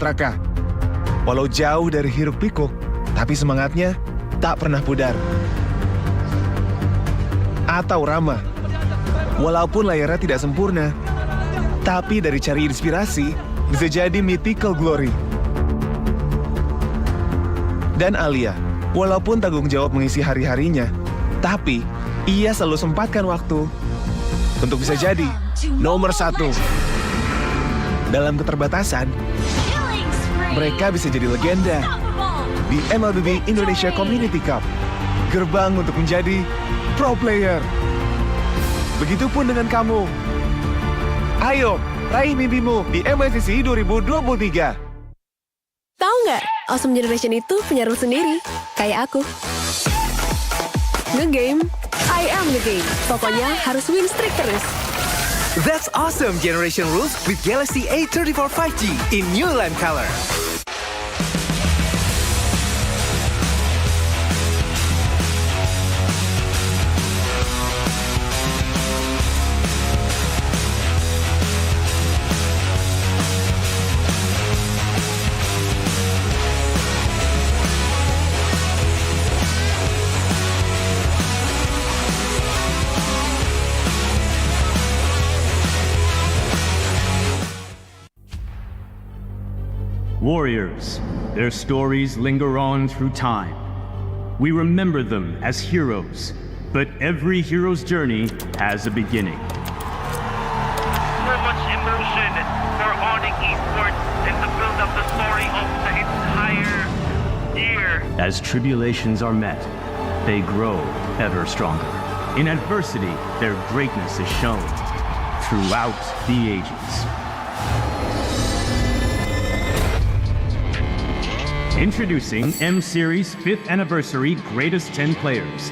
Raka. Walau jauh dari hiruk pikuk, tapi semangatnya tak pernah pudar. Atau Rama. Walaupun layarnya tidak sempurna, tapi dari cari inspirasi bisa jadi mythical glory. Dan Alia, walaupun tanggung jawab mengisi hari-harinya, tapi ia selalu sempatkan waktu untuk bisa jadi nomor 1. Dalam keterbatasan, mereka bisa jadi legenda di MPL Indonesia Community Cup, gerbang untuk menjadi pro player. Begitupun dengan kamu. Ayo, raih mimpimu di MSCC 2023. Tahu nggak, Awesome Generation itu punya rule sendiri, kayak aku. Nge-game, I am the game. Pokoknya harus win streak terus. That's Awesome Generation Rules with Galaxy A34 5G in new lime color. Warriors, their stories linger on through time. We remember them as heroes, but every hero's journey has a beginning. So much emotion for owning esports and to build up the story of the entire year. As tribulations are met, they grow ever stronger. In adversity, their greatness is shown throughout the ages. Introducing M-Series 5th Anniversary Greatest 10 Players.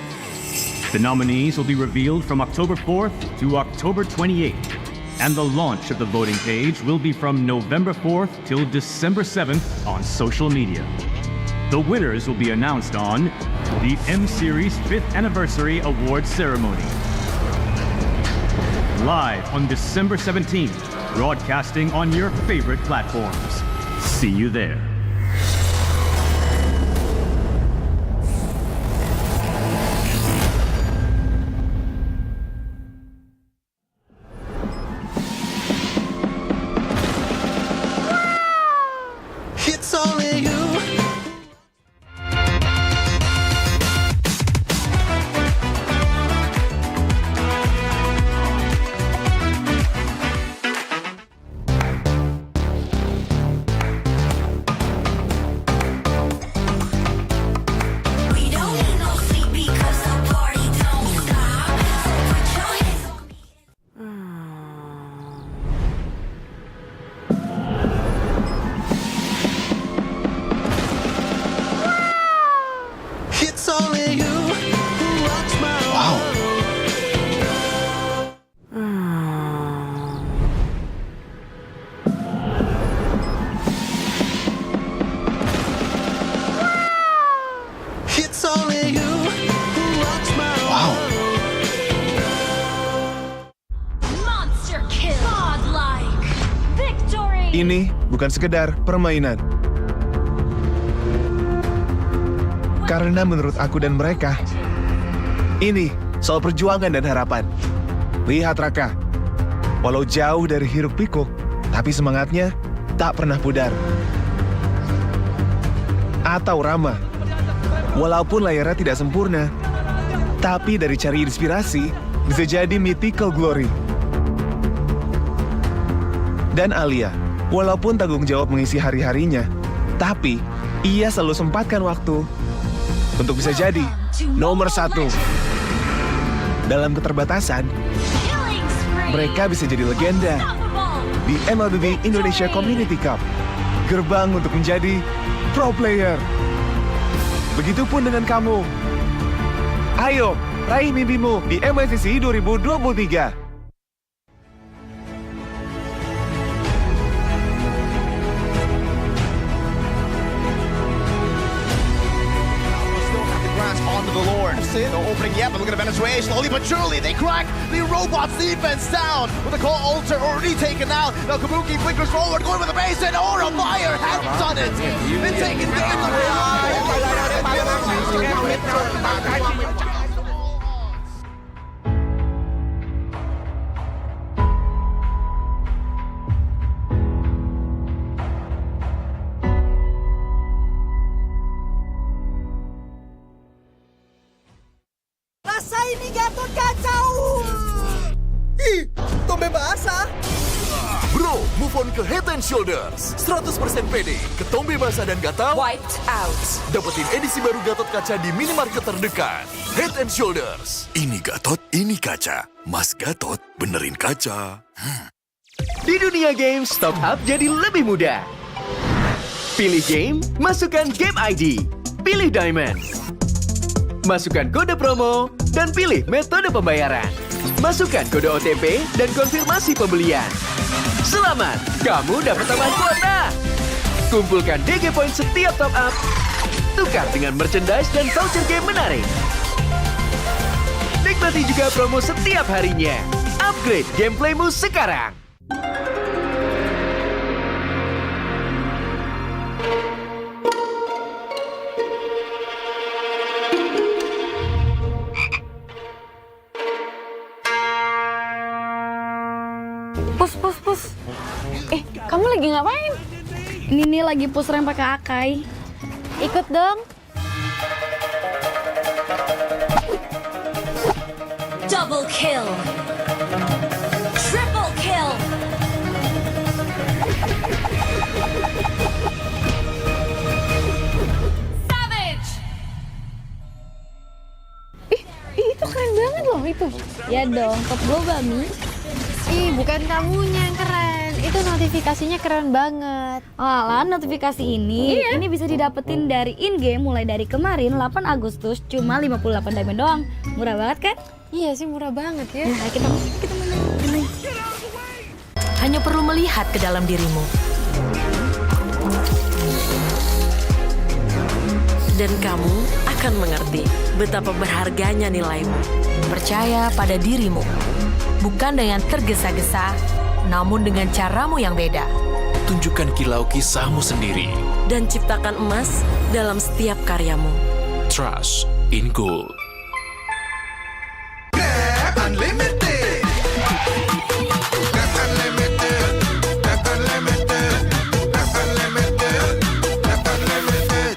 The nominees will be revealed from October 4th to October 28th, and the launch of the voting page will be from November 4th till December 7th on social media. The winners will be announced on the M-Series 5th Anniversary Awards Ceremony. Live on December 17th, broadcasting on your favorite platforms. See you there. It's only you. We don't need no sleep because the party don't stop. So put your hands on me. It's only you who rocks my world. It's only you who rocks my world. Monster kill. Godlike. Victory. Ini bukan sekedar permainan. Karena menurut aku dan mereka, ini soal perjuangan dan harapan. Lihat Raka, walau jauh dari hiruk pikuk, tapi semangatnya tak pernah pudar. Atau Rama, walaupun layarnya tidak sempurna, tapi dari cari inspirasi bisa jadi mythical glory. Dan Alia, walaupun tanggung jawab mengisi hari-harinya, tapi ia selalu sempatkan waktu untuk bisa jadi nomor 1. Dalam keterbatasan, mereka bisa jadi legenda di MPL Indonesia Community Cup, gerbang untuk menjadi pro player. Begitupun dengan kamu. Ayo, raih mimpimu di MSCC 2023. Onto the Lord. in. No opening yet, but look at Venezuela. Slowly but surely, they crack the robot's defense down. With the call altar already taken out. Now Kabuki flickers forward, going with the base, and Aura Fire has done it. Been taken down the Rasain nih Gatot kacau. Ih, tombe basah. Bro, move on ke Head and Shoulders. 100% pede, ketombe basah dan gatal. Wiped out. Dapetin edisi baru Gatot kaca di minimarket terdekat. Head and Shoulders. Ini Gatot, ini kaca. Mas Gatot, benerin kaca. Di dunia games, top up jadi lebih mudah. Pilih game, masukkan game ID. Pilih Diamond. Masukkan kode promo, dan pilih metode pembayaran. Masukkan kode OTP dan konfirmasi pembelian. Selamat, kamu dapat tambahan kuota. Kumpulkan DG Point setiap top up. Tukar dengan merchandise dan voucher game menarik. Nikmati juga promo setiap harinya. Upgrade gameplaymu sekarang. Pus. Kamu lagi ngapain? Ini nih lagi push rank pakai Akai. Ikut dong. Double kill. Triple kill. Savage. Itu keren banget loh itu. Ya dong, top gue Bami. Ih, bukan kamunya yang keren. Itu notifikasinya keren banget. Alah, notifikasi ini bisa didapetin dari in-game mulai dari kemarin 8 Agustus cuma 58 diamond doang. Murah banget kan? Iya sih, murah banget ya. Nah, kita main. Hanya perlu melihat ke dalam dirimu. Dan kamu akan mengerti betapa berharganya nilaimu. Percaya pada dirimu. Bukan dengan tergesa-gesa, namun dengan caramu yang beda. Tunjukkan kilau kisahmu sendiri. Dan ciptakan emas dalam setiap karyamu. Trust in gold.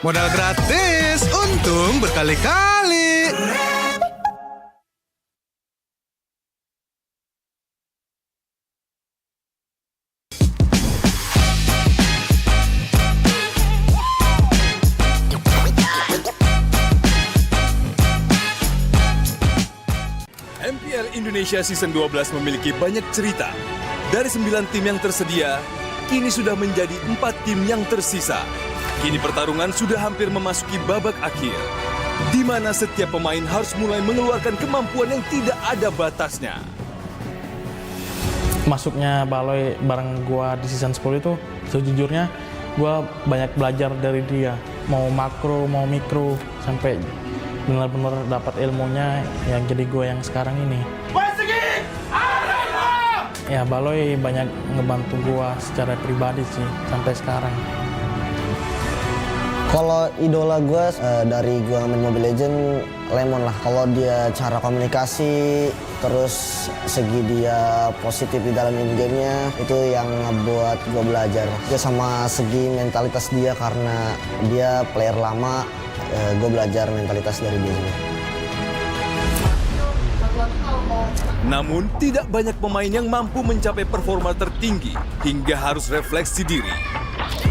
Modal gratis, untung berkali-kali. MPL Indonesia Season 12 memiliki banyak cerita. Dari 9 tim yang tersedia, kini sudah menjadi 4 tim yang tersisa. Kini pertarungan sudah hampir memasuki babak akhir, di mana setiap pemain harus mulai mengeluarkan kemampuan yang tidak ada batasnya. Masuknya Baloy bareng gua di season 10 itu, sejujurnya gua banyak belajar dari dia. Mau makro, mau mikro, sampai benar-benar dapat ilmunya yang jadi gue yang sekarang ini. Ya, Baloy banyak ngebantu gue secara pribadi sih sampai sekarang. Kalau idola gue dari gue main Mobile Legends, Lemon lah. Kalau dia cara komunikasi, terus segi dia positif di dalam in-game-nya, itu yang ngebuat gue belajar. Dia sama segi mentalitas dia, karena dia player lama, gue belajar mentalitas dari dia juga. Namun, tidak banyak pemain yang mampu mencapai performa tertinggi hingga harus refleksi diri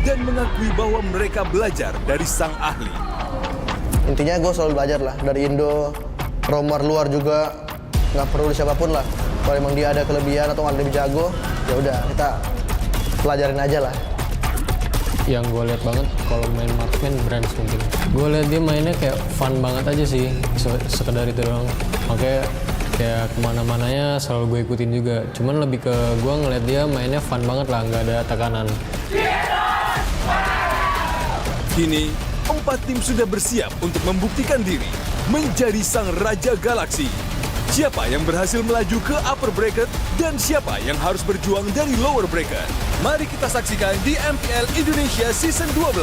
dan mengakui bahwa mereka belajar dari sang ahli. Intinya gue selalu belajar lah dari Indo, romer luar juga, nggak perlu siapapun lah. Kalau emang dia ada kelebihan atau ada lebih jago, ya udah kita pelajarin aja lah. Yang gue lihat banget kalau main marksman Brands mungkin. Gue lihat dia mainnya kayak fun banget aja sih, sekedar itu doang. Makanya kayak kemana-mananya selalu gue ikutin juga. Cuman lebih ke gue ngeliat dia mainnya fun banget lah, nggak ada tekanan. Kini, 4 tim sudah bersiap untuk membuktikan diri. menjadi sang Raja Galaksi. Siapa yang berhasil melaju ke upper bracket dan siapa yang harus berjuang dari lower bracket? Mari kita saksikan di MPL Indonesia Season 12.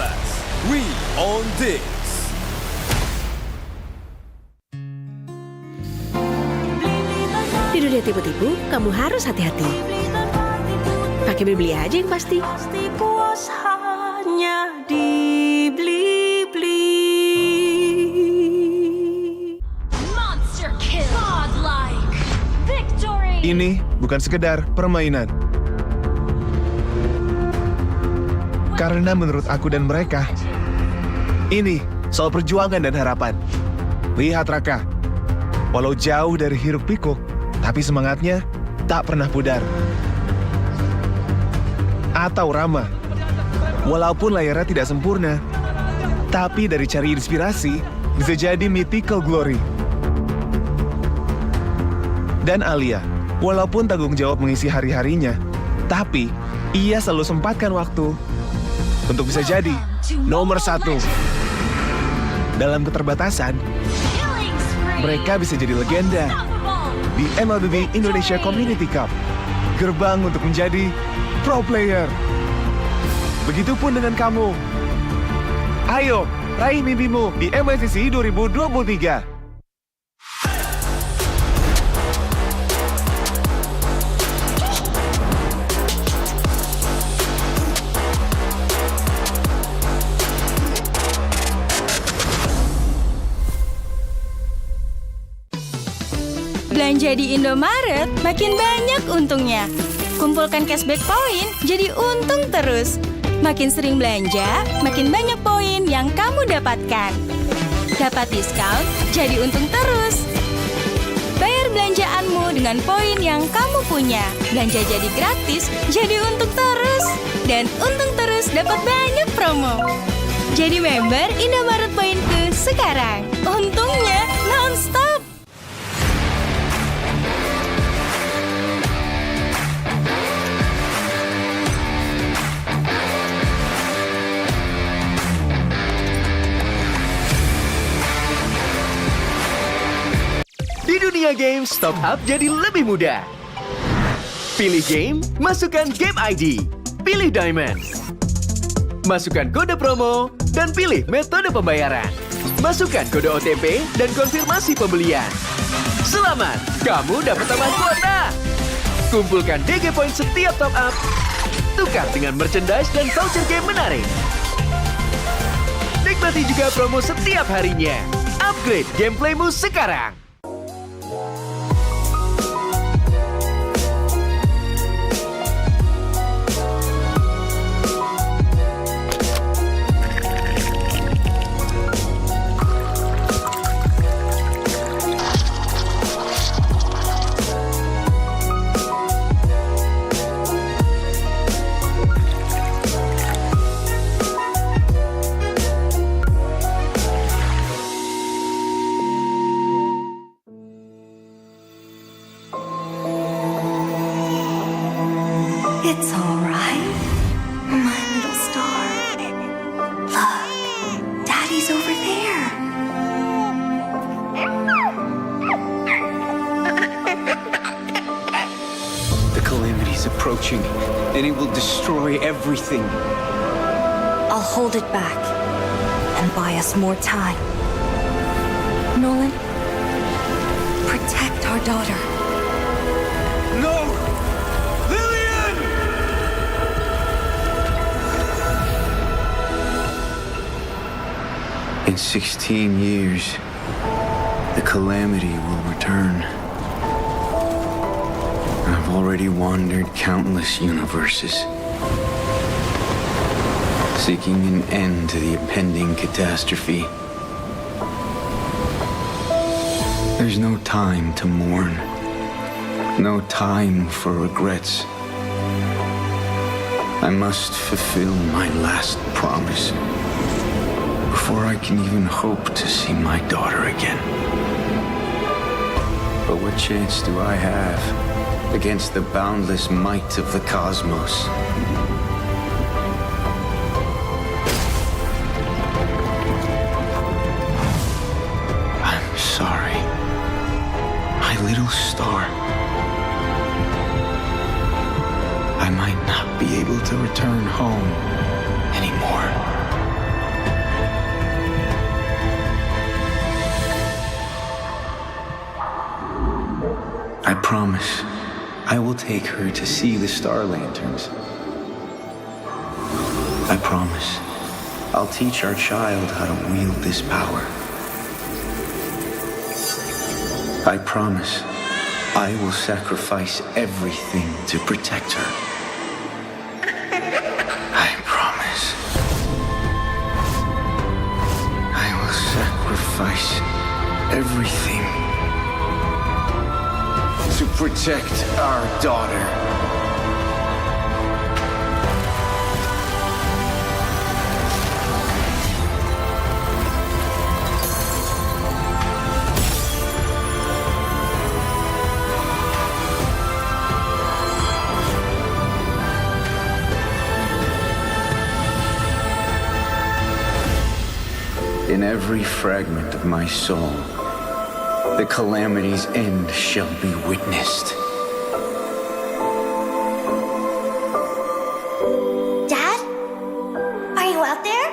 We own this. Di dunia tipu-tipu, kamu harus hati-hati. Pakai beli aja yang pasti. puas hanya dibeli-beli. Monster kill. Godlike. Victory. Ini bukan sekedar permainan. Karena menurut aku dan mereka, ini soal perjuangan dan harapan. Lihat Raka, walau jauh dari hiruk pikuk, tapi semangatnya tak pernah pudar. Atau Rama, walaupun layarnya tidak sempurna, tapi dari cari inspirasi bisa jadi mythical glory. Dan Alia, walaupun tanggung jawab mengisi hari-harinya, tapi ia selalu sempatkan waktu untuk bisa jadi nomor 1. Dalam keterbatasan, mereka bisa jadi legenda di MLB Indonesia Community Cup, gerbang untuk menjadi pro player. Begitupun dengan kamu. Ayo, raih mimpimu di MICC 2023. Belanja di Indomaret makin banyak untungnya. Kumpulkan cashback poin jadi untung terus. Makin sering belanja, makin banyak poin yang kamu dapatkan. Dapat diskon, jadi untung terus. Bayar belanjaanmu dengan poin yang kamu punya. Belanja jadi gratis, jadi untung terus. Dan untung terus dapat banyak promo. Jadi member Indomaret Poinku sekarang. Untungnya non-stop. Di dunia games, top up jadi lebih mudah. Pilih game, masukkan game ID. Pilih Diamond. Masukkan kode promo, dan pilih metode pembayaran. Masukkan kode OTP dan konfirmasi pembelian. Selamat, kamu dapat tambahan kuota. Kumpulkan DG Point setiap top up. Tukar dengan merchandise dan voucher game menarik. Nikmati juga promo setiap harinya. Upgrade gameplaymu sekarang. It's all right, my little star. Look, Daddy's over there. The calamity's approaching, and it will destroy everything. I'll hold it back and buy us more time. Nolan, protect our daughter. No! In 16 years, the calamity will return. I've already wandered countless universes, seeking an end to the impending catastrophe. There's no time to mourn, no time for regrets. I must fulfill my last promise before I can even hope to see my daughter again. But what chance do I have against the boundless might of the cosmos? I'm to return home anymore. I promise I will take her to see the Star Lanterns. I promise I'll teach our child how to wield this power. I promise I will sacrifice everything to protect her. I promise I will sacrifice everything to protect our daughter. In every fragment of my soul, the calamity's end shall be witnessed. Dad? Are you out there?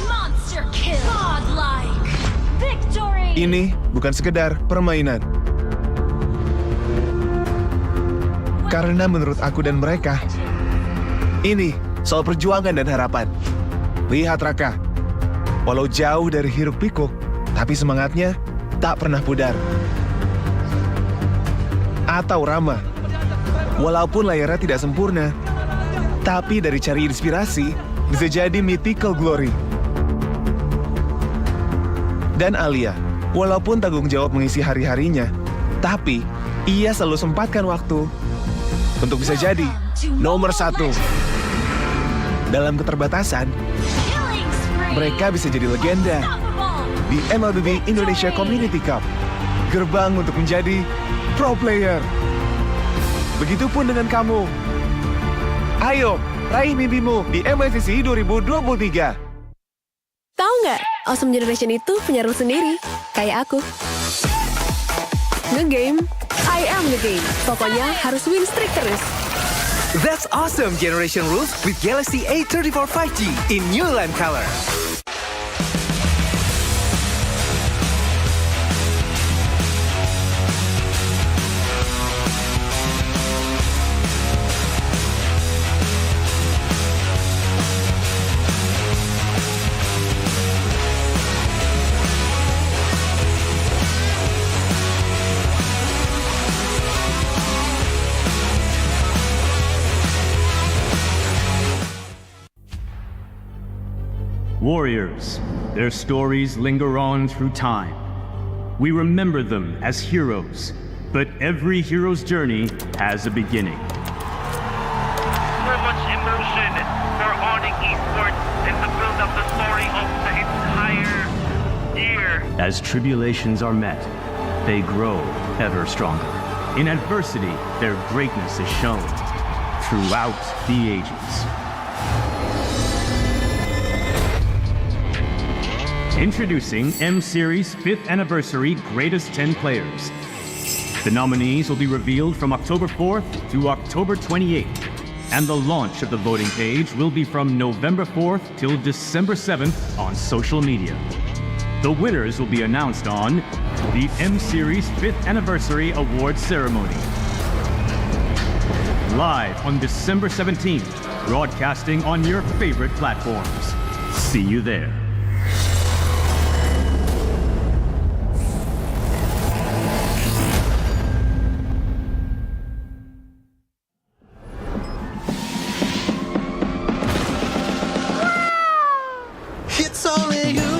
Monster kill! Godlike! Victory! Ini bukan sekedar permainan. Karena menurut aku dan mereka, ini soal perjuangan dan harapan. Lihat Raka, walau jauh dari hiruk pikuk, tapi semangatnya tak pernah pudar. Atau Rama, walaupun layarnya tidak sempurna, tapi dari cari inspirasi bisa jadi mythical glory. Dan Alia, walaupun tanggung jawab mengisi hari-harinya, tapi ia selalu sempatkan waktu untuk bisa jadi nomor 1. Dalam keterbatasan, mereka bisa jadi legenda di MLB Indonesia Community Cup, gerbang untuk menjadi pro player. Begitupun dengan kamu. Ayo, raih mimpimu di MLCC 2023. Tahu nggak, Awesome Generation itu punya rule sendiri, kayak aku. Nge-game, I am the game. Pokoknya harus win streak terus. That's Awesome Generation Rules with Galaxy A34 5G in new land color. Warriors, their stories linger on through time. We remember them as heroes, but every hero's journey has a beginning. So much emotion for owning esports and to build up the story of the entire year. As tribulations are met, they grow ever stronger. In adversity, their greatness is shown throughout the ages. Introducing M-Series 5th Anniversary Greatest 10 Players. The nominees will be revealed from October 4th to October 28th, and the launch of the voting page will be from November 4th till December 7th on social media. The winners will be announced on the M-Series 5th Anniversary Awards Ceremony. live on December 17th, broadcasting on your favorite platforms. See you there. It's only you.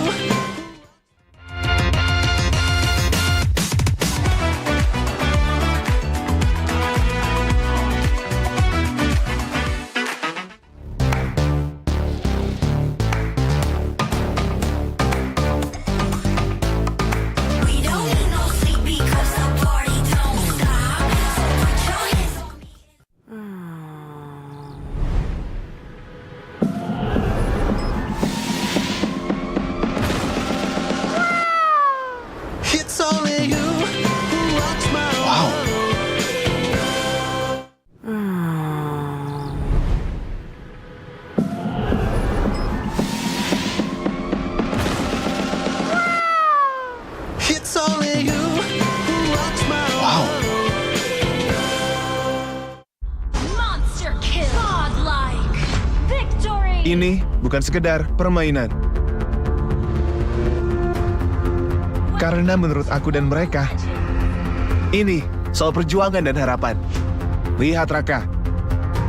We don't need no sleep because the party don't stop. So put your hands on me. It's only you who rocks my world. It's only you who rocks my world. Monster kill. Godlike. Victory. Ini bukan sekedar permainan. Karena menurut aku dan mereka, ini soal perjuangan dan harapan. Lihat Raka,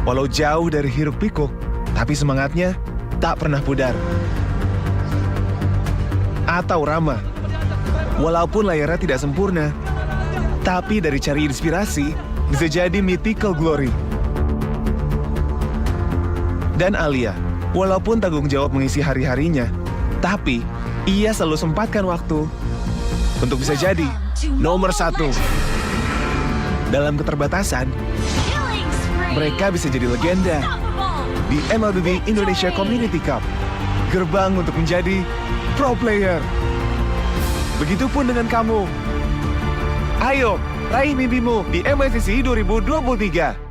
walau jauh dari hiruk pikuk, tapi semangatnya tak pernah pudar. Atau Rama, walaupun layarnya tidak sempurna, tapi dari cari inspirasi bisa jadi mythical glory. Dan Alia, walaupun tanggung jawab mengisi hari-harinya, tapi ia selalu sempatkan waktu untuk bisa jadi nomor 1. Dalam keterbatasan, mereka bisa jadi legenda di MPL Indonesia Community Cup, gerbang untuk menjadi pro player. Begitupun dengan kamu. Ayo, raih mimpimu di MSCC 2023.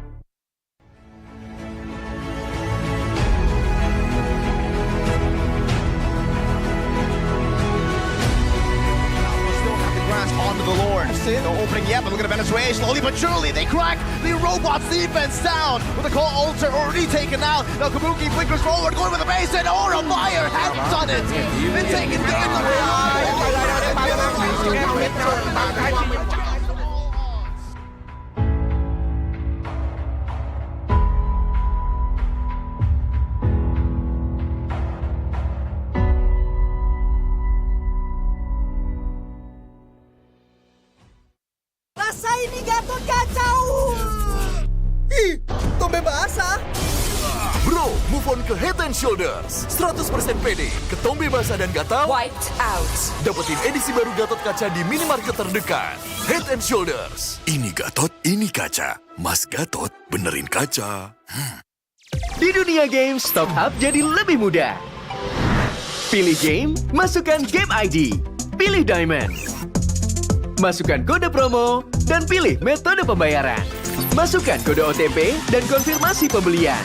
Onto the Lord. No opening yet, but look at Venezuela. Slowly but surely, they crack the robots' defense down with the call altar already taken out. Now Kabuki flickers forward, going with the base, and Aura Fire has done it. Been taken down the Rasain nih Gatot kacau. Ih, tombe basah. Bro, move on ke Head and Shoulders. 100% pede, ketombe basah dan gatal. Wiped out. Dapetin edisi baru Gatot kaca di minimarket terdekat. Head and Shoulders. Ini Gatot, ini kaca. Mas Gatot, benerin kaca. Di dunia games, top up jadi lebih mudah. Pilih game, masukkan game ID. Pilih Diamond. Masukkan kode promo, dan pilih metode pembayaran. Masukkan kode OTP dan konfirmasi pembelian.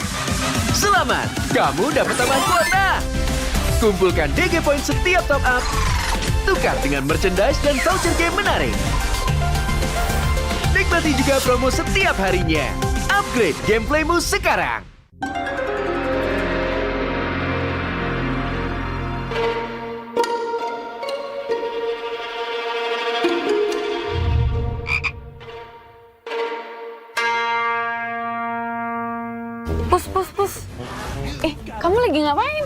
Selamat, kamu dapat tambahan kuota. Kumpulkan DG Point setiap top up. Tukar dengan merchandise dan voucher game menarik. Nikmati juga promo setiap harinya. Upgrade gameplaymu sekarang. Pus. Kamu lagi ngapain?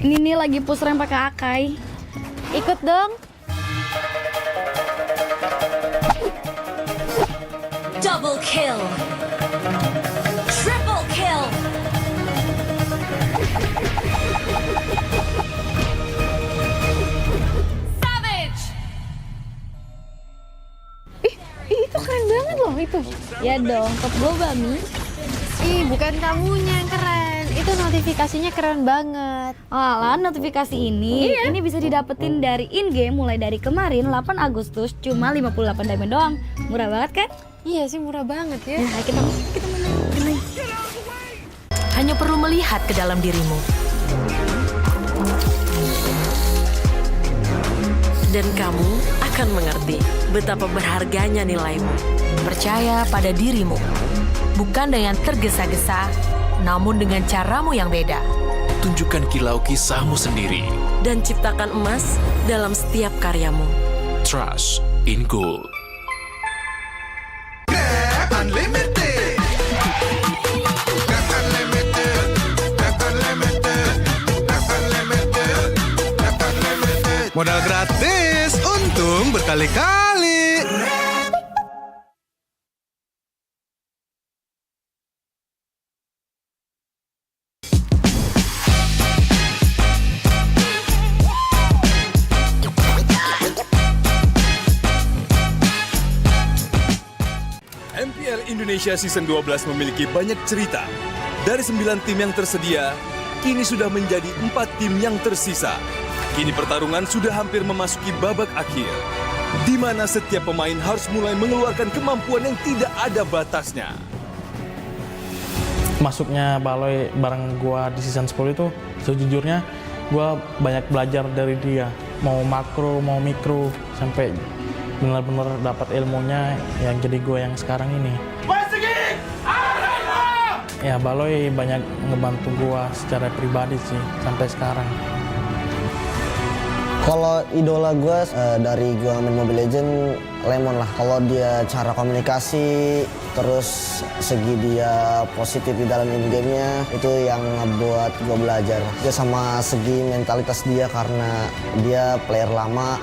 Ini nih lagi push rank pakai Akai. Ikut dong. Double kill. Triple kill. Savage. Itu keren banget loh itu. Ya dong, top gue Bami. Ih, bukan kamunya yang keren. Itu notifikasinya keren banget. Alah, notifikasi ini bisa didapetin dari in-game mulai dari kemarin 8 Agustus cuma 58 diamond doang. Murah banget kan? Iya sih, murah banget ya. Nah, kita main. Hanya perlu melihat ke dalam dirimu. Dan kamu akan mengerti betapa berharganya nilaimu. Percaya pada dirimu. Bukan dengan tergesa-gesa, namun dengan caramu yang beda. Tunjukkan kilau kisahmu sendiri. Dan ciptakan emas dalam setiap karyamu. Trust in Gold. Modal gratis, untung berkali-kali. MPL Indonesia Season 12 memiliki banyak cerita. Dari 9 tim yang tersedia, kini sudah menjadi 4 tim yang tersisa. Kini pertarungan sudah hampir memasuki babak akhir, di mana setiap pemain harus mulai mengeluarkan kemampuan yang tidak ada batasnya. Masuknya Baloy bareng gua di season 10 itu, sejujurnya gua banyak belajar dari dia. Mau makro, mau mikro, sampai benar-benar dapat ilmunya yang jadi gua yang sekarang ini. Ya, Baloy banyak ngebantu gua secara pribadi sih sampai sekarang. Kalau idola gue dari gue main Mobile Legends, Lemon lah. Kalau dia cara komunikasi, terus segi dia positif di dalam in-game-nya, itu yang ngebuat gue belajar. Dia sama segi mentalitas dia, karena dia player lama,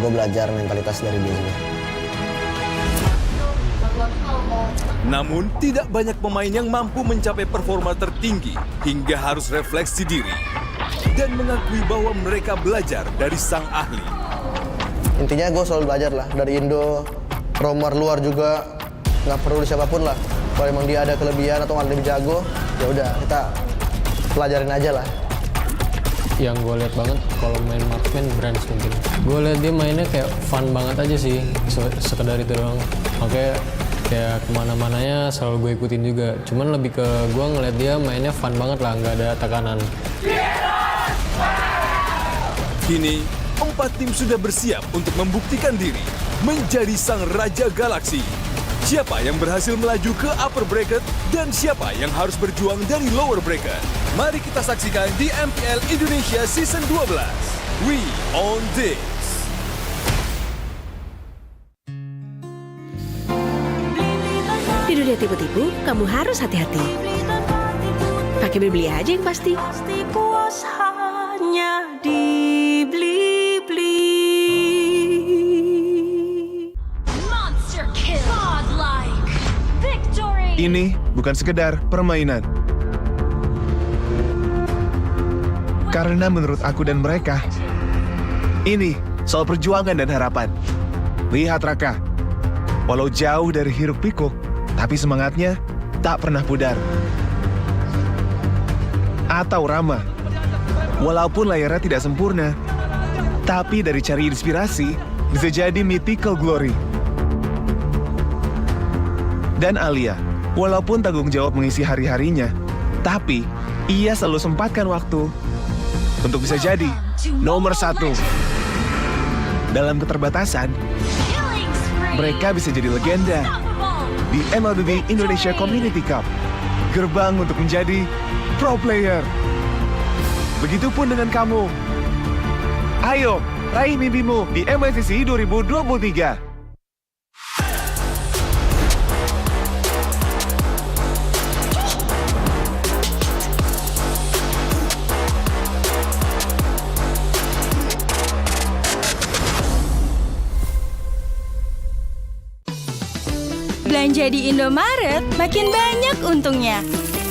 gue belajar mentalitas dari dia juga. Namun, tidak banyak pemain yang mampu mencapai performa tertinggi hingga harus refleksi diri dan mengakui bahwa mereka belajar dari sang ahli. Intinya gue selalu belajar lah dari Indo, romer luar juga, nggak perlu siapapun lah. Kalau emang dia ada kelebihan atau ada lebih jago, ya udah kita pelajarin aja lah. Yang gue lihat banget kalau main marksman Brands mungkin. Gue lihat dia mainnya kayak fun banget aja sih, sekedar itu doang. Makanya kayak kemana-mananya selalu gue ikutin juga. Cuman lebih ke gue ngeliat dia mainnya fun banget lah, nggak ada tekanan. Kini, 4 tim sudah bersiap untuk membuktikan diri menjadi sang Raja Galaksi. Siapa yang berhasil melaju ke upper bracket dan siapa yang harus berjuang dari lower bracket? Mari kita saksikan di MPL Indonesia Season 12. We own this! Di dunia tipu-tipu, kamu harus hati-hati. Pakai beli aja yang pasti. Pasti puas hanya dibeli-beli. Monster kill. Godlike. Victory. Ini bukan sekedar permainan. Karena menurut aku dan mereka, ini soal perjuangan dan harapan. Lihat Raka, walau jauh dari hiruk pikuk, tapi semangatnya tak pernah pudar. Atau Rama, walaupun layarnya tidak sempurna, tapi dari cari inspirasi bisa jadi mythical glory. Dan Alia, walaupun tanggung jawab mengisi hari-harinya, tapi ia selalu sempatkan waktu untuk bisa jadi nomor 1. Dalam keterbatasan, mereka bisa jadi legenda di MLB Indonesia Community Cup, gerbang untuk menjadi pro player. Begitupun dengan kamu. Ayo, raih mimpimu di MLCC 2023. Belanja di Indomaret makin banyak untungnya.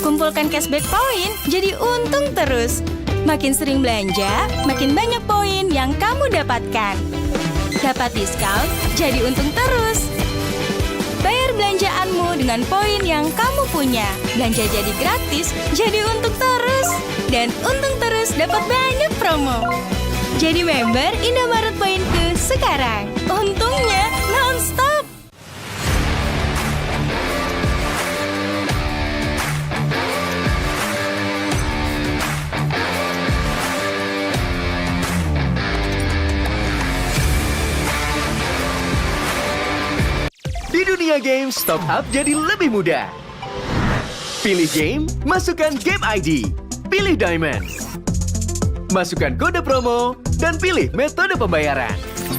Kumpulkan cashback poin jadi untung terus. Makin sering belanja, makin banyak poin yang kamu dapatkan. Dapat diskon, jadi untung terus. Bayar belanjaanmu dengan poin yang kamu punya. Belanja jadi gratis, jadi untung terus. Dan untung terus dapat banyak promo. Jadi member Indomaret Poinku sekarang. Untungnya non-stop. Di dunia games, top up jadi lebih mudah. Pilih game, masukkan game ID. Pilih Diamond. Masukkan kode promo dan pilih metode pembayaran.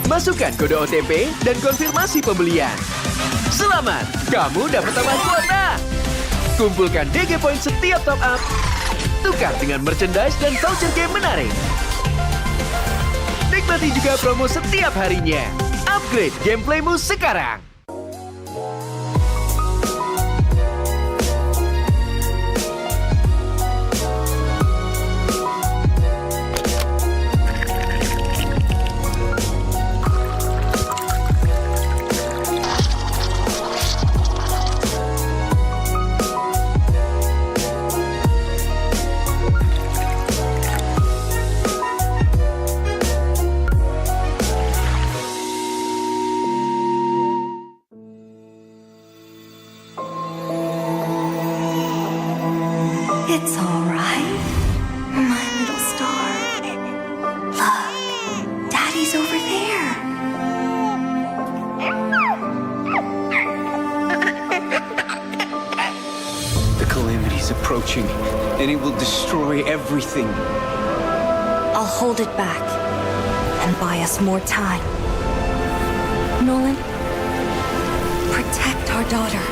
Masukkan kode OTP dan konfirmasi pembelian. Selamat, kamu dapat tambahan kuota. Kumpulkan DG Point setiap top up. Tukar dengan merchandise dan voucher game menarik. Nikmati juga promo setiap harinya. Upgrade gameplaymu sekarang. It's all right, my little star. Look, Daddy's over there. The calamity's approaching, and it will destroy everything. I'll hold it back and buy us more time. Nolan, protect our daughter.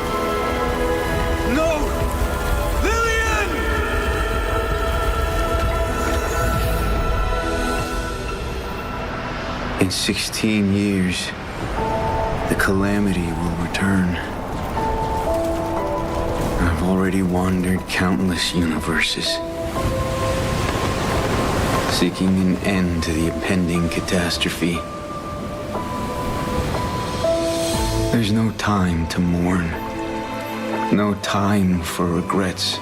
No! Lillian! In 16 years, the calamity will return. I've already wandered countless universes, seeking an end to the impending catastrophe. There's no time to mourn, no time for regrets.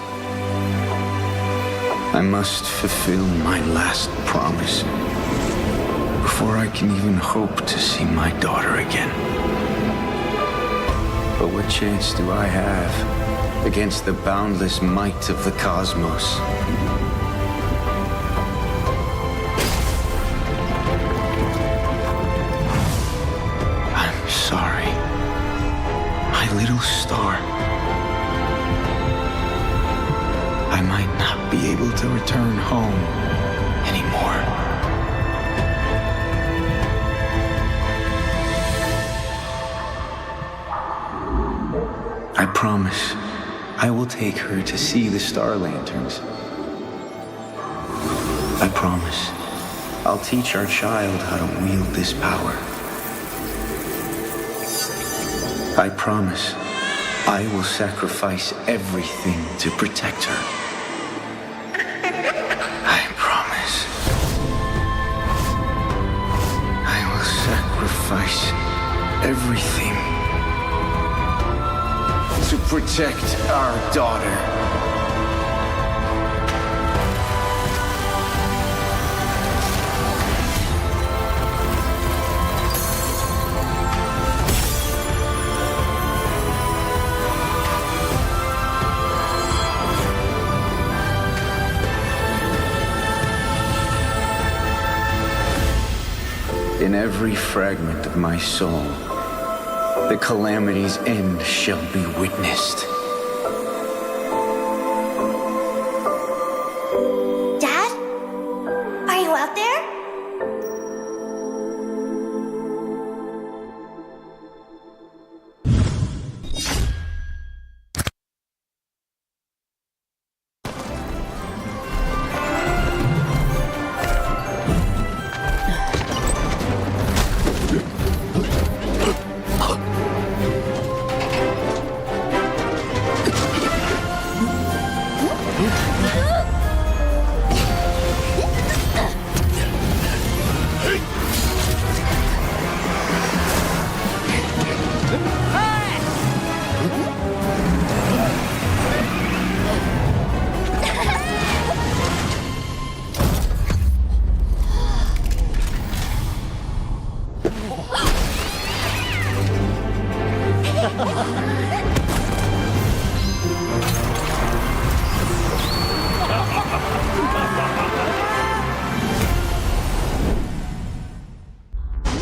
I must fulfill my last promise before I can even hope to see my daughter again. But what chance do I have against the boundless might of the cosmos? I'm sorry, my little star. I might not be able to return home anymore. I promise I will take her to see the star lanterns. I promise I'll teach our child how to wield this power. I promise I will sacrifice everything to protect her. I promise I will sacrifice everything to protect our daughter. In every fragment of my soul, the calamity's end shall be witnessed. Dad? Are you out there?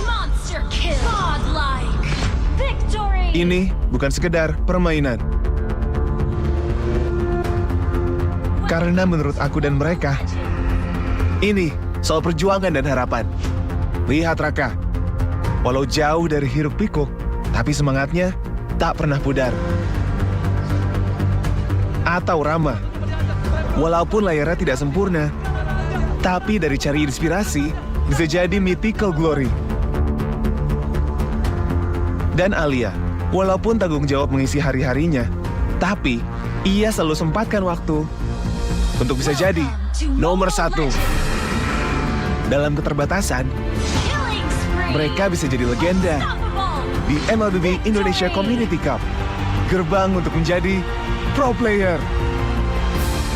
Monster kill. Godlike. Victory. Ini bukan sekedar permainan. Karena menurut aku dan mereka, ini soal perjuangan dan harapan. Lihat Raka, walau jauh dari hiruk pikuk, tapi semangatnya tak pernah pudar. Atau Rama, walaupun layarnya tidak sempurna, tapi dari cari inspirasi bisa jadi mythical glory. Dan Alia, walaupun tanggung jawab mengisi hari-harinya, tapi ia selalu sempatkan waktu untuk bisa jadi nomor 1. Dalam keterbatasan, mereka bisa jadi legenda di MLB Indonesia Community Cup, gerbang untuk menjadi pro player.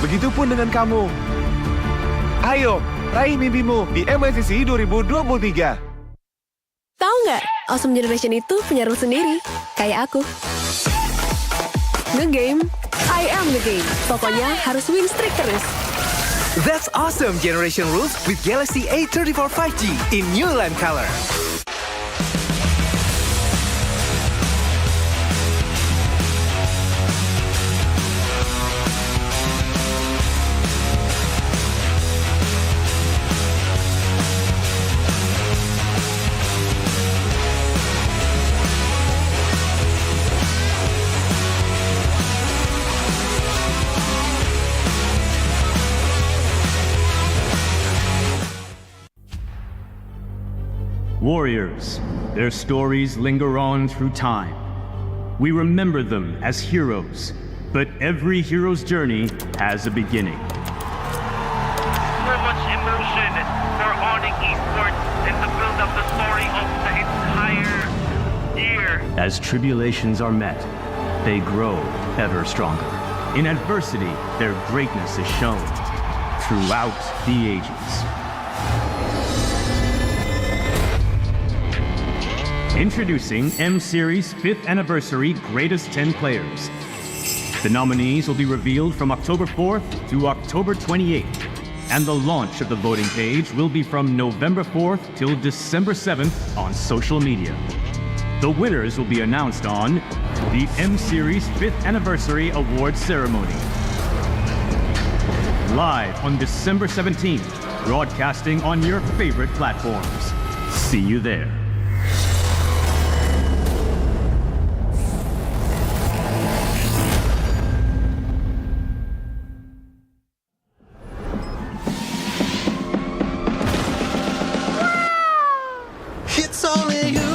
Begitupun dengan kamu. Ayo, raih mimpimu di MLCC 2023. Tahu nggak, Awesome Generation itu punya rule sendiri, kayak aku. Nge-game, I am the game. Pokoknya harus win streak terus. That's Awesome Generation Rules with Galaxy A34 5G in new lamp color. Warriors, their stories linger on through time. We remember them as heroes, but every hero's journey has a beginning. So much emotion for owning esports and to build up the story of the entire year. As tribulations are met, they grow ever stronger. In adversity, their greatness is shown throughout the ages. Introducing M-Series 5th Anniversary Greatest 10 Players. The nominees will be revealed from October 4th to October 28th, and the launch of the voting page will be from November 4th till December 7th on social media. The winners will be announced on the M-Series 5th Anniversary Awards Ceremony. Live on December 17th, broadcasting on your favorite platforms. See you there. It's only you.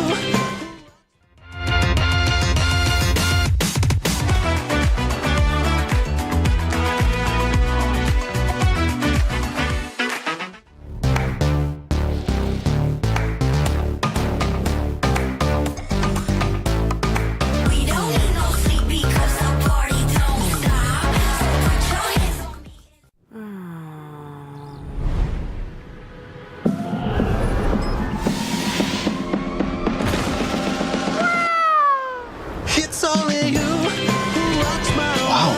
We don't need no sleep because the party don't stop. So put your hands on me. It's only you who rocks my world.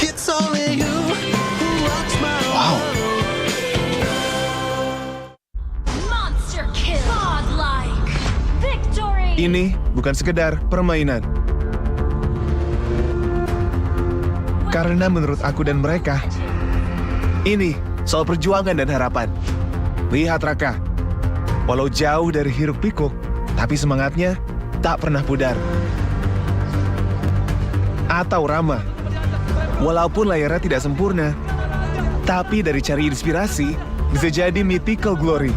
It's only you who rocks my world. Monster kill. Godlike. Victory. Ini bukan sekedar permainan. Karena menurut aku dan mereka, ini soal perjuangan dan harapan. Lihat Raka, walau jauh dari hiruk pikuk, tapi semangatnya tak pernah pudar. Atau Rama, walaupun layarnya tidak sempurna, tapi dari cari inspirasi bisa jadi mythical glory.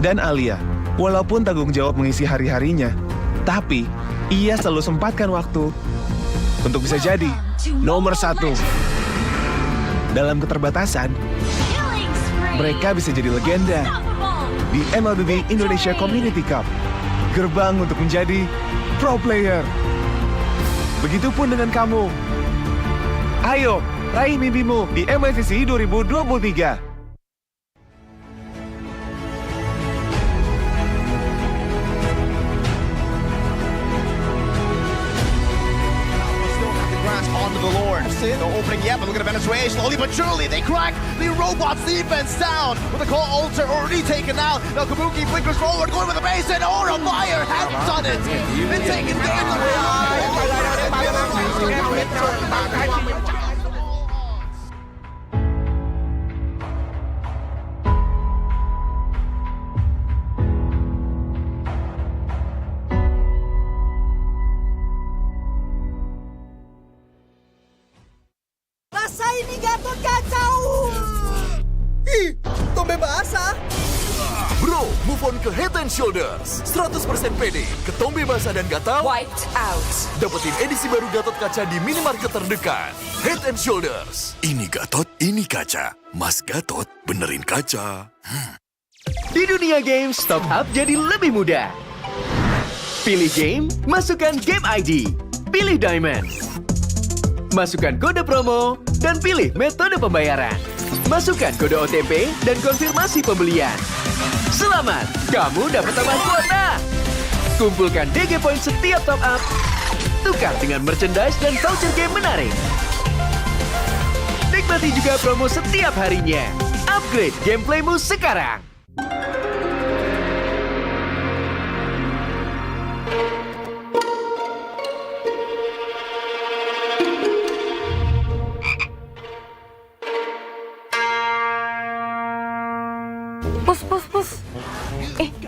Dan Alia, walaupun tanggung jawab mengisi hari-harinya, tapi ia selalu sempatkan waktu untuk bisa jadi nomor 1. Dalam keterbatasan, mereka bisa jadi legenda di MLB Indonesia Community Cup, gerbang untuk menjadi pro player. Begitupun dengan kamu. Ayo, raih mimpimu di MLCC 2023. Onto the Lord. The opening happening yet, but look at the Venezuela. Slowly but surely, they crack the robot's defense down with the core altar already taken out. Now Kabuki flickers forward, going with the base, and Aura Fire hands on it. Been taking game away. Rasa ini Gatot kacau. Ih, tombe basah. Bro, move on ke Head and Shoulders. 100% pede, ketombe basah dan gatal. Wiped out. Dapetin edisi baru Gatot kaca di minimarket terdekat. Head and Shoulders. Ini Gatot, ini kaca. Mas Gatot, benerin kaca. Di dunia games, top up jadi lebih mudah. Pilih game, masukkan game ID. Pilih Diamond. Masukkan kode promo, dan pilih metode pembayaran. Masukkan kode OTP dan konfirmasi pembelian. Selamat, kamu dapat tambahan kuota. Kumpulkan DG Point setiap top up. Tukar dengan merchandise dan voucher game menarik. Nikmati juga promo setiap harinya. Upgrade gameplaymu sekarang. Pus.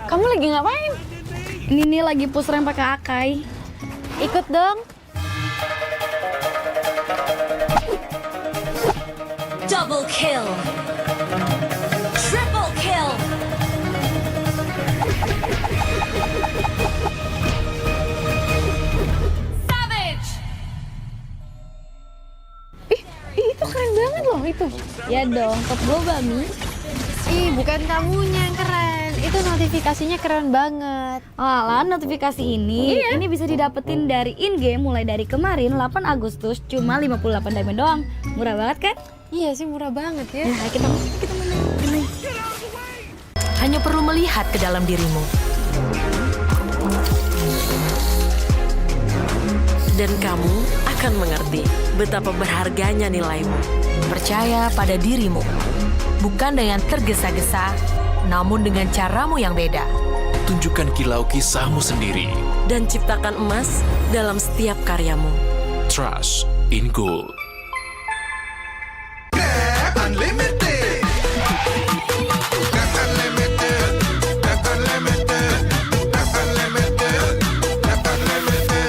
Kamu lagi ngapain? Ini nih lagi push rank pakai Akai. Ikut dong. Double kill. Triple kill. Savage. Itu keren banget loh itu. Ya dong, top gue Bami. Bukan kamunya yang keren. Itu notifikasinya keren banget. Alah, notifikasi ini bisa didapetin dari in-game mulai dari kemarin 8 Agustus cuma 58 diamond doang. Murah banget kan? Iya sih, murah banget ya. Nah, kita main. Hanya perlu melihat ke dalam dirimu. Dan kamu akan mengerti betapa berharganya nilaimu. Percaya pada dirimu. Bukan dengan tergesa-gesa, namun dengan caramu yang beda. Tunjukkan kilau kisahmu sendiri. Dan ciptakan emas dalam setiap karyamu. Trust in gold.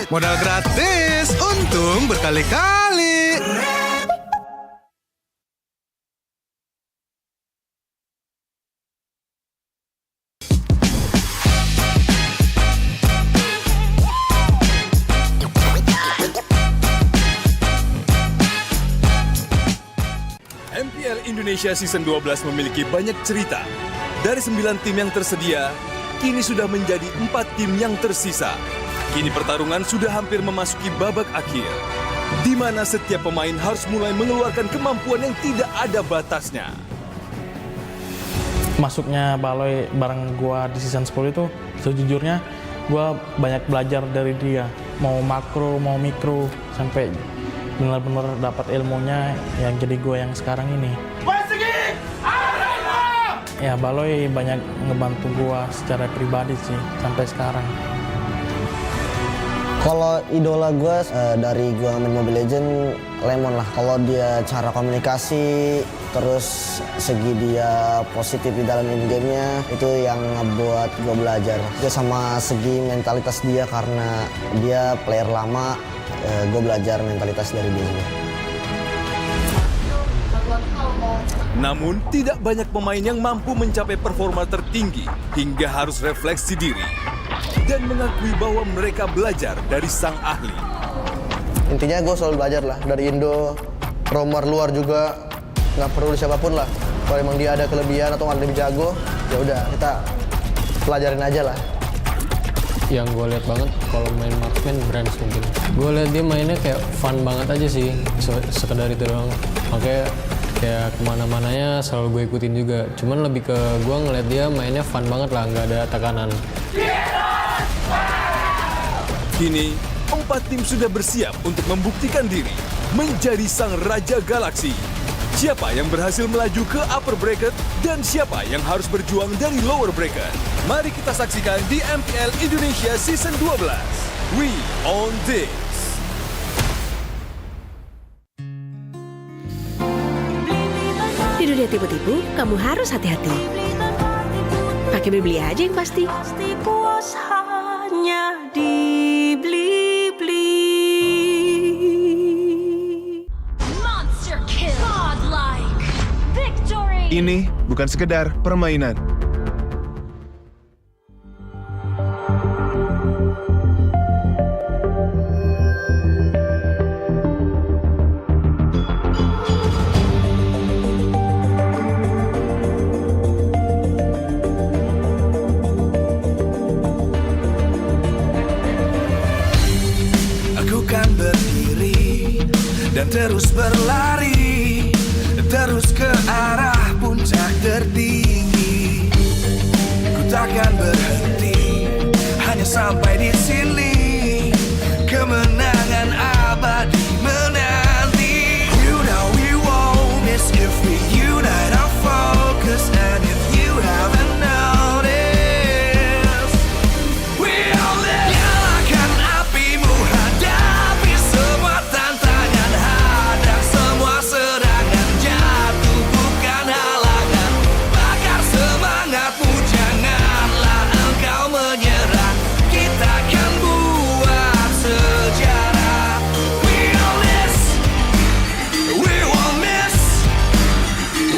Modal gratis, untung berkali-kali. MPL Indonesia Season 12 memiliki banyak cerita. Dari 9 tim yang tersedia, kini sudah menjadi 4 tim yang tersisa. Kini pertarungan sudah hampir memasuki babak akhir, di mana setiap pemain harus mulai mengeluarkan kemampuan yang tidak ada batasnya. Masuknya Baloy bareng gua di season 10 itu, sejujurnya gua banyak belajar dari dia. Mau makro, mau mikro, sampai benar-benar dapat ilmunya yang jadi gue yang sekarang ini. Ya, Baloy banyak ngebantu gue secara pribadi sih sampai sekarang. Kalau idola gue dari gue main Mobile Legends, Lemon lah. Kalau dia cara komunikasi, terus segi dia positif di dalam in-game-nya, itu yang ngebuat gue belajar. Dia sama segi mentalitas dia, karena dia player lama, gue belajar mentalitas dari dia juga. Namun, tidak banyak pemain yang mampu mencapai performa tertinggi hingga harus refleksi diri dan mengakui bahwa mereka belajar dari sang ahli. Intinya gue selalu belajar lah dari Indo, romer luar juga, nggak perlu siapapun lah. Kalau emang dia ada kelebihan atau ada lebih jago, ya udah kita pelajarin aja lah. Yang gue lihat banget kalau main marksman Brands mungkin. Gue lihat dia mainnya kayak fun banget aja sih, sekedar itu doang. Makanya kayak kemana-mananya selalu gue ikutin juga. Cuman lebih ke gue ngeliat dia mainnya fun banget lah, nggak ada tekanan. Kini, 4 tim sudah bersiap untuk membuktikan diri. menjadi sang Raja Galaksi. Siapa yang berhasil melaju ke upper bracket dan siapa yang harus berjuang dari lower bracket? Mari kita saksikan di MPL Indonesia Season 12. We own this. Di dunia tipu-tipu, kamu harus hati-hati. Pakai beli aja yang pasti. Pasti puas hanya dibeli-beli. Monster kill. Godlike. Victory. Ini bukan sekedar permainan. Aku kan berdiri dan terus berlari, terus ke arah puncak tertinggi. Ku takkan berhenti, hanya sampai di sini. Kemenangan abadi menanti. You know we won't miss if we unite our focus. And if you haven't noticed, we all live. Nyalakan apimu, hadapi semua tantangan, hadang semua serangan, jatuh bukan halangan. Bakar semangatmu, janganlah engkau menyerah. Kita akan buat sejarah. We all this, we won't miss.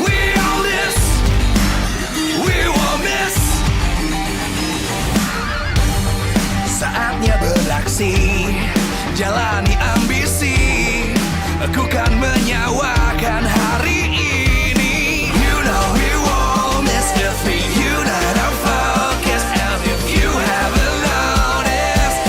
We all this, we won't miss. Saatnya beraksi, jalani ambisi. Aku kan menyawakan hari ini. You know we won't miss if we unite our focus. And if you haven't noticed,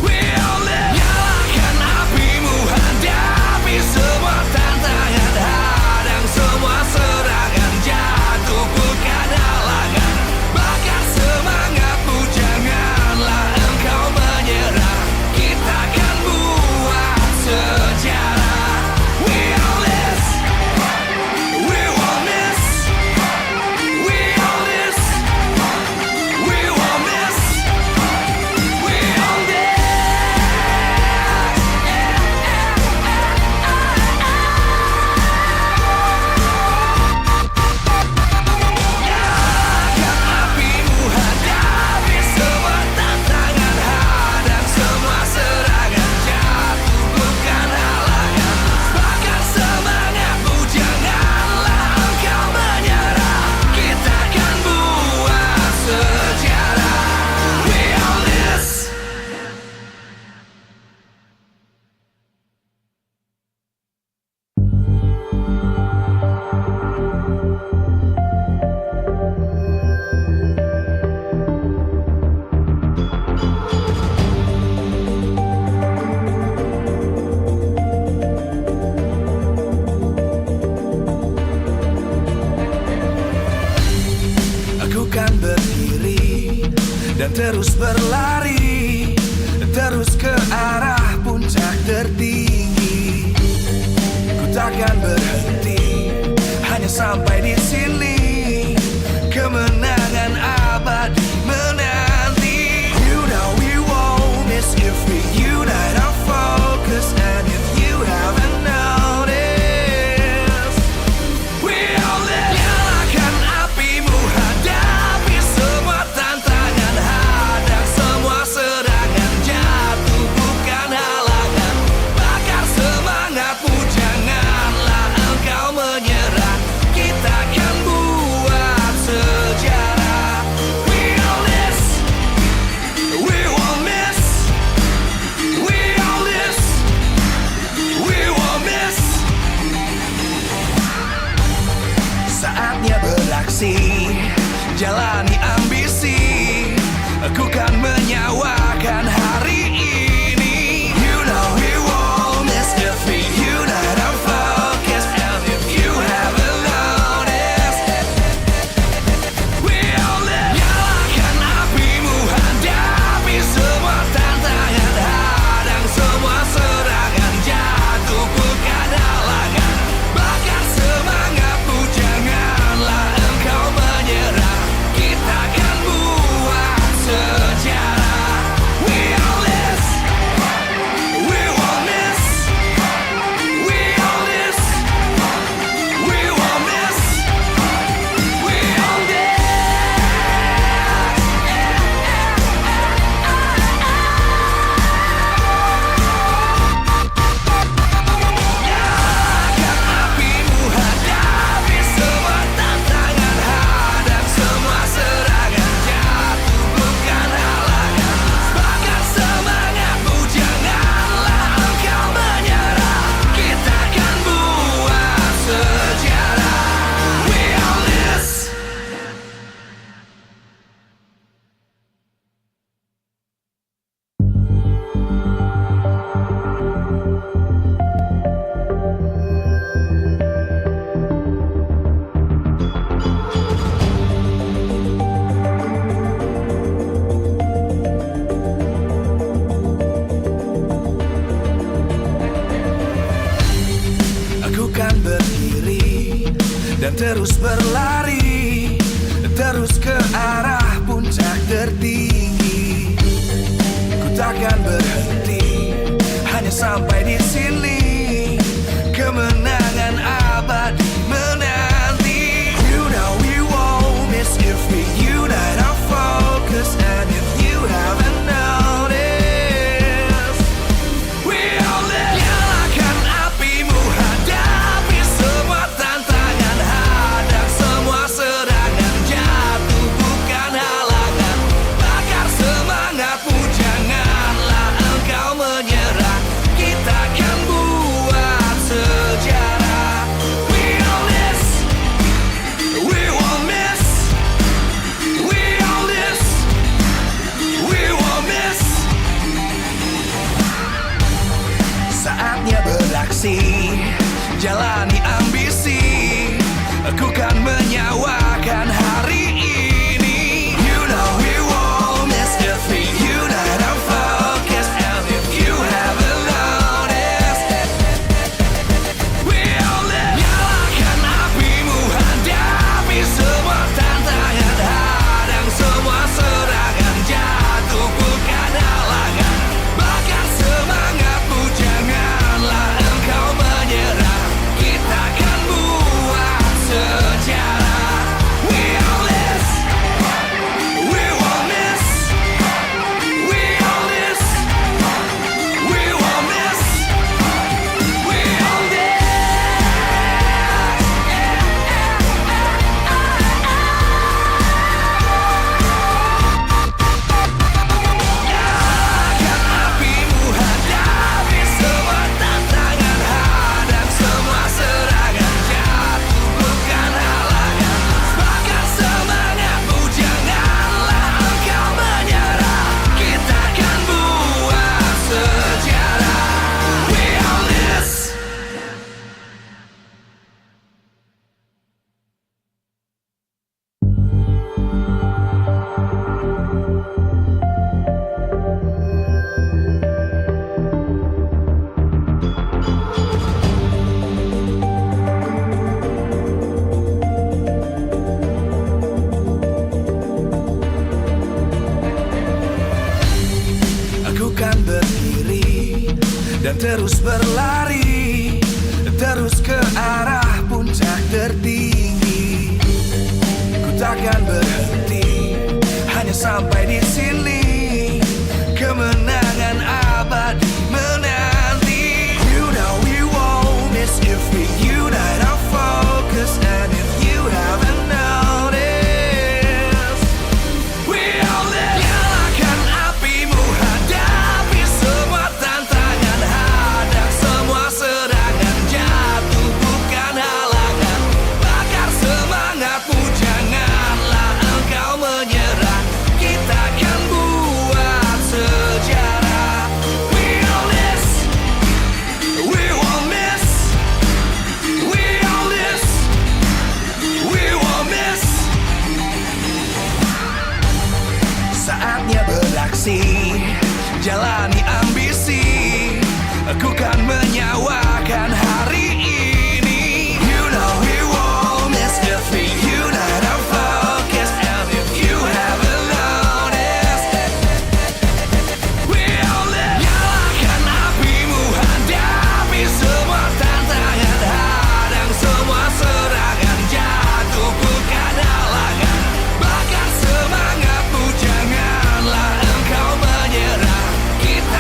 we all live. Nyalakan apimu, hadapi semua tantangan, hadang semua serangan, jatuh bukan halangan. Bakar semangatmu, janganlah engkau menyerah. Kita akan buat sejarah. We all this, we won't miss. We all this, we won't miss. We all this. Nyalakan apimu, hadapi semua tantangan, hadang semua serangan, jatuh bukan halangan. Bakar semangatmu, janganlah engkau menyerah. Kita akan buat sejarah. We all this. Aku kan berdiri dan terus berlari, terus ke arah puncak tertinggi. Ku takkan berhenti, hanya sampai di sini. Kemenangan abadi menanti. You know we won't miss if we unite our focus. And if you haven't noticed, we all live. Nyalakan apimu, hadapi semua tantangan, hadang semua serangan, jatuh bukan halangan. Bakar semangatmu, janganlah engkau menyerah. Kita akan buat sejarah. We all this, we won't miss. We all this, we won't miss. Saatnya beraksi, jalani ambisi. Aku kan menyawakan hari ini. You know we won't miss if we unite our focus. And if you haven't noticed, we all live. Nyalakan apimu, hadapi semua tantangan, hadang semua serangan, terus berlari, terus ke arah puncak tertinggi. Ku takkan berhenti, hanya sampai di sini. Kemenangan abadi menanti. You know we won't miss if we unite our focus. And if you haven't noticed, we all live. Nyalakan apimu, hadapi semua tantangan, hadang semua serangan, jatuh bukan halangan. Bakar semangatmu, janganlah engkau menyerah. Kita akan buat sejarah. We all this, we won't miss. We all this, we won't miss. Saatnya beraksi, jalani ambisi. Aku kan menyawakan hari ini. You know we won't miss if we unite our focus. And if you haven't noticed, we all live. Nyalakan apimu, hadapi semua tantangan, hadang semua serangan, jatuh bukan halangan. Bakar semangatmu, janganlah engkau menyerah. Kita akan buat sejarah. We all this, we won't miss. We all this, we won't miss. We all this. Nyalakan apimu, hadapi semua tantangan, hadang semua serangan, jatuh bukan halangan. Bakar semangatmu, janganlah engkau menyerah. Kita akan buat sejarah. We all this. Aku kan berdiri dan terus berlari, terus ke arah puncak tertinggi. Ku takkan berhenti, hanya sampai di sini. Kemenangan abadi menanti. You know we won't miss if we unite our focus. And if you haven't noticed, we all live. Nyalakan apimu, hadapi semua tantangan, hadang semua serangan, jatuh bukan halangan. Bakar semangatmu, janganlah engkau menyerah. Kita akan buat sejarah. We all this, we won't miss. We all this, we won't miss. Saatnya beraksi, jalani ambisi. Aku kan menyawakan hari ini. You know we won't miss if we unite our focus. And if you haven't noticed, we all live. Nyalakan apimu, hadapi semua tantangan, hadang semua serangan, jatuh bukan halangan. Bakar semangatmu, janganlah engkau menyerah. Kita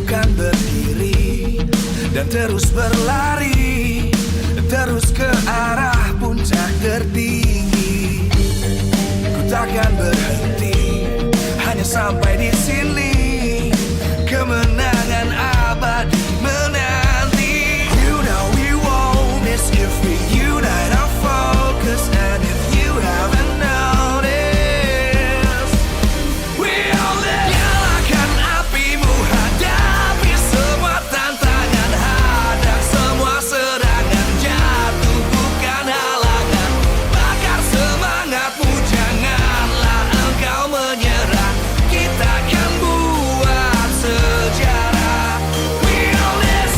kan berdiri dan terus berlari, terus ke arah puncak tertinggi. Ku takkan berhenti, hanya sampai di sini. Kemenangan abadi menanti. You know we won't miss if we unite our focus. And if you haven't noticed, we all live. Nyalakan apimu, hadapi semua tantangan, hadang semua serangan, jatuh bukan halangan. Bakar semangatmu, janganlah engkau menyerah. Kita akan buat sejarah. We all this,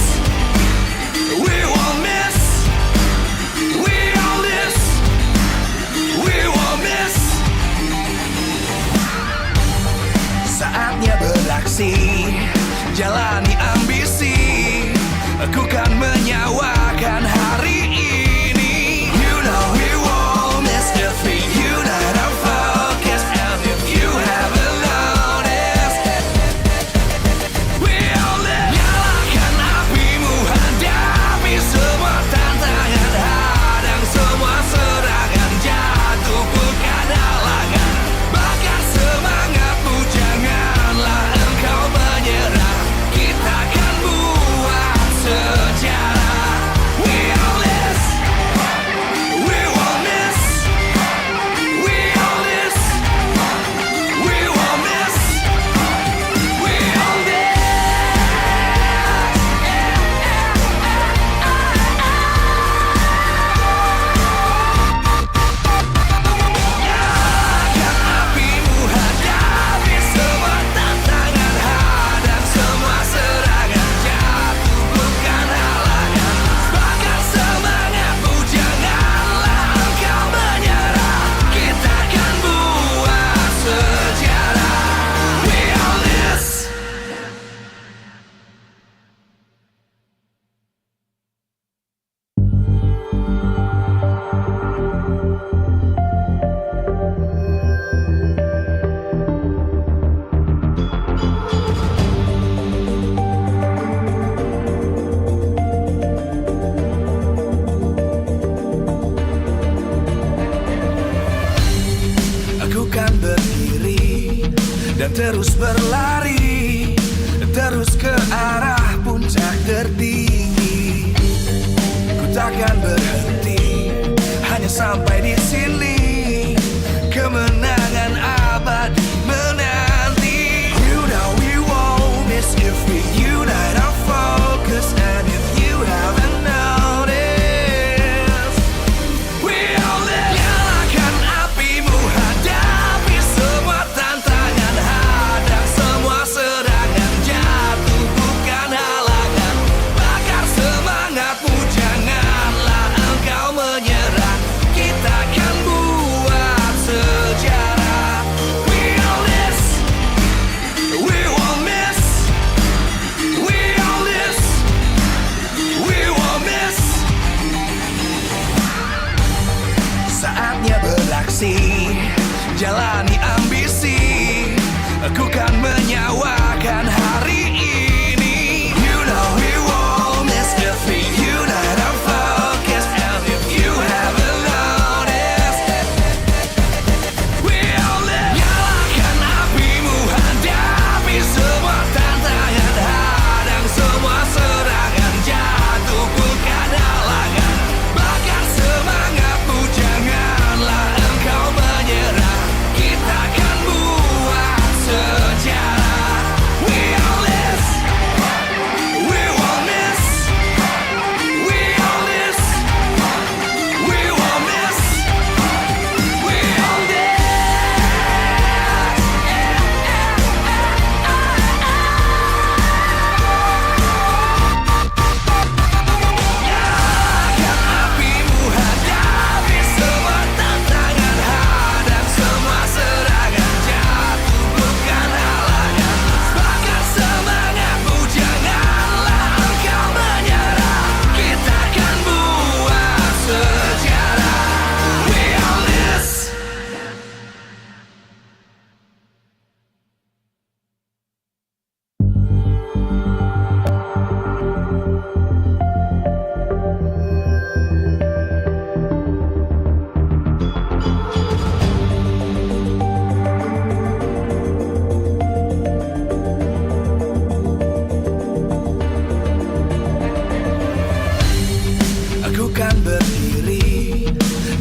we won't miss. We all this, we won't miss. Saatnya beraksi, jalani ambisi. Aku kan menyawakan hari ini. You know we won't miss if we unite our focus. And if you haven't noticed, we all live. Nyalakan apimu, hadapi semua tantangan, hadang semua serangan, jatuh bukan halangan. Bakar semangatmu, janganlah engkau menyerah. Kita akan buat sejarah. We all this, we won't miss. We all this, we won't miss. We all this. Nyalakan apimu, hadapi semua tantangan, hadang semua serangan, jatuh bukan halangan. Bakar semangatmu, janganlah engkau menyerah. Kita akan buat sejarah. We all this. Aku kan berdiri dan terus berlari, terus ke arah puncak tertinggi. Ku takkan berhenti, hanya sampai di sini. Kemenangan abadi menanti. You know we won't miss if we unite our focus. And if you haven't noticed, we all live. Nyalakan apimu, hadapi semua tantangan, hadang semua serangan, jatuh bukan halangan. Bakar semangatmu, janganlah engkau menyerah. Kita akan buat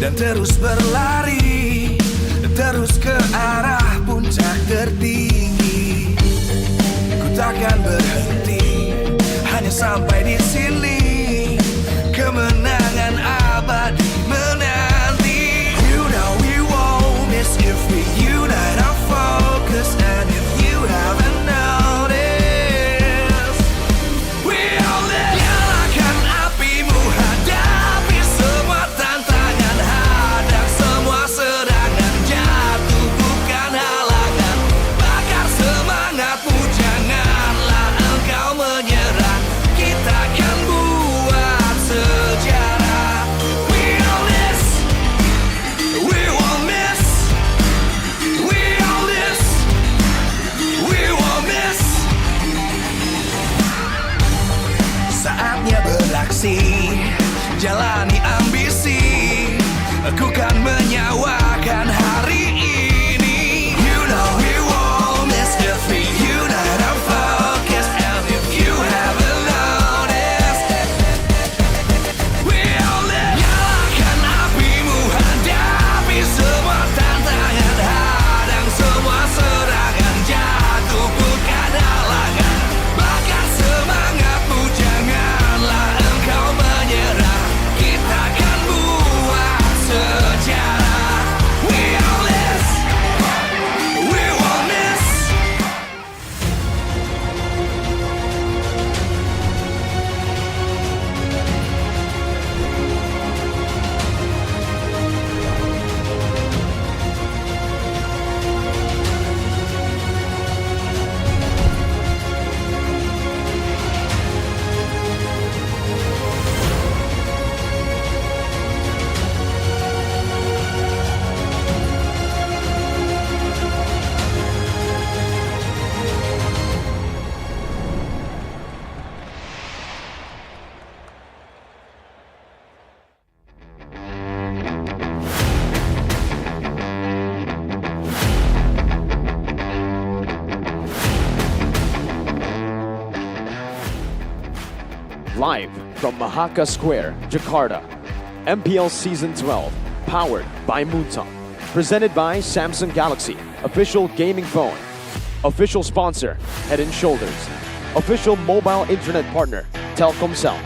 dan terus berlari, terus ke arah puncak tertinggi. Ku takkan berhenti, hanya sampai di sini. Kemenangan abadi menanti. You know we won't miss if we unite our focus. And if you haven't noticed, we all live. Nyalakan apimu, hadapi semua tantangan, hadang semua serangan, jatuh bukan halangan. Bakar semangatmu, janganlah engkau menyerah. Kita akan buat sejarah. We all this, we won't miss. We all this, we won't miss. Saatnya beraksi, jalani ambisi. Aku kan menyawakan hari ini. You know we won't miss if we unite our focus. And if you haven't noticed, we all live. Nyalakan apimu, hadapi semua tantangan, hadang semua serangan, jatuh bukan halangan. Bakar semangatmu, janganlah engkau menyerah. Kita akan buat sejarah. We all this, we won't miss. Live from Mahaka Square, Jakarta, MPL Season 12, powered by Moonton. Presented by Samsung Galaxy, official gaming phone. Official sponsor, Head & Shoulders. Official mobile internet partner, Telkomsel.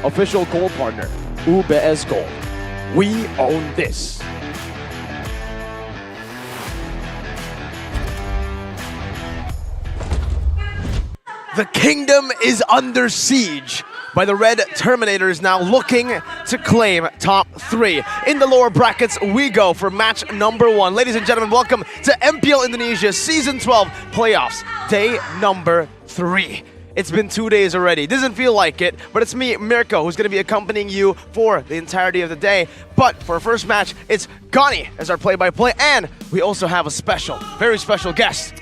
Official gold partner, UBS Gold. We own this. The kingdom is under siege by the Red Terminators, now looking to claim top 3. In the lower brackets we go for match number 1. Ladies and gentlemen, welcome to MPL Indonesia Season 12 Playoffs, day number 3. It's been 2 days already. Doesn't feel like it, but it's me, Mirko, who's going to be accompanying you for the entirety of the day. But for our first match, it's Gani as our play-by-play, and we also have a special, very special guest.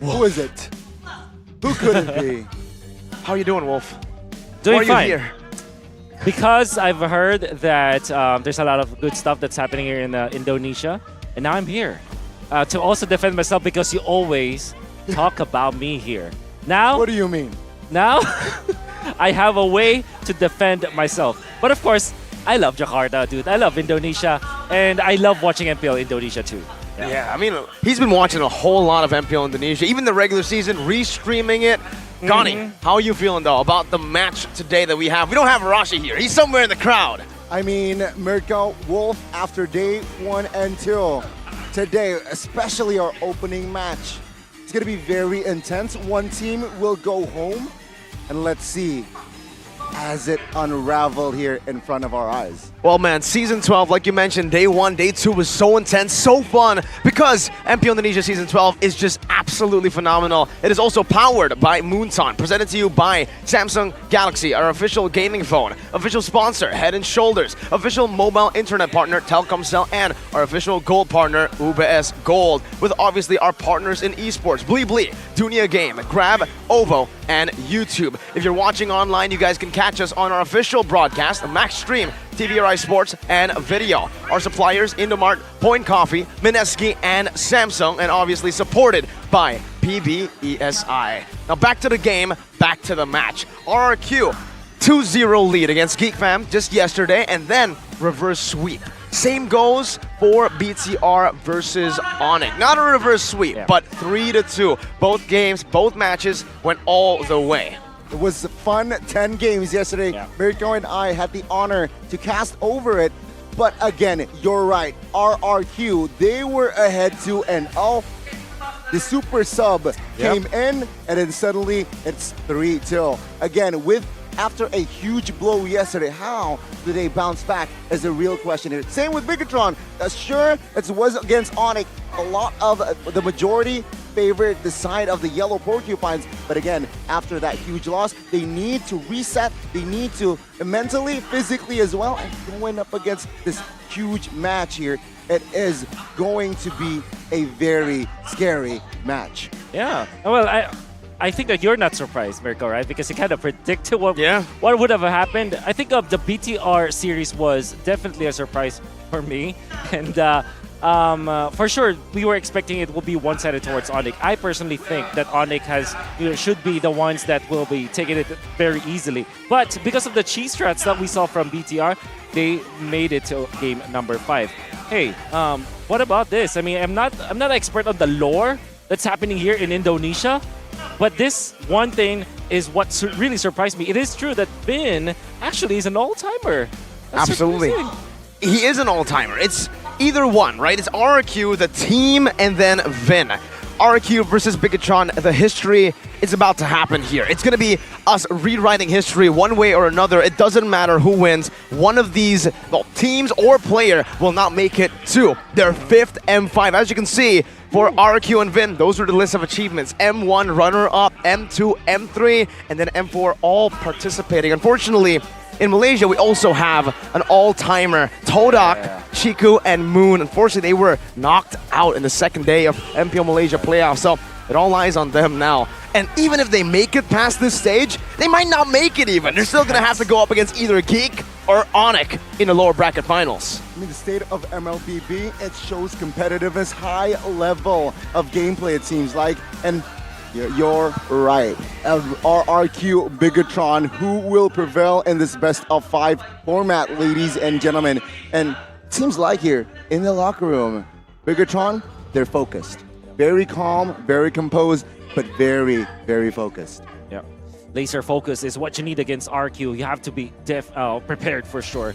Who is it? Who could it be? How are you doing, Wolf? Doing Why are fine. you here? Because I've heard that there's a lot of good stuff that's happening here in Indonesia, and now I'm here to also defend myself because you always talk about me here. Now, What do you mean? now I have a way to defend myself. But of course, I love Jakarta, dude. I love Indonesia, and I love watching MPL Indonesia too. Yeah, I mean, he's been watching a whole lot of MPL Indonesia, even the regular season, restreaming it. Gani, how are you feeling, though, about the match today that we have? We don't have Rashi here. He's somewhere in the crowd. I mean, Mirko, Wolf, after day 1 and 2, today, especially our opening match, it's going to be very intense. One team will go home, and let's see, has it unraveled here in front of our eyes? Well, man, Season 12, like you mentioned, day 1, day 2 was so intense, so fun, because MPL Indonesia Season 12 is just absolutely phenomenal. It is also powered by Moonton, presented to you by Samsung Galaxy, our official gaming phone, official sponsor, Head & Shoulders, official mobile internet partner, Telkomsel, and our official gold partner, UBS Gold, with obviously our partners in esports, Blibli, Dunia Game, Grab, Ovo, and YouTube. If you're watching online, you guys can catch us on our official broadcast, Max Stream, TVRI Sports, and Video. Our suppliers, Indomart, Point Coffee, Mineski, and Samsung, and obviously supported by PBESI. Now back to the game, back to the match. RRQ 2-0 lead against Geek Fam just yesterday, and then reverse sweep. Same goes for BTR versus Onyx. Not a reverse sweep, but 3-2. Both games, both matches went all the way. It was fun 10 games yesterday. Mirko and I had the honor to cast over it. But again, you're right. RRQ, they were ahead 2-0. The super sub came in, and then suddenly it's 3-2. Again, after a huge blow yesterday, how do they bounce back is a real question here. Same with Bigatron. Sure, it was against Onyx. A lot of the majority favored the side of the yellow porcupines. But again, after that huge loss, they need to reset. They need to mentally, physically as well. And going up against this huge match here, it is going to be a very scary match. Yeah. Well, I think that you're not surprised, Mirko, right? Because you kind of predicted what would have happened. I think the BTR series was definitely a surprise for me. And for sure, we were expecting it will be one-sided towards Onyx. I personally think that Onyx should be the ones that will be taking it very easily. But because of the cheese strats that we saw from BTR, they made it to game number 5. Hey, what about this? I mean, I'm not an expert on the lore that's happening here in Indonesia. But this one thing is what really surprised me. It is true that Vin actually is an all-timer. Absolutely. He is an all-timer. It's either one, right? It's RRQ, the team, and then Vin. RRQ versus Bigatron, the history is about to happen here. It's going to be us rewriting history one way or another. It doesn't matter who wins. One of these teams or player will not make it to their 5th M5. As you can see, for RRQ and Vin, those are the list of achievements. M1 runner-up, M2, M3, and then M4 all participating. Unfortunately, in Malaysia, we also have an all-timer, Todak, Chiku, and Moon. Unfortunately, they were knocked out in the second day of MPL Malaysia playoffs, so it all lies on them now. And even if they make it past this stage, they might not make it even. They're still going to have to go up against either Geek or Onyx in the lower bracket finals. I mean, the state of MLBB, it shows competitiveness, high level of gameplay, it seems like. And you're right. RRQ, Bigatron, who will prevail in this best of 5 format, ladies and gentlemen. And it seems like here in the locker room, Bigatron, they're focused. Very calm, very composed, but very, very focused. Yeah. Laser focus is what you need against RQ. You have to be prepared for sure.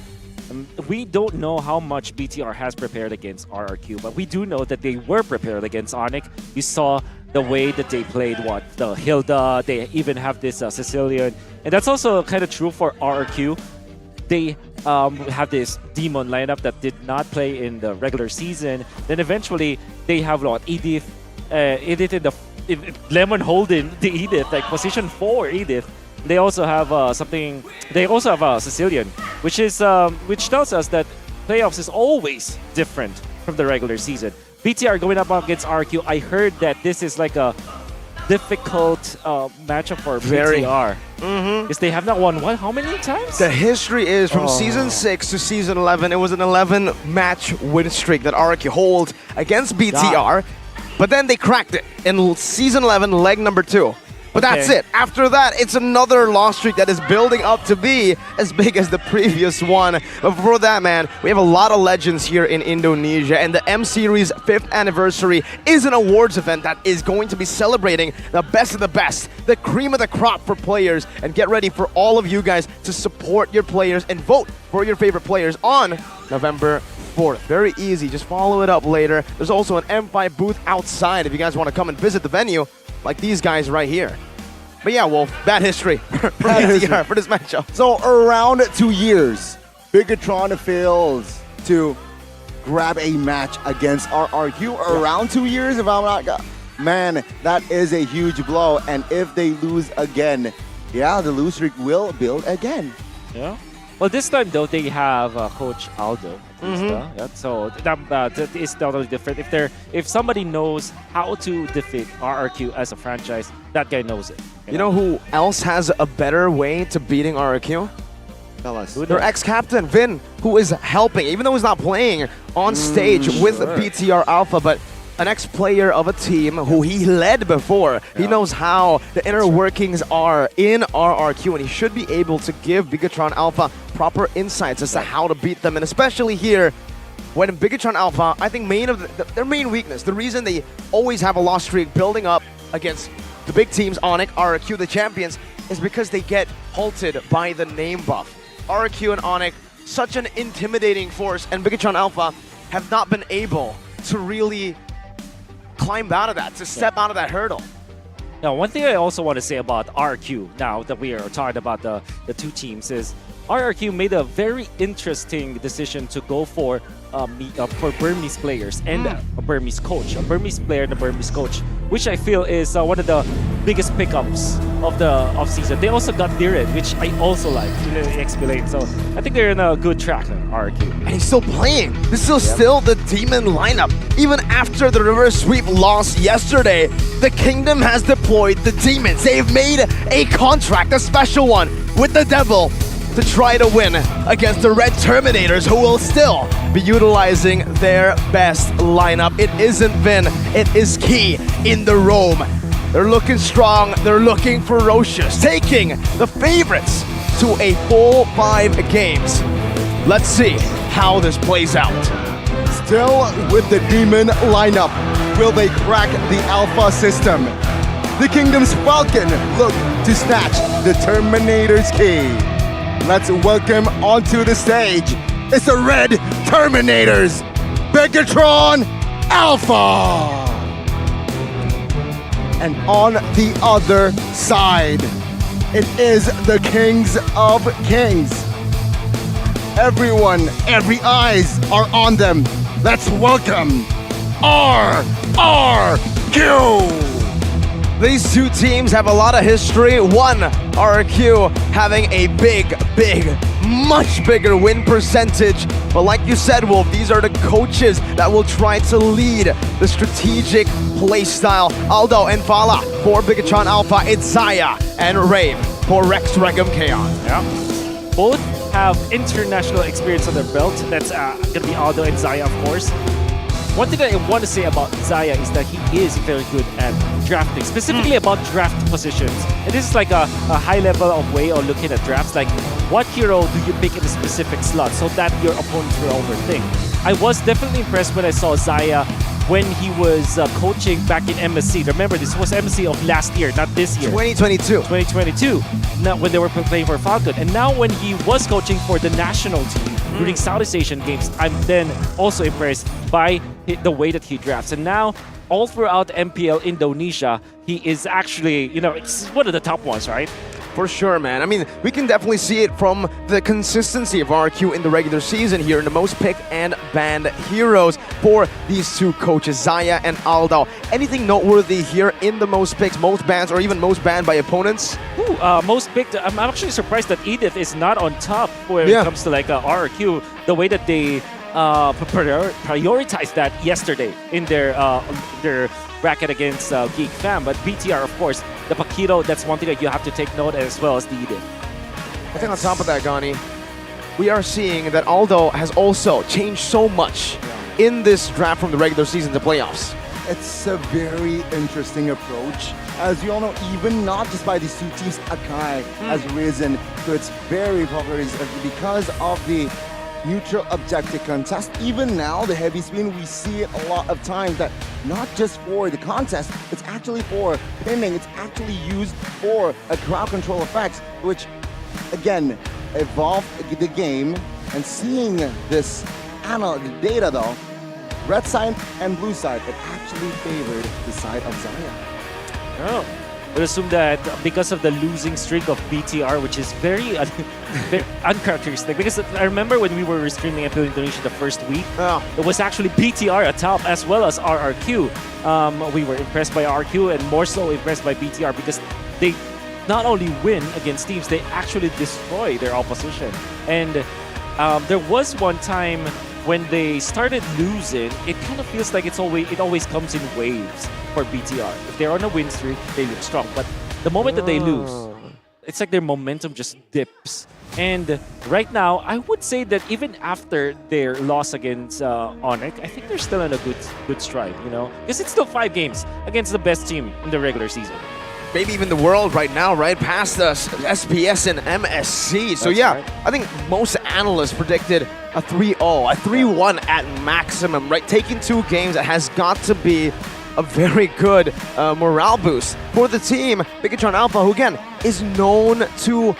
We don't know how much BTR has prepared against RRQ, but we do know that they were prepared against Onyx. You saw the way that they played the Hilda. They even have this Sicilian. And that's also kind of true for RRQ. They have this demon lineup that did not play in the regular season. Then eventually they have Edith in the Lemon holding the Edith, like position 4 Edith. They also have They also have a Sicilian, which tells us that playoffs is always different from the regular season. BTR going up against RQ. I heard that this is like a difficult matchup for BTR. Because they have not won how many times? The history is from season 6 to season 11. It was an 11-match win streak that RQ hold against BTR. But then they cracked it in season 11, leg number 2. But that's it. After that, it's another loss streak that is building up to be as big as the previous one. But before that, man, we have a lot of legends here in Indonesia. And the M-Series 5th anniversary is an awards event that is going to be celebrating the best of the best, the cream of the crop for players. And get ready for all of you guys to support your players and vote for your favorite players on November 4th. Very easy. Just follow it up later. There's also an M5 booth outside if you guys want to come and visit the venue, like these guys right here. But yeah, Wolf, bad history for BTR for this matchup. So around 2 years, Bigatron fails to grab a match against RRQ. Around 2 years, if I'm not... Man, that is a huge blow. And if they lose again, yeah, the lose streak will build again. Yeah. Well, this time, though, they have Coach Aldo. So that is totally different. If somebody knows how to defeat RRQ as a franchise, that guy knows it. You know who else has a better way to beating RRQ? Tell us. Their ex-captain, Vin, who is helping, even though he's not playing on stage with BTR Alpha, but an ex-player of a team who he led before. He knows how the inner workings are in RRQ, and he should be able to give Bigatron Alpha proper insights as to how to beat them. And especially here, when Bigatron Alpha, I think their main weakness, the reason they always have a loss streak building up against the big teams, Onyx, RRQ, the champions, is because they get halted by the name buff. RRQ and Onyx, such an intimidating force, and Bigatron Alpha have not been able to really climb out of that, to step out of that hurdle. Now, one thing I also want to say about RRQ, now that we are talking about the two teams, is RRQ made a very interesting decision to go for Burmese players and a Burmese coach, a Burmese player and a Burmese coach, which I feel is one of the biggest pickups of the off-season. They also got Diren, which I also like to explain. So I think they're in a good track on RRQ. And he's still playing. This is still the Demon lineup. Even after the reverse sweep loss yesterday, the Kingdom has deployed the Demons. They've made a contract, a special one, with the Devil to try to win against the Red Terminators, who will still be utilizing their best lineup. It isn't Vin, it is Key in the roam. They're looking strong, they're looking ferocious, taking the favorites to a full 5 games. Let's see how this plays out. Still with the Demon lineup, will they crack the Alpha system? The Kingdom's Falcon look to snatch the Terminator's key. Let's welcome onto the stage, it's the Red Terminators, Bigatron Alpha! And on the other side, it is the Kings of Kings. Everyone, every eyes are on them. Let's welcome RRQ! These two teams have a lot of history. One, RRQ, having a big, much bigger win percentage. But like you said, Wolf, these are the coaches that will try to lead the strategic play style. Aldo and Fala for Bigatron Alpha. It's Zaya and Rave for Rex Regum Kaon. Yeah. Both have international experience on their belt. That's gonna be Aldo and Zaya, of course. One thing that I want to say about Zaya is that he is very good at drafting, specifically about draft positions. And this is like a high level of way of looking at drafts, like what hero do you pick in a specific slot so that your opponents will overthink. I was definitely impressed when I saw Zaya when he was coaching back in MSC. Remember, this was MSC of last year, not this year. 2022. Now, when they were playing for Falcon. And now when he was coaching for the national team during Southeast Asian Games, I'm then also impressed by the way that he drafts. And now, all throughout MPL Indonesia, he is actually, it's one of the top ones, right? For sure, man. I mean, we can definitely see it from the consistency of RQ in the regular season here in the most picked and banned heroes for these two coaches, Zaya and Aldo. Anything noteworthy here in the most picked, most bans, or even most banned by opponents? Ooh, most picked. I'm actually surprised that Edith is not on top when it comes to like RQ. The way that they prioritized that yesterday in their bracket against Geek Fam. But BTR, of course, the Paquito, that's one thing that you have to take note, as well as the Edith. I think on top of that, Gani, we are seeing that Aldo has also changed so much in this draft from the regular season to playoffs. It's a very interesting approach. As you all know, even not just by these two teams, Akai has risen to its very popular because of the neutral objective contest. Even now, the heavy spin, we see it a lot of times that not just for the contest, it's actually for pinning, it's actually used for a crowd control effects, which again, evolved the game. And seeing this data though, red side and blue side, it actually favored the side of Zaya. Oh. I would assume that because of the losing streak of BTR, which is very uncharacteristic, because I remember when we were streaming MPL Indonesia the first week, it was actually BTR atop as well as RRQ. We were impressed by RRQ and more so impressed by BTR because they not only win against teams, they actually destroy their opposition. And there was one time when they started losing, it kind of feels like it always comes in waves for BTR. If they're on a win streak, they look strong. But the moment that they lose, it's like their momentum just dips. And right now, I would say that even after their loss against Onyx, I think they're still in a good stride, you know? Because it's still 5 games against the best team in the regular season. Maybe even the world right now, right? Past the SPS and MSC. So That's yeah, right. I think most analysts predicted a 3-0, a 3-1 at maximum, right? Taking 2 games, that has got to be a very good morale boost for the team. Bigatron Alpha, who again is known to,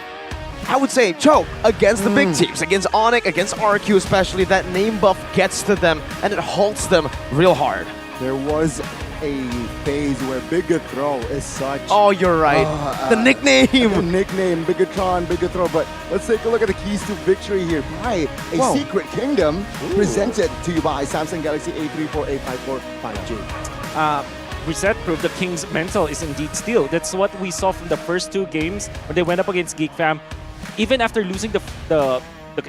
I would say, choke against the big teams, against Onyx, against RQ especially. That name buff gets to them and it halts them real hard. There was a phase where Bigathrow is such... Oh, you're right. The nickname. The nickname, Bigathrow. But let's take a look at the keys to victory here. By a Whoa. Secret Kingdom presented to you by Samsung Galaxy A34, A54, 5G. Reset proved the King's mental is indeed steel. That's what we saw from the first 2 games when they went up against Geek Fam. Even after losing the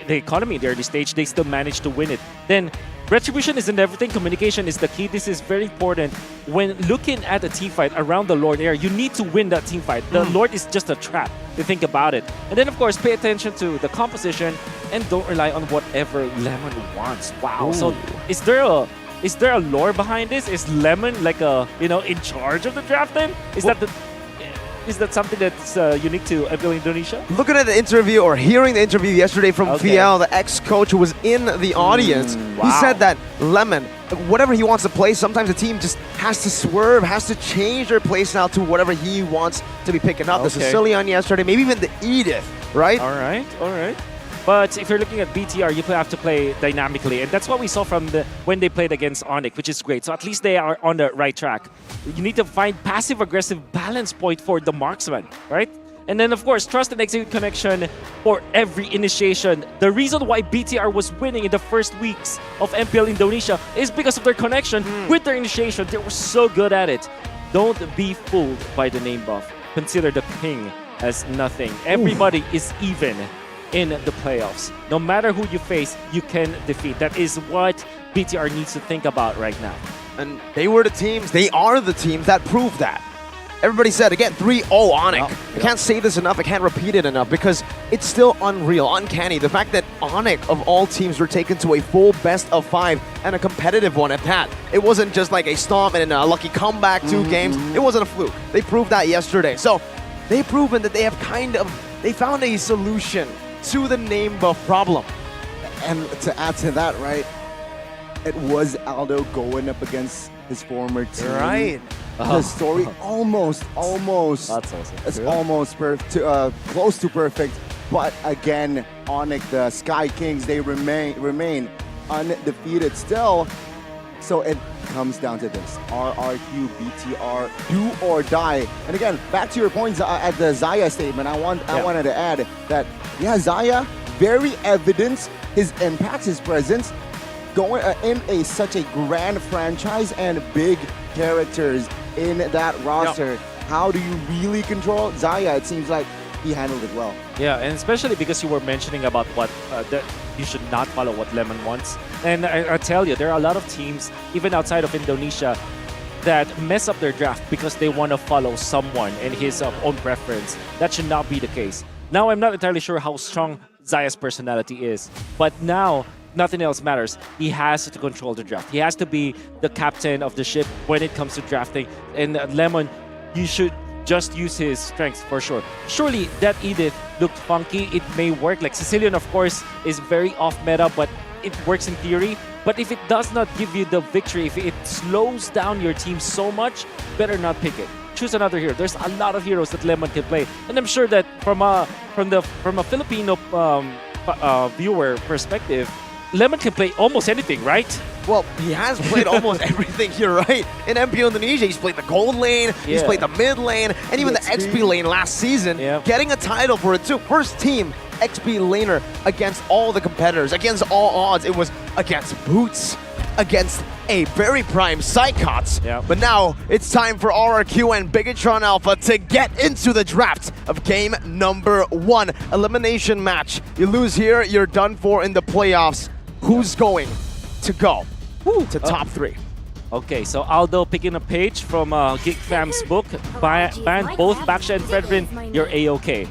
economy in the early stage, they still managed to win it. Then retribution isn't everything. Communication is the key. This is very important. When looking at a team fight around the Lord area, you need to win that team fight. The Lord is just a trap. To think about it. And then, of course, pay attention to the composition and don't rely on whatever Lemon wants. Wow. Ooh. So is there a lore behind this? Is Lemon like in charge of the draft then? Is that something that's unique to MPL Indonesia? Looking at the interview or hearing the interview yesterday from Fiel, the ex-coach who was in the audience, he said that Lemon, whatever he wants to play, sometimes the team just has to swerve, has to change their play style to whatever he wants to be picking up. The Sicilian yesterday, maybe even the Edith, right? All right. But if you're looking at BTR, you have to play dynamically. And that's what we saw from when they played against Onyx, which is great. So at least they are on the right track. You need to find passive-aggressive balance point for the marksman, right? And then, of course, trust and execute connection for every initiation. The reason why BTR was winning in the first weeks of MPL Indonesia is because of their connection with their initiation. They were so good at it. Don't be fooled by the name buff. Consider the king as nothing. Everybody is even in the playoffs. No matter who you face, you can defeat. That is what BTR needs to think about right now. And they are the teams that proved that. Everybody said, again, 3-0 Onyx. I can't say this enough, I can't repeat it enough, because it's still unreal, uncanny. The fact that Onyx, of all teams, were taken to a full best of 5 and a competitive one at that. It wasn't just like a stomp and a lucky comeback 2 games. It wasn't a fluke. They proved that yesterday. So they've proven that they have they found a solution to the name buff problem. And to add to that, right, it was Aldo going up against his former team. Right. The story almost. That's awesome. It's almost close to perfect. But again, Onyx, the Sky Kings, they remain undefeated still. So it comes down to this: RRQ, BTR, do or die. And again, back to your points at the Zaya statement, I wanted to add that, Zaya, very evident his impact, his presence, going in such a grand franchise and big characters in that roster. How do you really control Zaya? It seems like he handled it well. Yeah, and especially because you were mentioning about what that you should not follow what Lemon wants. And I tell you, there are a lot of teams, even outside of Indonesia, that mess up their draft because they want to follow someone and his own preference. That should not be the case. Now, I'm not entirely sure how strong Zaya's personality is, but now nothing else matters. He has to control the draft. He has to be the captain of the ship when it comes to drafting. And Lemon, you should just use his strengths for sure. Surely that Edith looked funky. It may work. Like Sicilian, of course, is very off meta, but it works in theory. But if it does not give you the victory, if it slows down your team so much, better not pick it. Choose another hero. There's a lot of heroes that Lemon can play, and I'm sure that from a Filipino viewer perspective, Lemon can play almost anything, right? Well, he has played almost everything here, right? In MPL Indonesia, he's played the gold lane, he's played the mid lane, and even the XP lane last season, getting a title for it too. First team XP laner against all the competitors, against all odds. It was against Boots, against a very prime Psychots. But now it's time for RRQ and Bigatron Alpha to get into the draft of game number 1. Elimination match. You lose here, you're done for in the playoffs. Who's going to go to top 3? Okay, so Aldo picking a page from Geek Fam's book. Ban both Baksha and Fredrin. You're A-OK.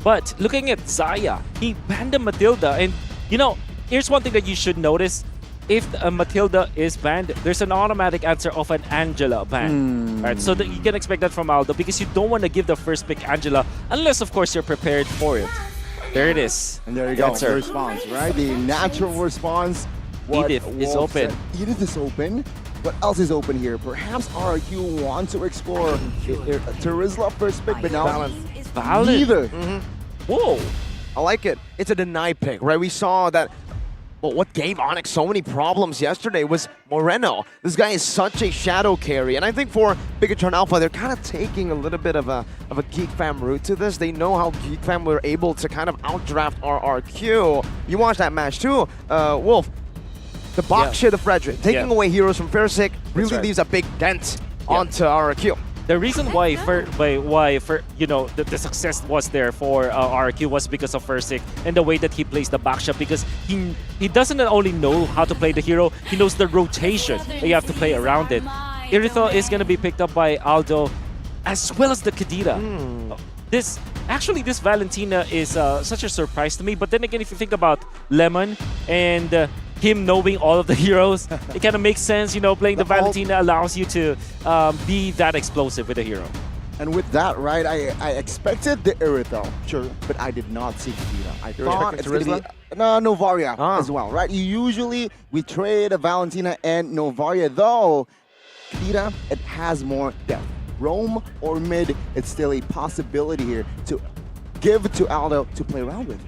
But looking at Zaya, he banned the Matilda. And, you know, here's one thing that you should notice. If a Matilda is banned, there's an automatic answer of an Angela ban. Right? So that you can expect that from Aldo because you don't want to give the first pick Angela unless, of course, you're prepared for it. There it is. And there you go, the response, right? The natural response. Edith is open. Edith is open. What else is open here? Perhaps RQ wants to explore Terizla first pick, but now neither. Whoa. I like it. It's a deny pick, right? We saw that. Well, what gave Onyx so many problems yesterday was Moreno. This guy is such a shadow carry, and I think for Bigatron Alpha, they're kind of taking a little bit of a Geek Fam route to this. They know how Geek Fam were able to kind of outdraft RRQ. You watched that match too, Wolf. The box shit of Frederick, taking away heroes from Fairsick really leaves a big dent onto RRQ. The reason why you know the success was there for RQ was because of Fursick and the way that he plays the backshot, because he doesn't only know how to play the hero, he knows the rotation that you have to play around it. Irithel is going to be picked up by Aldo as well as the Kadira. This Valentina is such a surprise to me, but then again, if you think about Lemon and him knowing all of the heroes, it kind of makes sense, you know, playing the Valentina allows you to be that explosive with a hero. And with that, right, I expected the Irithel, sure, but I did not see Kadira. I thought it's going to be Novaria as well, right? We trade a Valentina and Novaria, though Kadira, it has more depth. Roam or mid, it's still a possibility here to give to Aldo to play around with.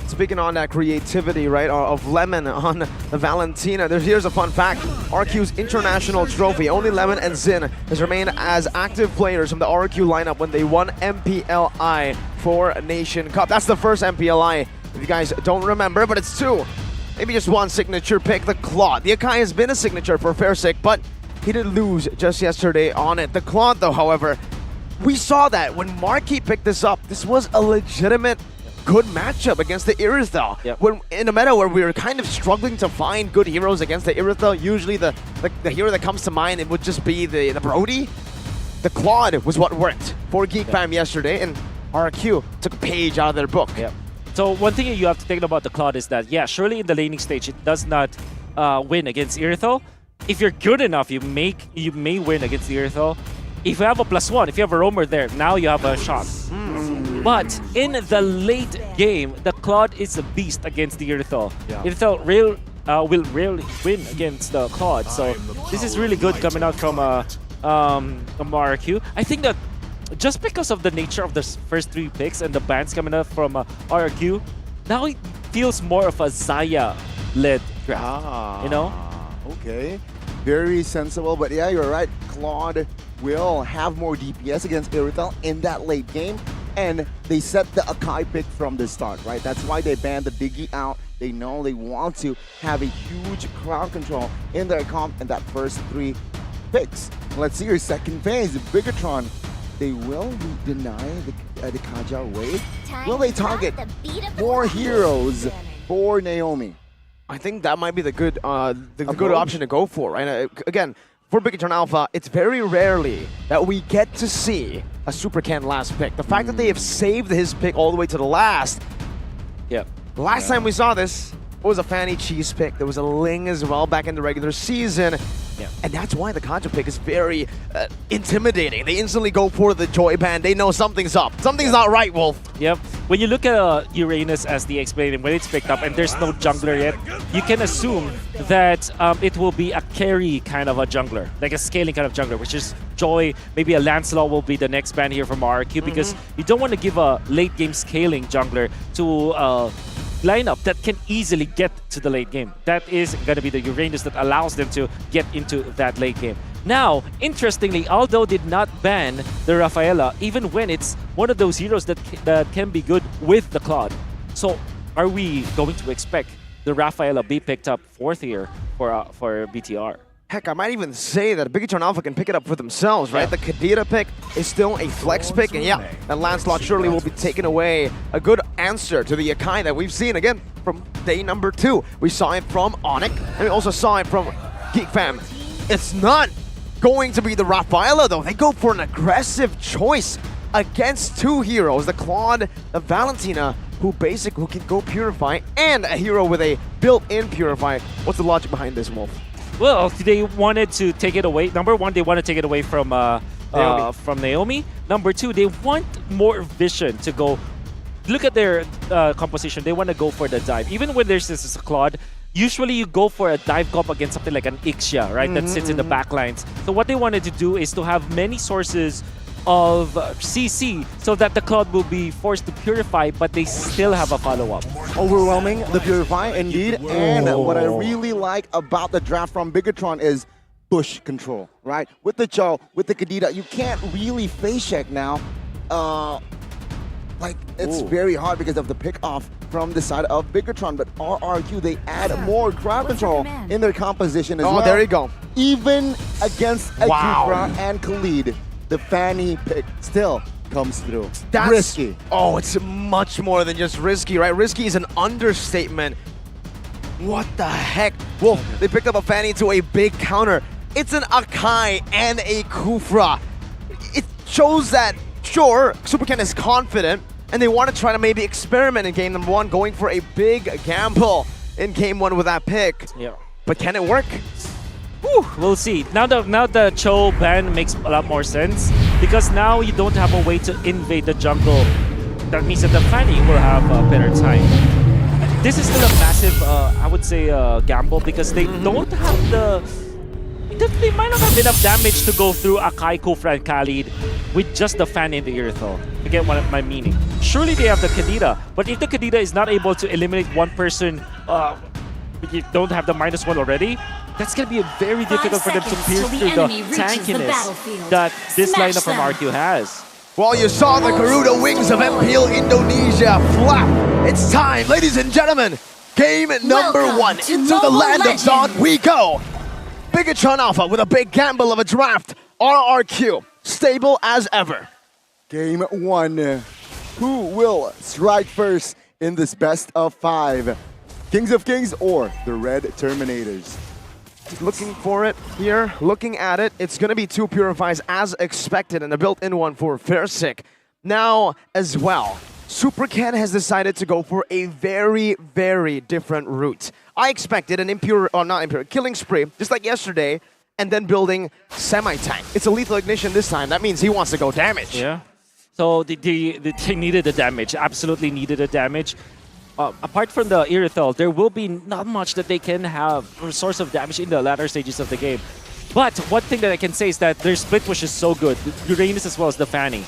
Speaking on that creativity, right, of Lemon on the Valentina, here's a fun fact. RQ's international trophy, only Lemon and Zin has remained as active players from the RQ lineup when they won MPLI for Nation Cup. That's the first MPLI, if you guys don't remember, but it's two. Maybe just one signature pick, the Claude. The Akai has been a signature for Fairsick, but he did lose just yesterday on it. The Claude, though, however, we saw that when Marquis picked this up, this was a legitimate good matchup against the Irithel. When in a meta where we were kind of struggling to find good heroes against the Irithel, usually the hero that comes to mind, it would just be the Brody. The Claude was what worked for Geek Fam yesterday, and RQ took a page out of their book. So one thing you have to think about the Claude is that, surely in the laning stage it does not win against Irithel. If you're good enough, you may win against the Irithel. If you have a +1, if you have a roamer there, now you have a shot. But in the late game, the Claude is a beast against the Irithel. Irithel will rarely win against the Claude, so this is really good coming out from RQ. I think that just because of the nature of the first 3 picks and the bans coming up from RQ, now it feels more of a Zaya-led draft, you know? Okay, very sensible, but yeah, you're right. Claude will have more DPS against Irithel in that late game, and they set the Akai pick from the start, right? That's why they banned the Diggy out. They know they want to have a huge crowd control in their comp in that first 3 picks. Let's see your second phase, Bigatron. They will deny the Kaja wave. Will they target more heroes for Naomi? I think that might be the good option to go for, right? Again, for Bigatron Alpha, it's very rarely that we get to see a Super Ken last pick. The fact that they have saved his pick all the way to the last. Last time we saw this, it was a Fanny Cheese pick. There was a Ling as well back in the regular season. And that's why the Kaja pick is very intimidating. They instantly go for the Joy Band. They know something's up. Something's not right, Wolf. When you look at Uranus as the explained, when it's picked up and there's no jungler yet, you can assume that it will be a carry kind of a jungler, like a scaling kind of jungler, which is Joy. Maybe a Lancelot will be the next ban here from RQ, because you don't want to give a late game scaling jungler to lineup that can easily get to the late game. That is going to be the Uranus that allows them to get into that late game. Now, interestingly, Aldo did not ban the Rafaela, even when it's one of those heroes that can be good with the Claude. So, are we going to expect the Rafaela be picked up 4th year for BTR? Heck, I might even say that Bigatron Alpha can pick it up for themselves, right? The Kadira pick is still a flex pick, and and Lancelot surely will be taking away a good answer to the Akai that we've seen, again, from day number 2. We saw it from Onyx, and we also saw it from Geek Fam. It's not going to be the Rafaela, though. They go for an aggressive choice. against two heroes, the Claude, the Valentina, who can go Purify, and a hero with a built-in Purify. What's the logic behind this, Wolf? Well, they wanted to take it away. Number one, they want to take it away from Naomi. Number two, they want more vision to go. Look at their composition. They want to go for the dive. Even when there's this Claude, usually you go for a dive comp against something like an Ixia, right? That sits in the back lines. So what they wanted to do is to have many sources of CC so that the Claude will be forced to purify, but they still have a follow-up. Overwhelming the Purify, indeed. And what I really like about the draft from Bigatron is push control, right? With the Cho, with the Kadita, you can't really face check now. It's very hard because of the pick off from the side of Bigatron, but RRQ, they add more crowd control in their composition as well. Oh, there you go. Even against Akufra and Khalid, the Fanny pick still comes through. That's risky. Oh, it's much more than just risky, right? Risky is an understatement. What the heck? Wolf, they picked up a Fanny to a big counter. It's an Akai and a Kufra. It shows that, sure, Superken is confident, and they want to try to maybe experiment in game number one, going for a big gamble in game one with that pick. Yeah. But can it work? Whew, we'll see. Now the Cho ban makes a lot more sense because now you don't have a way to invade the jungle. That means that the Fanny will have a better time. This is still a massive, I would say, gamble because they don't have they might not have enough damage to go through Akai, Kufra, and Khalid with just the Fanny in the Earthal. You get what my meaning. Surely they have the Kadita, but if the Kadita is not able to eliminate one person, you don't have the -1 already, that's going to be very difficult for them to pierce through the tankiness that this lineup from RQ has. Well, you saw the Garuda wings of MPL Indonesia flap. It's time, ladies and gentlemen. Game number one. Into the land of Dawn we go. Bigatron Alpha with a big gamble of a draft. RRQ, stable as ever. Game one. Who will strike first in this best of 5? Kings of Kings or the Red Terminators? Looking for it here, looking at it, it's going to be 2 Purifies as expected and a built-in one for Fairsick. Now, as well, Supercan has decided to go for a very, very different route. I expected an killing spree, just like yesterday, and then building semi-tank. It's a lethal ignition this time. That means he wants to go damage. Yeah. So they needed the damage, absolutely needed the damage. Apart from the Irithel, there will be not much that they can have a source of damage in the latter stages of the game. But one thing that I can say is that their split push is so good. Uranus as well as the Fanny.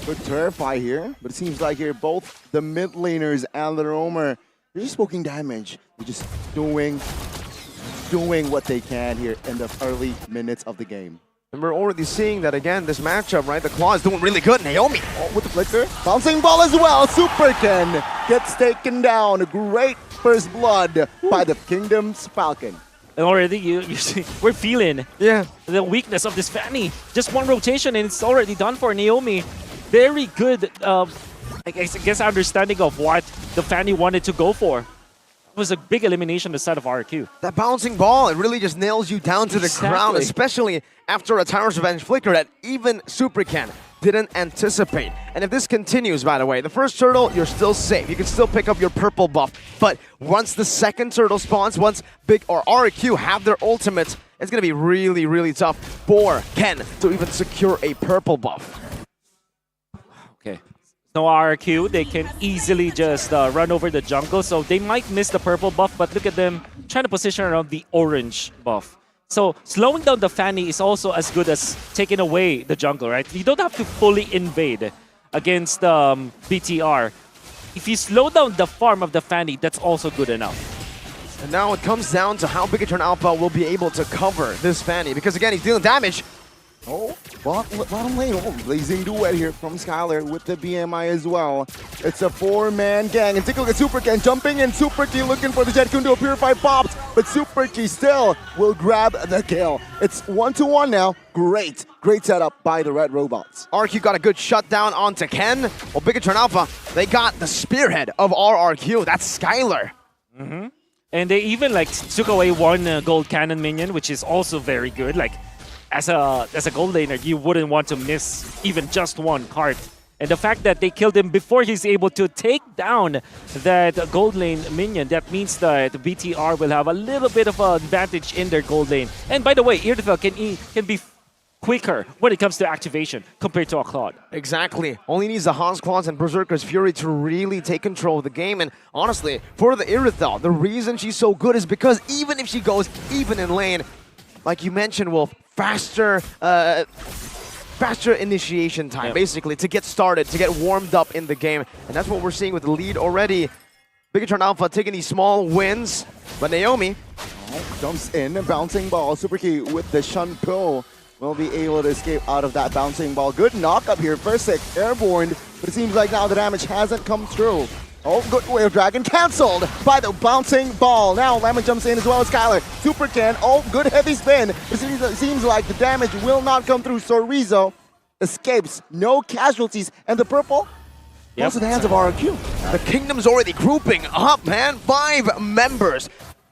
Good Terrify here, but it seems like here both the mid laners and the roamer, they're just poking damage. They're just doing what they can here in the early minutes of the game. And we're already seeing that again, this matchup, right? The Claw is doing really good. Naomi. Oh, with the flicker. Bouncing ball as well. Superken gets taken down. Great first blood by the Kingdom's Falcon. And already, you see, we're feeling the weakness of this Fanny. Just one rotation and it's already done for Naomi. Very good, I guess, understanding of what the Fanny wanted to go for. It was a big elimination on the side of RQ. That bouncing ball, it really just nails you down to the ground, especially after a Tyrant's Revenge flicker that even Supercan didn't anticipate. And if this continues, by the way, the first turtle, you're still safe. You can still pick up your purple buff. But once the second turtle spawns, once Big or RQ have their ultimates, it's going to be really, really tough for Ken to even secure a purple buff. Okay. No RQ, they can easily just run over the jungle, so they might miss the purple buff, but look at them trying to position around the orange buff. So slowing down the Fanny is also as good as taking away the jungle, right? You don't have to fully invade against BTR. If you slow down the farm of the Fanny, that's also good enough. And now it comes down to how Bigatron Alpha will be able to cover this Fanny, because again, he's dealing damage. Oh, bottom lane. Oh, blazing duet here from Skylar with the BMI as well. It's a 4-man gang. And take a look at Supercan jumping in. Super Key looking for the Jet Kundo Purify pops, but Super Key still will grab the kill. It's 1-1 now. Great setup by the Red Robots. RQ got a good shutdown onto Ken. Well, Bigatron Alpha, they got the spearhead of RRQ. That's Skylar. And they even took away one gold cannon minion, which is also very good. as a gold laner, you wouldn't want to miss even just one card. And the fact that they killed him before he's able to take down that gold lane minion, that means that BTR will have a little bit of an advantage in their gold lane. And by the way, Irithel can be quicker when it comes to activation compared to a Claude. Exactly. Only needs the Hans Claws and Berserker's Fury to really take control of the game. And honestly, for the Irithel, the reason she's so good is because even if she goes even in lane, like you mentioned, Wolf, faster initiation time, basically, to get started, to get warmed up in the game. And that's what we're seeing with the lead already. Bigatron Alpha taking these small wins, but Naomi jumps in, bouncing ball. Super Key with the Shun Pill will be able to escape out of that bouncing ball. Good knock up here. Versik airborne, but it seems like now the damage hasn't come through. Oh, good Wave Dragon canceled by the bouncing ball. Now Lemon jumps in as well as Skylar. Super Can. Oh, good heavy spin. It seems like the damage will not come through. Sorizo escapes. No casualties. And the purple goes to the hands of RRQ. The Kingdom's already grouping up, man. 5 members.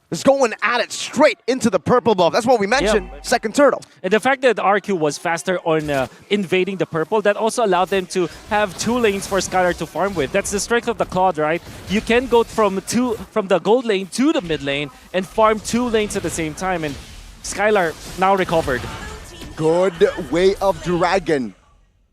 Is going at it straight into the purple buff. That's what we mentioned. Second turtle. And the fact that RQ was faster on invading the purple, that also allowed them to have 2 lanes for Skylar to farm with. That's the strength of the Claude, right? You can go from the gold lane to the mid lane and farm 2 lanes at the same time. And Skylar now recovered. Good way of Dragon.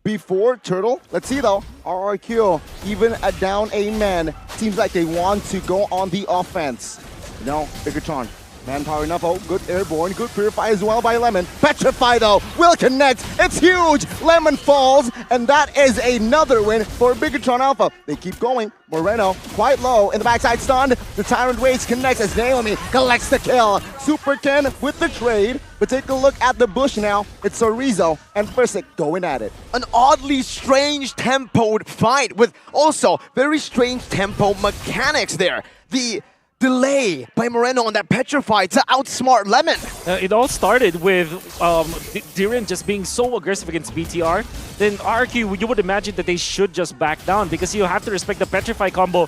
Before Turtle, let's see though, RRQ, even a down a man, seems like they want to go on the offense. No, Bigatron, manpower enough. Oh, good airborne, good purify as well by Lemon. Petrify though, will connect, it's huge! Lemon falls, and that is another win for Bigatron Alpha. They keep going, Moreno quite low in the backside stunned. The Tyrant Waits connects as Naomi collects the kill. Super Ken with the trade, but take a look at the bush now. It's Sorizo and Versik going at it. An oddly strange tempoed fight with also very strange tempo mechanics there. The delay by Moreno on that Petrify to outsmart Lemon. It all started with Diren just being so aggressive against BTR. Then RQ, you would imagine that they should just back down because you have to respect the Petrify combo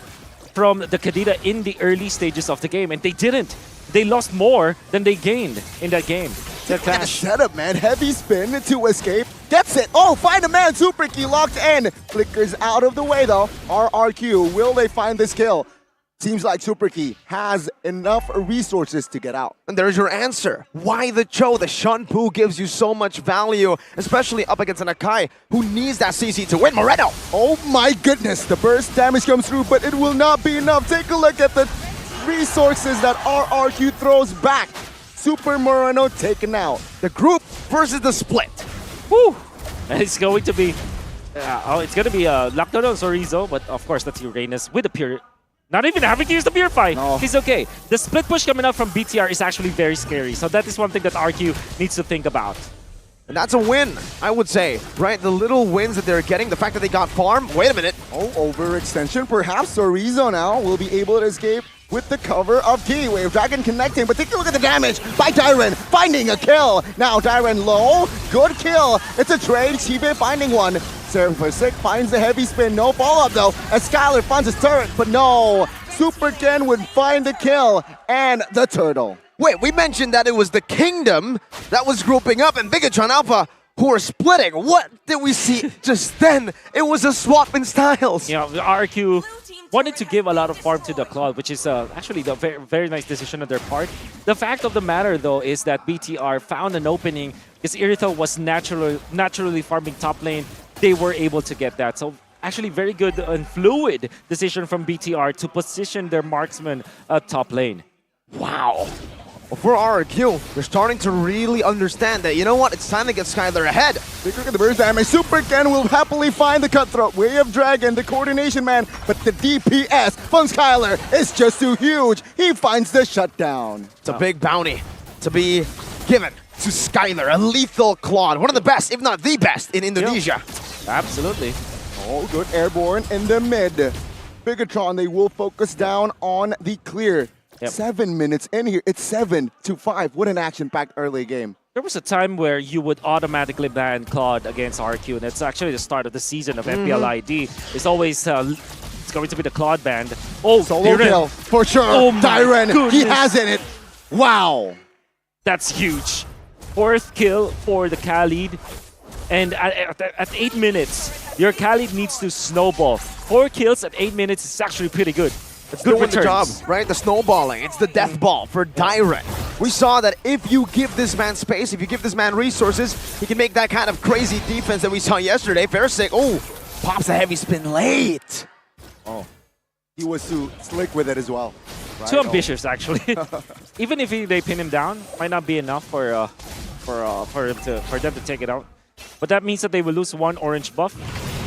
from the Kadita in the early stages of the game, and they didn't. They lost more than they gained in that game. Look at the setup, man. Heavy spin to escape. Gets it. Oh, find a man. Super Key locked in. Flickers out of the way, though. RRQ, will they find this kill? Seems like Super Key has enough resources to get out. And there's your answer. Why the Cho? The Shunpu gives you so much value, especially up against an Akai who needs that CC to win. Moreno! Oh my goodness, the burst damage comes through, but it will not be enough. Take a look at the resources that RRQ throws back. Super Moreno taken out. The group versus the split. Woo! And it's going to be Lockdown on Sorizo, but of course that's Uranus with the pure. Not even having to use the Purify. No. He's okay. The split push coming out from BTR is actually very scary. So that is one thing that RQ needs to think about. And that's a win, I would say, right? The little wins that they're getting, the fact that they got farm. Wait a minute. Oh, overextension. Perhaps Sorizo now will be able to escape with the cover of T. Wave Dragon connecting, but take a look at the damage by Dyren, finding a kill. Now Dyren low, good kill. It's a trade, Chibe finding one. Versik finds the heavy spin, no follow-up though, as Skylar finds his turret, but no. Super Ken would find the kill and the turtle. Wait, we mentioned that it was the Kingdom that was grouping up and Bigatron Alpha who are splitting. What did we see just then? It was a swap in styles. You know, the RQ wanted to give a lot of farm to the Claude, which is actually the very, very nice decision on their part. The fact of the matter, though, is that BTR found an opening because Irithel was naturally farming top lane. They were able to get that. So actually very good and fluid decision from BTR to position their marksman top lane. Wow. For RRQ, they're starting to really understand that, you know what, it's time to get Skylar ahead. Take a look at the burst damage. Super Ken will happily find the cutthroat. Way of Dragon, the coordination man, but the DPS from Skylar is just too huge. He finds the shutdown. It's a big bounty to be given to Skylar, a lethal Claude. One of the best, if not the best, in Indonesia. Yep. Absolutely. Oh, good airborne in the mid. Bigatron, they will focus down on the clear. Yep. 7 minutes in here. It's 7-5. What an action-packed early game. There was a time where you would automatically ban Claude against RQ, and it's actually the start of the season of MPL ID. It's always it's going to be the Claude band. Oh, solo kill for sure. Oh Dyren, he has it. Wow. That's huge. 4th kill for the Khalid. And at 8 minutes, your Khalid needs to snowball. 4 kills at 8 minutes is actually pretty good. It's good doing the job, returns. right? The snowballing. It's the death ball for Dyren. We saw that if you give this man space, if you give this man resources, he can make that kind of crazy defense that we saw yesterday. Fairsick, oh, pops a heavy spin late. Oh, he was too slick with it as well. Right? Too ambitious, actually. Even if they pin him down, might not be enough for them to take it out. But that means that they will lose 1 orange buff,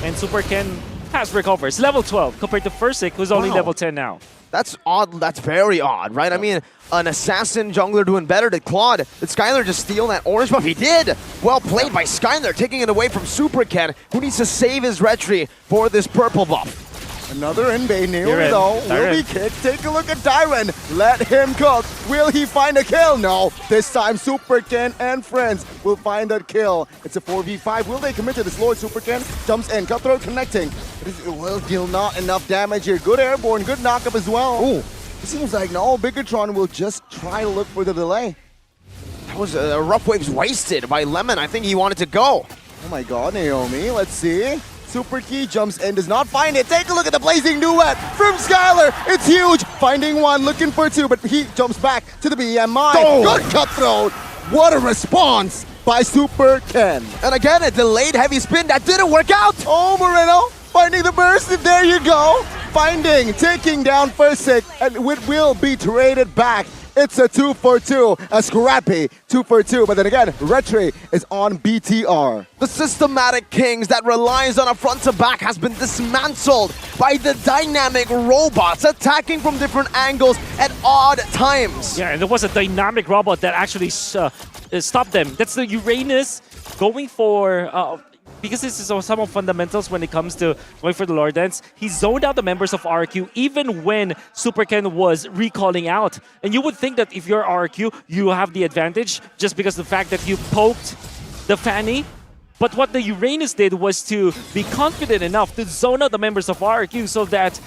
and Super Ken has recovers. Level 12 compared to Fursick, who's only level 10 now. That's odd. That's very odd, right? I mean, an assassin jungler doing better. Did Claude, did Skylar just steal that orange buff? He did! Well played by Skylar, taking it away from Super Ken, who needs to save his retry for this purple buff. Another in-bay nail You're in. though. Will Dyren. be kicked. Take a look at Dyren. Let him cook. Will he find a kill? No. This time Super Ken and friends will find that kill. It's a 4v5. Will they commit to this Lord? Super Ken jumps in. Cutthroat connecting. It will deal not enough damage here. Good airborne. Good knockup as well. Ooh. It seems like no. Bigatron will just try to look for the delay. That was rough waves wasted by Lemon. I think he wanted to go. Oh my god, Naomi. Let's see. Super Key jumps in, does not find it. Take a look at the blazing duet from Skylar. It's huge. Finding 1, looking for 2, but he jumps back to the BMI. Oh. Good cutthroat. What a response by Super Ken. And again, a delayed heavy spin that didn't work out. Oh, Moreno finding the burst. There you go. Finding, taking down Fursick, and it will be traded back. It's a 2-for-2, a scrappy 2-for-2, but then again, Retry is on BTR. The systematic Kings that relies on a front to back has been dismantled by the dynamic robots attacking from different angles at odd times. Yeah, and there was a dynamic robot that actually stopped them. That's the Uranus going for... because this is some of fundamentals when it comes to going for the Lord Dance. He zoned out the members of RQ even when Super Ken was recalling out. And you would think that if you're RQ, you have the advantage just because of the fact that you poked the Fanny. But what the Uranus did was to be confident enough to zone out the members of RQ so that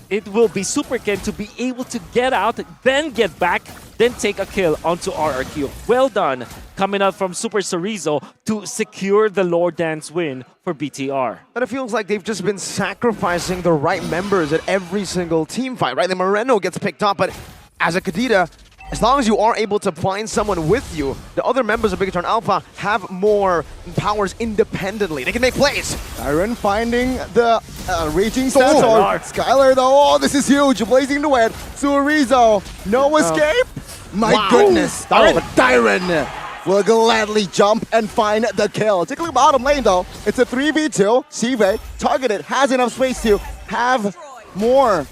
it will be Super Ken to be able to get out, then get back, then take a kill onto RRQ. Well done, coming out from Super Chorizo to secure the Lord Dance win for BTR. But it feels like they've just been sacrificing the right members at every single team fight, right? The Moreno gets picked up, but as a Kadita, as long as you are able to find someone with you, the other members of Bigatron Alpha have more powers independently. They can make plays. Dyren finding the raging stats. Skylar though, oh, this is huge. Blazing the wet. Chorizo, no escape. My goodness. Dyren will gladly jump and find the kill. Take a look at bottom lane though. It's a 3v2. Sive targeted, has enough space to have more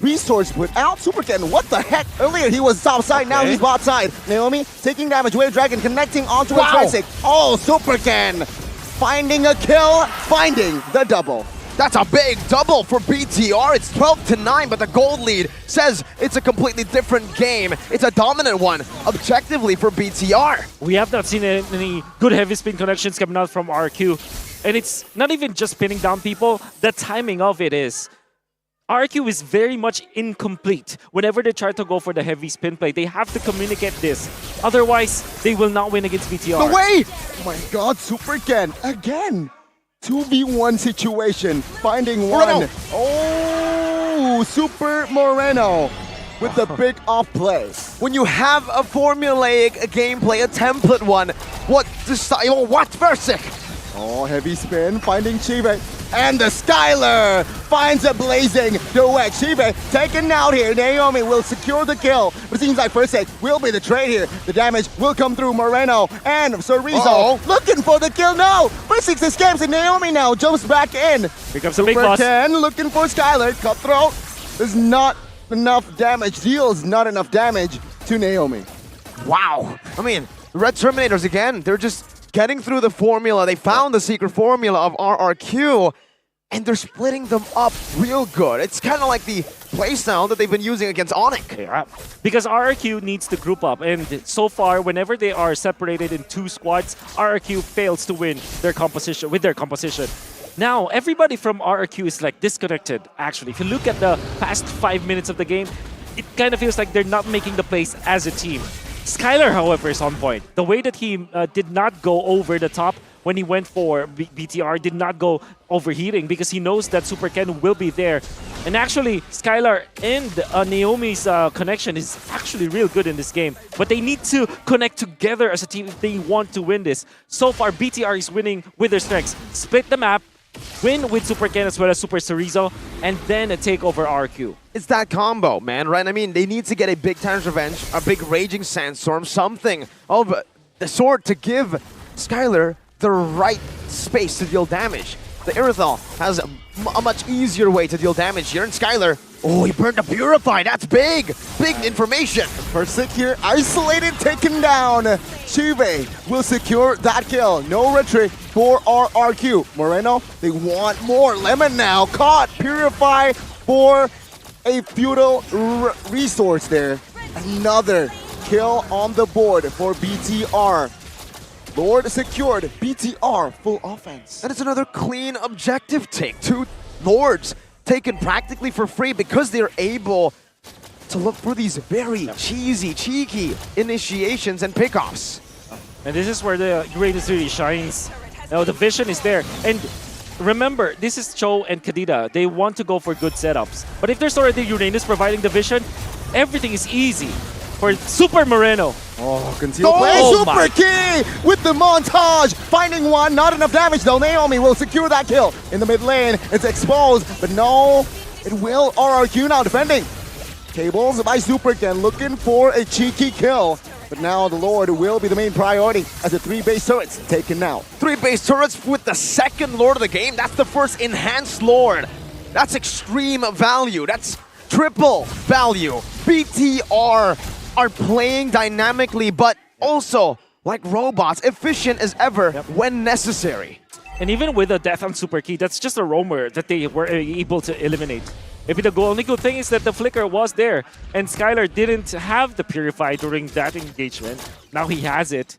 resource without Super Ken. What the heck? Earlier he was top side, now he's bot side. Naomi taking damage, Wave Dragon connecting onto a Tricyc. Oh, Super Ken finding a kill, finding the double. That's a big double for BTR. It's 12-9, but the gold lead says it's a completely different game. It's a dominant one, objectively, for BTR. We have not seen any good heavy spin connections coming out from RQ. And it's not even just pinning down people, the timing of it is. RQ is very much incomplete. Whenever they try to go for the heavy spin play, they have to communicate this. Otherwise, they will not win against BTR. No way! Oh my god, Super Ken, again! 2v1 situation, finding one. Oh, Super Moreno with the big off play. When you have a formulaic gameplay, a template one, what Versic? Oh, heavy spin, finding Chive. And the Skylar finds a blazing duet. Chive taken out here. Naomi will secure the kill. But it seems like Versic will be the trade here. The damage will come through Moreno and Chorizo looking for the kill. No! Versic escapes and Naomi now jumps back in. Here comes the big boss. Ken looking for Skylar. Cutthroat. There's not enough damage. Deals not enough damage to Naomi. Wow. I mean, Red Terminators again, they're just getting through the formula. They found the secret formula of RRQ, and they're splitting them up real good. It's kind of like the playstyle that they've been using against Onyx. Yeah, because RRQ needs to group up, and so far, whenever they are separated in 2 squads, RRQ fails to win their composition with their composition. Now, everybody from RRQ is like disconnected, actually. If you look at the past 5 minutes of the game, it kind of feels like they're not making the plays as a team. Skylar, however, is on point. The way that he did not go over the top when he went for BTR, did not go overheating because he knows that Super Ken will be there. And actually, Skylar and Naomi's connection is actually real good in this game. But they need to connect together as a team if they want to win this. So far, BTR is winning with their strengths. Split the map, win with Super Ken as well as Super Cerezo, and then take over RQ. It's that combo, man, right? I mean, they need to get a big Titan's Revenge, a big Raging Sandstorm, something of the sort to give Skylar the right space to deal damage. The Irithel has a much easier way to deal damage here, and Skylar, oh, he burned a Purify. That's big! Big information! Versick here, isolated, taken down. Chive will secure that kill. No retreat for RRQ. Moreno, they want more. Lemon now caught. Purify for a feudal resource there. Another kill on the board for BTR. Lord secured. BTR full offense. And it's another clean objective take. 2 Lords taken practically for free because they're able to look for these very cheeky initiations and pickoffs. And this is where the Uranus really shines. Now the vision is there. And remember, this is Cho and Kadita. They want to go for good setups. But if there's already Uranus providing the vision, everything is easy for Super Moreno. Oh, conceal play. Super key with the montage. Finding one, not enough damage though. Naomi will secure that kill in the mid lane. It's exposed, but no, it will. RRQ now defending. Tables by Super Ken looking for a cheeky kill. But now the Lord will be the main priority as the 3 base turrets taken now. 3 base turrets with the second Lord of the game. That's the first enhanced Lord. That's extreme value. That's triple value. BTR are playing dynamically, but also like robots, efficient as ever when necessary. And even with a death on Super Key, that's just a roamer that they were able to eliminate. Maybe the only good thing is that the flicker was there, and Skylar didn't have the Purify during that engagement. Now he has it,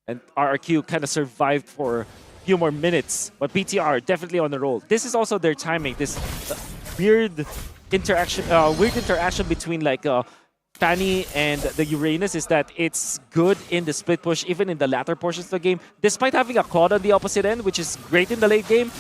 and RRQ kind of survived for a few more minutes. But BTR definitely on the roll. This is also their timing. This weird interaction between like Fanny and the Uranus is that it's good in the split push, even in the latter portions of the game. Despite having a Claude on the opposite end, which is great in the late game,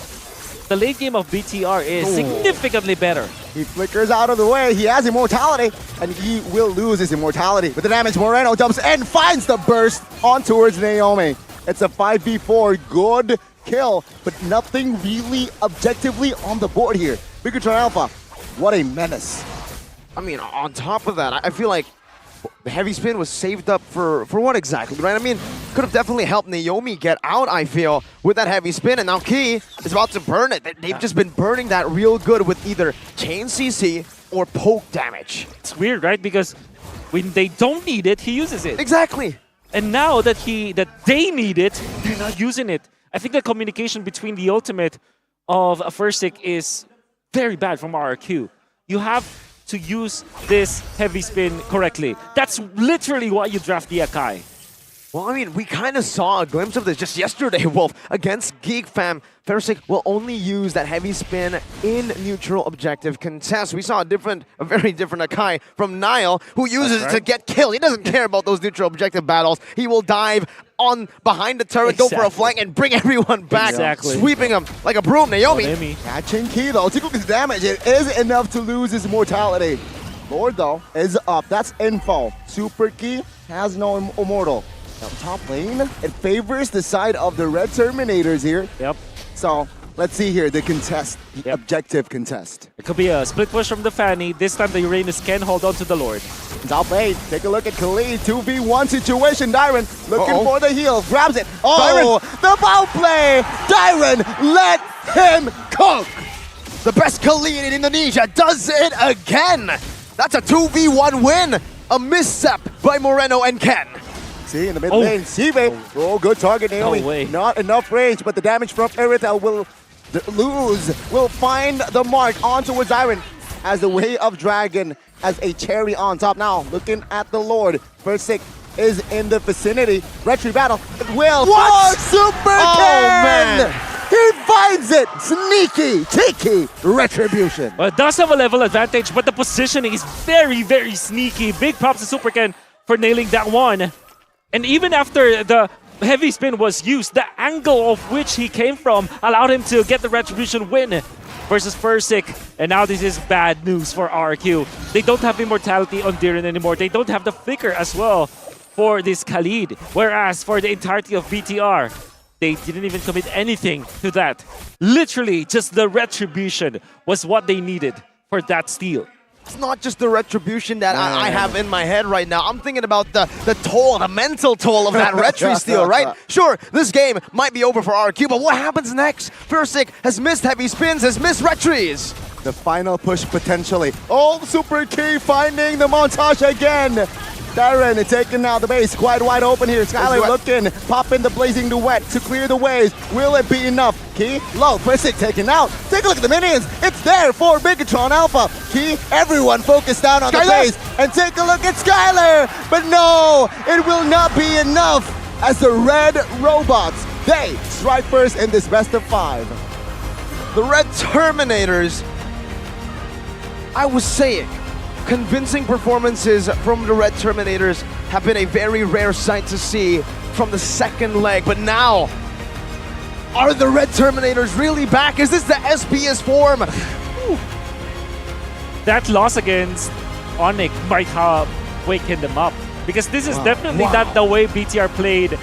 the late game of BTR is significantly better. He flickers out of the way. He has immortality, and he will lose his immortality. With the damage, Moreno jumps and finds the burst on towards Naomi. It's a 5v4. Good kill, but nothing really objectively on the board here. Bigotron Alpha, what a menace. I mean, on top of that, I feel like the heavy spin was saved up for what exactly, right? I mean, could have definitely helped Naomi get out, I feel, with that heavy spin, and now Key is about to burn it. They've just been burning that real good with either chain CC or poke damage. It's weird, right? Because when they don't need it, he uses it. Exactly. And now that they need it, they're not using it. I think the communication between the ultimate of Versick is very bad from RRQ. You have to use this heavy spin correctly. That's literally why you draft the Akai. Well, I mean, we kind of saw a glimpse of this just yesterday, Wolf. Against Geek Fam, Versick will only use that heavy spin in neutral objective contest. We saw a very different Akai from Nile, who uses it to get killed. He doesn't care about those neutral objective battles. He will dive on behind the turret, go for a flank, and bring everyone back, sweeping them like a broom. Naomi. Catching Key, though. Take a look at his damage. It is enough to lose his mortality. Lord, though, is up. That's info. Super Key has no immortal. Now, top lane, it favors the side of the red Terminators here. Yep. So, let's see here, the contest, the objective contest. It could be a split push from the Fanny. This time the Uranus can hold on to the Lord. Top lane, take a look at Khalid, 2v1 situation. Dyron looking for the heal, grabs it. Oh, Dyron. The foul play! Dyron, let him cook! The best Khalid in Indonesia does it again! That's a 2v1 win! A misstep by Moreno and Ken. See, in the mid lane, Sive. Oh, good target, Naomi. No way. Not enough range, but the damage from Irithel will will find the mark on towards Iron as the Way of Dragon as a cherry on top. Now, looking at the Lord, Versick is in the vicinity. Retry battle, it will. What? Super Ken! Man! He finds it! Sneaky, cheeky retribution. Well, it does have a level advantage, but the positioning is very, very sneaky. Big props to Super Ken for nailing that one. And even after the heavy spin was used, the angle of which he came from allowed him to get the Retribution win versus Fursic. And now this is bad news for RQ. They don't have immortality on Diren anymore. They don't have the flicker as well for this Khalid. Whereas for the entirety of BTR, they didn't even commit anything to that. Literally, just the Retribution was what they needed for that steal. It's not just the Retribution that I have in my head right now. I'm thinking about the toll, the mental toll of that Retri steal, right? Sure, this game might be over for RQ, but what happens next? Fursic has missed heavy spins, has missed Retris. The final push potentially. Oh, Super Key finding the montage again. Darren taking now the base, quite wide open here. Skylar looking, popping the blazing duet to clear the waves. Will it be enough? Key, low, Fursic taken out. Take a look at the minions. It's there for Bigatron Alpha. Key, everyone focused down on the base. And take a look at Skylar. But no, it will not be enough as the red robots, they strike first in this best of 5. The Red Terminators, I was saying, convincing performances from the Red Terminators have been a very rare sight to see from the second leg. But now, are the Red Terminators really back? Is this the SPS form? That loss against Onyx might have wakened them up. Because this is definitely not the way BTR played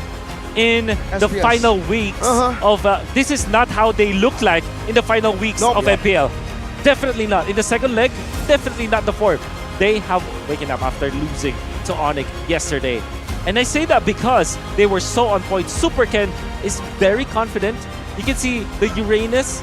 in the final weeks of... this is not how they look like in the final weeks of MPL. Definitely not. In the second leg, definitely not the fourth. They have waken up after losing to Onyx yesterday. And I say that because they were so on point. Super Ken is very confident. You can see the Uranus.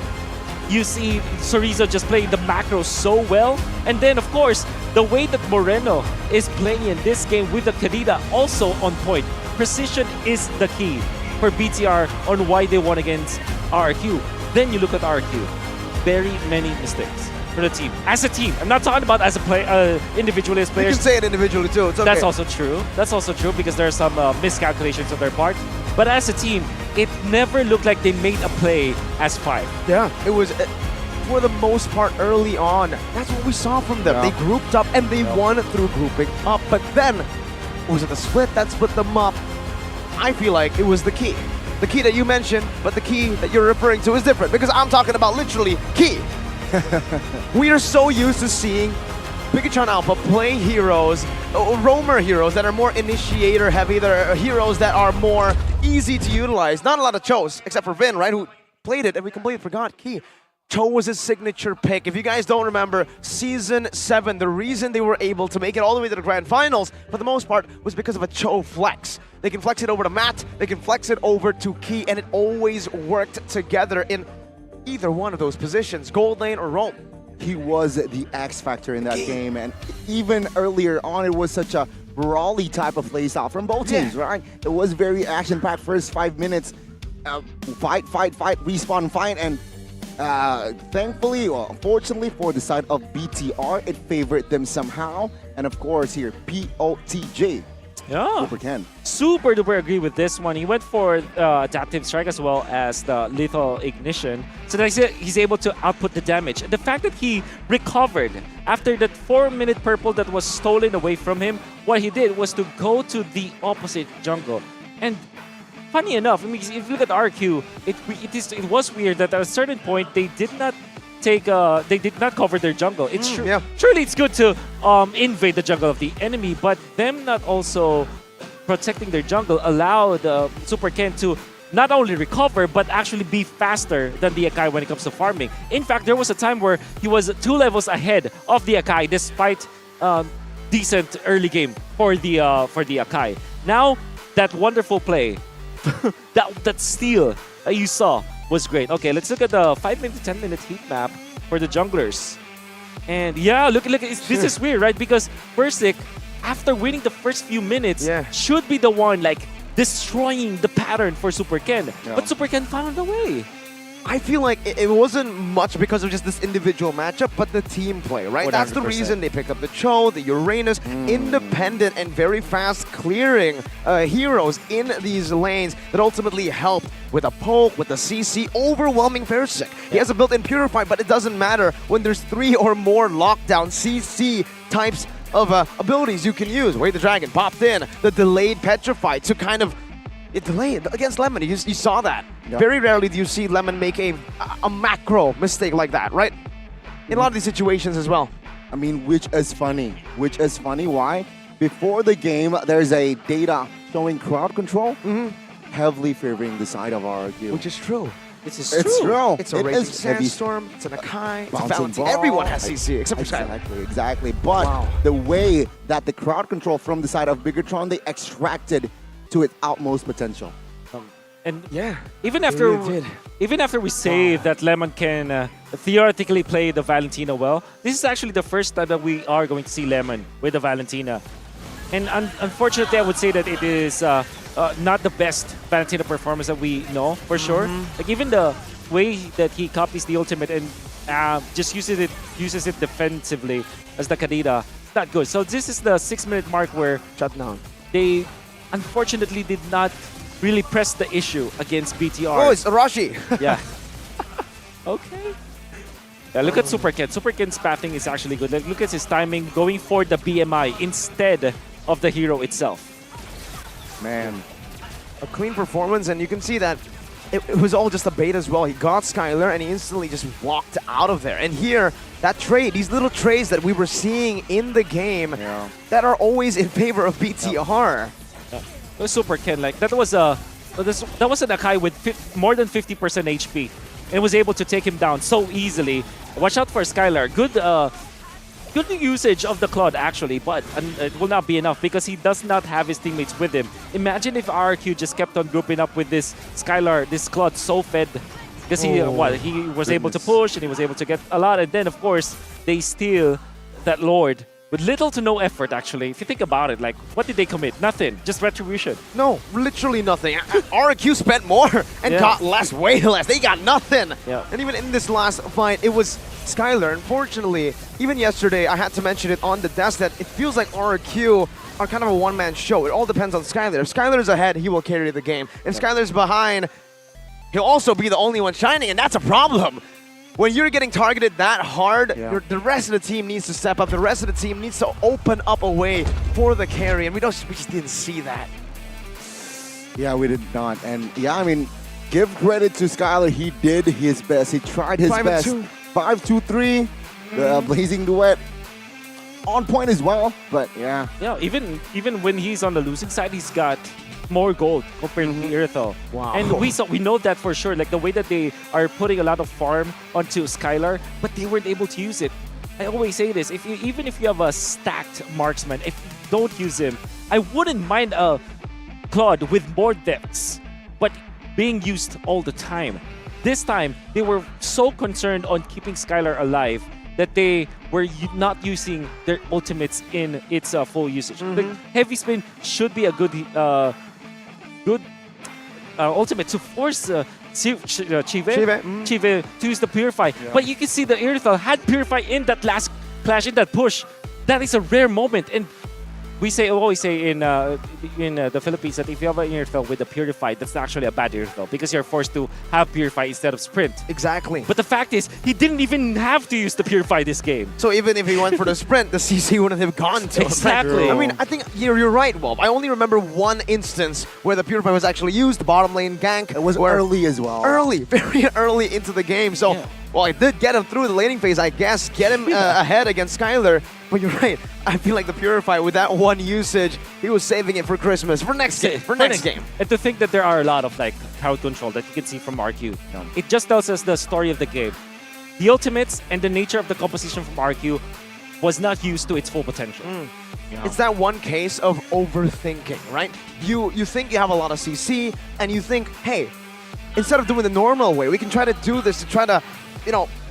You see Sorizo just playing the macro so well. And then, of course, the way that Moreno is playing in this game with the Kadida also on point. Precision is the key for BTR on why they won against RQ. Then you look at RQ. Very many mistakes for the team. As a team, I'm not talking about as a individually as players. You can say it individually too. It's okay. That's also true. That's also true because there are some miscalculations on their part. But as a team, it never looked like they made a play as 5. Yeah, it was for the most part early on. That's what we saw from them. They grouped up and they won through grouping up. But then, was it the split that split them up? I feel like it was the key. The key that you mentioned, but the key that you're referring to is different because I'm talking about literally key. We are so used to seeing Bigatron Alpha play heroes, roamer heroes that are more initiator heavy, that are heroes that are more easy to utilize. Not a lot of Chos, except for Vin, right, who played it and we completely forgot Key. Cho was his signature pick. If you guys don't remember, Season 7, the reason they were able to make it all the way to the Grand Finals, for the most part, was because of a Cho flex. They can flex it over to Matt, they can flex it over to Key, and it always worked together in either one of those positions, gold lane or roam. He was the X factor in that game, and even earlier on, it was such a brawly type of playstyle from both teams, right? It was very action-packed first 5 minutes. Fight, respawn, fight, and thankfully, or unfortunately for the side of BTR, it favored them somehow. And of course here, POTJ. Yeah. Super duper agree with this one. He went for adaptive strike as well as the lethal ignition. So that he's able to output the damage. The fact that he recovered after that 4-minute purple that was stolen away from him, what he did was to go to the opposite jungle. And funny enough, I mean, if you look at RQ, it was weird that at a certain point they did not cover their jungle. It's true. Yeah. Surely it's good to invade the jungle of the enemy, but them not also protecting their jungle allowed Super Ken to not only recover but actually be faster than the Akai when it comes to farming. In fact, there was a time where he was 2 levels ahead of the Akai despite decent early game for the Akai. Now that wonderful play, that steal you saw was great. Okay, let's look at the 5-minute to 10-minute heat map for the junglers. And yeah, look, this is weird, right? Because Fursic, after winning the first few minutes, should be the one like destroying the pattern for Super Ken. But Super Ken found a way. I feel like it wasn't much because of just this individual matchup, but the team play, right? 100%. That's the reason they pick up the Cho, the Uranus, independent and very fast clearing heroes in these lanes that ultimately help with a poke, with a CC, overwhelming Fursic. He has a built-in Purify, but it doesn't matter when there's 3 or more lockdown CC types of abilities you can use. Wait, the dragon popped in. The delayed petrify to kind of it delayed against Lemon. You saw that. Yep. Very rarely do you see Lemon make a macro mistake like that, right? In a lot of these situations as well. I mean, which is funny. Why? Before the game, there's a data showing crowd control heavily favoring the side of RRQ. Which is true. It's true. It's a It Raging is heavy. Sandstorm, it's an Akai, it's a Bouncing Valentine. ball. Everyone has CC except for Skylar. Exactly. But the way that the crowd control from the side of Bigatron, they extracted to its utmost potential. And yeah, even after we say that Lemon can theoretically play the Valentina well, this is actually the first time that we are going to see Lemon with the Valentina. And unfortunately, I would say that it is not the best Valentina performance that we know for sure. Like even the way that he copies the ultimate and just uses it defensively as the Kadita, it's not good. So this is the 6-minute mark where shutdown. They unfortunately did not really press the issue against BTR. Oh, it's Arashi. Yeah. Okay. Yeah, look at Superken. Superken's pathing is actually good. Like, look at his timing, going for the BMI instead of the hero itself. Man, a clean performance, and you can see that it was all just a bait as well. He got Skylar, and he instantly just walked out of there. And here, that trade, these little trades that we were seeing in the game that are always in favor of BTR. It was Superken, like that was an Akai with more than 50% HP, and was able to take him down so easily. Watch out for Skylar. Good usage of the Claude actually, but it will not be enough because he does not have his teammates with him. Imagine if RRQ just kept on grouping up with this Skylar, this Claude so fed, because he was able to push and he was able to get a lot, and then of course they steal that Lord. With little to no effort, actually. If you think about it, like, what did they commit? Nothing. Just retribution. No, literally nothing. RQ spent more and got less, way less. They got nothing. Yeah. And even in this last fight, it was Skylar. Unfortunately, even yesterday, I had to mention it on the desk that it feels like RQ are kind of a one-man show. It all depends on Skylar. If Skylar's ahead, he will carry the game. If Skylar's behind, he'll also be the only one shining, and that's a problem. When you're getting targeted that hard, the rest of the team needs to step up. The rest of the team needs to open up a way for the carry, and we just didn't see that. Yeah, we did not. And yeah, I mean, give credit to Skylar. He did his best. He tried his best. 5-2-3, the Blazing Duet. On point as well, but yeah. Yeah, even when he's on the losing side, he's got more gold compared to Irithel. Wow. And we know that for sure, like the way that they are putting a lot of farm onto Skylar, but they weren't able to use it. I always say this, even if you have a stacked marksman, if you don't use him, I wouldn't mind a Claude with more depths, but being used all the time. This time, they were so concerned on keeping Skylar alive that they were not using their ultimates in its full usage. The heavy spin should be a good ultimate to force Chive to use the Purify. But you can see the Irithel had Purify in that last clash, in that push. That is a rare moment. And we always say in the Philippines that if you have an Irithel with a Purify, that's actually a bad Irithel because you're forced to have Purify instead of Sprint. Exactly. But the fact is, he didn't even have to use the Purify this game. So even if he went for the Sprint, the CC wouldn't have gone to Exactly. him. I mean, I think you're right, Wolf. I only remember one instance where the Purify was actually used, the bottom lane gank. It was early as well. Early, very early into the game. So, well, I did get him through the laning phase, I guess, get him ahead against Skylar. But you're right. I feel like the Purify, with that one usage, he was saving it for Christmas, for next game. And to think that there are a lot of like crowd control that you can see from RQ. It just tells us the story of the game. The ultimates and the nature of the composition from RQ was not used to its full potential. It's that one case of overthinking, right? You think you have a lot of CC, and you think, hey, instead of doing the normal way, we can try to do this to try to,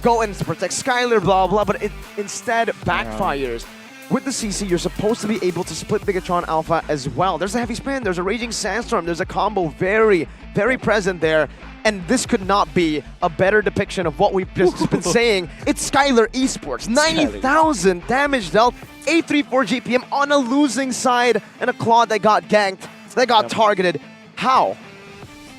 go and protect Skylar, blah, blah, but it instead backfires. With the CC, you're supposed to be able to split Bigatron Alpha as well. There's a heavy spin, there's a Raging Sandstorm, there's a combo very, very present there. And this could not be a better depiction of what we've just been saying. It's Skylar Esports, 90,000 damage dealt, 834 GPM on a losing side, and a Claude that got ganked, that got targeted. How?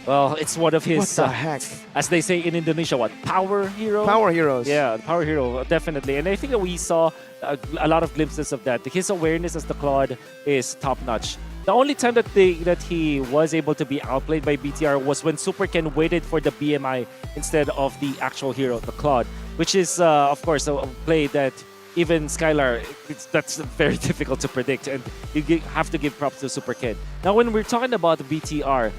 Well, it's one of his, What the heck? as they say in Indonesia, what? Power hero? Power heroes. Yeah, power hero, definitely. And I think that we saw a lot of glimpses of that. His awareness as the Claude is top-notch. The only time that he was able to be outplayed by BTR was when Super Ken waited for the BMI instead of the actual hero, the Claude, which is, of course, a play that even Skylar, that's very difficult to predict, and you have to give props to Super Ken. Now, when we're talking about BTR,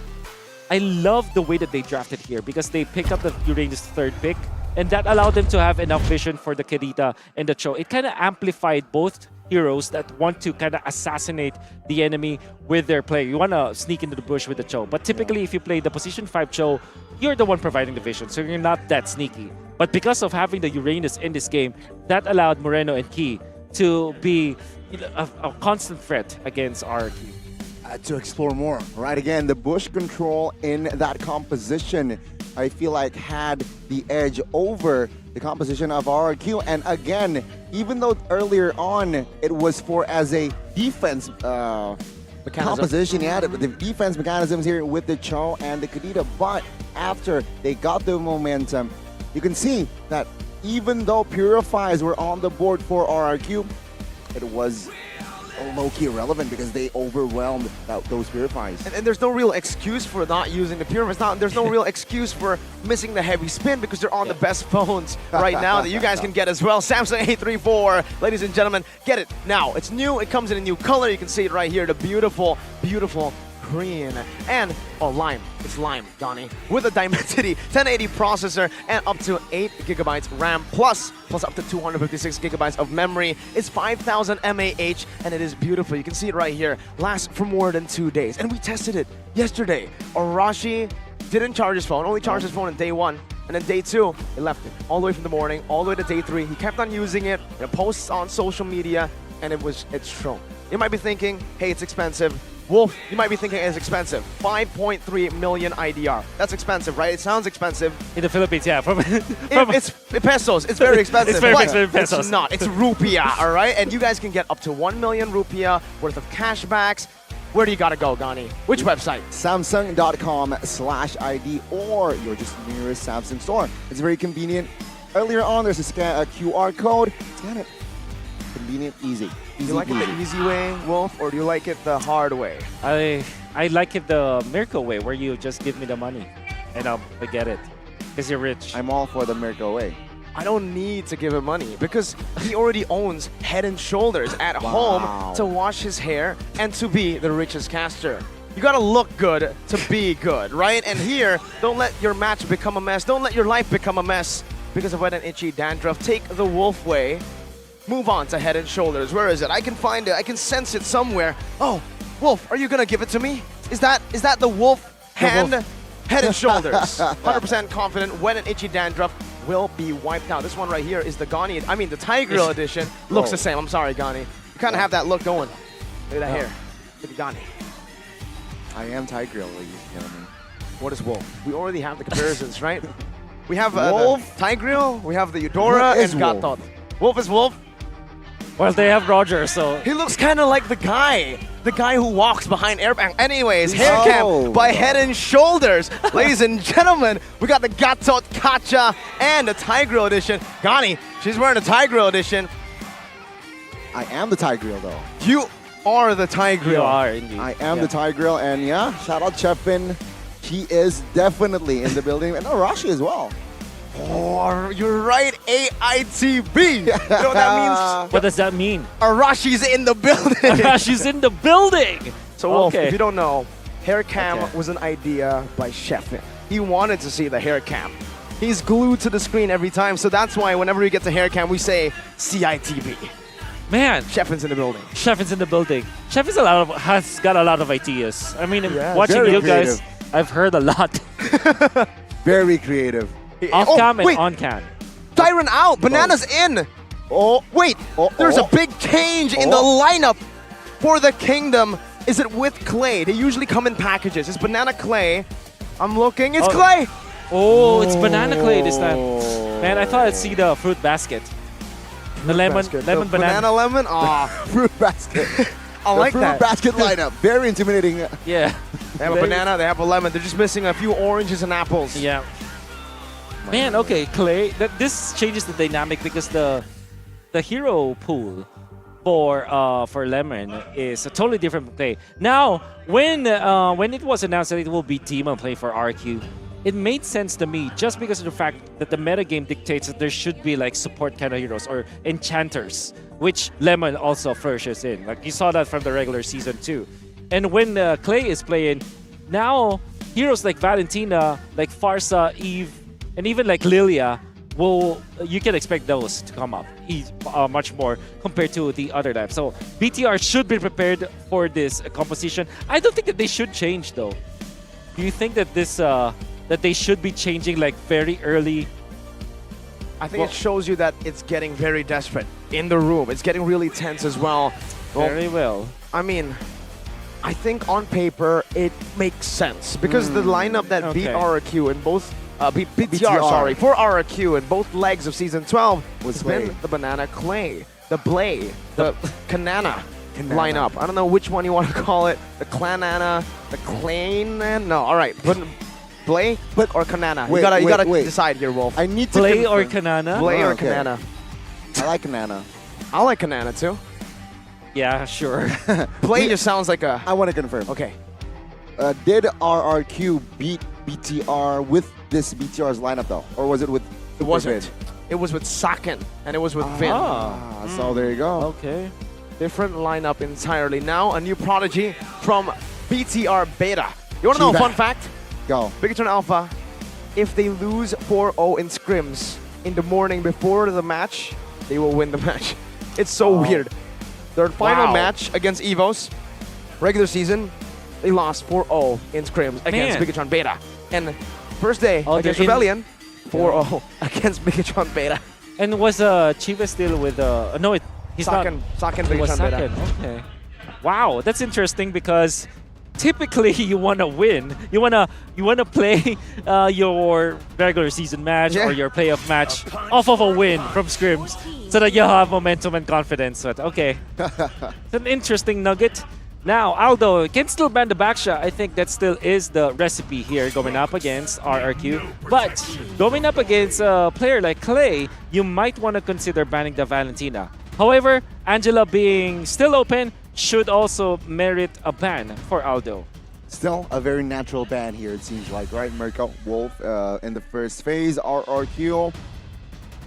I love the way that they drafted here because they picked up the Uranus third pick, and that allowed them to have enough vision for the Kirita and the Cho. It kind of amplified both heroes that want to kind of assassinate the enemy with their play. You want to sneak into the bush with the Cho, but typically if you play the position 5 Cho, you're the one providing the vision, so you're not that sneaky. But because of having the Uranus in this game, that allowed Moreno and Key to be a constant threat against RRQ. To explore more, right? Again, the bush control in that composition, I feel like had the edge over the composition of RRQ. And again, even though earlier on it was for as a defense composition, yeah, the defense mechanisms here with the Cho and the Kadita, but after they got the momentum, you can see that even though Purifiers were on the board for RRQ, it was low-key irrelevant because they overwhelmed those Purifiers. And there's no real excuse for not using the Purifiers. There's no real excuse for missing the heavy spin because they're on the best phones right now that you guys can get as well. Samsung A34, ladies and gentlemen, get it now. It's new. It comes in a new color. You can see it right here. The beautiful, beautiful green. And, lime. It's lime, Donnie. With a Dimensity 1080 processor and up to 8 gigabytes RAM plus up to 256 gigabytes of memory. It's 5,000 mAh and it is beautiful. You can see it right here. Lasts for more than 2 days. And we tested it yesterday. Arashi didn't charge his phone, only charged his phone on day 1. And then day 2, he left it all the way from the morning, all the way to day 3. He kept on using it, posts on social media, and it's shown. You might be thinking, hey, it's expensive. Wolf, you might be thinking it's expensive. 5.3 million IDR. That's expensive, right? It sounds expensive. In the Philippines, yeah. It's pesos. It's very expensive. It's very expensive pesos. It's not. It's rupiah, all right? And you guys can get up to 1 million rupiah worth of cashbacks. Where do you gotta go, Gani? Which website? Samsung.com/ID or your just nearest Samsung store. It's very convenient. Earlier on, there's a QR code. Scan it. Convenient, easy. Do you like it the easy way, Wolf, or do you like it the hard way? I like it the miracle way, where you just give me the money and I'll get it because you're rich. I'm all for the miracle way. I don't need to give him money because he already owns Head and Shoulders at home to wash his hair and to be the richest caster. You gotta look good to be good, right? And here, don't let your match become a mess. Don't let your life become a mess because of wet and itchy dandruff. Take the Wolf way. Move on to Head and Shoulders. Where is it? I can find it. I can sense it somewhere. Oh, Wolf, are you gonna give it to me? Is that the Wolf hand? Head and Shoulders. 100% confident. Wet and itchy dandruff will be wiped out. This one right here is the the Tigreal edition. Looks the same. I'm sorry, Gani. You kind of have that look going. Look at that hair. Look at Gani. I am Tigreal, ladies and gentlemen. What is Wolf? We already have the comparisons, right? We have Wolf, Tigreal, we have the Eudora, and Gatot. Wolf is Wolf. Well, they have Roger, so... He looks kind of like the guy who walks behind Airbang. Anyways, hair cam by Head and Shoulders. Ladies and gentlemen, we got the Gatot Kacha and the Tigreal edition. Gani, she's wearing the Tigreal edition. I am the Tigreal, though. You are the Tigreal. You are, indeed. I am the Tigreal, and yeah, shout out Chefin. He is definitely in the building, and Arashi as well. Oh, you're right, AITB. You know what that means? What does that mean? Arashi's in the building. Arashi's in the building. So, Wolf, if you don't know, hair cam was an idea by Chefin. He wanted to see the hair cam. He's glued to the screen every time, so that's why whenever we get to hair cam, we say CITB. Man, Chefin's in the building. Chefin's in the building. Chef has got a lot of ideas. I mean, watching you guys, I've heard a lot. Very creative. Off cam and on cam. Tyron out. Banana's in. Oh, wait. There's a big change in the lineup for the Kingdom. Is it with Clay? They usually come in packages. It's Banana Clay. I'm looking. It's Clay. Oh, it's Banana Clay this time. Man, I thought I'd see the fruit basket. The lemon banana. Banana lemon? Ah, fruit basket. I like fruit that. basket lineup. Very intimidating. Yeah. They have a banana, they have a lemon. They're just missing a few oranges and apples. Yeah. Man, okay, Clay. This changes the dynamic because the hero pool for Lemon is a totally different from Clay. Now, when it was announced that it will be Demon playing for RQ, it made sense to me just because of the fact that the metagame dictates that there should be like support kind of heroes or enchanters, which Lemon also flourishes in. Like you saw that from the regular season too. And when Clay is playing, now heroes like Valentina, like Farsa, Eve, and even like Lilia, you can expect those to come up much more compared to the other laps. So BTR should be prepared for this composition. I don't think that they should change though. Do you think that this that they should be changing like very early? I think it shows you that it's getting very desperate in the room. It's getting really tense as well. Very well. I mean, I think on paper it makes sense because the lineup that beat RRQ in both BTR, sorry, for RRQ in both legs of season 12 has been the Banana Clay, the Blay, the Kanana lineup. I don't know which one you want to call it. The Clanana, the Clanana. No, all right. But Blay or Kanana? Wait, you gotta wait. decide here, Wolf. I need to Blay or confirm. Kanana? Blay or okay. Kanana? I like Kanana. I like Kanana too. Yeah, sure. Play just sounds like a. I want to confirm. Okay. Did RRQ beat BTR with this BTR's lineup though, or was it with? It wasn't. It was with Saken and it was with Vin. So there you go. Okay. Different lineup entirely. Now a new prodigy from BTR Beta. You want to know a fun fact? Go. Bigatron Alpha, if they lose 4-0 in scrims in the morning before the match, they will win the match. It's so weird. Their final match against EVOS, regular season, they lost 4-0 in scrims against Bigatron Beta. And first day against Rebellion, 4-0 against Bigatron Beta. And was Chiva still with no, he's Saken, not. Saken It was Bigatron Beta. Saken. Okay. Wow, that's interesting because typically you want to win. You wanna play your regular season match or your playoff match off of a win from scrims so that you have momentum and confidence. But okay, it's an interesting nugget. Now, Aldo can still ban the backshot. I think that still is the recipe here going up against RRQ. But going up against a player like Clay, you might want to consider banning the Valentina. However, Angela being still open should also merit a ban for Aldo. Still a very natural ban here, it seems like, right? Mirko, Wolf in the first phase, RRQ.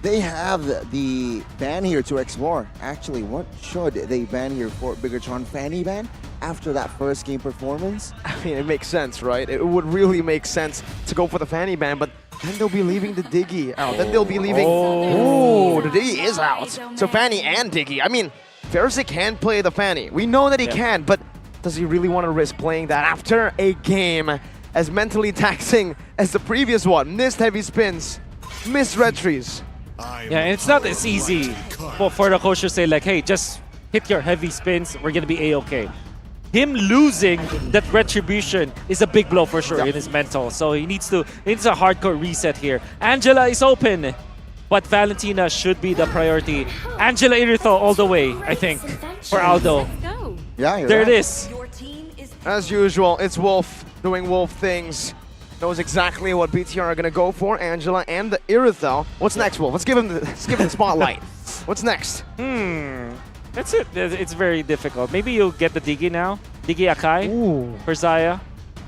They have the ban here to explore. Actually, what should they ban here for Bigatron Fanny ban after that first game performance? I mean, it makes sense, right? It would really make sense to go for the Fanny ban, but then they'll be leaving the Diggy out. Then they'll be leaving... Oh, the Diggy is out. So Fanny and Diggy. I mean, Ferzik can play the Fanny. We know that he can, but does he really want to risk playing that after a game as mentally taxing as the previous one? Missed heavy spins, missed retries. Yeah, and it's not as easy for the coach to say like, hey, just hit your heavy spins, we're gonna be A-okay. Him losing that retribution is a big blow for sure in his mental. So he needs a hardcore reset here. Angela is open, but Valentina should be the priority. Angela Irithel all the way, I think, for Aldo. Yeah, there right. it is. As usual, it's Wolf doing Wolf things. Knows exactly what BTR are gonna go for. Angela and the Irithel. What's next, Wolf? Let's give him the spotlight. What's next? That's it. It's very difficult. Maybe you'll get the Digi now. Digi Akai for Zaya.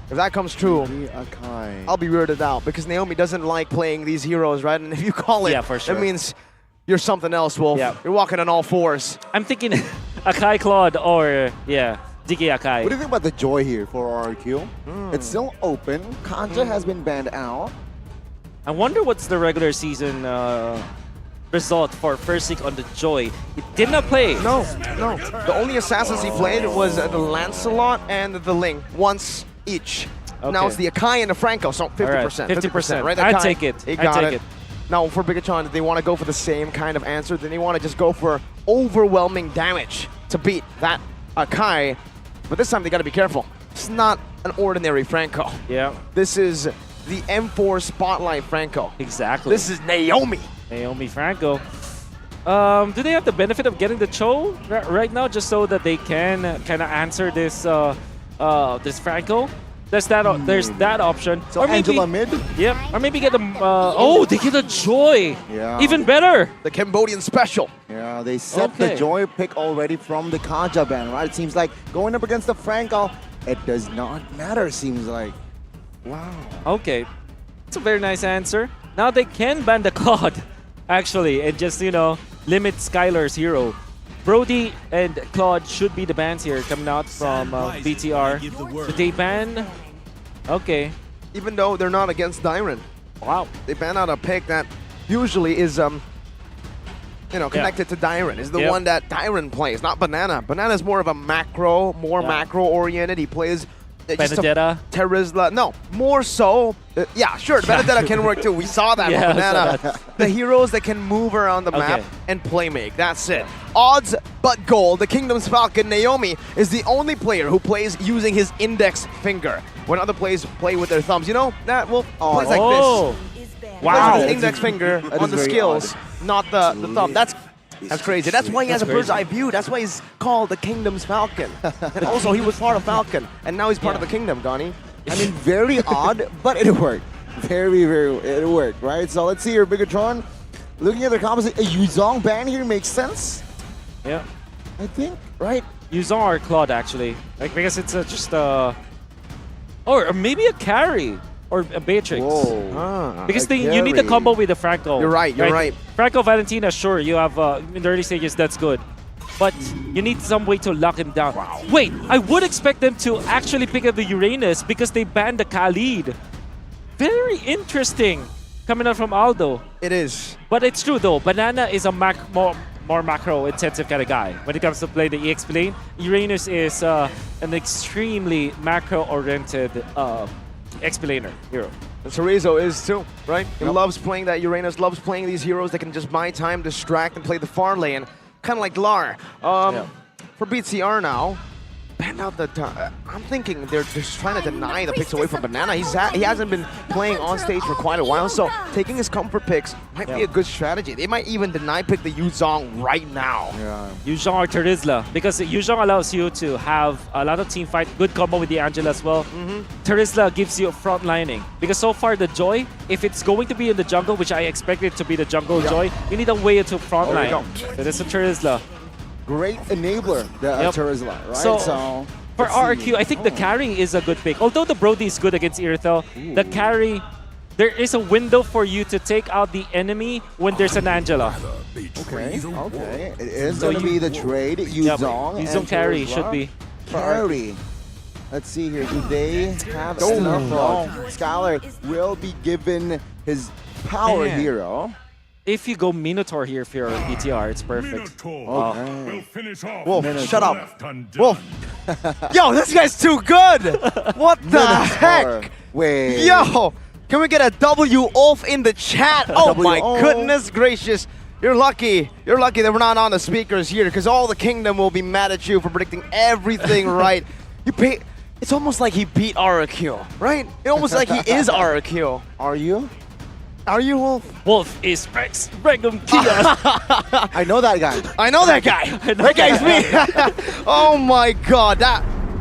If that comes true, Akai. I'll be weirded out because Naomi doesn't like playing these heroes, right? And if you call it, for sure. that means you're something else, Wolf. Yeah. You're walking on all fours. I'm thinking Akai Claude or, Digi Akai. What do you think about the joy here for RRQ? It's still open. Kanja has been banned out. I wonder what's the regular season result for Ferzik on the Joy. He did not play. No. The only assassins he played was the Lancelot and the Ling, once each. Now it's the Akai and the Franco, so 50%. Right, 50%. Right? I'd Akai, take it. He I'd got take it. it. Now for Bigatron, they want to go for the same kind of answer. Then they want to just go for overwhelming damage to beat that Akai. But this time they got to be careful. It's not an ordinary Franco. Yeah. This is the M4 Spotlight Franco. Exactly. This is Naomi. Naomi Franco. Do they have the benefit of getting the Cho right now, just so that they can kind of answer this this Franco? There's that option. So or maybe, Angela mid? Yep. Or maybe get them. Oh, they get a Joy. Yeah. Even better. The Cambodian special. Yeah, they set the Joy pick already from the Kaja ban, right? It seems like going up against the Franco, it does not matter, seems like. Wow. Okay. It's a very nice answer. Now they can ban the Claude, actually, and just, limit Skylar's hero. Brody and Claude should be the bans here coming out from BTR. Did they ban? Okay. Even though they're not against Dyron. Wow. They ban out a pick that usually is connected to Dyron. Is the one that Dyron plays, not Banana. Banana is more of a macro, macro-oriented. He plays Benedetta? Terizla. No, more so. Yeah, sure, Benedetta can work too. We saw that with Banana. The heroes that can move around the map and play make. That's it. Odds but gold. The Kingdom's Falcon, Naomi, is the only player who plays using his index finger. When other players play with their thumbs, that plays like this. Wow. Plays with his index finger on the skills, not the thumb. That's crazy. That's why he has a bird's eye view. That's why he's called the Kingdom's Falcon. And also, he was part of Falcon, and now he's part of the Kingdom, Donnie. I mean, very odd, but it worked. It worked, right? So let's see here, Bigatron. Looking at the composite, a Yuzong ban here makes sense. Yeah. I think, right? Yuzong or Claude, actually. Because it's just or maybe a carry. Or a Beatrix. Because you need the combo with the Franco. You're right. Franco Valentina, sure, you have in the early stages, that's good. But you need some way to lock him down. Wow. Wait, I would expect them to actually pick up the Uranus because they banned the Khalid. Very interesting coming out from Aldo. It is. But it's true though, Banana is a more macro-intensive kind of guy. When it comes to play the EX lane, Uranus is an extremely macro-oriented Explainer hero. And Chorizo is too, right? He loves playing that Uranus, loves playing these heroes that can just buy time, distract, and play the far lane. Kind of like Lar. For BTR now, banned out the... I'm thinking they're just trying to deny the picks away from Banana. He hasn't been playing on stage for quite a while, so taking his comfort picks might be a good strategy. They might even deny pick the Yuzong right now. Yuzong or Terizla, because Yuzong allows you to have a lot of team fight, good combo with the Angela as well. Terizla gives you front lining, because so far the Joy, if it's going to be in the jungle, which I expect it to be the jungle Joy, you need a way to front line. So that's a Terizla. Great enabler, the Terizla, right? So for RRQ, I think the carry is a good pick. Although the Brody is good against Irithel, the carry, there is a window for you to take out the enemy when there's an Angela. Okay. It is going to be the trade. Yuzong and Yuzong carry Terizla. should be. Carry. Let's see here. Do they have enough? Skylar will be given his power hero. If you go Minotaur here for your BTR, it's perfect. Wolf, shut up. Wolf. Yo, this guy's too good. What the heck? Wait. Yo, can we get a W Wolf in the chat? Oh my goodness gracious. You're lucky. You're lucky that we're not on the speakers here, because all the Kingdom will be mad at you for predicting everything right. It's almost like he beat RQ, right? It's almost like he is RQ. Are you? Are you Wolf? Wolf is Rex Regum Kia. I know that guy. I know that guy. That guy's me. Oh my god,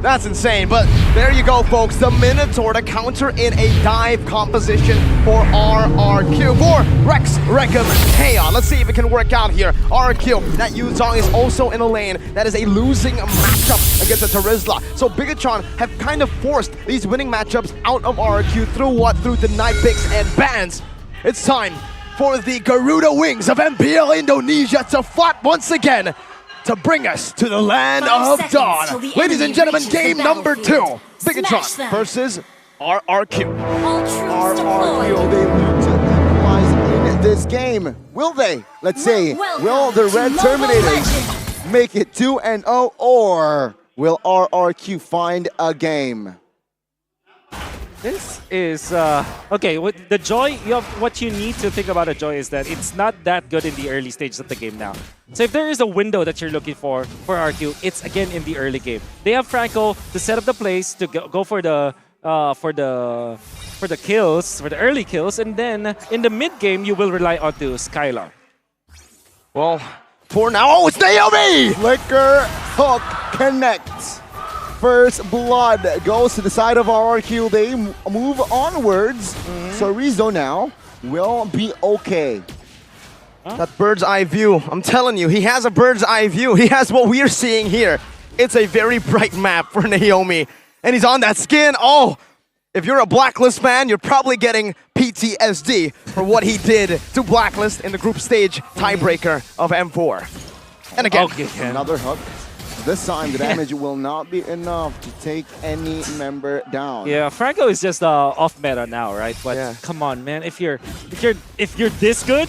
that's insane. But there you go, folks. The Minotaur to counter in a dive composition for RRQ. For Rex Regum Chaos. Let's see if it can work out here. RRQ, that Yuzong is also in a lane that is a losing matchup against the Terizla. So Bigatron have kind of forced these winning matchups out of RRQ through what? Through denied picks and bans. It's time for the Garuda Wings of MPL Indonesia to fight once again to bring us to the land of dawn. Ladies and gentlemen, game number 2. Bigatron versus RRQ. RRQ, they look to equalize in this game. Will they? Let's see. Will the Red Terminators make it 2-0, or will RRQ find a game? This is okay. With the Joy, what you need to think about a Joy is that it's not that good in the early stages of the game now. So if there is a window that you're looking for RQ, it's again in the early game. They have Franco to set up the place to go for the kills, for the early kills, and then in the mid game you will rely on to Skylar. Well, for now, oh, it's Naomi! Flicker hook connects. First blood goes to the side of RRQ. They move onwards. So Rizzo now will be okay. That bird's eye view, I'm telling you, he has a bird's eye view. He has what we're seeing here. It's a very bright map for Naomi. And he's on that skin. Oh, if you're a Blacklist fan, you're probably getting PTSD for what he did to Blacklist in the group stage tiebreaker of M4. And again, another hook. This time the damage will not be enough to take any member down. Yeah, Franco is just off meta now, right? But come on, man, if you're this good,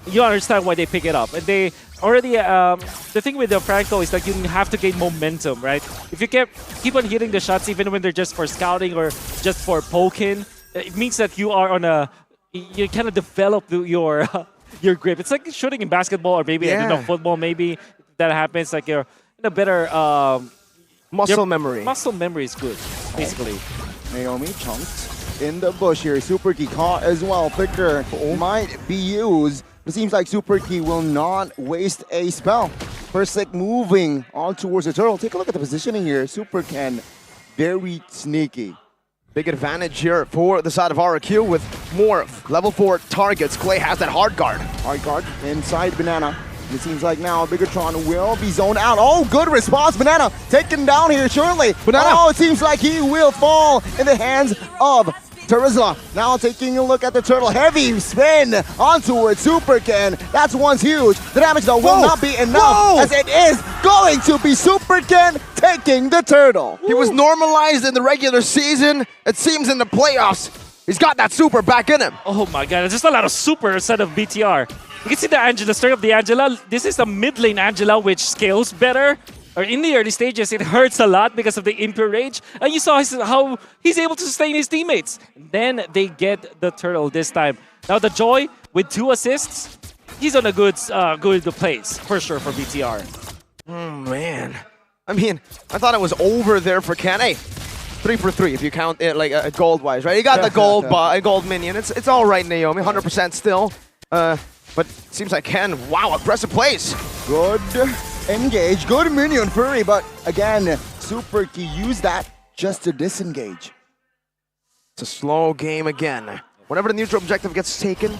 you understand why they pick it up. And they already the thing with the Franco is that you have to gain momentum, right? If you keep on hitting the shots even when they're just for scouting or just for poking, it means that you are on you kind of develop your your grip. It's like shooting in basketball or maybe I don't know, football. Maybe that happens. Like you're in a better muscle memory. Muscle memory is good, basically. Naomi chunked in the bush here. Super key caught as well. Flicker might be used. It seems like Super Key will not waste a spell. First Lick moving on towards the turtle. Take a look at the positioning here. Super Ken, very sneaky. Big advantage here for the side of RRQ with more level 4 targets. Clay has that hard guard. Hard guard inside Banana. It seems like now Bigatron will be zoned out. Oh, good response. Banana taken down here shortly. Banana. Oh, it seems like he will fall in the hands of Terizla. Now taking a look at the turtle. Heavy spin on towards Super Ken. That's one's huge. The damage though will not be enough as it is going to be Super Ken taking the turtle. He was normalized in the regular season. It seems in the playoffs, he's got that super back in him. Oh my god, there's just a lot of super instead of BTR. You can see the Angela, straight up the Angela. This is the mid lane Angela, which scales better. Or in the early stages, it hurts a lot because of the Impure Rage. And you saw how he's able to sustain his teammates. Then they get the turtle this time. Now the Joy with 2 assists, he's on a good place for sure for BTR. Oh man, I mean, I thought it was over there for Ken. Hey, 3 for 3 if you count it like gold wise, right? You got the gold minion. It's all right, Naomi, 100% still. But seems like Ken, wow, aggressive plays. Good engage, good minion Fury, but again, Super Key used that just to disengage. It's a slow game again. Whenever the neutral objective gets taken,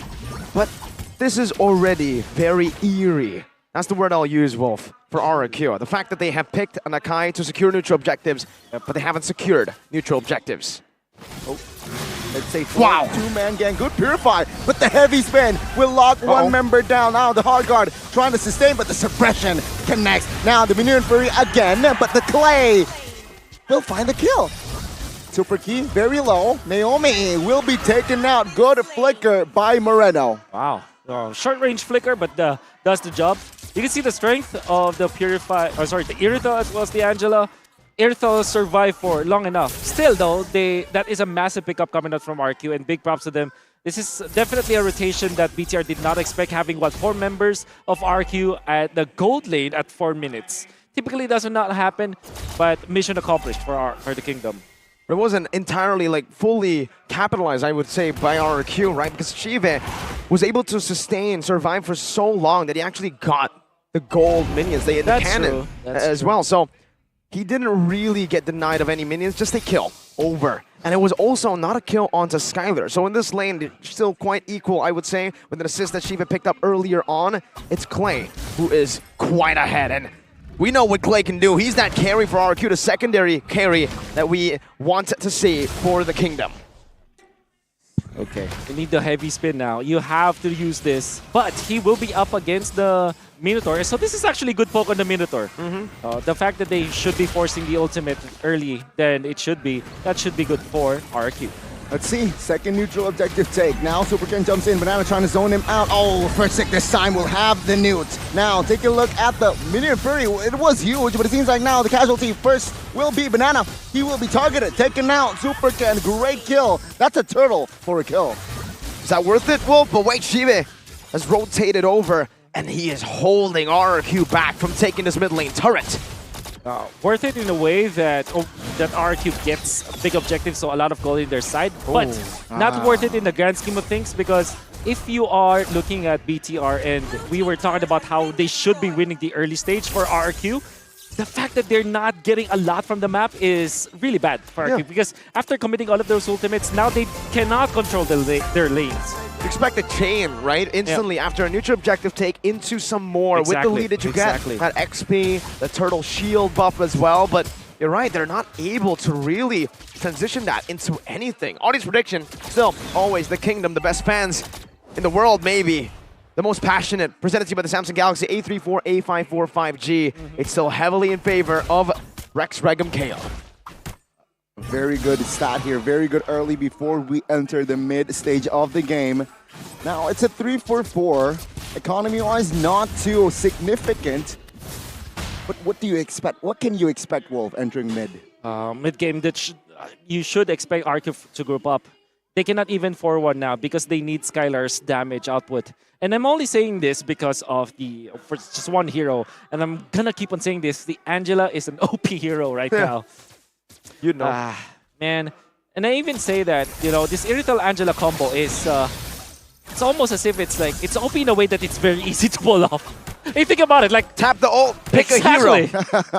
but this is already very eerie. That's the word I'll use, Wolf, for RRQ. The fact that they have picked an Akai to secure neutral objectives, but they haven't secured neutral objectives. Oh. Let's say two-man gang, good Purify, but the heavy spin will lock one member down. Now the hard guard trying to sustain, but the suppression connects. Now the Minion Fury again, but the Clay will find the kill. Super Key very low. Naomi will be taken out. Good flicker by Moreno. Wow, short range flicker, but does the job. You can see the strength of the Purify, the Irithel as well as the Angela. Irithel survived for long enough. Still though, that is a massive pickup coming out from RQ and big props to them. This is definitely a rotation that BTR did not expect, having 4 members of RQ at the gold lane at 4 minutes. Typically does not happen, but mission accomplished for the Kingdom. But it wasn't entirely fully capitalized, I would say, by RQ, right? Because Shive was able to survive for so long that he actually got the gold minions, the cannon as well. So he didn't really get denied of any minions, just a kill over. And it was also not a kill onto Skylar. So in this lane, they're still quite equal, I would say, with an assist that Shiva picked up earlier on. It's Clay who is quite ahead. And we know what Clay can do. He's that carry for RQ, the secondary carry that we want to see for the Kingdom. Okay, you need the heavy spin now. You have to use this, but he will be up against the Minotaur. So this is actually good poke on the Minotaur. The fact that they should be forcing the ultimate early, then that should be good for RQ. Let's see, second neutral objective take. Now Super Ken jumps in, Banana trying to zone him out. Oh, First Lick this time will have the newt. Now take a look at the Minion Fury. It was huge, but it seems like now the casualty first will be Banana. He will be targeted, taken out. Super Ken, great kill. That's a turtle for a kill. Is that worth it, Wolf? But wait, Shive has rotated over, and he is holding RQ back from taking this mid lane turret. Worth it in a way that RQ gets big objectives, so a lot of gold in their side, but not worth it in the grand scheme of things because if you are looking at BTR and we were talking about how they should be winning the early stage for RRQ, the fact that they're not getting a lot from the map is really bad for RRQ because after committing all of those ultimates, now they cannot control their lanes. Expect a chain, right? Instantly after a neutral objective take into some more with the lead that you get. That XP, the turtle shield buff as well, but you're right, they're not able to really transition that into anything. Audience prediction, still always the Kingdom, the best fans in the world maybe. The most passionate, presented to you by the Samsung Galaxy A34, A54, 5G. It's still heavily in favor of Rex Regum KO. Very good stat here, very good early before we enter the mid stage of the game. Now it's a 3-4-4. Economy-wise, not too significant. But what do you expect? What can you expect, Wolf, entering mid? Mid game, you should expect RRQ to group up. They cannot even 4-1 now because they need Skylar's damage output. And I'm only saying this because of for just one hero. And I'm gonna keep on saying this. The Angela is an OP hero right now. You know. Man. And I even say that, this Irrital Angela combo is, it's almost as if it's OP in a way that it's very easy to pull off. If you think about it, like... Tap the ult, pick a hero.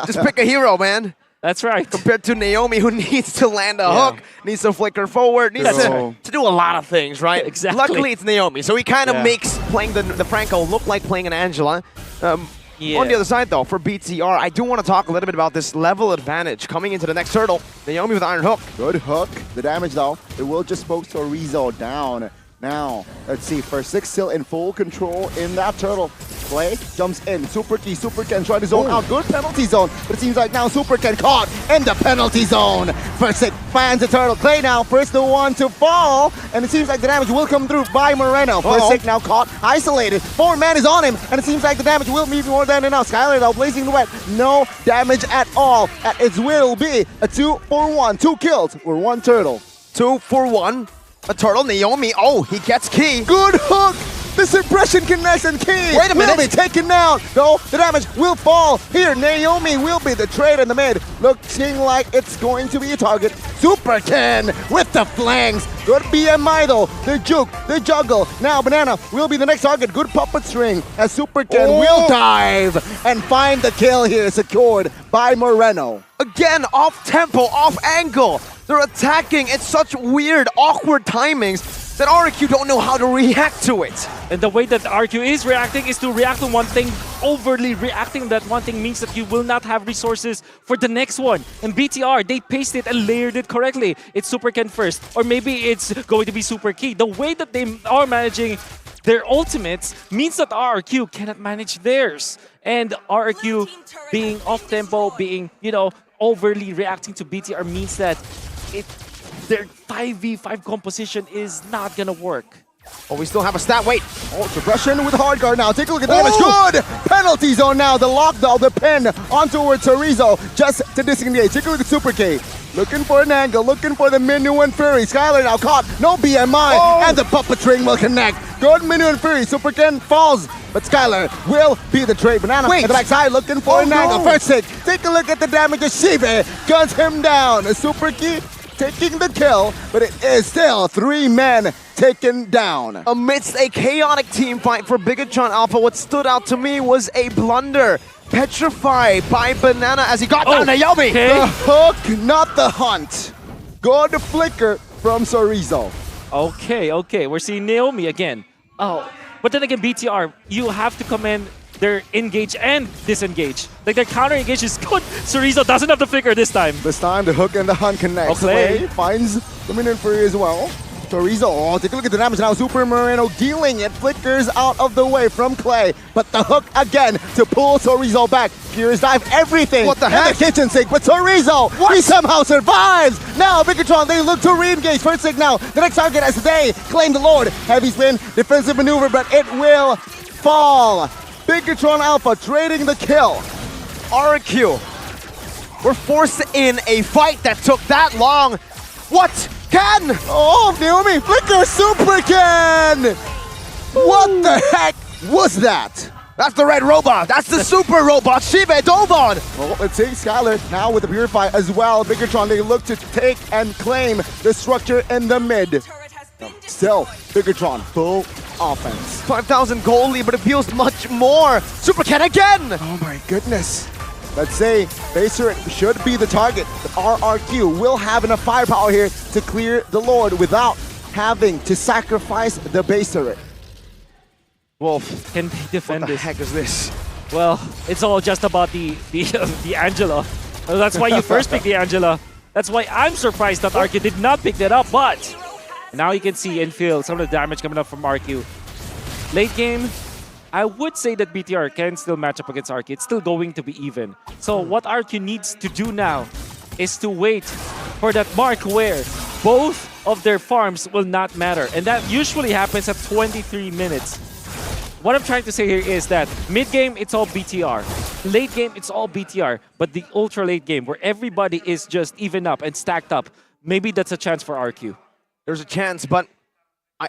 Just pick a hero, man. That's right. Compared to Naomi, who needs to land a hook, needs to flicker forward, needs to do a lot of things, right? Exactly. Luckily, it's Naomi, so he kind of makes playing the Franco look like playing an Angela. On the other side, though, for BTR, I do want to talk a little bit about this level advantage coming into the next turtle. Naomi with Iron Hook. Good hook. The damage, though, it will just poke Torizo down. Now, let's see, First Six still in full control in that turtle. Clay jumps in, Super Ken trying to zone out, good penalty zone, but it seems like now Super Ken caught in the penalty zone. First Six finds the turtle. Clay now first the one to fall, and it seems like the damage will come through by Moreno. First Six now caught, isolated, 4 man is on him, and it seems like the damage will be more than enough. Skylar now blazing the wet, no damage at all. It will be a 2-for-1, 2 kills for 1 turtle. 2-for-1. A turtle, Naomi, he gets key. Good hook! The suppression connects and key Wait a minute. will be taken down. Though the damage will fall. Here, Naomi will be the trade in the mid. Looking like it's going to be a target. Super Ken with the flanks. Good BMI though. The juke, the juggle. Now Banana will be the next target. Good puppet string as Super Ken will dive and find the kill here secured by Moreno. Again, off tempo, off angle. They're attacking. It's such weird, awkward timings that RRQ don't know how to react to it. And the way that RRQ is reacting is to react to one thing. Overly reacting that one thing means that you will not have resources for the next one. And BTR, they paced it and layered it correctly. It's Super Ken first, or maybe it's going to be Super Key. The way that they are managing their ultimates means that RRQ cannot manage theirs. And RRQ being off-tempo, being, overly reacting to BTR means that their 5v5 composition is not gonna work. We still have a stat. Wait. Suppression with hard guard now. Take a look at the damage. Good! Penalty zone now. The lockdown, the pin on towards Torizo just to disengage. Take a look at Super K. Looking for an angle, looking for the Minu and Fury. Skylar now caught. No BMI. And the puppet string will connect. Good Minu and Fury. Super Ken falls. But Skylar will be the trade. Banana at the backside looking for an angle. First hit. Take a look at the damage of Shibe. Guns him down. A Super Key taking the kill, but it is still 3 men taken down. Amidst a chaotic team fight for Bigatron Alpha, what stood out to me was a blunder. Petrified by Banana as he got down Naomi. The hook, not the hunt. Good flicker from Sorizo. Okay. We're seeing Naomi again. But then again, BTR, you have to commend their engage and disengage. Like their counter engage is good. Sorizo doesn't have the flicker this time. This time the hook and the hunt connects. Clay finds the Minion Fury as well. Torizo, take a look at the damage now. Super Moreno dealing it. Flickers out of the way from Clay. But the hook again to pull Torizo back. Furious dive, everything. What the heck? The kitchen sink, but Torizo, he somehow survives. Now Bigatron, they look to re-engage. First sink now. The next target as they claim the Lord. Heavy spin, defensive maneuver, but it will fall. Bigatron Alpha trading the kill. RRQ, we're forced in a fight that took that long. What? Ken! Naomi, flicker Super Ken! What the heck was that? That's the red robot. That's the super robot. Shibe dove on. Well, let's take Skylar now with the Purify as well. Bigatron, they look to take and claim the structure in the mid. Still, Bigatron, full offense. 5,000 gold lead, but it feels much more. Super Ken again! Oh my goodness. Let's say base turret should be the target, but RRQ will have enough firepower here to clear the Lord without having to sacrifice the base turret. Wolf, can they defend What the this? heck is this? Well, it's all just about the Angela. Well, that's why you first picked the Angela. That's why I'm surprised that RQ did not pick that up, but now you can see and feel some of the damage coming up from RQ. Late game, I would say that BTR can still match up against RQ. It's still going to be even. So what RQ needs to do now is to wait for that mark where both of their farms will not matter. And that usually happens at 23 minutes. What I'm trying to say here is that mid-game, it's all BTR. Late game, it's all BTR. But the ultra-late game, where everybody is just even up and stacked up, maybe that's a chance for RQ. There's a chance, but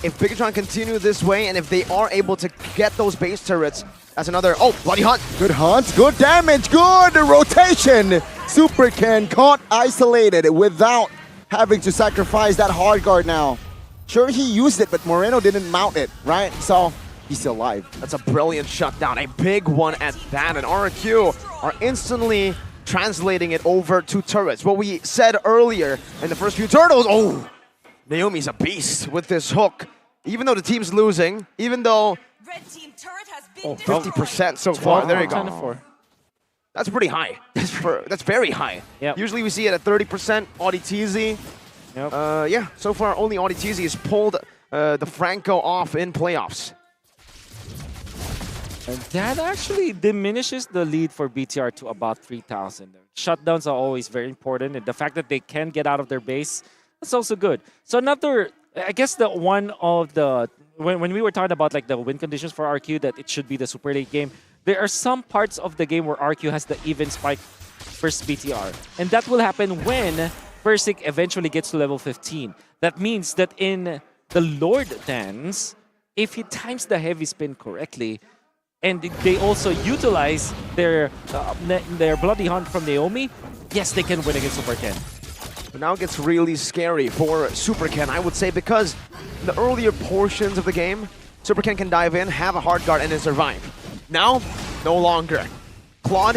if Bigatron continue this way, and if they are able to get those base turrets, that's another... Oh, Bloody Hunt! Good hunt, good damage, good rotation! Super Ken caught isolated without having to sacrifice that hard guard now. Sure, he used it, but Moreno didn't mount it, right? So... he's still alive. That's a brilliant shutdown, a big one at that, and RQ are instantly translating it over to turrets. What we said earlier in the first few turtles, oh! Naomi's a beast with this hook. Even though the team's losing, even though 50% so far, there you go. That's pretty high. That's very high. Yep. Usually we see it at 30%, AudiTZ. Yep. Yeah, so far only AudiTZ has pulled the Franco off in playoffs. And that actually diminishes the lead for BTR to about 3,000. Shutdowns are always very important, and the fact that they can get out of their base, that's also good. So another, I guess the one of the, when we were talking about like the win conditions for RQ, that it should be the super late game, there are some parts of the game where RQ has the even spike versus BTR. And that will happen when Versik eventually gets to level 15. That means that in the Lord dance, if he times the heavy spin correctly, and they also utilize their Bloody Hunt from Naomi, yes, they can win against Super Ken. But now it gets really scary for Super Ken, I would say, because in the earlier portions of the game, Super Ken can dive in, have a hard guard, and then survive. Now, no longer. Claude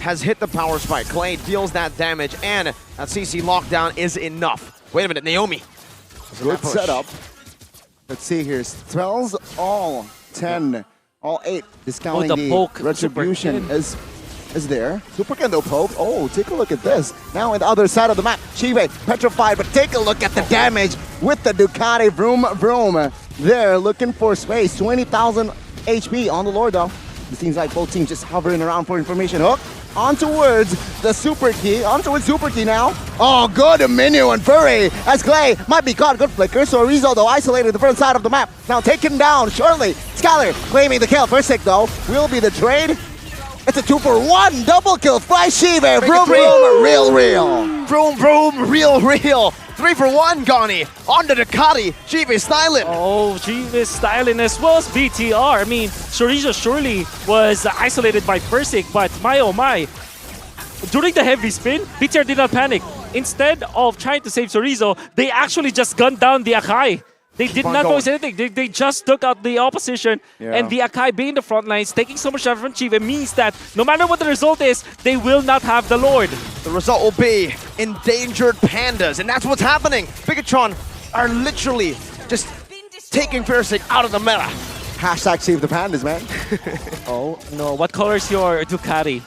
has hit the power spike. Clay deals that damage, and that CC lockdown is enough. Wait a minute, Naomi. Good setup. Let's see here. Spells all 10. All 8 discounting the poke, retribution is there. Super Ken though poke. Oh, take a look at this. Now on the other side of the map, Chive petrified, but take a look at the damage with the Ducati. Vroom vroom. There looking for space. 20,000 HP on the Lord though. It seems like both teams just hovering around for information. Hook on towards the super key. On towards super key now. Oh, good Minu and Furry as Clay might be caught. Good flicker. So Rizzo though isolated the front side of the map. Now taken down shortly. Skylar claiming the kill. Versik though will be the trade. It's a 2-for-1 double kill by Shiva. Vroom vroom, real. Vroom vroom, real. 3-for-1, Gani. On the Ducati. Chive styling. Oh, Chive styling as well as BTR. I mean, Chorizo surely was isolated by Versik, but my oh my. During the heavy spin, BTR did not panic. Instead of trying to save Chorizo, they actually just gunned down the Akai. They did not notice anything. They just took out the opposition. Yeah. And the Akai being the front lines, taking so much damage from Chive means that no matter what the result is, they will not have the Lord. The result will be endangered pandas, and that's what's happening. Bigatron are literally just taking Versik out of the meta. Hashtag save the pandas, man. Oh no, what color is your Ducati?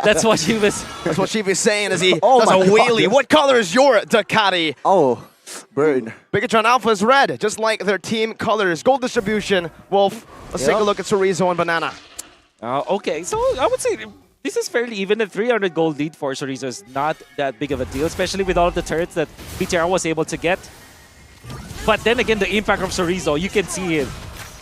That's what she was. That's what she was saying as he does a wheelie. What color is your Ducati? Oh, bird. Bigatron Alpha is red, just like their team colors. Gold distribution, Wolf. Let's take a look at Chorizo and Banana. Okay, so I would say this is fairly even. The 300 gold lead for Chorizo is not that big of a deal, especially with all of the turrets that BTR was able to get. But then again, the impact from Chorizo, you can see it.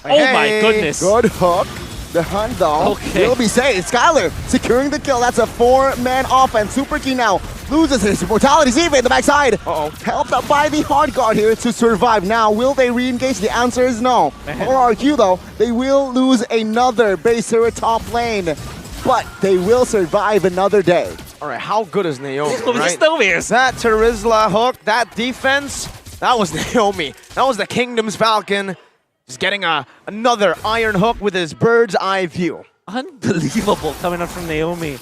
Hey, oh my goodness. Good hook. The hunt though will be saved. Skylar securing the kill. That's a 4-man offense. Super Key now loses his mortality. Ziva in the backside. Helped up by the hard guard here to survive. Now, will they re-engage? The answer is no. For RQ though, they will lose another base turret top lane. But they will survive another day. All right, how good is Naomi, right? That Terizla hook, that defense, That was Naomi. That was the Kingdom's Falcon. Just getting another iron hook with his bird's eye view. Unbelievable coming up from Naomi.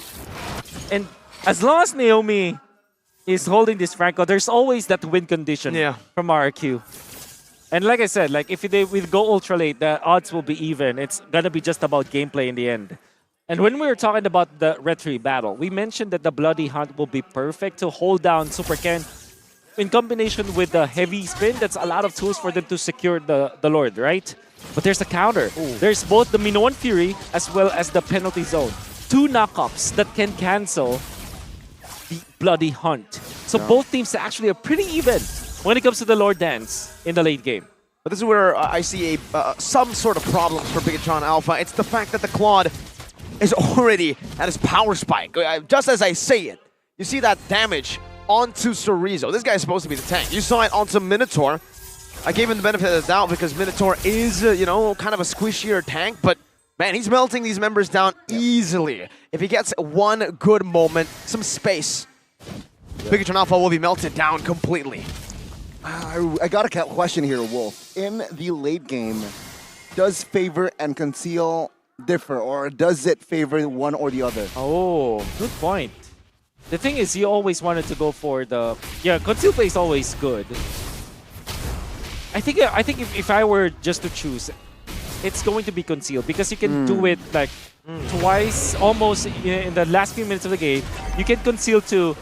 And as long as Naomi is holding this Franco, there's always that win condition from RQ. And like I said, like if they will go ultra late, the odds will be even. It's gonna be just about gameplay in the end. And when we were talking about the Red 3 battle, we mentioned that the Bloody Hunt will be perfect to hold down Super Ken in combination with the heavy spin. That's a lot of tools for them to secure the Lord, right? But there's a counter. There's both the Minoan Fury as well as the Penalty Zone. 2 knockups that can cancel the Bloody Hunt. So both teams actually are pretty even when it comes to the Lord Dance in the late game. But this is where I see some sort of problems for Bigatron Alpha. It's the fact that the Claude is already at his power spike. Just as I say it, you see that damage onto Chorizo. This guy is supposed to be the tank. You saw it onto Minotaur. I gave him the benefit of the doubt because Minotaur is, you know, kind of a squishier tank, but man, he's melting these members down easily. If he gets one good moment, some space, Bigatron Alpha will be melted down completely. I got a question here, Wolf. In the late game, does favor and conceal differ, or does it favor one or the other? Oh, good point. The thing is, you always wanted to go for the... Yeah, conceal play is always good. I think if I were just to choose, it's going to be conceal because you can do it like twice, almost in the last few minutes of the game. You can conceal to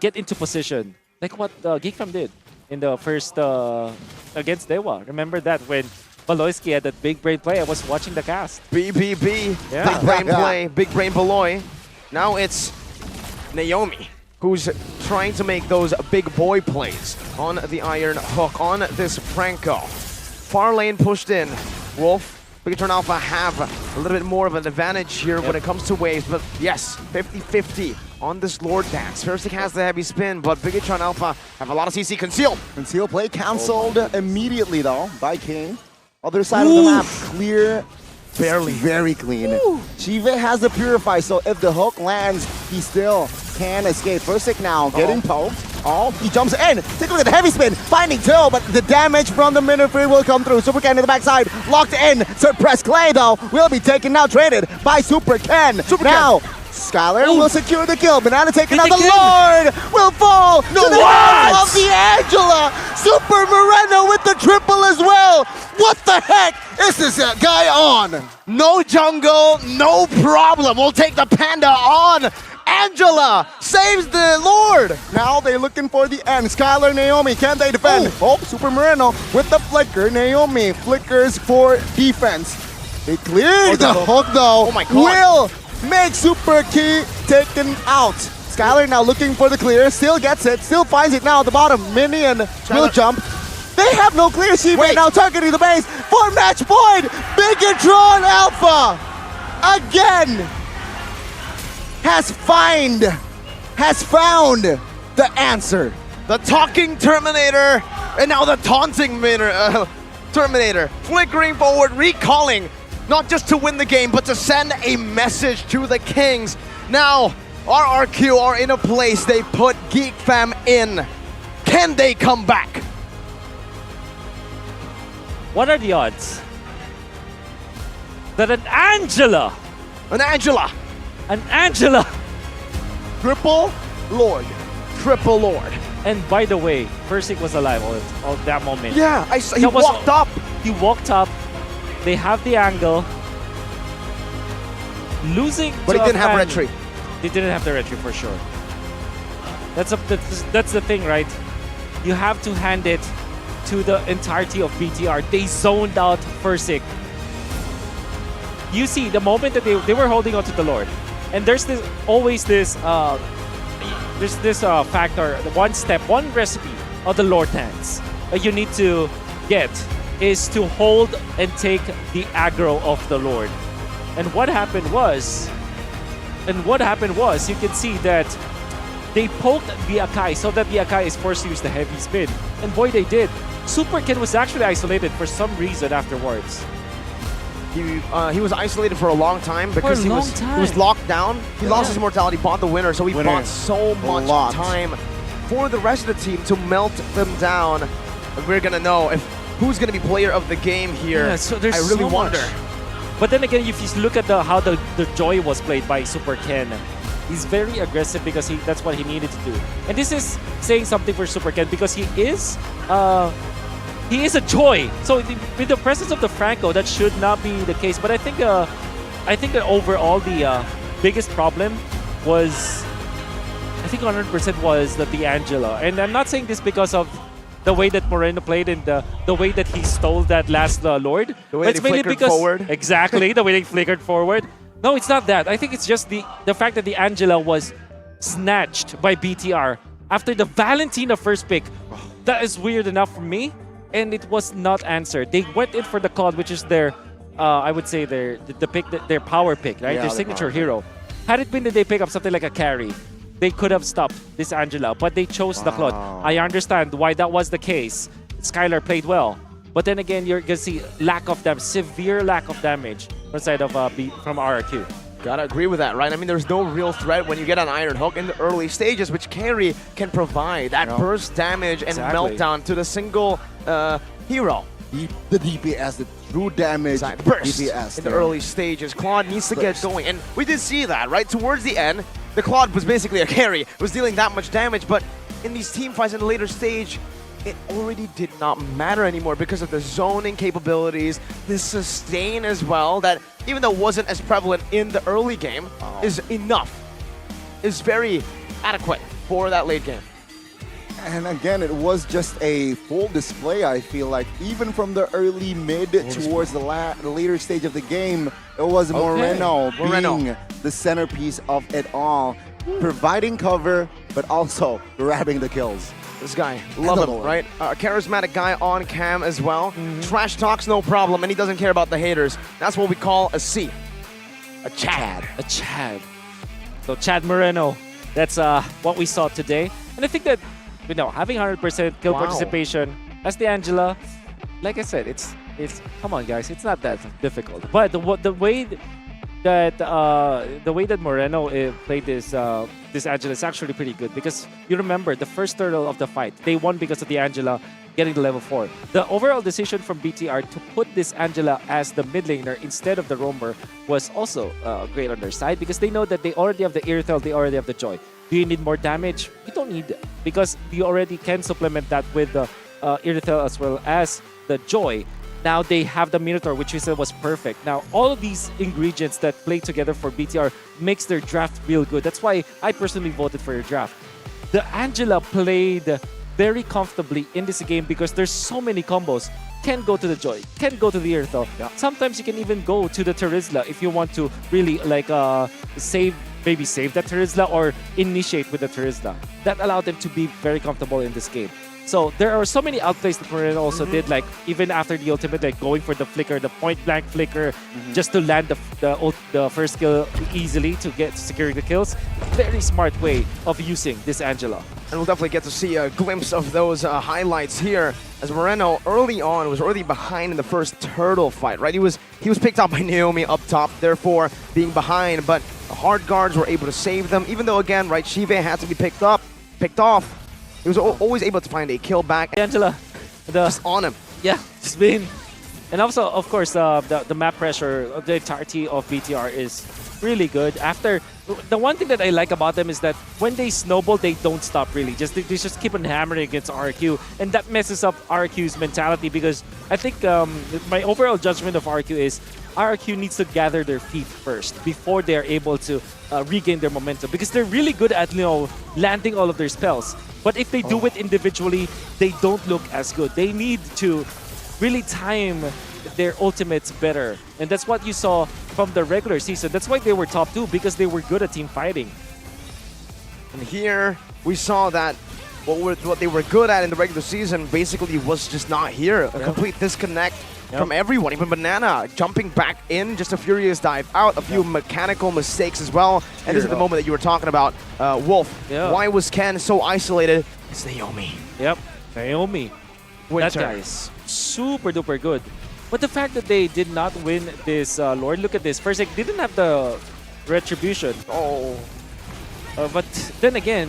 get into position, like what Geekfam did in the first against Dewa. Remember that when Baloyski had that big brain play? I was watching the cast. BBB, Yeah. big brain play, big brain Baloy. Now it's Naomi, who's trying to make those big boy plays on the iron hook, on this Franco. Far lane pushed in. Wolf, Bigatron Alpha have a little bit more of an advantage here when it comes to waves, but yes, 50-50 on this Lord Dance. First has the heavy spin, but Bigatron Alpha have a lot of CC conceal. Conceal play cancelled immediately though by King. Other side of the map, clear. Barely. Very clean. Chive has the Purify, so if the hook lands, he still can escape. First now, getting poked. Oh, he jumps in. Take a look at the heavy spin. Finding two, but the damage from the Minifree will come through. Super Ken in the backside. Locked in. Suppress Clay, though, will be taken now, traded by Super Ken. Now, Skylar will secure the kill. Banana taken out. The Lord will fall to the hands of the Angela. Super Moreno with the triple as well. What the heck is this guy on? No jungle, no problem. We'll take the Panda on. Angela saves the Lord. Now they're looking for the end. Skylar, Naomi, can they defend? Oh, Super Moreno with the flicker. Naomi flickers for defense. They cleared the hook though. Oh my God. Will make Super Key taken out. Skylar now looking for the clear. Still gets it. Still finds it now at the bottom. Minion will jump. They have no clear. She right now targeting the base for match point. Bigatron Alpha again has found the answer. The talking Terminator and now the taunting Terminator. Flickering forward, recalling, not just to win the game, but to send a message to the Kings. Now, RRQ are in a place they put Geek Fam in. Can they come back? What are the odds that an Angela, Triple Lord. And by the way, Versick was alive all that moment. Yeah, he walked up. He walked up. They have the angle. Losing But to he didn't a have fan- retry. They didn't have the retry for sure. That's the thing, right? You have to hand it to the entirety of BTR. They zoned out Versick. You see, the moment that they were holding on to the Lord, and there's always this factor, one recipe of the Lord Dance that you need to get is to hold and take the aggro of the Lord. And what happened was, you can see that they poked the Akai so that the Akai is forced to use the heavy spin. And boy, they did. Super Ken was actually isolated for some reason afterwards. He was isolated for a long time because he was locked down. He lost his mortality, bought the winner, so he bought so much time for the rest of the team to melt them down. And we're gonna know if who's gonna be player of the game here. Yeah, so there's I really so wonder. much. But then again, if you look at how the Joy was played by Super Ken, he's very aggressive because that's what he needed to do. And this is saying something for Super Ken because he is a Joy. So with the presence of the Franco, that should not be the case. But I think that overall the biggest problem was, I think 100% was the D'Angelo. And I'm not saying this because of the way that Moreno played and the way that he stole that last Lord. The way It's that he mainly flickered because forward. Exactly, the way they flickered forward. No, it's not that. I think it's just the fact that D'Angelo was snatched by BTR after the Valentina first pick. That is weird enough for me, and it was not answered. They went in for the Claude, which is their, I would say their power pick, right? Yeah, their the signature power hero. Had it been that they pick up something like a carry, they could have stopped this Angela, but they chose the Claude. I understand why that was the case. Skylar played well, but then again, you're gonna see severe lack of damage from the side of from RRQ. Gotta agree with that, right? I mean, there's no real threat when you get an Iron Hook in the early stages, which carry can provide that burst damage and meltdown to the single hero. The DPS, the true damage Burst DPS in the early stages. Claude needs to get going, and we did see that, right? Towards the end, the Claude was basically a carry. It was dealing that much damage, but in these team fights in the later stage, it already did not matter anymore because of the zoning capabilities, the sustain as well, that even though it wasn't as prevalent in the early game, is enough. Is very adequate for that late game. And again, it was just a full display, I feel like. Even from the early mid towards the later stage of the game, it was Moreno being the centerpiece of it all, providing cover, but also grabbing the kills. This guy, love him, right? A charismatic guy on cam as well. Trash talks, no problem, and he doesn't care about the haters. That's what we call a C. A Chad. A Chad. So Chad Moreno, that's what we saw today. And I think that, having 100% kill participation as the Angela, like I said, it's come on guys, it's not that difficult. But the way that Moreno played this Angela is actually pretty good, because you remember the first turtle of the fight, they won because of the Angela getting to level 4. The overall decision from BTR to put this Angela as the mid laner instead of the roamer was also great on their side, because they know that they already have the Irithel, they already have the Joy. Do you need more damage? You don't need it, because you already can supplement that with the Irithel as well as the Joy. Now they have the Minotaur, which we said was perfect. Now, all of these ingredients that play together for BTR makes their draft real good. That's why I personally voted for your draft. The Angela played very comfortably in this game because there's so many combos. Can go to the Joy, can go to the Irithel. Sometimes you can even go to the Terizla if you want to really save that Terizla or initiate with the Terizla. That allowed them to be very comfortable in this game. So there are so many outplays that Moreno also did, like even after the ultimate, like going for the flicker, the point blank flicker, just to land the first kill easily to get securing the kills. Very smart way of using this Angela. And we'll definitely get to see a glimpse of those highlights here, as Moreno early on was already behind in the first turtle fight, right? He was picked up by Naomi up top, therefore being behind, but the hard guards were able to save them, even though again, right, Shive had to be picked off. He was always able to find a kill back. Angela, just on him. Yeah, just being. And also, of course, the map pressure of the entirety of BTR is really good. After, the one thing that I like about them is that when they snowball, they don't stop really. They just keep on hammering against RQ, and that messes up RQ's mentality, because I think my overall judgment of RQ is RQ needs to gather their feet first before they're able to regain their momentum, because they're really good at landing all of their spells. But if they do it individually, they don't look as good. They need to really time their ultimates better. And that's what you saw from the regular season. That's why they were top 2, because they were good at team fighting. And here we saw that what they were good at in the regular season basically was just not here. A complete disconnect from everyone, even Banana jumping back in, just a furious dive out, a few mechanical mistakes as well. And this is the moment that you were talking about, Wolf. Why was Ken so isolated? It's Naomi. Yep, Naomi. Winter. That guy is super duper good. But the fact that they did not win this Lord, look at this. First, they didn't have the Retribution. But then again,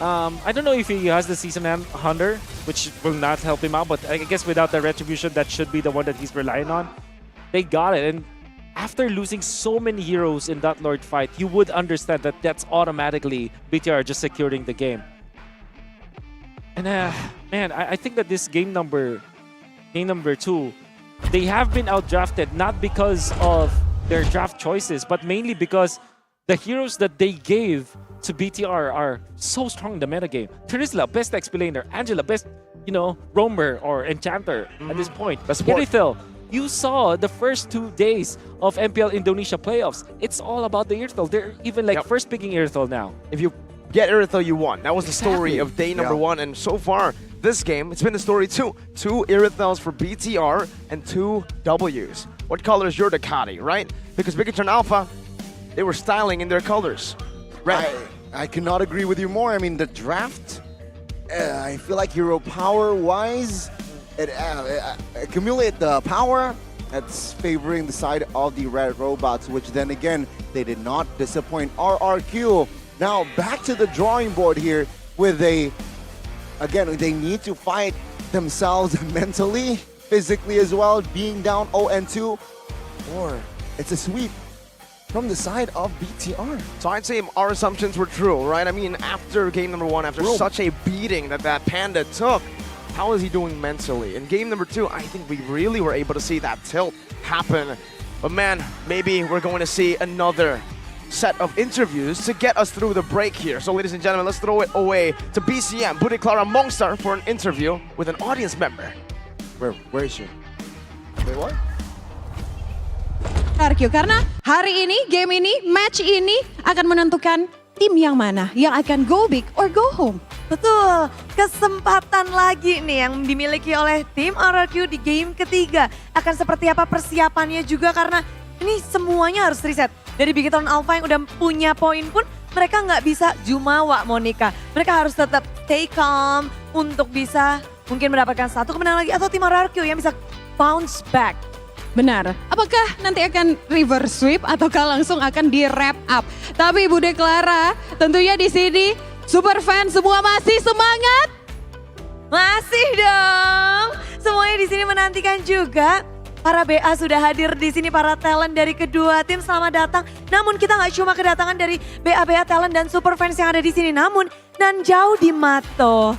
I don't know if he has the season hunter, which will not help him out, but I guess without the retribution, that should be the one that he's relying on. They got it, and after losing so many heroes in that Lord fight, you would understand that that's automatically BTR just securing the game. And man, I think that this game number 2, they have been outdrafted not because of their draft choices, but mainly because the heroes that they gave to BTR are so strong in the metagame. Terizla, best explainer. Angela, best, roamer or enchanter at this point. Irithel, you saw the first 2 days of MPL Indonesia playoffs. It's all about the Irithel. They're even first picking Irithel now. If you get Irithel, you won. That was the story of day number 1, and so far this game, it's been the story too. 2 Irithels for BTR and 2 Ws. What color is your Ducati, right? Because Bigatron Alpha, they were styling in their colors. Red. I cannot agree with you more. I mean, the draft, I feel like hero power-wise, it accumulate the power that's favoring the side of the red robots, which then again, they did not disappoint RRQ. Now, back to the drawing board here with again, they need to fight themselves mentally, physically as well, being down 0-2, or it's a sweep from the side of BTR. So I'd say our assumptions were true, right? I mean, after game number 1, after such a beating that Panda took, how is he doing mentally? In game number 2, I think we really were able to see that tilt happen. But man, maybe we're going to see another set of interviews to get us through the break here. So ladies and gentlemen, let's throw it away to BCM, Budi Clara Mongstar, for an interview with an audience member. Where is she? Wait, what? RQ, karena hari ini, game ini, match ini akan menentukan tim yang mana yang akan go big or go home. Betul, kesempatan lagi nih yang dimiliki oleh tim RRQ di game ketiga. Akan seperti apa persiapannya juga, karena ini semuanya harus reset. Dari Bigatron Alpha yang udah punya poin pun mereka nggak bisa jumawa, Monica. Mereka harus tetap stay calm untuk bisa mungkin mendapatkan satu kemenangan lagi, atau tim RRQ yang bisa bounce back. Benar. Apakah nanti akan reverse sweep ataukah langsung akan di wrap up? Tapi Bude Clara, tentunya di sini super fan semua masih semangat? Masih dong. Semuanya di sini menantikan juga. Para BA sudah hadir di sini, para talent dari kedua tim, selamat datang. Namun kita nggak cuma kedatangan dari BA talent dan super fans yang ada di sini, namun dan jauh di Mato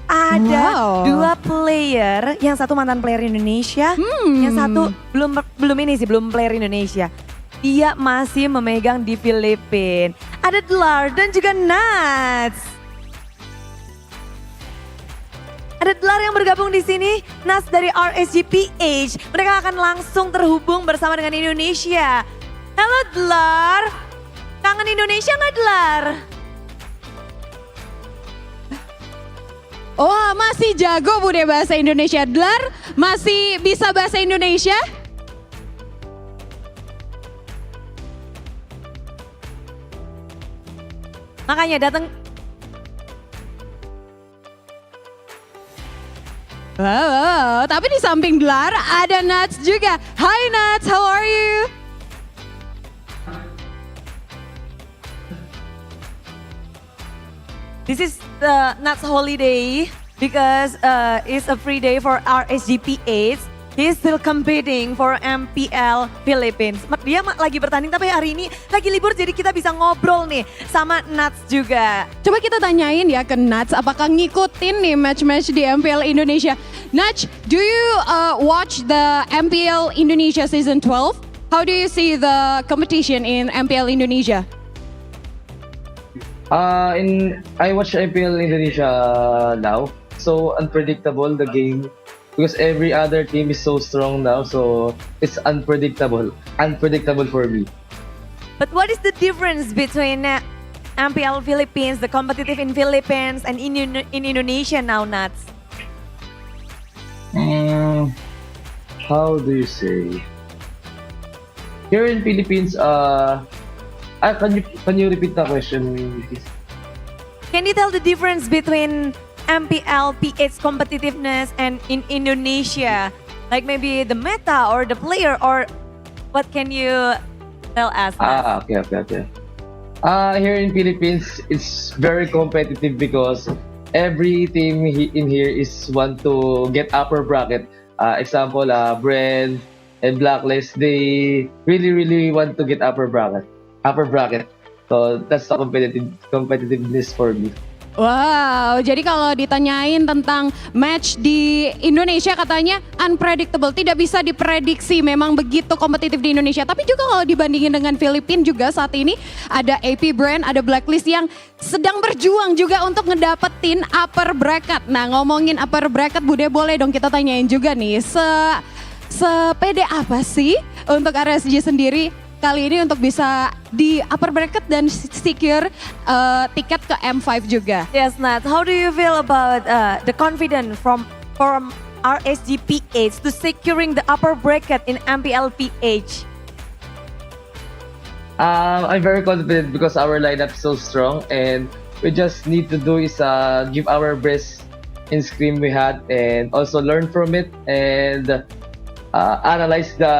ada 2 player, yang satu mantan player Indonesia, yang satu belum player Indonesia. Dia masih memegang di Filipina. Ada Dlar dan juga Nats. Ada Dlar yang bergabung di sini, Nats dari RSGPH. Mereka akan langsung terhubung bersama dengan Indonesia. Halo Dlar, kangen Indonesia nggak Dlar? Oh, masih jago Bude bahasa Indonesia. Dlar, masih bisa bahasa Indonesia? Makanya datang. Wow, tapi di samping Dlar ada Nats juga. Hi Nats, how are you? This is the Nats holiday because it's a free day for RSGPH. He's still competing for MPL Philippines. Dia lagi bertanding tapi hari ini lagi libur, jadi kita bisa ngobrol nih sama Nats juga. Coba kita tanyain ya ke Nats, apakah ngikutin nih match-match di MPL Indonesia. Nats, do you watch the MPL Indonesia Season 12? How do you see the competition in MPL Indonesia? I watch IPL Indonesia now. So unpredictable the game because every other team is so strong now. So it's unpredictable for me. But what is the difference between MPL Philippines, the competitive in Philippines, and in Indonesia now, Nats? How do you say? Here in Philippines, can you repeat the question, please? Can you tell the difference between MPL PH competitiveness and in Indonesia? Like maybe the meta or the player, or what can you tell us? Okay. Here in Philippines, it's very competitive because every team in here is want to get upper bracket. Example, Brand and Blacklist, they really want to get upper bracket. Upper bracket. So that's the competitiveness for me. Wow, jadi kalau ditanyain tentang match di Indonesia katanya unpredictable, tidak bisa diprediksi, memang begitu kompetitif di Indonesia. Tapi juga kalau dibandingin dengan Filipina juga saat ini ada AP Brand, ada Blacklist yang sedang berjuang juga untuk ngedapetin upper bracket. Nah ngomongin upper bracket, Bude boleh dong kita tanyain juga nih, sepede apa sih untuk RSG sendiri kali ini untuk bisa di upper bracket dan secure tiket ke M5 juga. Yes, Nat. How do you feel about the confidence from RSG PH to securing the upper bracket in MPL PH? I'm very confident because our lineup is so strong, and we just need to do is give our best in scrim we had, and also learn from it, and analyze the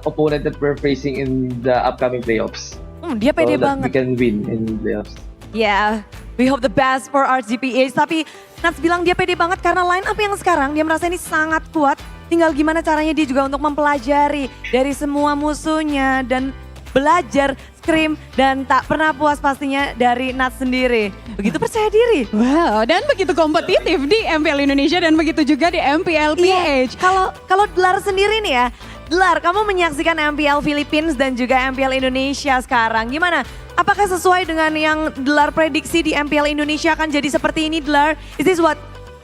opponent that we're facing in the upcoming playoffs. Dia pede so that banget. we can win in playoffs. Yeah, we hope the best for RGPH. Tapi Nats bilang dia pede banget karena line up yang sekarang dia merasa ini sangat kuat. Tinggal gimana caranya dia juga untuk mempelajari dari semua musuhnya dan belajar scrim dan tak pernah puas pastinya dari Nats sendiri. Begitu percaya diri. Wow, dan begitu kompetitif di MPL Indonesia dan begitu juga di MPL PH. Kalau Dlar sendiri nih ya, Dlar kamu menyaksikan MPL Philippines dan juga MPL Indonesia sekarang. Gimana? Apakah sesuai dengan yang Dlar prediksi di MPL Indonesia akan jadi seperti ini, Dlar? Is this what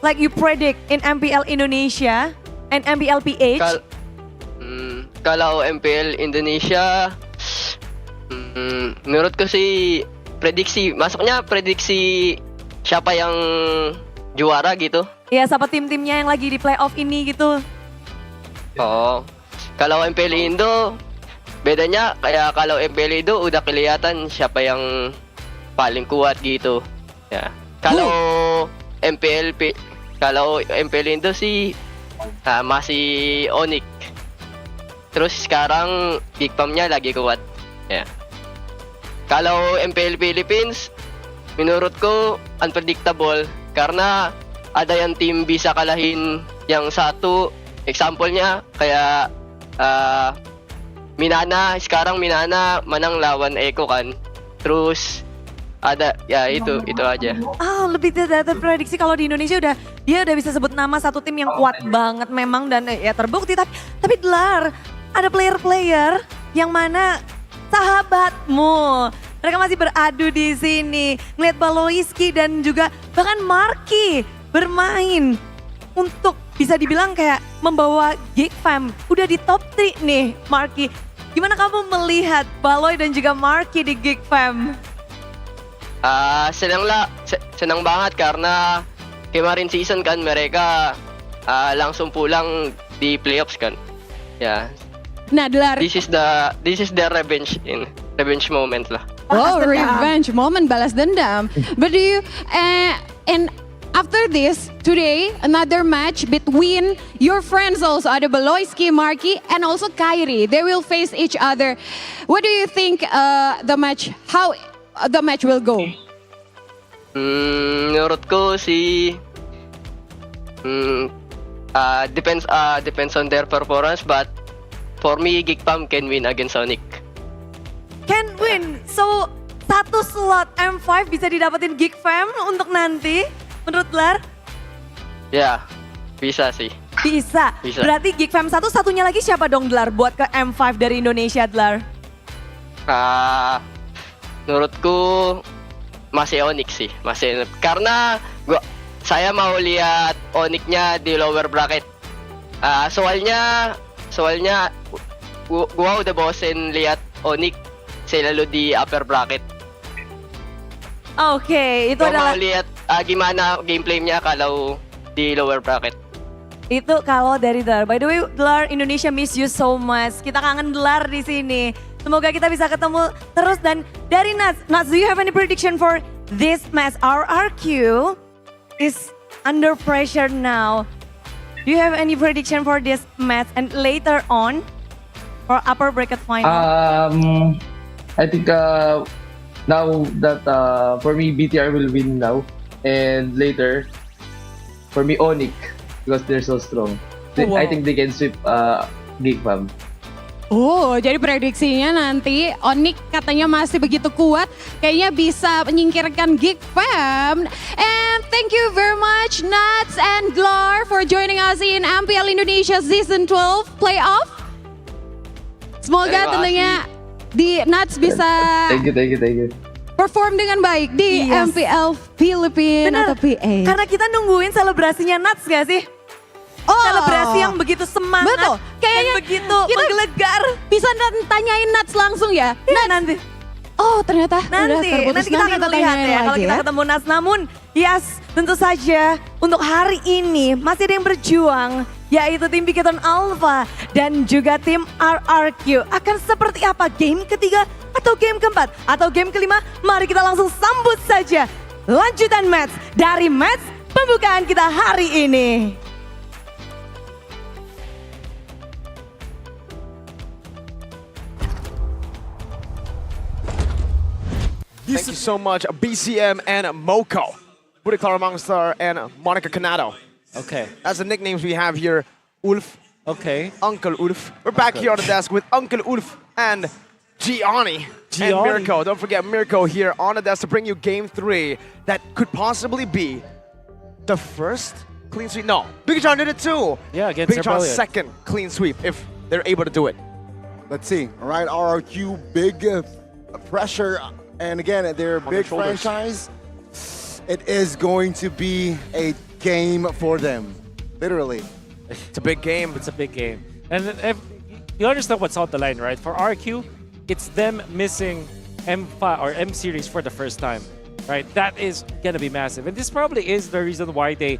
like you predict in MPL Indonesia and MPL PH? Kalau MPL Indonesia, menurut ko sih masuknya prediksi siapa yang juara gitu. Ya, siapa tim-timnya yang lagi di playoff ini gitu. Oh, kalau MPL Indo, bedanya kayak kalau MPL Indo udah kelihatan siapa yang paling kuat gitu. Ya, kalau MPL Indo sih masih Onyx. Terus sekarang Gigpam-nya lagi kuat. Ya. Kalau MPL Philippines, menurutku unpredictable karena ada yang tim bisa kalahin yang satu. Example-nya kayak Minana, sekarang Minana menang lawan Eko kan. Terus ada ya itu aja. Lebih tidak terprediksi kalau di Indonesia dia udah bisa sebut nama satu tim yang kuat banget memang dan ya terbukti tapi Dlar ada player-player yang mana sahabatmu. Mereka masih beradu di sini. Ngeliat Baloiski dan juga bahkan Marky bermain untuk bisa dibilang kayak membawa Gigfam. Udah di top 3 nih Marky. Gimana kamu melihat Baloy dan juga Marky di Gigfam? Senang banget karena kemarin season kan mereka langsung pulang di playoffs kan. Ya. Nah, Dlar. This is the revenge moment lah. Oh, revenge moment, balas dendam. But do you and after this today another match between your friends also ada Baloiski, Marky, and also Kyrie. They will face each other. What do you think how the match will go? Menurutku sih depends on their performance, but for me Gigpam can win against Sonic. Can win. So satu slot M5 bisa didapetin Gigfam untuk nanti menurut Dlar? Ya, bisa sih. Bisa. Berarti Gigfam satunya lagi siapa dong Dlar buat ke M5 dari Indonesia, Dlar? Menurutku masih Onyx sih, karena saya mau lihat Onyx-nya di lower bracket. Soalnya gua udah bosen lihat Onyx selalu di upper bracket. Oke, itu adalah mau lihat gimana gameplaynya kalau di lower bracket. Itu kalau dari Dlar. By the way, Dlar, Indonesia miss you so much. Kita kangen Dlar di sini. Semoga kita bisa ketemu terus dan dari Nats, do you have any prediction for this match? RRQ is under pressure now. Do you have any prediction for this match and later on for upper bracket final? I think Now that for me BTR will win now, and later for me Onyx because they're so strong. Oh, wow. I think they can sweep Geek Fam. Oh, jadi prediksinya nanti Onyx katanya masih begitu kuat, kayaknya bisa menyingkirkan Geek Fam. And thank you very much Nuts and Glar for joining us in MPL Indonesia Season 12 Playoff. Semoga tentunya di Nuts bisa Thank you. perform dengan baik di Yes. MPL Philippines atau PA. Karena kita nungguin selebrasinya Nuts gak sih? Selebrasi yang begitu semangat, Betul. Kayaknya dan begitu kita menggelegar. Bisa tanyain Nuts langsung ya. Iya nanti. Oh ternyata udah Nanti terputus. kita akan melihat tanyain ya kalau lagi kita ketemu Nas. Namun yes tentu saja untuk hari ini masih ada yang berjuang yaitu tim Bigetron Alpha dan juga tim RRQ. Akan seperti apa game ketiga atau game keempat atau game kelima? Mari kita langsung sambut saja lanjutan match dari match pembukaan kita hari ini. Thank you so much, BCM and Moko. Budi Clara Monster and Monica Canado. Okay. That's the nicknames we have here. Ulf. Okay. Uncle Ulf. We're back here on the desk with Uncle Ulf and Gianni. And Mirko. Don't forget Mirko here on the desk to bring you game 3 that could possibly be the first clean sweep. No, Bigetron did it too. Yeah, against Bigetron's Rebellion. second clean sweep if they're able to do it. Let's see. All right, RRQ, big pressure. And again, they're a On their big shoulders. franchise. It is going to be a game for them, literally. It's a big game. It's a big game. And if, you understand what's on the line, right? For RQ, it's them missing M5 or M series for the first time, right? That is gonna be massive. And this probably is the reason why they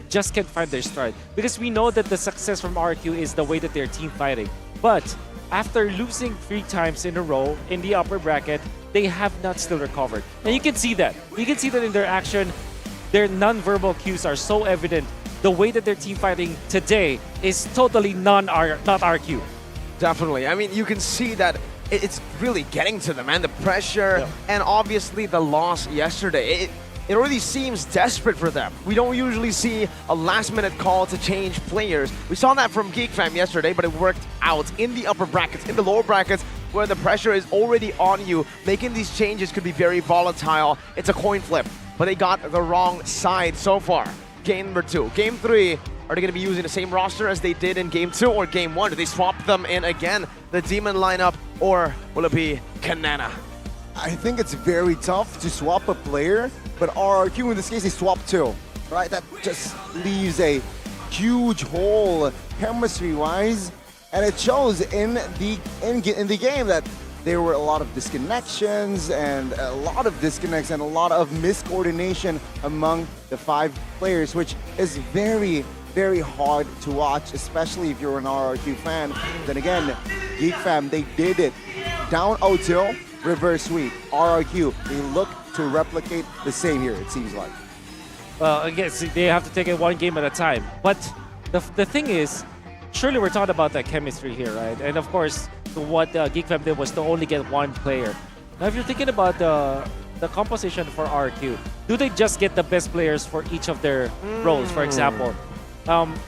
just can't find their stride. Because we know that the success from RQ is the way that they're team fighting. But after losing 3 times in a row in the upper bracket, they have not still recovered. And you can see that. You can see that in their action. Their non-verbal cues are so evident. The way that they're team fighting today is totally not RQ. Definitely. I mean, you can see that it's really getting to them, and the pressure, and obviously the loss yesterday. It already seems desperate for them. We don't usually see a last-minute call to change players. We saw that from Geek Fam yesterday, but it worked out in the upper brackets, in the lower brackets, where the pressure is already on you. Making these changes could be very volatile. It's a coin flip, but they got the wrong side so far. Game number 2. Game 3, are they going to be using the same roster as they did in Game 2 or Game 1? Do they swap them in again, the Demon lineup, or will it be Kanana? I think it's very tough to swap a player, but RRQ in this case, they swap 2, right? That just leaves a huge hole chemistry-wise, and it shows in the game that there were a lot of disconnections and a lot of disconnects and a lot of miscoordination among the 5 players, which is very, very hard to watch, especially if you're an RRQ fan. Then again, Geek Fam, they did it. Down 0-2, reverse sweep. RRQ, they look to replicate the same here, it seems like. Well, I guess they have to take it one game at a time. But the thing is, surely we're talking about that chemistry here, right? And of course, what Geek Fam did was to only get 1 player. Now, if you're thinking about the composition for RQ, do they just get the best players for each of their roles? For example,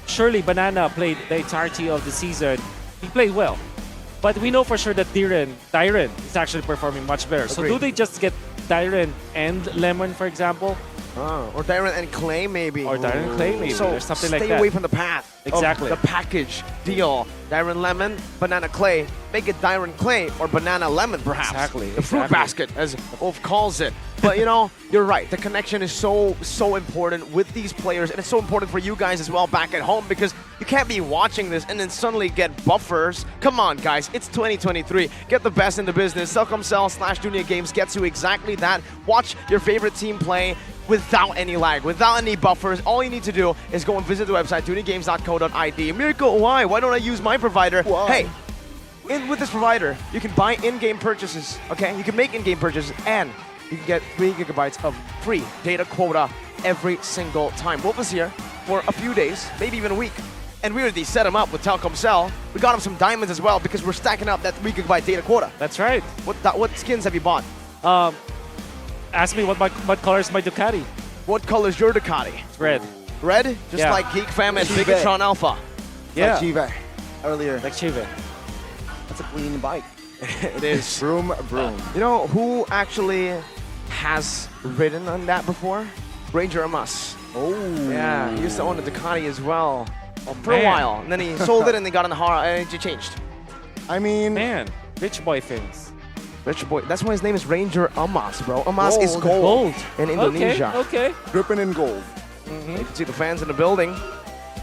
surely Banana played the entirety of the season. He played well. But we know for sure that Dyren is actually performing much better. So do they just get Dyren and Lemon, for example? Or Dyren and Clay, maybe. Or Dyren and Clay, maybe. So There's something stay like that. away from the path. Exactly. Of the package deal. Dyren Lemon, Banana Clay. Make it Dyren Clay or Banana Lemon, perhaps. Exactly. The fruit basket, as Wolf calls it. But you know, you're right. The connection is so important with these players, and it's so important for you guys as well back at home, because you can't be watching this and then suddenly get buffers. Come on, guys. It's 2023. Get the best in the business. Telkomsel/Dunia Games gets you exactly that. Watch your favorite team play without any lag, without any buffers. All you need to do is go and visit the website, duniagames.co.id. Miracle, why? Why don't I use my provider? Hey, with this provider, you can buy in-game purchases, okay? You can make in-game purchases, and you can get 3 gigabytes of free data quota every single time. Wolf is here for a few days, maybe even a week. And we already set him up with Telkomsel. We got him some diamonds as well because we're stacking up that 3 gigabyte data quota. That's right. What skins have you bought? ask me what color is my Ducati. What color is your Ducati? It's red. Red? Just Yeah. like Geek Fam and Chive. Bigatron Alpha. Yeah. Like Chive earlier. Like Chive. That's a clean bike. It is. Broom, broom. You know who actually has ridden on that before? Ranger Amos. Oh. Yeah, he used to own a Ducati as well for a man. while. And then he sold it and they got in the horror and he changed. I mean, Man, rich boy things. Rich boy. That's why his name is Ranger Amos, bro. Amos is Gold. gold in Indonesia. Okay. dripping in gold. You can see the fans in the building.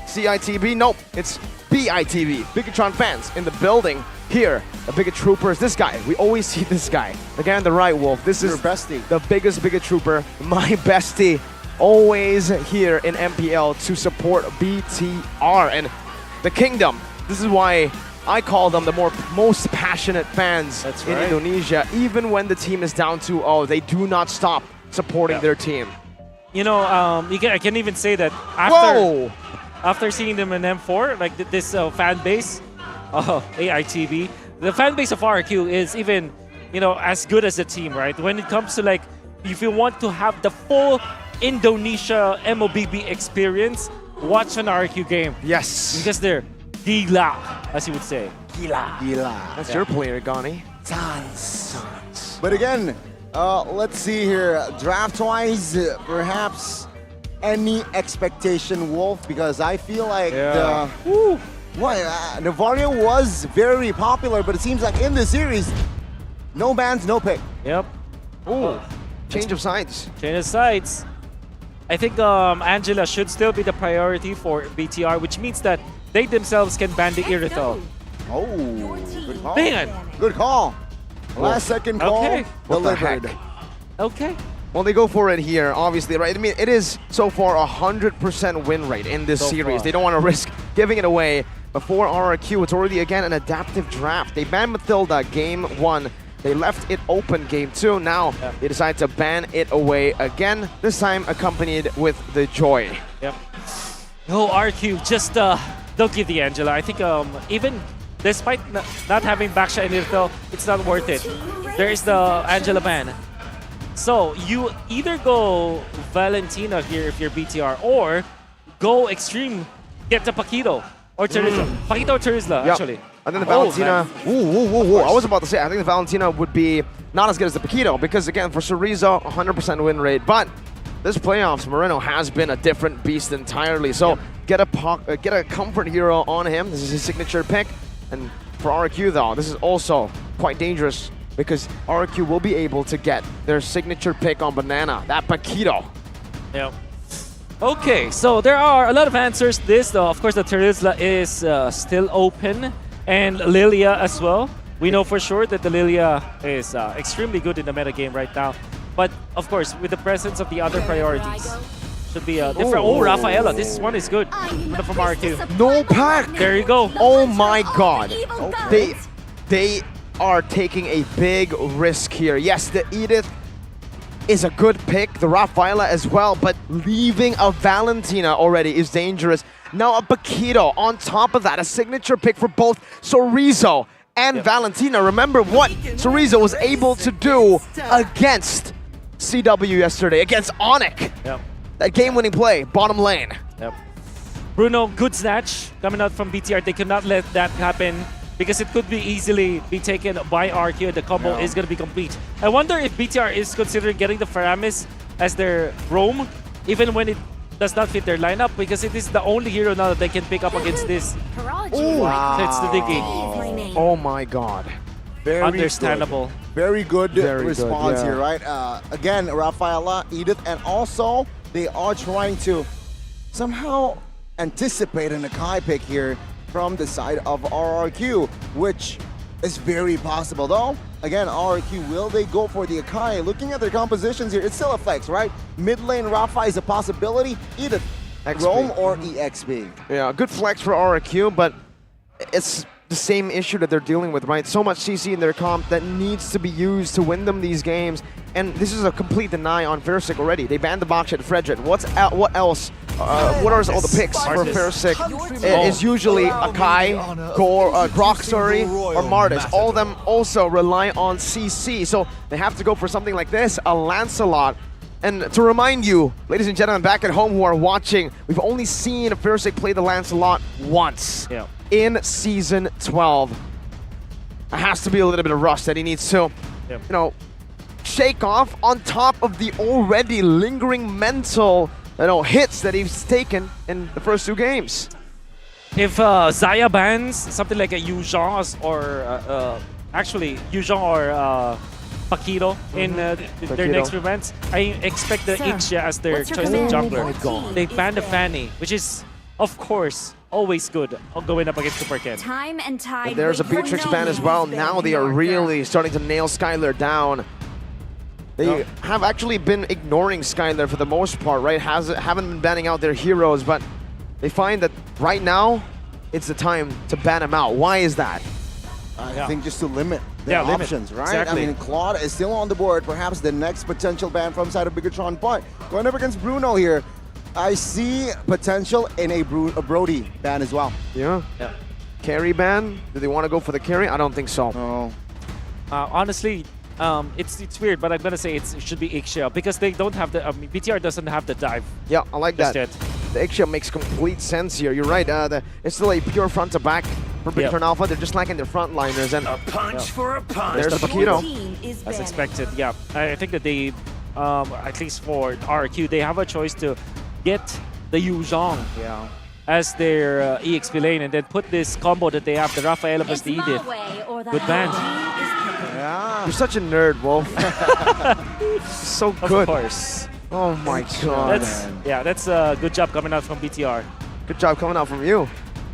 CITB, nope, it's BITB. Bigatron fans in the building here. The Bigot Troopers, this guy. We always see this guy. The guy on the right, Wolf. This Your is bestie. the biggest Bigot Trooper, my bestie. Always here in MPL to support BTR and the Kingdom. This is why I call them the most passionate fans That's in right. Indonesia. Even when the team is down 2-0, they do not stop supporting their team. You know, I can even say that Whoa! after seeing them in M4, like this fan base, AITB, the fan base of RQ is even, as good as the team, right? When it comes to like, if you want to have the full Indonesia MOBB experience, watch an RQ game. Yes. Because they're gila, as you would say. Gila. That's your player, Gani. But again, let's see here. Draft-wise, perhaps any expectation, Wolf? Because I feel like Navario was very popular, but it seems like in the series, no bans, no pick. Yep. Ooh, change of sides. Change of sides. I think Angela should still be the priority for BTR, which means that they themselves can ban the Irithel. Oh, good call. Man. Good call. Last second call Okay. What the delivered. heck? Okay. Well, they go for it here, obviously, right? I mean, it is so far 100% win rate in this So series. far. They don't want to risk giving it away before RRQ. It's already, again, an adaptive draft. They banned Mathilda game 1. They left it open game 2. Now they decide to ban it away again, this time accompanied with the joy. Yep. Oh, RQ, just don't give the Angela. I think even despite not having Baksha and Irithel, it's not worth it. There is the Angela ban. So you either go Valentina here if you're BTR, or go extreme, get the Paquito or Charizla. Paquito or Charizla, Yep. actually. I think the Valentina, I was about to say, I think the Valentina would be not as good as the Paquito because, again, for Cerezo, 100% win rate. But this playoffs, Moreno has been a different beast entirely. So get a comfort hero on him. This is his signature pick. And for RQ, though, this is also quite dangerous because RQ will be able to get their signature pick on Banana, that Paquito. Yep. Okay, so there are a lot of answers. This, though, of course, the Charizla is still open, and Lilia as well. We know for sure that the Lilia is extremely good in the meta game right now. But, of course, with the presence of the other priorities, should be different. Oh, Rafaela, this one is good. From RQ. No pack! There you go. Oh my god. They are taking a big risk here. Yes, the Edith is a good pick, the Rafaela as well, but leaving a Valentina already is dangerous. Now a Paquito on top of that, a signature pick for both Cerezo and Valentina. Remember what Cerezo was able to do against CW yesterday, against Onyx. Yep. That game-winning play, bottom lane. Yep. Bruno, good snatch coming out from BTR. They could not let that happen because it could be easily be taken by RQ and the combo is going to be complete. I wonder if BTR is considering getting the Faramis as their roam, even when it does not fit their lineup, because it is the only hero now that they can pick up against this. Wow. That's the Diggy. Oh my god. Very Understandable. Good. Very good response yeah. here, right? Again, Rafaela, Edith, and also they are trying to somehow anticipate an Akai pick here from the side of RRQ, which is very possible though. Again, RRQ, will they go for the Akai? Looking at their compositions here, it still affects, right? Mid lane Rafa is a possibility. Edith, Rome or EXP. Yeah, good flex for RRQ, but it's the same issue that they're dealing with, right? So much CC in their comp that needs to be used to win them these games. And this is a complete deny on Versik already. They banned the box at Frederick. What else what are all the picks for Fersic? It is usually Akai, Grok, sorry, or Martis. All of them also rely on CC, so they have to go for something like this, a Lancelot. And to remind you, ladies and gentlemen, back at home who are watching, we've only seen Fersic play the Lancelot once in Season 12. It has to be a little bit of rust that he needs to, you know, shake off on top of the already lingering mental hits that he's taken in the first 2 games. If Zaya bans something like a Yuzhong or actually Yuzhong or Paquito in their next few events, I expect the Ixia as their choice of jungler. They banned the Fanny, which is, of course, always good going up against Super Ken. Time and tide. And there's a Beatrix ban as well. Now they are really starting to nail Skylar down. They have actually been ignoring Skylar for the most part, right? Haven't been banning out their heroes, but they find that right now, it's the time to ban him out. Why is that? I think just to limit their options, right? Exactly. I mean, Claude is still on the board, perhaps the next potential ban from side of Bigatron, but going up against Bruno here, I see potential in a Brody ban as well. Yeah. Carry ban? Do they want to go for the carry? I don't think so. No. Honestly, it's weird, but I'm gonna say it should be Ixia because they don't have the BTR doesn't have the dive. Yeah, I like that. Yet. The Ixia makes complete sense here. You're right. It's still a pure front to back for Bigatron Alpha. They're just lacking their frontliners, and A punch for a punch. there's the Paquito. As expected. Yeah, I think that they, at least for RQ, they have a choice to get the Yuzhong as their EXP lane and then put this combo that they have, the Rafaela versus the Edith. Good band. Yeah. You're such a nerd, Wolf. So good. Of course. Oh my god. That's a good job coming out from BTR. Good job coming out from you.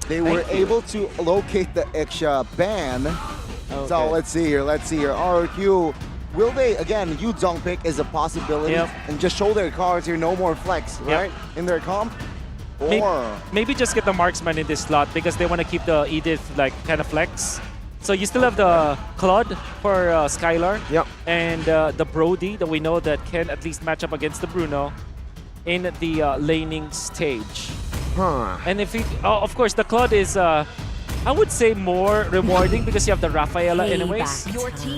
They were able to locate the Ixia ban. So let's see here. RQ, will they, again, Yu Zhong pick is a possibility and just show their cards here, no more flex, right? In their comp? Or Maybe just get the marksman in this slot because they want to keep the Edith like kind of flex. So you still have the Claude for Skylar and the Brody that we know that can at least match up against the Bruno in the laning stage. And if of course, the Claude is, I would say, more rewarding because you have the Rafaela anyways.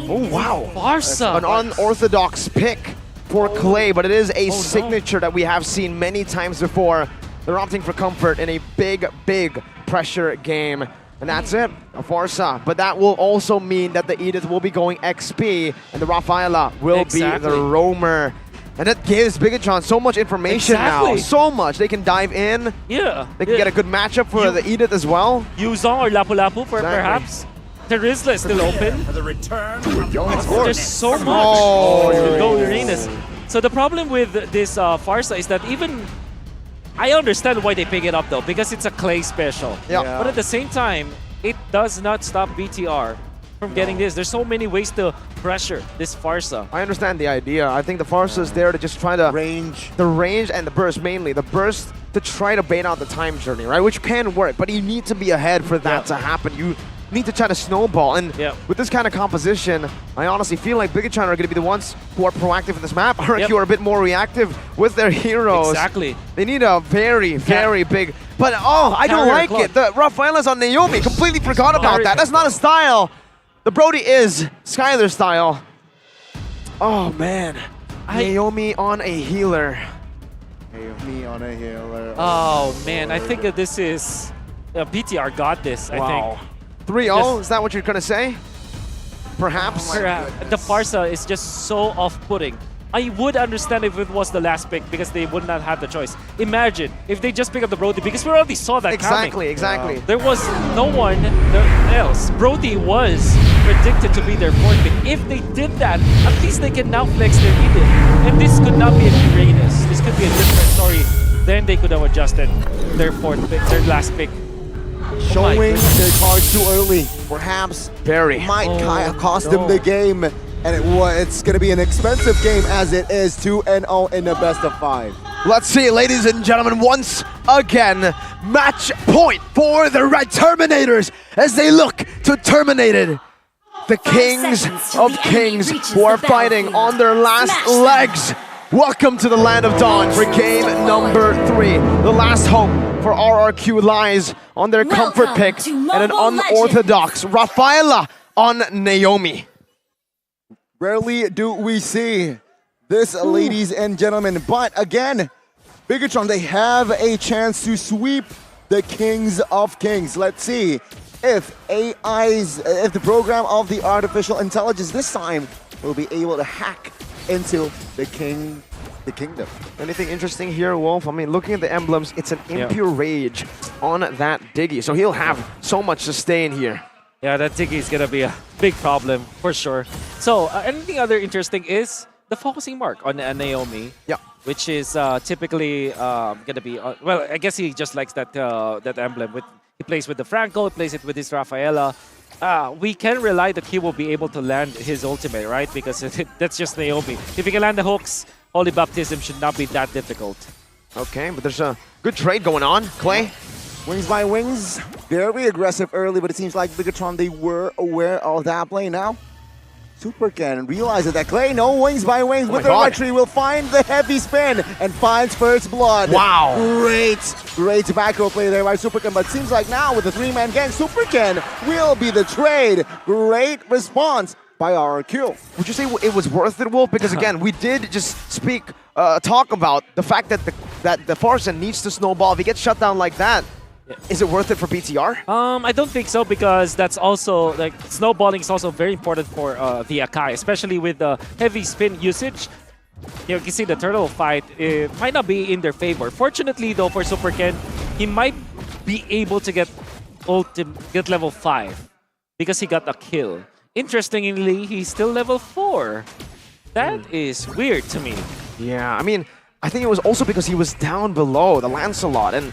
Oh wow, Farsa. An unorthodox pick for Clay, but it is a signature that we have seen many times before. They're opting for comfort in a big pressure game. And that's it, a Farsa. But that will also mean that the Edith will be going XP and the Rafaela will be the roamer. And that gives Bigatron so much information now. So much. They can dive in. Yeah. They can get a good matchup for the Edith as well. Yuzong or Lapu Lapu perhaps. Terizla is still open. The return. There's so much to go Uranus. So the problem with this Farsa is that even I understand why they pick it up though, because it's a Clay special. But at the same time, it does not stop BTR from getting this. There's so many ways to pressure this Farsa. I understand the idea. I think the Farsa is there to just try to range and the burst mainly. The burst to try to bait out the time journey, right? Which can work, but you need to be ahead for that to happen. You need to try to snowball. And with this kind of composition, I honestly feel like Bigatron are going to be the ones who are proactive in this map. RQ are a bit more reactive with their heroes. Exactly. They need a very big... But I don't like it. The Rafaela's on Naomi. Completely forgot about that. That's not a style. The Brody is Skylar style. Oh man. Naomi on a healer. Naomi on a healer. Oh man, I think that this is... BTR got this, I think. 3-0, is that what you're going to say? Perhaps? The Farsa is just so off-putting. I would understand if it was the last pick because they would not have the choice. Imagine if they just pick up the Brody because we already saw that coming. Exactly. There was no one else. Brody was predicted to be their fourth pick. If they did that, at least they can now flex their Edith. And this could not be a Uranus. This could be a different story. Then they could have adjusted their fourth pick, their last pick. Showing their cards too early, perhaps might cost them the game, and it's going to be an expensive game as it is 2-0 in the best of 5. Let's see, ladies and gentlemen, once again, match point for the Red Terminators as they look to terminate it. The Kings of Kings who are fighting on their last legs Welcome to the land of dawn for game number 3. The last hope for RRQ lies on their comfort pick and an unorthodox Rafaela on Naomi. Rarely do we see this, ladies and gentlemen. But again, Bigatron, they have a chance to sweep the Kings of Kings. Let's see if if the program of the artificial intelligence this time will be able to hack into the kingdom. Anything interesting here, Wolf? I mean, looking at the emblems, it's an impure rage on that Diggy, so he'll have so much sustain here. Yeah, that Diggy is gonna be a big problem for sure. So, anything other interesting is the focusing mark on Naomi. Yeah. Which is typically gonna be well. I guess he just likes that that emblem. He plays with the Franco, he plays it with his Rafaela. We can rely that he will be able to land his ultimate, right? Because that's just Naomi. If he can land the hooks, Holy Baptism should not be that difficult. Okay, but there's a good trade going on. Clay? Wings by wings, very aggressive early, but it seems like Bigatron, they were aware of that play now. Super can realize that Clay, no wings by wings with the retry, will find the heavy spin and finds first blood. Wow. Great macro play there by Supercan, but seems like now with the 3-man gang, Supercan will be the trade. Great response by RRQ. Would you say it was worth it, Wolf? Because again, we did just talk about the fact that the Forsen needs to snowball. If he gets shut down like that, is it worth it for BTR? I don't think so, because that's also, like, snowballing is also very important for the Akai, especially with the heavy spin usage. You can see the turtle fight, it might not be in their favor. Fortunately, though, for Super Ken, he might be able to get level 5 because he got a kill. Interestingly, he's still level 4. That is weird to me. Yeah, I mean, I think it was also because he was down below the Lancelot, and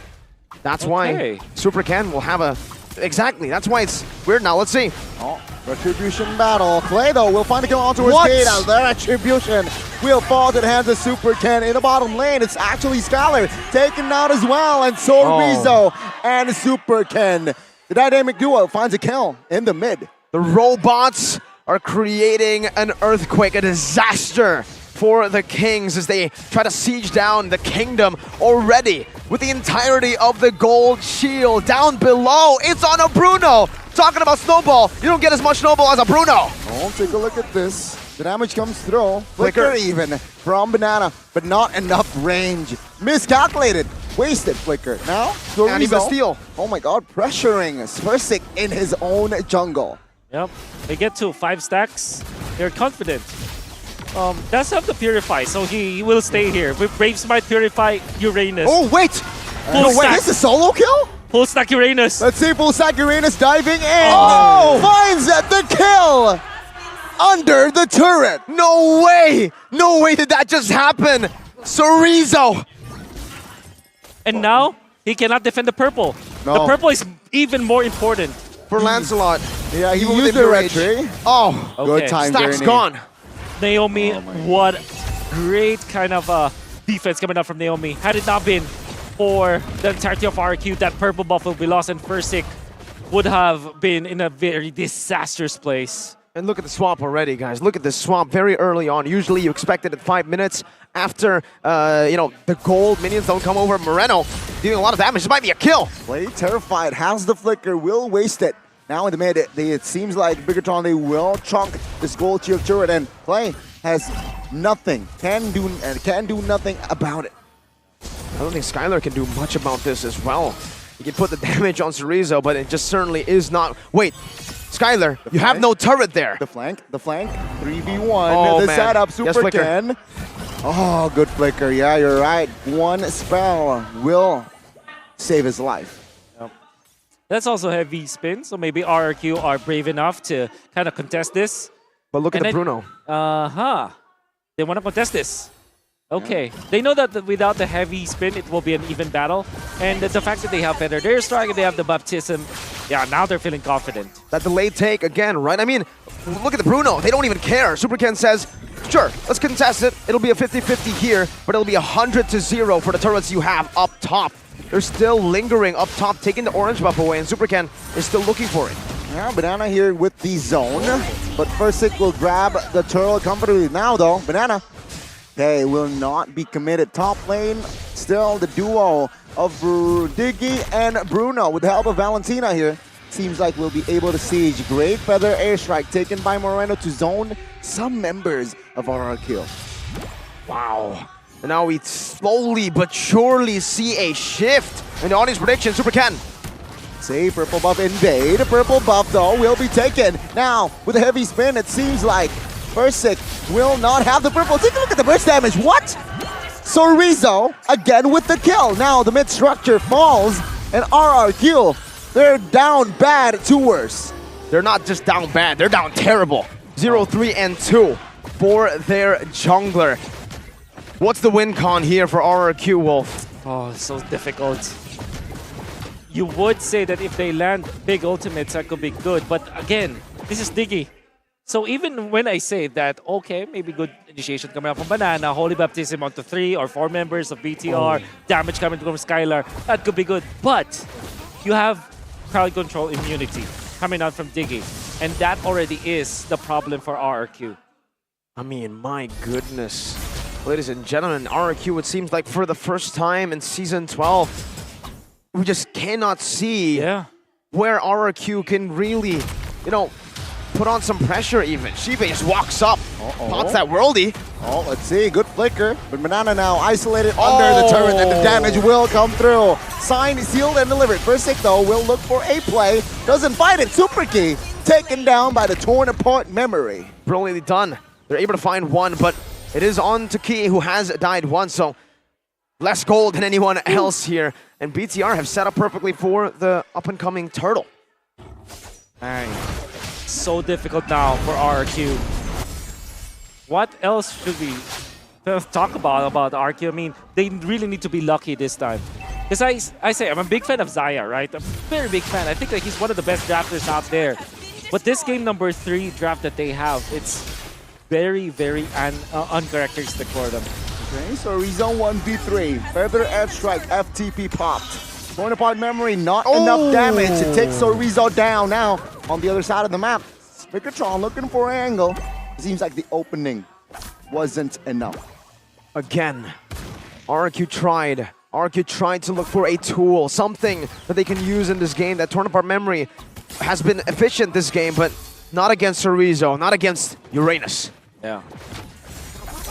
that's why Super Ken will have a... Exactly, that's why it's weird now. Let's see. Oh, Retribution battle. Clay, though, will find a kill on towards Kate. As their Retribution will fall to the hands of Super Ken in the bottom lane. It's actually Skylar taken out as well, and Sorizo and Super Ken. The dynamic duo finds a kill in the mid. The robots are creating an earthquake, a disaster for the Kings as they try to siege down the kingdom already with the entirety of the gold shield. Down below, it's on a Bruno. Talking about snowball, you don't get as much snowball as a Bruno. Oh, take a look at this. The damage comes through. Flicker even from Banana, but not enough range. Miscalculated. Wasted Flicker. Now, and he's a steal. Oh my god, pressuring Sversik in his own jungle. Yep, they get to 5 stacks. They're confident. Does have to purify, so he will stay here. With Brave Smite purify Uranus. Oh wait! No wait, this is a solo kill? Full stack Uranus. Let's see, full stack Uranus diving in. Oh! Finds the kill under the turret. No way! No way did that just happen! Sorizo! And now, he cannot defend the purple. No. The purple is even more important. For Lancelot. Yeah, he Even used with the rage. retry. Oh, good time Stack's journey. gone. Naomi, what great kind of defense coming up from Naomi. Had it not been for the entirety of RQ, that purple buff will be lost, and Versik would have been in a very disastrous place. And look at the swap already, guys. Look at this swap very early on. Usually you expect it at 5 minutes after, the gold minions don't come over. Moreno dealing a lot of damage. This might be a kill. Play terrified. Has the flicker. Will waste it. Now in the mid, it seems like Bigatron, they will chunk this gold shield turret, and Play has nothing. Can do nothing about it. I don't think Skylar can do much about this as well. He can put the damage on Sorizo, but it just certainly is not... Wait, Skylar, you have no turret there. The flank, 3v1, Oh, the man. setup, Yes, Super Flicker. Ken. Oh, good flicker, yeah, you're right. One spell will save his life. That's also heavy spin, so maybe RRQ are brave enough to kind of contest this. But look at And the then- Bruno. They want to contest this. Okay. They know that without the heavy spin, it will be an even battle. And the fact that they have Feather Dare Strike and they have the Baptism, yeah, now they're feeling confident. That delayed take again, right? I mean, look at the Bruno. They don't even care. Super Ken says, sure, let's contest it. It'll be a 50-50 here, but it'll be 100-0 for the turrets you have up top. They're still lingering up top, taking the orange buff away, and Super Ken is still looking for it. Yeah, Banana here with the zone, but Versik will grab the turtle comfortably. Now though, Banana Okay, will not be committed. Top lane, still the duo of Diggy and Bruno with the help of Valentina here. Seems like we'll be able to siege. Great feather airstrike taken by Moreno to zone some members of RRQ. Wow. And now we slowly but surely see a shift in the audience prediction. Super Ken. Say purple buff invade. Purple buff though will be taken. Now with a heavy spin, it seems like Versik will not have the purple. Take a look at the burst damage. What? Sorizo again with the kill. Now the mid structure falls and RRQ, they're down bad to worse. They're not just down bad, they're down terrible. 0-3 and 2 for their jungler. What's the win con here for RRQ, Wolf? Oh, it's so difficult. You would say that if they land big ultimates, that could be good. But again, this is Diggy. So even when I say that, okay, maybe good initiation coming out from Banana, Holy Baptism onto 3 or 4 members of BTR, damage coming from Skylar, that could be good. But you have crowd control immunity coming out from Diggy. And that already is the problem for RRQ. I mean, my goodness. Ladies and gentlemen, RRQ, it seems like for the first time in Season 12, we just cannot see where RRQ can really, you know, put on some pressure even. Shibe just walks up, pops that worldie. Oh, let's see, good flicker. But Banana now isolated under the turret and the damage will come through. Signed, sealed, and delivered. Versik though will look for a play. Doesn't find it. Super key taken down by the torn apart memory. Brilliantly done. They're able to find one, but it is on to Key, who has died once, so less gold than anyone else here. And BTR have set up perfectly for the up-and-coming Turtle. Dang. So difficult now for RRQ. What else should we talk about RRQ? I mean, they really need to be lucky this time. Because I say, I'm a big fan of Xayah, right? I'm a very big fan. I think that he's one of the best drafters out there. But this game number 3 draft that they have, it's very, very uncharacteristic for them. Okay, so Rezone 1v3. Feather edge strike, FTP popped. Torn apart memory, not enough damage. It takes Sorizo down now on the other side of the map. Spikatron looking for an angle. Seems like the opening wasn't enough. Again, RRQ tried. RRQ tried to look for a tool, something that they can use in this game. That torn apart memory has been efficient this game, but not against Sorizo, not against Uranus. Yeah.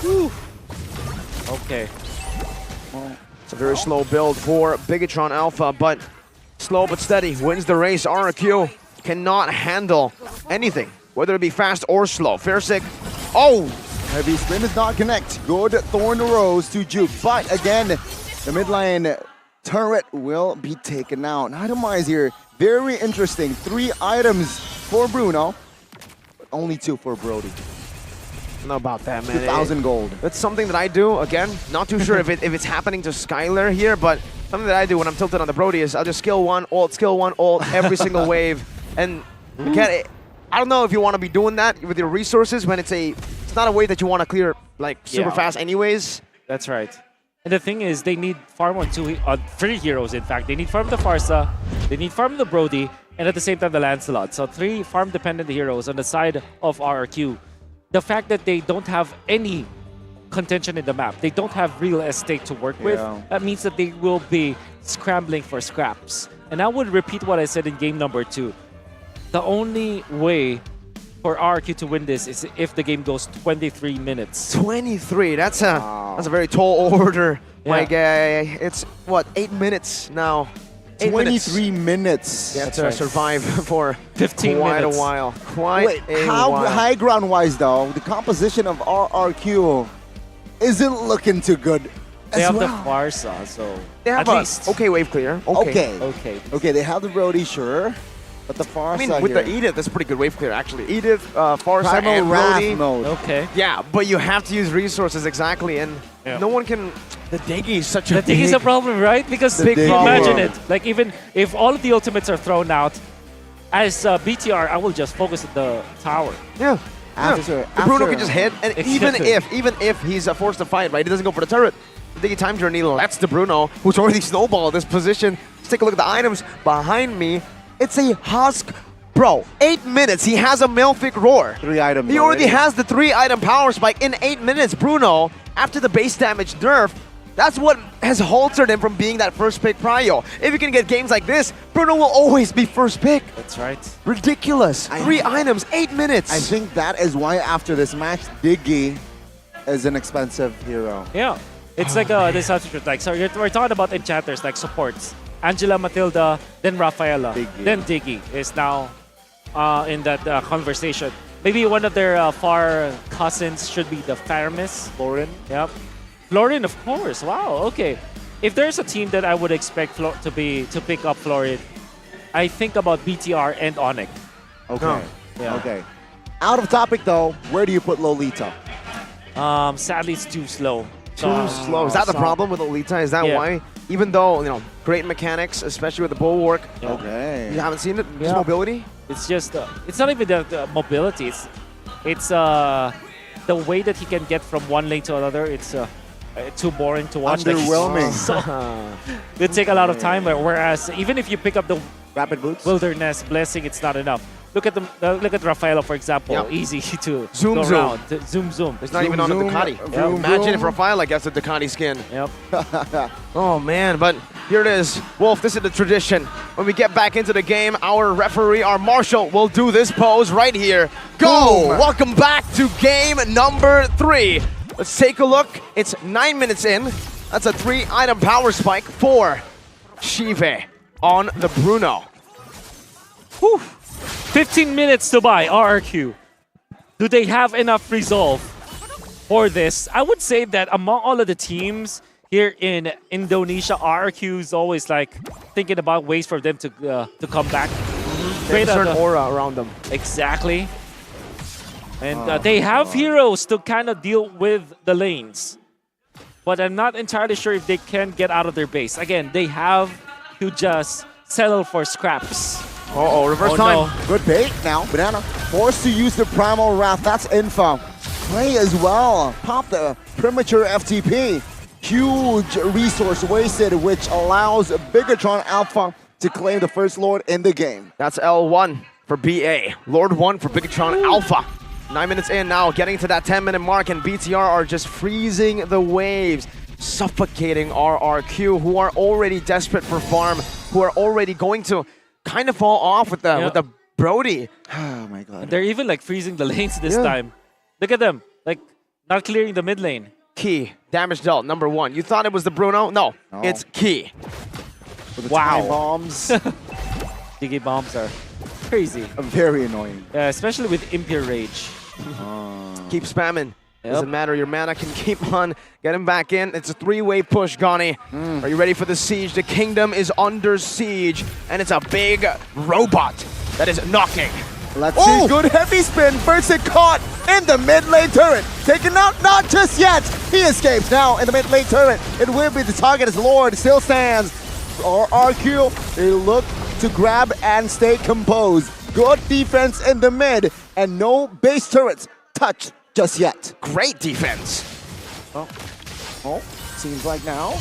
Whew. Okay. It's a very slow build for Bigatron Alpha, but slow but steady wins the race. RRQ cannot handle anything, whether it be fast or slow. Versik, heavy spin does not connect. Good Thorn Rose to Juke, but again, the mid lane turret will be taken out. Itemize here, very interesting. 3 items for Bruno, but only 2 for Brody. I don't know about that, man. 2,000 gold. That's something that I do. Again, not too sure if it's happening to Skylar here, but something that I do when I'm tilted on the Brody is I'll just skill 1, ult, every single wave. And again, I don't know if you want to be doing that with your resources when it's not a way that you want to clear like super fast anyways. That's right. And the thing is, they need farm on 3 heroes, in fact. They need farm the Farsa, they need farm the Brody, and at the same time the Lancelot. So 3 farm-dependent heroes on the side of RRQ. The fact that they don't have any contention in the map, they don't have real estate to work with, that means that they will be scrambling for scraps. And I would repeat what I said in game number 2. The only way for RRQ to win this is if the game goes 23 minutes. 23, that's a very tall order, my guy. It's what, 8 minutes now. 23 minutes. They have to survive for 15 quite minutes. a while. Wait, how high ground wise though, the composition of RRQ isn't looking too good. They have the Farsa, so they have at least. Okay wave clear. Okay, they have the Brody, sure. But the Farsa I mean, with here. the Edith, that's pretty good wave clear, actually. Edith, Farsa, Primal and Wrath Brody. mode. Okay. Yeah, but you have to use resources, exactly, and no one can... The Diggy is such a The Diggy is a problem, right? Because imagine it. Like, even if all of the ultimates are thrown out, as BTR, I will just focus at the tower. Yeah. Bruno can just hit, and even if he's forced to fight, right, he doesn't go for the turret. The Diggy Time Journey lets the Bruno, who's already snowballed this position. Let's take a look at the items behind me. It's a Husk Bro, 8 minutes, he has a Malefic Roar. 3 items. He already has the 3-item power spike in 8 minutes. Bruno, after the base damage nerf, that's what has halted him from being that first pick prio. If you can get games like this, Bruno will always be first pick. That's right. Ridiculous. 3 items, 8 minutes. I think that is why after this match, Diggy is an expensive hero. Yeah. It's like a substitute. Like, so we're talking about enchanters, like supports. Angela, Matilda, then Rafaela, then Diggy is now in that conversation. Maybe one of their far cousins should be the Faramis. Florin. Yep. Florin, of course. Wow. Okay. If there's a team that I would expect to pick up Florin, I think about BTR and Onyx. Okay. Yeah. Okay. Out of topic though, where do you put Lolita? Sadly, it's too slow. Too slow. Is that the problem with Lolita? Is that why? Even though, great mechanics, especially with the bulwark. Okay. You haven't seen it? Just mobility? It's just, it's not even the mobility. It's the way that he can get from one lane to another. It's too boring to watch. Underwhelming. It take a lot of time. Whereas even if you pick up the Rapid Boots, Wilderness Blessing, it's not enough. Look at Rafaela, for example. Yep. Easy to Zoom, go zoom. around. Zoom. It's not even on a Ducati. Yep. Imagine if Rafaela gets a Ducati skin. Yep. Oh man, but here it is. Wolf, this is the tradition. When we get back into the game, our referee, our marshal, will do this pose right here. Go! Boom. Welcome back to game number 3. Let's take a look. It's 9 minutes in. That's a 3-item power spike for Shive on the Bruno. Whew. 15 minutes to buy RRQ. Do they have enough resolve for this? I would say that among all of the teams here in Indonesia, RRQ is always like thinking about ways for them to come back. There's a certain aura around them. Exactly. And they have heroes to kind of deal with the lanes. But I'm not entirely sure if they can get out of their base. Again, they have to just settle for scraps. Uh-oh, reverse time. No. good bait now. Banana forced to use the Primal Wrath. That's info. Play as well. Pop the premature FTP. Huge resource wasted, which allows Bigatron Alpha to claim the first Lord in the game. That's L1 for BA. Lord 1 for Bigatron Alpha. 9 minutes in now, getting to that 10-minute mark, and BTR are just freezing the waves, suffocating RRQ, who are already desperate for farm, who are already going to kind of fall off with the Brody. Oh my god. And they're even like freezing the lanes this time. Look at them, like not clearing the mid lane. Key, damage dealt, number 1. You thought it was the Bruno? No, it's Key. Wow. Bombs. Diggy bombs are crazy. Very annoying. Yeah, especially with Impure Rage. Keep spamming. Doesn't matter, your mana can keep on getting back in. It's a 3-way push, Gani. Are you ready for the siege? The kingdom is under siege, and it's a big robot that is knocking. Let's see, good heavy spin. First it caught in the mid lane turret. Taken out, not just yet. He escapes now in the mid lane turret. It will be the target as Lord still stands. RQ, they look to grab and stay composed. Good defense in the mid, and no base turrets touched just yet. Great defense. Oh, seems like now.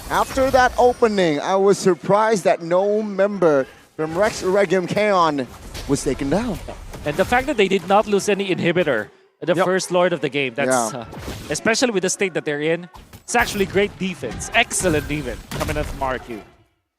After that opening, I was surprised that no member from Rex Regium Kaon was taken down. And the fact that they did not lose any inhibitor, the first Lord of the game, that's especially with the state that they're in, it's actually great defense. Excellent defense coming out from RQ.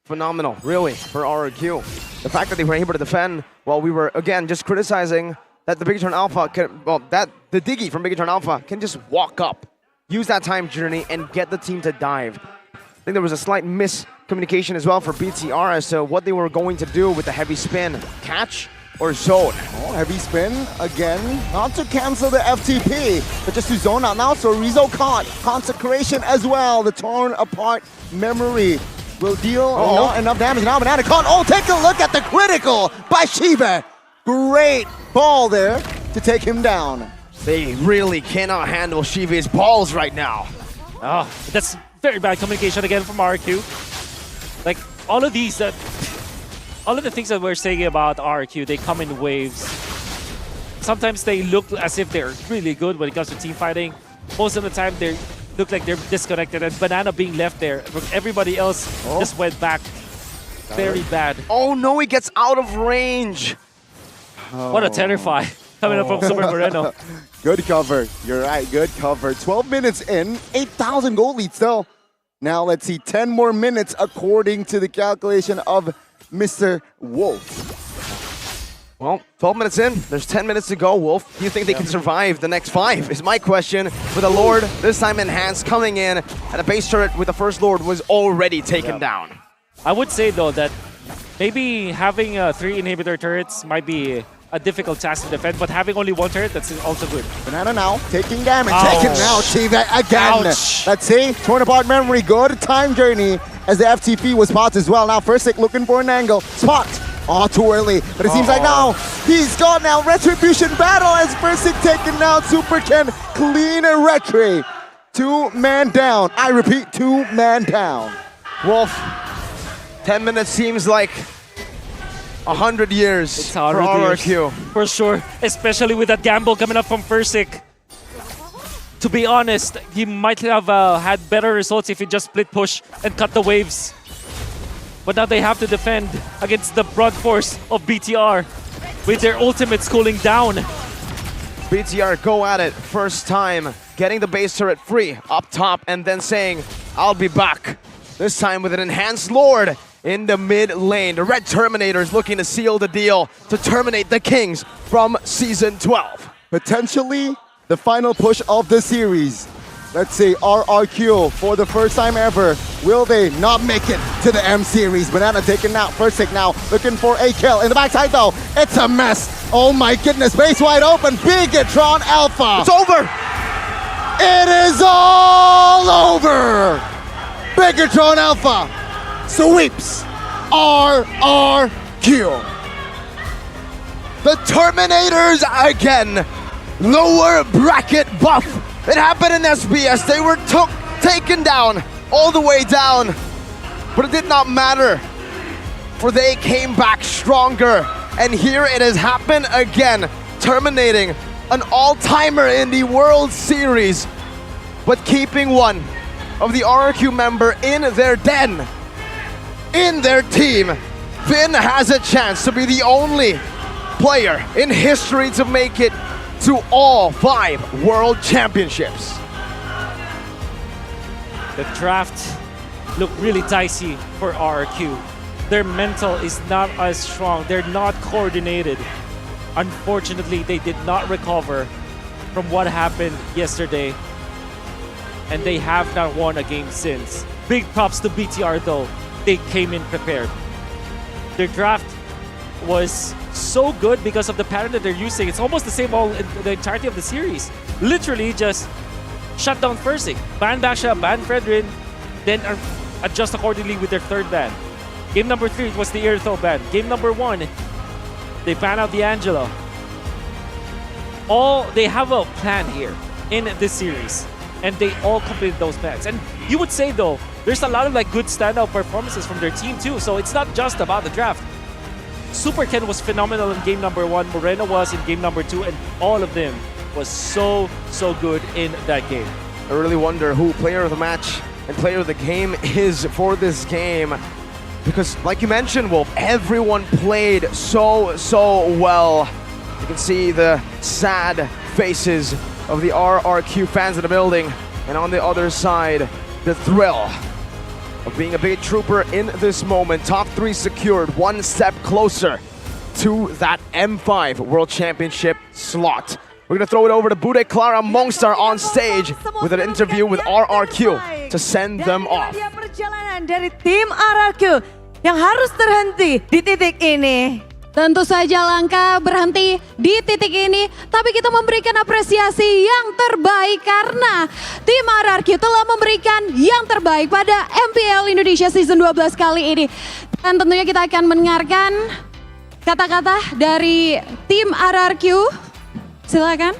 Phenomenal, really, for RRQ. The fact that they were able to defend while we were, again, just criticizing that the Bigatron Alpha can, the Diggy from Bigatron Alpha can just walk up, use that time journey, and get the team to dive. I think there was a slight miscommunication as well for BTR as to what they were going to do with the heavy spin. Catch or zone? Oh, heavy spin again. Not to cancel the FTP, but just to zone out now. So Rizzo caught. Consecration as well. The torn apart memory will deal not enough damage. Now Banana caught. Oh, take a look at the critical by Shiva. Great ball there to take him down. They really cannot handle Shiva's balls right now. Oh, that's very bad communication again from RQ. Like, all of these, all of the things that we're saying about RQ, they come in waves. Sometimes they look as if they're really good when it comes to team fighting. Most of the time, they look like they're disconnected, and Banana being left there. Everybody else just went back. Very bad. Oh no, he gets out of range. What a terrify coming up from Super Moreno. Good cover. You're right. Good cover. 12 minutes in, 8,000 gold lead still. Now let's see, 10 more minutes according to the calculation of Mr. Wolf. Well, 12 minutes in, there's 10 minutes to go, Wolf. Do you think they can survive the next 5 is my question. With a Lord, this time enhanced, coming in, and a base turret with the first Lord was already taken down. I would say though that maybe having 3 inhibitor turrets might be a difficult task to defend, but having only 1 turret, that's also good. Banana now, taking damage, Ouch. taken now, Chiva again. Ouch. Let's see, torn apart memory, good time journey, as the FTP was spotted as well. Now Fursic looking for an angle, spot. Oh, too early, but it seems like now he's gone now. Retribution battle as Fursic taken down. Super Ken clean and retry. 2-man down. I repeat, 2-man down. Wolf, 10 minutes seems like 100 years It's for 100 RRQ. years, for sure, especially with that gamble coming up from Fursic. To be honest, he might have had better results if he just split push and cut the waves. But now they have to defend against the broad force of BTR with their ultimates cooling down. BTR go at it first time, getting the base turret free up top and then saying, I'll be back. This time with an enhanced Lord in the mid lane. The Red Terminator is looking to seal the deal to terminate the Kings from Season 12. Potentially the final push of the series. Let's see, RRQ for the first time ever. Will they not make it to the M series? Banana taken out, Fursic now looking for a kill. In the backside though, it's a mess. Oh my goodness, base wide open, Bigatron Alpha. It's over. It is all over. Bigatron Alpha sweeps RRQ. The Terminators again. Lower bracket buff. It happened in SBS. They were taken down, all the way down. But it did not matter, for they came back stronger. And here it has happened again, terminating an all-timer in the World Series, but keeping one of the RRQ member in their den, in their team. Finn has a chance to be the only player in history to make it to all 5 World Championships. The draft looked really dicey for RRQ. Their mental is not as strong. They're not coordinated. Unfortunately, they did not recover from what happened yesterday, and they have not won a game since. Big props to BTR though. They came in prepared. Their draft was so good because of the pattern that they're using. It's almost the same all in the entirety of the series. Literally just shut down Fursic, ban Basha, ban Fredrin, then adjust accordingly with their third ban. Game number 3, it was the Irtho ban. Game number 1, they ban out the Angela. They have a plan here in this series, and they all completed those bans. And you would say though, there's a lot of like good standout performances from their team too, so it's not just about the draft. Super Ken was phenomenal in game number 1, Moreno was in game number 2, and all of them was so good in that game. I really wonder who player of the match and player of the game is for this game. Because like you mentioned, Wolf, everyone played so well. You can see the sad faces of the RRQ fans in the building. And on the other side, the thrill of being a big trooper in this moment. Top 3 secured, 1 step closer to that M5 World Championship slot. We're gonna throw it over to Bude Clara Mongstar on stage with an interview with RRQ to send them off. Perjalanan dari tim RRQ yang harus terhenti di titik ini. Tentu saja langkah berhenti di titik ini, tapi kita memberikan apresiasi yang terbaik karena tim RRQ telah memberikan yang terbaik pada MPL Indonesia Season 12 kali ini. Dan tentunya kita akan mendengarkan kata-kata dari tim RRQ. Silakan.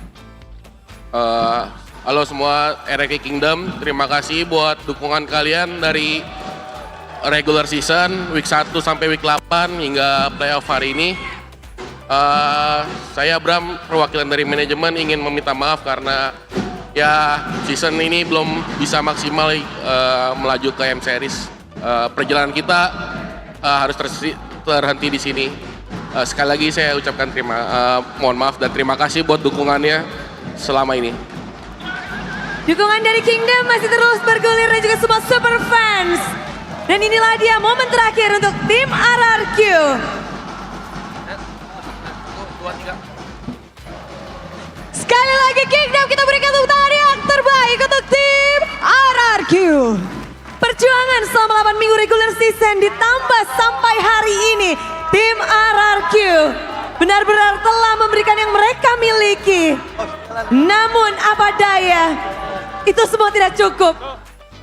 Halo semua RRQ Kingdom, terima kasih buat dukungan kalian dari regular season, week 1 sampai week 8 hingga playoff hari ini. Saya Bram, perwakilan dari manajemen, ingin meminta maaf karena ya season ini belum bisa maksimal melaju ke M Series. Perjalanan kita harus terhenti di sini. Sekali lagi saya ucapkan mohon maaf dan terima kasih buat dukungannya selama ini. Dukungan dari Kingdom masih terus bergulir dan juga semua super fans. Dan inilah dia momen terakhir untuk tim RRQ. Sekali lagi Kingdom, kita berikan tepuk tangan yang terbaik untuk tim RRQ. Perjuangan selama 8 minggu regular season ditambah sampai hari ini. Tim RRQ benar-benar telah memberikan yang mereka miliki. Namun apa daya, itu semua tidak cukup.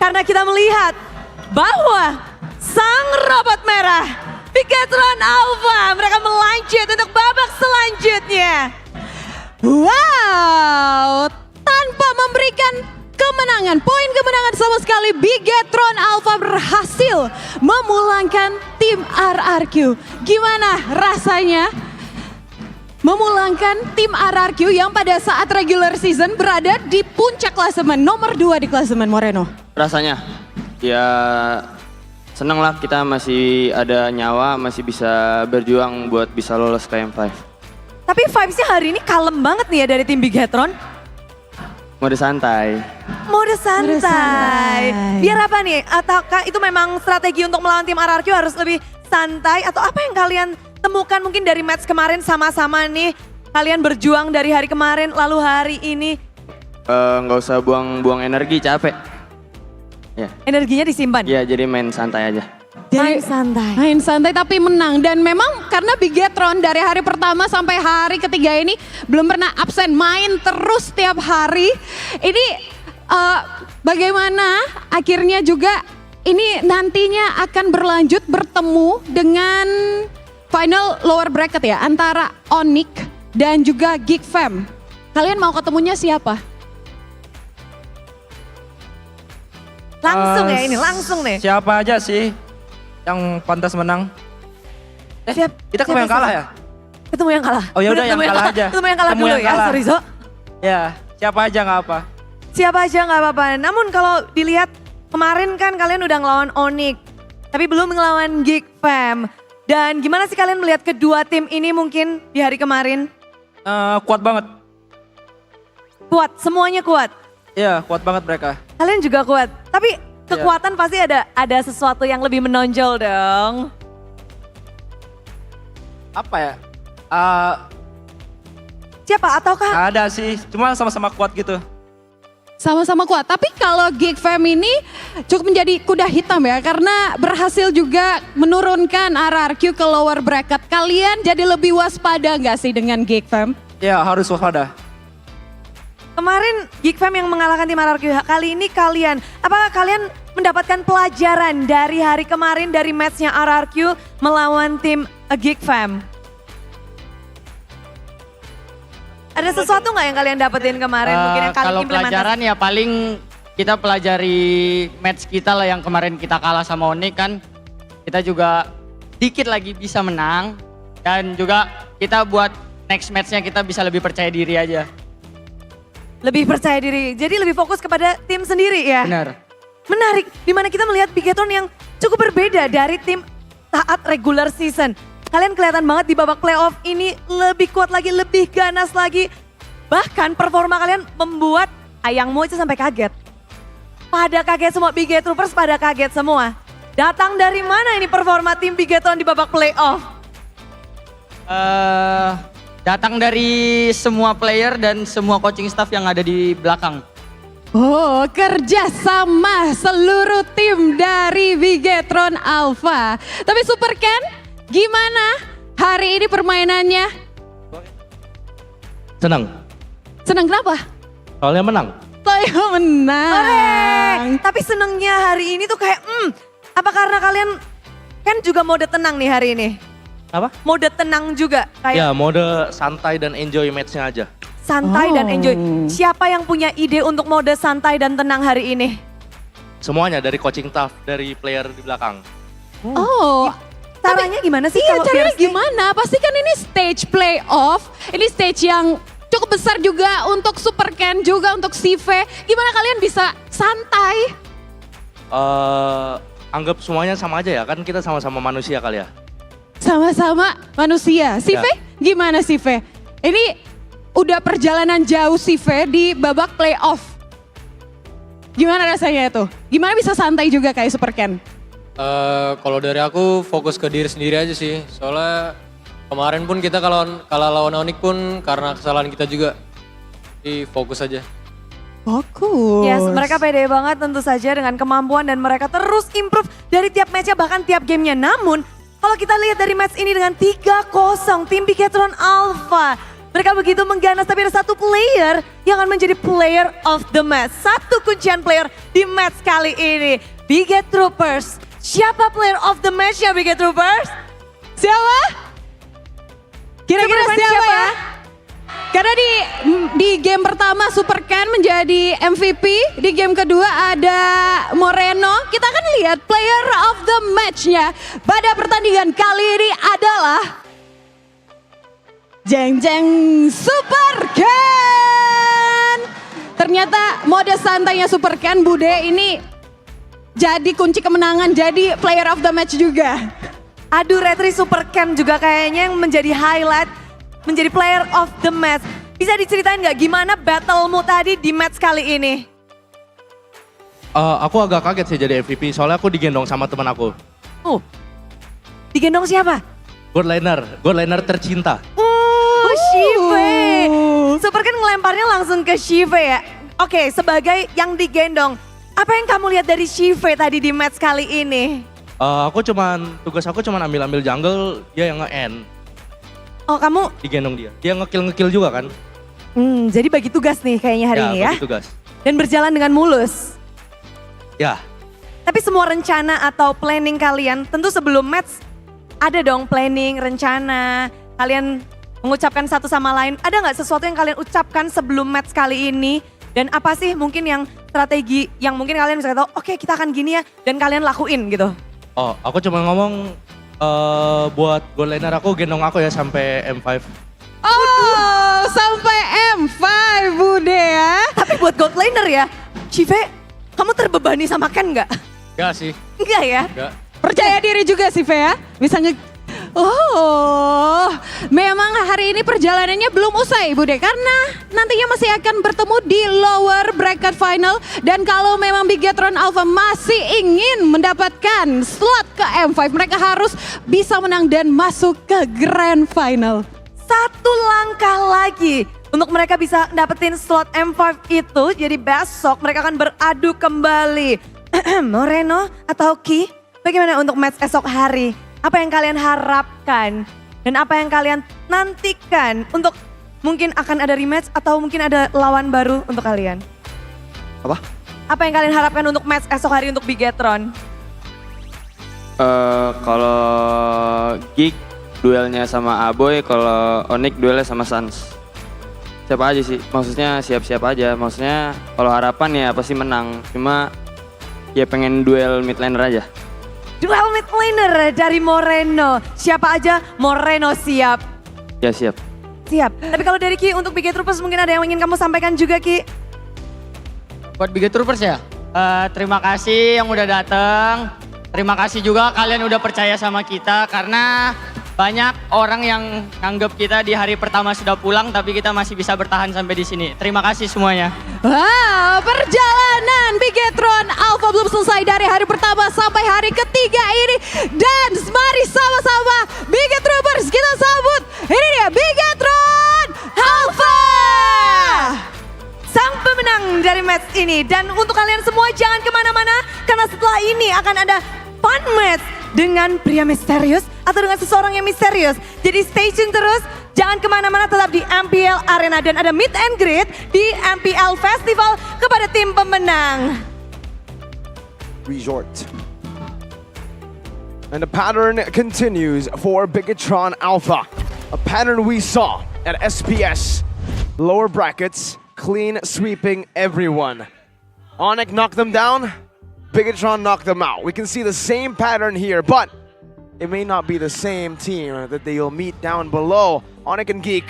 Karena kita melihat bahwa sang robot merah, Bigetron Alpha, mereka melanjut untuk babak selanjutnya. Wow, tanpa memberikan kemenangan, poin kemenangan sama sekali, Bigetron Alpha berhasil memulangkan tim RRQ. Gimana rasanya memulangkan tim RRQ yang pada saat regular season berada di puncak klasemen, nomor 2 di klasemen, Moreno? Rasanya ya seneng lah, kita masih ada nyawa, masih bisa berjuang buat bisa lolos ke M5. Tapi vibes-nya hari ini kalem banget nih ya dari tim Bigetron. Mode santai. Mode santai. Biar apa nih? Ataukah itu memang strategi untuk melawan tim RRQ harus lebih santai? Atau apa yang kalian temukan mungkin dari match kemarin sama-sama nih? Kalian berjuang dari hari kemarin lalu hari ini. Nggak usah buang-buang energi, capek. Ya. Energinya disimpan? Ya, jadi main santai aja. Main santai. Main santai tapi menang. Dan memang karena Bigetron dari hari pertama sampai hari ketiga ini belum pernah absen, main terus tiap hari. Ini bagaimana akhirnya juga ini nantinya akan berlanjut bertemu dengan final lower bracket ya antara Onyx dan juga Geek Fam. Kalian mau ketemunya siapa? Langsung ya ini, langsung nih. Siapa aja sih yang pantas menang? Kita ketemu yang kalah ya? Ketemu yang kalah. Oh ya udah yang kalah aja. Ketemu yang kalah dulu ya, sorry Zo. Ya, siapa aja nggak apa. Siapa aja nggak apa-apa. Namun kalau dilihat kemarin kan kalian udah ngelawan Onyx, tapi belum ngelawan Geek Fam. Dan gimana sih kalian melihat kedua tim ini mungkin di hari kemarin? Kuat banget. Kuat, semuanya kuat. Iya, kuat banget mereka. Kalian juga kuat. Tapi kekuatan pasti ada sesuatu yang lebih menonjol dong. Apa ya? Siapa ataukah? Ada sih, cuma sama-sama kuat gitu. Sama-sama kuat, tapi kalau Geek Fam ini cukup menjadi kuda hitam ya karena berhasil juga menurunkan RRQ ke lower bracket. Kalian jadi lebih waspada nggak sih dengan Geek Fam? Ya harus waspada. Kemarin Geek Fam yang mengalahkan tim RRQ, kali ini apakah kalian mendapatkan pelajaran dari hari kemarin dari matchnya RRQ melawan tim Geek Fam? Ada sesuatu nggak yang kalian dapetin kemarin mungkin yang kalian Kalau implementasi? pelajaran ya paling kita pelajari match kita lah yang kemarin kita kalah sama Onyx kan. Kita juga dikit lagi bisa menang dan juga kita buat next matchnya kita bisa lebih percaya diri aja. Lebih percaya diri, jadi lebih fokus kepada tim sendiri ya? Benar. Menarik, dimana kita melihat Bigetron yang cukup berbeda dari tim saat regular season. Kalian kelihatan banget di babak playoff ini lebih kuat lagi, lebih ganas lagi. Bahkan performa kalian membuat Ayangmu itu sampai kaget. Pada kaget semua, Bigetroopers pada kaget semua. Datang dari mana ini performa tim Bigetron di babak playoff? Datang dari semua player dan semua coaching staff yang ada di belakang. Oh, kerja sama seluruh tim dari Bigetron Alpha. Tapi Super Ken, gimana hari ini permainannya? Senang. Senang kenapa? Soalnya menang. Saya menang. Korek. Tapi senengnya hari ini tuh kayak, apa karena kalian kan juga mode tenang nih hari ini? Apa? Mode tenang juga kayak. Ya, mode santai dan enjoy match-nya aja. Santai dan enjoy. Siapa yang punya ide untuk mode santai dan tenang hari ini? Semuanya dari coaching staff, dari player di belakang. Oh, caranya gimana sih? Iya, kalau caranya Fierce nih? gimana? Pasti kan ini stage playoff. Ini stage yang cukup besar juga untuk Super Ken, juga untuk Sive. Gimana kalian bisa santai? Anggap semuanya sama aja ya, kan kita sama-sama manusia kali ya. Sama-sama manusia. Sive, gimana Sive? Ini udah perjalanan jauh Sive di babak playoff. Gimana rasanya itu? Gimana bisa santai juga kayak Super Ken? Kalau dari aku fokus ke diri sendiri aja sih. Soalnya kemarin pun kita kalau kalah lawan Onyx pun karena kesalahan kita juga. Jadi fokus aja. Fokus. Yes, mereka pede banget tentu saja dengan kemampuan dan mereka terus improve dari tiap matchnya bahkan tiap gamenya. Namun kalau kita lihat dari match ini dengan 3-0 tim Bigetron Alpha. Mereka begitu mengganas tapi ada satu player yang akan menjadi player of the match. Satu kuncian player di match kali ini. Biget Troopers. Siapa player of the match ya Biget Troopers? Siapa? Kira-kira siapa ya? Karena di game pertama Super Ken menjadi MVP, di game kedua ada Moreno. Kita akan lihat player of the match-nya pada pertandingan kali ini adalah Jeng Jeng Super Ken. Ternyata mode santainya Super Ken Bude ini jadi kunci kemenangan, jadi player of the match juga. Aduh, Retri Super Ken juga kayaknya yang menjadi highlight, menjadi player of the match. Bisa diceritain nggak gimana battlemu tadi di match kali ini? Aku agak kaget sih jadi MVP, soalnya aku digendong sama teman aku. Digendong siapa? God laner tercinta. Shive. Super Ken ngelemparnya langsung ke Shive ya. Oke, sebagai yang digendong, apa yang kamu lihat dari Shive tadi di match kali ini? Tugas aku cuman ambil jungle, dia yang nge-end. Oh, kamu Digendong dia. Dia nge-kill juga kan? jadi bagi tugas nih kayaknya hari ini ya. Bagi tugas. Dan berjalan dengan mulus. Ya. Tapi semua rencana atau planning kalian, tentu sebelum match ada dong planning, rencana. Kalian mengucapkan satu sama lain. Ada nggak sesuatu yang kalian ucapkan sebelum match kali ini? Dan apa sih mungkin yang strategi yang mungkin kalian bisa tahu, oke kita akan gini ya, dan kalian lakuin gitu. Oh, aku cuma ngomong buat gold laner aku gendong aku ya sampai M5. Oh, sampai M5 Bude ya. Tapi buat gold laner ya, Shive, kamu terbebani sama Ken nggak? Enggak sih. Enggak ya? Enggak. Percaya diri juga sih Ve ya. Bisa memang hari ini perjalanannya belum usai Bude. Karena nantinya masih akan bertemu di lower bracket final. Dan kalau memang Bigetron Alpha masih ingin mendapatkan slot ke M5, mereka harus bisa menang dan masuk ke grand final. Satu langkah lagi untuk mereka bisa dapetin slot M5 itu. Jadi besok mereka akan beradu kembali. Moreno atau Ki, bagaimana untuk match esok hari? Apa yang kalian harapkan? Dan apa yang kalian nantikan untuk mungkin akan ada rematch atau mungkin ada lawan baru untuk kalian? Apa? Apa yang kalian harapkan untuk match esok hari untuk Bigetron? Kalau Geek duelnya sama Aboy, kalau Onyx duelnya sama Sans. Siapa aja sih? Maksudnya siap-siap aja. Maksudnya kalau harapan ya pasti menang. Cuma ya pengen duel mid laner aja. Duel mid laner dari Moreno. Siapa aja Moreno siap. Ya siap. Siap. Tapi kalau dari Ki untuk Biget Troopers mungkin ada yang ingin kamu sampaikan juga Ki? Buat Biget Troopers ya, terima kasih yang udah datang. Terima kasih juga kalian udah percaya sama kita karena banyak orang yang nganggep kita di hari pertama sudah pulang tapi kita masih bisa bertahan sampai di sini. Terima kasih semuanya. Wow, perjalanan Bigetron Alpha belum selesai dari hari pertama sampai hari ketiga ini. Dan mari sama-sama Biget Troopers kita sambut. Ini dia Bigetron Alpha. Sang pemenang dari match ini. Dan untuk kalian semua jangan kemana-mana karena setelah ini akan ada fun match dengan pria misterius atau dengan seseorang yang misterius. Jadi stay tune terus, jangan kemana-mana, tetap di MPL Arena dan ada meet and greet di MPL Festival kepada tim pemenang. Resort. And the pattern continues for Bigetron Alpha. A pattern we saw at SPS. Lower brackets, clean sweeping everyone. Onyx knocked them down, Bigetron knocked them out. We can see the same pattern here, but it may not be the same team that they'll meet down below. Onyx and Geek.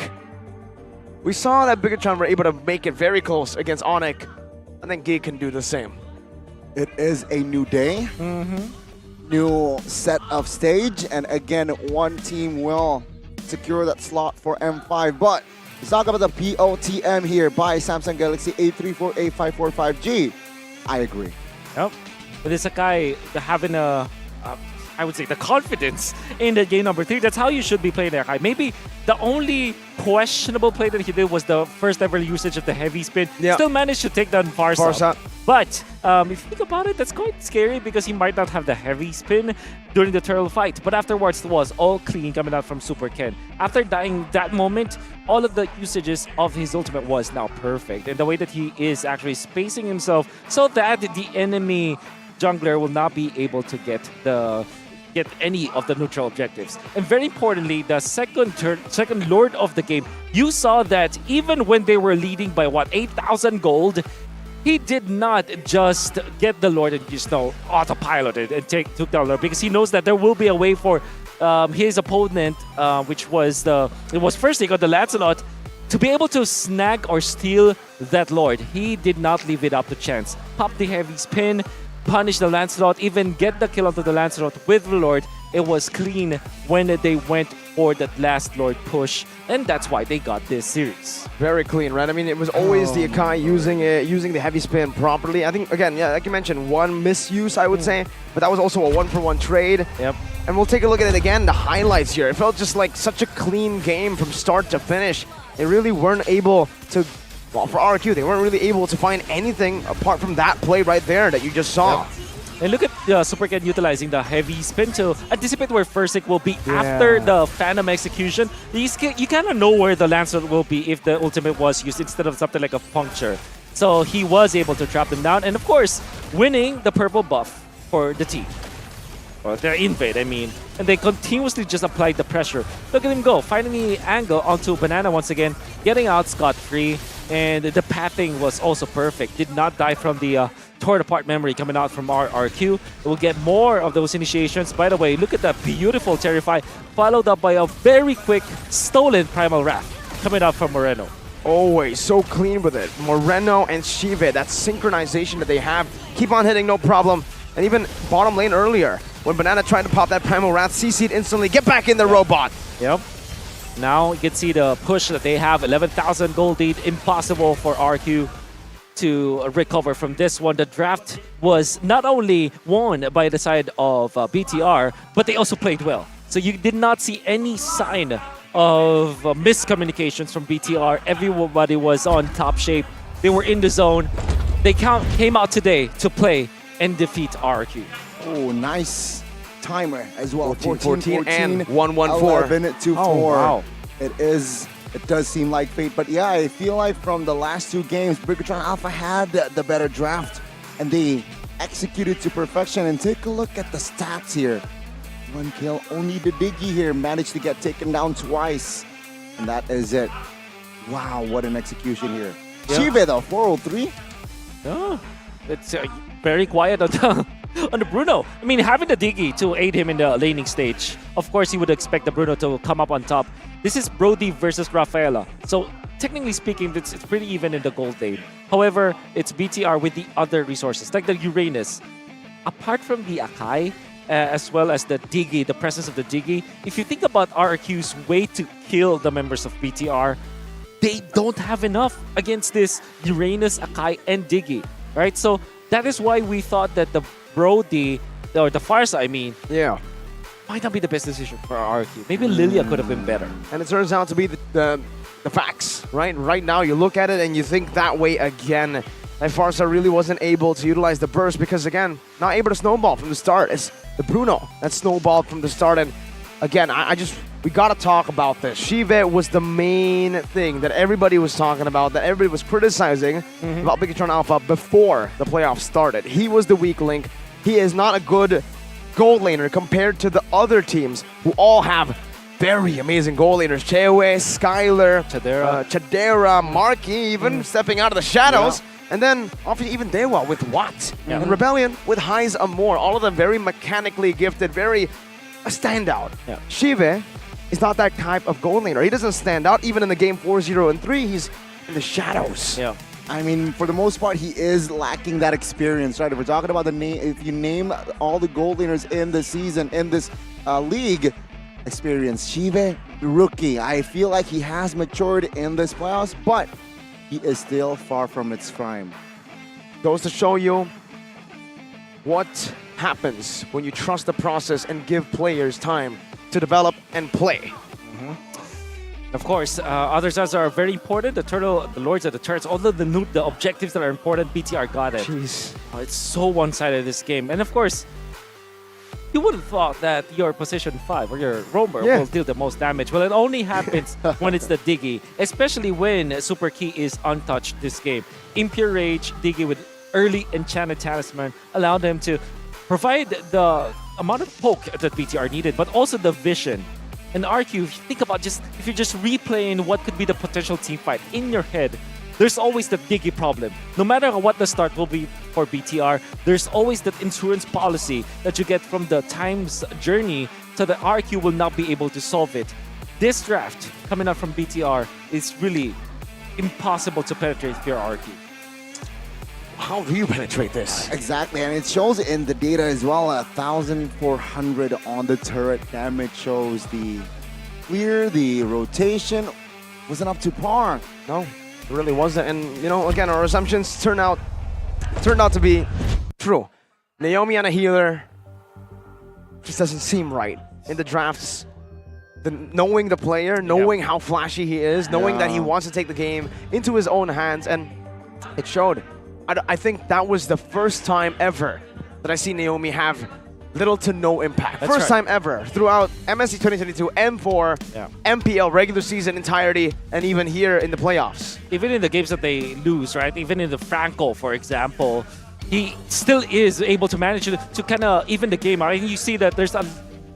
We saw that Bigetron were able to make it very close against Onyx. I think Geek can do the same. It is a new day. new set of stage. And again, one team will secure that slot for M5. But let's talk about the POTM here by Samsung Galaxy A34A545G. I agree. Yep. But it's a guy having I would say, the confidence in the game number 3. That's how you should be playing that guy. Maybe the only questionable play that he did was the first ever usage of the heavy spin. Yeah. Still managed to take down Farsa. But if you think about it, that's quite scary because he might not have the heavy spin during the turtle fight. But afterwards, it was all clean coming out from Super Ken. After dying that moment, all of the usages of his ultimate was now perfect. And the way that he is actually spacing himself so that the enemy jungler will not be able to get any of the neutral objectives. And very importantly, the second Lord of the game, you saw that even when they were leading by 8,000 gold, he did not just get the Lord and just autopilot it and took down Lord, because he knows that there will be a way for his opponent, which was first he got the Lancelot, to be able to snag or steal that Lord. He did not leave it up to chance. Pop the heavy spin, punish the Lancelot, even get the kill onto the Lancelot with the Lord. It was clean when they went for that last Lord push, and that's why they got this series. Very clean, right? I mean, it was always the Akai using the heavy spin properly. I think, again, yeah, like you mentioned, one misuse, I would say, but that was also a 1-for-1 trade. Yep. And we'll take a look at it again, the highlights here. It felt just like such a clean game from start to finish. They really weren't able to, well, for RQ, they weren't really able to find anything apart from that play right there that you just saw. Yep. And look at Super Ken utilizing the heavy spin to anticipate where Fursic will be after the Phantom execution. You kind of know where the Lancelot will be if the ultimate was used instead of something like a puncture. So he was able to trap them down and, of course, winning the purple buff for the team. Or their invade, I mean. And they continuously just applied the pressure. Look at him go, finding the angle onto Banana once again, getting out scot-free. And the pathing was also perfect. Did not die from the torn apart memory coming out from RQ. We'll get more of those initiations. By the way, look at that beautiful Terrify, followed up by a very quick stolen Primal Wrath coming out from Moreno. Always so clean with it. Moreno and Shive, that synchronization that they have, keep on hitting, no problem. And even bottom lane earlier, when Banana tried to pop that Primal Wrath, CC'd instantly, get back in the robot. Yep. Now you can see the push that they have, 11,000 gold lead, impossible for RQ to recover from this one. The draft was not only won by the side of BTR, but they also played well. So you did not see any sign of miscommunications from BTR. Everybody was on top shape. They were in the zone. They came out today to play and defeat RQ. Oh, nice timer as well. 14 and 1-1-4. 11-4. Oh, wow. It does seem like fate, but yeah, I feel like from the last two games, Brigatron Alpha had the better draft, and they executed to perfection. And take a look at the stats here. One kill, only the Diggy here managed to get taken down twice, and that is it. Wow, what an execution here. Yeah. Shive though, 403. Oh, it's very quiet on the Bruno. I mean, having the Diggy to aid him in the laning stage, of course, you would expect the Bruno to come up on top. This is Brody versus Rafaela. So, technically speaking, it's pretty even in the gold lane. However, it's BTR with the other resources, like the Uranus. Apart from the Akai, as well as the Diggy, the presence of the Diggy, if you think about RRQ's way to kill the members of BTR, they don't have enough against this Uranus, Akai, and Diggy, right? So, that is why we thought that the Brody, or the Farsa, I mean, might not be the best decision for RQ. Maybe Lilia could have been better. And it turns out to be the facts, right? Right now, you look at it and you think that way again. That Farsa really wasn't able to utilize the burst because, again, not able to snowball from the start. It's the Bruno that snowballed from the start. And again, we got to talk about this. Shive was the main thing that everybody was talking about, that everybody was criticizing about Bigatron Alpha before the playoffs started. He was the weak link. He is not a good gold laner compared to the other teams who all have very amazing gold laners. Chewe, Skylar, Chadera, Marky even stepping out of the shadows. And then, obviously, even Dewa with Watt. And Rebellion with Highs Amor. All of them very mechanically gifted, very a standout. Shive is not that type of gold laner. He doesn't stand out. Even in the game 4-0 and 3, he's in the shadows. I mean, for the most part, he is lacking that experience, right? If we're talking about the name, if you name all the gold laners in the season, in this league, experience. Shive, rookie. I feel like he has matured in this playoffs, but he is still far from its prime. Goes to show you what happens when you trust the process and give players time to develop and play. Of course, other sides are very important. The Lords of the Turrets, all of the objectives that are important, BTR got it. Jeez. It's so one-sided, this game. And of course, you would have thought that your position 5 or your roamer will deal the most damage. Well, it only happens when it's the Diggy, especially when Super Key is untouched this game. Impure Rage, Diggy with early Enchanted Talisman allowed them to provide the amount of poke that BTR needed, but also the vision. And RQ, if you think about if you're just replaying what could be the potential team fight in your head, there's always the Diggy problem. No matter what the start will be for BTR, there's always that insurance policy that you get from the time's journey, so that RQ will not be able to solve it. This draft coming out from BTR is really impossible to penetrate if you're RQ. How do you penetrate this? Exactly, and it shows in the data as well. 1,400 on the turret damage shows the clear, the rotation wasn't up to par. No, it really wasn't. And you know, again, our assumptions turned out to be true. Naomi on a healer just doesn't seem right in the drafts. Knowing the player, knowing how flashy he is, knowing that he wants to take the game into his own hands, and it showed. I think that was the first time ever that I see Naomi have little to no impact. First time ever throughout MSC 2022, M4, MPL regular season entirety, and even here in the playoffs. Even in the games that they lose, right? Even in the Franco, for example, he still is able to manage to kind of even the game out. And you see that there's a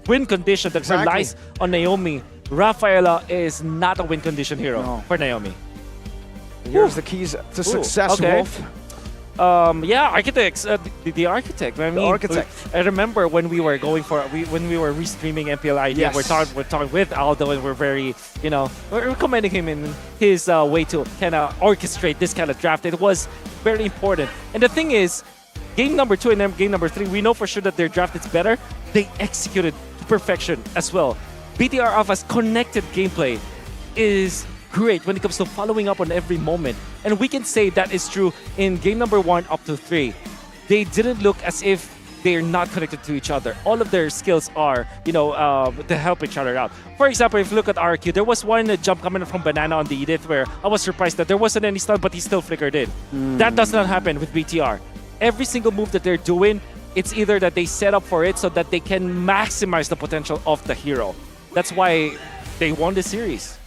win condition that relies on Naomi. Rafaela is not a win condition hero for Naomi. Here's the keys to success, Wolf. Architects, the architect. I mean, the architect. I remember when we were when we were restreaming MPL ID. We're talking with Aldo, and we're very, we're commending him in his way to kind of orchestrate this kind of draft. It was very important. And the thing is, game number 2 and then game number 3, we know for sure that their draft is better. They executed to perfection as well. BTR Alpha's connected gameplay is great when it comes to following up on every moment. And we can say that is true in game number 1 up to 3. They didn't look as if they're not connected to each other. All of their skills are, to help each other out. For example, if you look at RQ, there was one jump coming from Banana on the Edith where I was surprised that there wasn't any stun, but he still flickered in. That does not happen with BTR. Every single move that they're doing, it's either that they set up for it so that they can maximize the potential of the hero. That's why they won the series.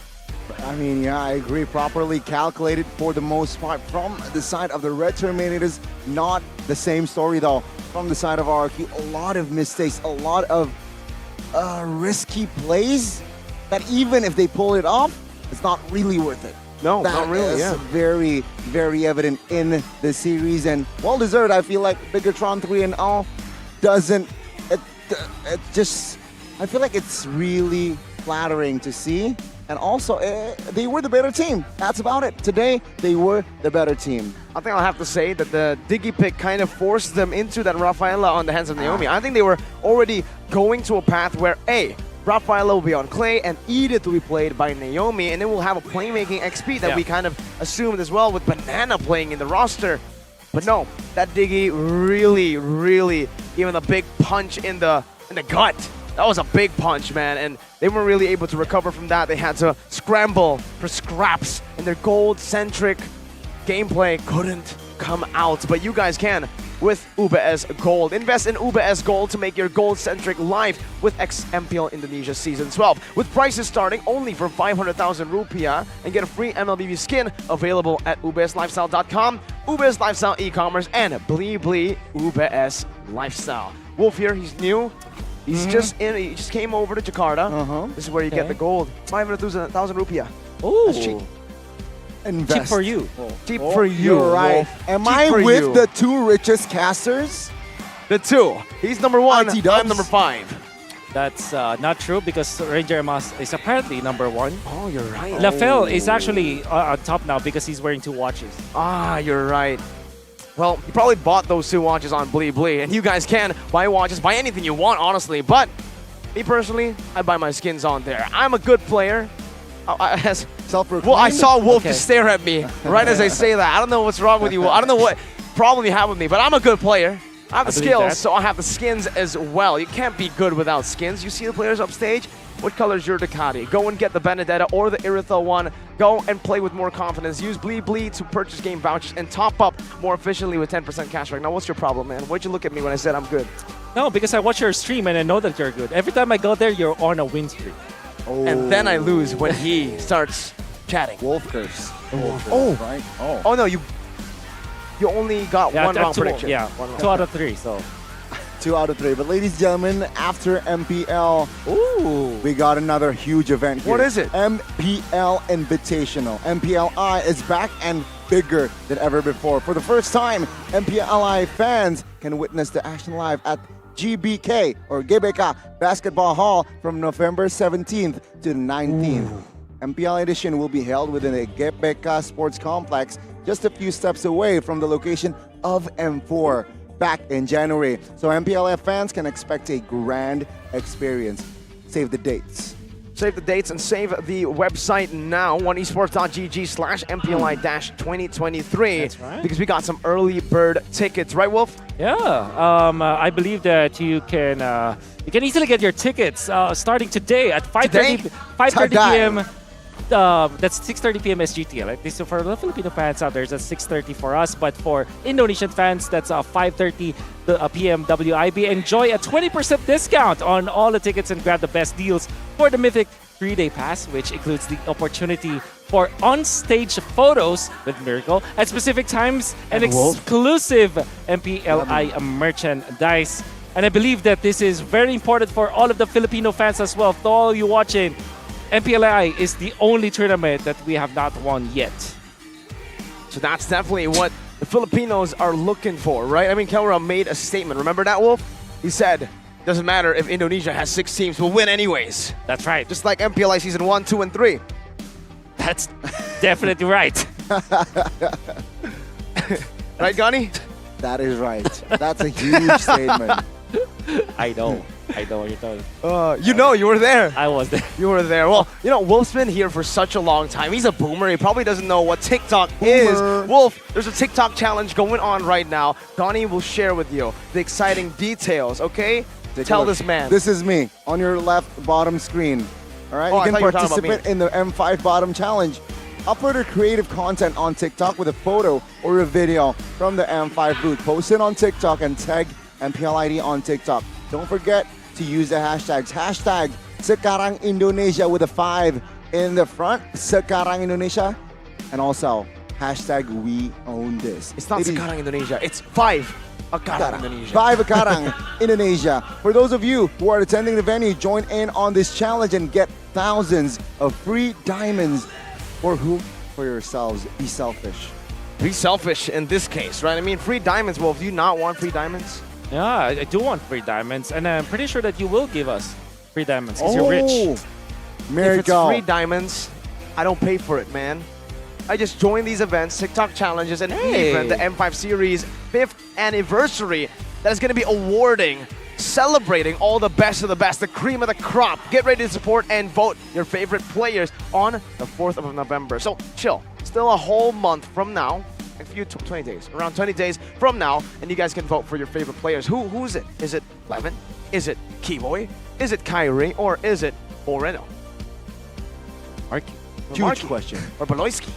I mean, I agree. Properly calculated for the most part from the side of the Red Terminators. Not the same story though from the side of RQ. A lot of mistakes, a lot of risky plays that even if they pull it off, it's not really worth it. No, not really. That is very, very evident in the series, and well deserved. I feel like Bigatron 3 and all doesn't. It just. I feel like it's really flattering to see. And also, they were the better team. That's about it. Today, they were the better team. I think I'll have to say that the Diggy pick kind of forced them into that Rafaela on the hands of Naomi. I think they were already going to a path where, Rafaela will be on Clay and Edith will be played by Naomi, and then we'll have a playmaking XP that we kind of assumed as well with Banana playing in the roster. But no, that Diggy really gave him a big punch in the gut. That was a big punch, man, and they weren't really able to recover from that. They had to scramble for scraps, and their gold-centric gameplay couldn't come out. But you guys can with UBS Gold. Invest in UBS Gold to make your gold-centric life with MPL Indonesia Season 12. With prices starting only for 500,000 rupiah and get a free MLBB skin available at ubslifestyle.com, UBS Lifestyle e-commerce, and Blee UBS Lifestyle. Wolf here, he's new. He's he just came over to Jakarta. This is where you get the gold. 500,000 rupiah. Ooh. That's cheap. Invest. Cheap for you. Cheap for you, You're right. Wolf. Am Cheap I for with you. the 2 richest casters? The 2. He's number 1, IT I'm Dubs. number 5. That's not true because Ranger Mas is apparently number 1. Oh, you're right. Lafel is actually on top now because he's wearing 2 watches. Ah, you're right. Well, you probably bought those 2 watches on Blee Blee, and you guys can buy watches, buy anything you want, honestly. But me personally, I buy my skins on there. I'm a good player. Well, I saw Wolf just stare at me right as I say that. I don't know what's wrong with you. I don't know what problem you have with me, but I'm a good player. I have the skills, so I have the skins as well. You can't be good without skins. You see the players upstage? What color is your Ducati? Go and get the Benedetta or the Irithel one. Go and play with more confidence. Use Blee Blee to purchase game vouchers and top up more efficiently with 10% cashback. Now, what's your problem, man? Why'd you look at me when I said I'm good? No, because I watch your stream and I know that you're good. Every time I go there, you're on a win streak. And then I lose when he starts chatting. Wolf curse. Oh, right? Oh no, you only got one wrong prediction. Yeah, One wrong. 2 out of 3. So 2 out of 3. But ladies and gentlemen, after MPL, we got another huge event here. What is it? MPL Invitational. MPLI is back and bigger than ever before. For the first time, MPLI fans can witness the action live at GBK or GBK Basketball Hall from November 17th to 19th. MPL edition will be held within the GBK Sports Complex, just a few steps away from the location of M4 back in January. So MPLF fans can expect a grand experience. Save the dates. Save the dates and save the website now, oneesports.gg/MPLI-2023. That's right. Because we got some early bird tickets, right, Wolf? yeah, I believe that you can easily get your tickets starting today at 5:30 p.m. That's 6:30 p.m. SGT. Like this, so for the Filipino fans out there, that's 6:30 for us. But for Indonesian fans, that's 5:30 p.m. WIB. Enjoy a 20% discount on all the tickets and grab the best deals for the Mythic 3-day pass, which includes the opportunity for on-stage photos with Miracle at specific times and exclusive MPLI merchandise. And I believe that this is very important for all of the Filipino fans as well. For all you watching, MPLI is the only tournament that we have not won yet. So that's definitely what the Filipinos are looking for, right? I mean, Kelra made a statement. Remember that, Wolf? He said, doesn't matter if Indonesia has 6 teams, we'll win anyways. That's right. Just like MPLI Season 1, 2, and 3. That's definitely right. Right, Gani? That is right. That's a huge statement. I know what you're talking. You know, you were there. I was there. You were there. Well, you know, Wolf's been here for such a long time. He's a boomer. He probably doesn't know what TikTok is. Wolf, there's a TikTok challenge going on right now. Donnie will share with you the exciting details, okay? Tell this man. This is me on your left bottom screen. All right, Oh, I you thought can you were talking about participate in the M5 Bottom Challenge. Upload your creative content on TikTok with a photo or a video from the M5 booth. Post it on TikTok and tag MPLID on TikTok. Don't forget to use the hashtags. Hashtag Sekarang Indonesia with a 5 in the front. Sekarang Indonesia. And also hashtag We Own This. It's not Sekarang Indonesia. It's 5 Akarang Indonesia. 5 Akarang Indonesia. For those of you who are attending the venue, join in on this challenge and get thousands of free diamonds. For who? For yourselves. Be selfish. Be selfish in this case, right? I mean, free diamonds. Wolf, do you not want free diamonds? Yeah, I do want free diamonds, and I'm pretty sure that you will give us free diamonds because you're rich. If it's free diamonds, I don't pay for it, man. I just join these events, TikTok challenges, and even the M5 Series 5th anniversary that is going to be awarding, celebrating all the best of the best, the cream of the crop. Get ready to support and vote your favorite players on the 4th of November. So chill. Still a whole month from now. A few 20 days, around 20 days from now, and you guys can vote for your favorite players. Who's it? Is it Levin? Is it Keyboy? Is it Kyrie? Or is it Moreno? Marky. Huge question. Or Baloyski?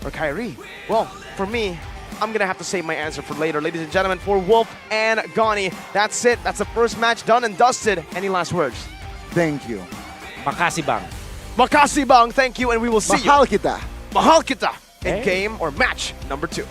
Or Kyrie? Well, for me, I'm gonna have to save my answer for later. Ladies and gentlemen, for Wolf and Gani, that's it. That's the first match done and dusted. Any last words? Thank you. Makasih bang. Makasih bang, thank you, and we will see Mahal you. kita. Mahal kita. In Hey. game or match number 2.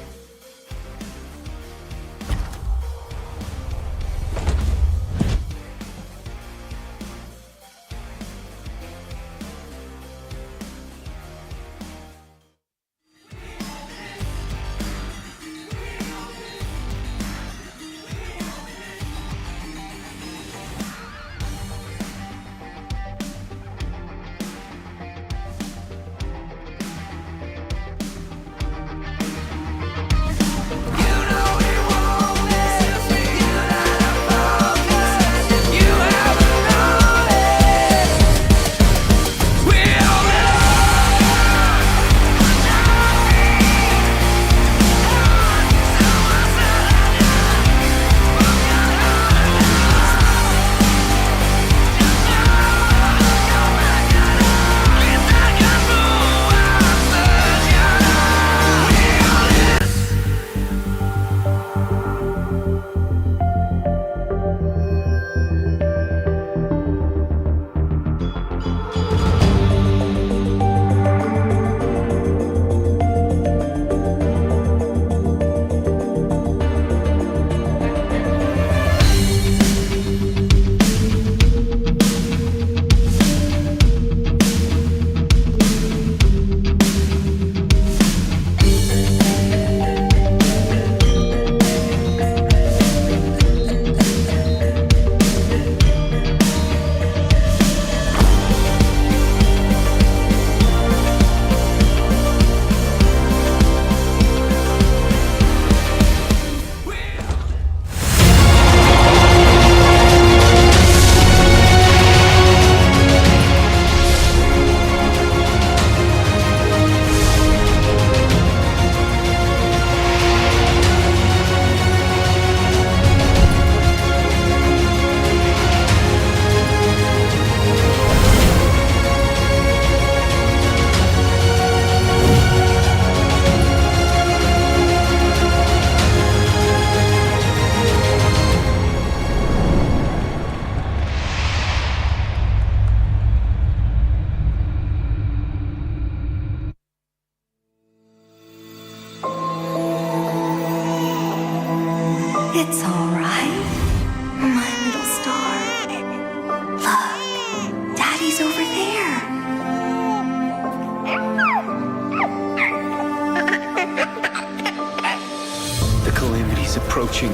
approaching,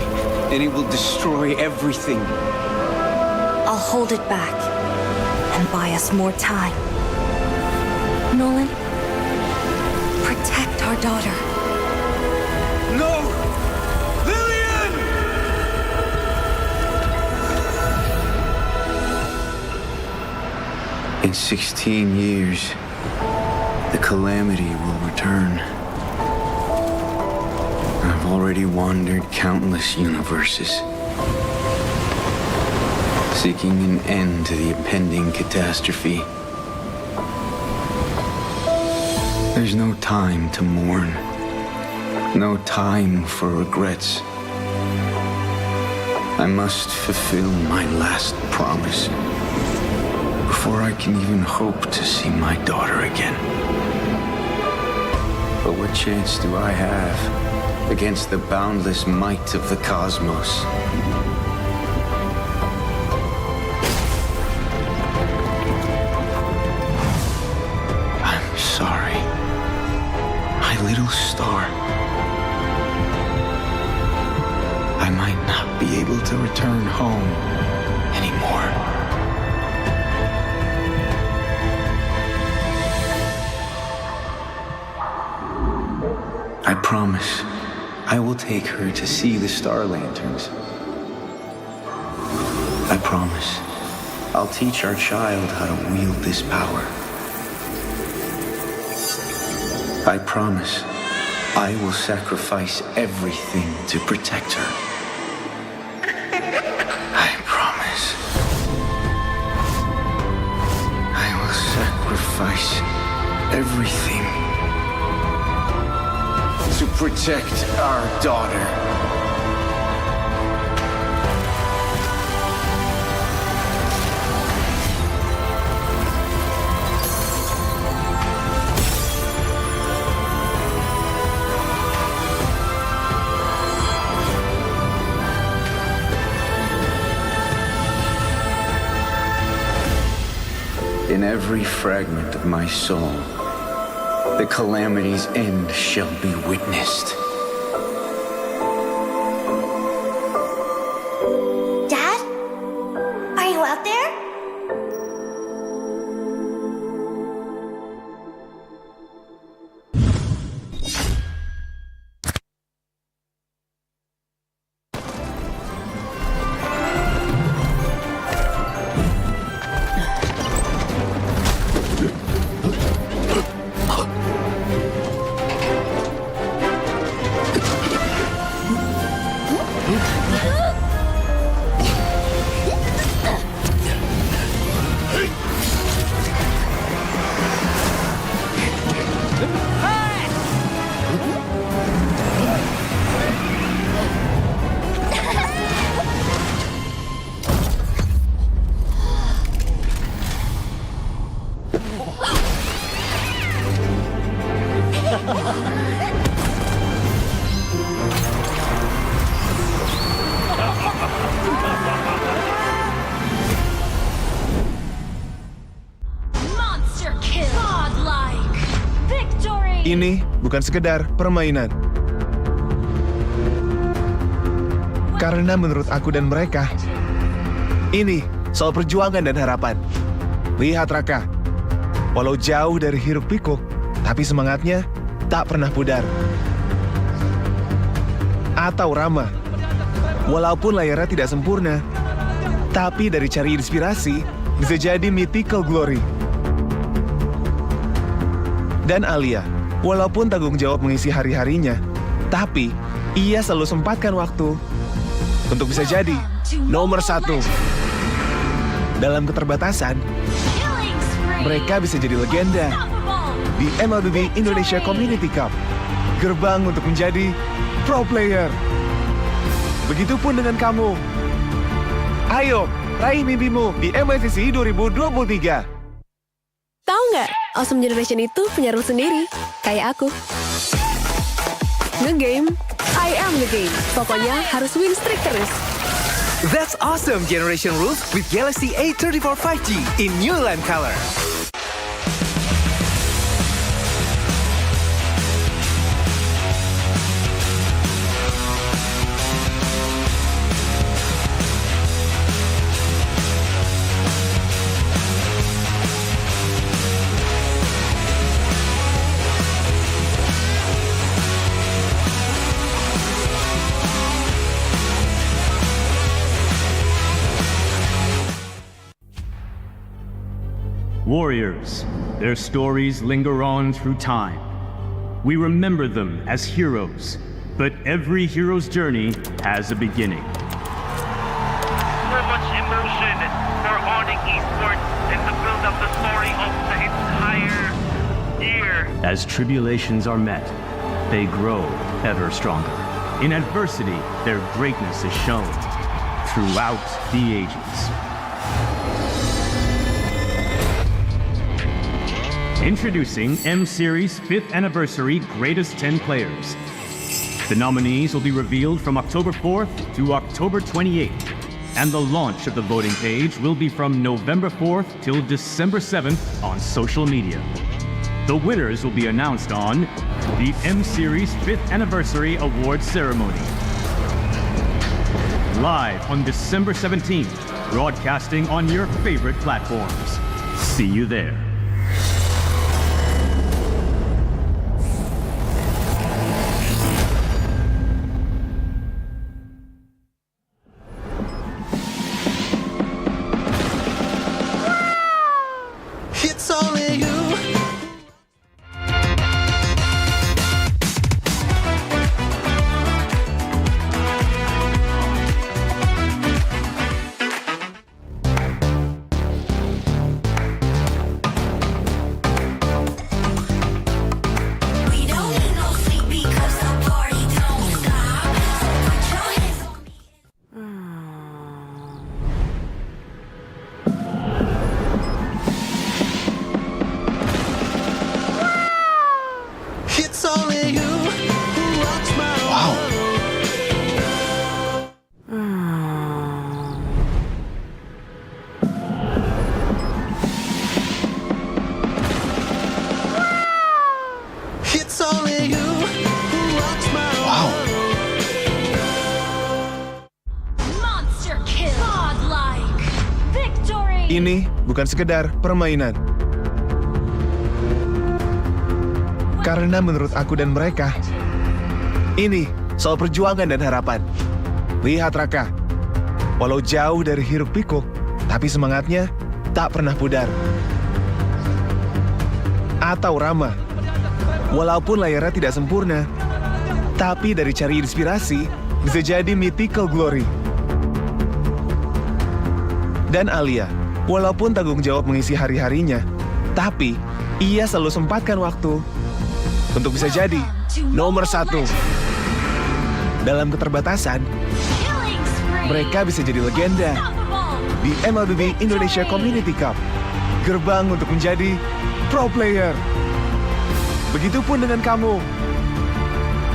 and it will destroy everything. I'll hold it back and buy us more time. Nolan, protect our daughter. No! Lillian! In 16 years, the calamity will return. I've already wandered countless universes, seeking an end to the impending catastrophe. There's no time to mourn, no time for regrets. I must fulfill my last promise before I can even hope to see my daughter again. But what chance do I have against the boundless might of the cosmos? I'm sorry, my little star. I might not be able to return home anymore. I promise I will take her to see the star lanterns. I promise I'll teach our child how to wield this power. I promise I will sacrifice everything to protect her. I promise I will sacrifice everything to protect our daughter. In every fragment of my soul, the calamity's end shall be witnessed. Dad? Are you out there? Monster kill. Godlike. Victory. Ini bukan sekedar permainan. Karena menurut aku dan mereka, ini soal perjuangan dan harapan. Lihat Raka, walau jauh dari hiruk pikuk, tapi semangatnya tak pernah pudar. Atau Rama, walaupun layarnya tidak sempurna, tapi dari cari inspirasi bisa jadi mythical glory. Dan Alia, walaupun tanggung jawab mengisi hari-harinya, tapi ia selalu sempatkan waktu untuk bisa jadi nomor 1. Dalam keterbatasan, mereka bisa jadi legenda di MLB Indonesia Community Cup, gerbang untuk menjadi pro player. Begitupun dengan kamu. Ayo, raih mimpimu di MLCC 2023. Tahu nggak, Awesome Generation itu punya rules sendiri, kayak aku. Nge-game, I am the game. Pokoknya harus win streak terus. That's Awesome Generation Rules with Galaxy A34 5G in new lime color. Warriors, their stories linger on through time. We remember them as heroes, but every hero's journey has a beginning. So much emotion for Onyx Esports and to build up the story of the entire year. As tribulations are met, they grow ever stronger. In adversity, their greatness is shown throughout the ages. Introducing M-Series 5th Anniversary Greatest 10 Players. The nominees will be revealed from October 4th to October 28th, and the launch of the voting page will be from November 4th till December 7th on social media. The winners will be announced on the M-Series 5th Anniversary Awards Ceremony. Live on December 17th, broadcasting on your favorite platforms. See you there. It's only you. We don't need no sleep because the party don't stop. So put your hands on me. It's only you who rocks my It's only you who rocks my Monster kill. Godlike. Victory. Ini bukan sekedar permainan. Karena menurut aku dan mereka, ini soal perjuangan dan harapan. Lihat Raka, walau jauh dari hiruk pikuk, tapi semangatnya tak pernah pudar. Atau Rama, walaupun layarnya tidak sempurna, tapi dari cari inspirasi bisa jadi mythical glory. Dan Alia, walaupun tanggung jawab mengisi hari-harinya, tapi ia selalu sempatkan waktu untuk bisa jadi nomor 1. Dalam keterbatasan, mereka bisa jadi legenda di MLB Indonesia Community Cup, gerbang untuk menjadi pro player. Begitupun dengan kamu.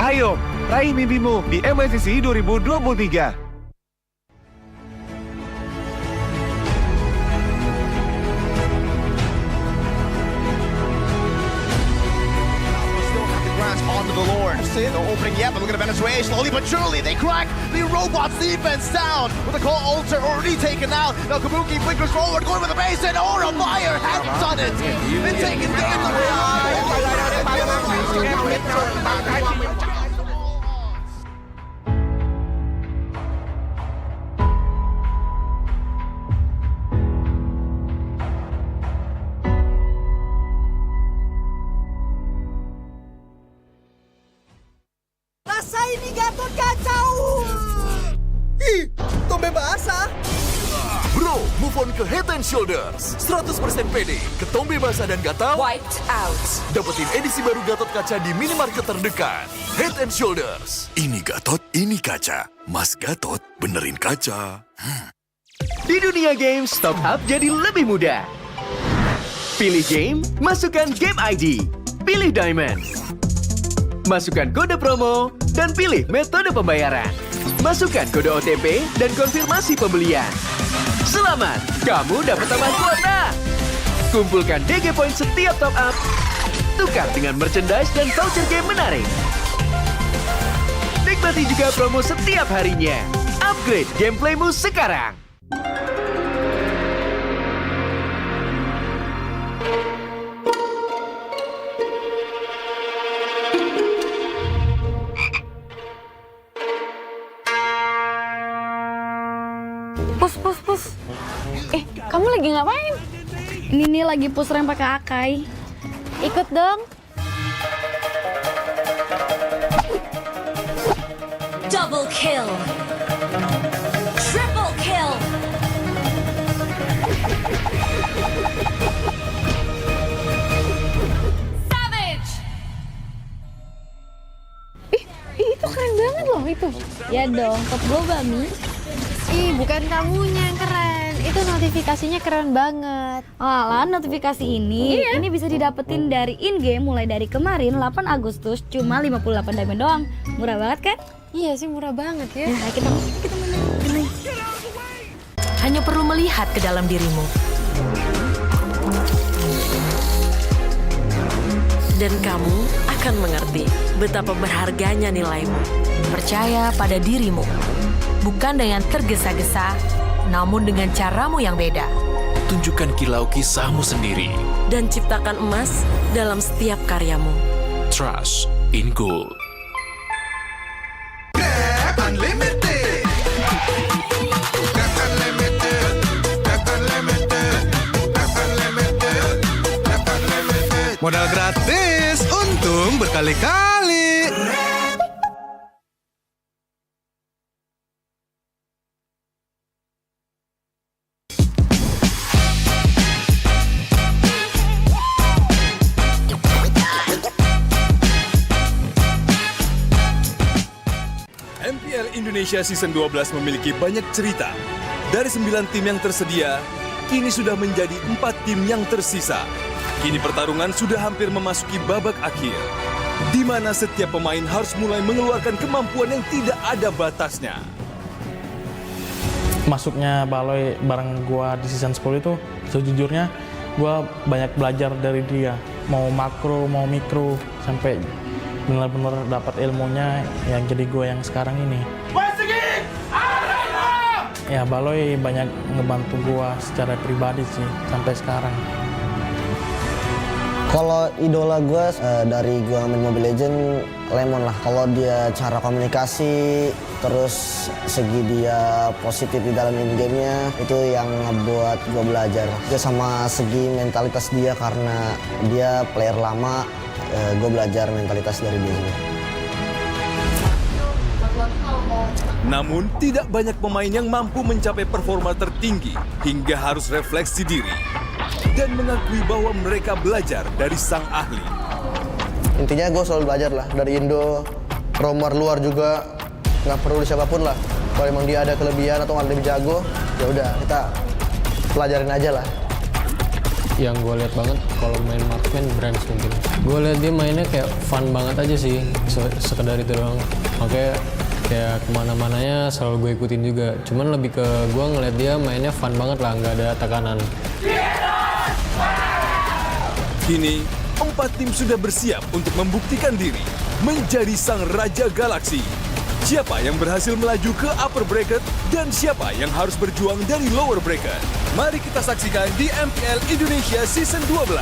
Ayo, raih mimpimu di MLCC 2023. Onto the Lord. See, they're opening yet, but look at Venezuela. Slowly but surely, they crack the robot's defense down with the call altar already taken out. Now Kabuki flickers forward, going with the base, and Aura Fire has done it. Been taken game Rasain nih Gatot kacau. Ih, tombe basah. Bro, move on ke Head and Shoulders. 100% pede, ketombe basah dan gatal. Wiped out. Dapetin edisi baru Gatot kaca di minimarket terdekat. Head and Shoulders. Ini Gatot, ini kaca. Mas Gatot, benerin kaca. Di dunia game, stock up jadi lebih mudah. Pilih game, masukkan game ID. Pilih Diamond. Masukkan kode promo, dan pilih metode pembayaran. Masukkan kode OTP dan konfirmasi pembelian. Selamat, kamu dapat tambahan kuota. Kumpulkan DG Point setiap top up. Tukar dengan merchandise dan voucher game menarik. Nikmati juga promo setiap harinya. Upgrade gameplaymu sekarang. Pus. Kamu lagi ngapain? Ini nih lagi push rank pakai Akai. Ikut dong. Double kill. Triple kill. Savage. Itu keren banget loh itu. Ya dong, top gue Bami. Ih, bukan kamunya yang keren. Itu notifikasinya keren banget. Alah, notifikasi ini bisa didapetin dari in-game mulai dari kemarin 8 Agustus cuma 58 diamond doang. Murah banget kan? Iya sih, murah banget ya. Nah, kita main. Hanya perlu melihat ke dalam dirimu. Dan kamu akan mengerti betapa berharganya nilaimu. Percaya pada dirimu. Bukan dengan tergesa-gesa, namun dengan caramu yang beda. Tunjukkan kilau kisahmu sendiri. Dan ciptakan emas dalam setiap karyamu. Trust in gold. Unlimited. Modal gratis, untung berkali-kali. MPL Indonesia Season 12 memiliki banyak cerita. Dari 9 tim yang tersedia, kini sudah menjadi 4 tim yang tersisa. Kini pertarungan sudah hampir memasuki babak akhir, di mana setiap pemain harus mulai mengeluarkan kemampuan yang tidak ada batasnya. Masuknya Baloy bareng gua di season 10 itu, sejujurnya gua banyak belajar dari dia. Mau makro, mau mikro, sampai benar-benar dapat ilmunya yang jadi gua yang sekarang ini. Ya, Baloy banyak ngebantu gua secara pribadi sih sampai sekarang. Kalau idola gue dari gue main Mobile Legends, Lemon lah. Kalau dia cara komunikasi, terus segi dia positif di dalam in-game-nya, itu yang ngebuat gue belajar. Dia sama segi mentalitas dia, karena dia player lama, gue belajar mentalitas dari dia juga. Namun, tidak banyak pemain yang mampu mencapai performa tertinggi hingga harus refleksi diri dan mengakui bahwa mereka belajar dari sang ahli. Intinya gue selalu belajar lah, dari Indo, romer luar juga, nggak perlu siapapun lah. Kalau emang dia ada kelebihan atau nggak lebih jago, ya udah kita pelajarin aja lah. Yang gue lihat banget kalau main marksman Brands mungkin. Gue lihat dia mainnya kayak fun banget aja sih, sekedar itu doang. Makanya kayak kemana-mananya selalu gue ikutin juga. Cuman lebih ke gue ngeliat dia mainnya fun banget lah, nggak ada tekanan. Kini, 4 tim sudah bersiap untuk membuktikan diri menjadi sang Raja Galaksi. Siapa yang berhasil melaju ke upper bracket dan siapa yang harus berjuang dari lower bracket. Mari kita saksikan di MPL Indonesia Season 12.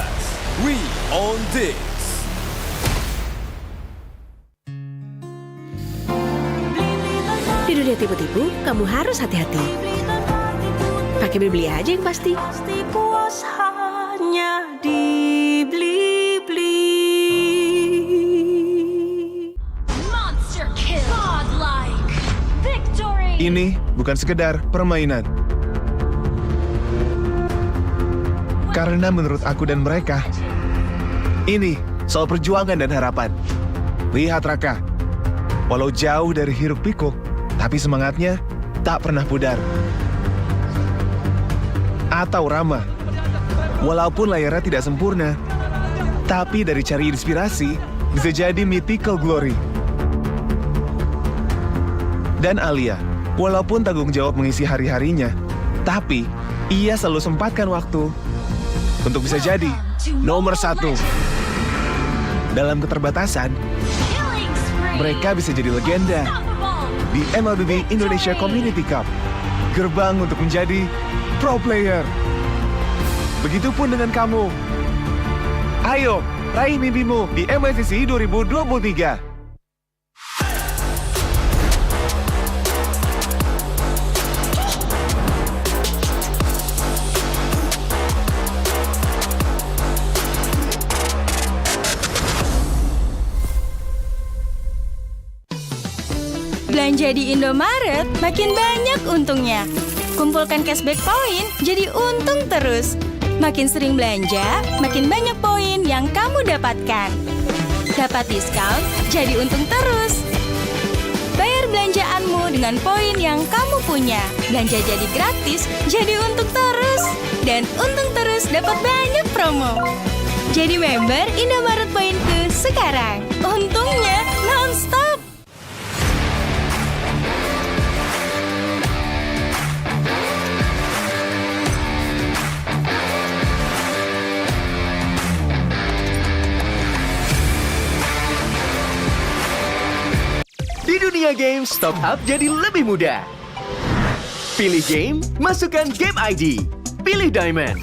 We own this! Di dunia tipu-tipu, kamu harus hati-hati. Pakai beli aja yang pasti. Pasti puas hanya dibeli-beli. Monster kill. Godlike. Victory. Ini bukan sekedar permainan. Karena menurut aku dan mereka, ini soal perjuangan dan harapan. Lihat Raka, walau jauh dari hiruk pikuk, tapi semangatnya tak pernah pudar. Atau Rama, walaupun layarnya tidak sempurna, tapi dari cari inspirasi bisa jadi mythical glory. Dan Alia, walaupun tanggung jawab mengisi hari-harinya, tapi ia selalu sempatkan waktu untuk bisa jadi nomor 1. Dalam keterbatasan, mereka bisa jadi legenda di MLBB Indonesia Community Cup, gerbang untuk menjadi pro player. Begitupun dengan kamu. Ayo, raih mimpimu di MLCC 2023. Jadi Indomaret makin banyak untungnya. Kumpulkan cashback poin, jadi untung terus. Makin sering belanja, makin banyak poin yang kamu dapatkan. Dapat diskon, jadi untung terus. Bayar belanjaanmu dengan poin yang kamu punya. Belanja jadi gratis, jadi untung terus. Dan untung terus dapat banyak promo. Jadi member Indomaret Poinku sekarang. Untungnya non-stop. Di dunia games, top up jadi lebih mudah. Pilih game, masukkan game ID. Pilih Diamond.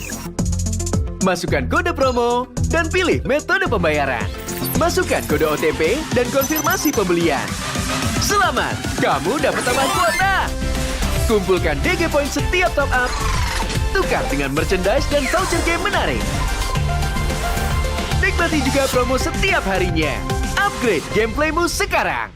Masukkan kode promo, dan pilih metode pembayaran. Masukkan kode OTP dan konfirmasi pembelian. Selamat, kamu dapat tambahan kuota. Kumpulkan DG Point setiap top up. Tukar dengan merchandise dan voucher game menarik. Nikmati juga promo setiap harinya. Upgrade gameplaymu sekarang.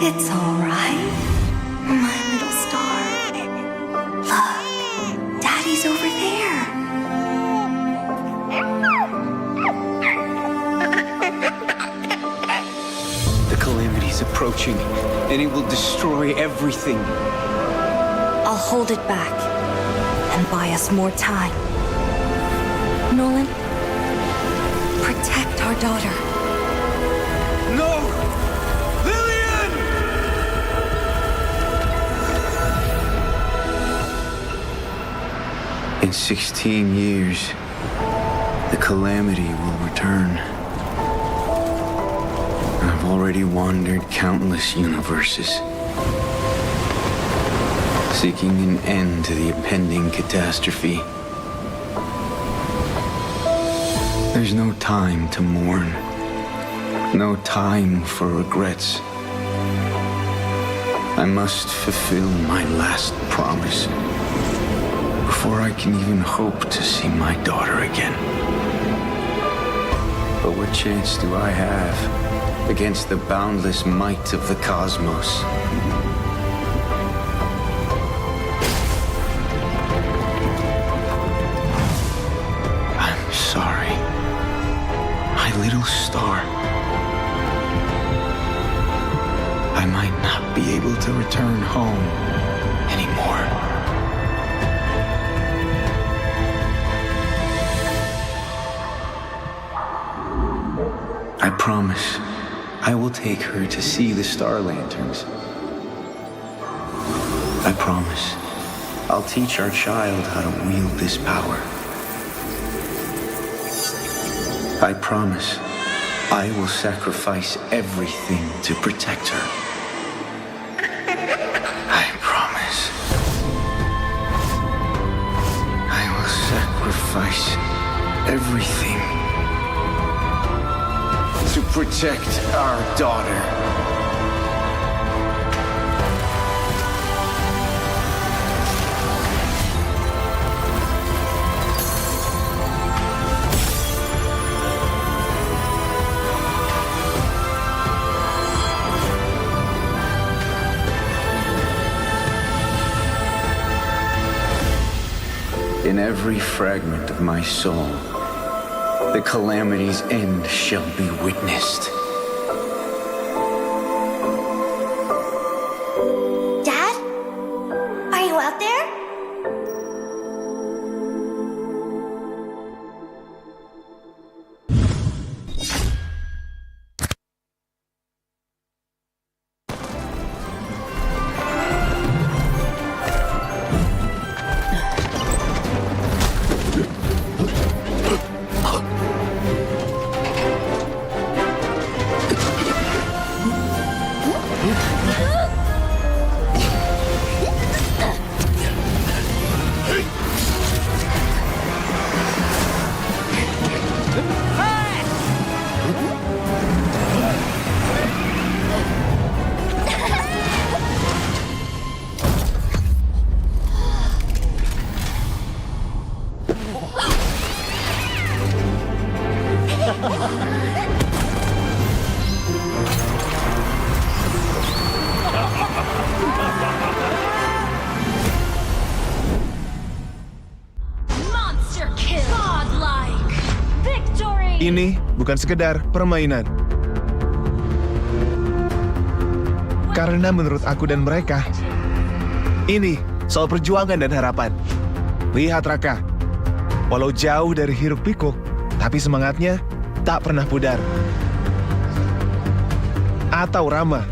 It's all right, my little star. Look, Daddy's over there. The calamity's approaching, and it will destroy everything. I'll hold it back and buy us more time. Nolan, protect our daughter. No! In 16 years, the calamity will return. I've already wandered countless universes, seeking an end to the impending catastrophe. There's no time to mourn, no time for regrets. I must fulfill my last promise before I can even hope to see my daughter again. But what chance do I have against the boundless might of the cosmos? I'm sorry, my little star. I might not be able to return home anymore. I promise I will take her to see the star lanterns. I promise I'll teach our child how to wield this power. I promise I will sacrifice everything to protect her. I promise I will sacrifice everything to protect our daughter. In every fragment of my soul, the calamity's end shall be witnessed. Dad? Are you out there? Ini bukan sekedar permainan. Karena menurut aku dan mereka, ini soal perjuangan dan harapan. Lihat Raka, walau jauh dari hiruk pikuk, tapi semangatnya tak pernah pudar. Atau Rama,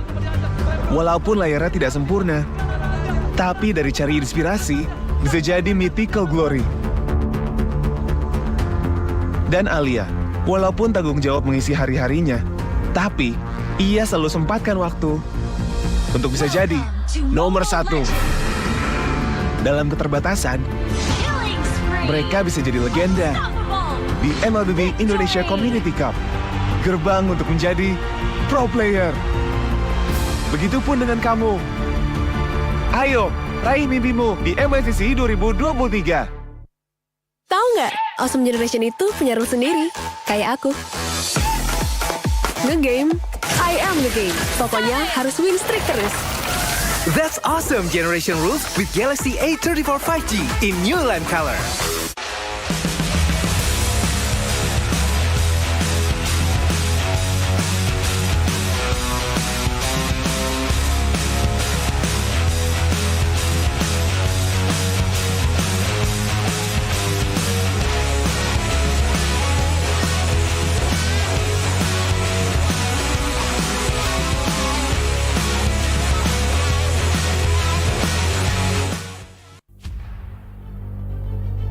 walaupun layarnya tidak sempurna, tapi dari cari inspirasi bisa jadi mythical glory. Dan Alia, walaupun tanggung jawab mengisi hari-harinya, tapi ia selalu sempatkan waktu untuk bisa jadi nomor 1. Dalam keterbatasan, mereka bisa jadi legenda di MPL Indonesia Community Cup, gerbang untuk menjadi pro player. Begitupun dengan kamu. Ayo, raih mimpimu di MSCC 2023. Tahu nggak, Awesome Generation itu punya rule sendiri, kayak aku. Nge-game, I am the game. Pokoknya harus win streak terus. That's awesome generation rules with Galaxy A34 5G in new lime color.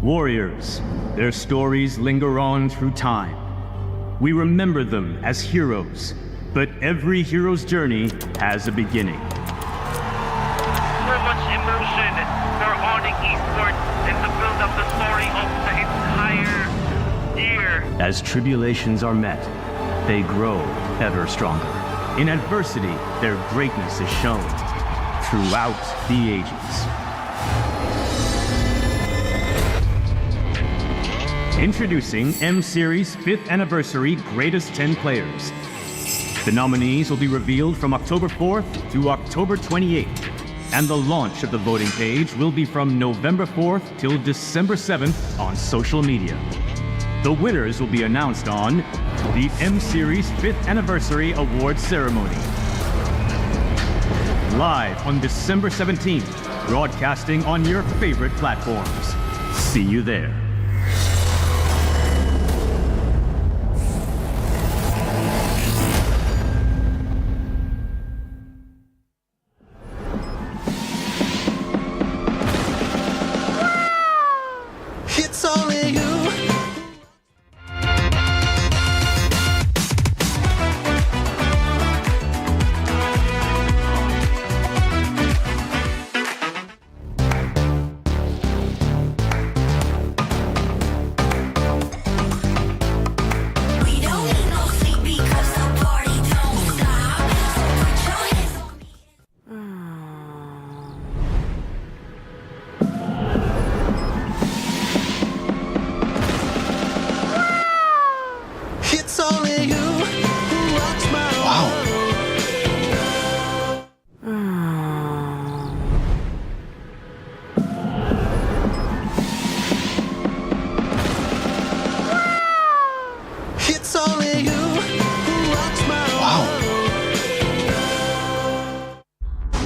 Warriors, their stories linger on through time. We remember them as heroes, but every hero's journey has a beginning. So much emotion for Onyx Esports and to build up the story of the entire year. As tribulations are met, they grow ever stronger. In adversity, their greatness is shown throughout the ages. Introducing M-Series 5th Anniversary Greatest 10 Players. The nominees will be revealed from October 4th to October 28th, and the launch of the voting page will be from November 4th till December 7th on social media. The winners will be announced on the M-Series 5th Anniversary Awards Ceremony. Live on December 17th, broadcasting on your favorite platforms. See you there. It's only you. We don't need no sleep because the party don't stop. So put your hands on me. It's only you who rocks my It's only you who rocks my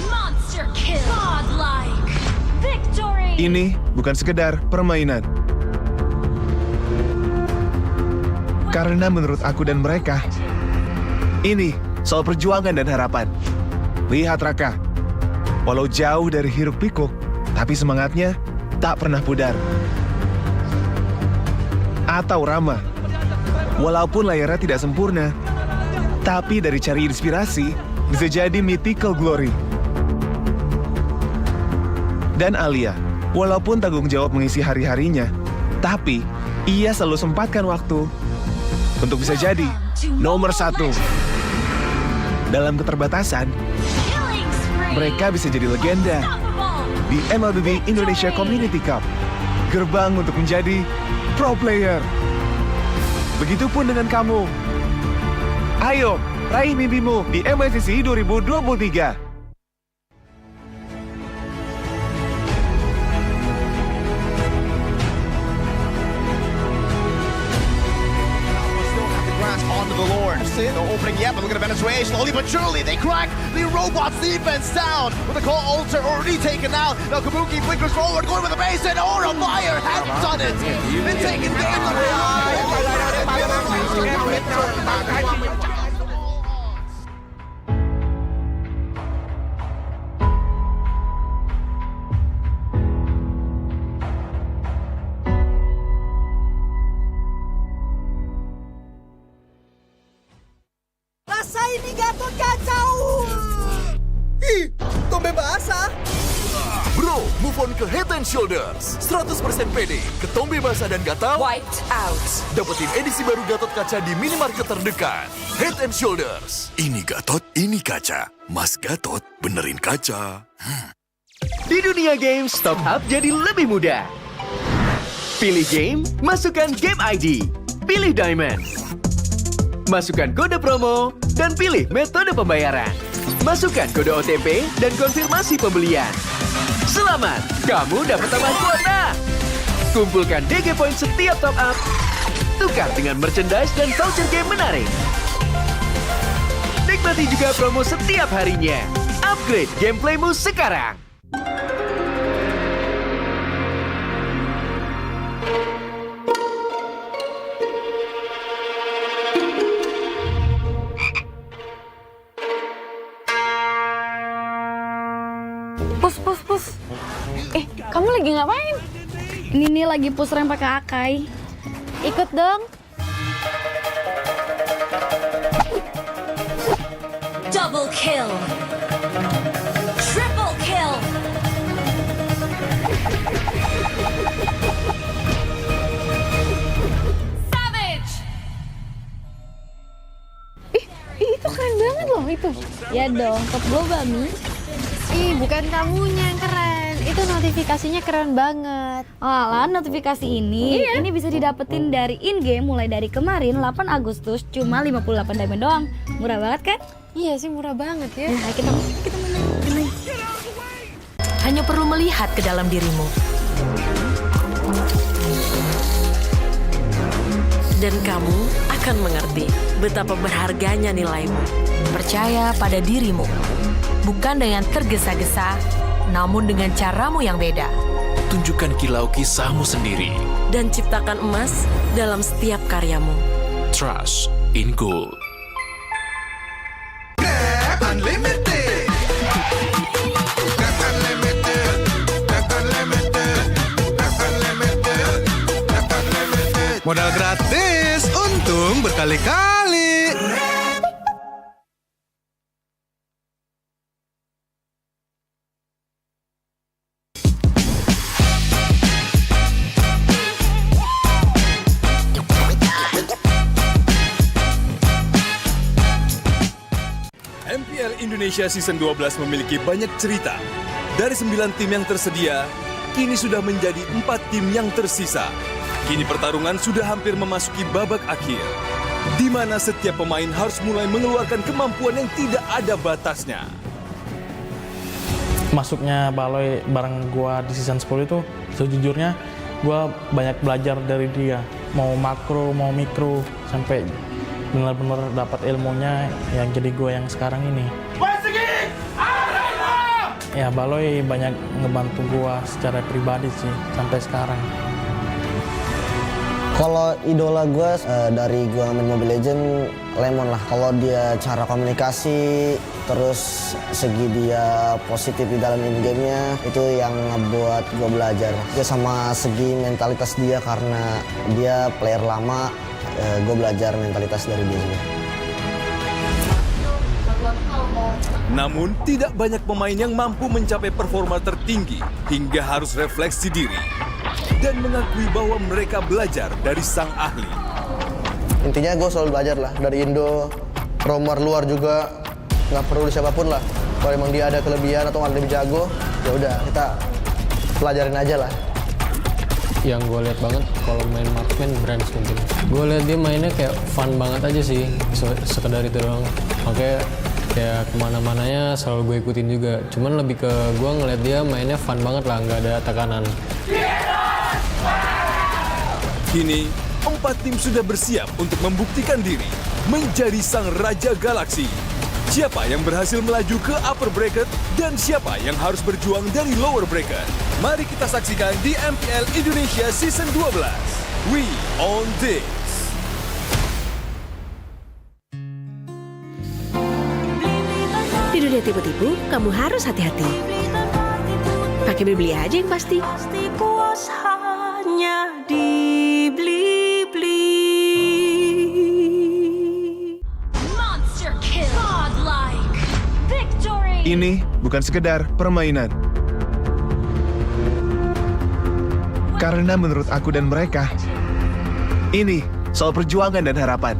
Monster kill. Godlike. Victory. Ini bukan sekedar permainan. Karena menurut aku dan mereka, ini soal perjuangan dan harapan. Lihat Raka, walau jauh dari hiruk pikuk, tapi semangatnya tak pernah pudar. Atau Rama, walaupun layarnya tidak sempurna, tapi dari cari inspirasi bisa jadi mythical glory. Dan Alia, walaupun tanggung jawab mengisi hari-harinya, tapi ia selalu sempatkan waktu untuk bisa jadi nomor 1. Dalam keterbatasan, mereka bisa jadi legenda di MPL Indonesia Community Cup, gerbang untuk menjadi pro player. Begitupun dengan kamu. Ayo, raih mimpimu di MSCC 2023. in. No opening yet, but look at the Venezuela. Slowly but surely, they crack the robot's defense down. With the call altar already taken out. Now Kabuki flickers forward, going with the base, and Aura Fire has done it. And taking game Rasa ini Gatot kacau. Ih, Tombe basah. Bro, move on ke Head and Shoulders. 100% pede, ketombe basah dan gatal. Wiped out. Dapetin edisi baru Gatot kaca di minimarket terdekat. Head and Shoulders. Ini Gatot, ini kaca. Mas Gatot, benerin kaca. Di dunia games, top up jadi lebih mudah. Pilih game, masukkan game ID. Pilih Diamond. Masukkan kode promo, dan pilih metode pembayaran. Masukkan kode OTP dan konfirmasi pembelian. Selamat, kamu dapat tambahan kuota. Kumpulkan DG Point setiap top up. Tukar dengan merchandise dan voucher game menarik. Nikmati juga promo setiap harinya. Upgrade gameplaymu sekarang. Pus. Kamu lagi ngapain? Ini lagi push rank pakai Akai. Ikut dong. Double kill. Triple kill. Savage. Itu keren banget loh itu. Ya dong, top global Mi. Ih, bukan kamunya yang keren. Itu notifikasinya keren banget. Alah, notifikasi ini bisa didapetin dari in-game mulai dari kemarin 8 Agustus cuma 58 diamond doang. Murah banget kan? Iya sih, murah banget ya. Nah, kita main. Hanya perlu melihat ke dalam dirimu. Dan kamu akan mengerti betapa berharganya nilaimu. Percaya pada dirimu. Bukan dengan tergesa-gesa, namun dengan caramu yang beda. Tunjukkan kilau kisahmu sendiri. Dan ciptakan emas dalam setiap karyamu. Trust in Gold. Unlimited. Modal gratis, untung berkali-kali. MPL Indonesia Season 12 memiliki banyak cerita. Dari 9 tim yang tersedia, kini sudah menjadi 4 tim yang tersisa. Kini pertarungan sudah hampir memasuki babak akhir, di mana setiap pemain harus mulai mengeluarkan kemampuan yang tidak ada batasnya. Masuknya Baloy bareng gua di season 10 itu, sejujurnya gua banyak belajar dari dia. Mau makro, mau mikro, sampai benar-benar dapat ilmunya yang jadi gue yang sekarang ini. Ya, Baloy banyak ngebantu gue secara pribadi sih sampai sekarang. Kalau idola gue dari gue main Mobile Legends, Lemon lah. Kalau dia cara komunikasi, terus segi dia positif di dalam in-game-nya, itu yang ngebuat gue belajar. Dia sama segi mentalitas dia, karena dia player lama, gue belajar mentalitas dari dia. Namun, tidak banyak pemain yang mampu mencapai performa tertinggi hingga harus refleksi diri dan mengakui bahwa mereka belajar dari sang ahli. Intinya gue selalu belajar lah, dari Indo, romer luar juga, nggak perlu siapapun lah. Kalau emang dia ada kelebihan atau ada lebih jago, ya udah kita pelajarin aja lah. Yang gue lihat banget kalau main marksman Brands mungkin. Gue lihat dia mainnya kayak fun banget aja sih, sekedar itu doang. Makanya kayak kemana-mananya selalu gue ikutin juga. Cuman lebih ke gue ngeliat dia mainnya fun banget lah, nggak ada tekanan. Kini, 4 tim sudah bersiap untuk membuktikan diri. menjadi sang Raja Galaksi. Siapa yang berhasil melaju ke upper bracket dan siapa yang harus berjuang dari lower bracket? Mari kita saksikan di MPL Indonesia Season 12. We own this! Di dunia tipu-tipu, kamu harus hati-hati. Pakai Beli aja yang pasti. Pasti puas hanya di Bli-Bli. Monster kill. Godlike. Victory. Ini bukan sekedar permainan. Karena menurut aku dan mereka, ini soal perjuangan dan harapan.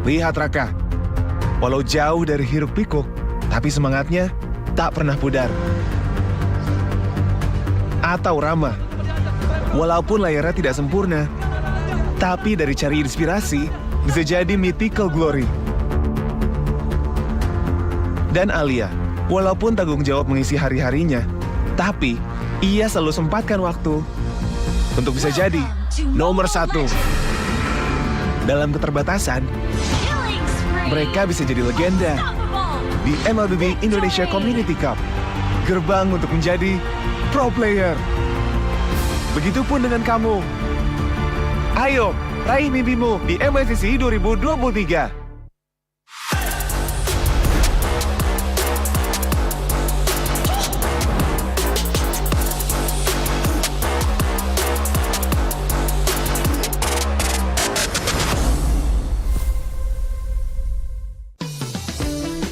Lihat Raka, walau jauh dari hiruk pikuk, tapi semangatnya tak pernah pudar. Atau Rama, walaupun layarnya tidak sempurna, tapi dari cari inspirasi bisa jadi mythical glory. Dan Alia, walaupun tanggung jawab mengisi hari-harinya, tapi ia selalu sempatkan waktu untuk bisa jadi nomor 1. Dalam keterbatasan, mereka bisa jadi legenda di MLBB Indonesia Community Cup, gerbang untuk menjadi pro player. Begitupun dengan kamu. Ayo, raih mimpimu di MLCC 2023.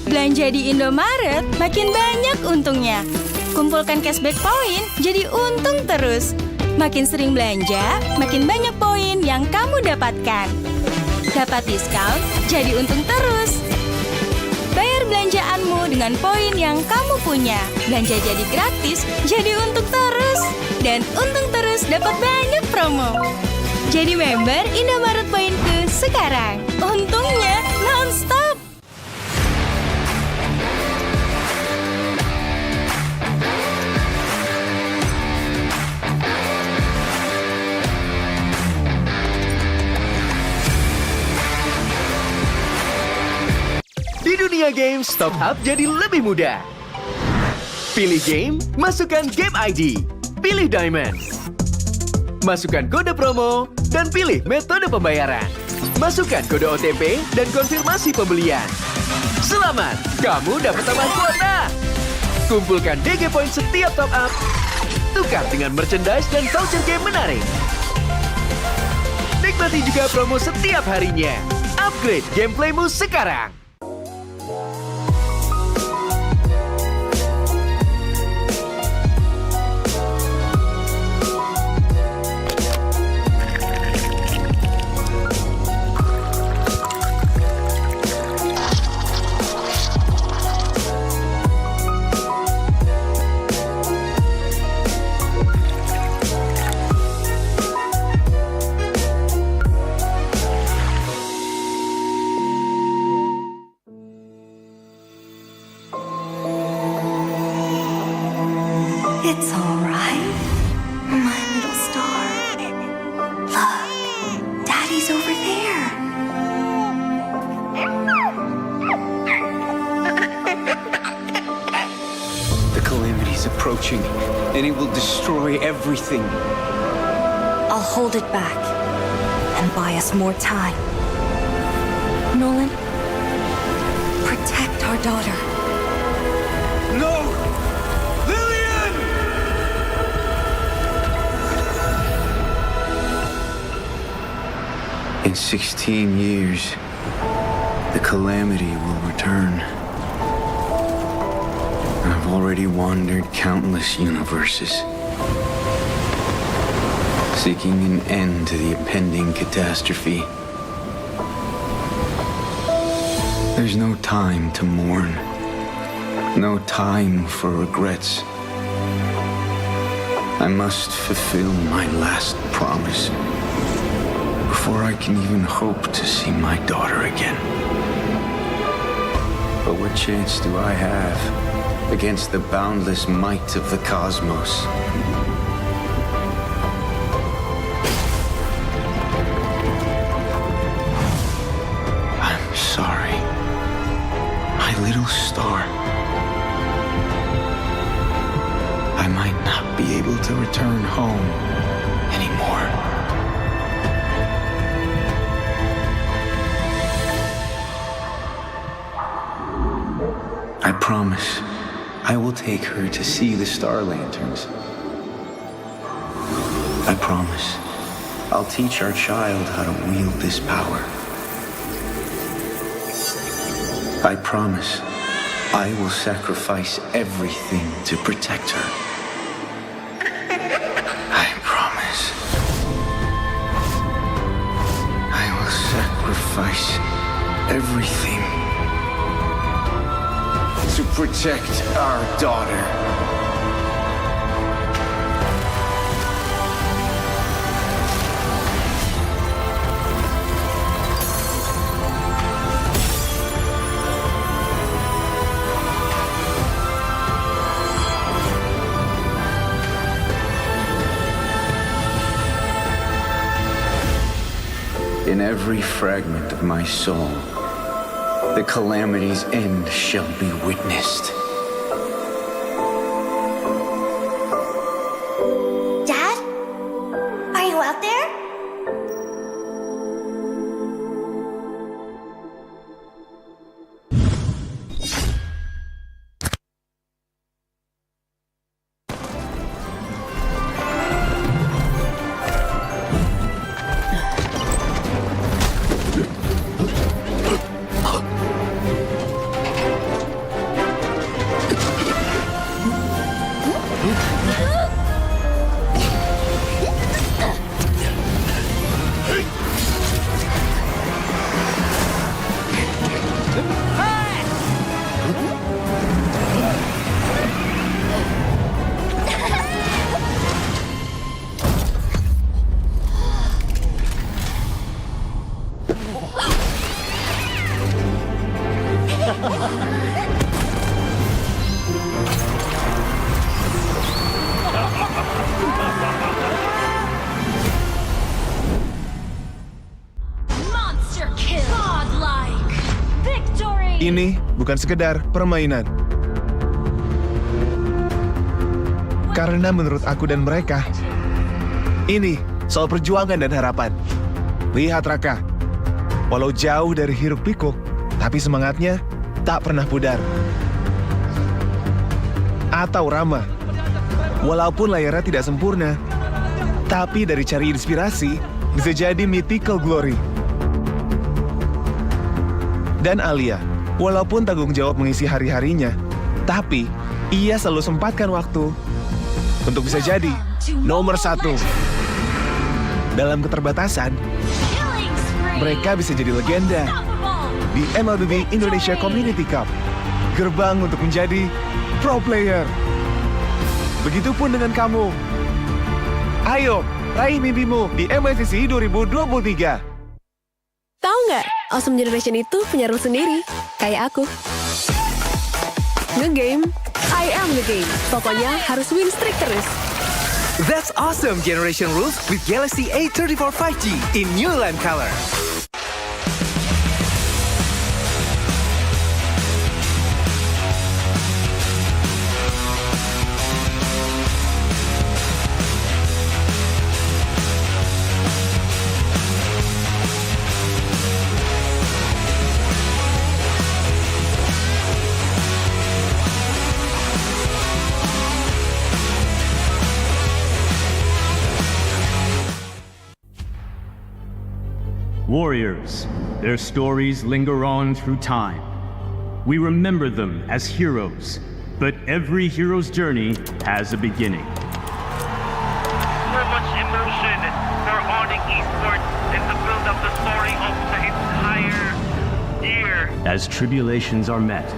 Belanja di Indomaret makin banyak untungnya. Kumpulkan cashback poin jadi untung terus. Makin sering belanja, makin banyak poin yang kamu dapatkan. Dapat diskon, jadi untung terus. Bayar belanjaanmu dengan poin yang kamu punya. Belanja jadi gratis, jadi untung terus. Dan untung terus dapat banyak promo. Jadi member Indomaret Poinku sekarang. Untungnya non-stop. Di dunia games, top up jadi lebih mudah. Pilih game, masukkan game ID. Pilih Diamond. Masukkan kode promo, dan pilih metode pembayaran. Masukkan kode OTP dan konfirmasi pembelian. Selamat, kamu dapat tambahan kuota. Kumpulkan DG Point setiap top up. Tukar dengan merchandise dan voucher game menarik. Nikmati juga promo setiap harinya. Upgrade gameplaymu sekarang. It's all right, my little star. Look, Daddy's over there. The calamity's approaching, and it will destroy everything. I'll hold it back and buy us more time. Nolan, protect our daughter. No! In 16 years, the calamity will return. I've already wandered countless universes, seeking an end to the impending catastrophe. There's no time to mourn, no time for regrets. I must fulfill my last promise before I can even hope to see my daughter again. But what chance do I have against the boundless might of the cosmos? I'm sorry. My little star. I might not be able to return home anymore. I promise I will take her to see the star lanterns. I promise I'll teach our child how to wield this power. I promise I will sacrifice everything to protect her. I promise I will sacrifice everything to protect our daughter. In every fragment of my soul, the calamity's end shall be witnessed. Dad? Are you out there? Monster kill. Godlike. Victory. Ini bukan sekedar permainan. Karena menurut aku dan mereka, ini soal perjuangan dan harapan. Lihat Raka, walau jauh dari hiruk pikuk, tapi semangatnya tak pernah pudar. Atau Rama, walaupun layarnya tidak sempurna, tapi dari cari inspirasi bisa jadi mythical glory. Dan Alia, walaupun tanggung jawab mengisi hari-harinya, tapi ia selalu sempatkan waktu untuk bisa jadi nomor 1. Dalam keterbatasan, mereka bisa jadi legenda di MLB Indonesia Community Cup, gerbang untuk menjadi pro player. Begitupun dengan kamu. Ayo, raih mimpimu di MLCC 2023. Tahu nggak, Awesome Generation itu punya rule sendiri, kayak aku. Nge-game, I am the game. Pokoknya harus win streak terus. That's Awesome Generation Rules with Galaxy A34 5G in new lime color. Warriors, their stories linger on through time. We remember them as heroes, but every hero's journey has a beginning. So much emotion for owning esports and to build up the story of the entire year. As tribulations are met,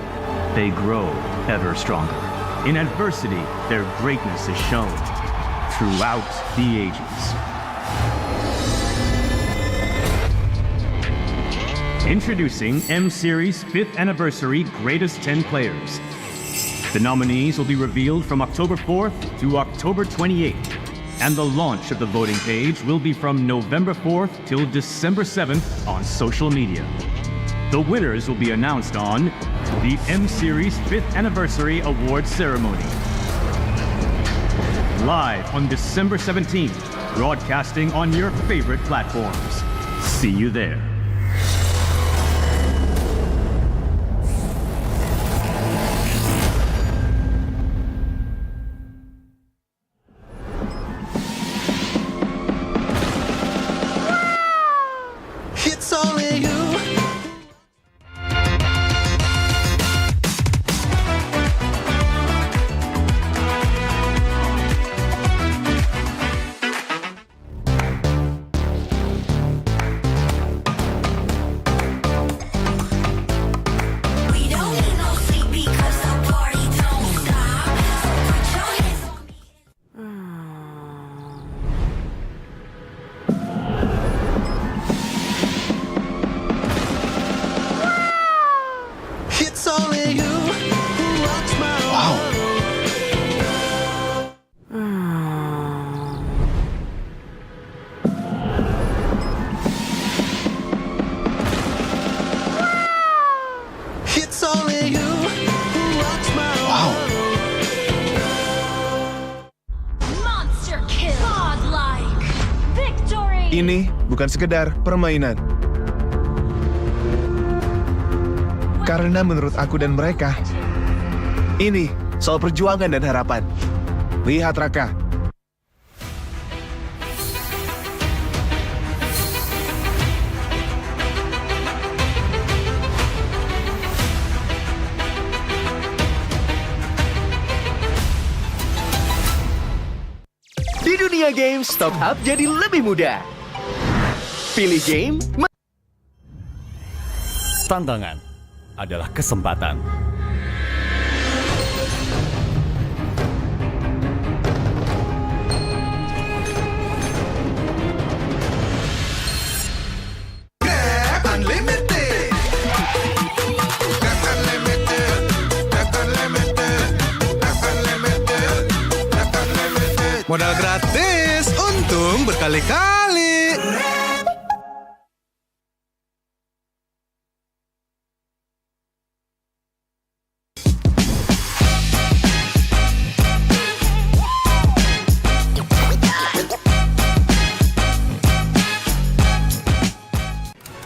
they grow ever stronger. In adversity, their greatness is shown throughout the ages. Introducing M-Series 5th Anniversary Greatest 10 Players. The nominees will be revealed from October 4th to October 28th, and the launch of the voting page will be from November 4th till December 7th on social media. The winners will be announced on the M Series 5th Anniversary Awards Ceremony. Live on December 17th, broadcasting on your favorite platforms. See you there. It's only you. We don't need no sleep because the party don't stop. So put your hands on me. It's only you who rocks my world. It's only you who rocks my Monster kill. Godlike. Victory. Ini bukan sekedar permainan. Karena menurut aku dan mereka, ini soal perjuangan dan harapan. Lihat Raka. Di dunia games, top up jadi lebih mudah. Pilih game, Tantangan adalah kesempatan. Unlimited. Modal gratis, untung berkali-kali.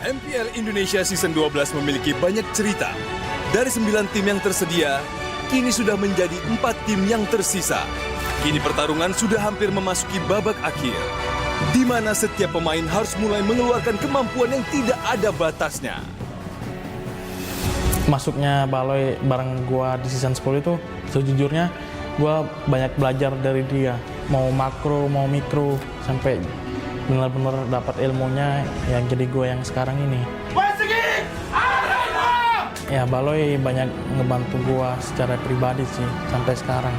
MPL Indonesia Season 12 memiliki banyak cerita. Dari 9 tim yang tersedia, kini sudah menjadi 4 tim yang tersisa. Kini pertarungan sudah hampir memasuki babak akhir, di mana setiap pemain harus mulai mengeluarkan kemampuan yang tidak ada batasnya. Masuknya Baloy bareng gua di season 10 itu, sejujurnya gua banyak belajar dari dia. Mau makro, mau mikro, sampai benar-benar dapat ilmunya yang jadi gue yang sekarang ini. Ya Baloy banyak ngebantu gue secara pribadi sih sampai sekarang.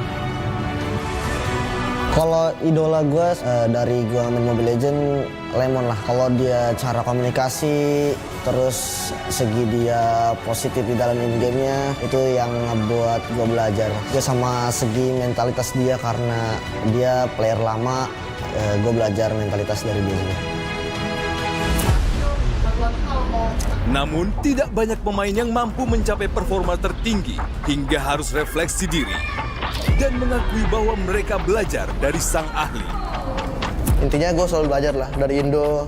Kalau idola gue dari gue main Mobile Legends, Lemon lah. Kalau dia cara komunikasi, terus segi dia positif di dalam in-game-nya, itu yang ngebuat gue belajar. Dia sama segi mentalitas dia, karena dia player lama, gue belajar mentalitas dari dia juga. Namun, tidak banyak pemain yang mampu mencapai performa tertinggi hingga harus refleksi diri dan mengakui bahwa mereka belajar dari sang ahli. Intinya gue selalu belajar lah, dari Indo,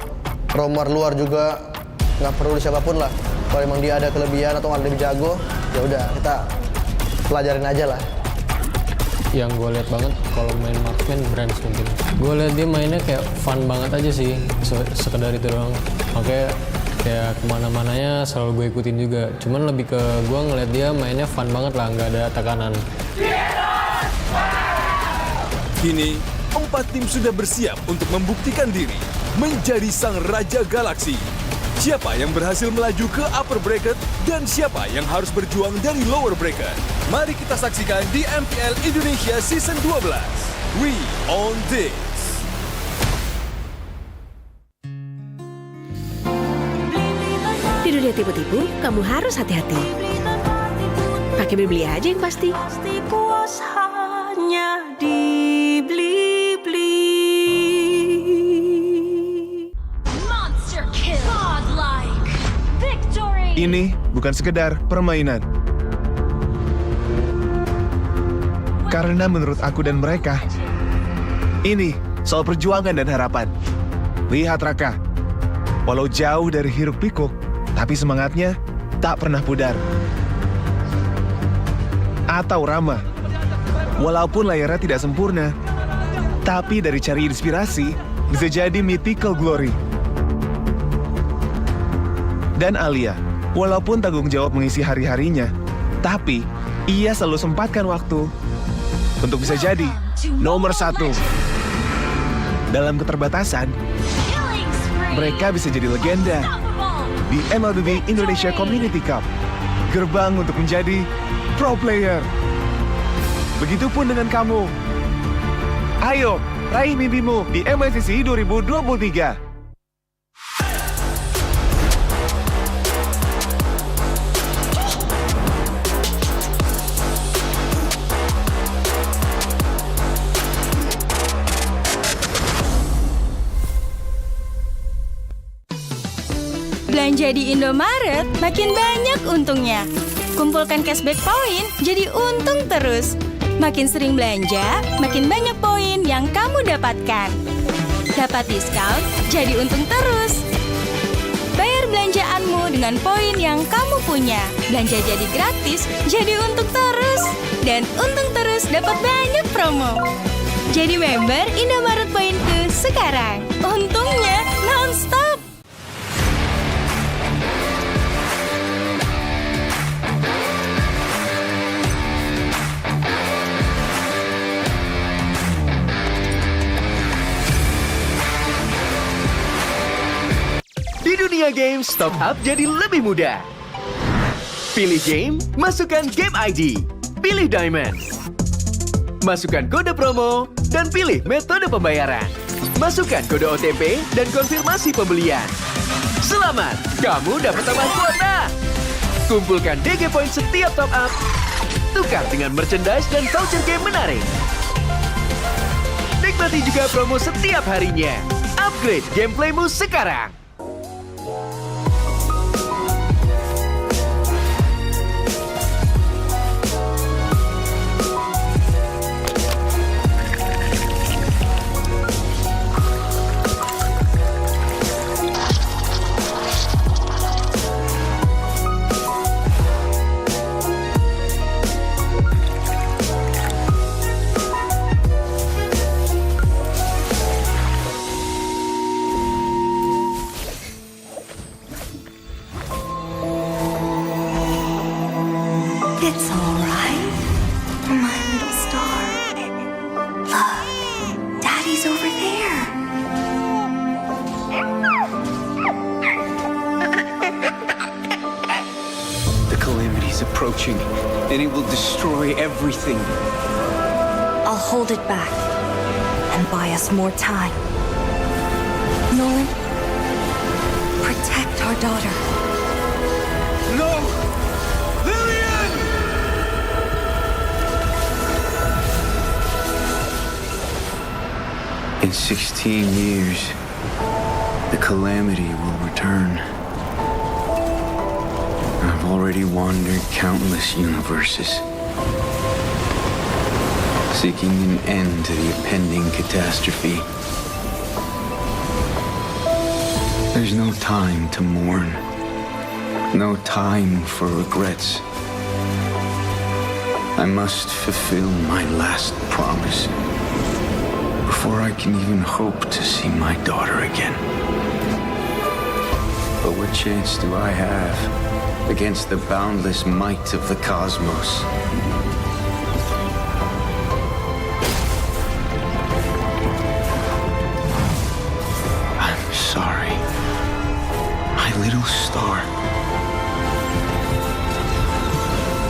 romer luar juga, nggak perlu siapapun lah. Kalau emang dia ada kelebihan atau ada lebih jago, ya udah kita pelajarin aja lah. Yang gue lihat banget kalau main marksman Brands mungkin. Gue lihat dia mainnya kayak fun banget aja sih, sekedar itu doang. Makanya kayak kemana-mananya selalu gue ikutin juga. Cuman lebih ke gue ngeliat dia mainnya fun banget lah, nggak ada tekanan. Kini, 4 tim sudah bersiap untuk membuktikan diri menjadi sang Raja Galaksi. Siapa yang berhasil melaju ke upper bracket dan siapa yang harus berjuang dari lower bracket? Mari kita saksikan di MPL Indonesia Season 12. We own this! Di dunia tipu-tipu, kamu harus hati-hati. Pakai beli aja yang pasti. Pasti puas hanya dibeli-beli. Monster kill. Godlike. Victory. Ini bukan sekedar permainan. Karena menurut aku dan mereka, ini soal perjuangan dan harapan. Lihat Raka, walau jauh dari hiruk pikuk, tapi semangatnya tak pernah pudar. Atau Rama, walaupun layarnya tidak sempurna, tapi dari cari inspirasi bisa jadi mythical glory. Dan Alia, walaupun tanggung jawab mengisi hari-harinya, tapi ia selalu sempatkan waktu untuk bisa jadi nomor 1. Dalam keterbatasan, mereka bisa jadi legenda di MLB Indonesia Community Cup, gerbang untuk menjadi pro player. Begitupun dengan kamu. Ayo, raih mimpimu di MLCC 2023. Belanja di Indomaret makin banyak untungnya. Kumpulkan cashback poin jadi untung terus. Makin sering belanja, makin banyak poin yang kamu dapatkan. Dapat diskon, jadi untung terus. Bayar belanjaanmu dengan poin yang kamu punya. Belanja jadi gratis, jadi untung terus. Dan untung terus dapat banyak promo. Jadi member Indomaret Poinku sekarang. Untungnya non-stop. Di dunia games, top up jadi lebih mudah. Pilih game, masukkan game ID. Pilih Diamond. Masukkan kode promo, dan pilih metode pembayaran. Masukkan kode OTP dan konfirmasi pembelian. Selamat, kamu dapat tambahan kuota. Kumpulkan DG Point setiap top up. Tukar dengan merchandise dan voucher game menarik. Nikmati juga promo setiap harinya. Upgrade gameplaymu sekarang. It's alright, my little star. Look, Daddy's over there. The calamity's approaching, and it will destroy everything. I'll hold it back and buy us more time. Nolan, protect our daughter. No! In 16 years, the calamity will return. I've already wandered countless universes, seeking an end to the impending catastrophe. There's no time to mourn, no time for regrets. I must fulfill my last promise before I can even hope to see my daughter again. But what chance do I have against the boundless might of the cosmos? I'm sorry, my little star.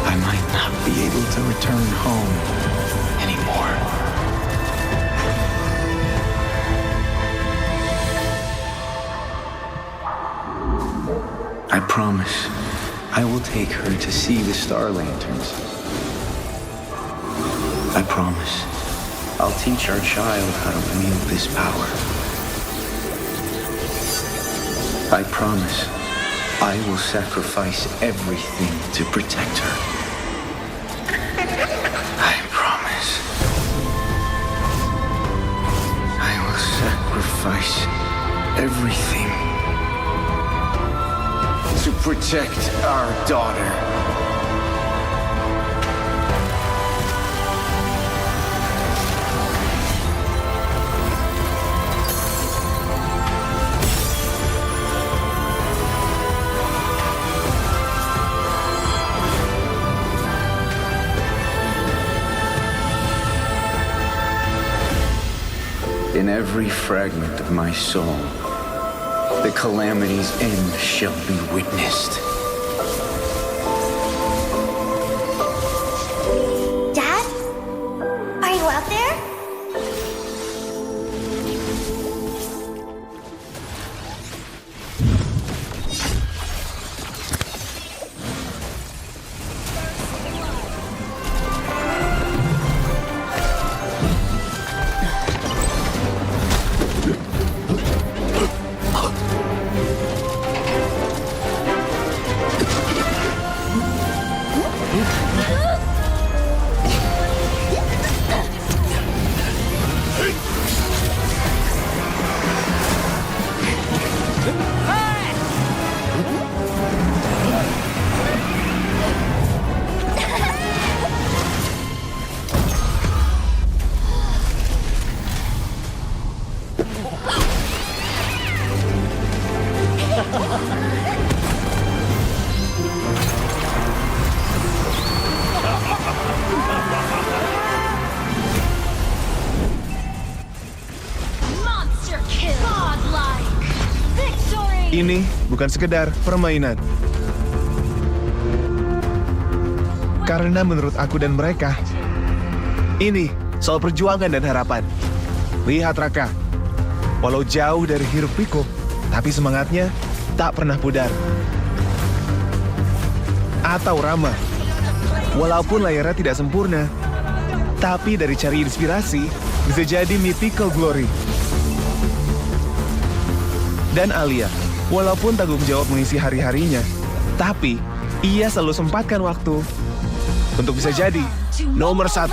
I might not be able to return home anymore. I promise I will take her to see the star lanterns. I promise I'll teach our child how to wield this power. I promise I will sacrifice everything to protect her. I promise. I will sacrifice everything to protect our daughter. In every fragment of my soul, the calamity's end shall be witnessed. Dad? Are you out there? Monster kill. Godlike. Victory. Ini bukan sekedar permainan. Karena menurut aku dan mereka, ini soal perjuangan dan harapan. Lihat Raka, walau jauh dari hiruk pikuk, tapi semangatnya tak pernah pudar. Atau Rama, walaupun layarnya tidak sempurna, tapi dari cari inspirasi bisa jadi mythical glory. Dan Alia, walaupun tanggung jawab mengisi hari-harinya, tapi ia selalu sempatkan waktu untuk bisa jadi nomor 1.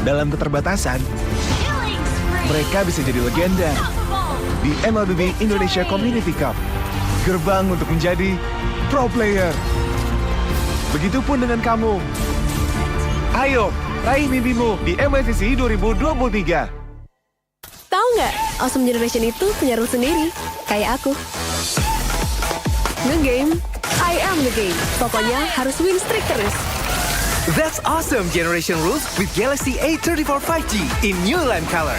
Dalam keterbatasan, mereka bisa jadi legenda di MLB Indonesia Community Cup, gerbang untuk menjadi pro player. Begitupun dengan kamu. Ayo, raih mimpimu di MLCC 2023. Tahu nggak, Awesome Generation itu punya rules sendiri, kayak aku. Nge-game, I am the game. Pokoknya harus win streak terus. That's Awesome Generation Rules with Galaxy A34 5G in new lime color.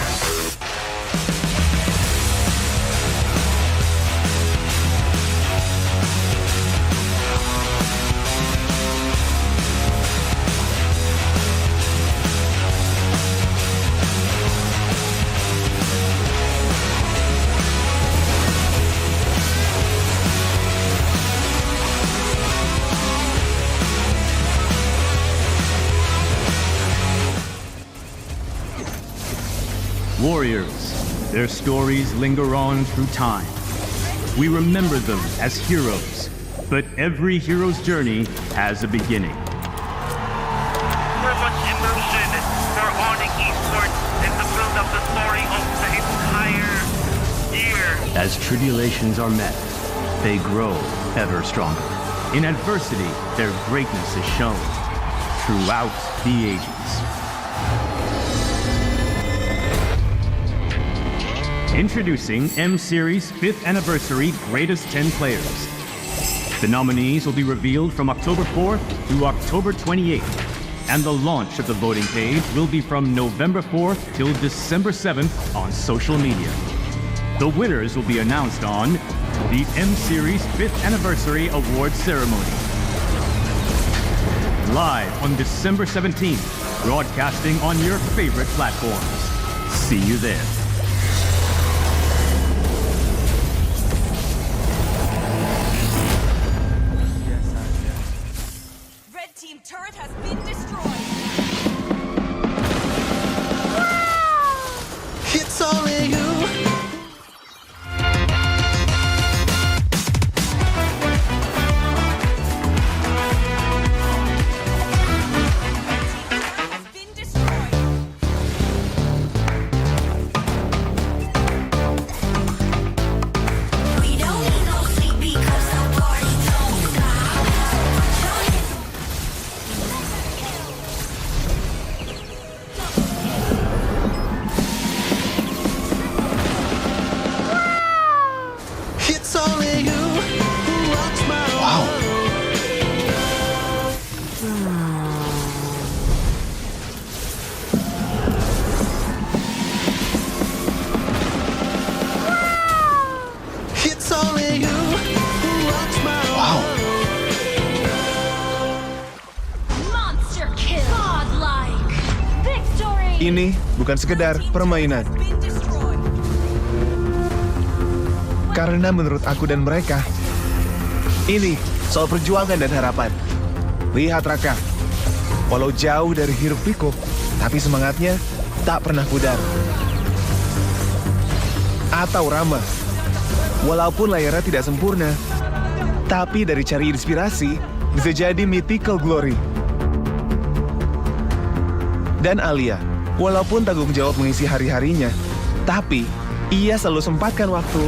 Warriors, their stories linger on through time. We remember them as heroes, but every hero's journey has a beginning. So much emotion for Onyx Esports and to build up the story of the entire year. As tribulations are met, they grow ever stronger. In adversity, their greatness is shown throughout the ages. Introducing M-Series 5th Anniversary Greatest 10 Players. The nominees will be revealed from October 4th through October 28th, and the launch of the voting page will be from November 4th till December 7th on social media. The winners will be announced on the M-Series 5th Anniversary Awards Ceremony. Live on December 17th, broadcasting on your favorite platforms. See you there. Turret has been destroyed. It's only you. Ini bukan sekedar permainan. Karena menurut aku dan mereka, ini soal perjuangan dan harapan. Lihat Raka, walau jauh dari hiruk pikuk, tapi semangatnya tak pernah pudar. Atau Rama, walaupun layarnya tidak sempurna, tapi dari cari inspirasi bisa jadi mythical glory. Dan Alia, walaupun tanggung jawab mengisi hari-harinya, tapi ia selalu sempatkan waktu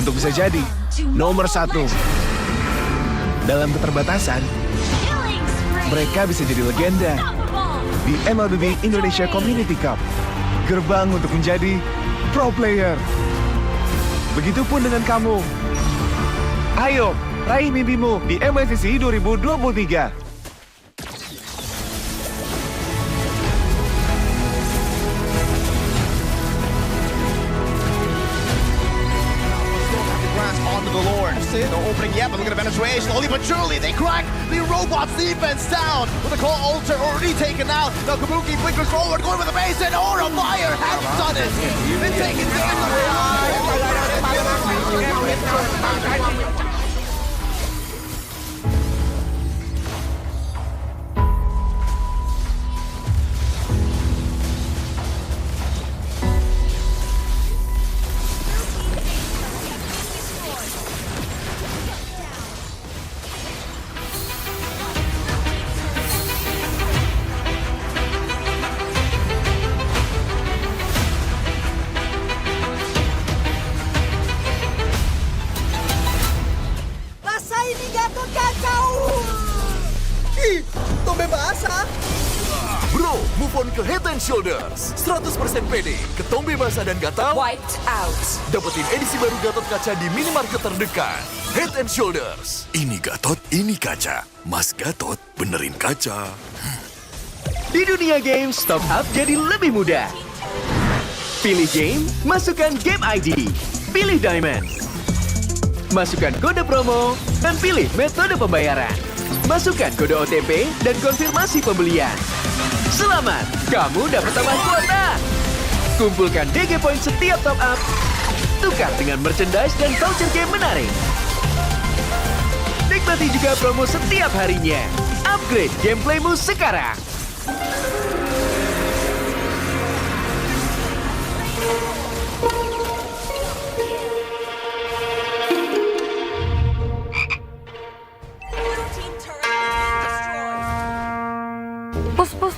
untuk bisa jadi nomor 1. Dalam keterbatasan, mereka bisa jadi legenda di MPL Indonesia Community Cup, gerbang untuk menjadi pro player. Begitupun dengan kamu. Ayo, raih mimpimu di MSCC 2023. The Lord. No opening yet, but look at the penetration. Slowly but surely, they crack the robot's defense down. With the call altar already taken out. Now Kabuki flickers forward, going with the base, and Aura Fire has done it. Been taken down. Bro, move on ke Head and Shoulders. 100% pede, ketombe basah dan gatal. Wiped out. Dapetin edisi baru Gatot Kaca di minimarket terdekat. Head and Shoulders. Ini Gatot, ini kaca. Mas Gatot, benerin kaca. Di dunia game, top up jadi lebih mudah. Pilih game, masukkan game ID. Pilih Diamond. Masukkan kode promo, dan pilih metode pembayaran. Masukkan kode OTP dan konfirmasi pembelian. Selamat, kamu dapat tambahan kuota. Kumpulkan DG Point setiap top up. Tukar dengan merchandise dan voucher game menarik. Nikmati juga promo setiap harinya. Upgrade gameplaymu sekarang.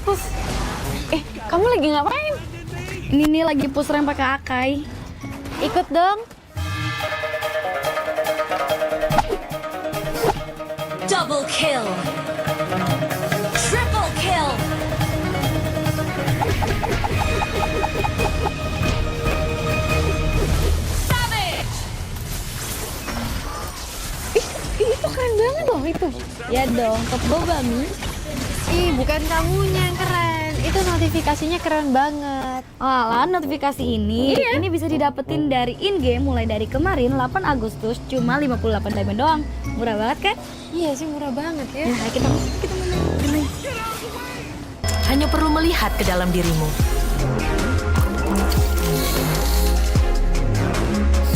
Pus. Kamu lagi ngapain? Ini nih lagi push rank pakai Akai. Ikut dong. Double kill. Triple kill. Savage. Itu keren banget loh itu. Ya dong, top boba Mi. Bukan kamunya yang keren. Itu notifikasinya keren banget. Alah, notifikasi ini bisa didapetin dari in-game mulai dari kemarin 8 Agustus cuma 58 diamond doang. Murah banget kan? Iya sih, murah banget ya. Nah, kita main. Hanya perlu melihat ke dalam dirimu.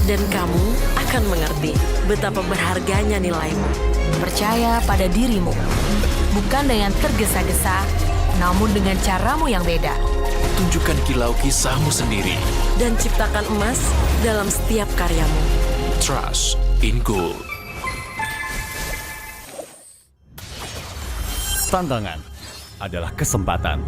Dan kamu akan mengerti betapa berharganya nilaimu. Percaya pada dirimu. Bukan dengan tergesa-gesa, namun dengan caramu yang beda. Tunjukkan kilau kisahmu sendiri. Dan ciptakan emas dalam setiap karyamu. Trust in gold. Tantangan adalah kesempatan.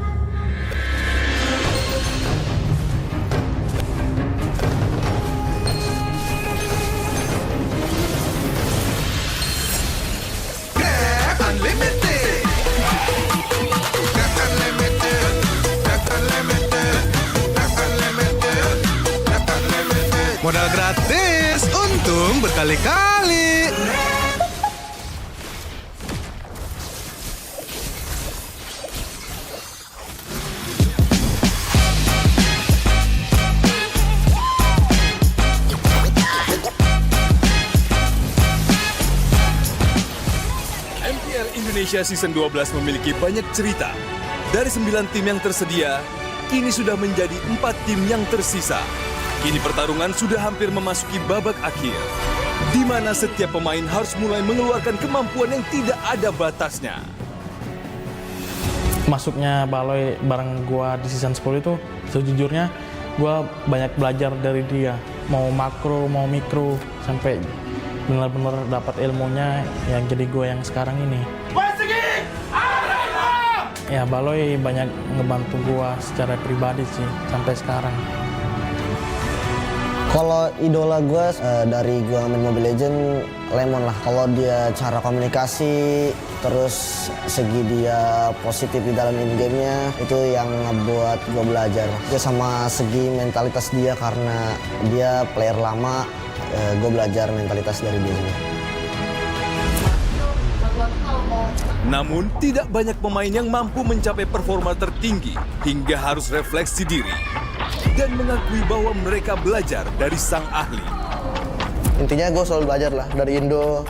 Modal gratis, untung berkali-kali. MPL Indonesia Season 12 memiliki banyak cerita. Dari 9 tim yang tersedia, kini sudah menjadi 4 tim yang tersisa. Kini pertarungan sudah hampir memasuki babak akhir, di mana setiap pemain harus mulai mengeluarkan kemampuan yang tidak ada batasnya. Masuknya Baloy bareng gua di season 10 itu, sejujurnya gua banyak belajar dari dia. Mau makro, mau mikro, sampai benar-benar dapat ilmunya yang jadi gua yang sekarang ini. Ya, Baloy banyak ngebantu gua secara pribadi sih sampai sekarang. Kalau idola gue dari gue main Mobile Legends, Lemon lah. Kalau dia cara komunikasi, terus segi dia positif di dalam in-game-nya, itu yang ngebuat gue belajar. Dia sama segi mentalitas dia, karena dia player lama, gue belajar mentalitas dari dia juga. Namun, tidak banyak pemain yang mampu mencapai performa tertinggi hingga harus refleksi diri dan mengakui bahwa mereka belajar dari sang ahli. Intinya gue selalu belajar lah, dari Indo,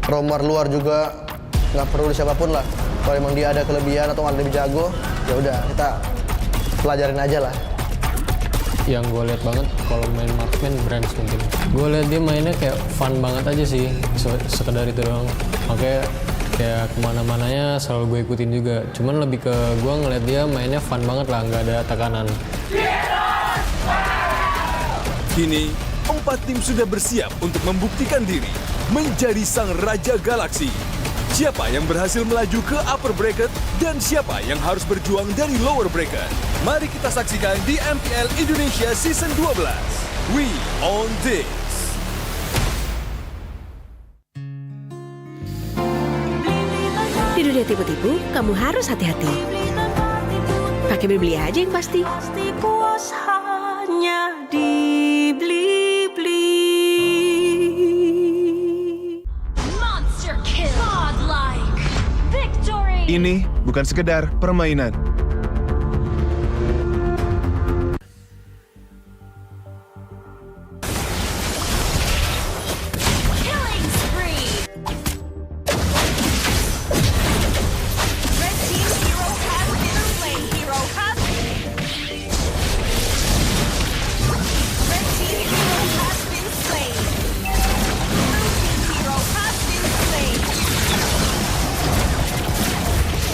romer luar juga, nggak perlu siapapun lah. Kalau emang dia ada kelebihan atau ada lebih jago, ya udah kita pelajarin aja lah. Yang gue lihat banget kalau main marksman Brands mungkin. Gue lihat dia mainnya kayak fun banget aja sih, sekedar itu doang. Makanya kayak kemana-mananya selalu gue ikutin juga. Cuman lebih ke gue ngeliat dia mainnya fun banget lah, nggak ada tekanan. Kini, 4 tim sudah bersiap untuk membuktikan diri menjadi sang Raja Galaksi. Siapa yang berhasil melaju ke upper bracket dan siapa yang harus berjuang dari lower bracket? Mari kita saksikan di MPL Indonesia Season 12. We own this! Di dunia tipu-tipu, kamu harus hati-hati. Pakai beli aja yang pasti. Pasti puas hanya dibeli-beli. Monster kill. Godlike. Victory. Ini bukan sekedar permainan. Killing spree. Red team's hero has been slain. Hero has Red team's hero has been slain. Blue team's hero has been slain.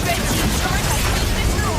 Red team's turret has been destroyed.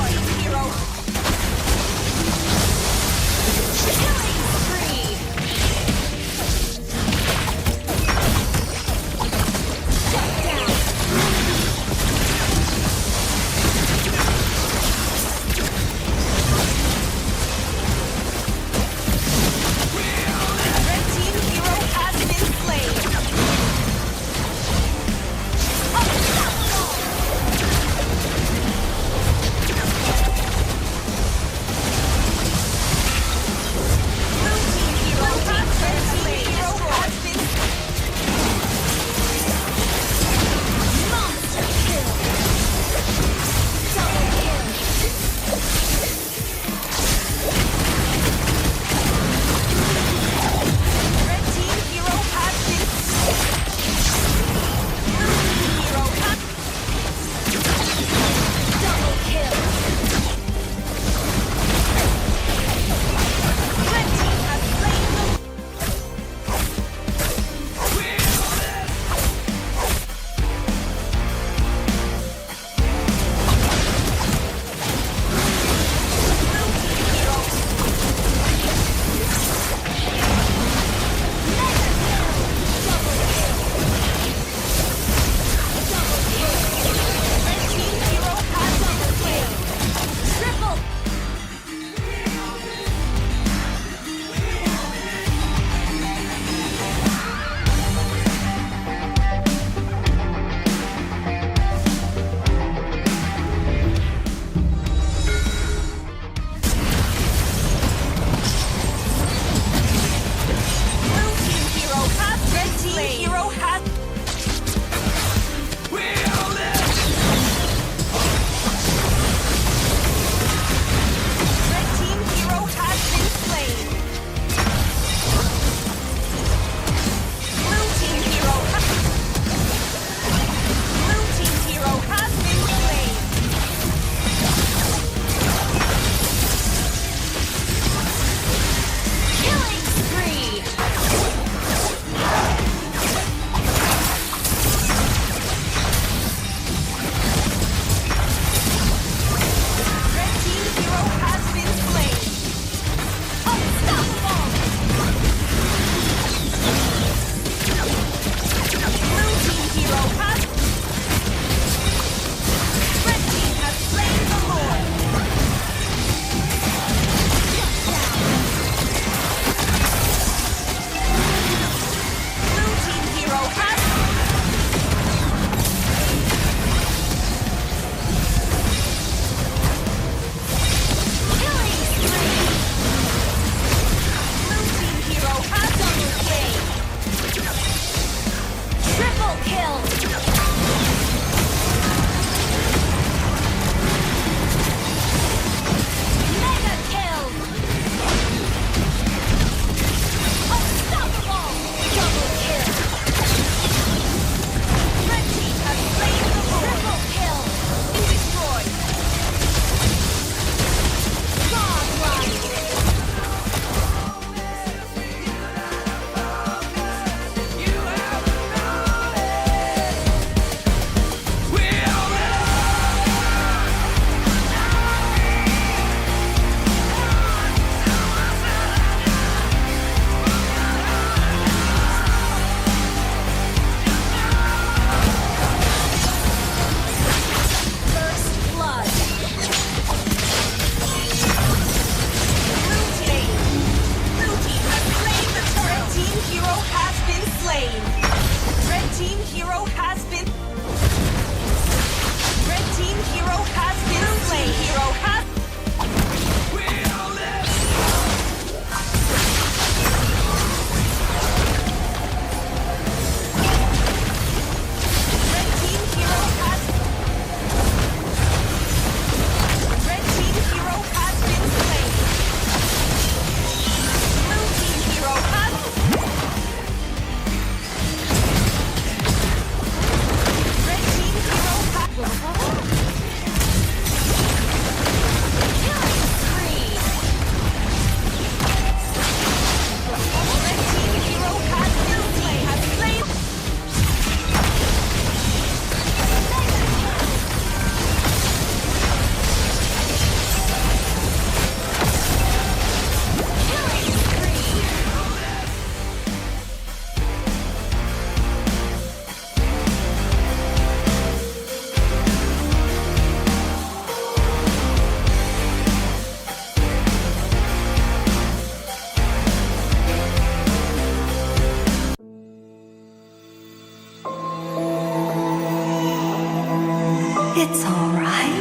It's all right,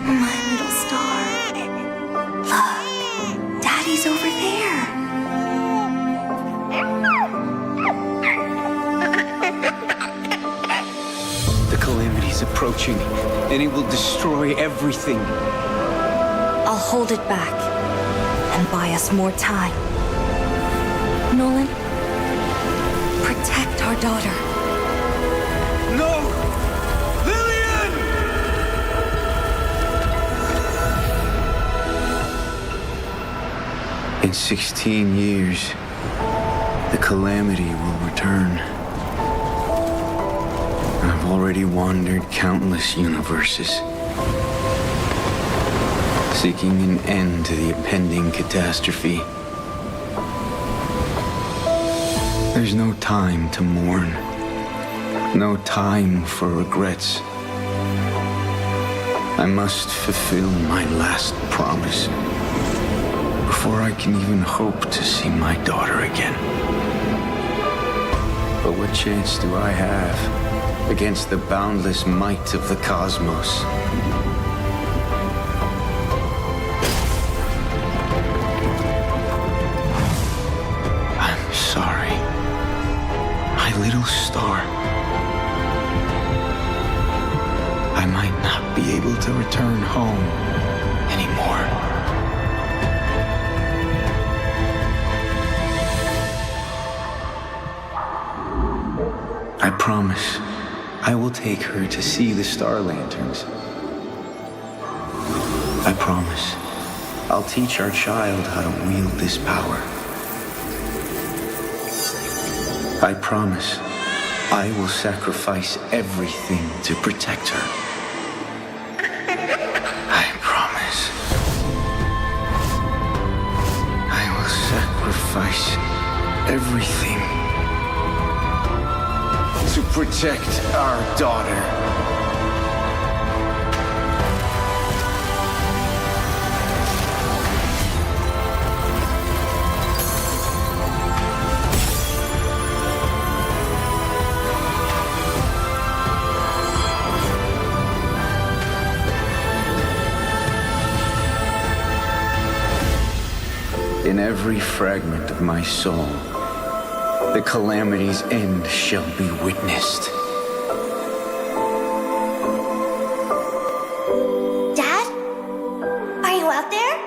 my little star. Look, Daddy's over there. The calamity's approaching, and it will destroy everything. I'll hold it back and buy us more time. Nolan, protect our daughter. No! Lillian! In 16 years, the calamity will return. I've already wandered countless universes, seeking an end to the impending catastrophe. There's no time to mourn, no time for regrets. I must fulfill my last promise before I can even hope to see my daughter again. But what chance do I have against the boundless might of the cosmos? I'm sorry, my little star. I might not be able to return home anymore. I promise I will take her to see the star lanterns. I promise I'll teach our child how to wield this power. I promise I will sacrifice everything to protect her. I promise I will sacrifice everything to protect our daughter. In every fragment of my soul, the calamity's end shall be witnessed. Dad? Are you out there?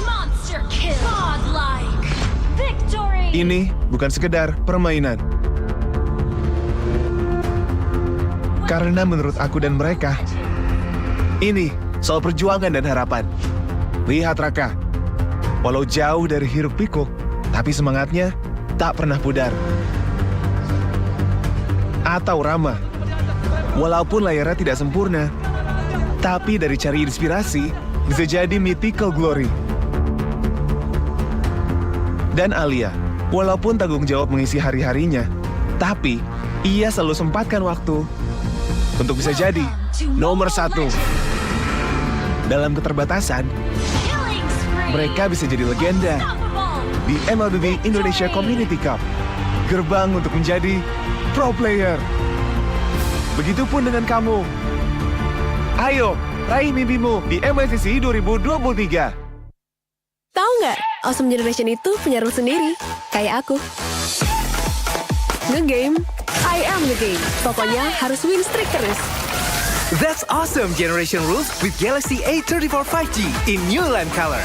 Monster kill. Godlike. Victory. Ini bukan sekedar permainan. Karena menurut aku dan mereka, ini soal perjuangan dan harapan. Lihat Raka, walau jauh dari hiruk pikuk, tapi semangatnya tak pernah pudar. Atau Rama, walaupun layarnya tidak sempurna, tapi dari cari inspirasi bisa jadi mythical glory. Dan Alia, walaupun tanggung jawab mengisi hari-harinya, tapi ia selalu sempatkan waktu untuk bisa jadi nomor 1. Dalam keterbatasan, mereka bisa jadi legenda di MPL Indonesia Community Cup, gerbang untuk menjadi pro player. Begitupun dengan kamu. Ayo, raih mimpimu di MSCC 2023. Tahu nggak, Awesome Generation itu punya rules sendiri, kayak aku. Nge-game, I am the game. Pokoknya harus win streak terus. That's awesome generation rules with Galaxy A34 5G in new lime color.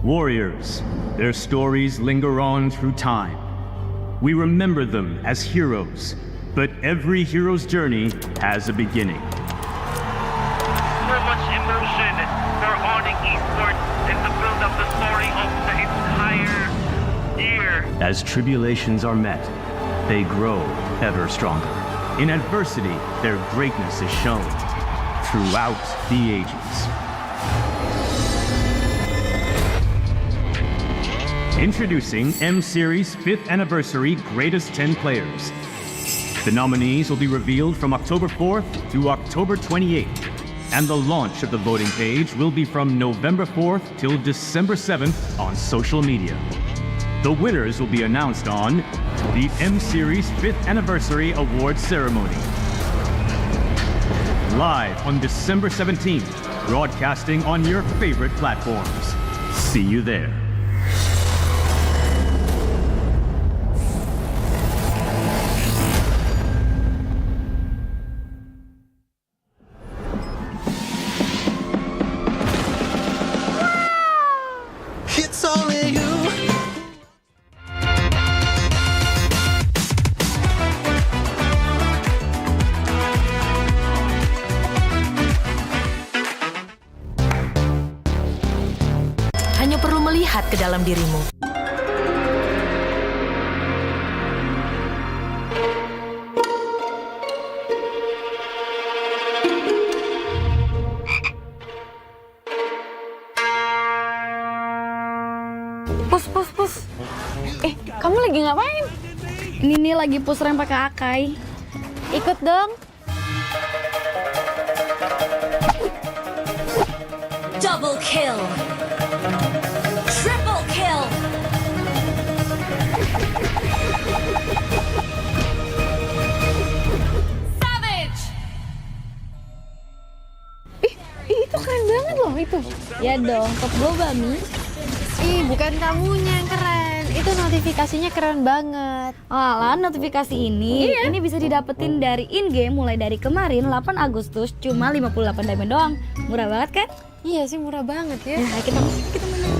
Warriors, their stories linger on through time. We remember them as heroes, but every hero's journey has a beginning. So much emotion for Onyx Esports and to build up the story of the entire year. As tribulations are met, they grow ever stronger. In adversity, their greatness is shown throughout the ages. Introducing M-Series 5th Anniversary Greatest 10 Players. The nominees will be revealed from October 4th to October 28th, and the launch of the voting page will be from November 4th till December 7th on social media. The winners will be announced on the M-Series 5th Anniversary Awards Ceremony. Live on December 17th, broadcasting on your favorite platforms. See you there. It's only you. Hanya perlu melihat ke dalam dirimu. Pus. Kamu lagi ngapain? Ini nih lagi push rank pakai Akai. Ikut dong. Double kill. Triple kill. Savage. Itu keren banget loh itu. Ya dong, top global Mi. Bukan kamunya yang keren. Itu notifikasinya keren banget. Alah, notifikasi ini bisa didapetin dari in-game mulai dari kemarin 8 Agustus cuma 58 diamond doang. Murah banget kan? Iya sih, murah banget ya. Nah, kita menang.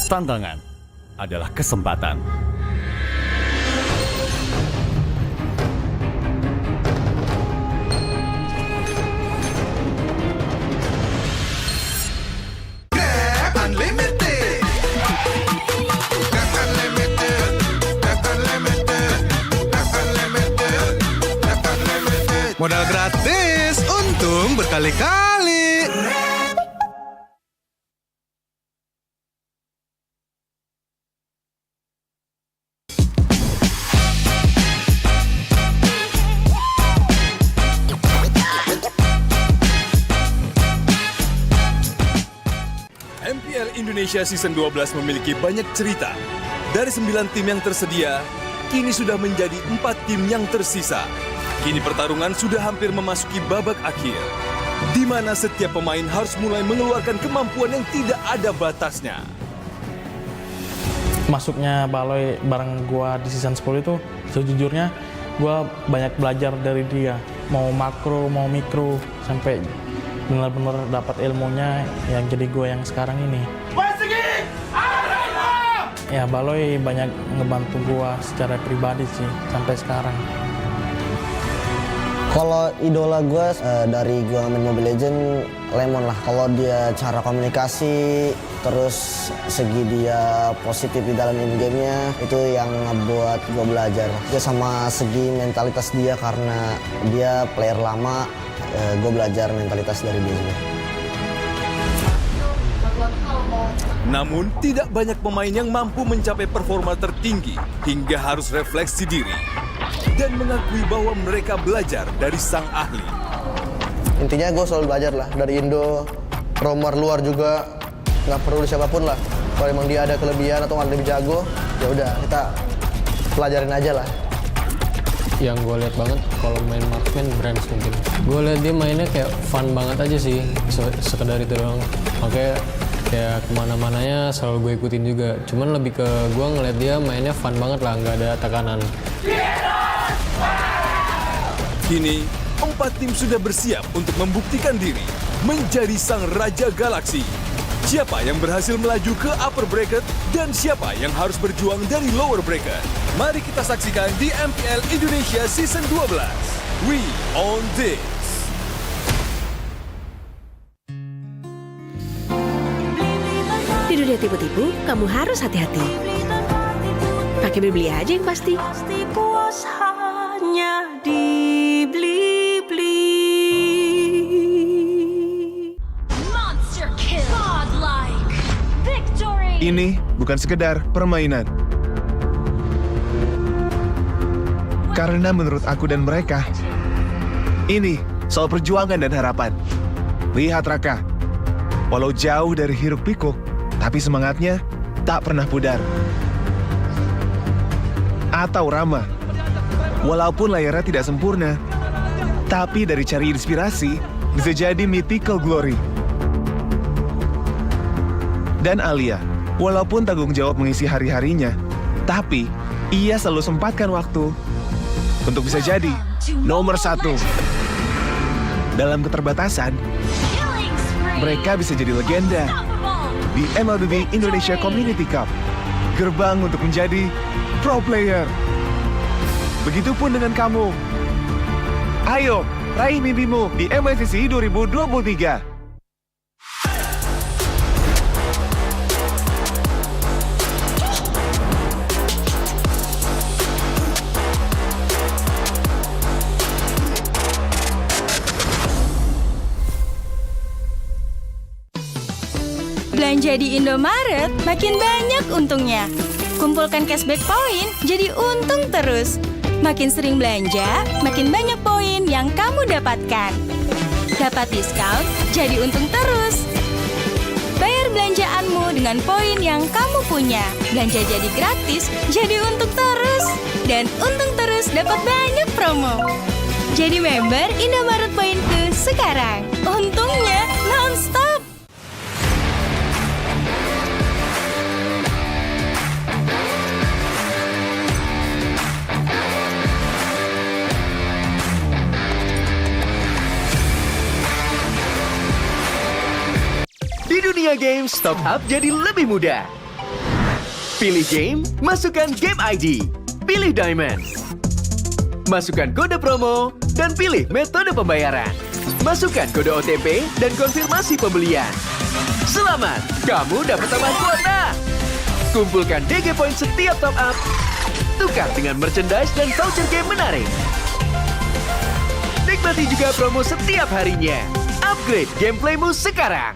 Tantangan adalah kesempatan. Modal gratis, untung berkali-kali. MPL Indonesia Season 12 memiliki banyak cerita. Dari 9 tim yang tersedia, kini sudah menjadi 4 tim yang tersisa. Kini pertarungan sudah hampir memasuki babak akhir, di mana setiap pemain harus mulai mengeluarkan kemampuan yang tidak ada batasnya. Masuknya Baloy bareng gua di season 10 itu, sejujurnya gua banyak belajar dari dia. Mau makro, mau mikro, sampai benar-benar dapat ilmunya yang jadi gue yang sekarang ini. Ya, Baloy banyak ngebantu gue secara pribadi sih sampai sekarang. Kalau idola gue dari gue main Mobile Legends, Lemon lah. Kalau dia cara komunikasi, terus segi dia positif di dalam in-game-nya, itu yang ngebuat gue belajar. Dia sama segi mentalitas dia, karena dia player lama, gue belajar mentalitas dari dia juga. Namun, tidak banyak pemain yang mampu mencapai performa tertinggi hingga harus refleksi diri dan mengakui bahwa mereka belajar dari sang ahli. Intinya gue selalu belajar lah dari Indo, romer luar juga, nggak perlu siapapun lah. Kalau emang dia ada kelebihan atau ada lebih jago, ya udah kita pelajarin aja lah. Yang gue lihat banget kalau main marksman Brands mungkin. Gue lihat dia mainnya kayak fun banget aja sih, sekedar itu doang. Makanya kayak kemana-mananya selalu gue ikutin juga. Cuman lebih ke gue ngeliat dia mainnya fun banget lah, nggak ada tekanan. Kini, 4 tim sudah bersiap untuk membuktikan diri menjadi sang Raja Galaksi. Siapa yang berhasil melaju ke upper bracket dan siapa yang harus berjuang dari lower bracket? Mari kita saksikan di MPL Indonesia Season 12. We own this! Di dunia tipu-tipu, kamu harus hati-hati. Pakai beli aja yang pasti. Pasti puas hanya dibeli-beli. Monster kill. Godlike. Victory. Ini bukan sekedar permainan. Karena menurut aku dan mereka, ini soal perjuangan dan harapan. Lihat Raka, walau jauh dari hiruk pikuk, tapi semangatnya tak pernah pudar. Atau Rama, walaupun layarnya tidak sempurna, tapi dari cari inspirasi bisa jadi mythical glory. Dan Alia, walaupun tanggung jawab mengisi hari-harinya, tapi ia selalu sempatkan waktu untuk bisa jadi nomor 1. Dalam keterbatasan, mereka bisa jadi legenda di MLB Indonesia Community Cup, gerbang untuk menjadi pro player. Begitupun dengan kamu. Ayo, raih mimpimu di MICC 2023. Belanja di Indomaret makin banyak untungnya. Kumpulkan cashback poin jadi untung terus. Makin sering belanja, makin banyak poin yang kamu dapatkan. Dapat diskon, jadi untung terus. Bayar belanjaanmu dengan poin yang kamu punya. Belanja jadi gratis, jadi untung terus. Dan untung terus dapat banyak promo. Jadi member Indomaret Poinku sekarang. Untungnya non-stop. Di dunia games, top up jadi lebih mudah. Pilih game, masukkan game ID. Pilih Diamond. Masukkan kode promo, dan pilih metode pembayaran. Masukkan kode OTP dan konfirmasi pembelian. Selamat, kamu dapat tambahan kuota. Kumpulkan DG Point setiap top up. Tukar dengan merchandise dan voucher game menarik. Nikmati juga promo setiap harinya. Upgrade gameplaymu sekarang.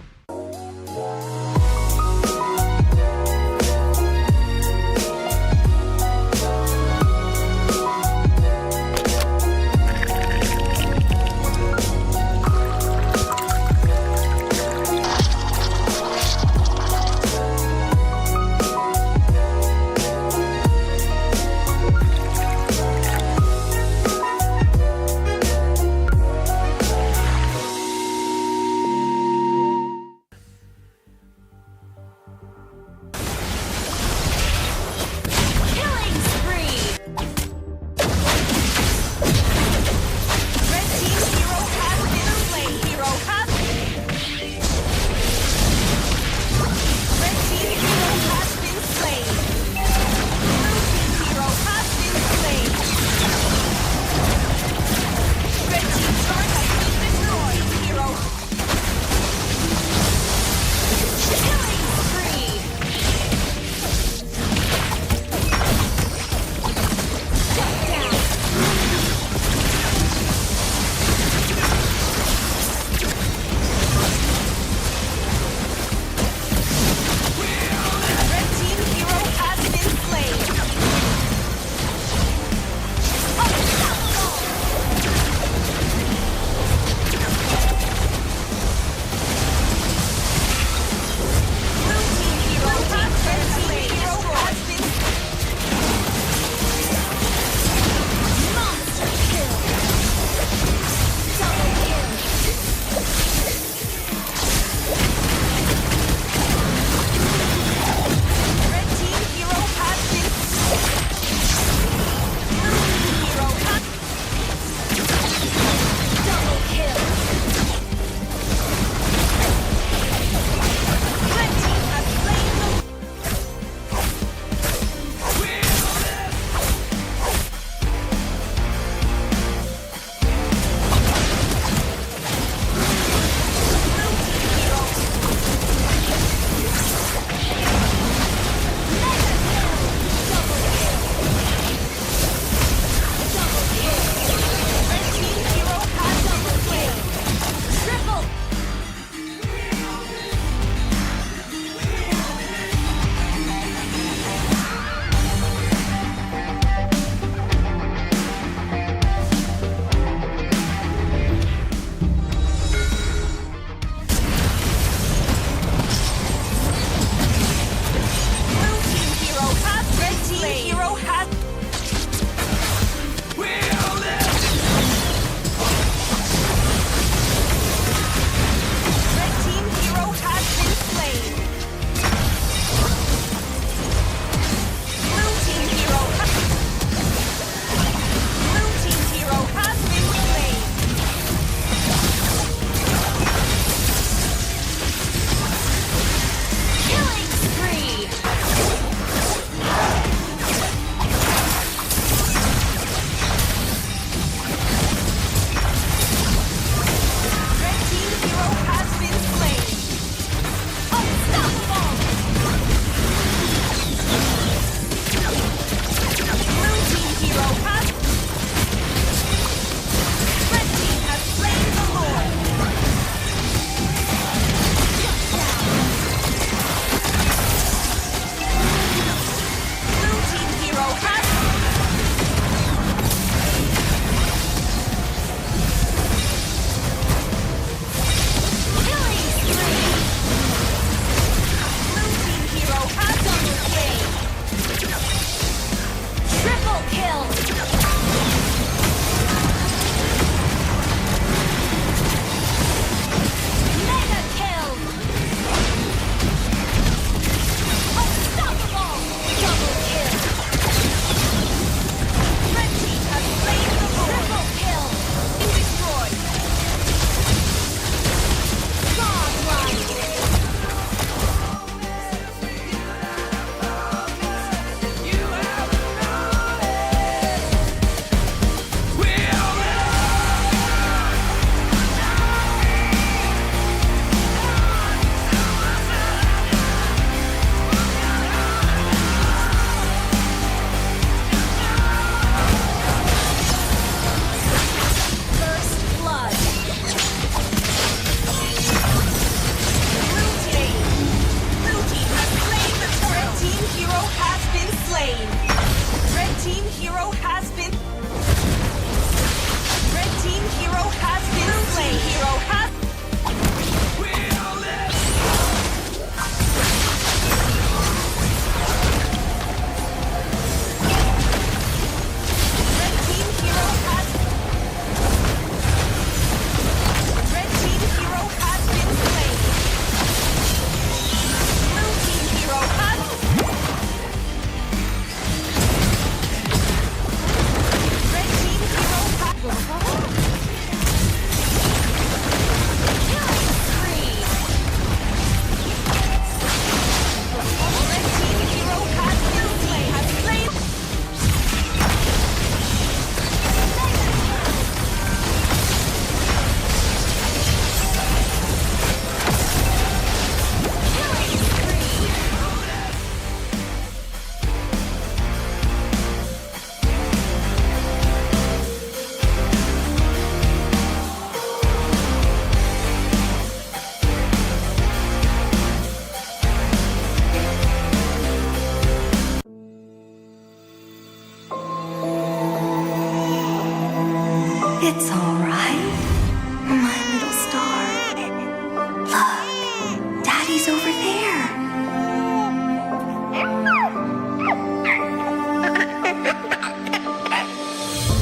He's over there.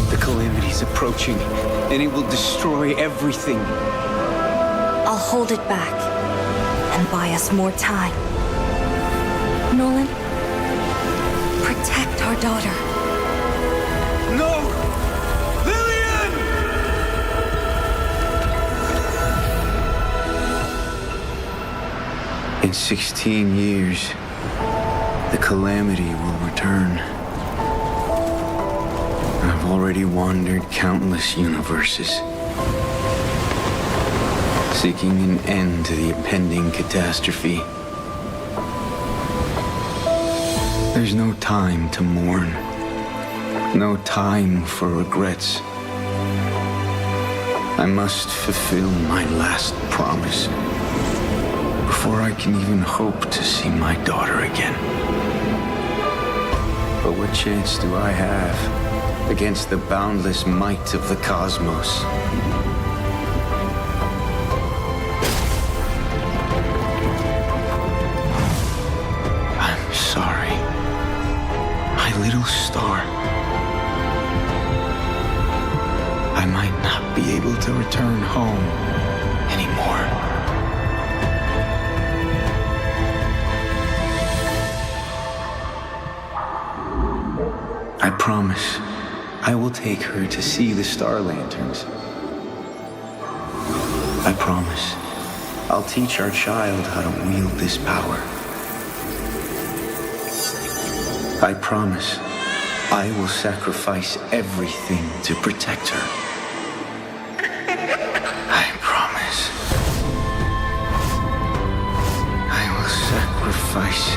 The calamity's approaching, and it will destroy everything. I'll hold it back and buy us more time. Nolan, protect our daughter. No! Lillian! In 16 years, the calamity will return. I've already wandered countless universes, seeking an end to the impending catastrophe. There's no time to mourn, no time for regrets. I must fulfill my last promise before I can even hope to see my daughter again. But what chance do I have against the boundless might of the cosmos? I'm sorry, my little star. I might not be able to return home anymore. I promise I will take her to see the star lanterns. I promise I'll teach our child how to wield this power. I promise I will sacrifice everything to protect her. I promise I will sacrifice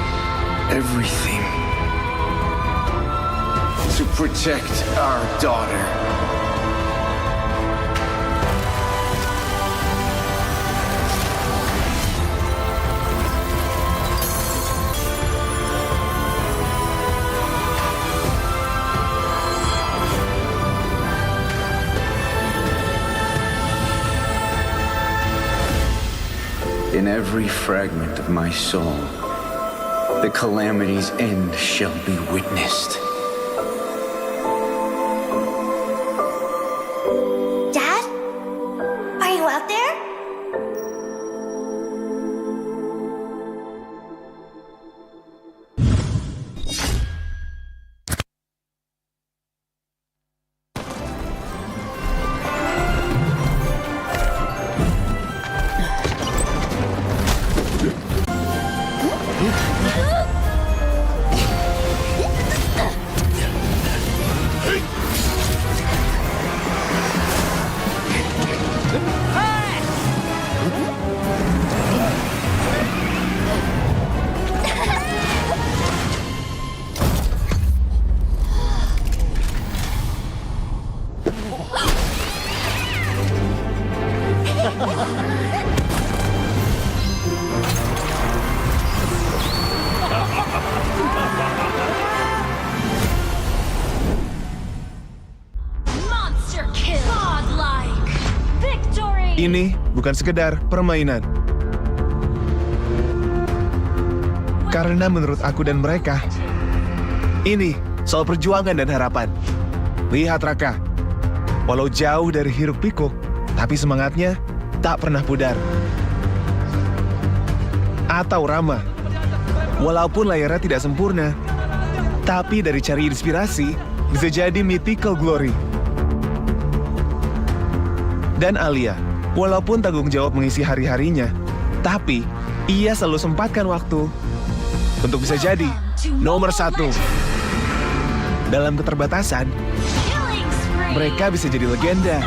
everything to protect our daughter. In every fragment of my soul, the calamity's end shall be witnessed. Dad? Are you out there? Monster kill. Godlike. Victory. Ini bukan sekedar permainan. Karena menurut aku dan mereka, ini soal perjuangan dan harapan. Lihat Raka, walau jauh dari hiruk pikuk, tapi semangatnya tak pernah pudar. Atau Rama, walaupun layarnya tidak sempurna, tapi dari cari inspirasi bisa jadi mythical glory. Dan Alia, walaupun tanggung jawab mengisi hari-harinya, tapi ia selalu sempatkan waktu untuk bisa jadi nomor 1. Dalam keterbatasan, mereka bisa jadi legenda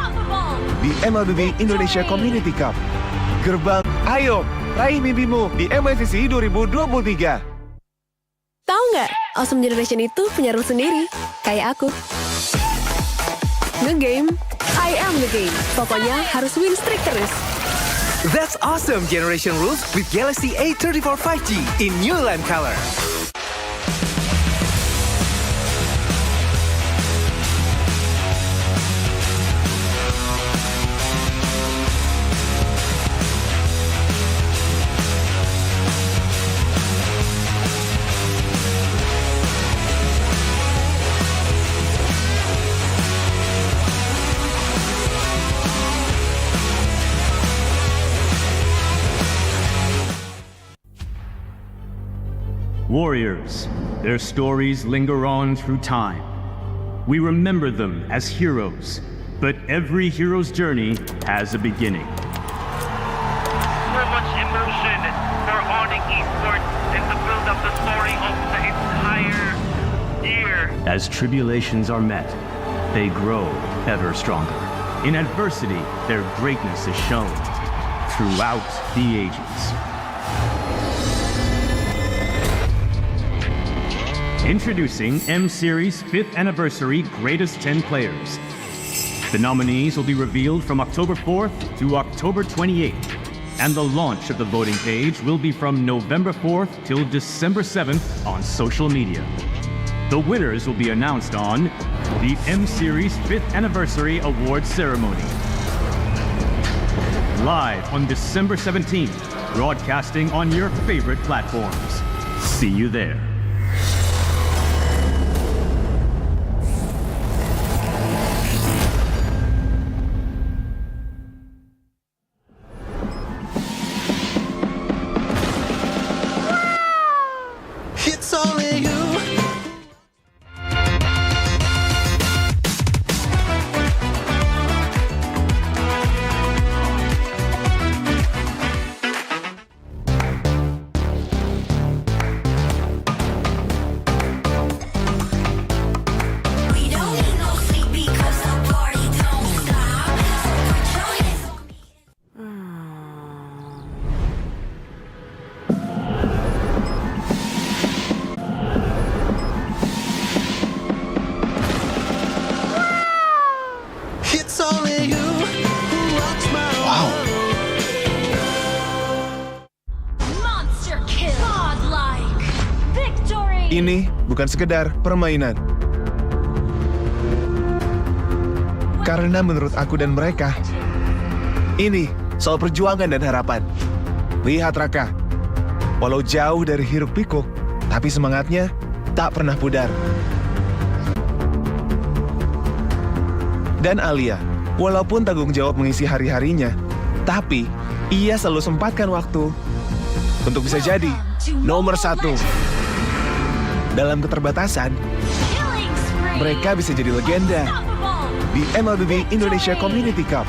di MLB Indonesia Community Cup. Gerbang, ayo, raih mimpimu di MIVC 2023. Tahu nggak, Awesome Generation itu punya rules sendiri, kayak aku. Nge-game, I am the game. Pokoknya harus win streak terus. That's Awesome Generation Rules with Galaxy A34 5G in new lime color. Warriors, their stories linger on through time. We remember them as heroes, but every hero's journey has a beginning. So much emotion for Onyx Esports and to build up the story of the entire year. As tribulations are met, they grow ever stronger. In adversity, their greatness is shown throughout the ages. Introducing M-Series 5th Anniversary Greatest 10 Players. The nominees will be revealed from October 4th to October 28th, and the launch of the voting page will be from November 4th till December 7th on social media. The winners will be announced on the M-Series 5th Anniversary Awards Ceremony. Live on December 17th, broadcasting on your favorite platforms. See you there. It's only you. We don't need no sleep because the party don't stop. So put your hands on me. It's only you who rocks my world. Monster kill. Godlike. Victory. Ini bukan sekedar permainan. Karena menurut aku dan mereka, ini soal perjuangan dan harapan. Lihat Raka, walau jauh dari hiruk pikuk, tapi semangatnya tak pernah pudar. Dan Alia, walaupun tanggung jawab mengisi hari-harinya, tapi ia selalu sempatkan waktu untuk bisa jadi nomor 1. Dalam keterbatasan, mereka bisa jadi legenda di MLB Indonesia Community Cup,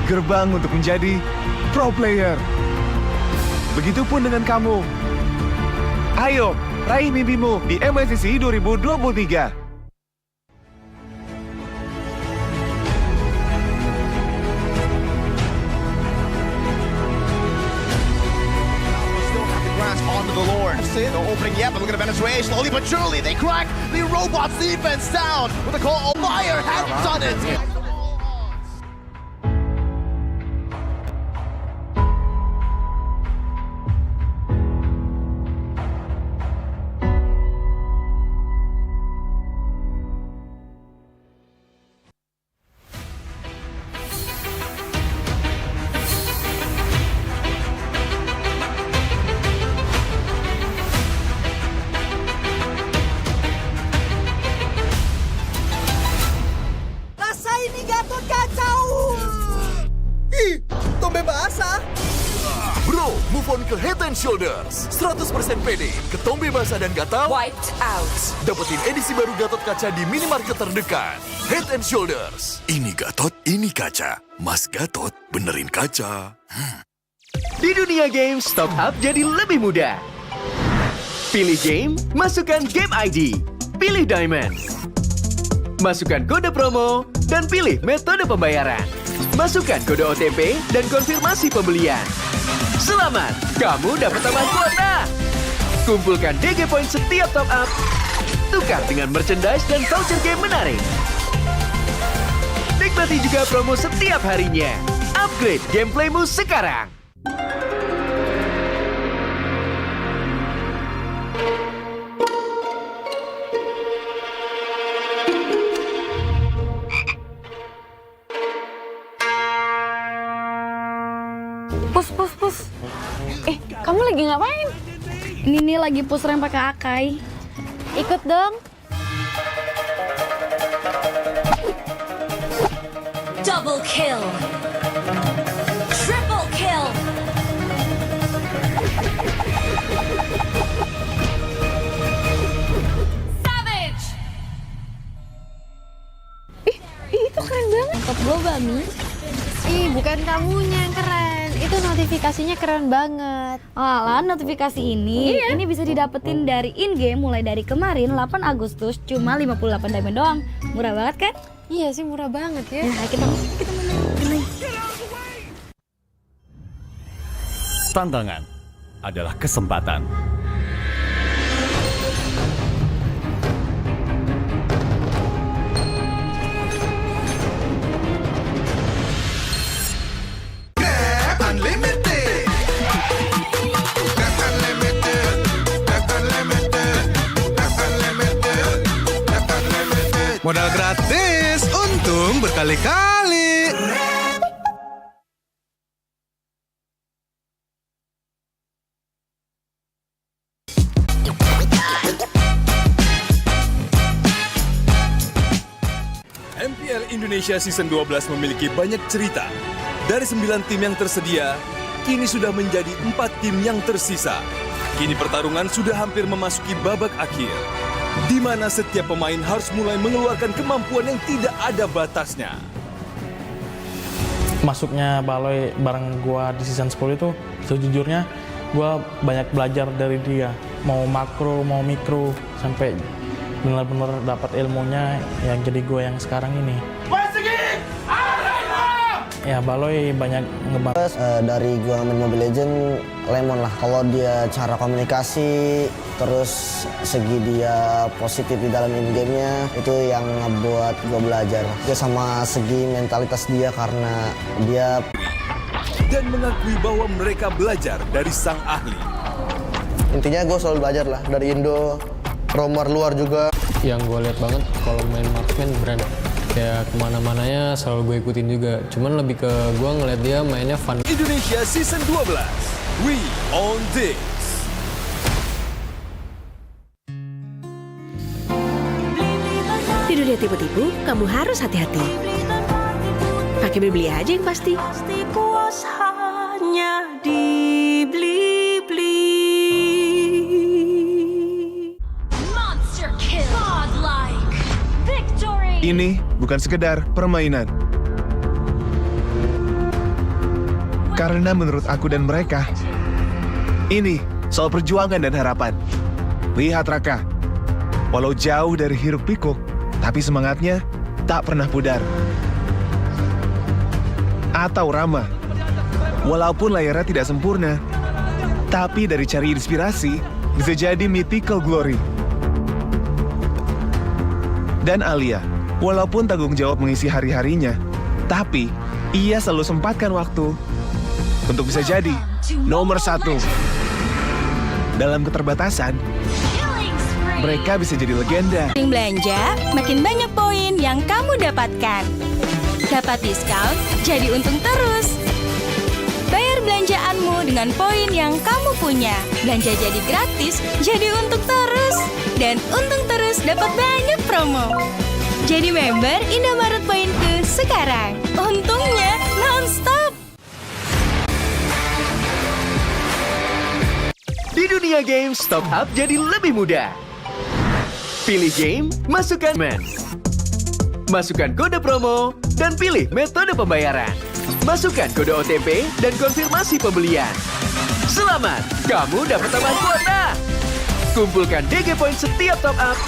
gerbang untuk menjadi pro player. Begitupun dengan kamu. Ayo, raih mimpimu di MLCC 2023. Grasp onto the Lord. No opening yet, but look at the Venezuela. Slowly but surely, they crack the robots' defense down with a call. Fire has done it. Rasa ini Gatot kacau. Ih, tombe basah. Bro, move on ke Head and Shoulders. 100% pede, ketombe basah dan gatal. Wiped out. Dapetin edisi baru Gatot kaca di minimarket terdekat. Head and Shoulders. Ini Gatot, ini kaca. Mas Gatot, benerin kaca. Di dunia games, top up jadi lebih mudah. Pilih game, masukkan game ID. Pilih Diamond. Masukkan kode promo, dan pilih metode pembayaran. Masukkan kode OTP dan konfirmasi pembelian. Selamat, kamu dapat tambah kuota. Kumpulkan DG Point setiap top up. Tukar dengan merchandise dan voucher game menarik. Nikmati juga promo setiap harinya. Upgrade gameplaymu sekarang. Pus. Kamu lagi ngapain? Ini nih lagi push rank pakai Akai. Ikut dong. Double kill. Triple kill. kamunya yang keren. Itu notifikasinya keren banget. Alah, notifikasi ini bisa didapetin dari in-game mulai dari kemarin 8 Agustus cuma 58 diamond doang. Murah banget kan? Iya sih, murah banget ya. Nah, kita main. Tantangan adalah kesempatan. Modal gratis, untung berkali-kali. MPL Indonesia Season 12 memiliki banyak cerita. Dari 9 tim yang tersedia, kini sudah menjadi 4 tim yang tersisa. Kini pertarungan sudah hampir memasuki babak akhir, di mana setiap pemain harus mulai mengeluarkan kemampuan yang tidak ada batasnya. Masuknya Baloy bareng gua di season 10 itu, sejujurnya gua banyak belajar dari dia. Mau makro, mau mikro, sampai benar-benar dapat ilmunya yang jadi gua yang sekarang ini. Ya, Baloy banyak ngebantu. Dari gua main Mobile Legends, Lemon lah. Kalau dia cara komunikasi, terus segi dia positif di dalam in-game-nya, itu yang ngebuat gua belajar. Dia sama segi mentalitas dia karena dia... Dan mengakui bahwa mereka belajar dari sang ahli. Intinya gue selalu belajar lah, dari Indo, romer luar juga. Yang gue lihat banget kalau main marksman brand. Kayak kemana-mananya selalu gue ikutin juga. Cuman lebih ke gue ngeliat dia mainnya fun. Indonesia Season 12, we own this. Di dunia tipu-tipu, kamu harus hati-hati. Pakai beli aja yang pasti. Pasti puas hanya dibeli-beli. Monster kill. Godlike. Victory. Ini bukan sekedar permainan. Karena menurut aku dan mereka, ini soal perjuangan dan harapan. Lihat Raka, walau jauh dari hiruk pikuk, tapi semangatnya tak pernah pudar. Atau Rama, walaupun layarnya tidak sempurna, tapi dari cari inspirasi bisa jadi mythical glory. Dan Alia, walaupun tanggung jawab mengisi hari-harinya, tapi ia selalu sempatkan waktu untuk bisa jadi nomor 1. Dalam keterbatasan, mereka bisa jadi legenda. Sering belanja, makin banyak poin yang kamu dapatkan. Dapat diskon, jadi untung terus. Bayar belanjaanmu dengan poin yang kamu punya. Belanja jadi gratis, jadi untung terus. Dan untung terus dapat banyak promo. Jadi member Indomaret Poinku sekarang. Untungnya non-stop. Di dunia games, top up jadi lebih mudah. Pilih game, masukkan masukkan kode promo, dan pilih metode pembayaran. Masukkan kode OTP dan konfirmasi pembelian. Selamat, kamu dapat tambahan kuota. Kumpulkan DG Point setiap top up.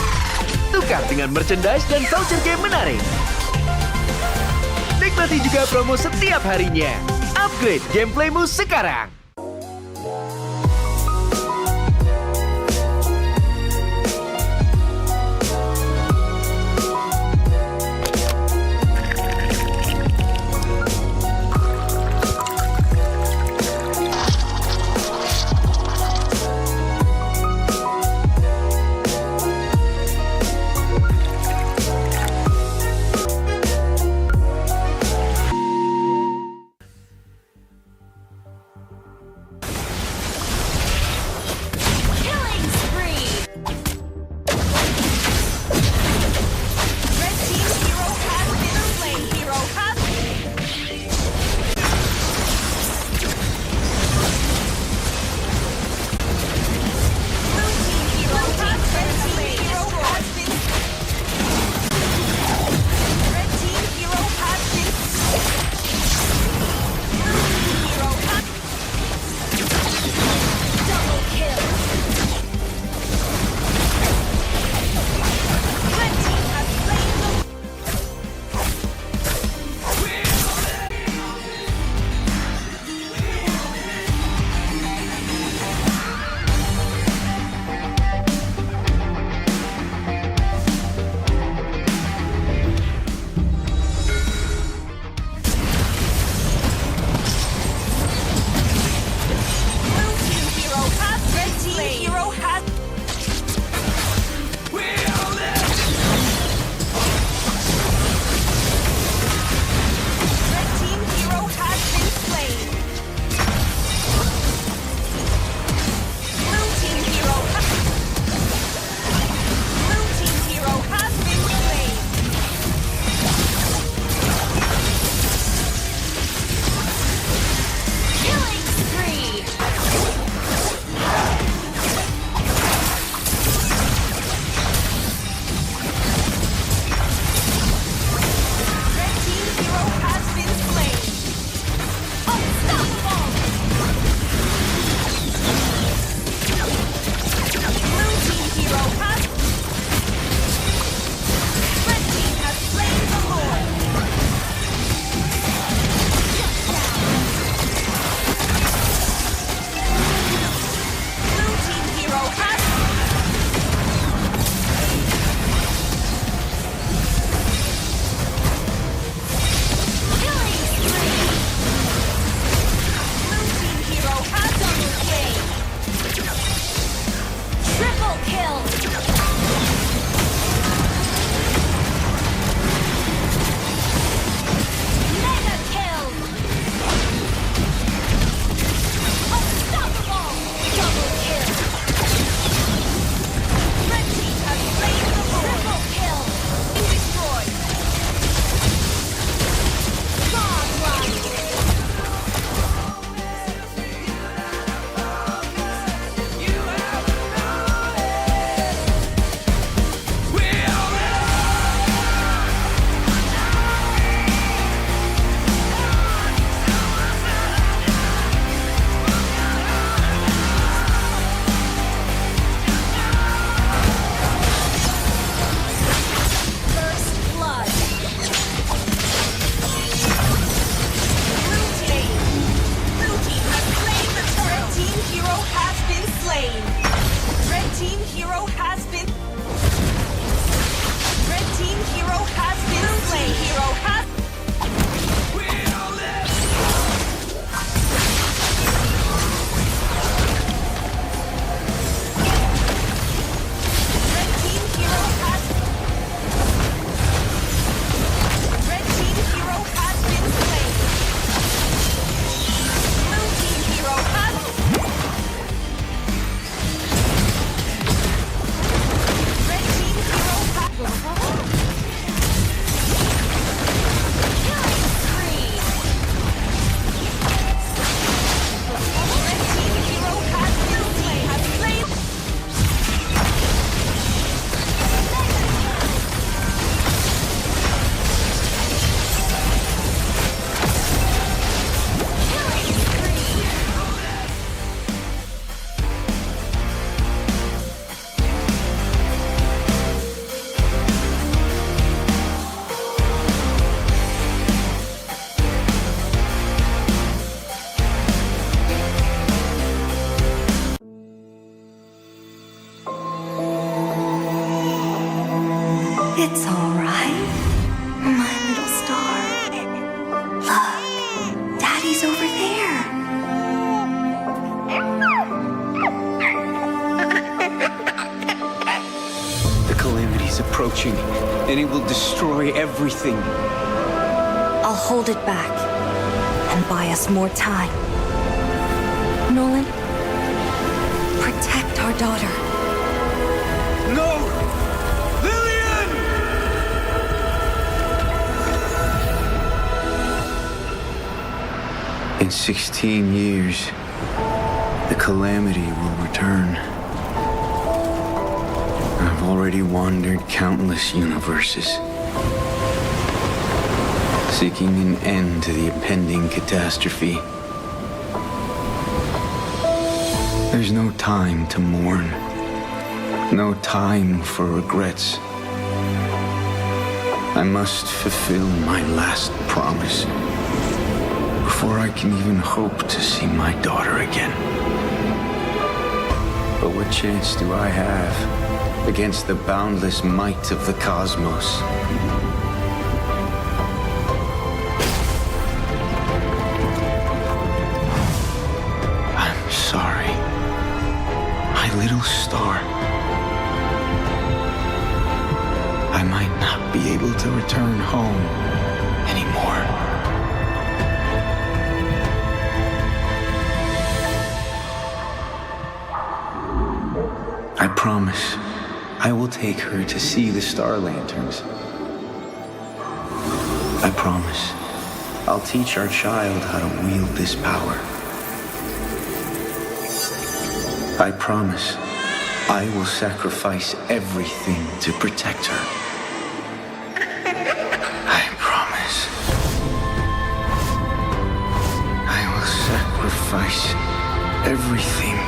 Tukar dengan merchandise dan voucher game menarik. Nikmati juga promo setiap harinya. Upgrade gameplaymu sekarang. team hero has been. Red team hero has been slain. Hero has. It's all right, my little star. Look, Daddy's over there. The calamity's approaching, and it will destroy everything. I'll hold it back and buy us more time. Nolan, protect our daughter. No! In 16 years, the calamity will return. I've already wandered countless universes, seeking an end to the impending catastrophe. There's no time to mourn, no time for regrets. I must fulfill my last promise before I can even hope to see my daughter again. But what chance do I have against the boundless might of the cosmos? I'm sorry, my little star. I might not be able to return home anymore. I promise I will take her to see the star lanterns. I promise I'll teach our child how to wield this power. I promise I will sacrifice everything to protect her. I promise I will sacrifice everything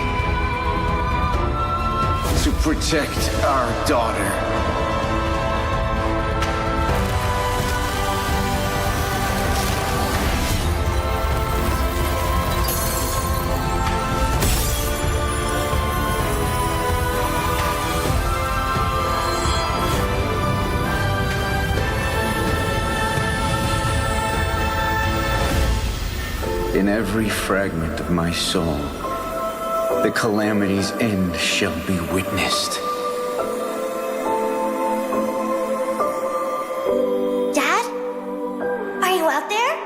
to protect our daughter. In every fragment of my soul, the calamity's end shall be witnessed. Dad? Are you out there?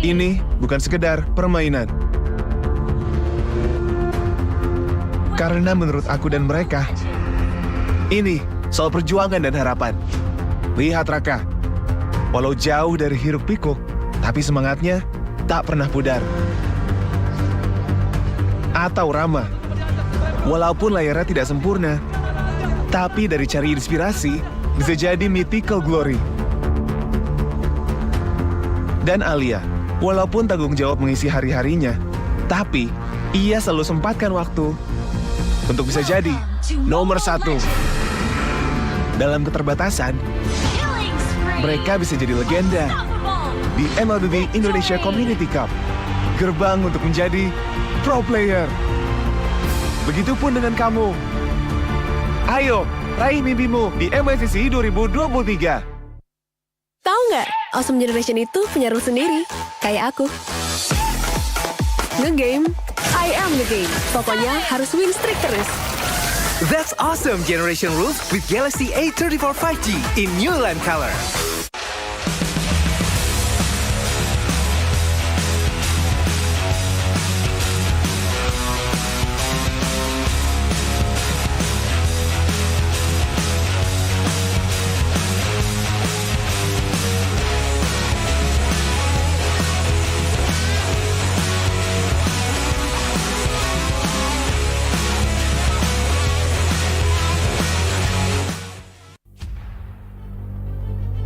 Ini bukan sekedar permainan. Karena menurut aku dan mereka, ini soal perjuangan dan harapan. Lihat Raka, walau jauh dari hiruk pikuk, tapi semangatnya tak pernah pudar. Atau Rama, walaupun layarnya tidak sempurna, tapi dari cari inspirasi bisa jadi mythical glory. Dan Alia, walaupun tanggung jawab mengisi hari-harinya, tapi ia selalu sempatkan waktu untuk bisa jadi nomor 1. Dalam keterbatasan, mereka bisa jadi legenda di MLB Indonesia Community Cup, gerbang untuk menjadi pro player. Begitupun dengan kamu. Ayo, raih mimpimu di MLCC 2023. Tahu nggak, Awesome Generation itu punya rules sendiri, kayak aku. Nge-game, I am nge-game. Pokoknya harus win streak terus. That's Awesome Generation Rules with Galaxy A34 5G in new lime color.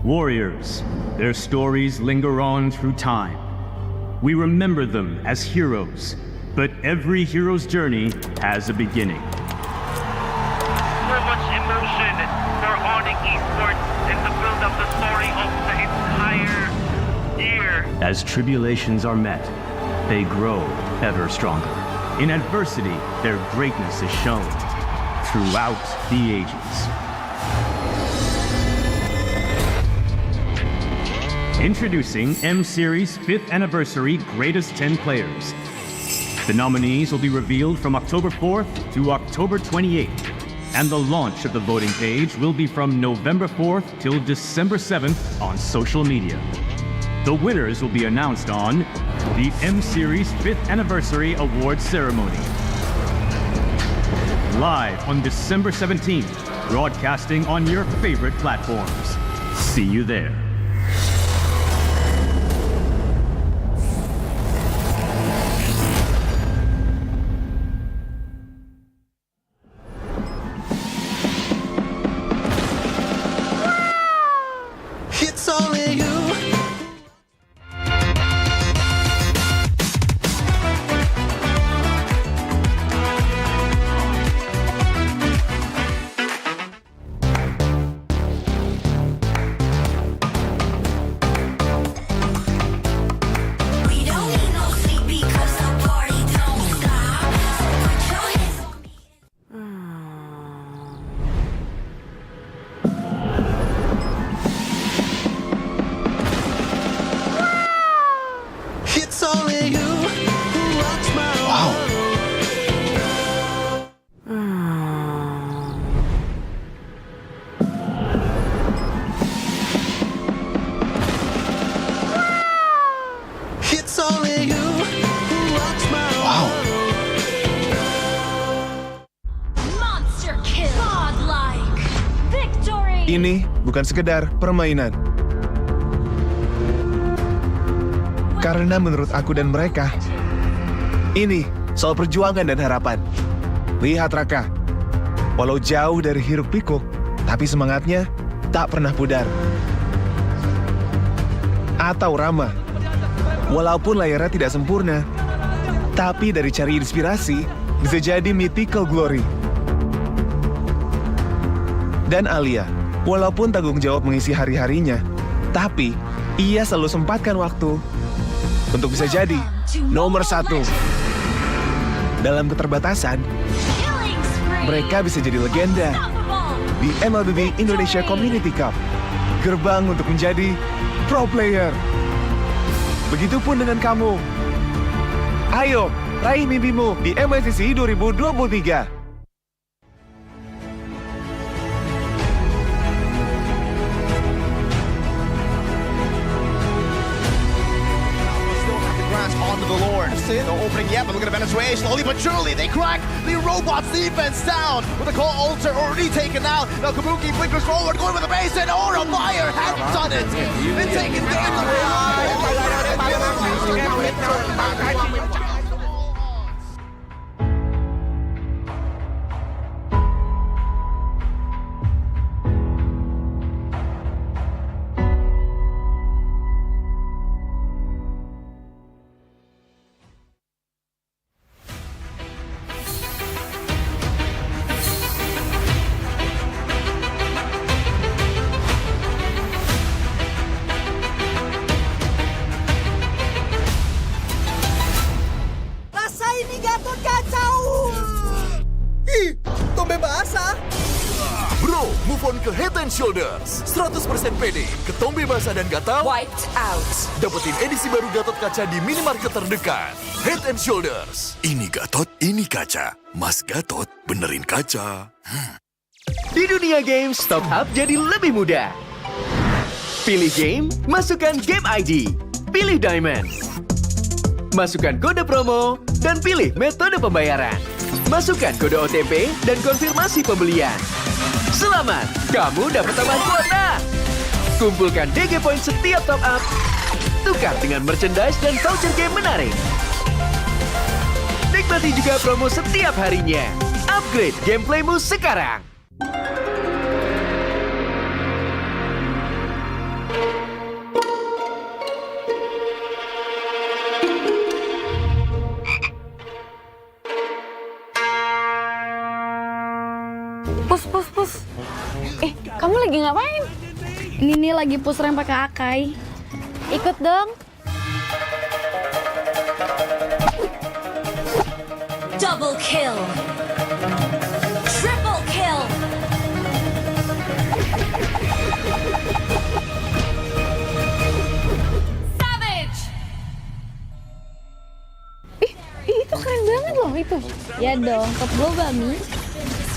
Warriors, their stories linger on through time. We remember them as heroes, but every hero's journey has a beginning. So much emotion for Onyx Esports and to build up the story of the entire year. As tribulations are met, they grow ever stronger. In adversity, their greatness is shown throughout the ages. Introducing M-Series 5th Anniversary Greatest 10 Players. The nominees will be revealed from October 4th to October 28th, and the launch of the voting page will be from November 4th till December 7th on social media. The winners will be announced on the M-Series 5th Anniversary Awards Ceremony. Live on December 17th, broadcasting on your favorite platforms. See you there. It's only you. We don't need no sleep because the party don't stop. So put your hands on me. It's only you who rocks my It's only you who rocks my Monster kill. Godlike. Victory. Ini bukan sekedar permainan. Karena menurut aku dan mereka, ini soal perjuangan dan harapan. Lihat Raka, walau jauh dari hiruk pikuk, tapi semangatnya tak pernah pudar. Atau Rama, walaupun layarnya tidak sempurna, tapi dari cari inspirasi bisa jadi mythical glory. Dan Alia, walaupun tanggung jawab mengisi hari-harinya, tapi ia selalu sempatkan waktu untuk bisa jadi nomor 1. Dalam keterbatasan, mereka bisa jadi legenda di MLB Indonesia Community Cup, gerbang untuk menjadi pro player. Begitupun dengan kamu. Ayo, raih mimpimu di MLCC 2023. Grants onto the Lord. No opening yet, but look at the Venezuela. Slowly but surely, they crack the robots defense down. With the call altar already taken out. Now Kabuki flickers forward, going with the base, and Aura Fire has done it. It's taken games away. Rasain nih Gatot kacau. Ih, tombe basah. Bro, move on ke Head and Shoulders. 100% pede, ketombe basah dan gatal. Wiped out. Dapetin edisi baru Gatot kaca di minimarket terdekat. Head and Shoulders. Ini Gatot, ini kaca. Mas Gatot, benerin kaca. Di dunia games, top up jadi lebih mudah. Pilih game, masukkan game ID. Pilih Diamond. Masukkan kode promo, dan pilih metode pembayaran. Masukkan kode OTP dan konfirmasi pembelian. Selamat, kamu dapat tambahan kuota. Kumpulkan DG Point setiap top up. Tukar dengan merchandise dan voucher game menarik. Nikmati juga promo setiap harinya. Upgrade gameplaymu sekarang. Pus. Kamu lagi ngapain? Ini nih lagi push rank pakai Akai. Ikut dong. Double kill. Triple kill. Savage. Itu keren banget loh itu. Ya dong, top global Mi.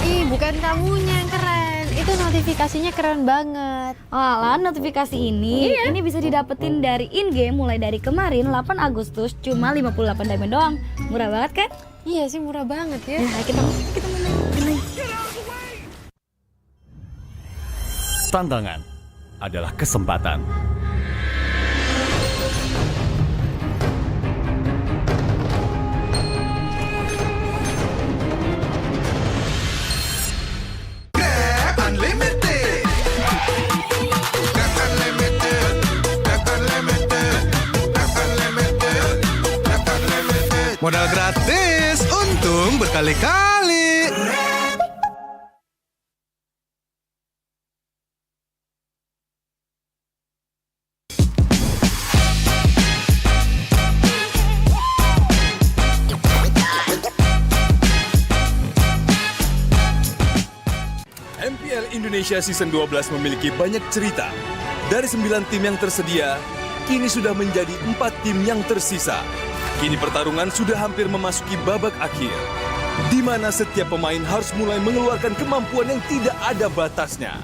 Ih, bukan kamunya yang keren. Itu notifikasinya keren banget. Alah, notifikasi ini bisa didapetin dari in-game mulai dari kemarin 8 Agustus cuma 58 diamond doang. Murah banget kan? Iya sih, murah banget ya. Nah, kita main. Tantangan adalah kesempatan. Modal gratis, untung berkali-kali. MPL Indonesia Season 12 memiliki banyak cerita. Dari 9 tim yang tersedia, kini sudah menjadi 4 tim yang tersisa. Kini pertarungan sudah hampir memasuki babak akhir, di mana setiap pemain harus mulai mengeluarkan kemampuan yang tidak ada batasnya.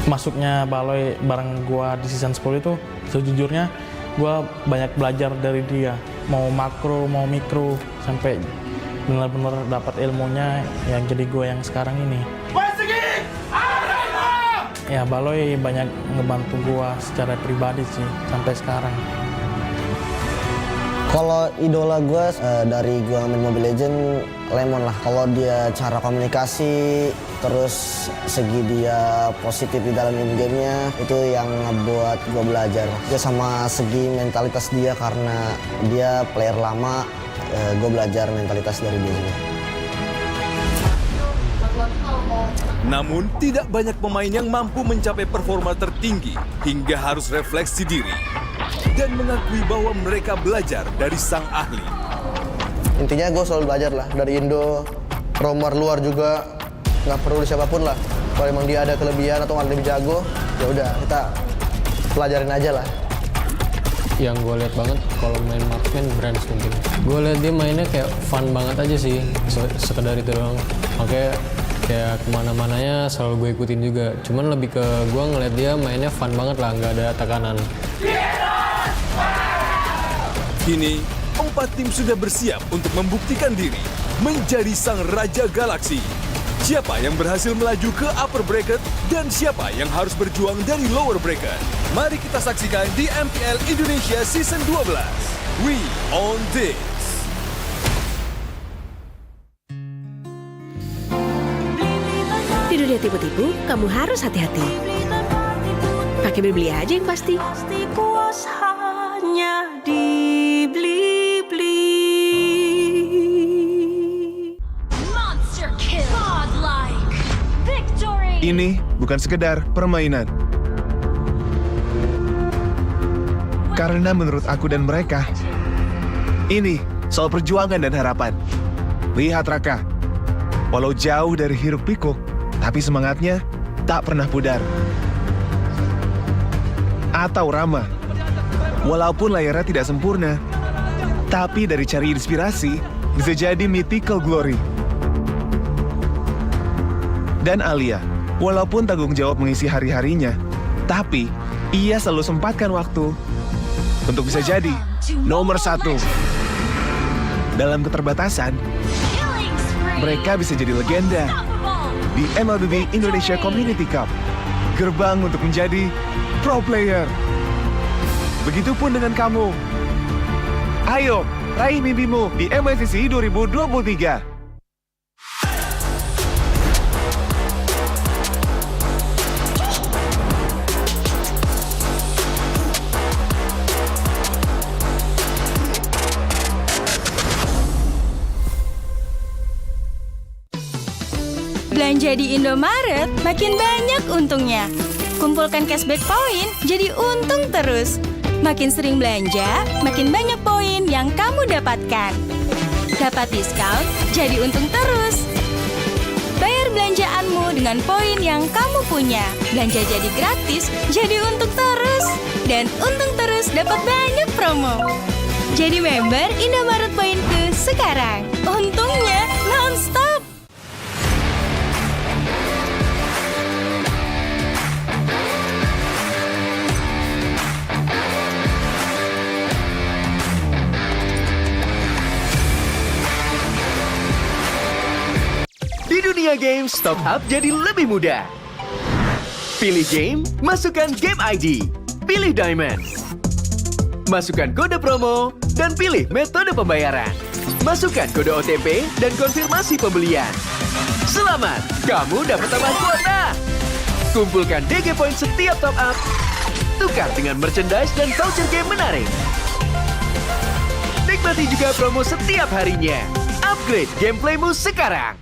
Masuknya Baloy bareng gua di season 10 itu, sejujurnya gua banyak belajar dari dia. Mau makro, mau mikro, sampai benar-benar dapat ilmunya yang jadi gua yang sekarang ini. Ya, Baloy banyak ngebantu gua secara pribadi sih sampai sekarang. Kalau idola gue dari gue main Mobile Legends, Lemon lah. Kalau dia cara komunikasi, terus segi dia positif di dalam in-game-nya, itu yang ngebuat gue belajar. Dia sama segi mentalitas dia, karena dia player lama, gue belajar mentalitas dari dia juga. Namun, tidak banyak pemain yang mampu mencapai performa tertinggi hingga harus refleksi diri dan mengakui bahwa mereka belajar dari sang ahli. Intinya gue selalu belajar lah, dari Indo, romer luar juga, nggak perlu siapapun lah. Kalau emang dia ada kelebihan atau lebih jago, ya udah kita pelajarin aja lah. Yang gue lihat banget kalau main marksman Brands mungkin. Gue lihat dia mainnya kayak fun banget aja sih, sekedar itu doang. Makanya kayak kemana-mananya selalu gue ikutin juga. Cuman lebih ke gue ngeliat dia mainnya fun banget lah, nggak ada tekanan. Kini, 4 tim sudah bersiap untuk membuktikan diri menjadi sang Raja Galaksi. Siapa yang berhasil melaju ke upper bracket dan siapa yang harus berjuang dari lower bracket? Mari kita saksikan di MPL Indonesia Season 12. We own this! Di dunia tipu-tipu, kamu harus hati-hati. Pakai beli aja yang pasti. puas hanya dibeli-beli. Monster kill. Godlike. Victory. Ini bukan sekedar permainan. Karena menurut aku dan mereka, ini soal perjuangan dan harapan. Lihat Raka, walau jauh dari hiruk pikuk, tapi semangatnya tak pernah pudar. Atau Rama, walaupun layarnya tidak sempurna, tapi dari cari inspirasi bisa jadi mythical glory. Dan Alia, walaupun tanggung jawab mengisi hari-harinya, tapi ia selalu sempatkan waktu untuk bisa jadi nomor 1. Dalam keterbatasan, mereka bisa jadi legenda di MLB Indonesia Community Cup, gerbang untuk menjadi pro player. Begitupun dengan kamu. Ayo, raih mimpimu di MLCC 2023. Belanja di Indomaret makin banyak untungnya. Kumpulkan cashback poin, jadi untung terus. Makin sering belanja, makin banyak poin yang kamu dapatkan. Dapat diskon, jadi untung terus. Bayar belanjaanmu dengan poin yang kamu punya. Belanja jadi gratis, jadi untung terus. Dan untung terus dapat banyak promo. Jadi member Indomaret Poinku sekarang. Untungnya non-stop. Di dunia games, top up jadi lebih mudah. Pilih game, masukkan game ID. Pilih Diamond. Masukkan kode promo, dan pilih metode pembayaran. Masukkan kode OTP dan konfirmasi pembelian. Selamat, kamu dapat tambahan kuota. Kumpulkan DG Point setiap top up. Tukar dengan merchandise dan voucher game menarik. Nikmati juga promo setiap harinya. Upgrade gameplaymu sekarang.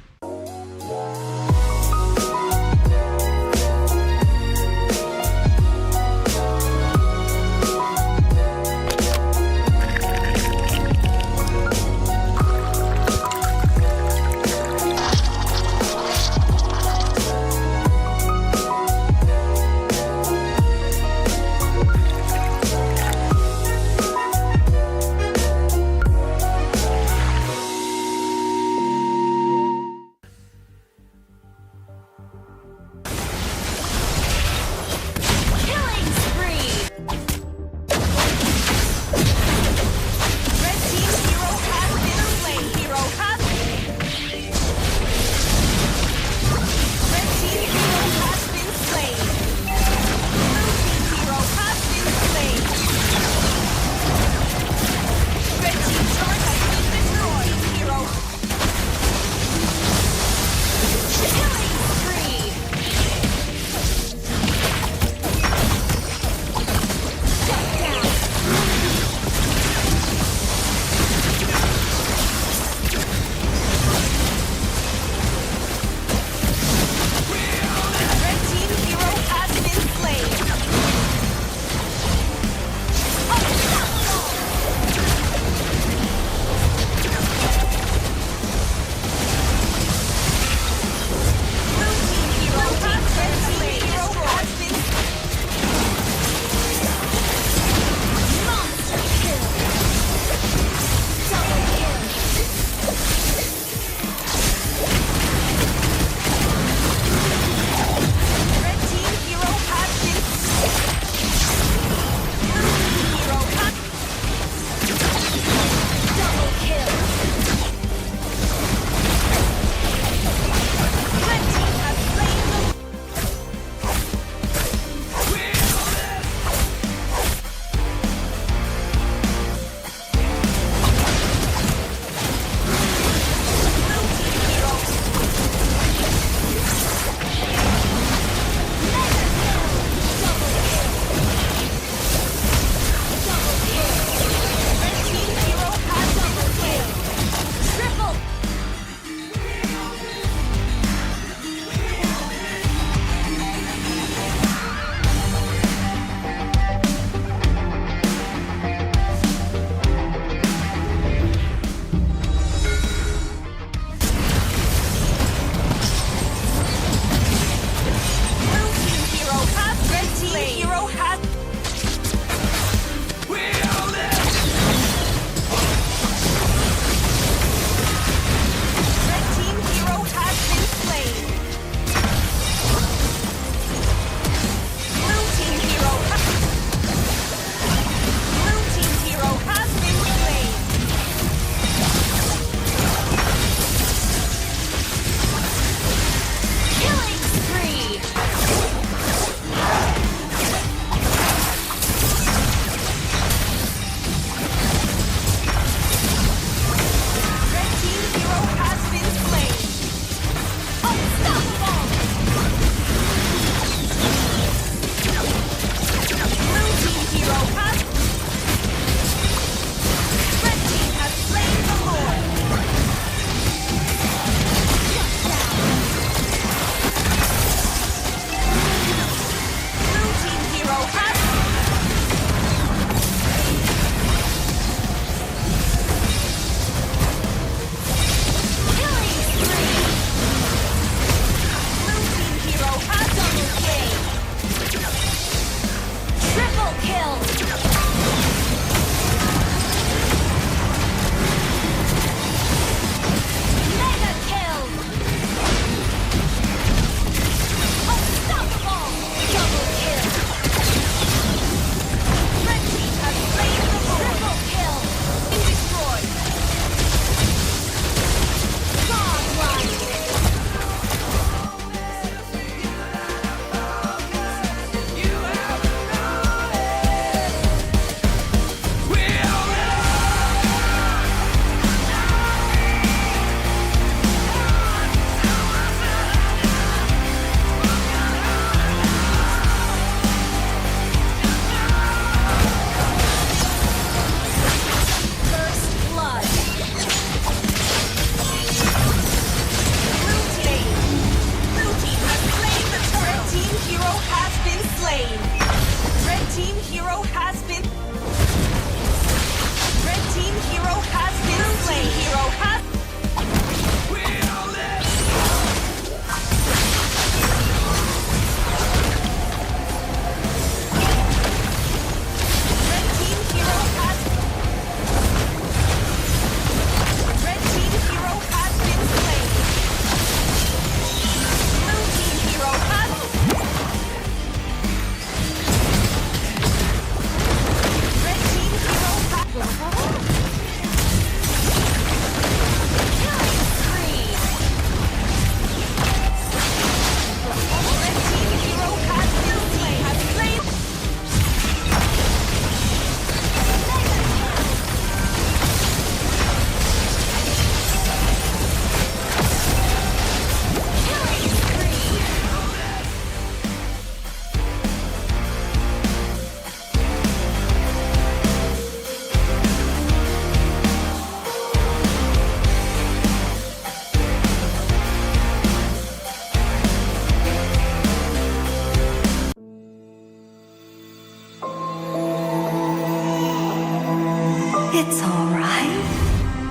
all right,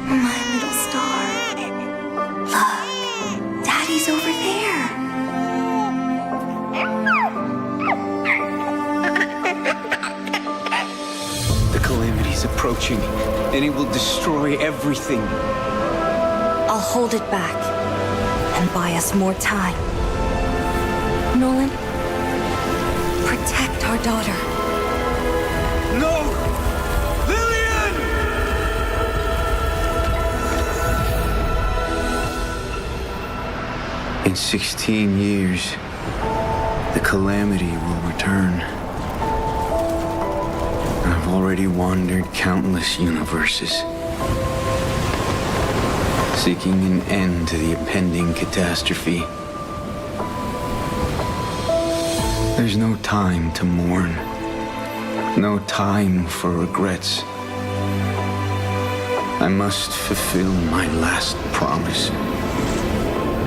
my little star. Look, Daddy's over there. The calamity's approaching, and it will destroy everything. I'll hold it back and buy us more time. Nolan, protect our daughter. No! Lillian! In 16 years, the calamity will return. I've already wandered countless universes, seeking an end to the impending catastrophe. There's no time to mourn, no time for regrets. I must fulfill my last promise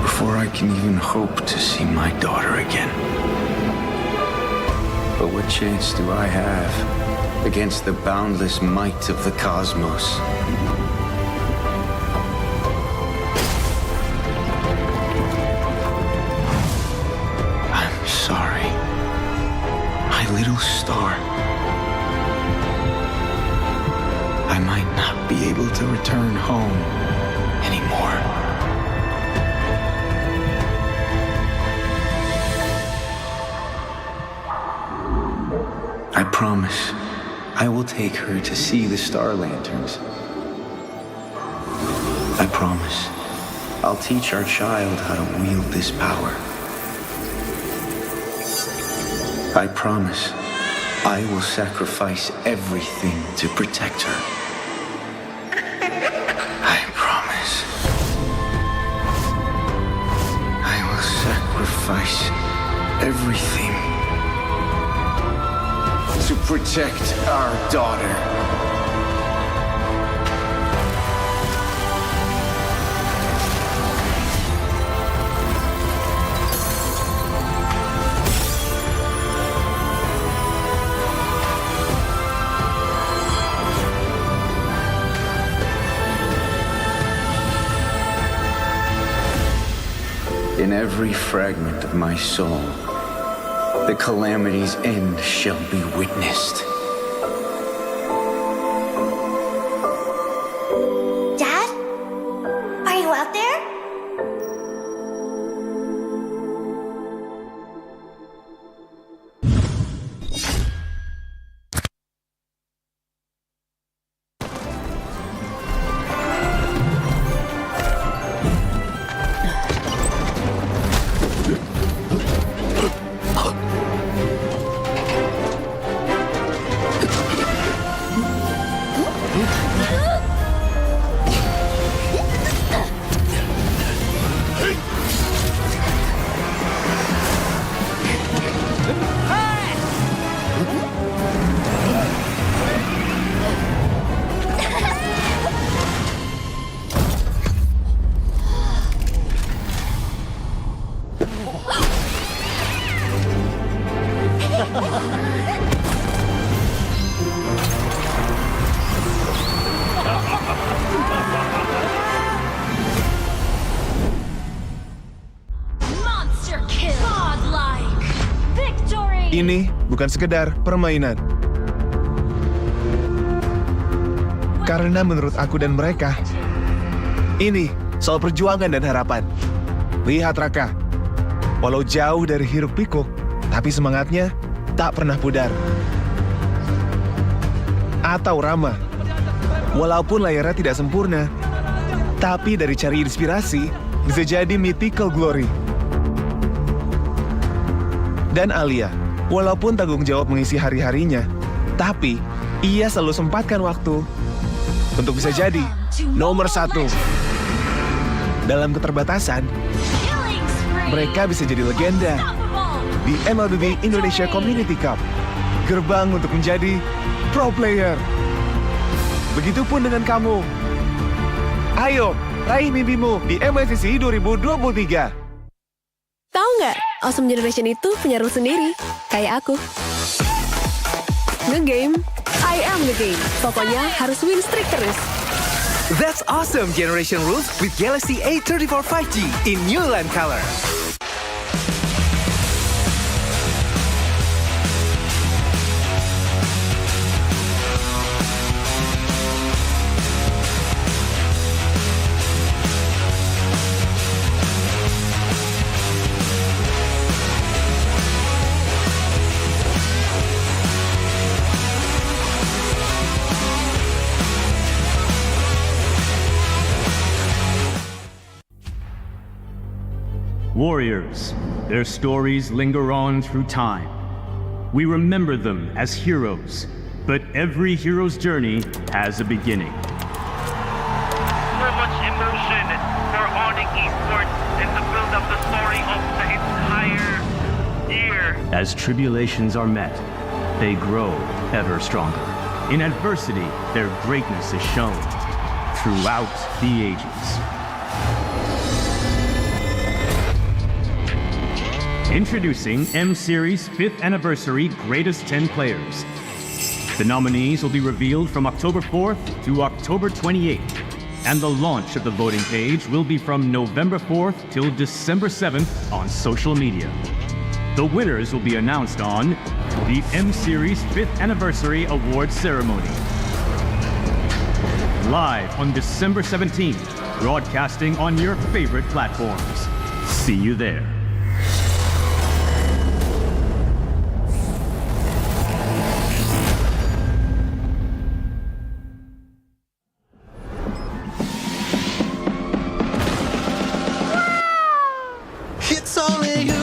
before I can even hope to see my daughter again. But what chance do I have against the boundless might of the cosmos? I'm sorry, my little star. I might not be able to return home anymore. I promise I will take her to see the star lanterns. I promise I'll teach our child how to wield this power. I promise I will sacrifice everything to protect her. I promise I will sacrifice everything to protect our daughter. In every fragment of my soul, the calamity's end shall be witnessed. Dad? Are you out there? Monster kill. Godlike. Victory. Ini bukan sekedar permainan. Karena menurut aku dan mereka, ini soal perjuangan dan harapan. Lihat Raka, walau jauh dari hiruk pikuk, tapi semangatnya tak pernah pudar. Atau Rama, walaupun layarnya tidak sempurna, tapi dari cari inspirasi bisa jadi mythical glory. Dan Alia, walaupun tanggung jawab mengisi hari-harinya, tapi ia selalu sempatkan waktu untuk bisa jadi nomor 1. Dalam keterbatasan, mereka bisa jadi legenda di MLB Indonesia Community Cup, gerbang untuk menjadi pro player. Begitupun dengan kamu. Ayo, raih mimpimu di MLCC 2023. Tahu nggak, Awesome Generation itu punya rule sendiri, kayak aku. Ngegame, I am the game. Pokoknya harus win streak terus. That's awesome generation rules with Galaxy A34 5G in new land color. Warriors, their stories linger on through time. We remember them as heroes, but every hero's journey has a beginning. So much emotion for Onyx Esports and to build up the story of the entire year. As tribulations are met, they grow ever stronger. In adversity, their greatness is shown throughout the ages. Introducing M-Series 5th Anniversary Greatest 10 Players. The nominees will be revealed from October 4th to October 28th, and the launch of the voting page will be from November 4th till December 7th on social media. The winners will be announced on the M-Series 5th Anniversary Awards Ceremony. Live on December 17th, broadcasting on your favorite platforms. See you there. It's only you.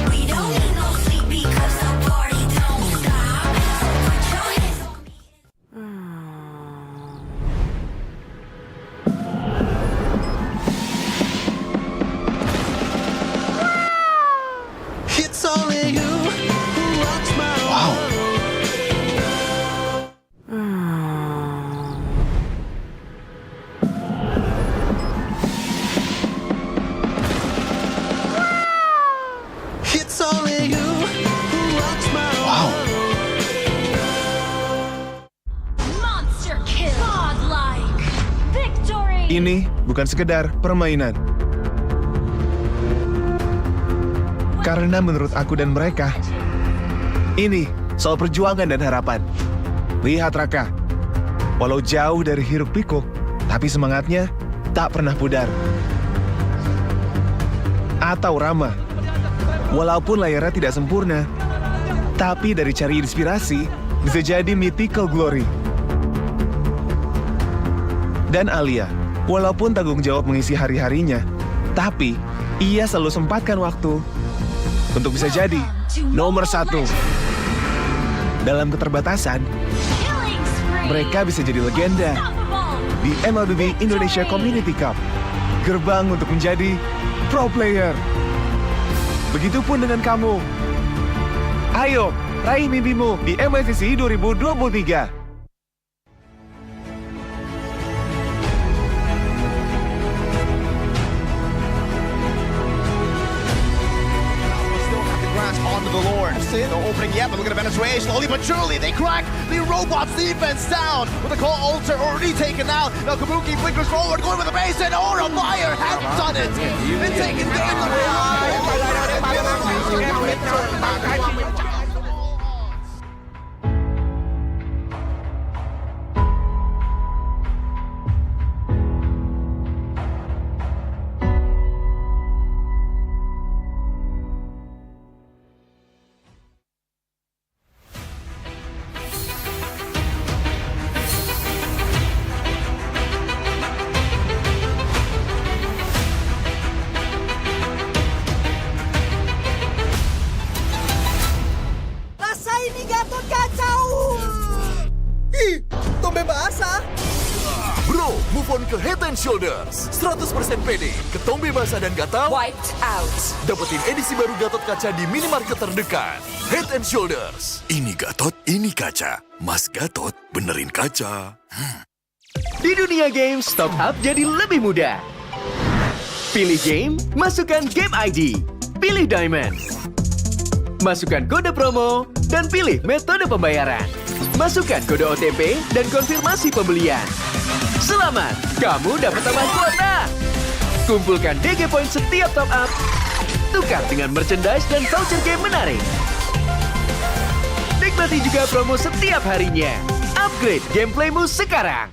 We don't need no sleep because the party don't stop. So put your hands on me. It's only you who rocks my It's only you who rocks my Monster kill. Godlike. Victory. Ini bukan sekedar permainan. Karena menurut aku dan mereka, ini soal perjuangan dan harapan. Lihat Raka, walau jauh dari hiruk pikuk, tapi semangatnya tak pernah pudar. Atau Rama, walaupun layarnya tidak sempurna, tapi dari cari inspirasi bisa jadi mythical glory. Dan Alia, walaupun tanggung jawab mengisi hari-harinya, tapi ia selalu sempatkan waktu untuk bisa jadi nomor 1. Dalam keterbatasan, mereka bisa jadi legenda di MLB Indonesia Community Cup, gerbang untuk menjadi pro player. Begitupun dengan kamu. Ayo, raih mimpimu di MLCC 2023. Onto the Lord. No opening yet, but look at the Venezuela. Slowly but surely, they crack the robots' defense down. With the call altar already taken out. Now Kabuki flickers forward, going with the base, and Aura Fire has done it. Been taken down. move on ke Head and Shoulders. 100% pede, ketombe basah dan gatal. Wiped out. Dapetin edisi baru Gatot Kaca di minimarket terdekat. Head and Shoulders. Ini Gatot, ini kaca. Mas Gatot, benerin kaca. Di dunia games, top up jadi lebih mudah. Pilih game, masukkan game ID. Pilih Diamond. Masukkan kode promo, dan pilih metode pembayaran. Masukkan kode OTP dan konfirmasi pembelian. Selamat, kamu dapat tambah kuota. Kumpulkan DG Point setiap top up. Tukar dengan merchandise dan voucher game menarik. Nikmati juga promo setiap harinya. Upgrade gameplaymu sekarang.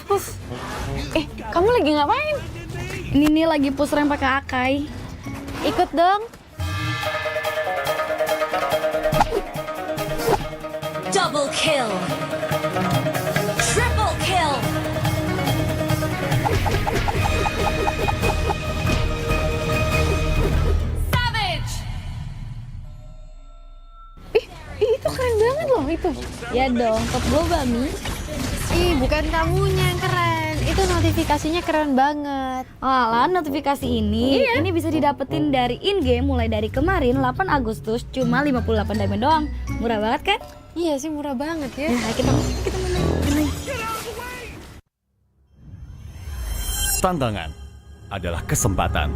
Pus. Kamu lagi ngapain? Ini nih lagi push rank pakai Akai. Ikut dong. Double kill. Triple kill. Savage. Itu keren banget loh itu. Ya dong, top global Mi. Bukan kamunya yang keren. Itu notifikasinya keren banget. Alah, notifikasi ini bisa didapetin dari in-game mulai dari kemarin 8 Agustus cuma 58 diamond doang. Murah banget kan? Iya sih, murah banget ya. Nah, kita menang. Tantangan adalah kesempatan.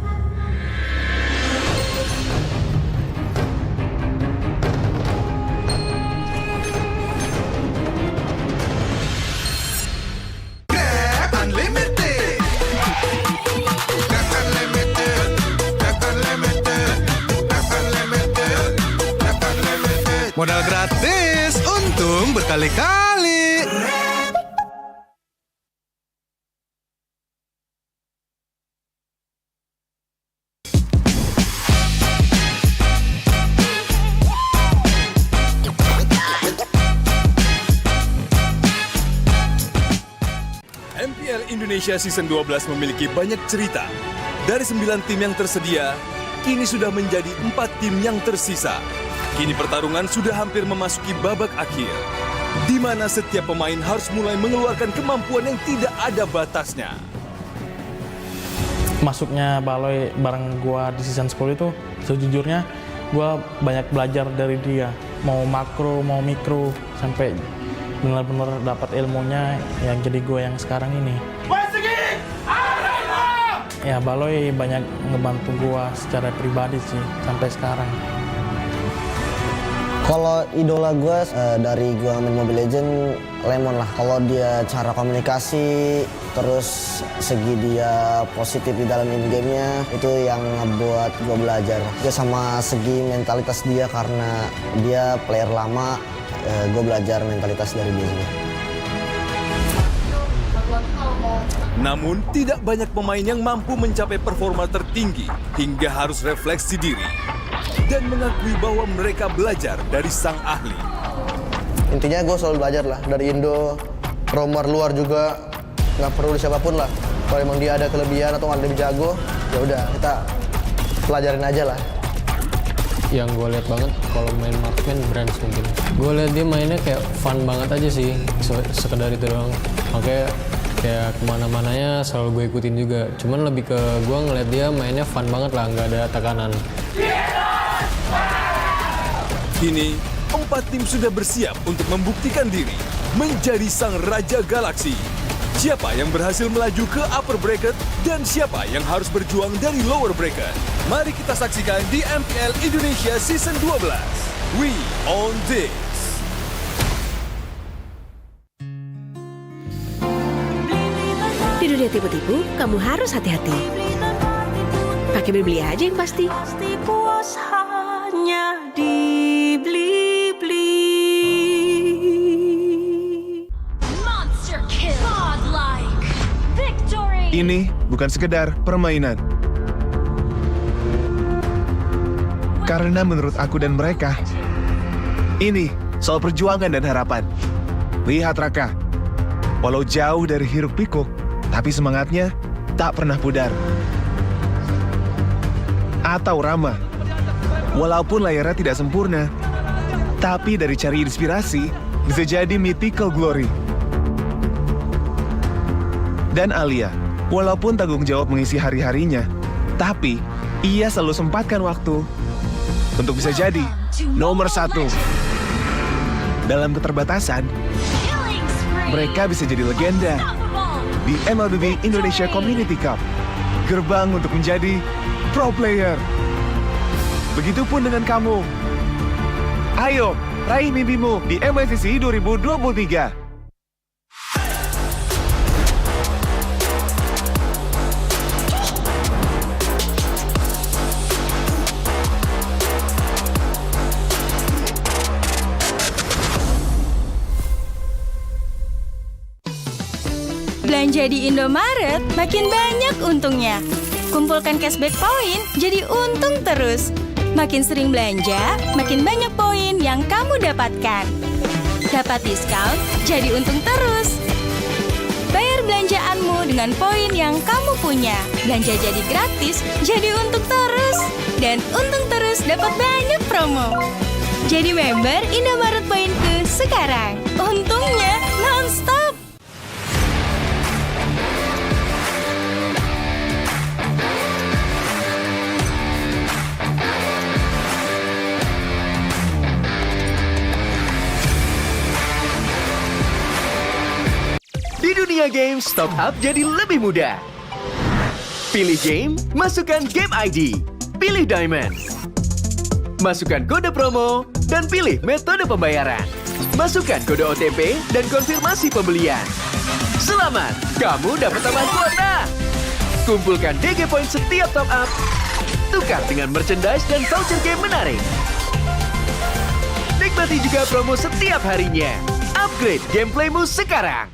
Modal gratis, untung berkali-kali. MPL Indonesia Season 12 memiliki banyak cerita. Dari 9 tim yang tersedia, kini sudah menjadi 4 tim yang tersisa. Kini pertarungan sudah hampir memasuki babak akhir, di mana setiap pemain harus mulai mengeluarkan kemampuan yang tidak ada batasnya. Masuknya Baloy bareng gua di season 10 itu, sejujurnya gua banyak belajar dari dia. Mau makro, mau mikro, sampai benar-benar dapat ilmunya yang jadi gua yang sekarang ini. Ya, Baloy banyak ngebantu gua secara pribadi sih sampai sekarang. Kalau idola gue dari gue main Mobile Legends, Lemon lah. Kalau dia cara komunikasi, terus segi dia positif di dalam in-game-nya, itu yang ngebuat gue belajar. Dia sama segi mentalitas dia, karena dia player lama, gue belajar mentalitas dari dia juga. Namun, tidak banyak pemain yang mampu mencapai performa tertinggi hingga harus refleksi diri dan mengakui bahwa mereka belajar dari sang ahli. Intinya gue selalu belajar lah, dari Indo, romer luar juga, nggak perlu siapapun lah. Kalau emang dia ada kelebihan atau ada lebih jago, ya udah kita pelajarin aja lah. Yang gue lihat banget kalau main marksman Brands mungkin. Gue lihat dia mainnya kayak fun banget aja sih, sekedar itu doang. Makanya kayak kemana-mananya selalu gue ikutin juga. Cuman lebih ke gue ngeliat dia mainnya fun banget lah, nggak ada tekanan. Kini, 4 tim sudah bersiap untuk membuktikan diri menjadi sang Raja Galaksi. Siapa yang berhasil melaju ke upper bracket dan siapa yang harus berjuang dari lower bracket? Mari kita saksikan di MPL Indonesia Season 12. We own this! Di dunia tipu-tipu, kamu harus hati-hati. Pakai beli aja yang pasti. Pasti puas hanya dibeli-beli. Monster kill. Godlike. Victory. Ini bukan sekedar permainan. Karena menurut aku dan mereka, ini soal perjuangan dan harapan. Lihat Raka, walau jauh dari hiruk pikuk, tapi semangatnya tak pernah pudar. Atau Rama, walaupun layarnya tidak sempurna, tapi dari cari inspirasi bisa jadi mythical glory. Dan Alia, walaupun tanggung jawab mengisi hari-harinya, tapi ia selalu sempatkan waktu untuk bisa jadi nomor 1. Dalam keterbatasan, mereka bisa jadi legenda di MLB Indonesia Community Cup, gerbang untuk menjadi pro player. Begitupun dengan kamu. Ayo, raih mimpimu di MLCC 2023. Belanja di Indomaret makin banyak untungnya. Kumpulkan cashback poin jadi untung terus. Makin sering belanja, makin banyak poin yang kamu dapatkan. Dapat diskon, jadi untung terus. Bayar belanjaanmu dengan poin yang kamu punya. Belanja jadi gratis, jadi untung terus. Dan untung terus dapat banyak promo. Jadi member Indomaret Poinku sekarang. Untungnya non-stop. Di dunia games, top up jadi lebih mudah. Pilih game, masukkan game ID. Pilih Diamond. Masukkan kode promo, dan pilih metode pembayaran. Masukkan kode OTP dan konfirmasi pembelian. Selamat, kamu dapat tambahan kuota. Kumpulkan DG Point setiap top up. Tukar dengan merchandise dan voucher game menarik. Nikmati juga promo setiap harinya. Upgrade gameplaymu sekarang.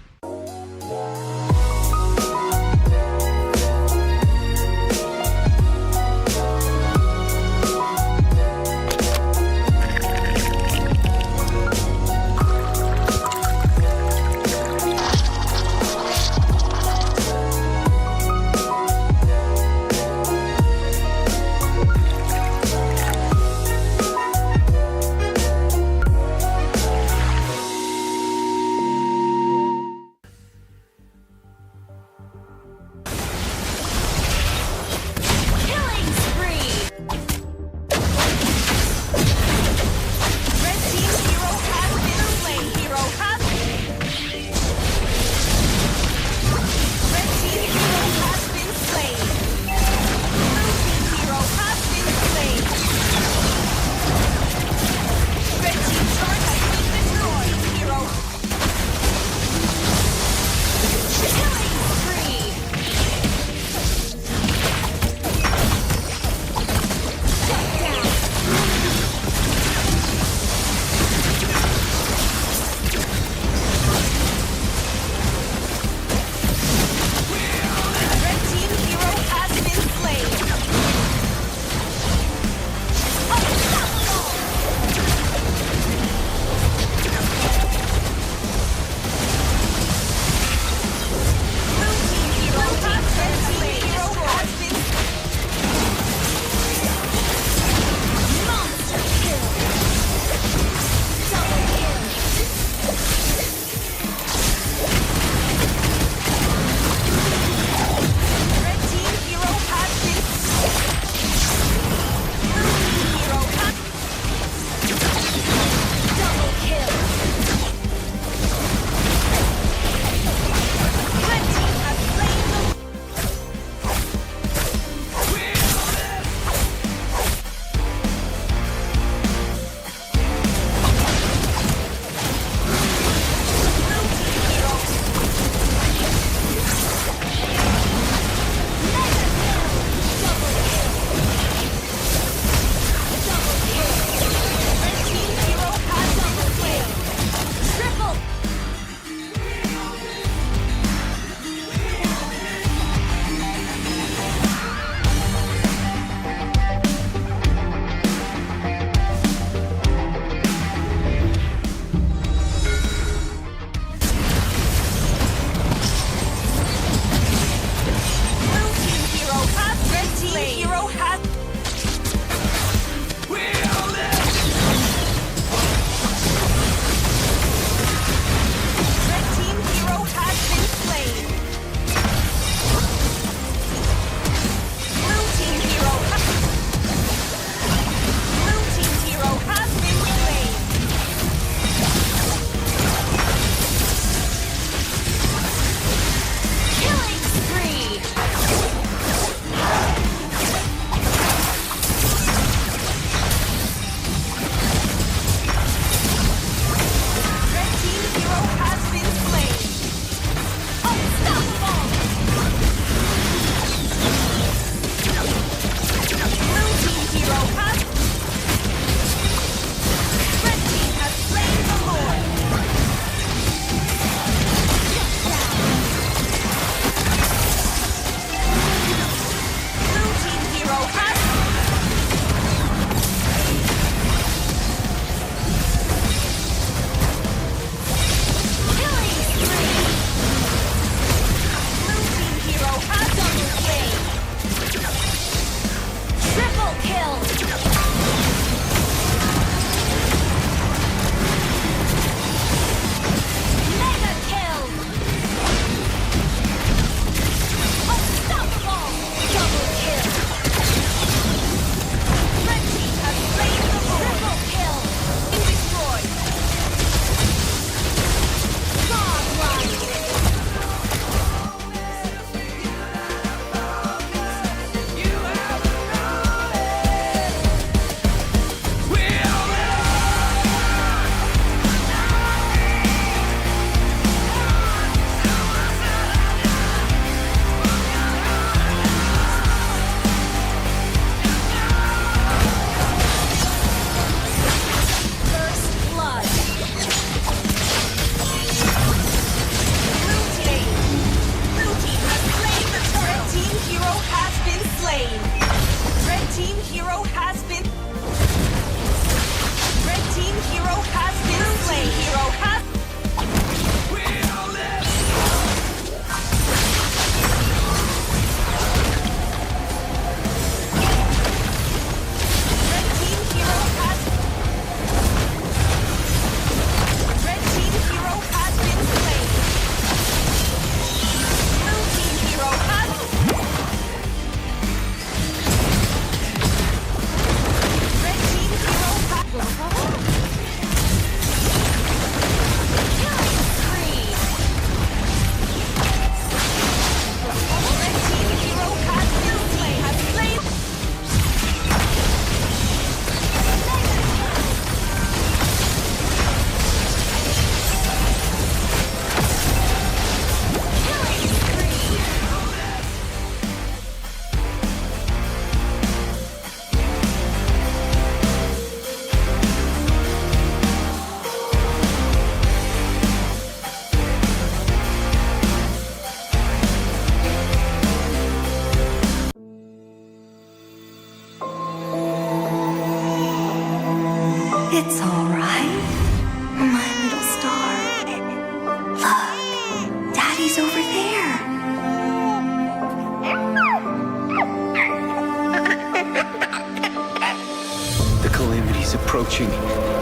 approaching,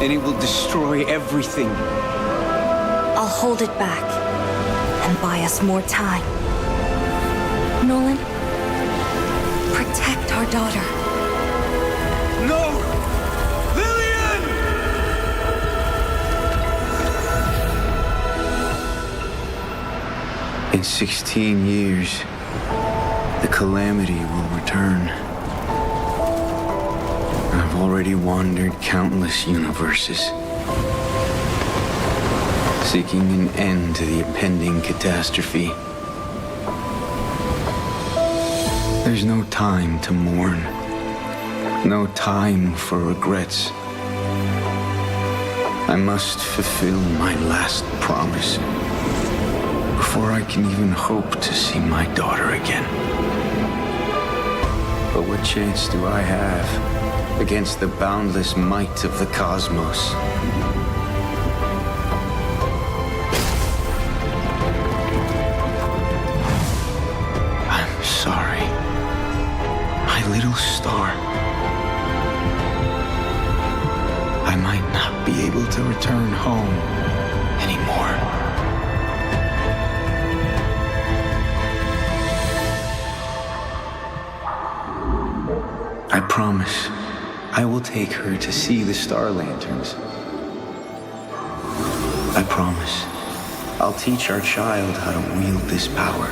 and it will destroy everything. I'll hold it back and buy us more time. Nolan, protect our daughter. No! Lillian! In 16 years, the calamity will return. I've already wandered countless universes, seeking an end to the impending catastrophe. There's no time to mourn, no time for regrets. I must fulfill my last promise before I can even hope to see my daughter again. But what chance do I have against the boundless might of the cosmos? I'm sorry, my little star. I might not be able to return home anymore. I promise I will take her to see the star lanterns. I promise I'll teach our child how to wield this power.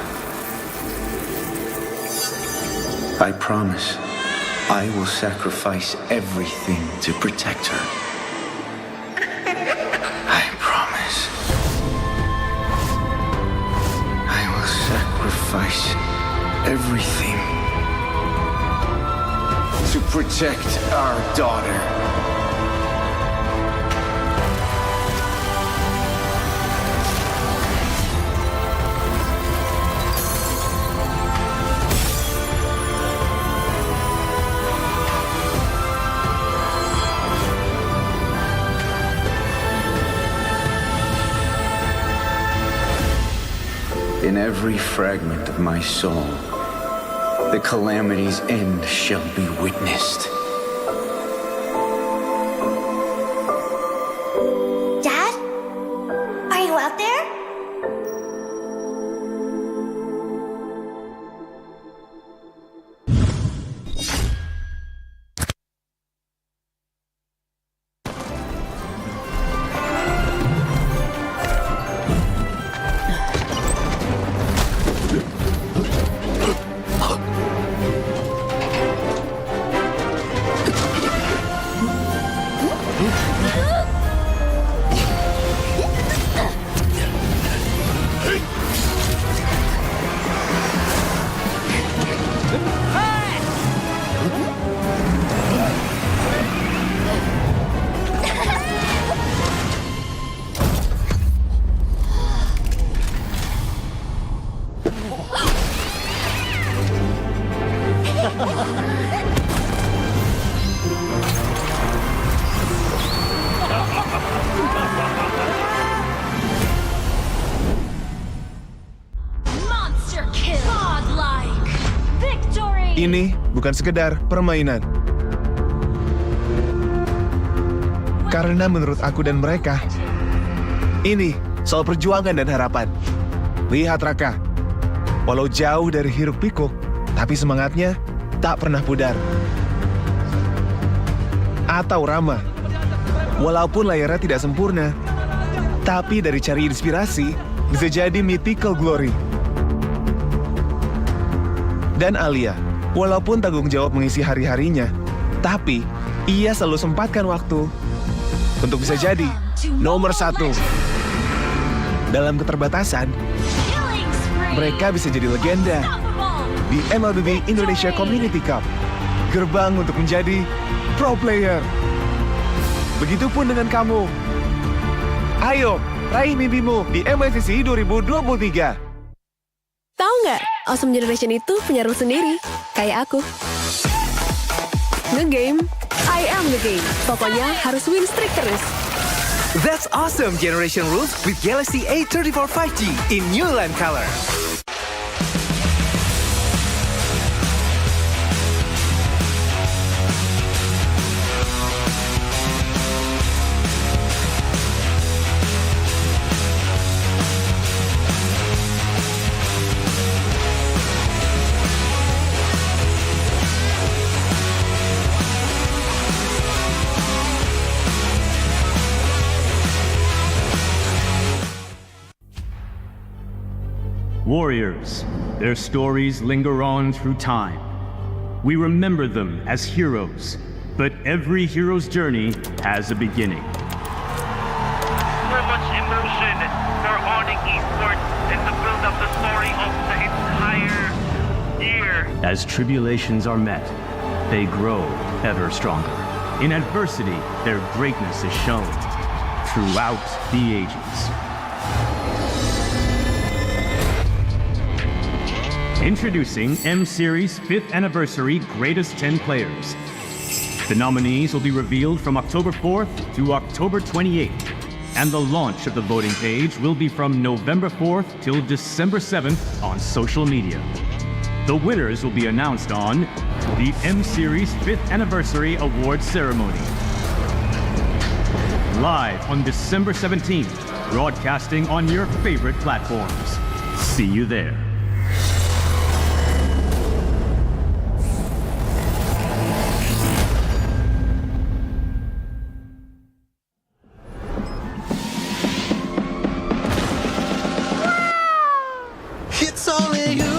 I promise I will sacrifice everything to protect her. I promise I will sacrifice everything to protect our daughter. In every fragment of my soul, the calamity's end shall be witnessed. Dad? Are you out there? Monster kill. Godlike. Victory. Ini bukan sekedar permainan. Karena menurut aku dan mereka, ini soal perjuangan dan harapan. Lihat Raka, walau jauh dari hiruk pikuk, tapi semangatnya tak pernah pudar. Atau Rama, walaupun layarnya tidak sempurna, tapi dari cari inspirasi bisa jadi mythical glory. Dan Alia, walaupun tanggung jawab mengisi hari-harinya, tapi ia selalu sempatkan waktu untuk bisa jadi nomor 1. Dalam keterbatasan, mereka bisa jadi legenda di MLB Indonesia Community Cup, gerbang untuk menjadi pro player. Begitupun dengan kamu. Ayo, raih mimpimu di MICC 2023. Tahu nggak, Awesome Generation itu punya rule sendiri, kayak aku. Nge-game, I am the game. Pokoknya harus win streak terus. That's Awesome Generation Rules with Galaxy A34 5G in new land color. Warriors, their stories linger on through time. We remember them as heroes, but every hero's journey has a beginning. So much emotion for Onyx Esports and to build up the story of the entire year. As tribulations are met, they grow ever stronger. In adversity, their greatness is shown throughout the ages. Introducing M-Series 5th Anniversary Greatest 10 Players. The nominees will be revealed from October 4th to October 28th, and the launch of the voting page will be from November 4th till December 7th on social media. The winners will be announced on the M-Series 5th Anniversary Awards Ceremony. Live on December 17th, broadcasting on your favorite platforms. See you there. It's only you.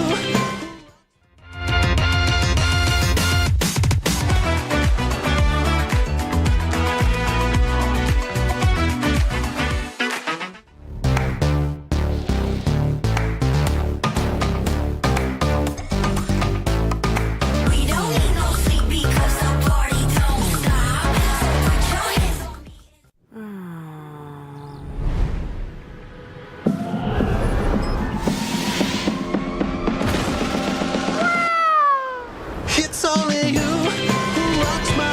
We don't need no sleep because the party don't stop. So put your hands on me. It's only you who rocks my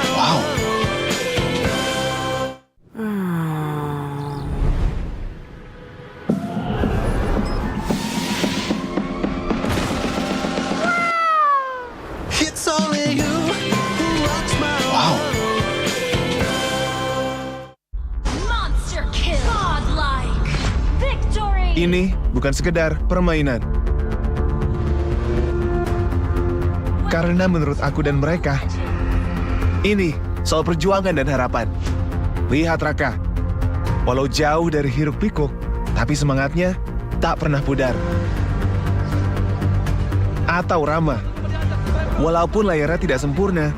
It's only you who rocks my Monster kill. Godlike. Victory. Ini bukan sekedar permainan. Karena menurut aku dan mereka, ini soal perjuangan dan harapan. Lihat Raka, walau jauh dari hiruk pikuk, tapi semangatnya tak pernah pudar. Atau Rama, walaupun layarnya tidak sempurna,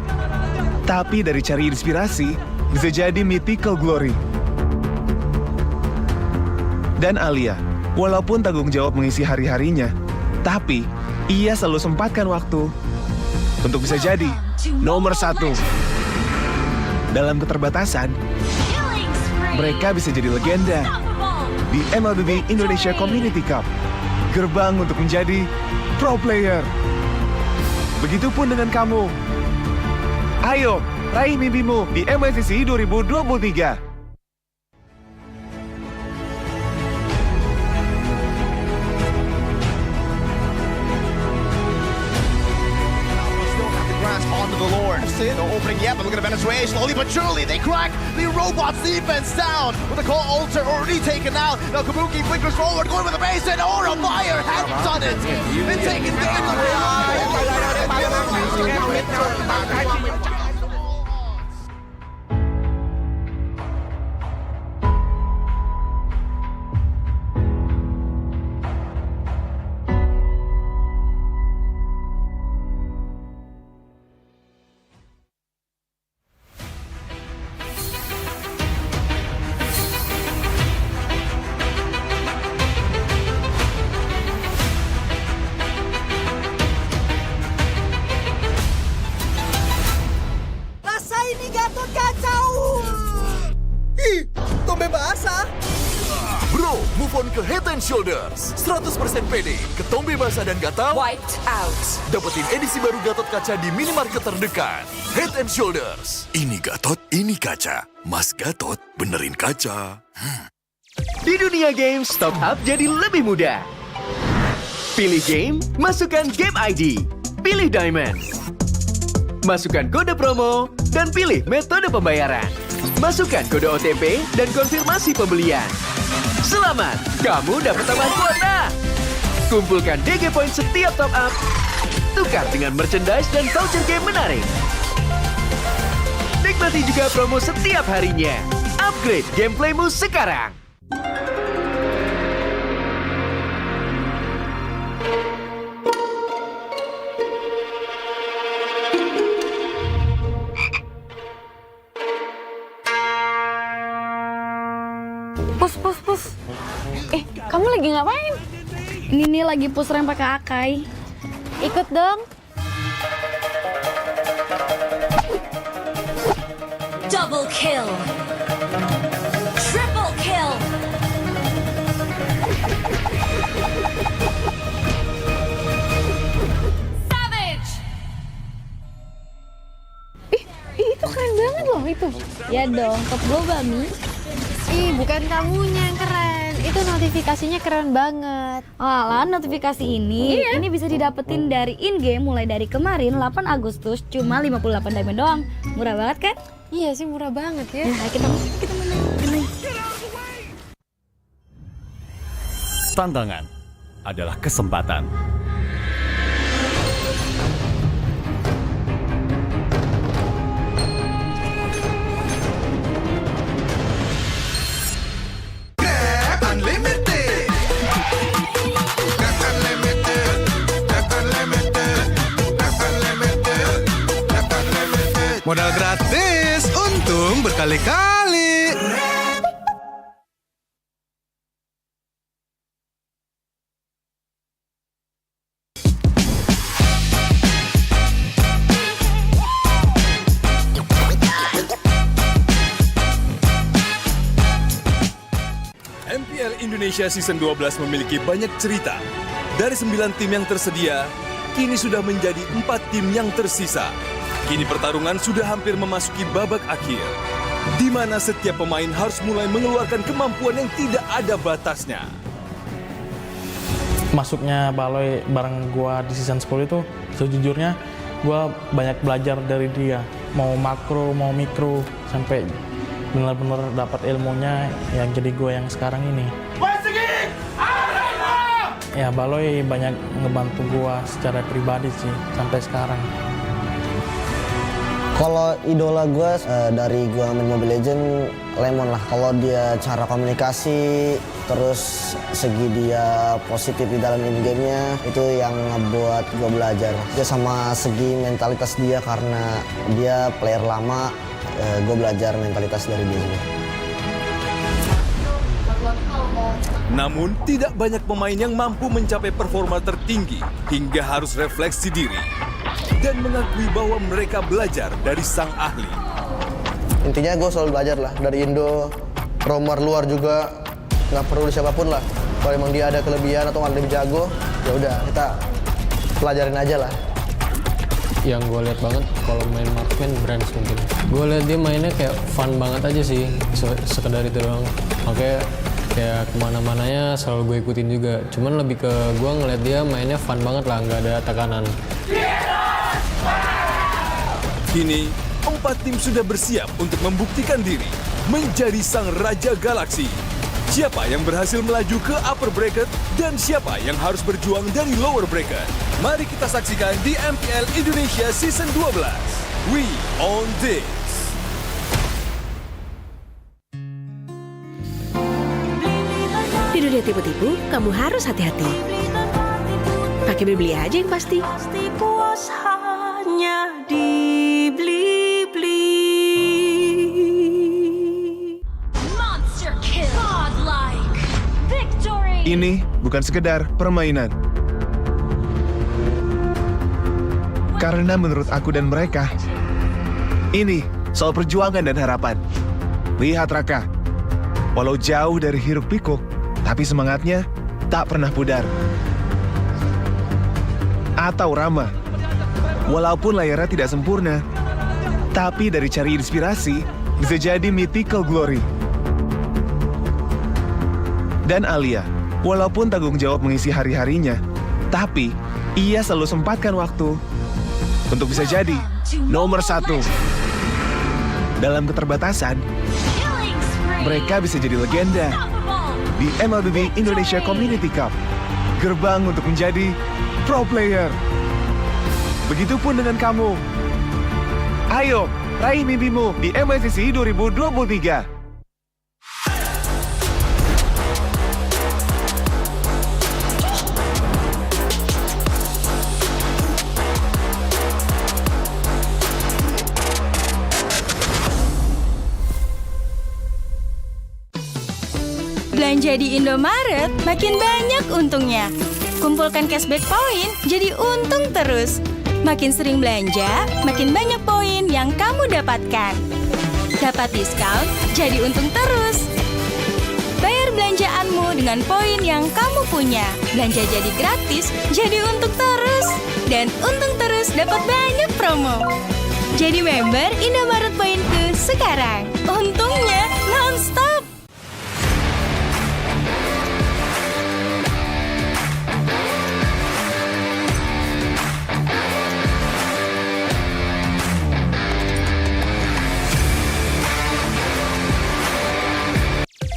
tapi dari cari inspirasi bisa jadi mythical glory. Dan Alia, walaupun tanggung jawab mengisi hari-harinya, tapi ia selalu sempatkan waktu untuk bisa jadi nomor 1. Dalam keterbatasan, mereka bisa jadi legenda di MLB Indonesia Community Cup, gerbang untuk menjadi pro player. Begitupun dengan kamu. Ayo, raih mimpimu di MLCC 2023. Onto the Lord. No opening yet, but look at the Venezuela. Slowly but surely, they crack the robots' defense down. With the call altar already taken out. Now Kabuki flickers forward, going with the base, and Aura Fire has done it. And taken Bro, move on ke Head and Shoulders. 100% pede, ketombe basah dan gatal. Wiped out. Dapetin edisi baru Gatot Kaca di minimarket terdekat. Head and Shoulders. Ini Gatot, ini kaca. Mas Gatot, benerin kaca. Di dunia games, top up jadi lebih mudah. Pilih game, masukkan game ID. Pilih Diamond. Masukkan kode promo, dan pilih metode pembayaran. Masukkan kode OTP dan konfirmasi pembelian. Selamat, kamu dapat tambahan kuota. Kumpulkan DG Point setiap top up. Tukar dengan merchandise dan voucher game menarik. Nikmati juga promo setiap harinya. Upgrade gameplaymu sekarang. ngapain? Ini nih lagi push rank pakai Akai. Ikut dong. Double kill. Triple kill. Savage. Itu keren banget loh itu. Ya dong, top global Mi. Bukan kamunya yang keren. Itu notifikasinya keren banget. Alah, notifikasi ini bisa didapetin dari in-game mulai dari kemarin 8 Agustus cuma 58 diamond doang. Murah banget kan? Iya sih, murah banget ya. Nah, kita menang. Tantangan adalah kesempatan. Modal gratis, untung berkali-kali. MPL Indonesia Season 12 memiliki banyak cerita. Dari 9 tim yang tersedia, kini sudah menjadi 4 tim yang tersisa. Kini pertarungan sudah hampir memasuki babak akhir, di mana setiap pemain harus mulai mengeluarkan kemampuan yang tidak ada batasnya. Masuknya Baloy bareng gua di season 10 itu, sejujurnya gua banyak belajar dari dia. Mau makro, mau mikro, sampai benar-benar dapat ilmunya yang jadi gua yang sekarang ini. Ya, Baloy banyak ngebantu gua secara pribadi sih sampai sekarang. Kalau idola gue dari gue main Mobile Legends, Lemon lah. Kalau dia cara komunikasi, terus segi dia positif di dalam in-game-nya, itu yang ngebuat gue belajar. Dia sama segi mentalitas dia, karena dia player lama, gue belajar mentalitas dari dia juga. Namun, tidak banyak pemain yang mampu mencapai performa tertinggi hingga harus refleksi diri dan mengakui bahwa mereka belajar dari sang ahli. Intinya gue selalu belajar lah, dari Indo, romer luar juga, nggak perlu siapapun lah. Kalau emang dia ada kelebihan atau lebih jago, ya udah kita pelajarin aja lah. Yang gue lihat banget kalau main marksman brands mungkin. Gue lihat dia mainnya kayak fun banget aja sih, sekedar itu doang. Makanya kayak kemana-mananya selalu gue ikutin juga. Cuman lebih ke gue ngeliat dia mainnya fun banget lah, nggak ada tekanan. Kini, 4 tim sudah bersiap untuk membuktikan diri menjadi sang Raja Galaksi. Siapa yang berhasil melaju ke upper bracket dan siapa yang harus berjuang dari lower bracket? Mari kita saksikan di MPL Indonesia Season 12. We own this! Di dunia tipu-tipu, kamu harus hati-hati. Pakai beli aja yang pasti. Pasti puas hanya dibeli-beli. Monster kill. Godlike. Victory. Ini bukan sekedar permainan. Karena menurut aku dan mereka, ini soal perjuangan dan harapan. Lihat Raka, walau jauh dari hiruk pikuk, tapi semangatnya tak pernah pudar. Atau Rama, walaupun layarnya tidak sempurna, tapi dari cari inspirasi bisa jadi mythical glory. Dan Alia, walaupun tanggung jawab mengisi hari-harinya, tapi ia selalu sempatkan waktu untuk bisa jadi nomor 1. Dalam keterbatasan, mereka bisa jadi legenda di MLBB Indonesia Community Cup, gerbang untuk menjadi pro player. Begitupun dengan kamu. Ayo, raih mimpimu di MLCC 2023. Belanja di Indomaret, makin banyak untungnya. Kumpulkan cashback poin, jadi untung terus. Makin sering belanja, makin banyak poin yang kamu dapatkan. Dapat diskon, jadi untung terus. Bayar belanjaanmu dengan poin yang kamu punya. Belanja jadi gratis, jadi untung terus. Dan untung terus dapat banyak promo. Jadi member Indomaret Poinku sekarang. Untungnya non-stop.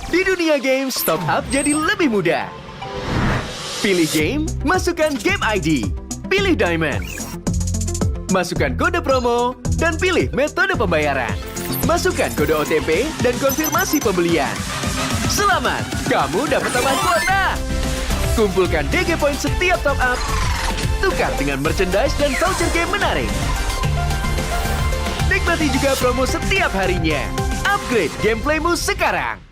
Di dunia games, top up jadi lebih mudah. Pilih game, masukkan game ID. Pilih Diamond. Masukkan kode promo, dan pilih metode pembayaran. Masukkan kode OTP dan konfirmasi pembelian. Selamat, kamu dapat tambahan kuota. Kumpulkan DG Point setiap top up. Tukar dengan merchandise dan voucher game menarik. Nikmati juga promo setiap harinya. Upgrade gameplaymu sekarang.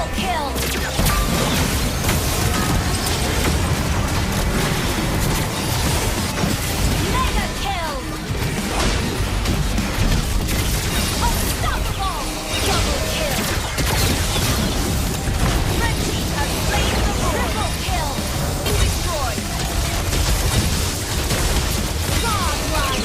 Triple kill. Mega kill. Unstoppable. Double kill. Red team has slain the triple kill. Destroyed. Godlike.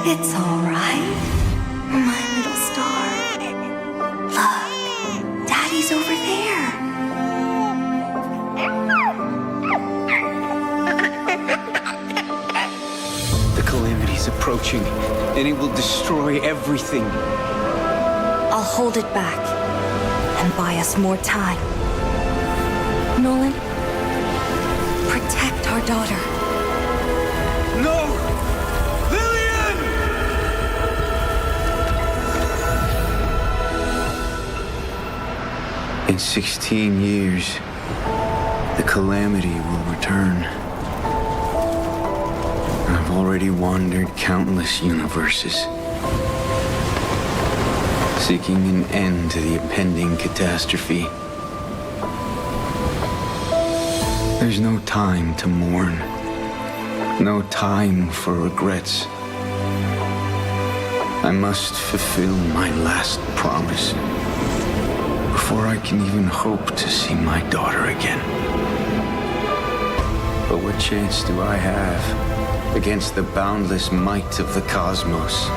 It's all right, my little star. Look, Daddy's over there. The calamity's approaching, and it will destroy everything. I'll hold it back and buy us more time. Nolan, protect our daughter. No! In 16 years, the calamity will return. I've already wandered countless universes, seeking an end to the impending catastrophe. There's no time to mourn, no time for regrets. I must fulfill my last promise before I can even hope to see my daughter again. But what chance do I have against the boundless might of the cosmos?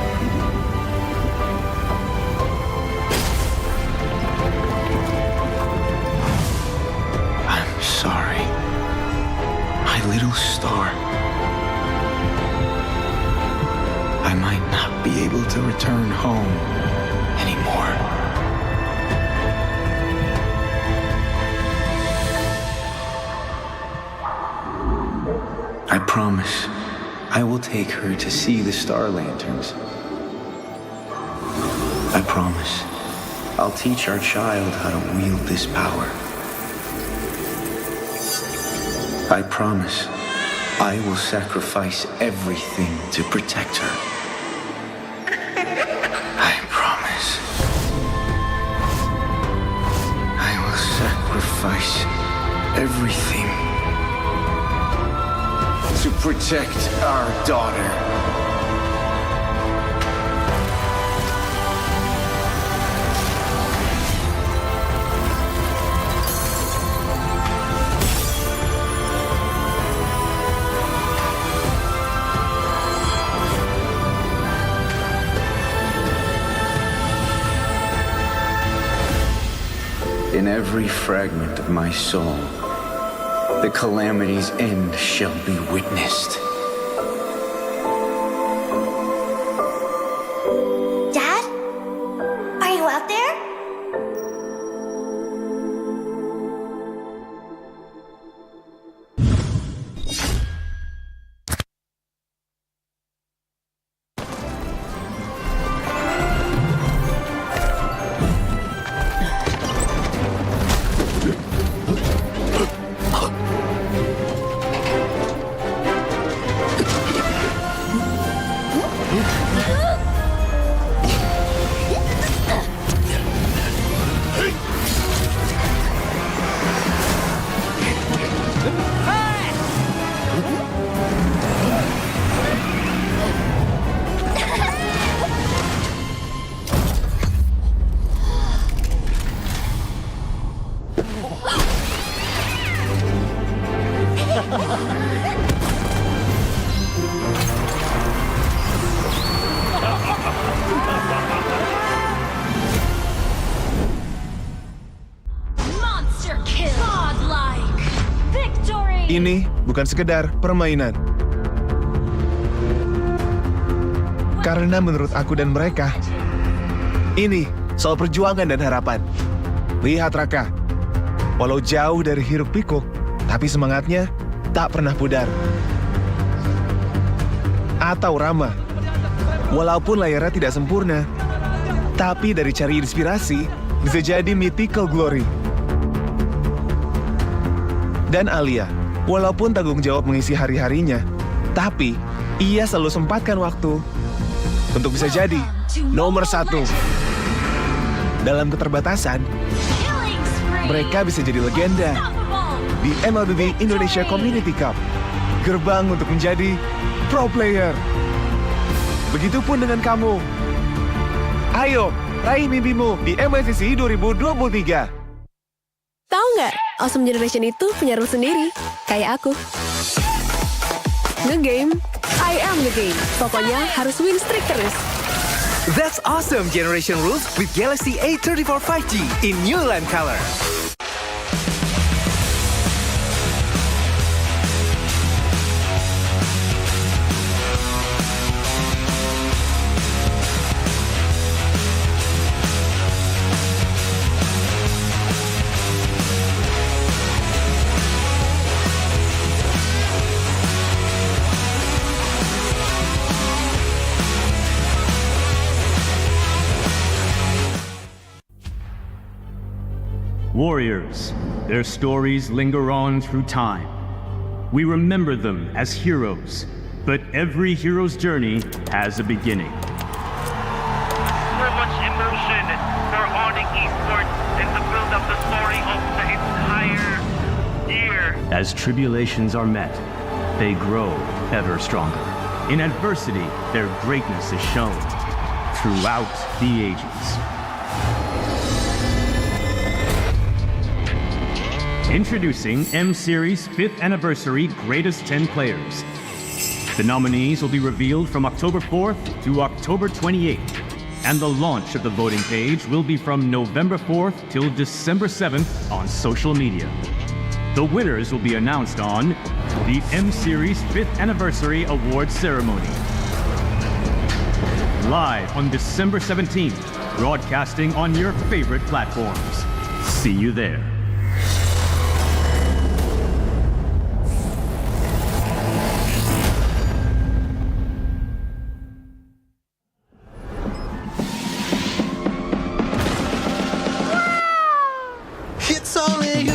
I'm sorry, my little star. I might not be able to return home anymore. I promise I will take her to see the star lanterns. I promise I'll teach our child how to wield this power. I promise I will sacrifice everything to protect her. I promise I will sacrifice everything to protect our daughter. In every fragment of my soul, the calamity's end shall be witnessed. Dad? Are you out there? Monster kill. Godlike. Victory. Ini bukan sekedar permainan. Karena menurut aku dan mereka, ini soal perjuangan dan harapan. Lihat Raka, walau jauh dari hiruk pikuk, tapi semangatnya tak pernah pudar. Atau Rama, walaupun layarnya tidak sempurna, tapi dari cari inspirasi bisa jadi mythical glory. Dan Alia, walaupun tanggung jawab mengisi hari-harinya, tapi ia selalu sempatkan waktu untuk bisa jadi nomor 1. Dalam keterbatasan, mereka bisa jadi legenda di MPL Indonesia Community Cup, gerbang untuk menjadi pro player. Begitupun dengan kamu. Ayo, raih mimpimu di MSCC 2023. Tahu nggak, Awesome Generation itu punya rule sendiri, kayak aku. Nge-game, I am the game. Pokoknya harus win streak terus. That's Awesome Generation Rules with Galaxy A34 5G in New Land Color. Warriors, their stories linger on through time. We remember them as heroes, but every hero's journey has a beginning. So much emotion for Onyx Esports and to build up the story of the entire year. As tribulations are met, they grow ever stronger. In adversity, their greatness is shown throughout the ages. Introducing M-Series 5th Anniversary Greatest 10 Players. The nominees will be revealed from October 4th to October 28th, and the launch of the voting page will be from November 4th till December 7th on social media. The winners will be announced on the M-Series 5th Anniversary Awards Ceremony. Live on December 17th, broadcasting on your favorite platforms. See you there. It's only you.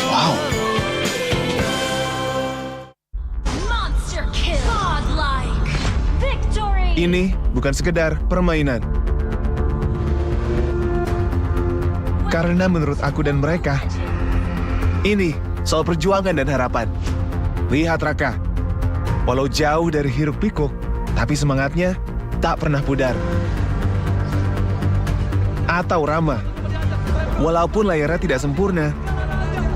Wow. Monster kill. Godlike. Victory. Ini bukan sekedar permainan. Karena menurut aku dan mereka, ini soal perjuangan dan harapan. Lihat Raka, walau jauh dari hiruk pikuk, tapi semangatnya tak pernah pudar. Atau Rama, walaupun layarnya tidak sempurna,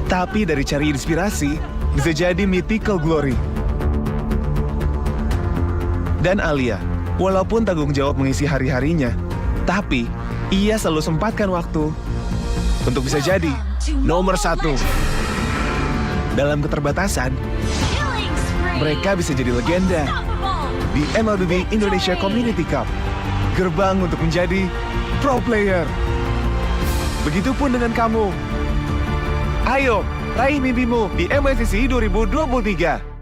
tapi dari cari inspirasi bisa jadi mythical glory. Dan Alia, walaupun tanggung jawab mengisi hari-harinya, tapi ia selalu sempatkan waktu untuk bisa jadi nomor 1. Dalam keterbatasan, mereka bisa jadi legenda di MLB Indonesia Community Cup, gerbang untuk menjadi pro player. Begitupun dengan kamu. Ayo, raih mimpimu di MLCC 2023.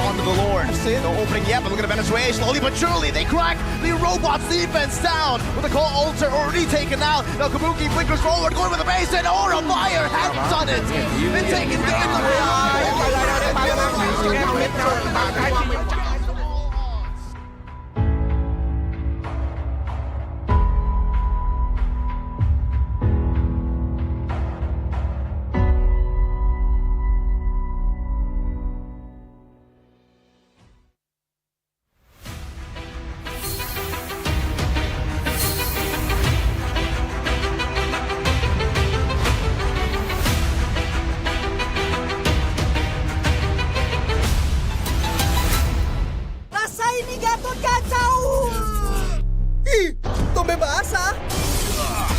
Onto the Lords. No opening yet, but look at Venezuela. Slowly but surely, they crack the robots' defense down with the call altar already taken out. Now Kabuki blinkers forward, going with the base, and Aura Fire has done it. Been taken down.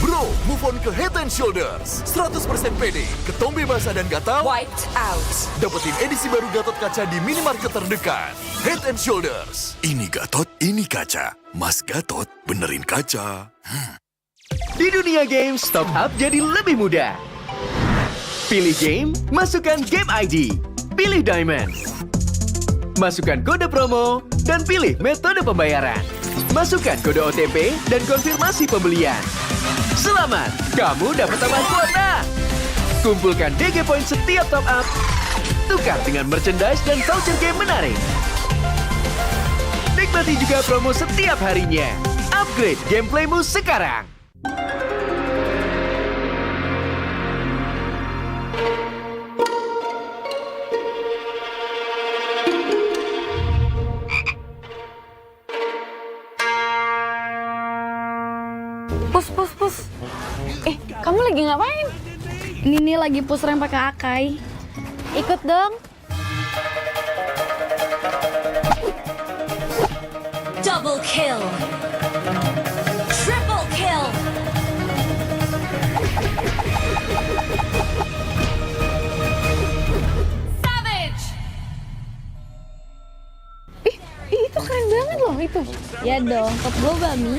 Bro, move on ke Head and Shoulders. 100% pede, ketombe basah dan gatal. Wiped out. Dapetin edisi baru Gatot Kaca di minimarket terdekat. Head and Shoulders. Ini Gatot, ini kaca. Mas Gatot, benerin kaca. Di dunia game, top up jadi lebih mudah. Pilih game, masukkan game ID. Pilih Diamond. Masukkan kode promo, dan pilih metode pembayaran. Masukkan kode OTP dan konfirmasi pembelian. Selamat, kamu dapat tambahan kuota. Kumpulkan DG Point setiap top up. Tukar dengan merchandise dan voucher game menarik. Nikmati juga promo setiap harinya. Upgrade gameplaymu sekarang. Pus. Kamu lagi ngapain? Ini nih lagi push rank pakai Akai. Ikut dong. Double kill. Triple kill. Savage. Itu keren banget loh itu. Ya dong, top gue Bami.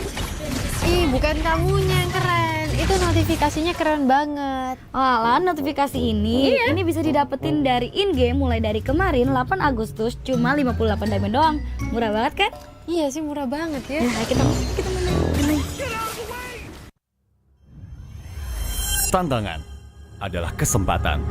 Bukan kamunya yang keren. Itu notifikasinya keren banget. Alah, notifikasi ini bisa didapetin dari in-game mulai dari kemarin 8 Agustus cuma 58 diamond doang. Murah banget kan? Iya sih, murah banget ya. Nah, kita main. Tantangan adalah kesempatan.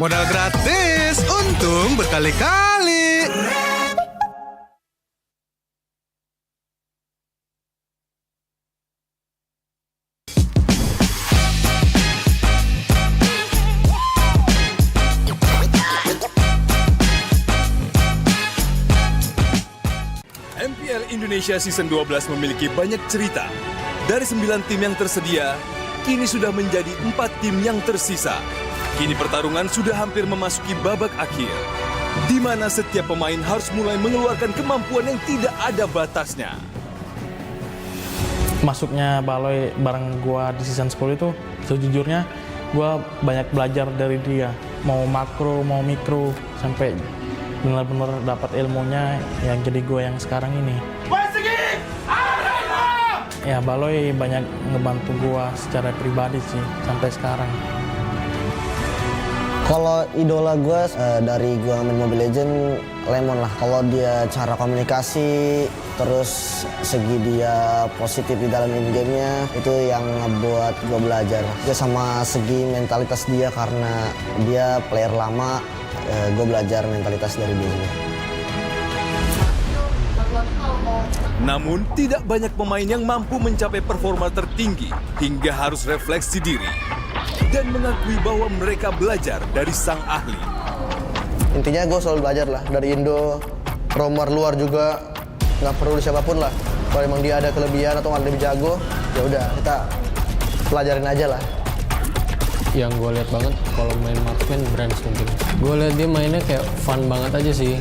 Modal gratis, untung berkali-kali. MPL Indonesia Season 12 memiliki banyak cerita. Dari 9 tim yang tersedia, kini sudah menjadi 4 tim yang tersisa. Kini pertarungan sudah hampir memasuki babak akhir, di mana setiap pemain harus mulai mengeluarkan kemampuan yang tidak ada batasnya. Masuknya Baloy bareng gua di season 10 itu, sejujurnya gue banyak belajar dari dia. Mau makro, mau mikro, sampai benar-benar dapat ilmunya yang jadi gue yang sekarang ini. Ya Baloy banyak ngebantu gue secara pribadi sih sampai sekarang. Kalau idola gue dari gue main Mobile Legends, Lemon lah. Kalau dia cara komunikasi, terus segi dia positif di dalam in-game-nya, itu yang ngebuat gue belajar. Dia sama segi mentalitas dia, karena dia player lama, gue belajar mentalitas dari dia juga. Namun, tidak banyak pemain yang mampu mencapai performa tertinggi hingga harus refleksi diri dan mengakui bahwa mereka belajar dari sang ahli. Intinya gue selalu belajar lah dari Indo, romer luar juga, nggak perlu siapapun lah. Kalau emang dia ada kelebihan atau ada lebih jago, ya udah kita pelajarin aja lah. Yang gue lihat banget kalau main marksman Brands mungkin. Gue lihat dia mainnya kayak fun banget aja sih,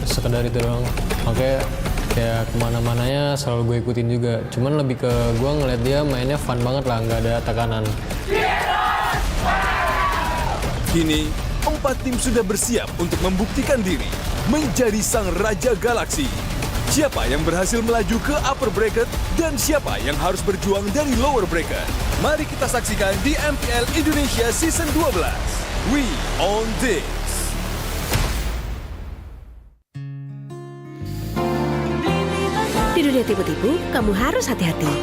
sekedar itu doang. Makanya kayak kemana-mananya selalu gue ikutin juga. Cuman lebih ke gue ngeliat dia mainnya fun banget lah, nggak ada tekanan. Kini, 4 tim sudah bersiap untuk membuktikan diri menjadi sang Raja Galaksi. Siapa yang berhasil melaju ke upper bracket dan siapa yang harus berjuang dari lower bracket? Mari kita saksikan di MPL Indonesia Season 12. We own this! Di dunia tipu-tipu, kamu harus hati-hati.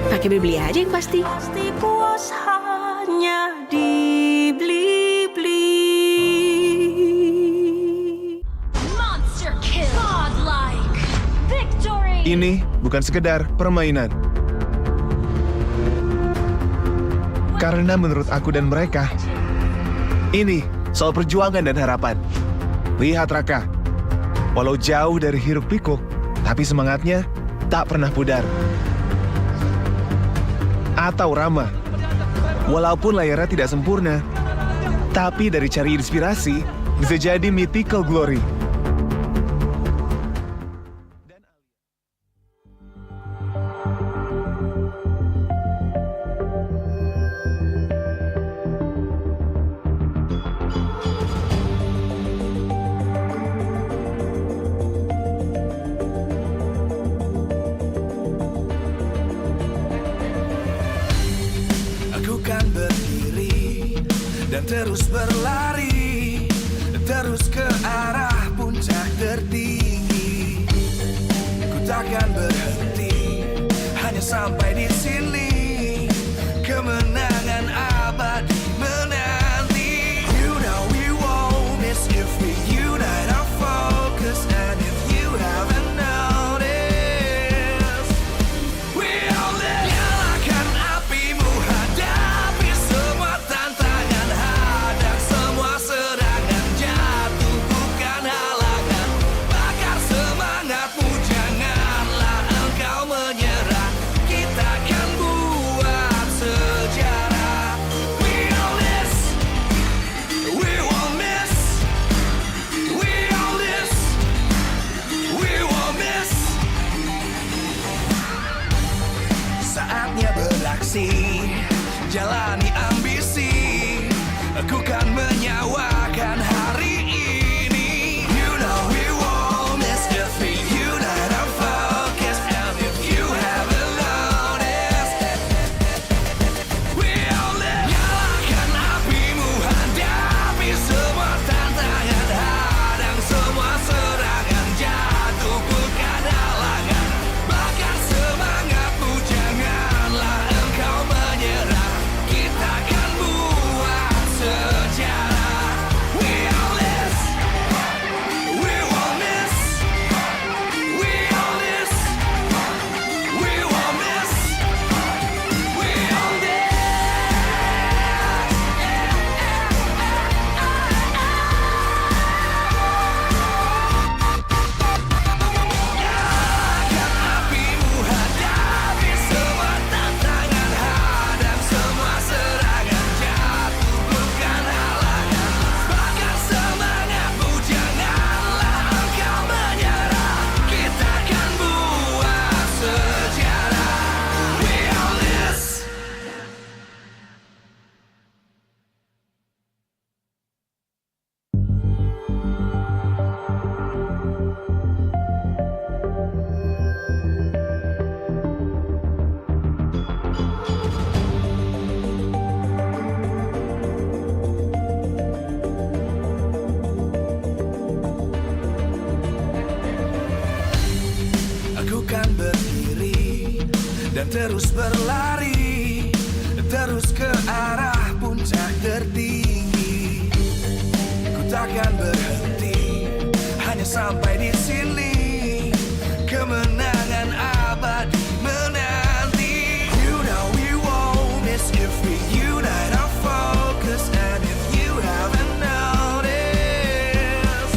Pakai beli aja yang pasti. Pasti puas hanya dibeli-beli. Monster kill. Godlike. Victory. Ini bukan sekedar permainan. Karena menurut aku dan mereka, ini soal perjuangan dan harapan. Lihat Raka, walau jauh dari hiruk pikuk, tapi semangatnya tak pernah pudar. Atau Rama, walaupun layarnya tidak sempurna, tapi dari cari inspirasi bisa jadi mythical glory. Aku kan berdiri dan terus berlari, terus ke arah puncak tertinggi. Ku takkan berhenti, hanya sampai di sini. Kemenangan abadi menanti. You know we won't miss if we unite our focus. And if you haven't noticed, we all live. Nyalakan apimu, hadapi semua tantangan, hadang semua serangan, jatuh bukan halangan. Bakar semangatmu, janganlah engkau menyerah. Kita kan terus berlari, terus ke arah puncak tertinggi. Ku takkan berhenti, hanya sampai di sini. Kemenangan abadi menanti. You know we won't miss if we unite our focus. And if you haven't noticed,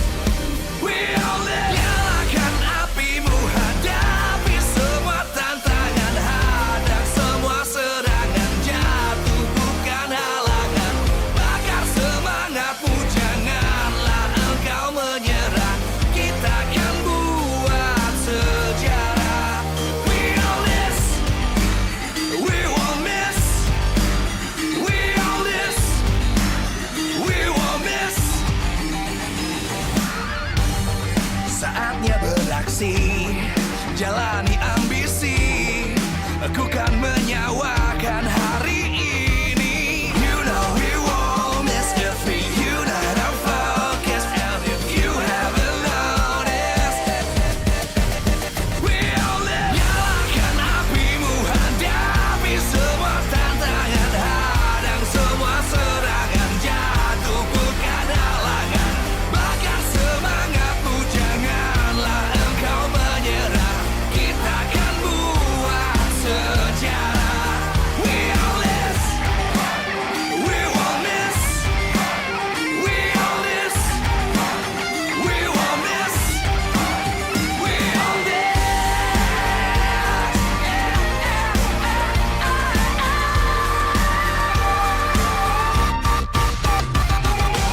we all live. Nyalakan apimu, hadapi semua tantangan, hadang semua serangan, jatuh bukan halangan. Bakar semangatmu, janganlah engkau menyerah. Kita akan buat sejarah. We all this, we won't miss. We all this, we won't miss. Saatnya beraksi, jalani ambisi. Aku kan menyawakan hari ini. You know we won't miss if we unite our focus. And if you haven't noticed, we all live. Nyalakan apimu, hadapi semua tantangan, hadang semua serangan, jatuh bukan halangan. Bakar semangatmu, janganlah engkau menyerah. Kita akan buat sejarah. We all this, we won't miss. We all this, we won't miss. We all this.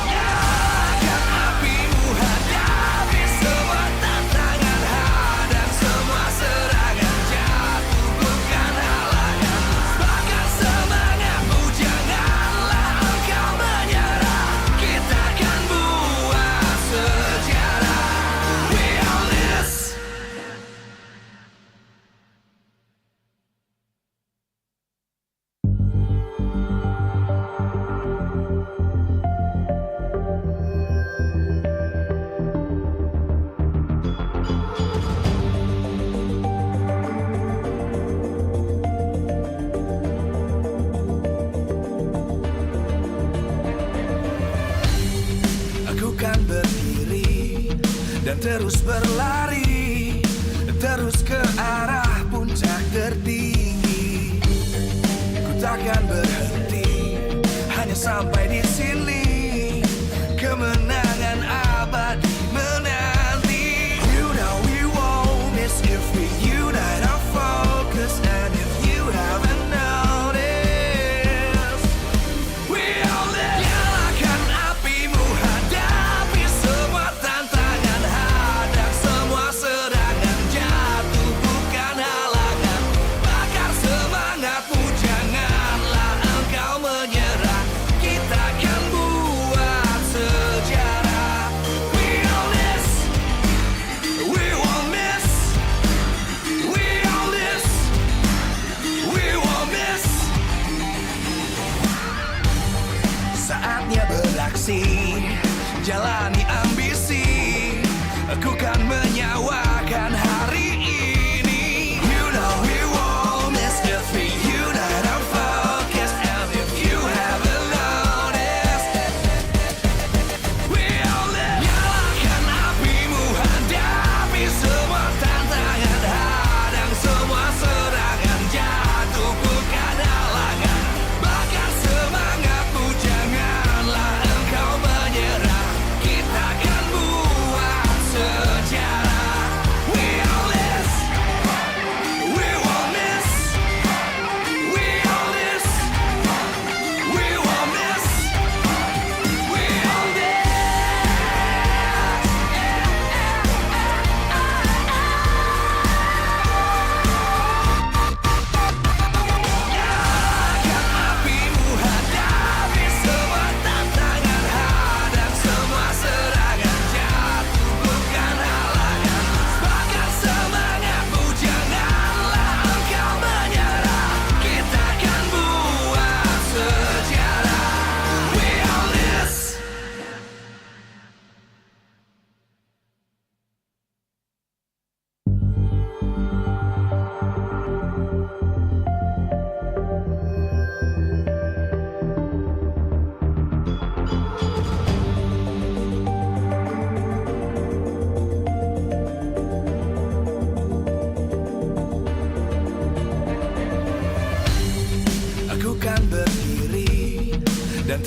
Nyalakan apimu, hadapi semua tantangan, hadang semua serangan, jatuh bukan halangan. Bakar semangatmu, janganlah engkau menyerah. Kita akan buat sejarah. We all this. Aku kan berdiri dan terus berlari, terus ke arah puncak tertinggi. Ku takkan berhenti, hanya sampai di sini. Kemenangan abadi menanti. You know we won't miss if we unite our focus. And if you haven't noticed, we all live. Nyalakan apimu, hadapi semua tantangan, hadang semua serangan, jatuh bukan halangan. Bakar semangatmu, janganlah engkau menyerah. Kita akan buat sejarah. We all this, we won't miss. We all this, we won't miss. Saatnya beraksi, jalani ambisi. Aku kan menyawakan hari ini. You know we won't miss if we unite our focus. And if you haven't noticed, we all live. Nyalakan apimu, hadapi semua tantangan, hadang semua serangan, jatuh bukan halangan. Bakar semangatmu, janganlah engkau menyerah. Kita akan buat sejarah.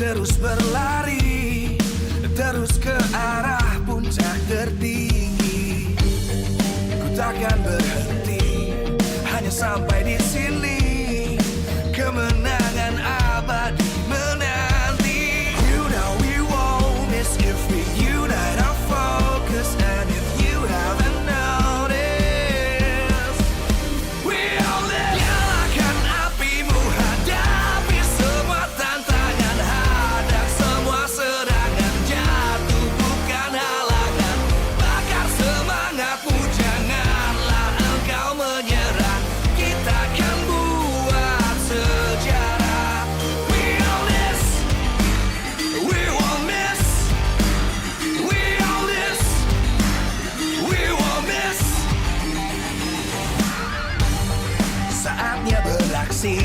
terus berlari, terus ke arah puncak tertinggi. Ku takkan berhenti, hanya sampai di sini. Kemenangan abadi menanti. You know we won't miss if we unite our focus. And if you haven't noticed, we all live. Nyalakan apimu, hadapi semua tantangan, hadang semua serangan, jatuh bukan halangan. Bakar semangatmu, janganlah engkau menyerah. Kita akan buat sejarah. We all this, we won't miss. We all this, we won't miss. Saatnya beraksi,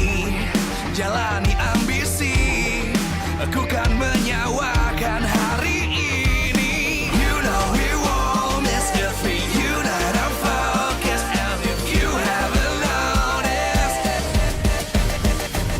jalani ambisi. Aku kan menyawakan hari ini. You know we won't miss if we unite our focus. And if you haven't noticed,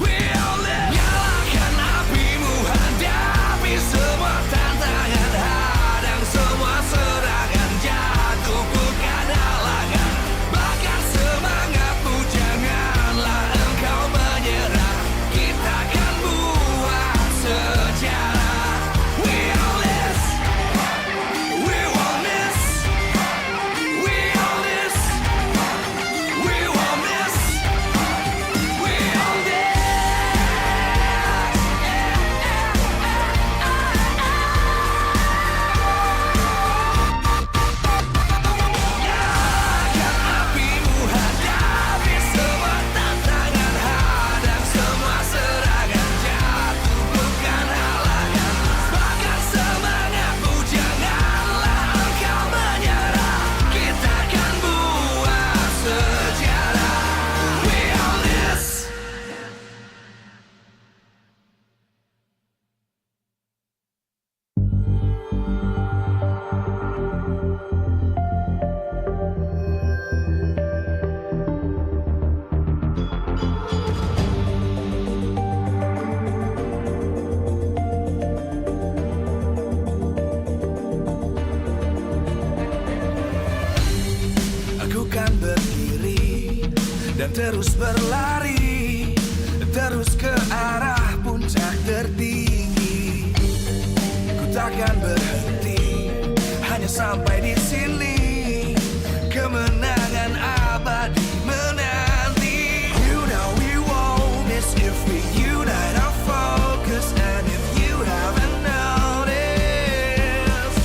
we all live. Nyalakan apimu, hadapi semua tantangan, hadang semua serangan, jatuh bukan halangan. Bakar semangatmu, janganlah engkau menyerah. Kita akan buat sejarah. We all this, we won't miss. We all this, we won't miss. We all this. Nyalakan apimu, hadapi semua tantangan, hadang semua serangan, jatuh bukan halangan. Bakar semangatmu, janganlah engkau menyerah. Kita akan buat sejarah. We all this. Aku kan berdiri dan terus berlari, terus ke arah puncak tertinggi. Ku takkan berhenti, hanya sampai di sini. Kemenangan abadi menanti. You know we won't miss if we unite our focus. And if you haven't noticed,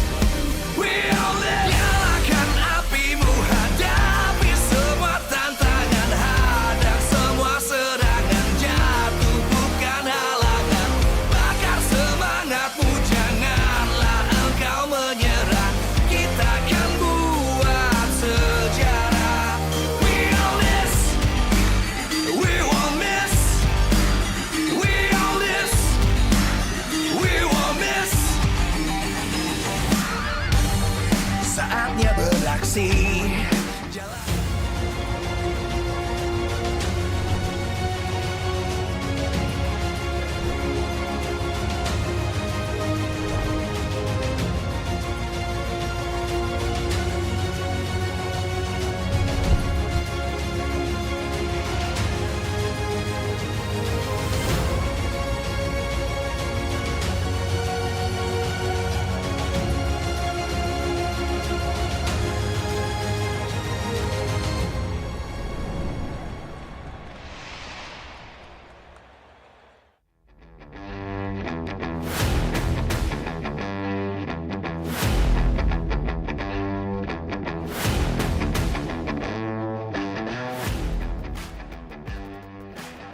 we all live. Nyalakan apimu, hadapi semua tantangan, hadang semua serangan, jatuh bukan halangan. Bakar semangatmu, janganlah engkau menyerah. Kita akan buat sejarah. We all this, we won't miss. We all this, we won't miss. Saatnya beraksi.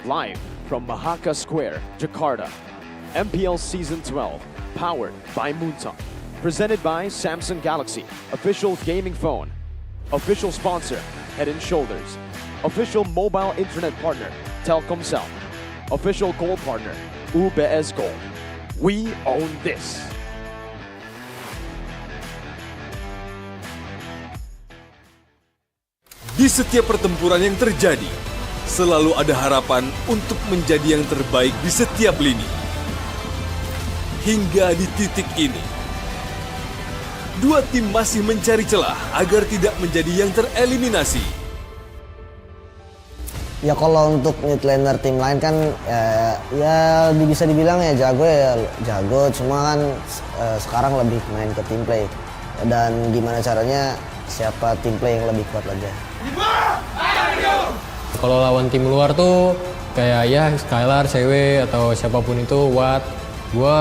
Live from Mahaka Square, Jakarta, MPL Season 12, powered by Moontalk. Presented by Samsung Galaxy, official gaming phone. Official sponsor, Head & Shoulders. Official mobile internet partner, Telkomsel. Official gold partner, UBS Gold. We own this. Di setiap pertempuran yang terjadi, selalu ada harapan untuk menjadi yang terbaik di setiap lini. Hingga di titik ini, dua tim masih mencari celah agar tidak menjadi yang tereliminasi. Ya kalau untuk mid laner tim lain kan ya bisa dibilang ya jago, cuma kan sekarang lebih main ke team play dan gimana caranya siapa team play yang lebih kuat aja. Kalau lawan tim luar tuh kayak ya Skylar, CW atau siapapun itu Watt, gue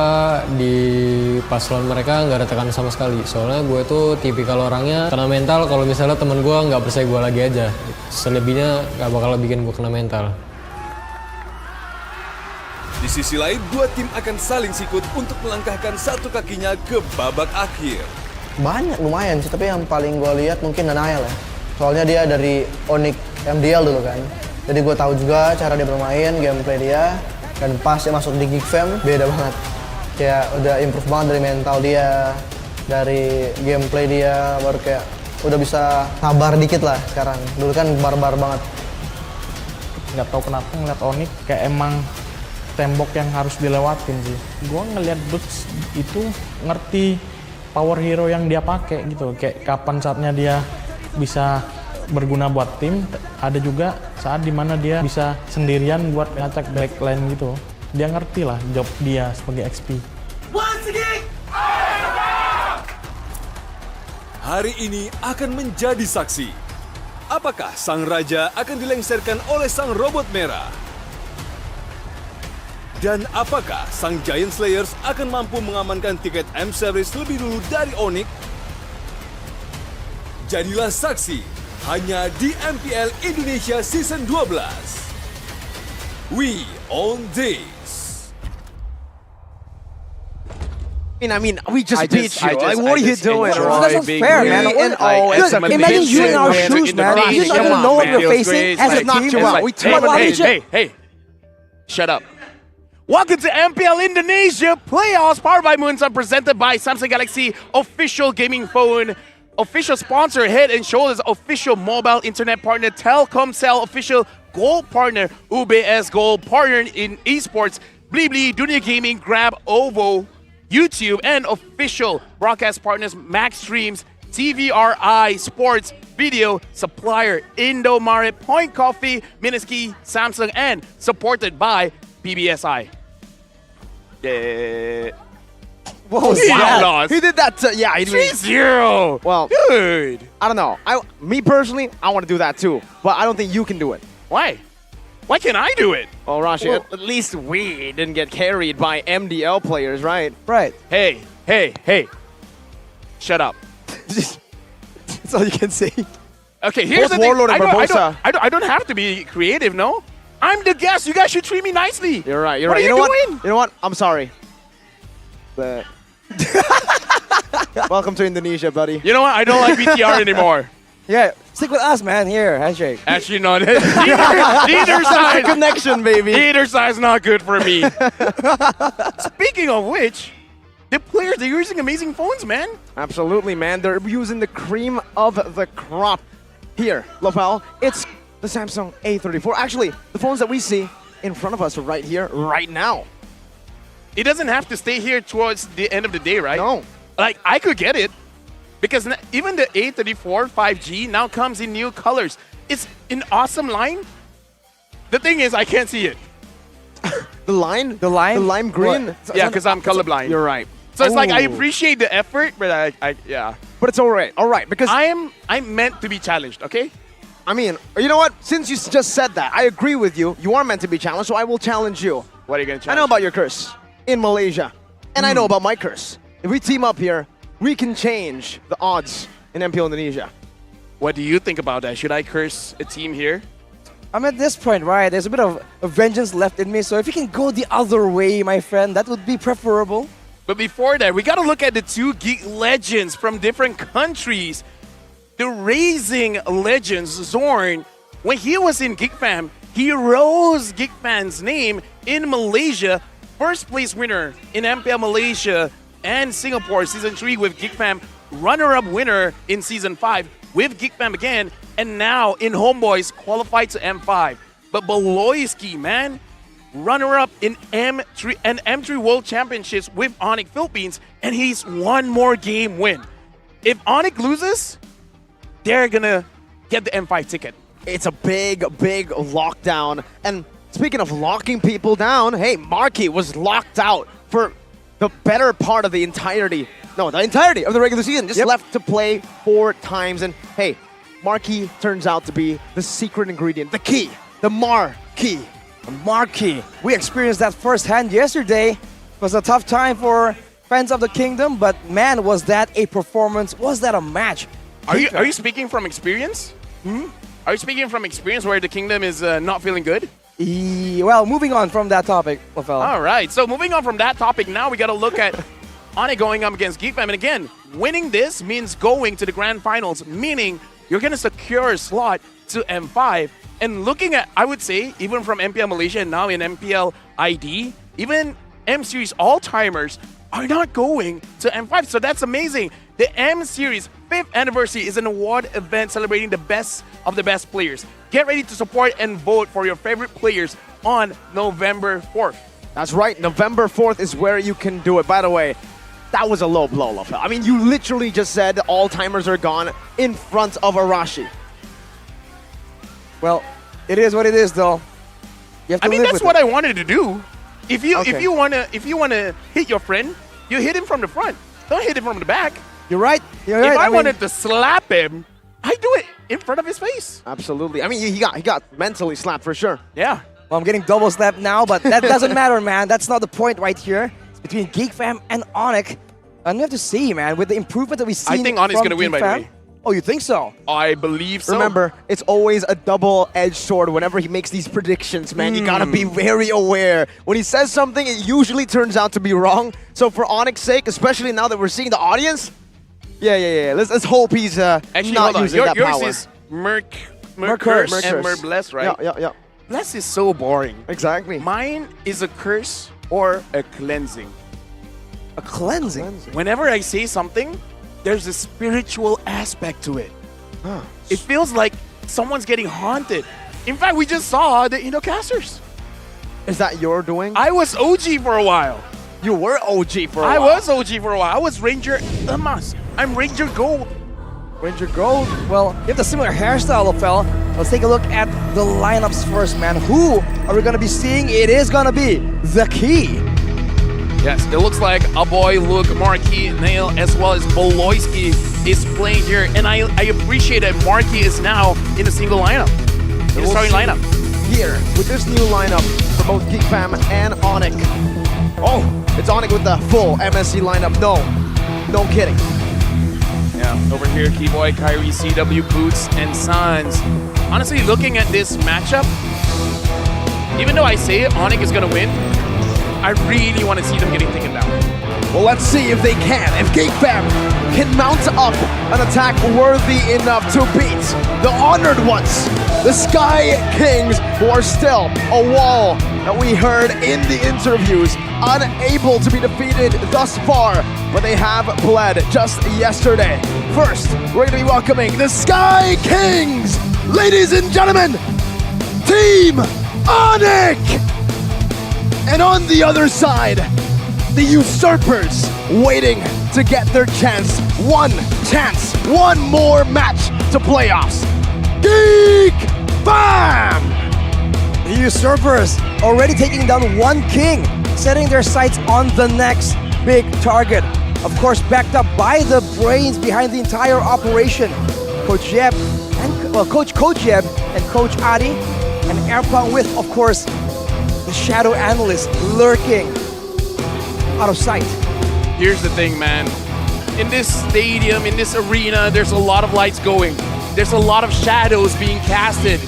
di pas lawan mereka nggak ada tekanan sama sekali. Soalnya gue tuh tipikal orangnya kena mental kalau misalnya temen gue nggak percaya gue lagi aja. Selebihnya nggak bakal bikin gue kena mental. Di sisi lain, dua tim akan saling sikut untuk melangkahkan satu kakinya ke babak akhir. Banyak lumayan sih, tapi yang paling gue lihat mungkin Denial ya. Soalnya dia dari Onyx MPL dulu kan. Jadi gue tahu juga cara dia bermain, gameplay dia. Dan pas dia masuk di Geek Fam, beda banget. Kayak udah improve banget dari mental dia, dari gameplay dia, baru kayak udah bisa sabar dikit lah sekarang. Dulu kan barbar banget. Nggak tahu kenapa ngeliat Onyx kayak emang tembok yang harus dilewatin sih. Gua ngeliat Boots itu ngerti power hero yang dia pakai gitu. Kayak kapan saatnya dia bisa berguna buat tim, ada juga saat dimana dia bisa sendirian buat ngacak backline gitu. Dia ngerti lah job dia sebagai XP. Hari ini akan menjadi saksi. Apakah sang raja akan dilengserkan oleh sang robot merah? Dan apakah sang Giant Slayers akan mampu mengamankan tiket M-Series lebih dulu dari Onyx? Jadilah saksi hanya di MPL Indonesia Season 12. We own this. I mean, we just beat you. Like, what are you doing? That's not fair, man. Dude, imagine you in our shoes, man. You're not gonna know what you're facing as a team. Hey, shut up. Welcome to MPL Indonesia Playoffs, powered by Moonsun, presented by Samsung Galaxy, official gaming phone, official sponsor, Head and Shoulders, official mobile internet partner, Telkomsel, official gold partner, UBS Gold partner in esports, Blibli, Dunia Gaming, Grab, Ovo, YouTube, and official broadcast partners, Max Streams, TVRI, Sports, Video, Supplier, Indomaret, Point Coffee, Miniski, Samsung, and supported by BBSI. What was that? He did that to, yeah, he did 3-0. Well, Dude. I don't know. Me personally, I want to do that too, but I don't think you can do it. Why? Why can't I do it? Oh, Rashi, Well- at least we didn't get carried by MDL players, right? Right. Hey. Shut up. That's all you can say. Okay, here's Both the thing. Warlord and Barbosa. I don't have to be creative, no? I'm the guest. You guys should treat me nicely. You're right. What are you doing? You know what? I'm sorry. But welcome to Indonesia, buddy. You know what? I don't like BTR anymore. Yeah, stick with us, man. Here, handshake. Actually, no. Neither side. Connection, baby. Either side's not good for me. Speaking of which, the players, they're using amazing phones, man. Absolutely, man. They're using the cream of the crop. Here, Lopel, it's the Samsung A34. Actually, the phones that we see in front of us are right here, right now. It doesn't have to stay here towards the end of the day, right? No. Like, I could get it. Because even the A34 5G now comes in new colors. It's an awesome line. The thing is, I can't see it. The line? The lime green? What? Yeah, because I'm colorblind. You're right. So it's like, I Ooh. appreciate the effort, but yeah. But it's all right, because I'm meant to be challenged, okay? I mean, you know what? Since you just said that, I agree with you. You are meant to be challenged, so I will challenge you. What are you going to I challenge? know about your curse in Malaysia, and I know about my curse. If we team up here, we can change the odds in MPL Indonesia. What do you think about that? Should I curse a team here? I'm at this point, right? There's a bit of vengeance left in me, so if you can go the other way, my friend, that would be preferable. But before that, we got to look at the two geek legends from different countries. The Raising Legends, Zorn, when he was in Geek Fam, he rose Geek Fam's name in Malaysia. First place winner in MPL Malaysia and Singapore Season 3 with Geek Fam. Runner-up winner in Season 5 with Geek Fam again. And now in Homeboys, qualified to M5. But Beloyski, man, runner-up in M3 World Championships with Onyx Philippines, and he's one more game win. If Onyx loses, they're gonna get the M5 ticket. It's a big lockdown. And speaking of locking people down, hey, Marky was locked out for the better part of the entirety of the regular season. Just left to play 4 times. And hey, Marky turns out to be the secret ingredient, the key, the Marquee. Marquee. We experienced that firsthand yesterday. It was a tough time for fans of the Kingdom, but man, was that a performance? Was that a match? Are you speaking from experience? Are you speaking from experience where the Kingdom is not feeling good? Well, moving on from that topic, Lafel. All right, so moving on from that topic, now we got to look at Onyx going up against GeekFam. And again, winning this means going to the grand finals, meaning you're going to secure a slot to M5. And looking at, I would say, even from MPL Malaysia and now in MPL ID, even M Series all-timers are not going to M5. So that's amazing. The M Series 5th anniversary is an award event celebrating the best of the best players. Get ready to support and vote for your favorite players on November 4th. That's right, November 4th is where you can do it. By the way, that was a low blow, Lafel. I mean, you literally just said all-timers are gone in front of Arashi. Well, it is what it is, though. You have to I mean, live that's with what it. I wanted to do. If you wanna hit your friend, you hit him from the front. Don't hit him from the back. You're right. You're If right. I mean, wanted to slap him, I do it in front of his face. Absolutely. I mean, he got mentally slapped for sure. Yeah. Well, I'm getting double slapped now, but that doesn't matter, man. That's not the point right here. It's between GeekFam and Onyx. And you have to see, man, with the improvement that we see. I think Onyx is going to win, by the way. Oh, you think so? I believe so. Remember, it's always a double-edged sword whenever he makes these predictions, man. You gotta be very aware. When he says something, it usually turns out to be wrong. So for Onyx's sake, especially now that we're seeing the audience, yeah. Let's hope he's Actually, not hold on. using that Yours power. is Merc Curse. Curse and Mer Bless, right? Yeah. Bless is so boring. Exactly. Mine is a curse or a cleansing. A cleansing? Whenever I say something, there's a spiritual aspect to it. It feels like someone's getting haunted. In fact, we just saw the Indocasters. Is that your doing? I was OG for a while. You were OG for a while. I was OG for a while. I was Ranger Emas. I'm Ranger Gold. Ranger Gold? Well, you have the similar hairstyle, Lafel. Let's take a look at the lineups first, man. Who are we going to be seeing? It is going to be the Key. Yes, it looks like a boy, Luke, Marky, Nail, as well as Boloyski is playing here. And I appreciate that Marky is now in a single lineup. In a starting lineup. Here, with this new lineup for both GeekFam and Onyx. Oh, it's Onyx with the full MSC lineup. No kidding. Yeah, over here, Keyboy, Kyrie, CW, Boots, and Sons. Honestly, looking at this matchup, even though I say Onyx is going to win, I really want to see them getting taken down. Well, let's see if they can. If GeekFam can mount up an attack worthy enough to beat the honored ones, the Sky Kings, who are still a wall that we heard in the interviews, unable to be defeated thus far, but they have bled just yesterday. First, we're going to be welcoming the Sky Kings, ladies and gentlemen, Team Onyx! And on the other side, the usurpers waiting to get their chance. One more match to playoffs. Geek Fam! The usurpers already taking down one king, setting their sights on the next big target. Of course, backed up by the brains behind the entire operation. Coach Jeb and Coach Jeb and Coach Adi, and Airpong with, of course, the shadow analyst lurking out of sight. Here's the thing, man. In this stadium, in this arena, there's a lot of lights going. There's a lot of shadows being casted.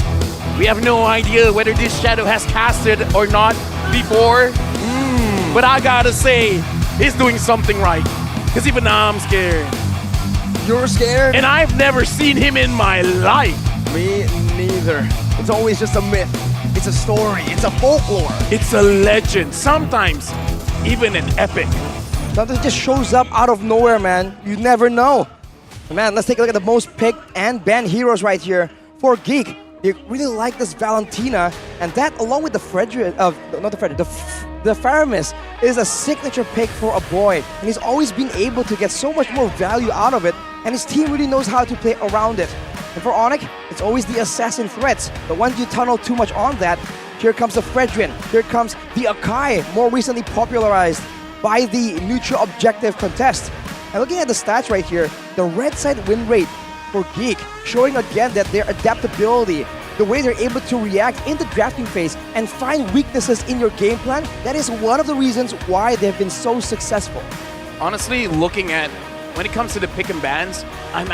We have no idea whether this shadow has casted or not before. But I gotta say, he's doing something right. Because even now I'm scared. You're scared? And I've never seen him in my life. Me neither. It's always just a myth. It's a story. It's a folklore. It's a legend. Sometimes even an epic. Something just shows up out of nowhere, man. You never know. Man, let's take a look at the most picked and banned heroes right here. For Geek, You really like this Valentina, and that along with the the Faramis is a signature pick for a boy, and he's always been able to get so much more value out of it, and his team really knows how to play around it. And for Onyx, it's always the assassin threats, but once you tunnel too much on that, here comes the Fredrin, here comes the Akai, more recently popularized by the neutral objective contest. And looking at the stats right here, the red side win rate for Geek, showing again that their adaptability, the way they're able to react in the drafting phase and find weaknesses in your game plan, that is one of the reasons why they've been so successful. Honestly, looking at when it comes to the pick and bans, I'm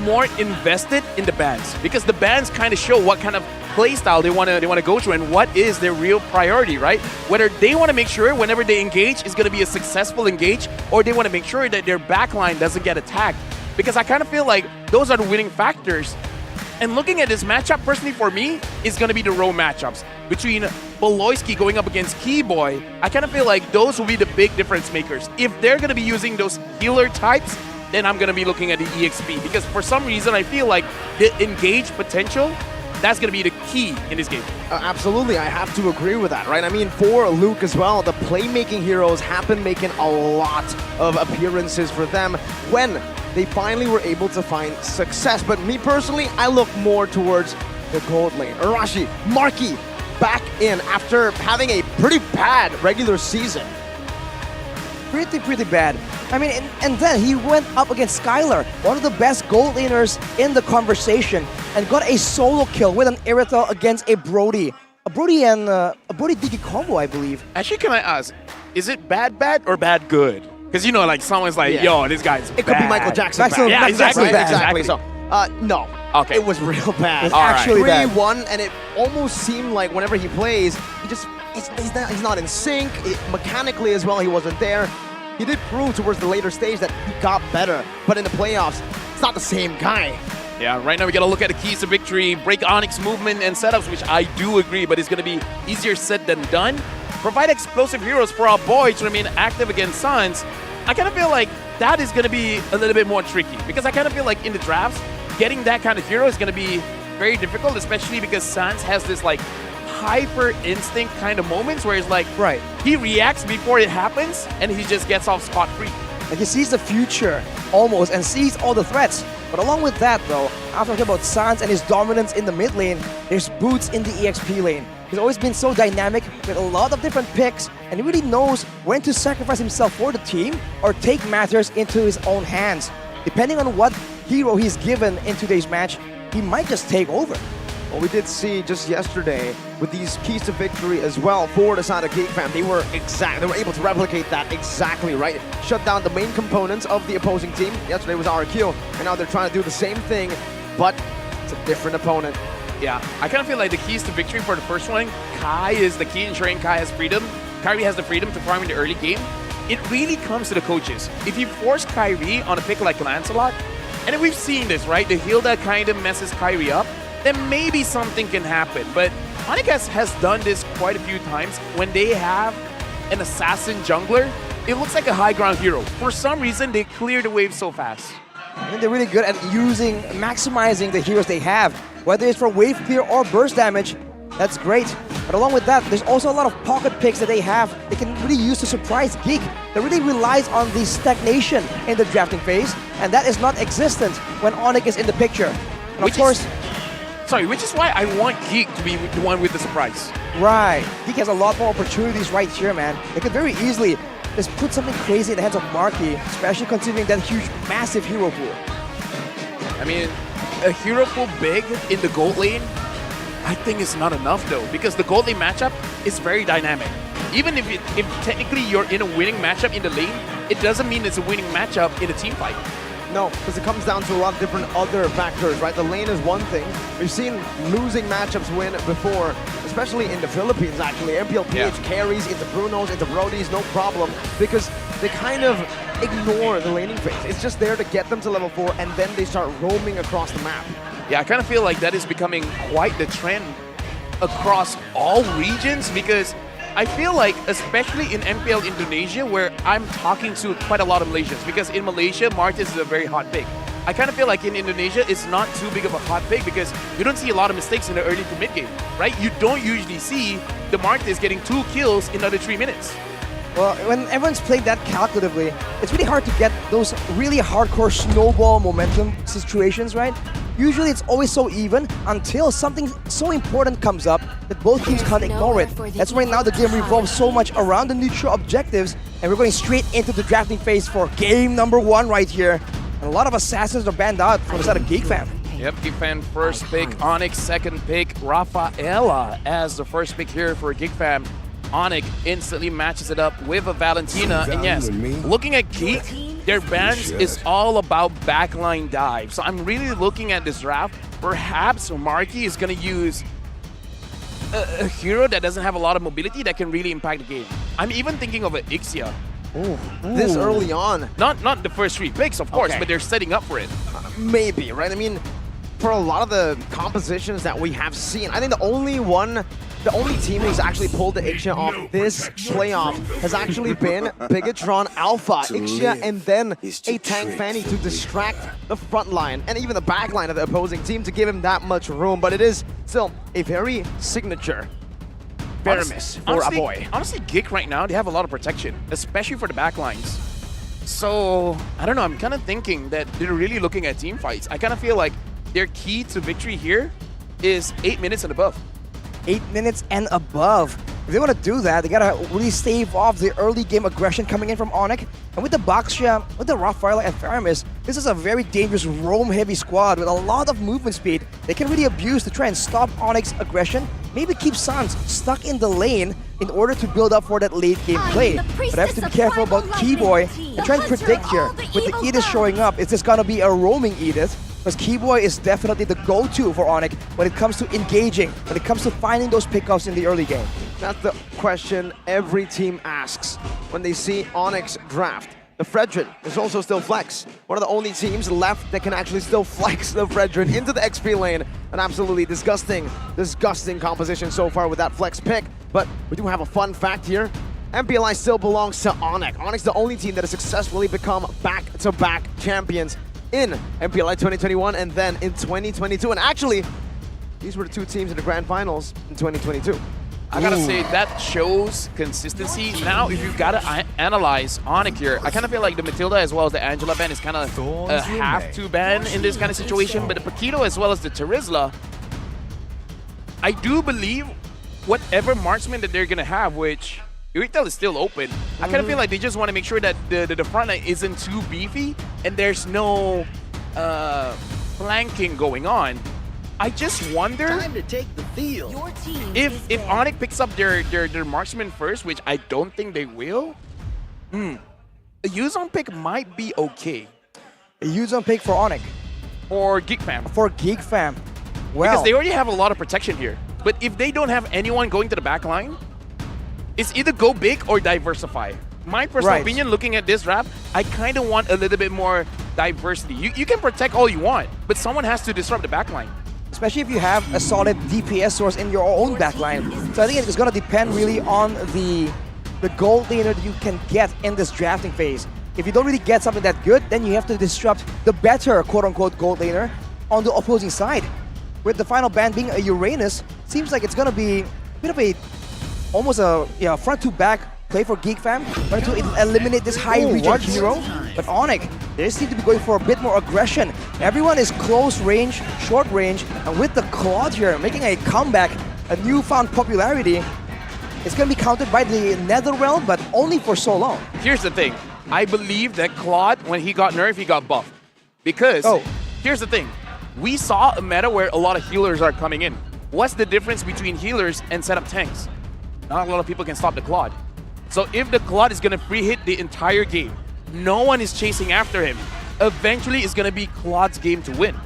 more invested in the bans because the bans kind of show what kind of play style they want to go through and what is their real priority, right? Whether they want to make sure whenever they engage is going to be a successful engage, or they want to make sure that their backline doesn't get attacked. Because I kind of feel like those are the winning factors. And looking at this matchup, personally for me, is going to be the row matchups. Between Boloyski going up against Keyboy, I kind of feel like those will be the big difference makers. If they're going to be using those healer types, then I'm going to be looking at the EXP. Because for some reason, I feel like the engage potential, that's going to be the key in this game. Absolutely, I have to agree with that, right? I mean, for Luke as well, the playmaking heroes have been making a lot of appearances for them when they finally were able to find success. But me personally, I look more towards the gold lane. Arashi, Marky, back in after having a pretty bad regular season. Pretty bad. I mean, and then he went up against Skylar, one of the best gold laners in the conversation, and got a solo kill with an Irithel against a Brody. A Brody and a Brody Digi combo, I believe. Actually, can I ask, is it bad or bad good? Because, you know, like, someone's like, yo, this guy's It could be Michael Jackson. Yeah, exactly. So, no. Okay. It was real bad. It's actually bad. 3-1, and it almost seemed like whenever he plays, he's not in sync. Mechanically as well, he wasn't there. He did prove towards the later stage that he got better, but in the playoffs, it's not the same guy. Yeah, right now we got to look at the keys to victory, break Onyx movement and setups, which I do agree, but it's going to be easier said than done. Provide explosive heroes for our boy to remain active against Suns. I kind of feel like that is going to be a little bit more tricky, because I kind of feel like in the drafts, getting that kind of hero is going to be very difficult, especially because Suns has this like hyper instinct kind of moments where it's like, right, he reacts before it happens and he just gets off scot-free. Like he sees the future almost and sees all the threats. But along with that though, after talking about Sans and his dominance in the mid lane, there's Boots in the EXP lane. He's always been so dynamic with a lot of different picks, and he really knows when to sacrifice himself for the team or take matters into his own hands. Depending on what hero he's given in today's match, he might just take over. Well, we did see just yesterday with these keys to victory as well for the side of Geek Fam. They were able to replicate that exactly, right? Shut down the main components of the opposing team. Yesterday was RQ, and now they're trying to do the same thing, but it's a different opponent. Yeah, I kind of feel like the keys to victory for the first one, Kai is the key, ensuring Kai has freedom. Kyrie has the freedom to farm in the early game. It really comes to the coaches. If you force Kyrie on a pick like Lancelot, and we've seen this, right? The Hilda kind of messes Kyrie up, then maybe something can happen. But Onyx has done this quite a few times. When they have an assassin jungler, it looks like a high ground hero. For some reason, they clear the wave so fast. I mean, they're really good at maximizing the heroes they have. Whether it's for wave clear or burst damage, that's great. But along with that, there's also a lot of pocket picks that they have they can really use to surprise Geek. That really relies on the stagnation in the drafting phase, and that is not existent when Onyx is in the picture. And of course, which is why I want Geek to be the one with the surprise. Right. Geek has a lot more opportunities right here, man. They could very easily just put something crazy in the hands of Marky, especially considering that huge, massive hero pool. I mean, a hero pool big in the gold lane, I think it's not enough though, because the gold lane matchup is very dynamic. Even if technically you're in a winning matchup in the lane, it doesn't mean it's a winning matchup in a team fight. No, because it comes down to a lot of different other factors, right? The lane is one thing. We've seen losing matchups win before, especially in the Philippines, actually. MPL PH carries into Brunos, into Brodies, no problem, because they kind of ignore the laning phase. It's just there to get them to level 4, and then they start roaming across the map. Yeah, I kind of feel like that is becoming quite the trend across all regions, because I feel like, especially in MPL Indonesia, where I'm talking to quite a lot of Malaysians, because in Malaysia, Martis is a very hot pick. I kind of feel like in Indonesia, it's not too big of a hot pick because you don't see a lot of mistakes in the early to mid game, right? You don't usually see the Martes getting 2 kills in under 3 minutes. Well, when everyone's playing that calculatively, it's really hard to get those really hardcore snowball momentum situations, right? Usually it's always so even until something so important comes up that both teams can't ignore it. That's why now the game revolves so much around the neutral objectives, and we're going straight into the drafting phase for game number 1 right here. And a lot of assassins are banned out from the side of GeekFam. Yep, GeekFam first pick, Onyx second pick, Rafaela as the first pick here for GeekFam. Onyx instantly matches it up with a Valentina, and yes, looking at Geek, their bans is all about backline dive. So I'm really looking at this draft. Perhaps Marky is going to use a hero that doesn't have a lot of mobility that can really impact the game. I'm even thinking of an Ixia. This early on. Not the first 3 picks, of course, Okay. but they're setting up for it. Maybe, right? I mean, for a lot of the compositions that we have seen, I think the only team who's actually pulled the Ixia off this playoff has actually been Bigatron Alpha. Ixia and then a Tank Fanny to distract the front line and even the back line of the opposing team to give him that much room. But it is still a very signature Veramis for a boy. Honestly, Geek right now, they have a lot of protection, especially for the backlines. So, I don't know, I'm kind of thinking that they're really looking at team fights. I kind of feel like their key to victory here is 8 minutes and above. 8 minutes and above. If they want to do that, they gotta really stave off the early game aggression coming in from Onyx. And with the Baxia, with the Rafaela and Faramis, this is a very dangerous roam-heavy squad with a lot of movement speed they can really abuse to try and stop Onyx aggression. Maybe keep Sans stuck in the lane in order to build up for that late game play. But I have to be careful about Keyboy and try and predict here. With the Edith showing up, is this gonna be a roaming Edith? Because Keyboy is definitely the go-to for Onyx when it comes to engaging, when it comes to finding those pickoffs in the early game. That's the question every team asks when they see Onyx draft. The Fredrin is also still flex. One of the only teams left that can actually still flex the Fredrin into the XP lane. An absolutely disgusting composition so far with that flex pick. But we do have a fun fact here. MPLI still belongs to Onyx. Onyx the only team that has successfully become back-to-back champions in MPLI 2021 and then in 2022. And actually, these were the 2 teams in the grand finals in 2022. I gotta say, that shows consistency. Now, if you've gotta analyze Onyx here, I kind of feel like the Matilda as well as the Angela ban is kind of a have-to ban in this kind of situation. But the Paquito as well as the Terizla, I do believe whatever marksman that they're gonna have, which Uritel is still open. I kind of feel like they just want to make sure that the front line isn't too beefy and there's no flanking going on. I just wonder to take the field. if Onyx picks up their marksman first, which I don't think they will. A Yuzon pick might be okay. A Yuzon pick for Onyx. For GeekFam. For GeekFam. Well, because they already have a lot of protection here. But if they don't have anyone going to the back line, it's either go big or diversify. My personal opinion, looking at this draft, I kind of want a little bit more diversity. You can protect all you want, but someone has to disrupt the backline. especially if you have a solid DPS source in your own backline. So I think it's going to depend really on the gold laner that you can get in this drafting phase. If you don't really get something that good, then you have to disrupt the better quote-unquote gold laner on the opposing side. With the final ban being a Uranus, seems like it's going to be a bit of a almost a front-to-back play for GeekFam, trying to eliminate this high-regen hero. But Onyx, they seem to be going for a bit more aggression. Everyone is close range, short range, and with the Claude here making a comeback, a newfound popularity, it's going to be countered by the Netherrealm, but only for so long. Here's the thing. I believe that Claude, when he got nerfed, he got buffed. Because, here's the thing. We saw a meta where a lot of healers are coming in. What's the difference between healers and setup tanks? Not a lot of people can stop the Claude. So if the Claude is going to free hit the entire game, no one is chasing after him. Eventually, it's going to be Claude's game to win.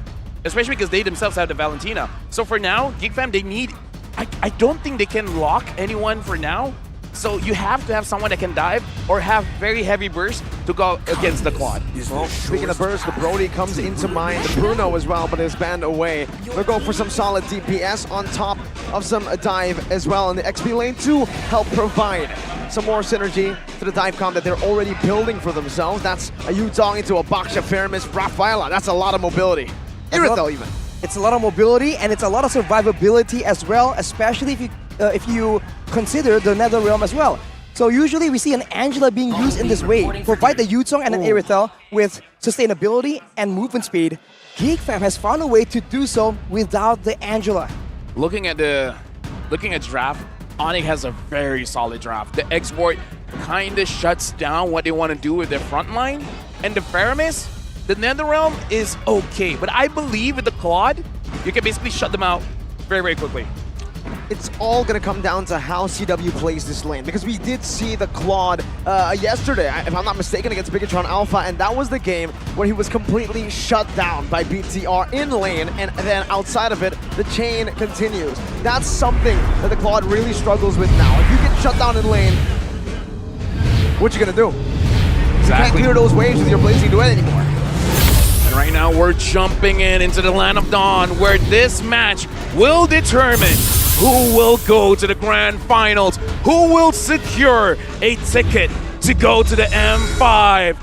Especially because they themselves have the Valentina. So for now, GeekFam, they need... I don't think they can lock anyone for now. So you have to have someone that can dive or have very heavy burst to go against the Claude. Well, speaking of burst, the Brody comes into mind. The Bruno as well, but is banned away. They'll go for some solid DPS on top of some dive as well in the XP lane to help provide some more synergy to the dive comp that they're already building for themselves. That's a Yutong into a Baksha, Feramis, Rafaela. That's a lot of mobility. Irithel even. It's a lot of mobility and it's a lot of survivability as well, especially if you consider the Nether Realm as well. So usually we see an Angela being used in this way, provide the Yutong and an Irithel with sustainability and movement speed. GeekFam has found a way to do so without the Angela. Looking at draft, Onyx has a very solid draft. The export kind of shuts down what they want to do with their front line. And the Feramis, the Netherrealm is okay. But I believe with the Claude, you can basically shut them out very, very quickly. It's all going to come down to how CW plays this lane, because we did see the Claude yesterday, if I'm not mistaken, against Bigatron Alpha, and that was the game where he was completely shut down by BTR in lane, and then outside of it, the chain continues. That's something that the Claude really struggles with now. If you get shut down in lane, what you going to do? Exactly. You can't clear those waves with your Blazing Duet anymore. And right now, we're jumping into the Land of Dawn, where this match will determine who will go to the grand finals, who will secure a ticket to go to the M5.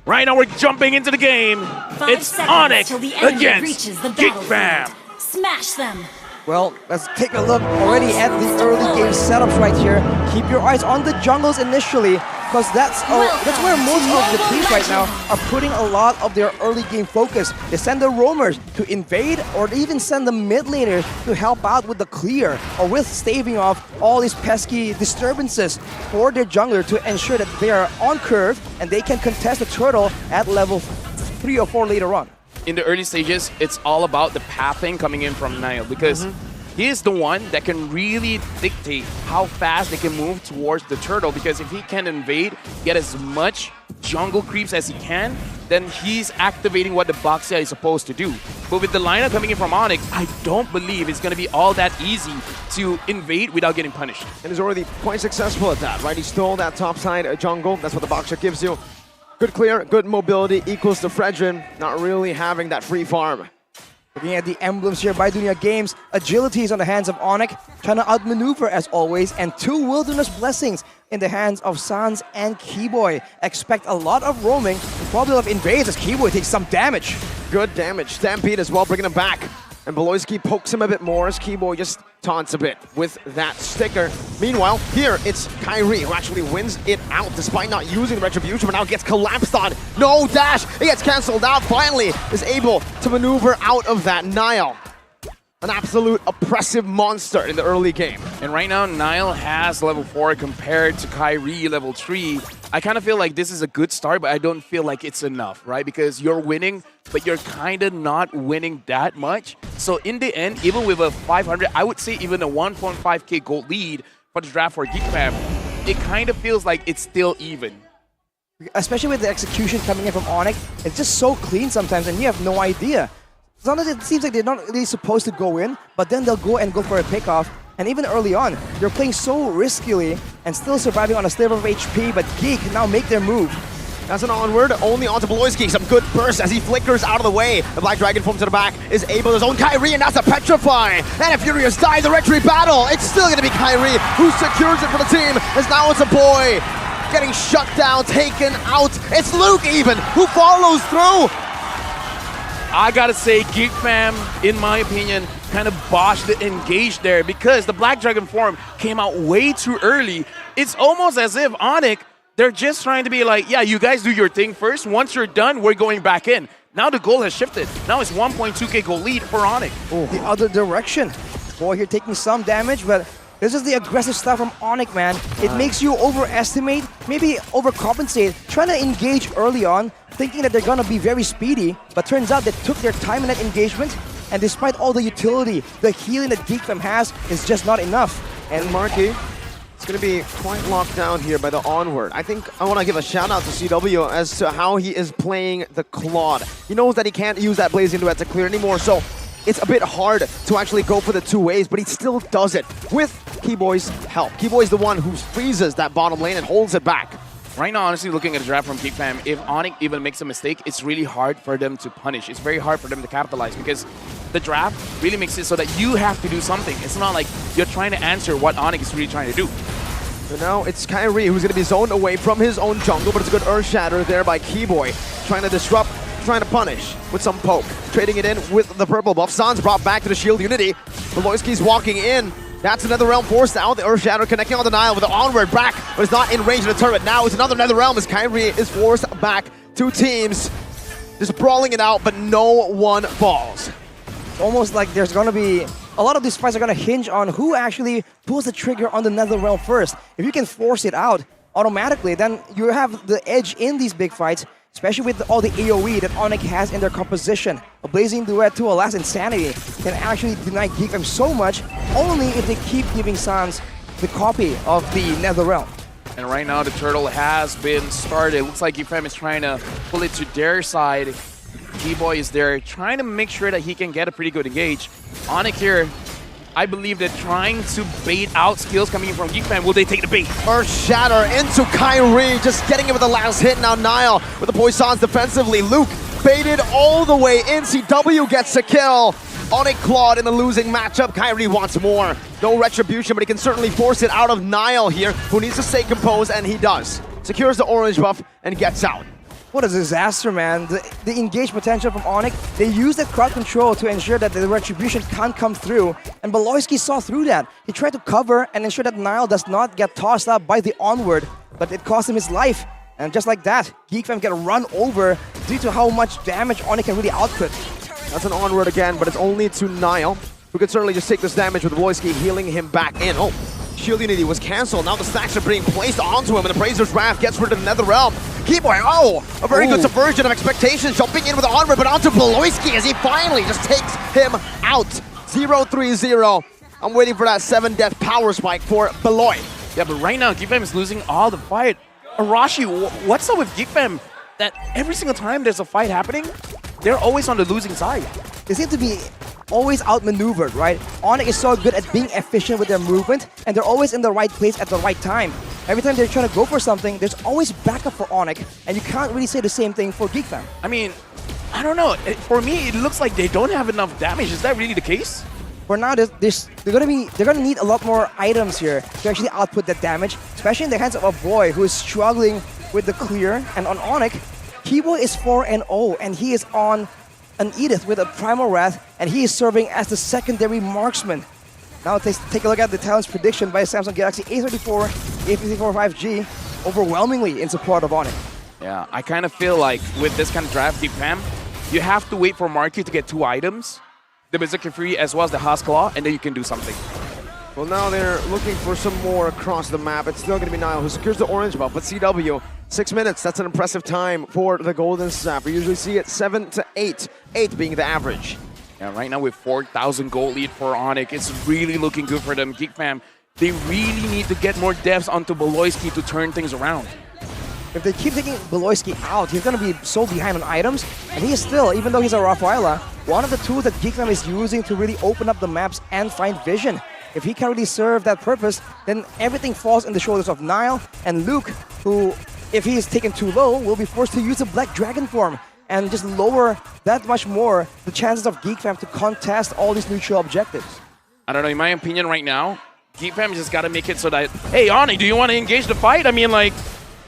Right now, we're jumping into the game. It's Onyx against GeekFam. Smash them. Well, let's take a look already at the early game setups right here. Keep your eyes on the jungles initially, because that's where most of the teams right now are putting a lot of their early game focus. They send the roamers to invade, or even send the mid laners to help out with the clear, or with staving off all these pesky disturbances for their jungler to ensure that they are on curve and they can contest the turtle at level 3 or 4 later on. In the early stages, it's all about the pathing coming in from Nile, because he is the one that can really dictate how fast they can move towards the turtle, because if he can invade, get as much jungle creeps as he can, then he's activating what the Baksha is supposed to do. But with the lineup coming in from Onyx, I don't believe it's going to be all that easy to invade without getting punished. And he's already quite successful at that, right? He stole that top side jungle. That's what the Baksha gives you. Good clear, good mobility equals to Fredrin not really having that free farm. Looking at the emblems here by Dunia Games, agility is on the hands of Onyx, trying to outmaneuver as always, and 2 Wilderness Blessings in the hands of Sans and Keyboy. Expect a lot of roaming, probably of invades as Keyboy takes some damage. Good damage. Stampede as well, bringing him back. And Beloyski pokes him a bit more as Keyboy just taunts a bit with that sticker. Meanwhile, here it's Kyrie who actually wins it out despite not using the Retribution, but now gets collapsed on. No dash! He gets cancelled out. Finally is able to maneuver out of that. Nile, an absolute oppressive monster in the early game. And right now, Nile has level 4 compared to Kyrie level 3. I kind of feel like this is a good start, but I don't feel like it's enough, right? Because you're winning, but you're kind of not winning that much. So in the end, even with a 500, I would say even a 1.5k gold lead for the draft for GeekFam, it kind of feels like it's still even. Especially with the execution coming in from Onyx, it's just so clean sometimes and you have no idea. Sometimes it seems like they're not really supposed to go in, but then they'll go for a pickoff. And even early on, they're playing so riskily and still surviving on a sliver of HP, but Geek now make their move. That's an onward, only onto Beloyski. Some good burst as he flickers out of the way. The Black Dragon form to the back is able to his own Kyrie, and that's a Petrify. And a Furious Die, the retry battle. It's still going to be Kyrie who secures it for the team, as now it's a boy getting shut down, taken out. It's Luke even who follows through. I gotta say, GeekFam, in my opinion, kind of botched the engage there because the Black Dragon form came out way too early. It's almost as if Onyx, they're just trying to be like, yeah, you guys do your thing first. Once you're done, we're going back in. Now the goal has shifted. Now it's 1.2k goal lead for Onyx. The other direction. Boy here taking some damage, but this is the aggressive stuff from Onyx, man. It makes you overestimate, maybe overcompensate, trying to engage early on, thinking that they're gonna be very speedy, but turns out they took their time in that engagement, and despite all the utility, the healing that GeekFam has is just not enough. And Marky, it's going to be quite locked down here by the onward. I think I want to give a shout out to CW as to how he is playing the Claude. He knows that he can't use that Blazing Duet to clear anymore, so it's a bit hard to actually go for the 2 waves, but he still does it with Keyboy's help. Keyboy's the one who freezes that bottom lane and holds it back. Right now, honestly, looking at the draft from GeekFam, if Onyx even makes a mistake, it's really hard for them to punish. It's very hard for them to capitalize because the draft really makes it so that you have to do something. It's not like you're trying to answer what Onyx is really trying to do. So now it's Kyrie who's going to be zoned away from his own jungle, but it's a good Earth Shatter there by Keyboy. Trying to disrupt, trying to punish with some poke. Trading it in with the purple buff. San's brought back to the shield unity. Beloyski's walking in. That's another realm forced out. The Earth Shatter connecting on the Nile with the onward back, but it's not in range of the turret. Now it's another nether realm as Kyrie is forced back. Two teams just brawling it out, but no one falls. Almost like there's gonna be a lot of these fights are gonna hinge on who actually pulls the trigger on the nether realm first. If you can force it out automatically, then you have the edge in these big fights, especially with all the AoE that Onyx has in their composition. A Blazing Duet to a Last Insanity can actually deny GeekFam so much, only if they keep giving Sans the copy of the nether realm. And right now the turtle has been started. It looks like GeekFam is trying to pull it to their side. T-Boy is there trying to make sure that he can get a pretty good engage. Onyx here, I believe they're trying to bait out skills coming in from GeekFam. Will they take the bait? Earth Shatter into Kyrie, just getting him with the last hit. Now Nile with the Poisons defensively. Luke baited all the way in. CW gets a kill. Onyx clawed in the losing matchup. Kyrie wants more. No retribution, but he can certainly force it out of Nile here, who needs to stay composed, and he does. Secures the orange buff and gets out. What a disaster, man. The engage potential from Onyx, they used that crowd control to ensure that the retribution can't come through. And Beloyski saw through that. He tried to cover and ensure that Nile does not get tossed up by the onward, but it cost him his life. And just like that, GeekFam get run over due to how much damage Onyx can really output. That's an onward again, but it's only to Nile, who can certainly just take this damage with Beloyski healing him back in. Oh, Shield Unity was cancelled. Now the stacks are being placed onto him, and the Brazer's Wrath gets rid of the Nether Realm. Keyboy, a very good subversion of expectations, jumping in with the onward, but onto Beloyski as he finally just takes him out. 0-3-0. I'm waiting for that 7-death power spike for Beloy. Yeah, but right now, GeekFam is losing all the fight. Arashi, what's up with GeekFam? That every single time there's a fight happening, they're always on the losing side. They seem to be always outmaneuvered, right? Onyx is so good at being efficient with their movement, and they're always in the right place at the right time. Every time they're trying to go for something, there's always backup for Onyx, and you can't really say the same thing for GeekFam. I mean, I don't know. For me, it looks like they don't have enough damage. Is that really the case? For now, they're gonna need a lot more items here to actually output that damage, especially in the hands of a boy who is struggling with the clear. And on Onyx, Keyboy is 4-0, and he is on an Edith with a Primal Wrath, and he is serving as the secondary marksman. Now let's take a look at the talent's prediction by Samsung Galaxy A34, A54 5G, overwhelmingly in support of Onyx. Yeah, I kind of feel like with this kind of draft, GeekFam, you have to wait for Marky to get 2 items, the Berserker Fury as well as the Husk Claw, and then you can do something. Well, now they're looking for some more across the map. It's still going to be Nile who secures the orange buff, but CW, 6 minutes. That's an impressive time for the Golden Staff. We usually see it 7 to 8, 8 being the average. Yeah, right now with 4,000 gold lead for Onyx, it's really looking good for them. GeekFam, they really need to get more devs onto Beloyski to turn things around. If they keep taking Beloyski out, he's going to be so behind on items, and he is still, even though he's a Rafaela, one of the tools that GeekFam is using to really open up the maps and find vision. If he can really serve that purpose, then everything falls in the shoulders of Nile and Luke, who, if he is taken too low, will be forced to use a Black Dragon form and just lower that much more the chances of GeekFam to contest all these neutral objectives. I don't know, in my opinion right now, GeekFam just got to make it so that, hey, Ani, do you want to engage the fight? I mean, like,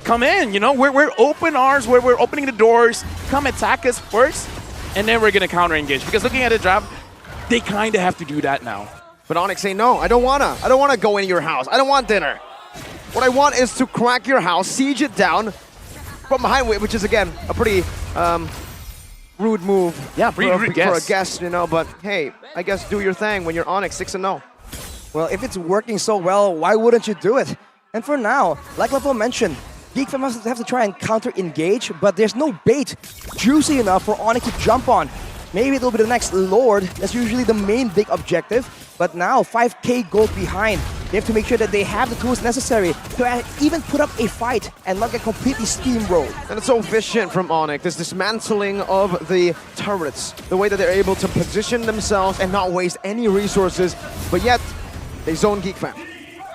come in, you know, we're open ours, we're opening the doors, come attack us first, and then we're going to counter-engage. Because looking at the draft, they kind of have to do that now. But Onyx say, no, I don't wanna go in your house. I don't want dinner. What I want is to crack your house, siege it down from behind, which is, again, a pretty rude move. Yeah, pretty rude for a guest, you know, but hey, I guess do your thing when you're Onyx 6-0. Well, if it's working so well, why wouldn't you do it? And for now, like Level mentioned, GeekFam must have to try and counter-engage, but there's no bait juicy enough for Onyx to jump on. Maybe it'll be the next Lord. That's usually the main big objective. But now, 5k gold behind. They have to make sure that they have the tools necessary to even put up a fight and not get completely steamrolled. And it's so efficient from Onyx, this dismantling of the turrets, the way that they're able to position themselves and not waste any resources, but yet they zone GeekFam.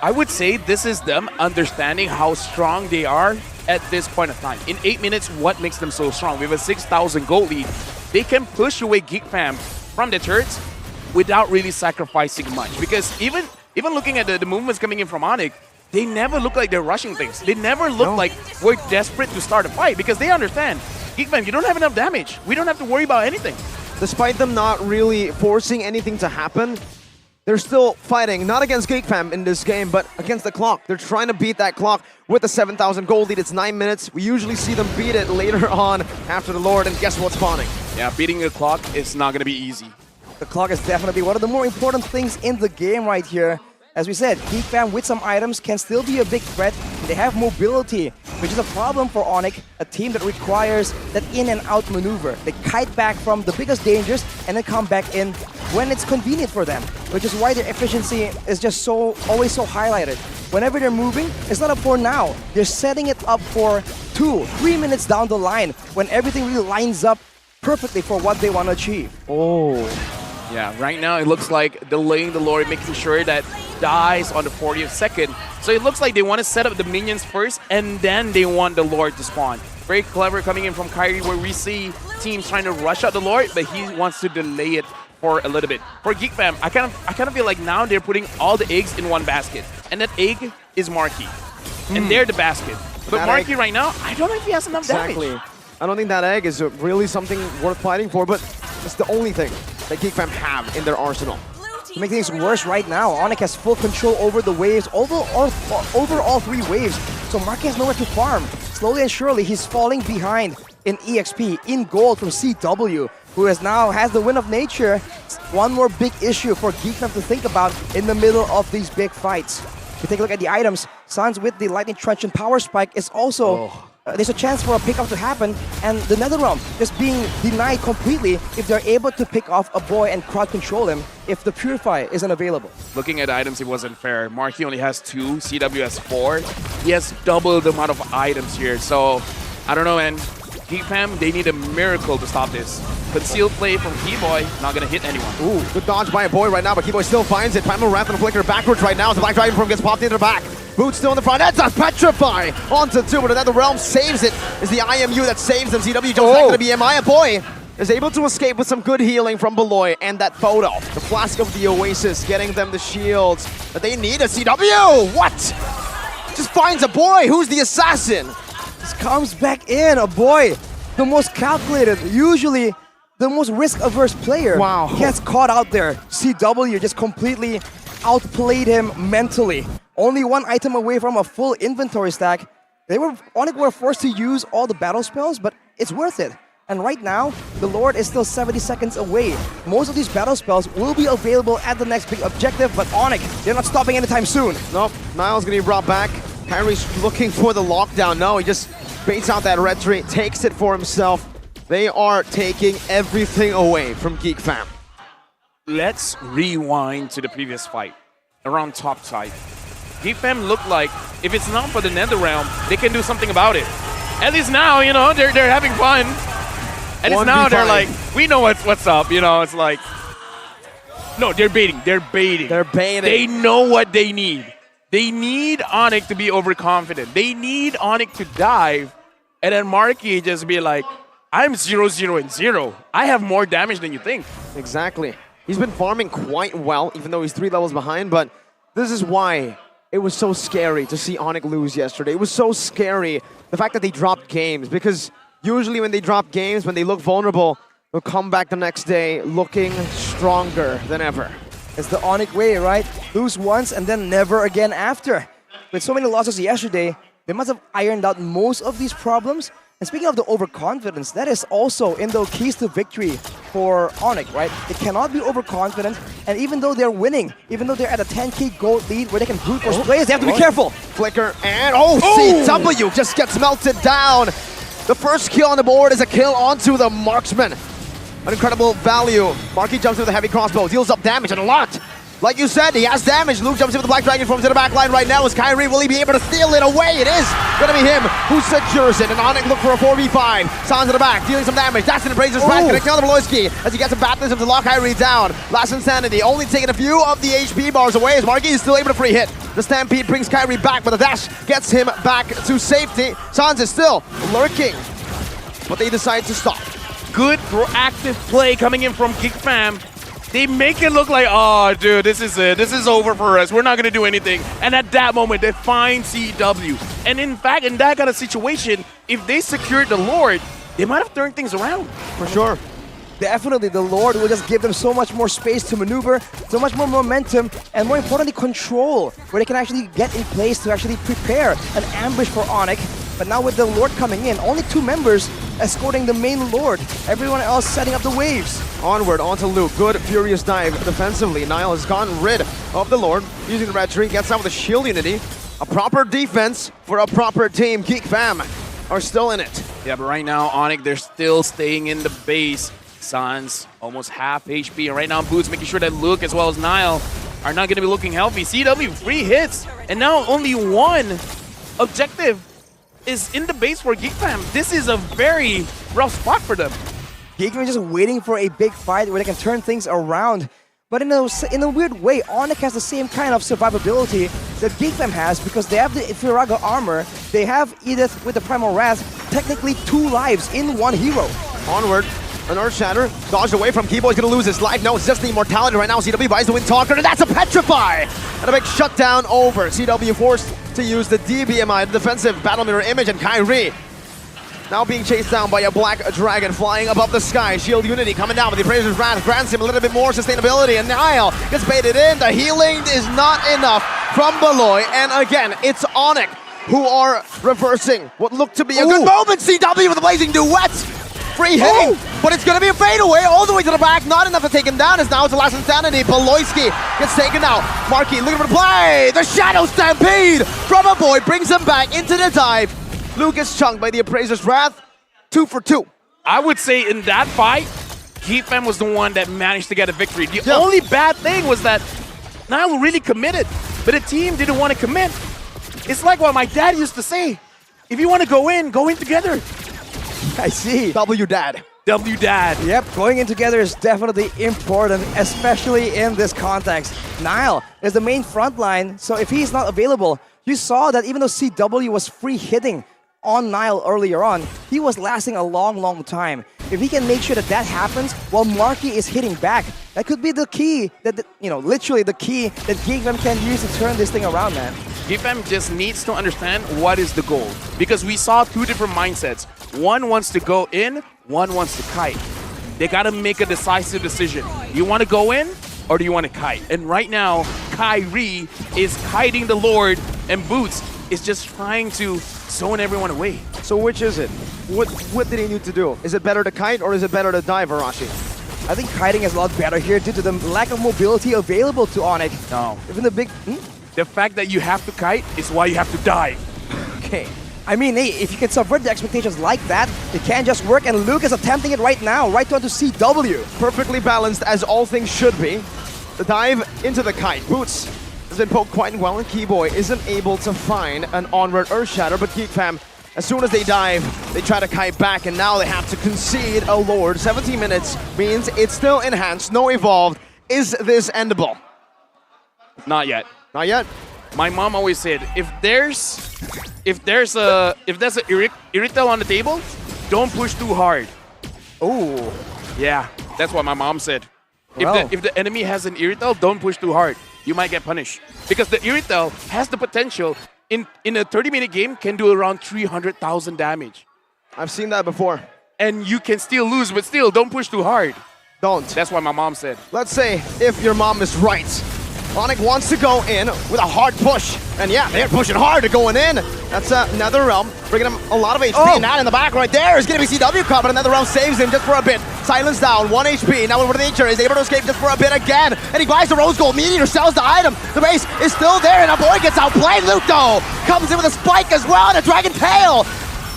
I would say this is them understanding how strong they are at this point of time. In 8 minutes, what makes them so strong? We have a 6,000 gold lead. They can push away GeekFam from the turrets without really sacrificing much. Because even looking at the movements coming in from Onyx, they never look like they're rushing things. They never look like we're desperate to start a fight because they understand, Geekfam, you don't have enough damage. We don't have to worry about anything. Despite them not really forcing anything to happen, they're still fighting, not against Geekfam in this game, but against the clock. They're trying to beat that clock with the 7,000 gold lead. It's 9 minutes. We usually see them beat it later on after the Lord, and guess what's spawning? Yeah, beating the clock is not going to be easy. The clock is definitely one of the more important things in the game right here. As we said, Geekfam with some items can still be a big threat. They have mobility, which is a problem for Onyx, a team that requires that in and out maneuver. They kite back from the biggest dangers and then come back in when it's convenient for them, which is why their efficiency is just always so highlighted. Whenever they're moving, it's not up for now. They're setting it up for 2-3 minutes down the line when everything really lines up perfectly for what they want to achieve. Oh. Yeah, right now it looks like delaying the Lord, making sure that dies on the 40th second. So it looks like they want to set up the minions first, and then they want the Lord to spawn. Very clever coming in from Kyrie, where we see teams trying to rush out the Lord, but he wants to delay it for a little bit. For Geekfam, I kind of feel like now they're putting all the eggs in one basket, and that egg is Marky, and they're the basket. But That Marky egg- right now, I don't know if he has enough damage. I don't think that egg is really something worth fighting for, but it's the only thing that Geekfam have in their arsenal. To make things worse right now, Onyx has full control over the waves, over all 3 waves, so Marky has nowhere to farm. Slowly and surely, he's falling behind in EXP, in gold from CW, who has the win of nature. One more big issue for Geekfam to think about in the middle of these big fights. If you take a look at the items, Sans with the Lightning Truncheon Power Spike is also... there's a chance for a pick-off to happen, and the Netherrealm just being denied completely if they're able to pick off a boy and crowd control him if the Purify isn't available. Looking at items, it wasn't fair. Marky only has 2, CW has 4. He has double the amount of items here, so I don't know, man. Geekfam, they need a miracle to stop this. Concealed play from Keyboy, not gonna hit anyone. Ooh, good dodge by a boy right now, but Keyboy still finds it. Primal Wrath and Flicker backwards right now as the Black Dragon Form gets popped into the back. Boots still in the front. That's a Petrify onto 2, but the Realm saves it. It's the IMU that saves them. CW jumps back to the BMI. A boy is able to escape with some good healing from Beloy, and that photo, the Flask of the Oasis, getting them the shields that they need. A CW! What? Just finds a boy. Who's the assassin? Just comes back in, a boy. The most calculated, usually the most risk-averse player. Wow. Gets caught out there. CW just completely outplayed him mentally. Only 1 item away from a full inventory stack. Onyx were forced to use all the battle spells, but it's worth it. And right now, the Lord is still 70 seconds away. Most of these battle spells will be available at the next big objective, but Onyx, they're not stopping anytime soon. Nope, Niall's gonna be brought back. Kyrie's looking for the lockdown. No, he just baits out that red tree, takes it for himself. They are taking everything away from Geekfam. Let's rewind to the previous fight around top side. Geekfam looked like if it's not for the Netherrealm, they can do something about it. At least now, you know, they're having fun. At least now they're like, we know what's up, you know, it's like... No, they're baiting. They're baiting. They're baiting. They know what they need. They need Onyx to be overconfident. They need Onyx to dive, and then Marky just be like, I'm 0-0-0. I have more damage than you think. Exactly. He's been farming quite well, even though he's 3 levels behind, but this is why it was so scary to see Onyx lose yesterday. It was so scary, the fact that they dropped games, because usually when they drop games, when they look vulnerable, they'll come back the next day looking stronger than ever. It's the Onyx way, right? Lose once and then never again after. With so many losses yesterday, they must have ironed out most of these problems. And speaking of the overconfidence, that is also in the keys to victory for Onyx, right? They cannot be overconfident, and even though they're winning, even though they're at a 10k gold lead where they can brute force players, they have to be careful. Flicker and CW just gets melted down. The first kill on the board is a kill onto the marksman. An incredible value. Marky jumps in with a heavy crossbow, deals up damage and a lot. Like you said, he has damage. Luke jumps in with the Black Dragon Forms to the back line right now. Is Kyrie, will he be able to steal it away? It is going to be him who secures it. And Onyx look for a 4v5. Sans in the back, dealing some damage. That's an Embracer's Wrath, connecting on the Beloyski as he gets some baptism to lock Kyrie down. Last Insanity, only taking a few of the HP bars away as Marky is still able to free hit. The Stampede brings Kyrie back, but the dash gets him back to safety. Sans is still lurking, but they decide to stop. good proactive play coming in from Geek Fam. They make it look like, oh, dude, this is it. This is over for us. We're not going to do anything. And at that moment, they find CW. And in fact, in that kind of situation, if they secured the Lord, they might have turned things around. For sure. Definitely, the Lord will just give them so much more space to maneuver, so much more momentum, and more importantly, control, where they can actually get in place to actually prepare an ambush for Onyx. But now with the Lord coming in, only 2 members escorting the main Lord. Everyone else setting up the waves. Onward onto Luke. Good, furious dive defensively. Niall has gotten rid of the Lord. Using the red tree, gets out with the shield unity. A proper defense for a proper team. Geek Fam are still in it. Yeah, but right now, Onyx, they're still staying in the base. Sans almost half HP, and right now Boots making sure that Luke as well as Niall are not going to be looking healthy. CW 3 hits, and now only 1 objective is in the base for Geek Fam. This is a very rough spot for them. Geek Fam is just waiting for a big fight where they can turn things around. But in a weird way, Onyx has the same kind of survivability that Geek Fam has because they have the Firaga armor, they have Edith with the Primal Wrath, technically 2 lives in 1 hero. Onward. An Earth Shatter, dodged away from Keyboy's gonna lose his life. No, it's just the immortality right now. CW buys the Wind Talker, and that's a Petrify! And a big shutdown over. CW forced to use the DBMI, the defensive battle mirror image, and Kyrie now being chased down by a Black Dragon flying above the sky. Shield Unity coming down with the Appraiser's Wrath, grants him a little bit more sustainability, and Niall gets baited in. The healing is not enough from Beloy, and again, it's Onyx who are reversing what looked to be a good moment. CW with a blazing duet! Free hitting, but it's gonna be a fadeaway all the way to the back. Not enough to take him down, as now it's the last insanity. Beloyski gets taken out. Markey looking for the play. The Shadow Stampede from a boy brings him back into the dive. Luke gets chunked by the Appraiser's Wrath. 2 for 2. I would say in that fight, Geek Fam was the one that managed to get a victory. The only bad thing was that Niall really committed, but the team didn't want to commit. It's like what my dad used to say. If you want to go in together. I see. W Dad. W Dad. Yep, going in together is definitely important, especially in this context. Niall is the main front line, so if he's not available, you saw that even though CW was free hitting on Niall earlier on, he was lasting a long time. If he can make sure that that happens while Marky is hitting back, that could be the key, that literally the key that Geek Fam can use to turn this thing around, man. Geek Fam just needs to understand what is the goal, because we saw 2 different mindsets. One wants to go in, one wants to kite. They gotta make a decisive decision. You wanna go in, or do you wanna kite? And right now, Kyrie is kiting the Lord, and Boots is just trying to zone everyone away. So which is it? What did he need to do? Is it better to kite, or is it better to dive, Arashi? I think kiting is a lot better here due to the lack of mobility available to Onyx. No. Even the big... The fact that you have to kite is why you have to dive. Okay. I mean, hey, if you can subvert the expectations like that, it can just work, and Luke is attempting it right now, right onto CW. Perfectly balanced, as all things should be. The dive into the kite. Boots has been poked quite well, and Keyboy isn't able to find an onward Earth Shatter, but Geek Fam, as soon as they dive, they try to kite back, and now they have to concede a Lord. 17 minutes means it's still enhanced, no evolved. Is this endable? Not yet. Not yet? My mom always said, if there's a Irritel on the table, don't push too hard. Oh. Yeah, that's what my mom said. Well. If the enemy has an Irritel, don't push too hard. You might get punished. Because the Irritel has the potential, in a 30-minute game, can do around 300,000 damage. I've seen that before. And you can still lose, but still, don't push too hard. Don't. That's what my mom said. Let's say if your mom is right. Onyx wants to go in with a hard push. And yeah, they're pushing hard to going in. That's NetherRealm bringing him a lot of HP. And that in the back right there is going to be CW caught, but NetherRealm saves him just for a bit. Silence down, 1 HP. Now over to Nature is able to escape just for a bit again. And he buys the Rose Gold. Meteor sells the item. The base is still there, and a boy gets outplayed. Luke, though, comes in with a spike as well, and a Dragon Tail.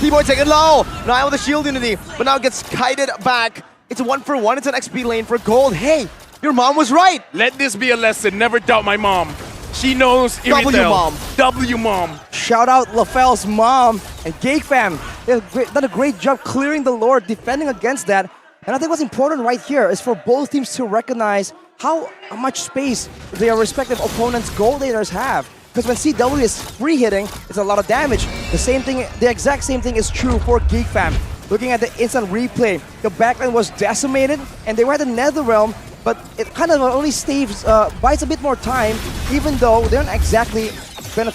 Keyboy taking low. Niall with the shield unity, but now gets kited back. It's a 1-for-1. It's an XP lane for gold. Hey, your mom was right. Let this be a lesson. Never doubt my mom. She knows Irritel. W mom. W mom. Shout out LaFell's mom and Geek Fam. They've done a great job clearing the Lord, defending against that. And I think what's important right here is for both teams to recognize how much space their respective opponents' gold laners have. Because when CW is free hitting, it's a lot of damage. The exact same thing is true for Geek Fam. Looking at the instant replay, the backline was decimated, and they were at the Nether Realm, but it kind of only buys a bit more time, even though they're not exactly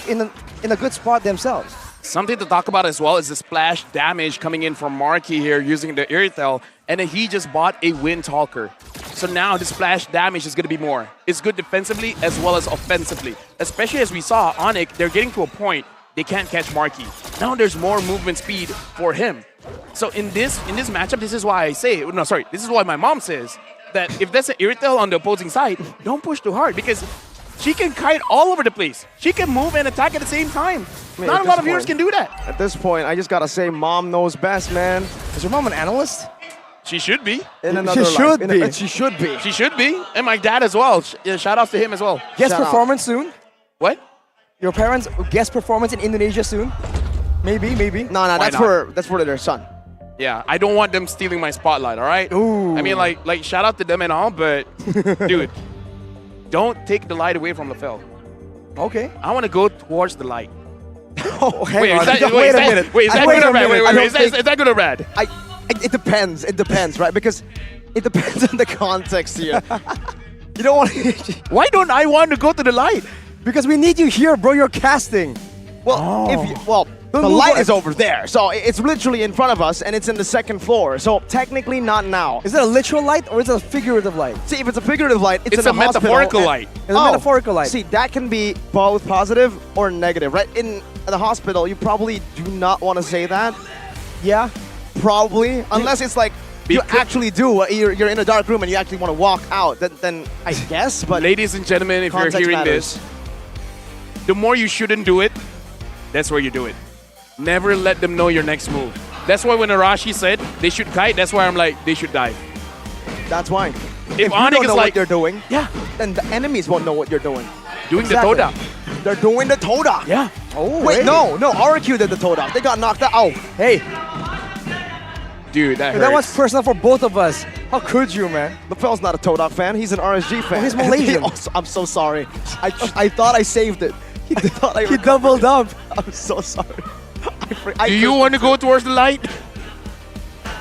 in a good spot themselves. Something to talk about as well is the splash damage coming in from Marky here using the Irithel, and then he just bought a Wind Talker. So now the splash damage is going to be more. It's good defensively as well as offensively. Especially as we saw, Onyx, they're getting to a point they can't catch Marky. Now there's more movement speed for him. So in this matchup, this is why I say, no, sorry, this is why my mom says that if there's an Irithel on the opposing side, don't push too hard because she can kite all over the place. She can move and attack at the same time. I mean, Not a lot of viewers can do that. At this point, I just gotta say, mom knows best, man. Is your mom an analyst? She should be. In another She should life. be. She should be. She should be. And my dad as well. Shout out to him as well. Guest Shout out. performance soon? What? Your parents' guest performance in Indonesia soon? Maybe. No, that's for their son. Yeah, I don't want them stealing my spotlight, all right? Ooh. I mean, like shout out to them and all, but dude, don't take the light away from LaFell. Okay. I want to go towards the light. Oh, hang Wait, on. is that, Wait a minute. Wait, is that Wait good a or bad? minute. Wait, is that good or bad? It depends. It depends, right? Because it depends on the context here. You don't want to... Why don't I want to go to the light? Because we need you here, bro. You're casting. Well, the move light on. is over there, so it's literally in front of us, and it's in the second floor. So technically, not now. Is it a literal light or is it a figurative light? See, if it's a figurative light, it's It's in a metaphorical light. It's a metaphorical light. See, that can be both positive or negative, right? In the hospital, you probably do not want to say that. Yeah. Probably, unless it's like you actually do. You're in a dark room and you actually want to walk out. Then I guess. But ladies and gentlemen, if you're context hearing matters. this, the more you shouldn't do it, that's where you do it. Never let them know your next move. That's why when Arashi said they should kite, that's why I'm like, they should dive. That's why. If you Onyx don't is know like, what you're doing, yeah, then the enemies won't know what you're doing. doing Exactly. the Toda. They're doing the Toda. Yeah. Oh, Wait, hey. no, RQ did the Toda. They got knocked out. Oh, Hey, Dude, that hurts. that was personal for both of us. How could you, man? LaFell's not a Toda fan. He's an RSG fan. Oh, he's Malaysian. I'm so sorry. I thought I saved it. I thought I He doubled up. I'm so sorry. Do you want to go towards the light?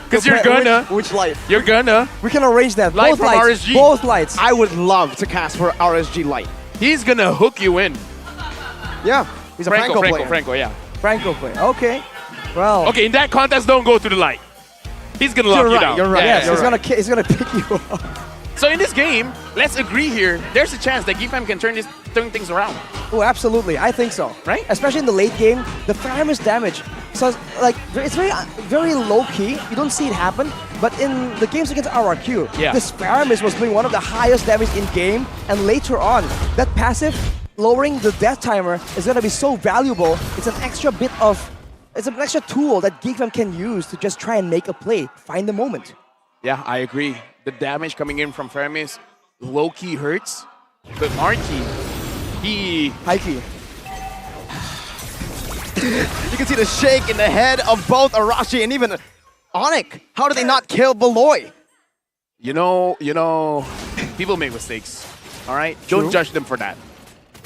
Because you're gonna. Which light? You're gonna. We can arrange that. Light Both from lights. RSG. Both lights. I would love to cast for RSG light. He's gonna hook you in. Yeah, he's a Franco player. Franco, yeah. Franco play. Okay. Well. Okay, in that contest, don't go to the light. He's gonna lock You're you right, down. you're right. Yes, You're he's gonna pick you up. So in this game, let's agree here. There's a chance that GFAM can turn things around. Oh, absolutely. I think so. Right? Especially in the late game, the Faramis damage. So like it's very low key. You don't see it happen. But in the games against RRQ, Yeah. this Faramis was doing one of the highest damage in game. And later on, that passive lowering the death timer is gonna be so valuable. It's an extra tool that GFAM can use to just try and make a play, find the moment. Yeah, I agree. The damage coming in from Faramis low-key hurts. But Marky, he... High key. You can see the shake in the head of both Arashi and even Onyx. How did they not kill Beloy? You know, people make mistakes. All right? True. Don't judge them for that.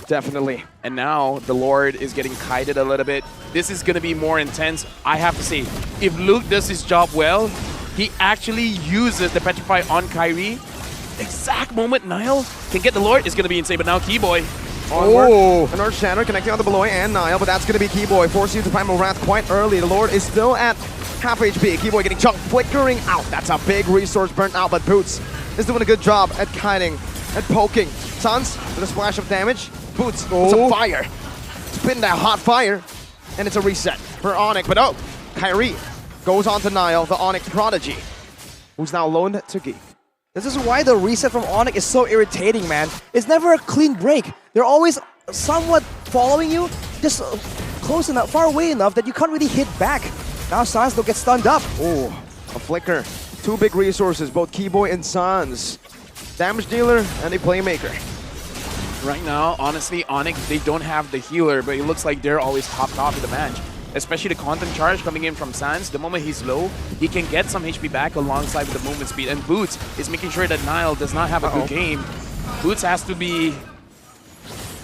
Definitely. And now the Lord is getting kited a little bit. This is going to be more intense. I have to say, if Luke does his job well, he actually uses the Petrify on Kyrie. Exact moment Nile can get the Lord is going to be insane. But now Keyboy. Oh, an Earth Shatter connecting on the Beloy and Nile, but that's going to be Keyboy. Forcing you to Primal Wrath quite early. The Lord is still at half HP. Keyboy getting chunked, flickering out. That's a big resource burnt out, but Boots is doing a good job at kiting, at poking. Suns with a splash of damage. Boots with some fire. Spitting that hot fire, and it's a reset for Onyx. But oh, Kyrie goes on to Nile, the Onyx prodigy, who's now loaned to Geek. This is why the reset from Onyx is so irritating, man. It's never a clean break. They're always somewhat following you, just close enough, far away enough that you can't really hit back. Now Sans will get stunned up. Oh, a flicker. Two big resources, both Keyboy and Sans. Damage dealer and a playmaker. Right now, honestly, Onyx, they don't have the healer, but it looks like they're always topped off of the match. Especially the content charge coming in from Sans. The moment he's low, he can get some HP back alongside with the movement speed. And Boots is making sure that Nile does not have a good game. Boots has to be...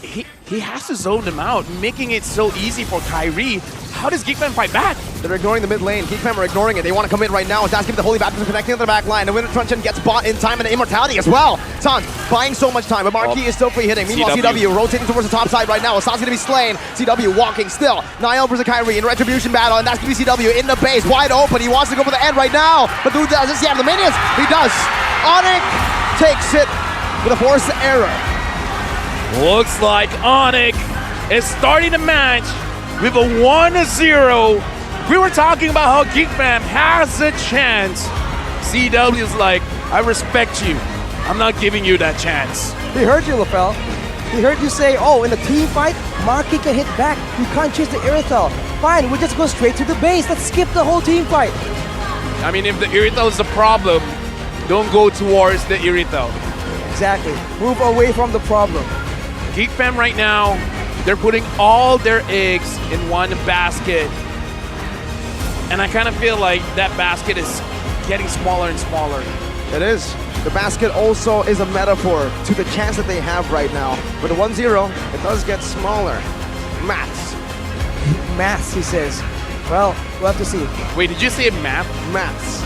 He has to zone them out, making it so easy for Kyrie. how does Geekman fight back? They're ignoring the mid lane. Geekfam are ignoring it. They want to commit right now. It's asking the Holy Baptism connecting to the back line. The Winter Truncheon gets bought in time and the Immortality as well. Sans buying so much time, but Marquis is still free hitting. Meanwhile, CW rotating towards the top side right now. Sans going to be slain. CW walking still. Niall versus Kyrie in Retribution battle, and that's going to be CW in the base. Wide open. He wants to go for the end right now. But who does this? Yeah, the minions. He does. Onyx takes it with a forced error. Looks like Onyx is starting the match with a 1-0. We were talking about how Geekfam has a chance. CW's like, I respect you. I'm not giving you that chance. He heard you, LaFell. He heard you say, oh, in a team fight, Marky can hit back. You can't chase the Irithel. Fine, we'll just go straight to the base. Let's skip the whole team fight. I mean, if the Irithel is the problem, don't go towards the Irithel. Exactly. Move away from the problem. Geekfam right now, they're putting all their eggs in one basket. And I kind of feel like that basket is getting smaller and smaller. It is. The basket also is a metaphor to the chance that they have right now. With a 1-0, it does get smaller. Maths. Maths, he says. Well, we'll have to see. Wait, did you say math? Maths.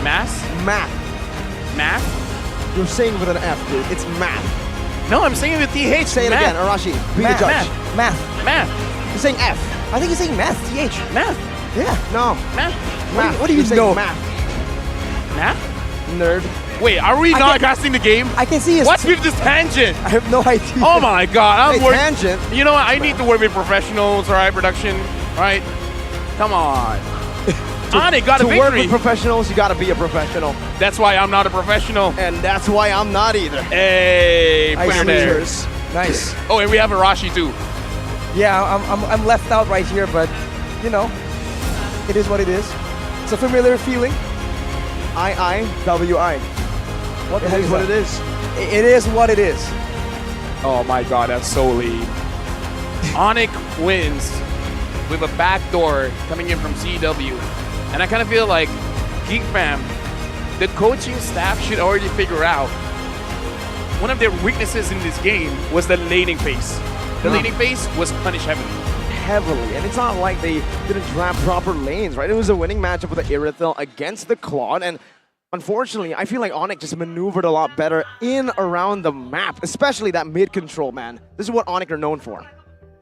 Maths? Math. Math? You're saying with an F, dude. It's math. No, I'm saying with TH. Say it math. again, Arashi. Be Math. the judge. Math. You're saying F. I think he's saying math, TH. Math. Yeah. No. Math. Math. What do you You're saying know? Math. Math? Nerd. Wait, are we not casting the game? I can see his... What's with this tangent? I have no idea. Oh my god, I'm working. Tangent? You know what? I need to work with professionals, alright, production, right? Come on. Onyx got a victory. To work with professionals, you gotta be a professional. That's why I'm not a professional. And that's why I'm not either. Hey, I put your see. there. Nice. Oh, and we have Arashi too. Yeah, I'm left out right here, but, you know, it is what it is. It's a familiar feeling. I-I-W-I. What the heck is what it is? It is what it is. Oh my god, that's so lean. Onyx wins with a backdoor coming in from CW. And I kind of feel like Geekfam, the coaching staff should already figure out one of their weaknesses in this game was the laning phase. The laning phase was punished heavily. And it's not like they didn't draft proper lanes, right? It was a winning matchup with the Irithel against the Claude, and unfortunately, I feel like Onyx just maneuvered a lot better in around the map, especially that mid control, man. This is what Onyx are known for.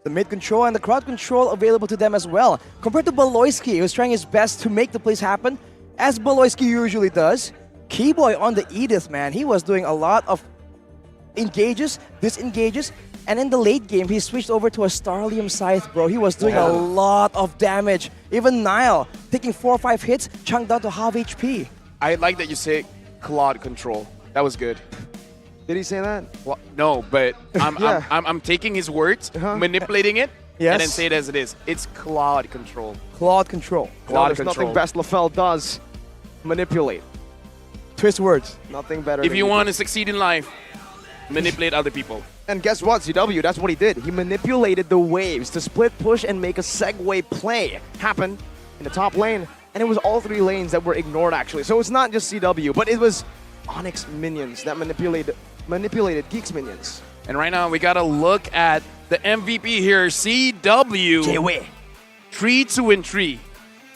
The mid control and the crowd control available to them as well. Compared to Baloyski, who's trying his best to make the plays happen, as Baloyski usually does. Keyboy on the Edith, man, he was doing a lot of engages, disengages, and in the late game, he switched over to a Starlium Scythe, bro. He was doing a lot of damage. Even Niall, taking 4 or 5 hits, chunked down to half HP. I like that you say Claude control. That was good. Did he say that? Well, no, but I'm taking his words, manipulating it, and then say it as it is. It's Claude control. Claude control. Claude there's nothing best LaFell does. Manipulate. Twist words. Nothing better. If you want to succeed in life, manipulate other people. And guess what, CW? That's what he did. He manipulated the waves to split push and make a segue play happen in the top lane. And it was all 3 lanes that were ignored, actually. So it's not just CW, but it was Onyx minions that manipulated Geeks minions. And right now, we got to look at the MVP here, CW. 3-2-3.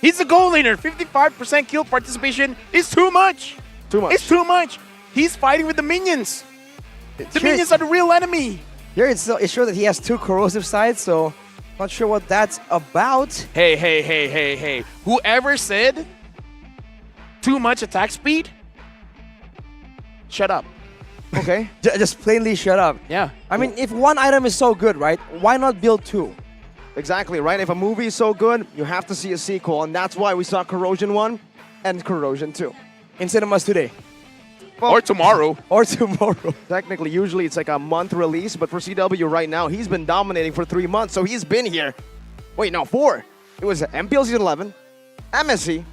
He's the goal laner. 55% kill participation is too much. Too much. It's too much. He's fighting with the minions. The minions are the real enemy. Here it's sure that he has 2 corrosive sides, so not sure what that's about. Hey. Whoever said too much attack speed, shut up. Okay. Just plainly shut up. Yeah. I mean, if one item is so good, right, why not build 2? Exactly, right? If a movie is so good, you have to see a sequel, and that's why we saw Corrosion 1 and Corrosion 2. In cinemas today. Well, or tomorrow. Or tomorrow. Technically, usually it's like a month release, but for CW right now, he's been dominating for 3 months, so he's been here. Wait, no, 4. It was MPL Season 11, MSC,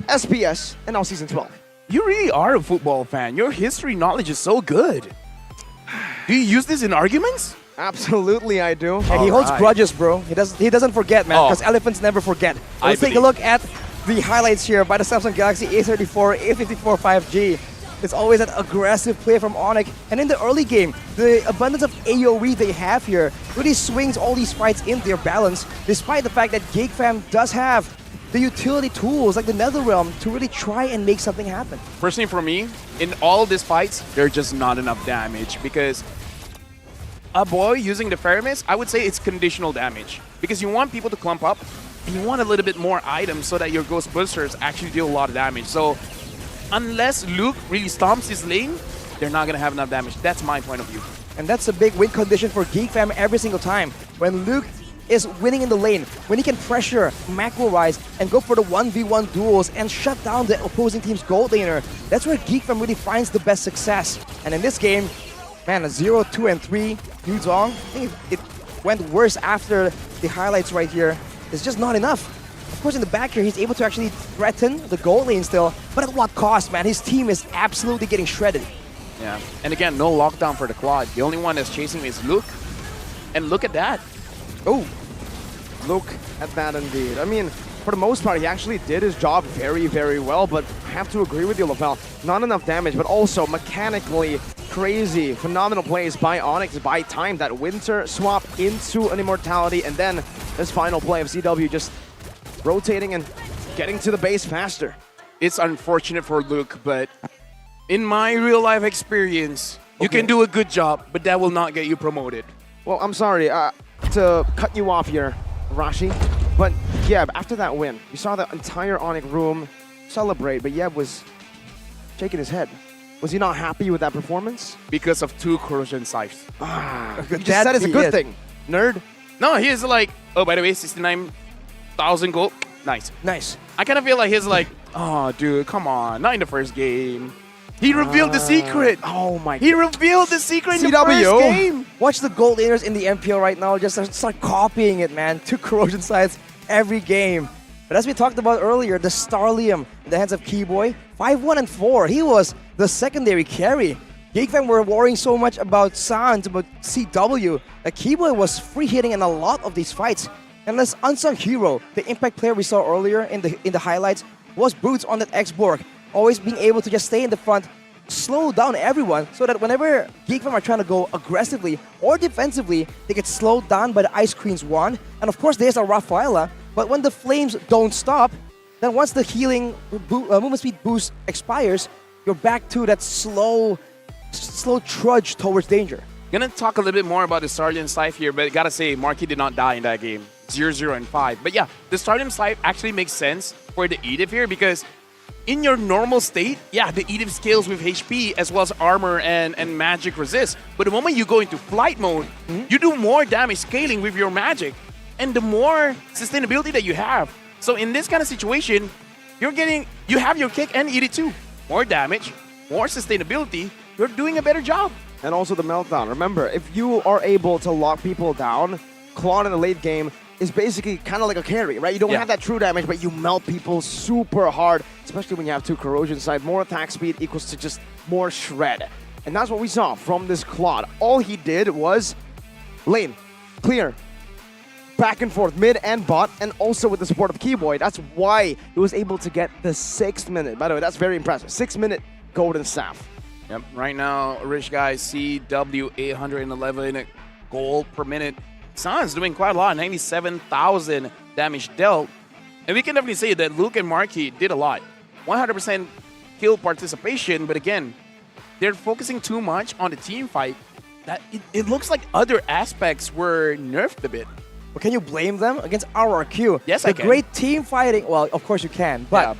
SPS, and now Season 12. You really are a football fan. Your history knowledge is so good. Do you use this in arguments? Absolutely, I do. And he holds grudges, bro. He doesn't forget, man, because elephants never forget. Let's take a look at the highlights here by the Samsung Galaxy A34, A54 5G. It's always that aggressive play from Onyx. And in the early game, the abundance of AoE they have here really swings all these fights in their balance, despite the fact that GigFam does have the utility tools like the Netherrealm to really try and make something happen. Personally, for me, in all of these fights, there's just not enough damage because a boy using the Feramis, I would say it's conditional damage because you want people to clump up and you want a little bit more items so that your Ghost Boosters actually deal a lot of damage. So unless Luke really stomps his lane, they're not going to have enough damage. That's my point of view. And that's a big win condition for GigFam every single time. When Luke is winning in the lane, when he can pressure, macro-wise, and go for the 1v1 duels and shut down the opposing team's gold laner, that's where GigFam really finds the best success. And in this game, man, a 0, 2, and 3, Yuzong, I think it went worse after the highlights right here. It's just not enough. Of course, in the back here, he's able to actually threaten the gold lane still, but at what cost, man? His team is absolutely getting shredded. Yeah, and again, no lockdown for the Claude. The only one that's chasing is Luke. And look at that. Oh, look at that indeed. I mean, for the most part, he actually did his job very, very well, but I have to agree with you, Lavelle. Not enough damage, but also mechanically crazy, phenomenal plays by Onyx, by time that Winter swap into an Immortality, and then this final play of CW just rotating and getting to the base faster. It's unfortunate for Luke, but in my real-life experience, you can do a good job, but that will not get you promoted. Well, I'm sorry to cut you off here, Rashi, but Yeb, after that win, you saw the entire Onyx room celebrate, but Yeb was shaking his head. Was he not happy with that performance? Because of 2 corrosion scythes. You just said it's a good thing, nerd. No, he's like, oh, by the way, 69,000 gold. Nice. Nice. I kind of feel like he's like, oh, dude, come on, not in the first game. He revealed the secret. Oh my! He revealed the secret in the first game. Watch the gold laners in the MPL right now just start copying it, man. 2 corrosion sites every game. But as we talked about earlier, the Starlium in the hands of Keyboy, 5-1 and 4. He was the secondary carry. GigFam were worrying so much about Sans, about CW, that Keyboy was free hitting in a lot of these fights. And this unsung hero, the impact player we saw earlier in the highlights, was Brutes on that X-Borg. Always being able to just stay in the front, slow down everyone, so that whenever GigFam are trying to go aggressively or defensively, they get slowed down by the Ice Queen's wand. And of course, there's a Rafaela, but when the flames don't stop, then once the healing movement speed boost expires, you're back to that slow trudge towards danger. Gonna talk a little bit more about the Stardom Scythe here, but gotta say, Marquis did not die in that game. 0-0 and 5. But yeah, the Stardom Scythe actually makes sense for the Edith here because in your normal state, yeah, the Edith scales with HP as well as armor and magic resist. But the moment you go into flight mode, you do more damage scaling with your magic. And the more sustainability that you have. So in this kind of situation, you have your kick and Edith too. More damage, more sustainability, you're doing a better job. And also the meltdown. Remember, if you are able to lock people down, Claude in the late game is basically kind of like a carry, right? You don't have that true damage, but you melt people super hard, especially when you have 2 corrosion side. More attack speed equals to just more shred. And that's what we saw from this Claude. All he did was lane, clear, back and forth, mid and bot, and also with the support of Keyboy. That's why he was able to get the 6th minute. By the way, that's very impressive. 6-minute golden staff. Yep, right now, rich guys, CW 811 gold per minute. Sans doing quite a lot, 97,000 damage dealt. And we can definitely say that Luke and Marquis did a lot. 100% kill participation, but again, they're focusing too much on the team fight that it looks like other aspects were nerfed a bit. Well, can you blame them against RRQ? Yes, I the can. great team fighting. Well, of course you can, but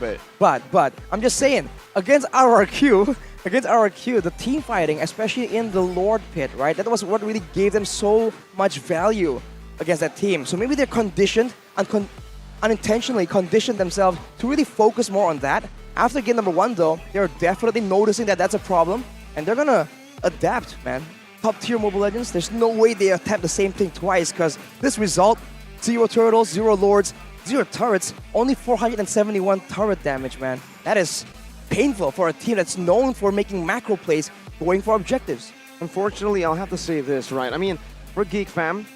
I'm just saying against RRQ, the team fighting, especially in the Lord Pit, right? That was what really gave them so much value against that team. So maybe they're conditioned and unintentionally conditioned themselves to really focus more on that. After game number 1, though, they're definitely noticing that that's a problem, and they're gonna adapt, man. Top tier Mobile Legends, there's no way they attempt the same thing twice, because this result, 0 turtles, 0 lords, 0 turrets, only 471 turret damage, man. That is painful for a team that's known for making macro plays, going for objectives. Unfortunately, I'll have to say this, right? I mean, for GigFam,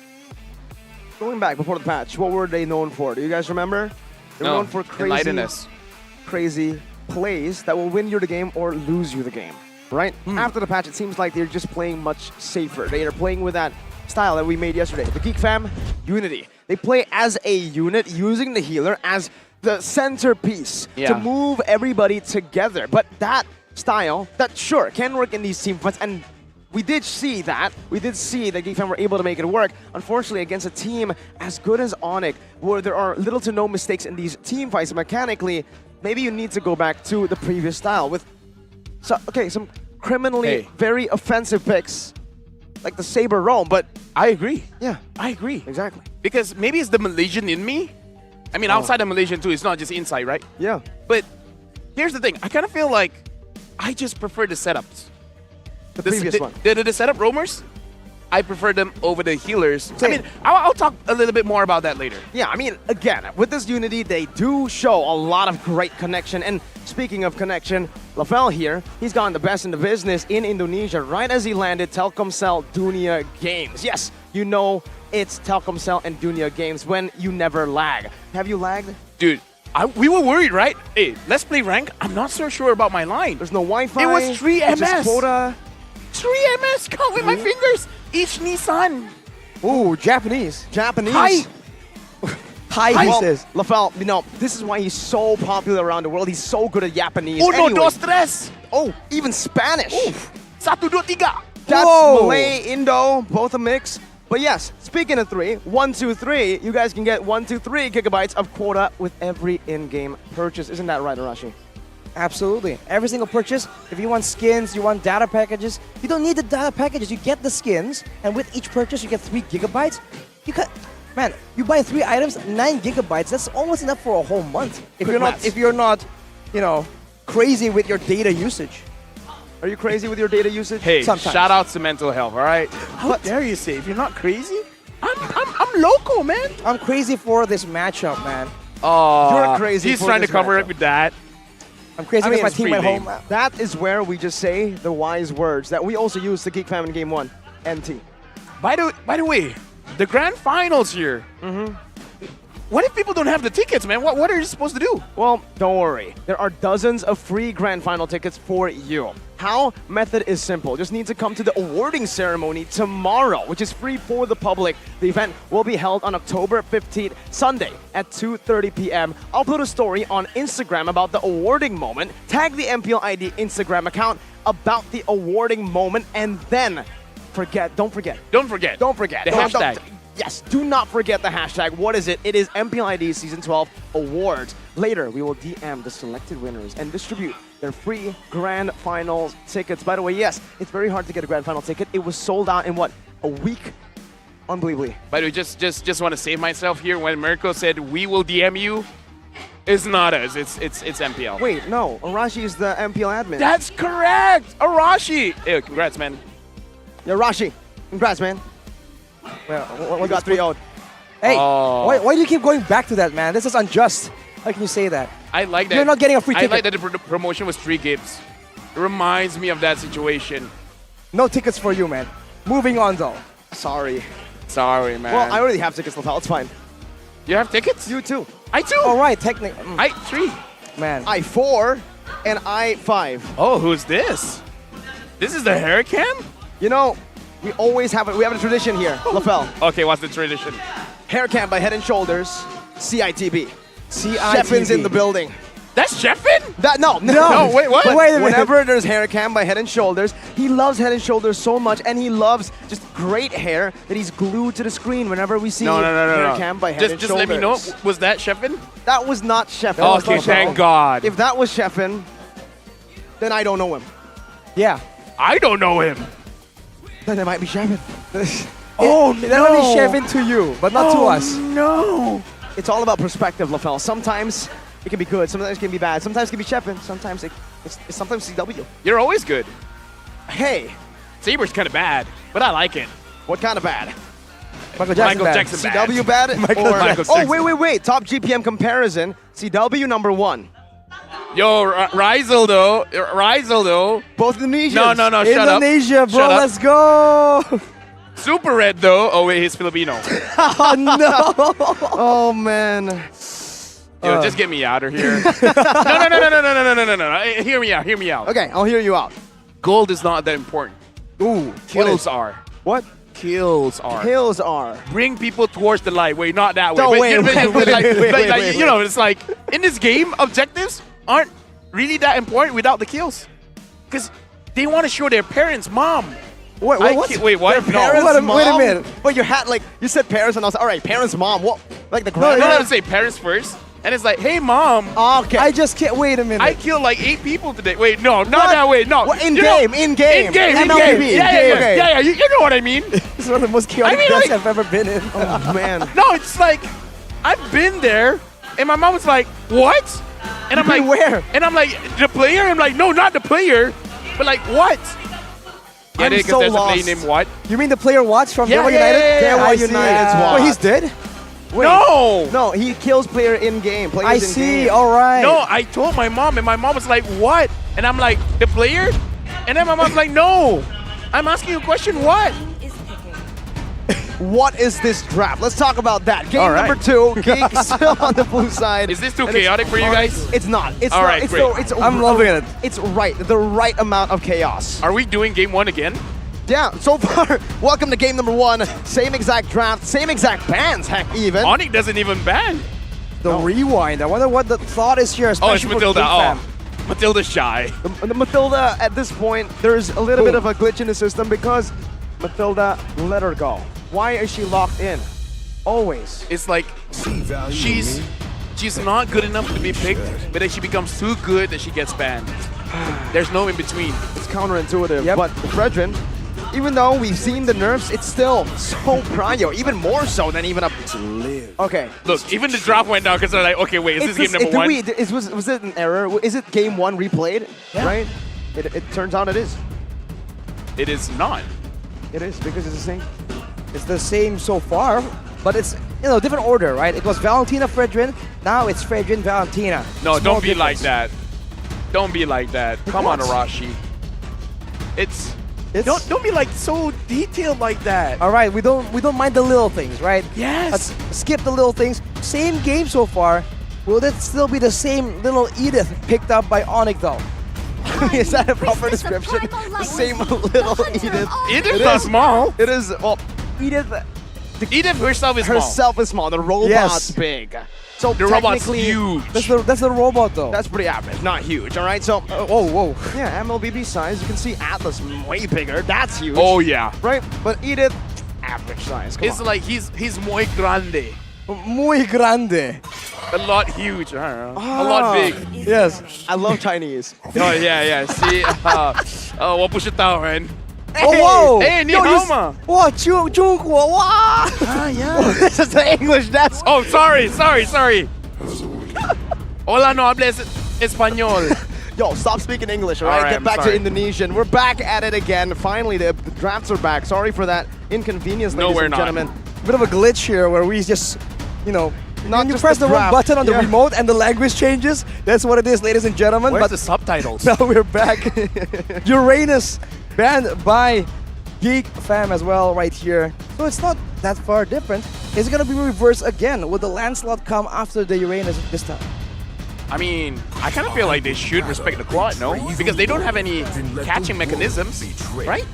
going back before the patch, what were they known for? Do you guys remember? They were known for crazy plays that will win you the game or lose you the game, right? After the patch, it seems like they're just playing much safer. They are playing with that style that we made yesterday. The Geek Fam, Unity. They play as a unit using the healer as the centerpiece to move everybody together. But that style, that sure, can work in these team fights, and we did see that. We did see that Geek Fam were able to make it work. Unfortunately, against a team as good as Onyx, where there are little to no mistakes in these team fights mechanically, maybe you need to go back to the previous style with, some criminally very offensive picks, like the Saber Roam, but I agree. Yeah. I agree. Exactly. Because maybe it's the Malaysian in me. I mean, outside the Malaysian too, it's not just inside, right? Yeah. But here's the thing. I kind of feel like I just prefer the setups. The previous one. The setup roamers, I prefer them over the healers. I mean, I'll talk a little bit more about that later. Yeah, I mean, again, with this Unity, they do show a lot of great connection. And speaking of connection, Lafel here, he's gotten the best in the business in Indonesia right as he landed Telkomsel Dunia Games. Yes, you know it's Telkomsel and Dunia Games when you never lag. Have you lagged? Dude, we were worried, right? Hey, let's play rank. I'm not so sure about my line. There's no Wi-Fi. It was 3 it's MS. just quota. 3 MS, count with my fingers. Each Nissan. Ooh, Japanese. Hi. Hi, he says. Lafel, you know, this is why he's so popular around the world. He's so good at Japanese. Uno, Anyway. dos, tres. Oh, even Spanish. Satu, dua, tiga. That's Whoa. Malay, Indo, both a mix. But yes, speaking of 3, 1, 2, 3, you guys can get 1, 2, 3 gigabytes of quota with every in-game purchase. Isn't that right, Arashi? Absolutely. Every single purchase, if you want skins, you want data packages, you don't need the data packages. You get the skins, and with each purchase, you get 3 gigabytes. Man, you buy 3 items, 9 gigabytes. That's almost enough for a whole month. If you're not, you know, crazy with your data usage. Are you crazy with your data usage? Hey, Sometimes. shout out to mental health, all right? How dare you say if you're not crazy? I'm local, man. I'm crazy for this matchup, man. Oh, You're crazy. He's for trying to this cover matchup. it with that. I'm crazy I with mean, my it's team at pretty home. That is where we just say the wise words that we also use to Geek Fam in Game 1. NT. By the way, the grand finals here. What if people don't have the tickets, man? What are you supposed to do? Well, don't worry. There are dozens of free grand final tickets for you. How? Method is simple. Just need to come to the awarding ceremony tomorrow, which is free for the public. The event will be held on October 15th, Sunday at 2:30 p.m. I'll put a story on Instagram about the awarding moment. Tag the MPL ID Instagram account about the awarding moment, and then don't forget. The hashtag. Yes, do not forget the hashtag. What is it? It is MPLID Season 12 Awards. Later, we will DM the selected winners and distribute their free Grand Finals tickets. By the way, yes, it's very hard to get a Grand Final ticket. It was sold out in, what, a week? Unbelievably. By the way, just want to save myself here. When Mirko said, we will DM you, it's not us. It's MPL. Wait, no. Arashi is the MPL admin. That's correct. Arashi. Ew, congrats, man. Yeah, Arashi. Congrats, man. Well, We got 3-0. Hey, Oh. why do you keep going back to that, man? This is unjust. How can you say that? I like that. You're not getting a free ticket. I like that the promotion was 3 gigs. It reminds me of that situation. No tickets for you, man. Moving on, though. Sorry. Sorry, man. Well, I already have tickets, Lafel. It's fine. You have tickets? You too. I too. All right, technically. I 3. Man. I 4 and I 5. Oh, who's this? This is the hair cam? You know, we always have a tradition here, Lafel. Okay, what's the tradition? Hair cam by Head and Shoulders, CITB. CITB. Sheffen's in the building. That's Sheffen? No, wait, what? Wait a minute. Whenever there's hair cam by Head and Shoulders, he loves Head and Shoulders so much, and he loves just great hair that he's glued to the screen whenever we see hair cam by Head and Just Shoulders. let me know, was that Sheffen? That was not Sheffen. Okay, thank God. If that was Sheffen, then I don't know him. Yeah. I don't know him. Then it might be Sheffen. Oh, no. That only Shevin to you, but not to us. No. It's all about perspective, Lafel. Sometimes it can be good, sometimes it can be bad, sometimes it can be Sheffen, sometimes it's sometimes CW. You're always good. Hey, Saber's kind of bad, but I like it. what kind of bad? Michael Jackson. bad. Jackson bad. CW bad? Michael Or- Jackson. Oh, wait. Top GPM comparison. CW number 1. Yo, Rizel though. Both Indonesians. No, shut up. Indonesia, bro, Shut up. let's go. Super Red though. Oh wait, he's Filipino. Oh, no. Oh, man. Yo, just get me out of here. No. Hear me out. Okay, I'll hear you out. Gold is not that important. Ooh, Kills are. What? Kills are. Kills are. Bring people towards the light. Wait, not that way. No, But- wait, but- wait, like, wait, like, wait, you know, it's like in this game, objectives aren't really that important without the kills, because they want to show their parents, mom. Wait, I what? ki- wait, what? Their No. parents, Wait mom? a minute. Wait, you had like you said parents, and I was like, all right, parents, mom. What? Like the No, grand? I say parents first, and it's like, hey, mom. Okay. I just can't. Wait a minute. I killed like 8 people today. Wait, no, not What? that way. No. What, in You know- game, in game. In game. MLB, Yeah. okay. Yeah. You know what I mean. This is one of the most chaotic I mean, deaths like- I've ever been in. Oh man. No, it's like I've been there, and my mom was like, "What?" And I'm like, "Where?" And I'm like, "The player." I'm like, "No, not the player." But like, what? I'm Get it? 'Cause so there's a lost. player named what? You mean the player Watts from Yeah, Denver yeah, United? yeah, yeah. I Denver see. United's Watts. Wait, he's dead? Wait. No. He kills player in game. Players I in see. game. All right. No, I told my mom, and my mom was like, "What?" And I'm like, "The player?" And then my mom's like, "No, I'm asking you a question. What?" What is this draft? Let's talk about that. Game All right. number 2. Geek still on the blue side. Is this too And it's chaotic for you guys? It's not. It's All not. right, It's great. it's I'm loving it. It's the right amount of chaos. Are we doing game 1 again? Yeah, so far, welcome to game number 1. Same exact draft, same exact bans, heck, even. Onyx doesn't even ban. The rewind. I wonder what the thought is here. Oh, it's especially for Matilda. King Fam. Oh, Matilda's shy. The Matilda, at this point, there's a little bit of a glitch in the system because Matilda let her go. Why is she locked in? Always. It's like she's not good enough to be picked, but then she becomes too good that she gets banned. There's no in between. It's counterintuitive, but Fredrin, even though we've seen the nerfs, it's still so prio, even more so than even a... Okay. Look, even the drop went down because they're like, okay, wait, is this game number 1? Was it an error? Is it game 1 replayed? Yeah. Right? It turns out it is. It is not. It is, because it's the same. It's the same so far, but it's different order, right? It was Valentina Fredrin, now it's Fredrin Valentina. No, Small don't be like difference. that. Don't be like that. Come on, What? Arashi. It's don't be like so detailed like that. All right, we don't mind the little things, right? Yes. Let's skip the little things. Same game so far. Will it still be the same little Edith picked up by Onyx though? Is that a proper description? The same little Edith. Edith's It not is. small. It is, well, Edith Edith herself is small. herself is small. The robot's Yes. big. So The robot's technically, huge. That's the robot though. That's pretty average, not huge, all right? So, whoa. yeah, MLBB size, you can see Atlas way bigger. That's huge. Oh yeah. Right? But Edith, average size. Come It's on. like he's muy grande. Muy grande. A lot huge. I don't know. A Ah. lot big. Yes. I love Chinese. Oh yeah. See, 我不知道人。 Oh, whoa! Hey, ni Yo, hao you- ma. Wow, 中国, wow! Ah, yeah. This is the English, that's... Oh, sorry. Hola, no hables español. Yo, stop speaking English, all right? All right, Get I'm back to sorry. Indonesian. We're back at it again. Finally, the drafts are back. Sorry for that inconvenience, No, ladies we're and not. gentlemen. Bit of a glitch here where we just, Not when you just press the wrong draft. button on the Yeah. remote and the language changes. That's what it is, ladies and gentlemen. Where's But the subtitles? now we're back. Uranus banned by Geek Fam as well right here. So it's not that far different. It's gonna be reversed again. Will the Lancelot come after the Uranus this time? I mean, I kind of feel like they should respect the quad, no? Because they don't have any catching mechanisms, right?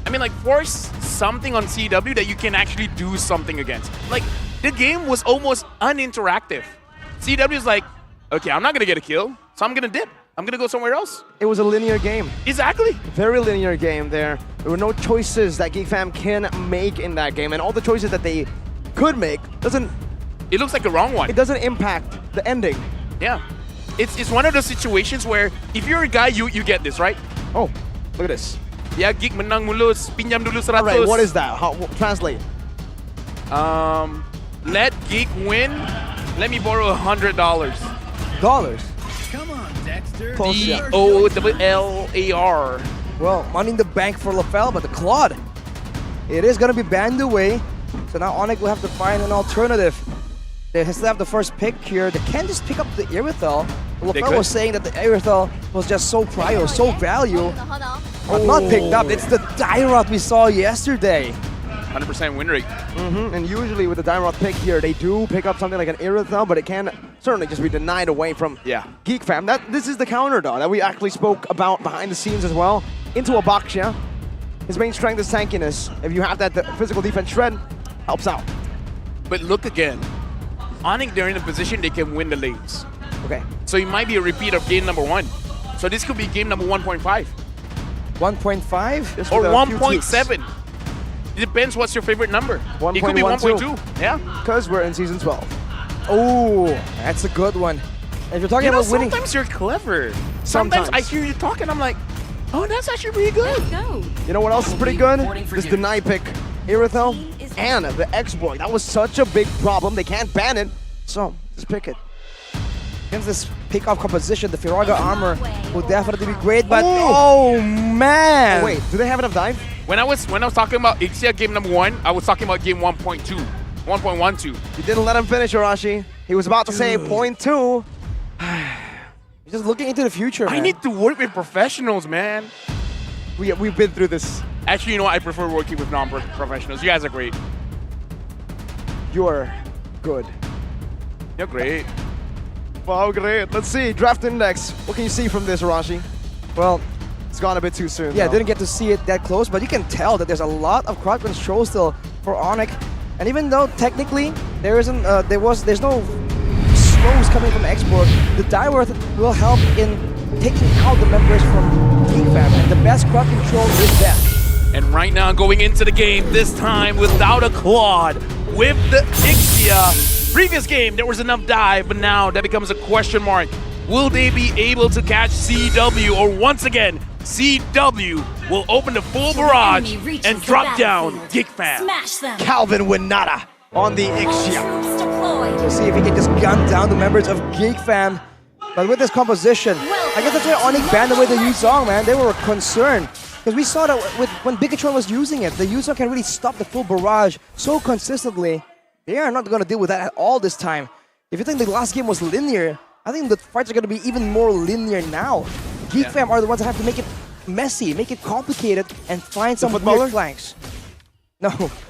I mean, like, force something on CW that you can actually do something against. Like, the game was almost uninteractive. CW is like, okay, I'm not going to get a kill, so I'm going to dip. I'm going to go somewhere else. It was a linear game. Exactly. Very linear game there. There were no choices that Geek Fam can make in that game, and all the choices that they could make It looks like a wrong one. it doesn't impact the ending. Yeah. It's one of those situations where if you're a guy, you get this, right? Oh, look at this. Ya, Geek menang mulu, pinjam dulu 100. All right, what is that? How, translate. Let Geek win. Let me borrow $100. Dollars? Come on, Dexter. DOLLAR. Well, money in the bank for LaFell, but the Claude, it is gonna be banned away. So now Onyx will have to find an alternative. They still have the first pick here. They can't just pick up the Irithel. LaFell could. was saying that the Irithel was just so prio, so value, but not picked up. It's the Dyrot we saw yesterday. 100% win rate. And usually with the Dynamite pick here, they do pick up something like an Irithel, but it can certainly just be denied away from Geek Fam. This is the counter, though, that we actually spoke about behind the scenes as well. Into a Baxia. His main strength is tankiness. If you have that physical defense shred, helps out. But look again. Onyx, they're in a position they can win the lanes. Okay. So it might be a repeat of game number 1. So this could be game number 1.5. 1.5? Or 1.7. It depends what's your favorite number. It could be 1.2. Yeah. Because we're in Season 12. Oh, that's a good one. If you're talking about winning... Sometimes you're clever. Sometimes I hear you talking, I'm like, oh, that's actually pretty good. You know what else is pretty good? This deny pick. Irithel and the exploit. That was such a big problem. They can't ban it. So, just pick it. Against this pick-off composition, the Firaga armor will definitely be great, but oh man! Oh, wait, do they have enough dive? When I was talking about Ixia game number 1, I was talking about game 1.2, 1.12. You didn't let him finish, Arashi. He was about to say point 2. He's just looking into the future, man. I need to work with professionals, man. We've been through this. Actually, you know what? I prefer working with non-professionals. You guys are great. You're good. You're great. Wow, great. Let's see. Draft index. What can you see from this, Arashi? Well, it's gone a bit too soon. Yeah, though. didn't get to see it that close, but you can tell that there's a lot of crowd control still for Onyx. And even though technically there's no slows coming from export, the Direworth will help in taking out the members from Geek Fam, and the best crowd control is that. And right now, going into the game, this time without a Claude, with the Ixia. Previous game, there was enough dive, but now that becomes a question mark. Will they be able to catch CW, or once again, CW will open the full barrage and drop down Geek Fam? Calvin Winata on the Ixia. We'll see if he can just gun down the members of Geek Fam. But with this composition, I guess that's why Onyx banned away the Yuzong, man. They were concerned. Because we saw that when Bigatron was using it, the Yuzong can really stop the full barrage so consistently. They are not going to deal with that at all this time. If you think the last game was linear, I think the fights are going to be even more linear now. Geek Fam are the ones that have to make it messy, make it complicated, and find some weird flanks.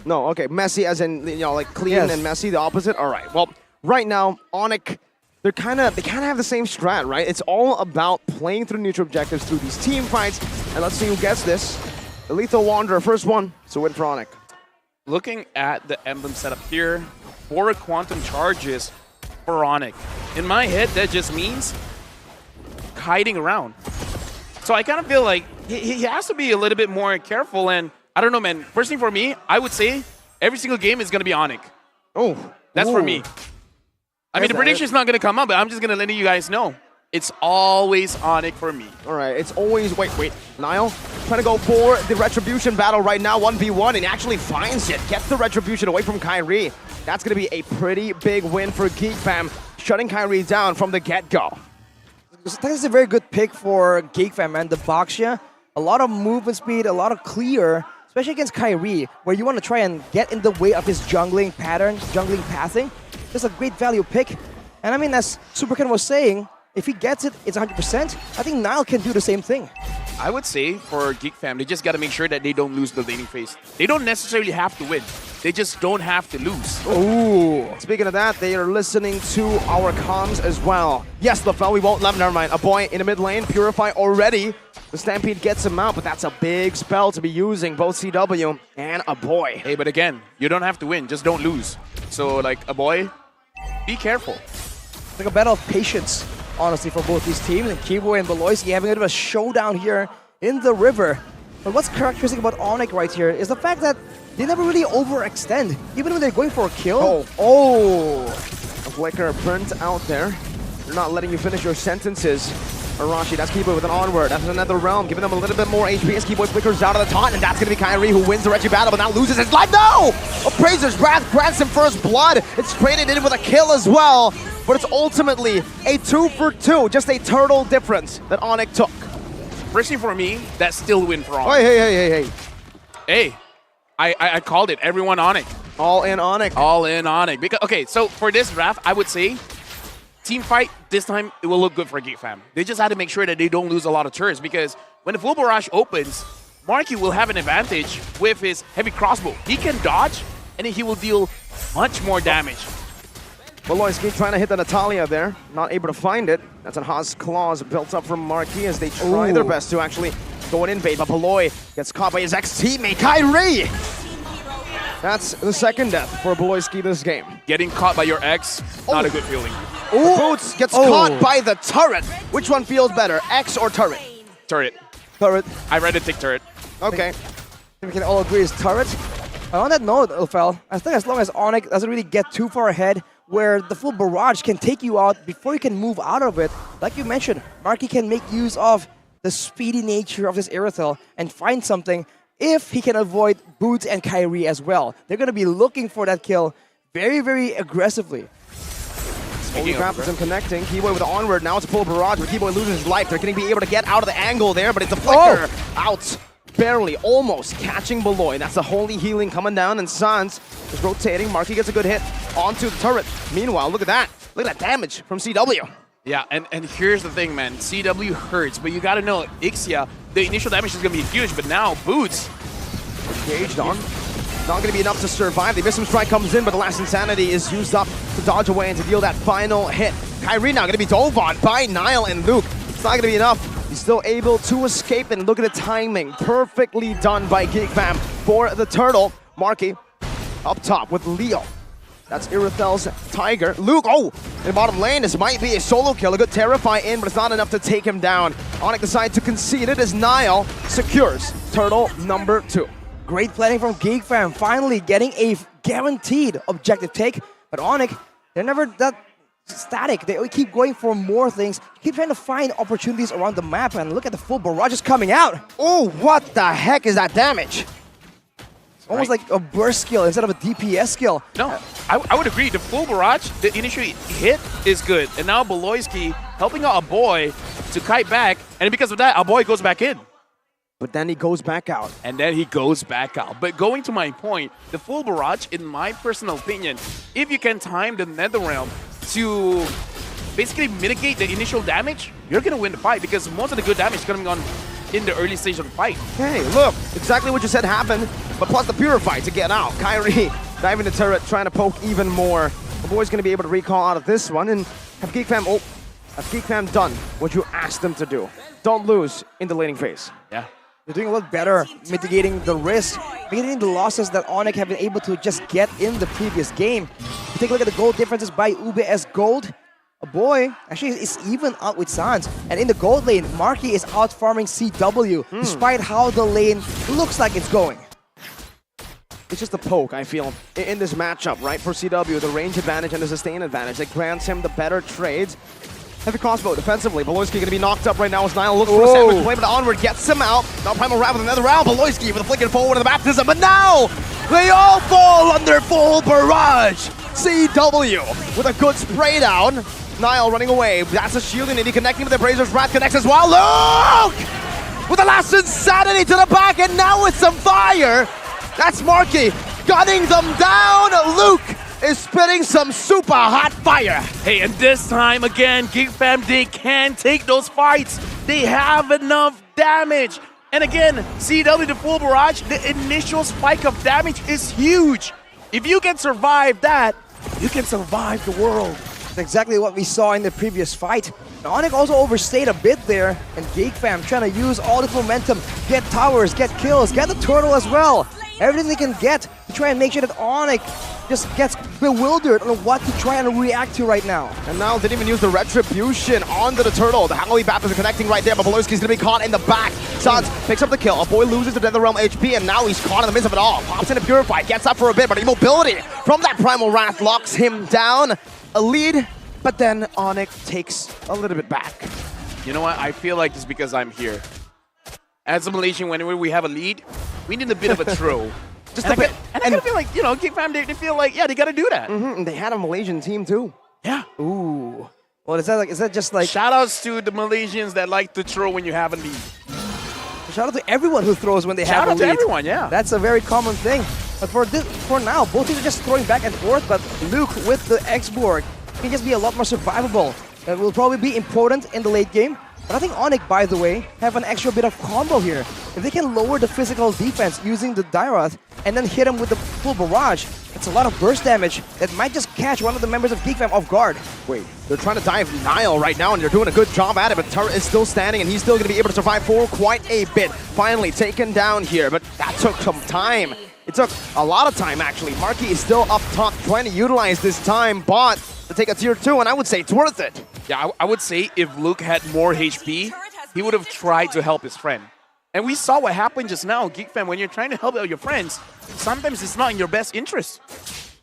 No, okay. Messy as in, you know, like clean and messy, the opposite? All right. Well, right now, Onyx, they kind of have the same strat, right? It's all about playing through neutral objectives through these team fights. And let's see who gets this. The Lethal Wanderer, first one. It's a win for Onyx. Looking at the emblem setup here, 4 quantum charges for Onyx. In my head, that just means hiding around. So I kind of feel like he has to be a little bit more careful. And I don't know, man. First thing for me, I would say every single game is going to be Onyx. Oh. That's for me. I mean, the prediction is not going to come up, but I'm just going to let you guys know. It's always Onyx for me. All right, it's always... Wait. Niall trying to go for the Retribution battle right now, 1v1, and actually finds it. Gets the Retribution away from Kyrie. That's going to be a pretty big win for Geek Fam, shutting Kyrie down from the get-go. That is a very good pick for Geek Fam, man. The Baxia, a lot of movement speed, a lot of clear, especially against Kyrie, where you want to try and get in the way of his jungling pattern, jungling pathing. That's a great value pick. And I mean, as Superken was saying, if he gets it, it's 100%. I think Niall can do the same thing. I would say for Geek Fam, they just got to make sure that they don't lose the laning phase. They don't necessarily have to win. They just don't have to lose. Ooh. Speaking of that, they are listening to our comms as well. Yes, LaFell, we won't let him. Never mind. A boy in the mid lane, Purify already. The Stampede gets him out, but that's a big spell to be using, both CW and a boy. Hey, but again, you don't have to win. Just don't lose. So, like, a boy, be careful. It's like a battle of patience, honestly, for both these teams. And Kiboy and Beloisky having a bit of a showdown here in the river. But what's characteristic about Onyx right here is the fact that they never really overextend, even when they're going for a kill. Oh! A flicker burnt out there. They're not letting you finish your sentences. Arashi, that's Kiboy with an onward. That's another realm, giving them a little bit more HP as Kiboy flickers out of the taunt, and that's going to be Kyrie who wins the Reggie battle, but now loses his life. No! Appraiser's Wrath grants him first blood. It's traded in with a kill as well, but it's ultimately a 2-for-2, just a turtle difference that Onyx took. First thing for me, that's still win for Onyx. Hey. Hey, I called it. Everyone Onyx. All in Onyx. All in Onyx. Because, okay, so for this draft, I would say team fight, this time, it will look good for Geek Fam. They just had to make sure that they don't lose a lot of turns, because when the full barrage opens, Marky will have an advantage with his heavy crossbow. He can dodge, and then he will deal much more damage. Boloyski trying to hit the Natalia there. Not able to find it. That's a Haas claws built up from Marquis as they try their best to actually go and invade. But Beloy gets caught by his ex-teammate, Kyrie! That's the second death for Boloyski this game. Getting caught by your ex, not a good feeling. Boots gets caught by the turret. Which one feels better, X or turret? Turret. Turret. I read it, take turret. Okay. We can all agree it's turret. On that note, Ulfel, I think as long as Onyx doesn't really get too far ahead, where the full barrage can take you out before you can move out of it, like you mentioned, Marky can make use of the speedy nature of this Irithel and find something if he can avoid Boots and Kyrie as well. They're going to be looking for that kill very, very aggressively. Only Baptism connecting. Keyboy with the onward. Now it's a full barrage where Keyboy loses his life. They're going to be able to get out of the angle there, but it's a flicker. Out. Barely, almost catching Beloy. That's the holy healing coming down, and Sans is rotating. Marky gets a good hit onto the turret. Meanwhile, look at that. Look at that damage from CW. Yeah, and here's the thing, man. CW hurts, but you gotta know, Ixia, the initial damage is gonna be huge, but now Boots. Engaged on. Not gonna be enough to survive. The Abyssum Strike comes in, but the last Insanity is used up to dodge away and to deal that final hit. Kyrie now gonna be dove on by Niall and Luke. It's not gonna be enough. He's still able to escape, and look at the timing. Perfectly done by GigFam for the turtle. Marky up top with Leo. That's Irithel's Tiger. Luke, in the bottom lane, this might be a solo kill. A good Terrify in, but it's not enough to take him down. Onyx decides to concede it as Niall secures turtle number 2. Great planning from GigFam, finally getting a guaranteed objective take. But Onyx, they're never that static. They keep going for more things, keep trying to find opportunities around the map, and look at the full barrage is coming out. Oh, what the heck is that damage? Almost like a burst skill instead of a DPS skill. No, I would agree. The full barrage, the initial hit is good. And now Beloyski helping out a boy to kite back. And because of that, a boy goes back in. But then he goes back out. And then he goes back out. But going to my point, the full barrage, in my personal opinion, if you can time the Netherrealm to basically mitigate the initial damage, you're going to win the fight because most of the good damage is coming on in the early stage of the fight. Hey, look, exactly what you said happened, but plus the Purify to get out. Kyrie diving the turret, trying to poke even more. The boy's going to be able to recall out of this one, and have GigFam done what you asked them to do. Don't lose in the laning phase. Yeah. They're doing a lot better mitigating the risk, mitigating the losses that Onyx have been able to just get in the previous game. You take a look at the gold differences by UBS Gold. A boy actually is even out with Sans. And in the gold lane, Marky is out farming CW, despite how the lane looks like it's going. It's just a poke, I feel, in this matchup, right? For CW, the range advantage and the sustain advantage that grants him the better trades. Heavy crossbow defensively. Beloyski going to be knocked up right now as Niall looks for a sandwich play, but onward gets him out. Now Primal Wrath with another round. Beloyski with a flicking forward of the baptism, but now they all fall under full barrage. CW with a good spray down. Niall running away. That's a shielding, and he connecting with the Brazer's Wrath connects as well. Luke with the last Insanity to the back, and now with some fire. That's Marky gunning them down. Luke is spitting some super hot fire. Hey, and this time again, GigFam, they can take those fights. They have enough damage. And again, CW, the full barrage, the initial spike of damage is huge. If you can survive that, you can survive the world. That's exactly what we saw in the previous fight. Onyx also overstayed a bit there, and GigFam trying to use all this momentum, get towers, get kills, get the turtle as well. Everything they can get to try and make sure that Onyx just gets bewildered on what to try and react to right now. And now didn't even use the Retribution onto the turtle. The Halloween Baptist are connecting right there, but Beloyski's gonna be caught in the back. Sans picks up the kill. A boy loses the Netherrealm HP, and now he's caught in the midst of it all. Pops in a Purify, gets up for a bit, but immobility from that Primal Wrath locks him down. A lead, but then Onyx takes a little bit back. You know what? I feel like it's because I'm here. As a Malaysian, whenever we have a lead, we need a bit of a throw. Just a bit. And I kind of feel like, you know, GigFam, they feel like, yeah, they got to do that. And they had a Malaysian team too. Yeah. Ooh. Well, is that just like... Shout outs to the Malaysians that like to throw when you have a lead. Shout out to everyone who throws when they have a lead. Shout out to everyone, yeah. That's a very common thing. But for now, both teams are just throwing back and forth, but Luke with the X-Borg can just be a lot more survivable. That will probably be important in the late game. But I think Onyx, by the way, have an extra bit of combo here. If they can lower the physical defense using the Dairoth and then hit him with the full barrage, it's a lot of burst damage that might just catch one of the members of Geek Fam off guard. Wait, they're trying to dive Nile right now, and they're doing a good job at it, but Turret is still standing, and he's still going to be able to survive for quite a bit. Finally taken down here, but that took some time. It took a lot of time, actually. Marky is still up top, trying to utilize this time bot to take a tier 2, and I would say it's worth it. Yeah, I would say if Luke had more HP, he would have tried to help his friend. And we saw what happened just now, Geek Fam, when you're trying to help out your friends, sometimes it's not in your best interest.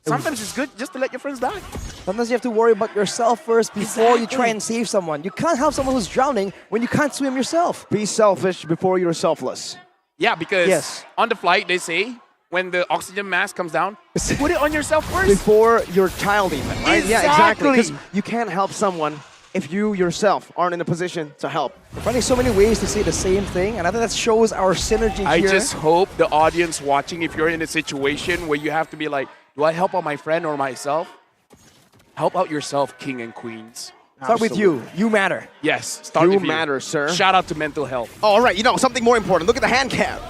Sometimes it's good just to let your friends die. Sometimes you have to worry about yourself first before you try and save someone. You can't help someone who's drowning when you can't swim yourself. Be selfish before you're selfless. Yeah, because on the flight, they say, when the oxygen mask comes down, put it on yourself first. Before your child even, right? Exactly. Yeah, exactly. Because you can't help someone if you yourself aren't in a position to help. We're finding so many ways to say the same thing, and I think that shows our synergy I here. just hope the audience watching, if you're in a situation where you have to be like, do I help out my friend or myself? Help out yourself, king and queens. Start with you. You matter. Yes, start with you. You matter, sir. Shout out to mental health. All right, you know, something more important. Look at the hand cam.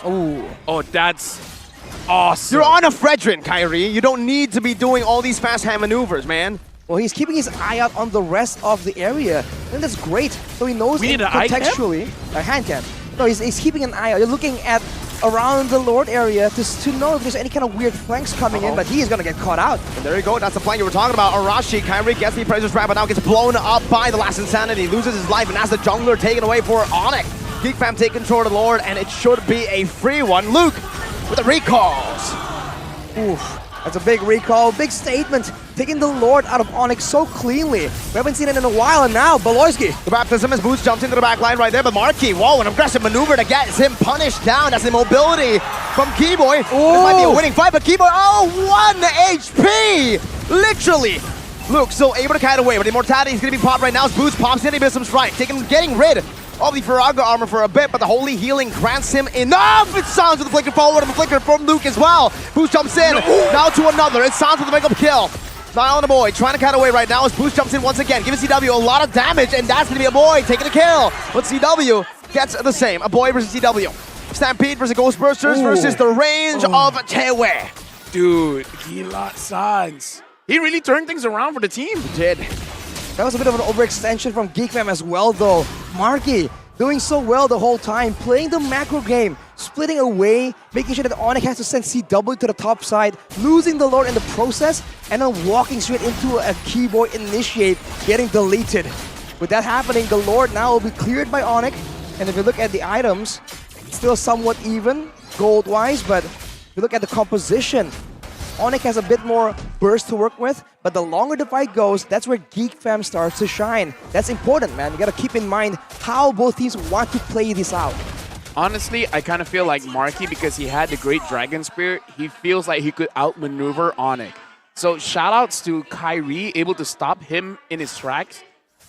Ooh. Oh, that's awesome. You're on a Fredrin, Kyrie. You don't need to be doing all these fast hand maneuvers, man. Well, he's keeping his eye out on the rest of the area, and that's great. So he knows We need an eye cam? contextually a hand cam. No, he's keeping an eye out. You're looking at around the Lord area to know if there's any kind of weird flanks coming in, but he is going to get caught out. And there you go. That's the flank you were talking about. Arashi, Kyrie gets the pressure trap, but now gets blown up by the last Insanity. Loses his life, and that's the jungler taken away for Onyx. Geek Fam take control of the Lord, and it should be a free one. Luke with the recalls. Oof. That's a big recall, big statement, taking the Lord out of Onyx so cleanly. We haven't seen it in a while, and now Beloyski. The baptism as Boots jumps into the back line right there, but Marky, whoa, an aggressive maneuver to get him punished down. That's immobility from Keyboy. This might be a winning fight, but Keyboy, 1 HP! Literally. Luke still able to kite away, but Immortality is going to be popped right now as Boots pops in, he misses some strike, getting rid of the Faraga armor for a bit, but the Holy Healing grants him enough! It sounds with the flicker forward, and the flicker from Luke as well. Boost jumps in, now to another. It sounds with the makeup kill. Nile and a boy trying to cut away right now as Boost jumps in once again, giving CW a lot of damage, and that's going to be a boy taking a kill. But CW gets the same. A boy versus CW. Stampede versus Ghostbusters versus the range of Tewe. Dude, Gila Sans. He really turned things around for the team. He did. That was a bit of an overextension from Geek Fam as well, though. Marky doing so well the whole time, playing the macro game, splitting away, making sure that Onyx has to send CW to the top side, losing the Lord in the process, and then walking straight into a Keyboy initiate, getting deleted. With that happening, the Lord now will be cleared by Onyx, and if you look at the items, still somewhat even, gold-wise, but if you look at the composition, Onyx has a bit more burst to work with, but the longer the fight goes, that's where Geek Fam starts to shine. That's important, man. You gotta keep in mind how both teams want to play this out. Honestly, I kind of feel like Marky, because he had the great Dragon Spirit, he feels like he could outmaneuver Onyx. So shoutouts to Kyrie, able to stop him in his tracks,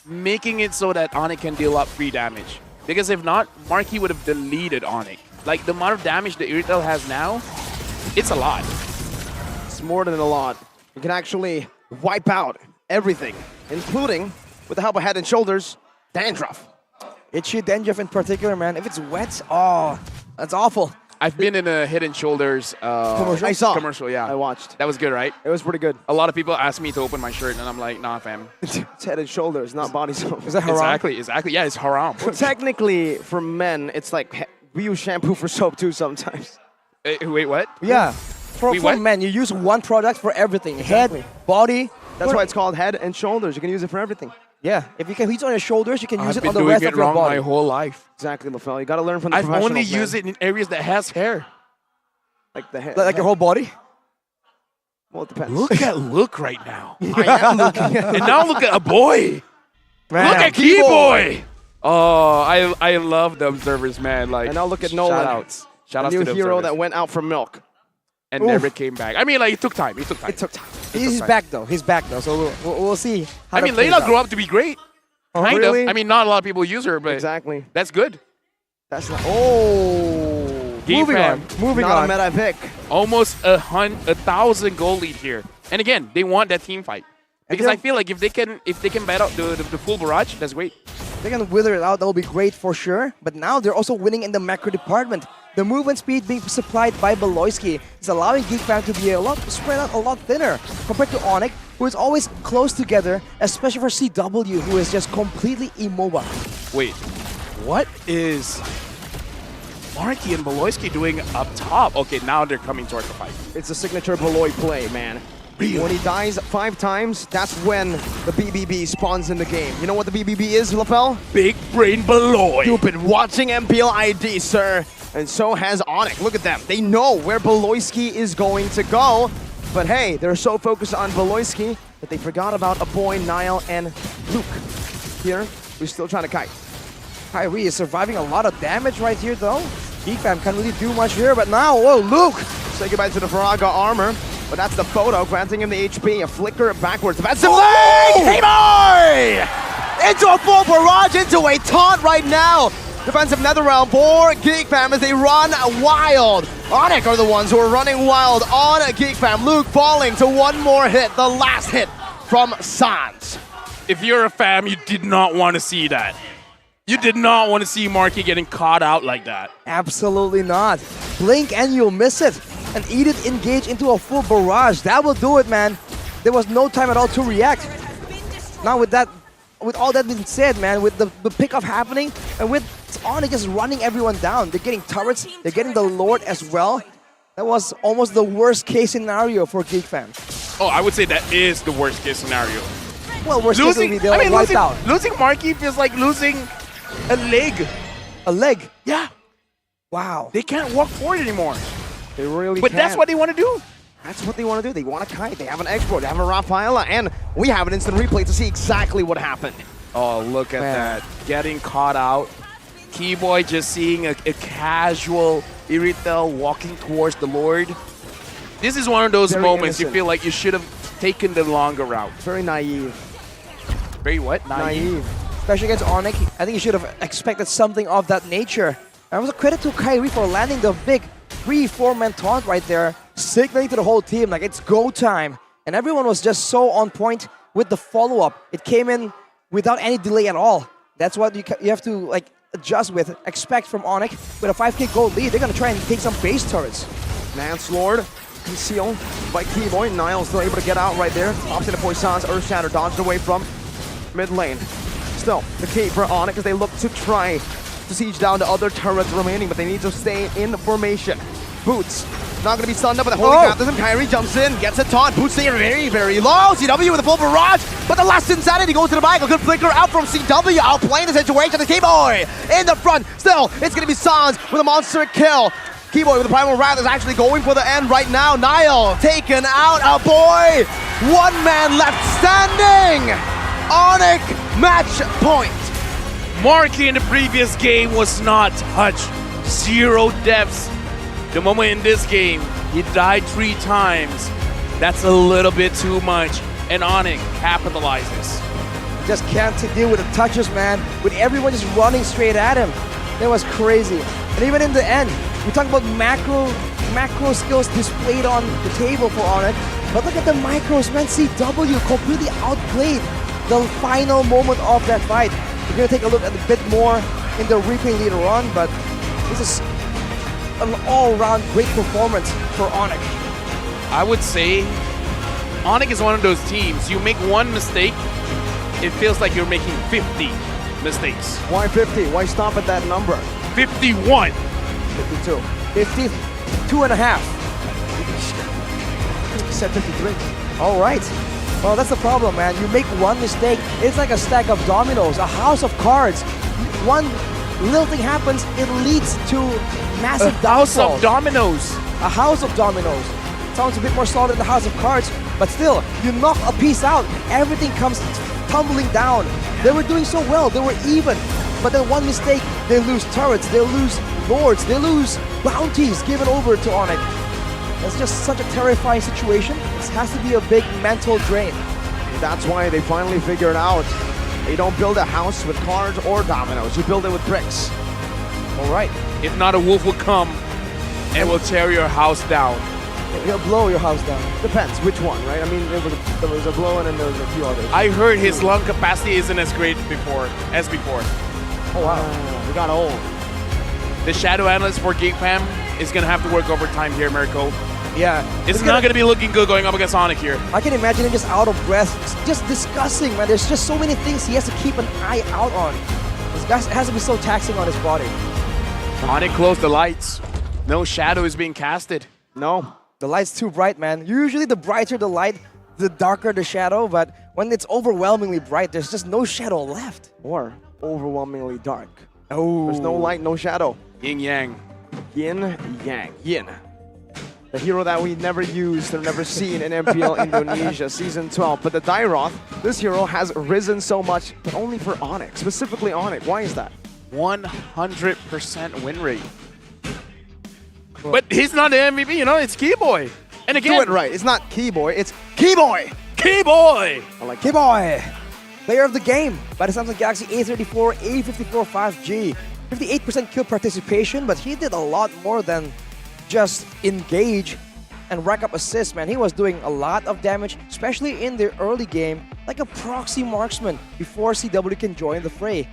making it so that Onyx can deal up free damage. Because if not, Marky would have deleted Onyx. Like, the amount of damage that Irtel has now, it's a lot. More than a lot. You can actually wipe out everything, including, with the help of Head and Shoulders, dandruff. Itchy dandruff in particular, man. If it's wet, oh, that's awful. I've been in a Head and Shoulders commercial. I saw. Commercial, yeah. I watched. That was good, right? It was pretty good. A lot of people ask me to open my shirt, and I'm like, nah, fam. It's Head and Shoulders, not body soap. Is that haram? Exactly. Yeah, it's haram. Well, technically, for men, it's like we use shampoo for soap too sometimes. Wait, what? Yeah. For men, you use one product for everything. Exactly. Head, body. That's why it's called Head and Shoulders. You can use it for everything. Yeah. If you can use it on your shoulders, you can use I've it on the rest of your body. been doing it wrong my whole life. Exactly, LaFell. You got to learn from the I've professionals, only used it in areas that has hair. Like the head. Like your whole body? Well, it depends. Look at Luke right now. I am looking at And now look at a boy. Man, look at Keyboy. Oh, I love the observers, man. Like, and now look at Nolan. Shout-outs. Shout-outs new to the hero observers. that went out for milk. And never came back. I mean, like, it took time. It took time. It took time. He's back, though. He's back, though. So we'll see how I mean, that plays Layla out. grew up to be great. Kind really? of. I mean, not a lot of people use her, but exactly. That's good. That's not. Oh. Moving on. Moving not on. a meta pick. Almost 1,000 goal lead here. And again, they want that team fight. Because I feel like if they can bat out the full barrage, that's great. They can wither it out, that will be great for sure. But now they're also winning in the macro department. The movement speed being supplied by Beloyski is allowing Geek Fam to be spread out a lot thinner compared to Onyx, who is always close together, especially for CW, who is just completely immobile. Wait, what is Marky and Beloyski doing up top? Okay, now they're coming towards the fight. It's a signature Beloy play, man. Really? When he dies 5 times, that's when the BBB spawns in the game. You know what the BBB is, LaFell? Big Brain Beloy. You've been watching MPL ID, sir. And so has Onyx. Look at them. They know where Beloyski is going to go. But hey, they're so focused on Beloyski that they forgot about a boy, Niall, and Luke. Here, we're still trying to kite. Kyrie is surviving a lot of damage right here, though. Geek Fam can't really do much here, but now, whoa, Luke! Say goodbye to the Faraga armor. But that's the photo, granting him the HP. A flicker backwards. Defensive leg! Hey-boy! Into a full barrage, into a taunt right now. Defensive netherrealm for Geek Fam as they run wild. Onyx are the ones who are running wild on Geek Fam. Luke falling to one more hit, the last hit from Sans. If you're a fam, you did not want to see that. You did not want to see Marky getting caught out like that. Absolutely not. Blink and you'll miss it. And Edith engage into a full barrage. That will do it, man. There was no time at all to react. Now with all that being said, man, with the pickoff happening, and with Onyx just running everyone down, they're getting turrets, they're getting the Lord as well. That was almost the worst case scenario for Geek Fam. Oh, I would say that is the worst case scenario. Well, worst case would be they're wiped out. Losing Marky feels like losing a leg. A leg? Yeah. Wow. They can't walk forward anymore. They really But can't. that's what they want to do. That's what they want to do. They want to kite. They have an export. They have a Rafaela. And we have an instant replay to see exactly what happened. Oh, look at that. Getting caught out. Keyboy just seeing a casual Iritel walking towards the Lord. This is one of those Very moments you innocent. feel like you should have taken the longer route. Very naive. Very what? Naive. Especially against Onyx, I think you should have expected something of that nature. And it was a credit to Kyrie for landing the big 3-4-man taunt right there, signaling to the whole team like it's go time. And everyone was just so on point with the follow-up. It came in without any delay at all. That's what you have to like adjust with, expect from Onyx. With a 5k gold lead, they're gonna try and take some base turrets. Nance Lord concealed by Keyboy. Niall still able to get out right there. Opposite the Poissons, Earth Shatter dodged away from mid lane. Still, the key for Onyx as they look to try to siege down the other turrets remaining, but they need to stay in formation. Boots, not going to be stunned up, but the Holy Baptism. Kyrie jumps in, gets a taunt. Boots stay very, very low. CW with a full barrage, but the last Insanity goes to the back. A good flicker out from CW, outplaying the situation. The Keyboy in the front. Still, it's going to be Sans with a monster kill. Keyboy with the Primal Wrath is actually going for the end right now. Niall taken out. A boy. One man left standing. Onyx match point. Marky in the previous game was not touched. 0 deaths. The moment in this game, he died 3 times. That's a little bit too much. And Onyx capitalizes. Just can't deal with the touches, man. With everyone just running straight at him. That was crazy. And even in the end, we talk about macro skills displayed on the table for Onyx. But look at the micros, man. CW completely outplayed the final moment of that fight. We're going to take a look at a bit more in the replay later on, but this is an all-round great performance for Onyx. I would say Onyx is one of those teams. You make one mistake, it feels like you're making 50 mistakes. Why 50? Why stop at that number? 51. 52. 52 and a half. Said 53. All right. Well, that's the problem, man. You make one mistake, it's like a stack of dominoes, a house of cards. One little thing happens, it leads to massive House downfall. of dominoes. A house of dominoes. Sounds a bit more solid than the house of cards, but still, you knock a piece out, everything comes tumbling down. They were doing so well, they were even. But then one mistake, they lose turrets, they lose lords, they lose bounties given over to Onyx. It's just such a terrifying situation. This has to be a big mental drain. That's why they finally figured out you don't build a house with cards or dominoes. You build it with bricks. All right. If not, a wolf will come and will tear your house down. He'll blow your house down. Depends which one, right? I mean, there was a blow and then there was a few others. I heard his lung capacity isn't as great before. Oh wow, we got old. The shadow analyst for Geek Fam is gonna have to work overtime here, Mirko. Yeah. It's not gonna be looking good going up against Onyx here. I can imagine him just out of breath, just discussing, man. There's just so many things he has to keep an eye out on. This guy has to be so taxing on his body. Onyx closed the lights. No shadow is being casted. No, the light's too bright, man. Usually the brighter the light, the darker the shadow, but when it's overwhelmingly bright, there's just no shadow left. Or overwhelmingly dark. Oh. There's no light, no shadow. Yin Yang. Yin Yang. Yin. The hero that we never used or never seen in MPL Indonesia Season 12. But the Dairoth, this hero has risen so much, but only for Onyx, specifically Onyx. Why is that? 100% win rate. But he's not the MVP, you know, it's Keyboy. And again, do it right. It's not Keyboy, it's Keyboy! Keyboy! I like Keyboy! Player of the game by the Samsung Galaxy A34, A54 5G. 58% kill participation, but he did a lot more than just engage and rack up assists, man. He was doing a lot of damage, especially in the early game, like a proxy marksman before CW can join the fray.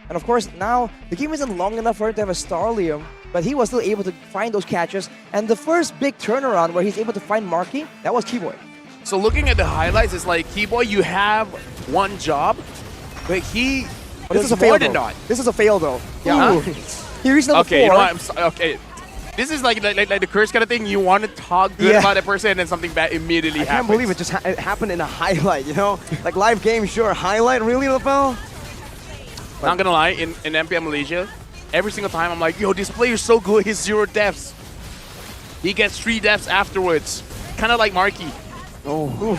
And of course, now the game isn't long enough for him to have a Starlium, but he was still able to find those catches. And the first big turnaround where he's able to find Marky, that was Keyboy. So looking at the highlights, it's like, Keyboy, you have one job, but he this is a more fail, than though. not. This is a fail, though. Yeah. Ooh. He reached level 4. Okay, you know what? I'm sorry. Okay. This is like the curse kind of thing. You want to talk good about a person and then something bad immediately happens. I can't believe it just it happened in a highlight, you know? Like live game, sure. Highlight, really, LaFell? Not gonna lie, in MPL Malaysia, every single time I'm like, yo, this player's so good, he's 0 deaths. He gets 3 deaths afterwards. Kind of like Marky. Oh.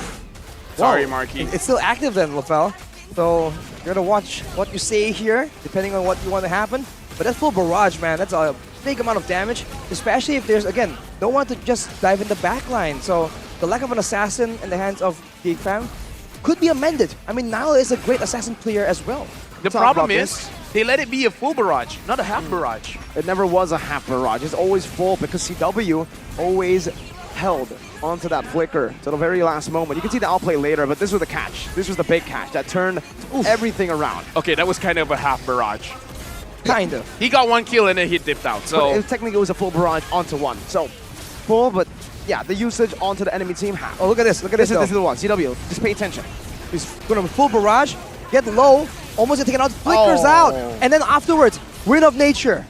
Sorry, Whoa. Marky. It's still active then, LaFell. So you're gonna watch what you say here, depending on what you want to happen. But that's full barrage, man. That's a big amount of damage, especially if there's, again, no one to just dive in the backline. So the lack of an assassin in the hands of Geek Fam could be amended. I mean, Nile is a great assassin player as well. The problem is, they let it be a full barrage, not a half barrage. It never was a half barrage. It's always full because CW always held onto that flicker to the very last moment. You can see the outplay later, but this was the catch. This was the big catch that turned everything around. Okay, that was kind of a half barrage. Kind of. He got 1 kill and then he dipped out. So technically it was a full barrage onto 1. So full, but yeah, the usage onto the enemy team half. Oh, look at this. Look at this. This is the one. CW, just pay attention. He's going to full barrage, get low, almost get taken out, flickers out, and then afterwards, Wind of Nature.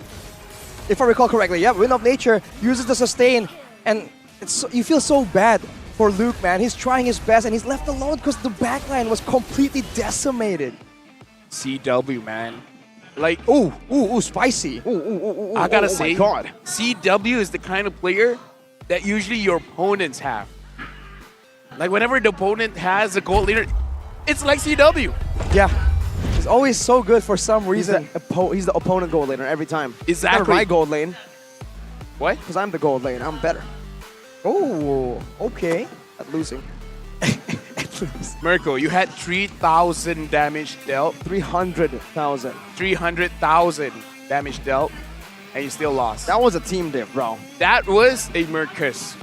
If I recall correctly, yeah, Wind of Nature uses the sustain, and you feel so bad for Luke, man. He's trying his best, and he's left alone because the backline was completely decimated. CW, man. Like, ooh, spicy. I gotta say, CW is the kind of player that usually your opponents have. Like, whenever the opponent has a gold leader, it's like CW. Yeah. He's always so good for some reason. He's the opponent gold laner every time. Exactly. My gold lane. What? Because I'm the gold lane. I'm better. Oh, okay. At losing. Mirko, you had 3,000 damage dealt. 300,000. 300,000 damage dealt, and you still lost. That was a team diff, bro. That was a Merc curse.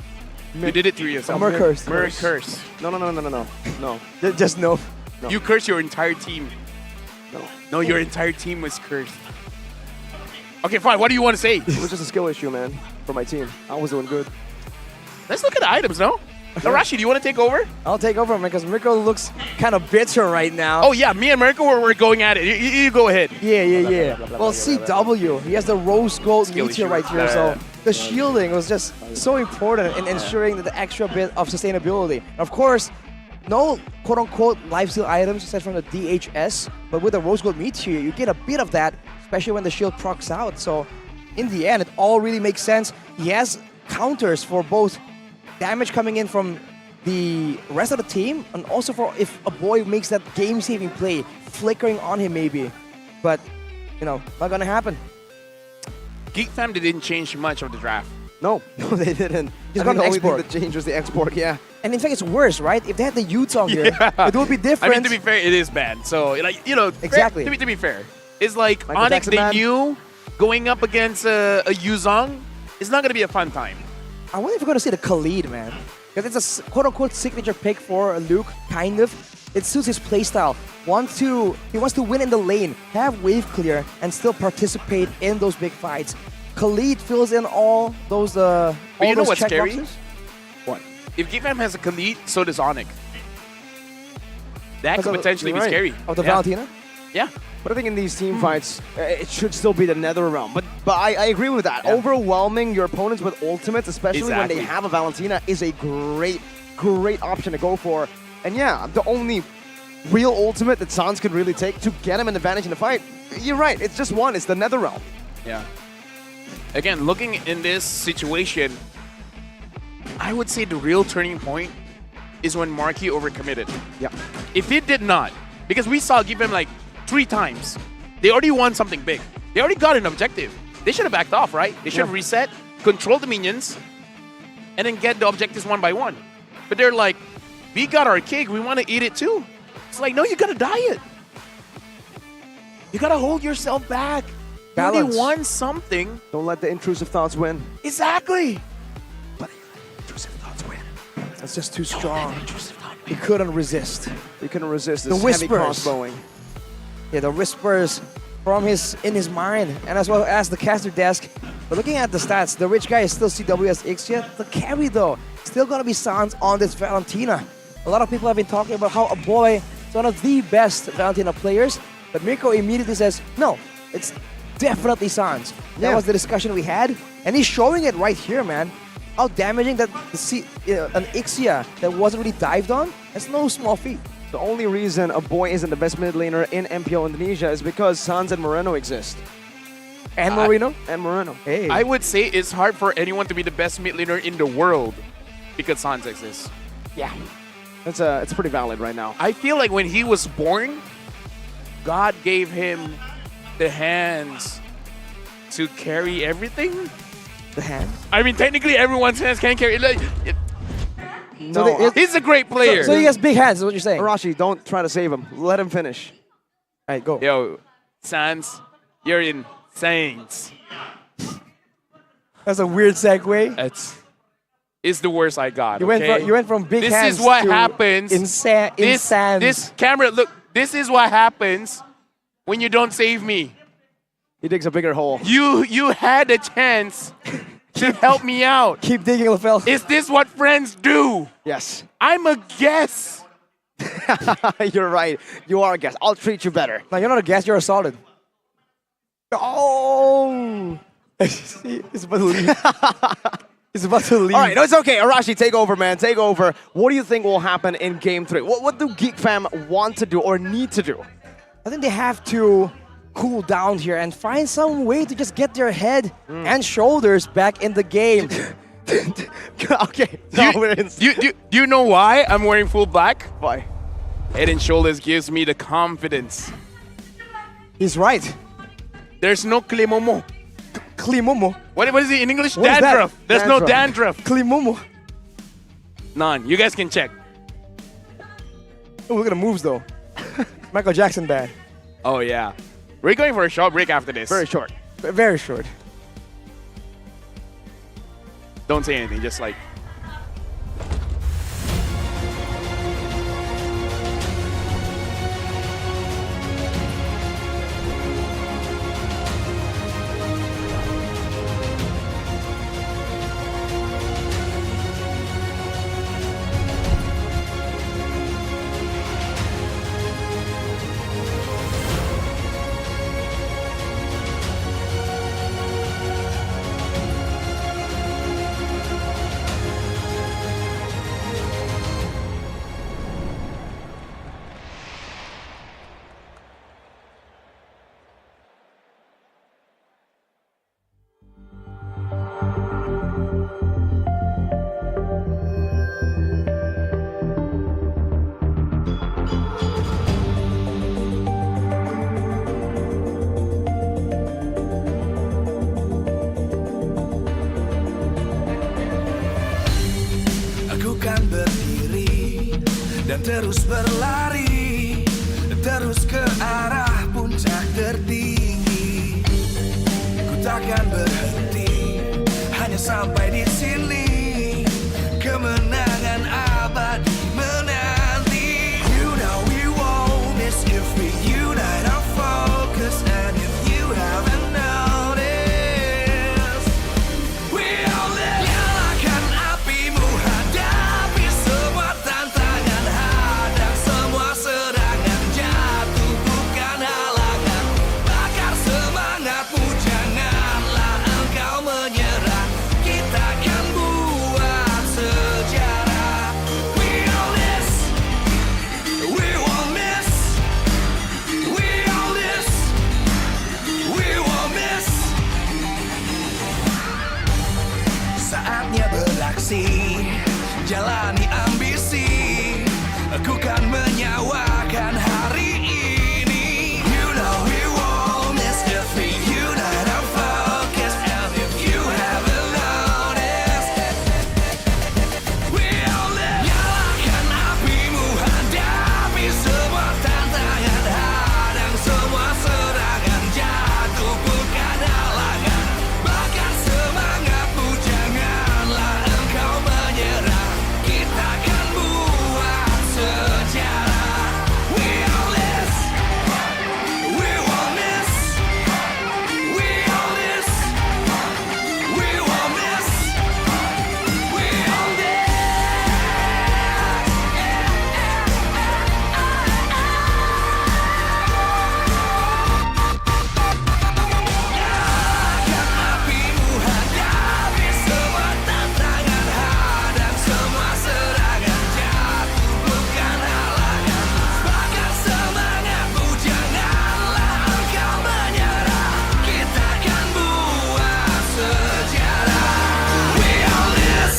You did it to yourself. Merc curse. Merc curse. No. Just no. You cursed your entire team. No. No, your entire team was cursed. Okay, fine. What do you want to say? It was just a skill issue, man, for my team. I was doing good. Let's look at the items, no? Arashi, do you want to take over? I'll take over because Mirko looks kind of bitter right now. Oh, yeah. Me and Mirko, we're going at it. You go ahead. Yeah. Well, CW, he has the rose gold Skill meteor issue. right here, so the shielding was just so important in ensuring that the extra bit of sustainability. Of course, no quote-unquote lifesteal items aside from the DHS, but with the rose gold meteor, you get a bit of that, especially when the shield procs out. So in the end, it all really makes sense. He has counters for both damage coming in from the rest of the team, and also for if a boy makes that game-saving play, flickering on him maybe. But, you know, not gonna happen. Geek Fam didn't change much of the draft. No, they didn't. He's I got think an the only thing export. that changed was the export, yeah. And in fact, it's worse, right? If they had the Ute song here, it would be different. I mean, to be fair, it is bad. So, like, you know, Exactly. To be fair, it's like Michael Onyx, Jackson, they man. knew going up against a Yuzong is not going to be a fun time. I wonder if we're gonna see the Khalid, man. Because it's a quote-unquote signature pick for Luke, kind of. It suits his playstyle. He wants to win in the lane, have wave clear, and still participate in those big fights. Khalid fills in all those But you know what's scary? checkboxes. What? If GFAM has a Khalid, so does Onyx. That could potentially be You're right. scary. Of the Valentina? Yeah. But I think in these team fights, it should still be the nether realm. But I agree with that. Overwhelming your opponents with ultimates, especially when they Exactly. have a Valentina, is a great option to go for. And yeah, the only real ultimate that Sans could really take to get him an advantage in the fight, you're right, it's just one, it's the nether realm. Yeah. Again, looking in this situation, I would say the real turning point is when Marquis overcommitted. Yeah. If he did not, because we saw give him like 3 times, they already won something big. They already got an objective. They should have backed off, right? They should have reset, control the minions, and then get the objectives one by one. But they're like, we got our cake, we want to eat it too. It's like, no, you gotta diet. You gotta hold yourself back. You already Balance. won something. Don't let the intrusive thoughts win. Exactly. That's just too strong. He couldn't resist. He couldn't resist The this heavy whispers. crossbowing. Yeah, the whispers from in his mind, and as well as the caster desk. But looking at the stats, the rich guy is still CWS Ixia. The carry though, still gonna be Sans on this Valentina. A lot of people have been talking about how a boy is one of the best Valentina players, but Mirko immediately says, no, it's definitely Sans. That Yeah. was the discussion we had, and he's showing it right here, man. How damaging that an Ixia that wasn't really dived on, that's no small feat. The only reason a boy isn't the best mid laner in MPL Indonesia is because Sans and Moreno exist. And Moreno? And Moreno. Hey. I would say it's hard for anyone to be the best mid laner in the world because Sans exists. Yeah. It's pretty valid right now. I feel like when he was born, God gave him the hands to carry everything. The hands? I mean, technically, everyone's hands can carry. No, he's a great player. So he has big hands, is what you're saying? Arashi, don't try to save him. Let him finish. All right, go. Yo, Sans, you're in Saints. That's a weird segue. It's the worst I got. You okay? went from big hands This is what to happens. This camera, look, this is what happens when you don't save me. He digs a bigger hole. You had a chance to help me out. Keep digging, LaFell. Is this what friends do? Yes. I'm a guest. You're right. You are a guest. I'll treat you better. No, you're not a guest, you're a solid. Oh! He's about to leave. He's about to leave. All right, no, it's okay. Arashi, take over, man. Take over. What do you think will happen in Game 3? What do Geek Fam want to do or need to do? I think they have to cool down here and find some way to just get their head and shoulders back in the game. Okay. Do you know why I'm wearing full black? Why? Head and shoulders gives me the confidence. He's right. There's no klimomo. Klimomo? What is it in English? What is that? Dandruff. There's no dandruff. Klimomo. None. You guys can check. Oh, look at the moves, though. Michael Jackson bad. Oh, yeah. We're going for a short break after this. Very short. Very short. Don't say anything. Just like... Aku kan berdiri dan terus berlari, terus ke arah puncak tertinggi. Ku takkan berhenti hanya sampai di sini. kemenangan abadi menanti. You know we won't miss if we unite our focus. And if you haven't noticed, we all live. Nyalakan apimu, hadapi semua tantangan, hadang semua serangan, jatuh bukan halangan. Bakar semangatmu, janganlah engkau menyerah. Kita akan buat sejarah. We all this, we won't miss. We all this, we won't miss. Saatnya beraksi, jalani ambisi. Aku kan menyawakan hari ini. You know we won't miss if we unite our focus. And if you haven't noticed, we all live. Nyalakan apimu, hadapi semua tantangan, hadang semua serangan, jatuh bukan halangan. Bakar semangatmu, janganlah engkau menyerah. Kita akan buat sejarah. We all this, we won't miss. We all this, we won't miss. We all this. Nyalakan apimu, hadapi semua tantangan, hadang semua serangan, jatuh bukan halangan. Bakar semangatmu, janganlah engkau menyerah. Kita akan buat sejarah. We all this.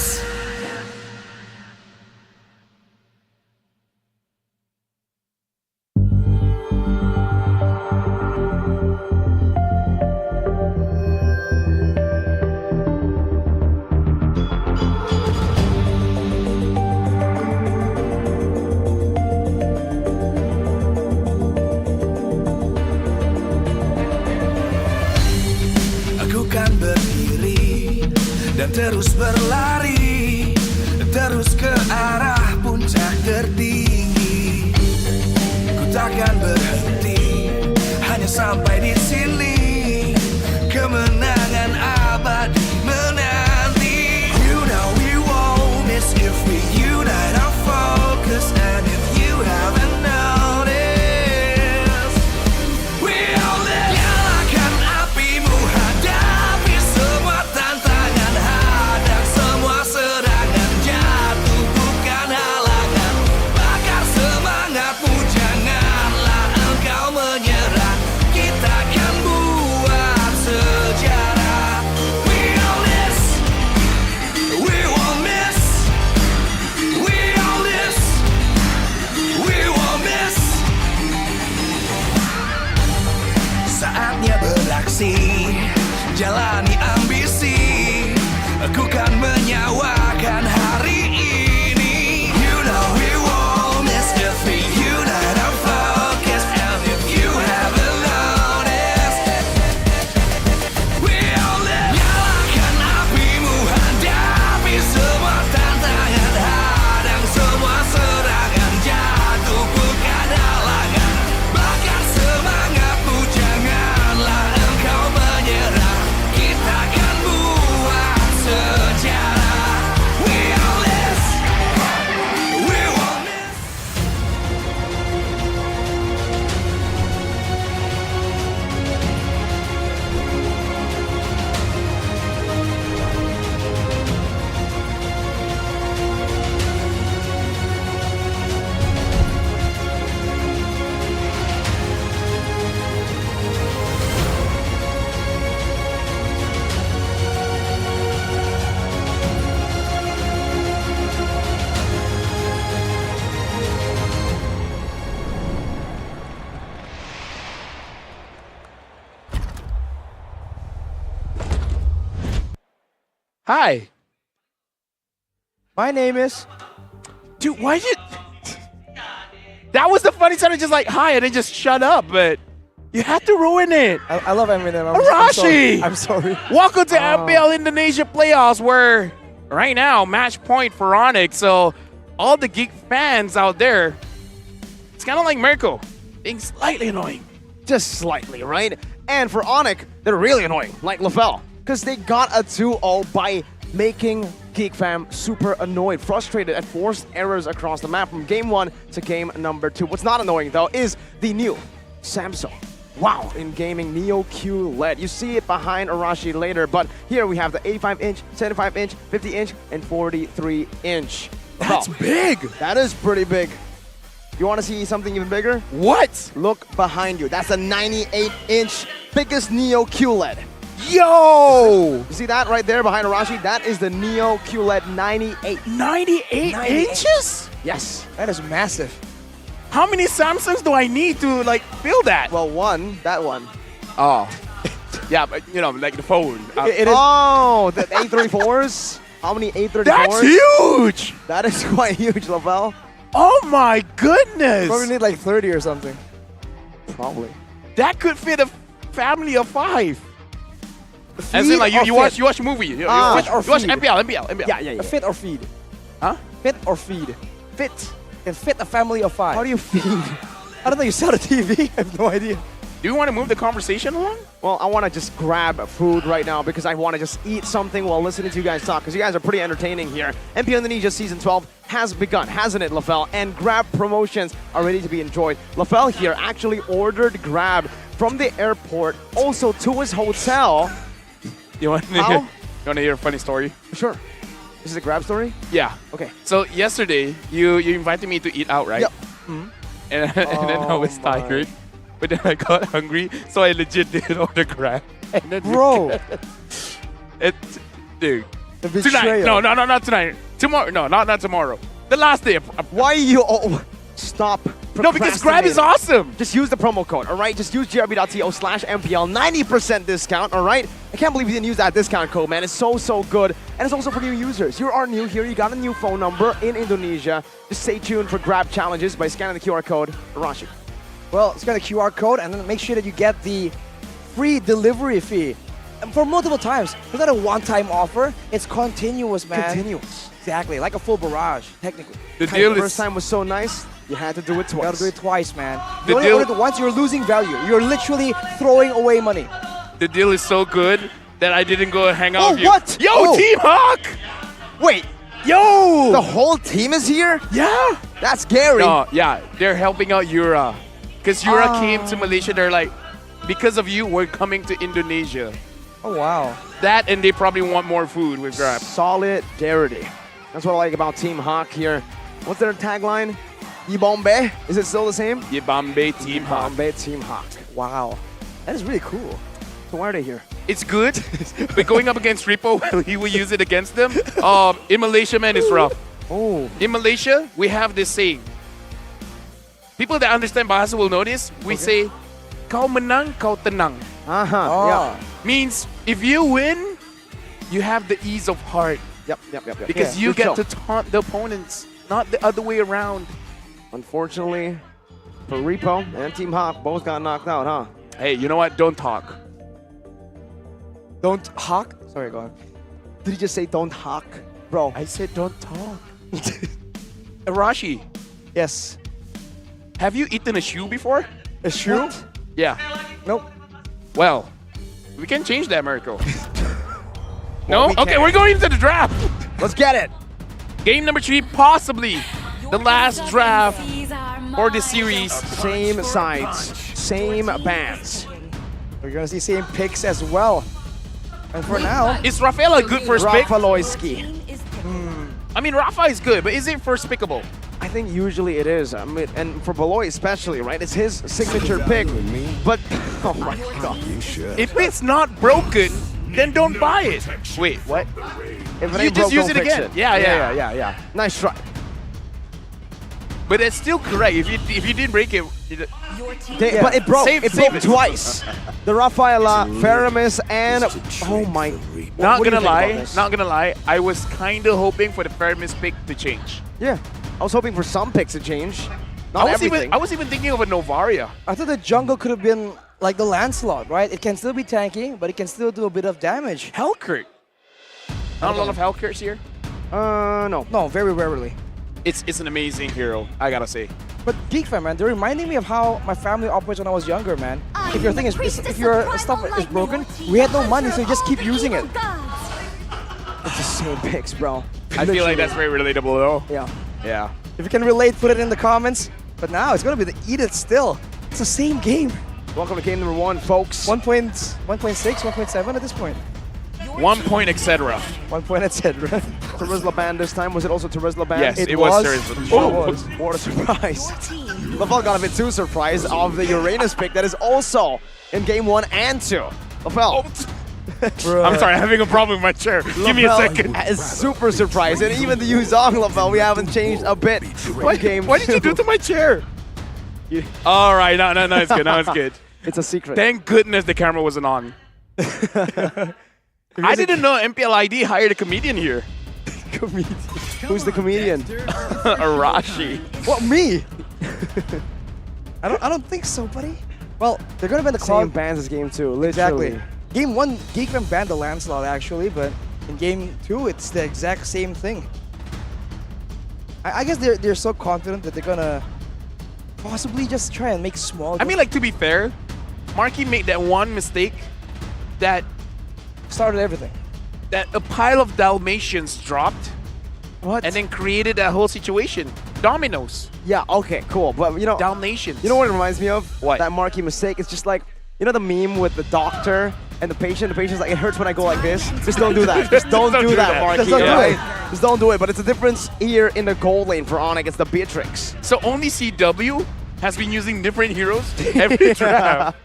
Aku kan berdiri dan terus berlari, terus ke arah puncak tertinggi. Ku takkan berhenti, hanya sampai di sini. Kemenangan abadi menanti. You know we won't miss if we unite our focus. And if you haven't noticed, we all live. Nyalakan apimu, hadapi semua tantangan, hadang semua serangan, jatuh bukan halangan. Bakar semangatmu, janganlah engkau menyerah. Kita akan buat sejarah. We all this, we won't miss. We all this, we won't miss. Saatnya beraksi, jalani ambisi. Aku kan menyawakan hari ini. You know we won't miss if we unite our focus. And if you haven't noticed, we all live. Nyalakan apimu, hadapi semua tantangan, hadang semua serangan, jatuh bukan halangan. Bakar semangatmu, janganlah engkau menyerah. Kita akan buat sejarah. We all this, we won't miss. Hi. My name is. Dude, why did. That was the funny sound of just like, hi, and then just shut up, but you had to ruin it. I love Eminem. Arashi! I'm sorry. Welcome to MPL Indonesia playoffs, where right now, match point for Onyx. So all the Geek fans out there, it's kind of like Mirko, being slightly annoying. Just slightly, right? And for Onyx, they're really annoying, like LaFell, because they got a 2-0 by making Geek Fam super annoyed, frustrated at forced errors across the map from game 1 to game number 2. What's not annoying, though, is the new Samsung. Wow, in gaming, Neo QLED. You see it behind Arashi later, but here we have the 85-inch, 75-inch, 50-inch, and 43-inch. That's big! That is pretty big. You want to see something even bigger? What? Look behind you. That's a 98-inch biggest Neo QLED. Yo! You see that right there behind Arashi? That is the Neo QLED 98. 98 inches? Yes. That is massive. How many Samsungs do I need to like build that? Well, one. That one. Oh. Yeah, but you know, like the phone. It is. Oh, the A34s? How many A34s? That's huge! That is quite huge, Lavelle. Oh my goodness! Probably need like 30 or something. Probably. That could fit a family of 5. As in, like you watch a movie. You watch MPL. Yeah. Fit or feed? Huh? Fit or feed? Fit. Can fit a family of 5. How do you feed? I don't know. You sell the TV? I have no idea. Do you want to move the conversation along? Well, I want to just grab food right now because I want to just eat something while listening to you guys talk because you guys are pretty entertaining here. MPL Indonesia Season 12 has begun, hasn't it, LaFell? And Grab promotions are ready to be enjoyed. LaFell here actually ordered Grab from the airport also to his hotel. You want to hear a funny story? Sure. This is a Grab story? Yeah. Okay. So yesterday, you invited me to eat out, right? Yep. And then I was tired. But then I got hungry, so I legit did order Grab. And then Bro. Dude. The betrayal. Tonight. No, not tonight. Tomorrow. No, not tomorrow. The last day. Why you all stop? No, because Grab is awesome. Just use the promo code, all right? Just use grb.to/MPL. 90% discount, all right? I can't believe you didn't use that discount code, man. It's so good. And it's also for new users. You are new here. You got a new phone number in Indonesia. Just stay tuned for Grab challenges by scanning the QR code. Arashi. Well, scan the QR code and then make sure that you get the free delivery fee. And for multiple times. It's not a one-time offer. It's continuous, man. Continuous. Exactly. Like a full barrage, technically. The deal first time was so nice, you had to do it twice. You gotta do it twice, man. The You only deal- order it once, you're losing value. You're literally throwing away money. The deal is so good that I didn't go hang out Oh, with you. what? Yo, Oh. Team Hawk! Wait, Yo! the whole team is here? Yeah! That's scary. No, yeah, they're helping out Yura. Because Yura came to Malaysia, they're like, because of you, we're coming to Indonesia. Oh, wow. That and they probably want more food with Grab. Solidarity. That's what I like about Team Hawk here. What's their tagline? Yibombe? Is it still the same? Yibambe Team Hawk. Yibombe Team Hawk. Wow. That is really cool. So why are they here? It's good, but going up against Repo, he will use it against them. In Malaysia, man, it's rough. Oh. In Malaysia, we have this saying. People that understand Bahasa will know this. We say, kau menang, kau tenang. Uh-huh. Yeah. Means if you win, you have the ease of heart. Yep. Because you get to taunt the opponents, not the other way around. Unfortunately, for Repo and Team Hawk, both got knocked out, huh? Hey, you know what? Don't talk. Don't hawk? Sorry, go on. Did you just say don't hawk? Bro. I said don't talk. Arashi, Yes. have you eaten a shoe before? A shoe? Yeah. Nope. Well, we can change that, Mirko. No? we Okay, can. we're going into the draft. Let's get it. Game number 3, possibly the last draft for the series. Same sides, same bands. We're gonna see same picks as well. And for now, Is Rafael a good first pick? Rafaloyski. I mean, Rafa is good, but is it first pickable? I think usually it is. I mean, and for Beloy especially, right? It's his signature pick. But, oh my God. If it's not broken, then don't buy it. Wait, what? If it You ain't just broke, use don't it fix again. it. Yeah. Nice try. But it's still correct. If you didn't break it, But it broke. Save it broke it. twice. The Rafaela, Faramis, and oh my. not what do you gonna think about lie, this? I was kind of hoping for the Fermis pick to change. Yeah, I was hoping for some picks to change. Not everything. I was even thinking of a Novaria. I thought the jungle could have been like the Lancelot, right? It can still be tanky, but it can still do a bit of damage. Hellkurt. Not a lot of Hellkurts here. No. No, very rarely. It's an amazing hero, I gotta say. But Geek Fam, man, they're reminding me of how my family operates when I was younger, man. If your thing is, if your stuff is broken, we had no money, so you just keep using it. It's the same picks, bro. I feel like that's very relatable though. Yeah. Yeah. If you can relate, put it in the comments. But now it's gonna be the Eat It still. It's the same game. Welcome to game number 1, folks. 1.6, 1.7 at this point. 1 point, etc. 1 point, etc. Terizla ban this time. Was it also Terizla ban? Yes, it was Terizla. Oh, what a surprise. Lafel got a bit too surprised of the Uranus pick that is also in game 1 and 2. Lafel. I'm sorry, I'm having a problem with my chair. Give me a second. Is super surprised, and even the Yuzong Lafel, we haven't changed a bit. What did you do to my chair? All right, no, it's good. Now it's good. It's a secret. Thank goodness the camera wasn't on. I didn't know MPL ID hired a comedian here. Comedian? Who's the comedian? Arashi. What, me? I don't think so, buddy. Well, they're gonna ban the Same Cloud. bans as game 2, literally. Exactly. Game 1, Geek Fam banned the Lancelot actually, but in game 2, it's the exact same thing. I guess they're so confident that they're gonna possibly just try and make small. I mean, like, to be fair, Marky made that one mistake that started everything. That a pile of Dalmatians dropped. What? And then created that whole situation. Dominoes. Yeah, okay, cool. But you know, Dalmatians. You know what it reminds me of? What? That Marky mistake. It's just like, you know the meme with the doctor and the patient? The patient's like, it hurts when I go like this. Just don't do that. Just don't do that, Marky. Just don't do it. Just don't do it. But it's a difference here in the gold lane for Onyx. It's the Beatrix. So only CW has been using different heroes every draft.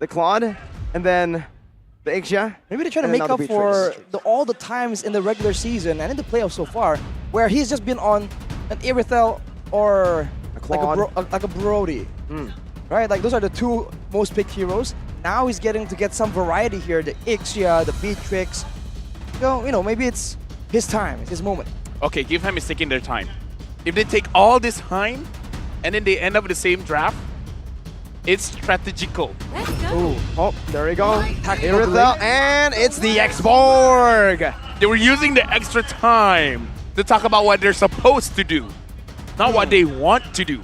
The Claude, and then the Ixia. Maybe they're trying to make up for all the times in the regular season and in the playoffs so far where he's just been on an Irithel or like a Brody. Right? Like those are the two most picked heroes. Now he's getting to get some variety here. The Ixia, the Beatrix. So, you know, maybe it's his time. It's his moment. Okay, Give Him is taking their time. If they take all this time and then they end up with the same draft, it's strategical. Ooh. Oh, there we go. Irithel, and it's the X-Borg. They were using the extra time to talk about what they're supposed to do, not what they want to do.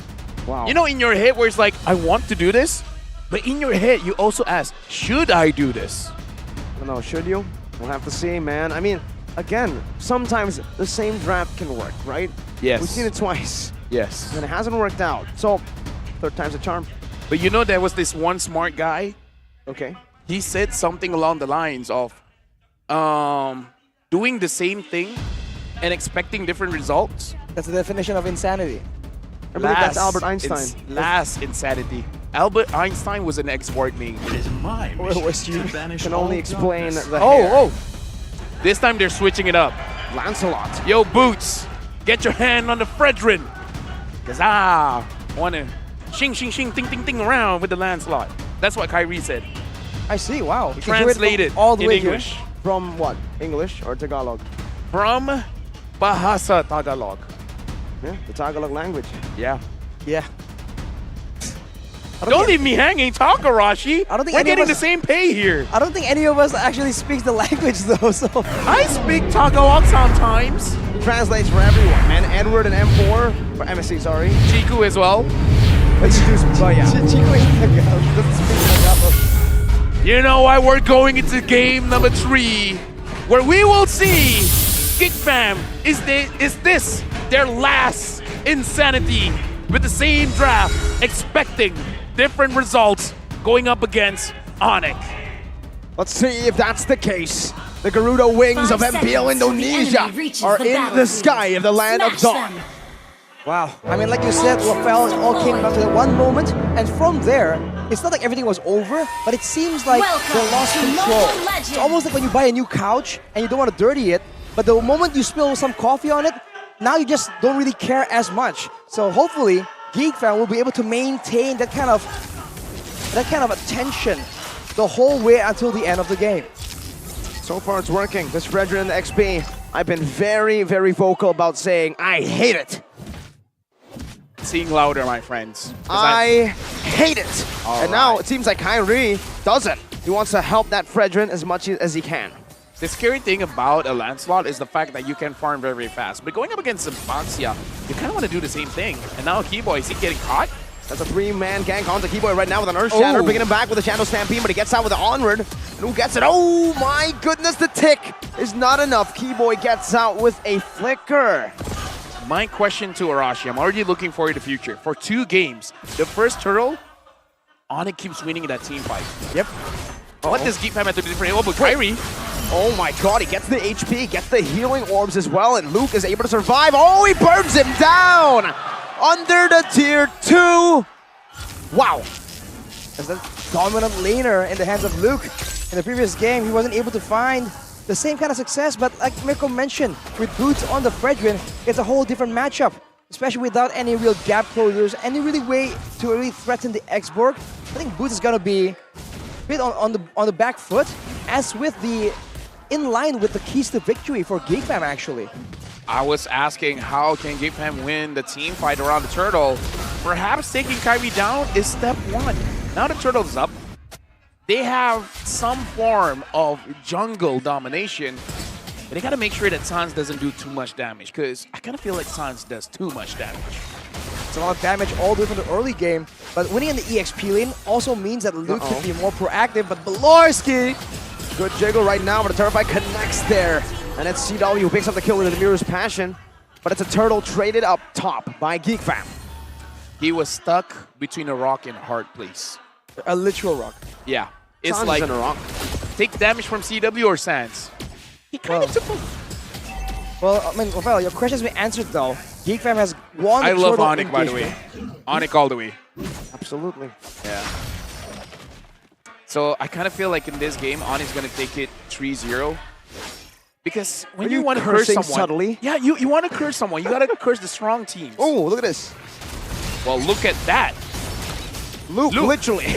Wow. You know, in your head where it's like, I want to do this, but in your head you also ask, should I do this? I don't know, should you? We'll have to see, man. I mean, again, sometimes the same draft can work, right? Yes. We've seen it twice. Yes. And it hasn't worked out. So, third time's a charm. But you know, there was this one smart guy. Okay. He said something along the lines of doing the same thing and expecting different results. That's the definition of insanity. I believe that's Albert Einstein. Last insanity. Albert Einstein was an X-Borg name. It is my mission to banish Can all only explain darkness. the hair. This time they're switching it up. Lancelot. Yo, Boots, get your hand on the Fredrin. Cause I wanna shing, shing, shing, ting, ting, ting around with the Lancelot. That's what Kyrie said. I see, wow. You can hear it Translated all the in way English. here. From what? English or Tagalog? From Bahasa Tagalog. Yeah, the Tagalog language. Yeah. Yeah. Don't leave me hanging, talk, Arashi. I don't think we're any of getting the us- same pay here. I don't think any of us actually speaks the language though, so. I speak Tagalog sometimes. Translates for everyone, man. Edward and M4, or MSC, sorry. Chiku as well. Oh, yeah. Chico is Tagalog. Doesn't speak Tagalog. You know why we're going into game number 3, where we will see Geek Fam, is this their last insanity with the same draft, expecting different results going up against Onyx. Let's see if that's the case. The Garuda wings of 5 MPL seconds till the Indonesia enemy reaches are the in the battlefield. sky of the land of Smash dawn. Wow. I mean, like you said, Lafel, it all came down to that one moment, and from there, it's not like everything was over, but it seems like they lost control. It's almost like when you buy a new couch and you don't want to dirty it, but the moment you spill some coffee on it, now you just don't really care as much. So hopefully, Geek Fam will be able to maintain that kind of attention the whole way until the end of the game. So far it's working. This Fredrin and the XP, I've been very, very vocal about saying, I hate it. Seeing louder, my friends. I hate it. All and now it seems like Kyrie doesn't. He wants to help that Fredrin as much as he can. The scary thing about a Lancelot is the fact that you can farm very, very fast. But going up against Baxia, you kind of want to do the same thing. And now Keyboy, is he getting caught? That's a 3-man gank onto Keyboy right now with an Earth Shatter, bringing him back with a Shadow Stampede, but he gets out with the Onward. And who gets it? Oh my goodness, the tick is not enough. Keyboy gets out with a Flicker. My question to Arashi, I'm already looking forward to the future. For 2 games, the first turtle, Onyx keeps winning in that team fight. Yep. What does Geek Fam have to do different? Oh, but Kyrie. Oh my god, he gets the HP, gets the healing orbs as well, and Luke is able to survive. Oh, he burns him down! Under the tier 2. Wow. As a dominant laner in the hands of Luke. In the previous game, he wasn't able to find the same kind of success, but like Mirko mentioned, with Boots on the Fredrin, it's a whole different matchup. Especially without any real gap closers, any really way to really threaten the X-Borg. I think Boots is gonna be a bit on the back foot, as with the in line with the keys to victory for Geek Fam actually. I was asking how can Geek Fam win the team fight around the turtle. Perhaps taking Kyrie down is step 1. Now the turtle's up. They have some form of jungle domination, but they gotta make sure that Sans doesn't do too much damage, because I kind of feel like Sans does too much damage. It's a lot of damage all the way from the early game, but winning in the EXP lane also means that Luke could be more proactive, but Belorski! Good jiggle right now, but the Terrify connects there. And it's CW who picks up the kill with the Mirror's Passion, but it's a turtle traded up top by Geek Fam. He was stuck between a rock and a hard place. A literal rock. Yeah. It's Sans like, in a rock. take damage from CW or Sans. He kind of took Well, I mean, Rafael, your question's been answered though. Geek Fam has won I the love turtle Onyx, by the way. engagement. Onyx all the way. Absolutely. Yeah. So I kind of feel like in this game, Onyx is going to take it 3-0. Because when you want to curse someone, subtly? yeah, you want to curse someone, you got to curse the strong teams. Oh, look at this. Well, look at that. Luke. Literally.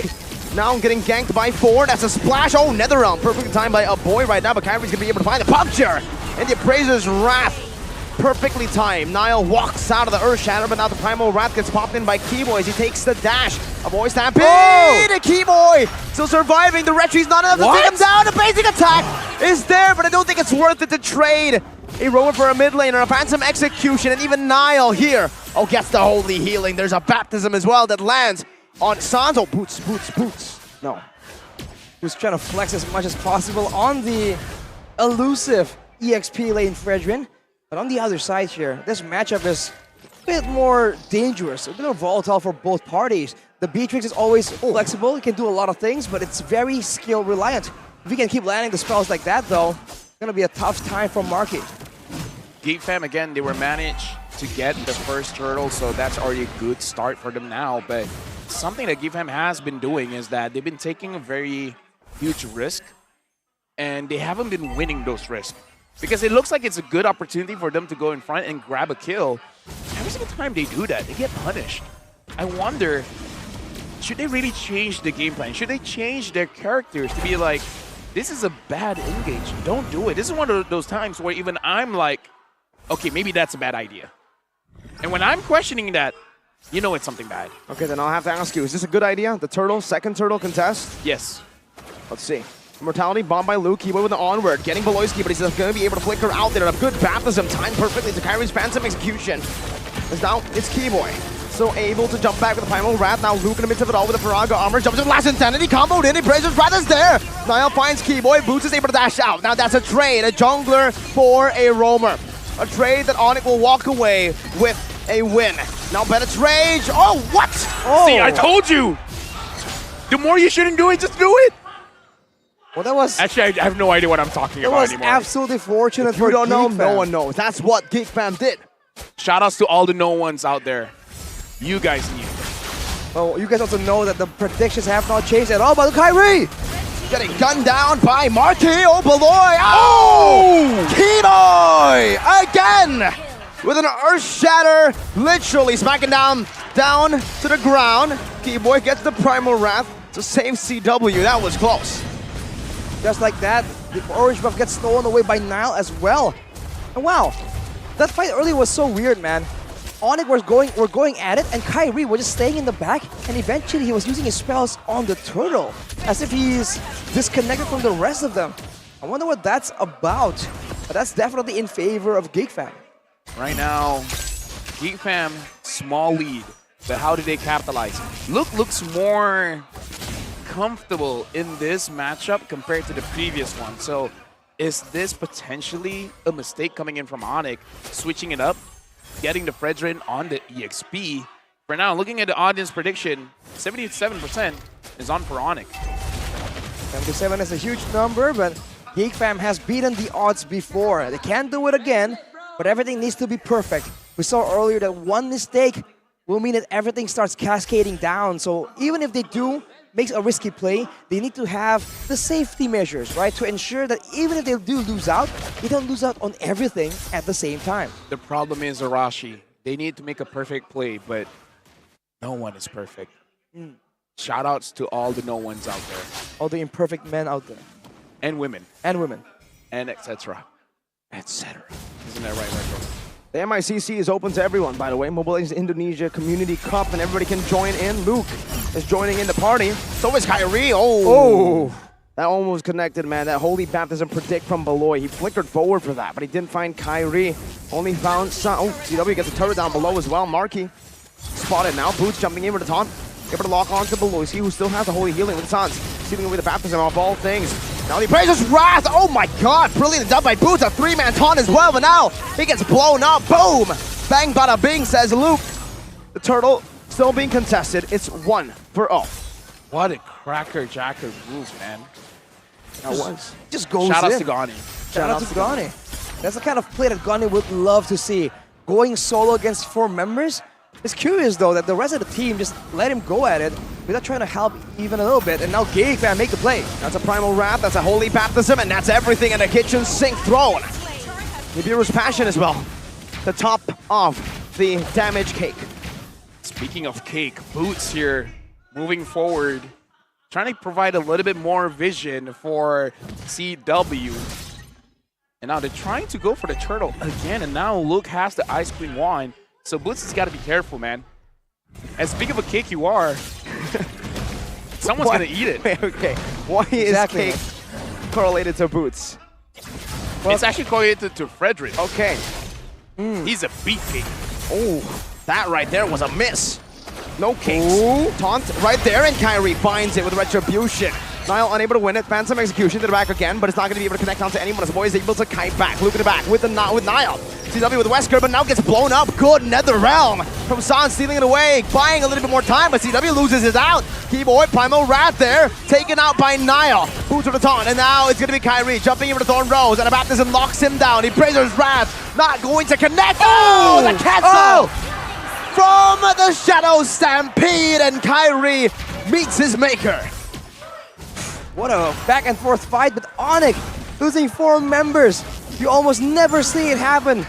Now getting ganked by 4. That's a splash. Oh, Netherrealm. Perfectly timed by a boy right now, but Kyrie's going to be able to find the puncture. And the Appraiser's Wrath. Perfectly timed. Niall walks out of the Earth Shatter, but now the Primal Wrath gets popped in by Keyboy as he takes the dash. A boy stampede! The Keyboy still surviving. The Retry's not enough to take him down. The basic attack is there, but I don't think it's worth it to trade a Roman for a mid laner, a Phantom Execution, and even Niall here. Oh, gets the Holy Healing. There's a Baptism as well that lands on Sans. Oh, boots. No. Who's trying to flex as much as possible on the elusive EXP lane Fredrin. But on the other side here, this matchup is a bit more dangerous, a bit more volatile for both parties. The Beatrix is always flexible, it can do a lot of things, but it's very skill reliant. If we can keep landing the spells like that though, it's gonna be a tough time for Marky. Geek Fam, again, they were managed to get the first turtle, so that's already a good start for them now. But something that Geek Fam has been doing is that they've been taking a very huge risk, and they haven't been winning those risks. Because it looks like it's a good opportunity for them to go in front and grab a kill. Every single time they do that, they get punished. I wonder, should they really change the game plan? Should they change their characters to be like, this is a bad engage, don't do it. This is one of those times where even I'm like, okay, maybe that's a bad idea. And when I'm questioning that, you know it's something bad. Okay, then I'll have to ask you, is this a good idea? The turtle, second turtle contest? Yes. Let's see. Immortality bombed by Luke. Keyboy with an onward. Getting Beloyski, but he's going to be able to flicker out there. A good baptism timed perfectly to Kyrie's Phantom Execution. As now it's Keyboy. So able to jump back with the Primal Wrath. Now Luke in the midst of it all with the Faraga armor. Jumps in Last Insanity. Comboed in. Appraiser's Wrath is there. Niall finds Keyboy. Boots is able to dash out. Now that's a trade. A jungler for a roamer. A trade that Onyx will walk away with a win. Now Bennett's Rage. Oh, what? Oh. See, I told you. The more you shouldn't do it, just do it. Well, that was... Actually, I have no idea what I'm talking about anymore. That was absolutely fortunate for you don't know, Geek no Fam. one knows. That's what Geek Fam did. Shoutouts to all the no ones out there. You guys knew. Oh, you guys also know that the predictions have not changed at all, but Kyrie! Getting gunned down by Marky. Oh, Beloy. Oh! Keyboy! Again! With an Earth Shatter. Literally smacking down to the ground. Keyboy gets the Primal Wrath to save CW. That was close. Just like that, the orange buff gets stolen away by Niall as well. And wow, that fight earlier was so weird, man. Onyx were going at it, and Kyrie was just staying in the back, and eventually he was using his spells on the turtle, as if he's disconnected from the rest of them. I wonder what that's about. But that's definitely in favor of GeekFam. Right now, GeekFam, small lead. But how do they capitalize? Luke looks more comfortable in this matchup compared to the previous one. So is this potentially a mistake coming in from Onyx, switching it up, getting the Fredrin on the EXP? For now, looking at the audience prediction, 77% is on for Onyx. 77 is a huge number, but GeekFam has beaten the odds before. They can't do it again, but everything needs to be perfect. We saw earlier that one mistake will mean that everything starts cascading down. So even if they do make a risky play, they need to have the safety measures, right? To ensure that even if they do lose out, they don't lose out on everything at the same time. The problem is Arashi. They need to make a perfect play, but no one is perfect. Shoutouts to all the no ones out there. All the imperfect men out there. And women. And women. And etc. Etc. Isn't that right, Retro? The MICC is open to everyone, by the way. MPL Indonesia Community Cup, and everybody can join in. Luke is joining in the party. So is Kyrie. Oh! That almost connected, man. That Holy Baptism predict from below. He flickered forward for that, but he didn't find Kyrie. Only found Sun. Oh, CW gets a turret down below as well. Marky spotted now. Boots jumping in with the taunt. Able to lock on to Beloisi, who still has the Holy Healing with the Suns. Stealing away the Baptism of all things. Now he praises Wrath. Oh my god. Brilliant done by Boots. A 3-man taunt as well. But now he gets blown up. Boom. Bang bada bing, says Luke. The turtle still being contested. It's 1-0. What a cracker jacker move, man. That was. Just goes Shout in. out to Gani. Shout out to Gani. That's the kind of play that Gani would love to see. Going solo against 4 members. It's curious though that the rest of the team just let him go at it without trying to help even a little bit, and now GeekFam make the play. That's a Primal Wrath, that's a Holy Baptism, and that's everything in the kitchen sink throne. Nibiru's Passion as well. The top of the damage cake. Speaking of cake, Boots here moving forward, trying to provide a little bit more vision for CW. And now they're trying to go for the turtle again, and now Luke has the Ice Queen wand. So Boots has got to be careful, man. As big of a cake you are, someone's going to eat it. Wait, okay, why is cake correlated to Boots? Well, it's actually correlated to Fredrin. Okay. He's a beat cake. Oh, that right there was a miss. No cakes. Taunt right there, and Kyrie finds it with Retribution. Niall unable to win it. Phantom Execution to the back again, but it's not going to be able to connect onto anyone. As boy is able to kite back. Luke in the back with Niall. CW with Wesker, but now gets blown up. Good Nether Realm from San, stealing it away, buying a little bit more time, but CW loses it out. Keyboy, Primal Wrath there, taken out by Niall. Boots with the taunt, and now it's going to be Kyrie jumping into the Thorn Rose, and a Baptism locks him down. He praises Wrath, not going to connect. Oh, the cancel from the Shadow Stampede, and Kyrie meets his maker. What a back and forth fight, but Onyx losing 4 members. You almost never see it happen.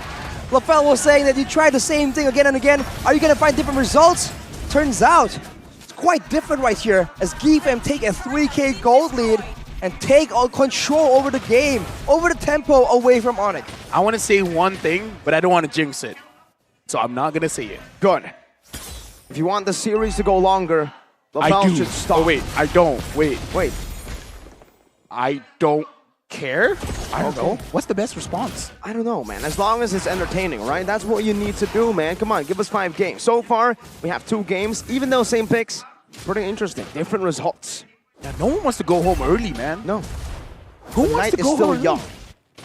LaFell was saying that you tried the same thing again and again. Are you going to find different results? Turns out it's quite different right here as GeekFam take a 3K gold lead and take all control over the game, over the tempo away from Onyx. I want to say one thing, but I don't want to jinx it. So I'm not going to say it. Good. If you want the series to go longer, LaFell should stop. Oh, wait, I don't. Wait. I don't care? I don't know. What's the best response? I don't know, man. As long as it's entertaining, right? That's what you need to do, man. Come on, give us 5 games. So far, we have 2 games. Even though same picks, pretty interesting. Different results. Yeah, no one wants to go home early, man. No. Who the wants night to go is still home young.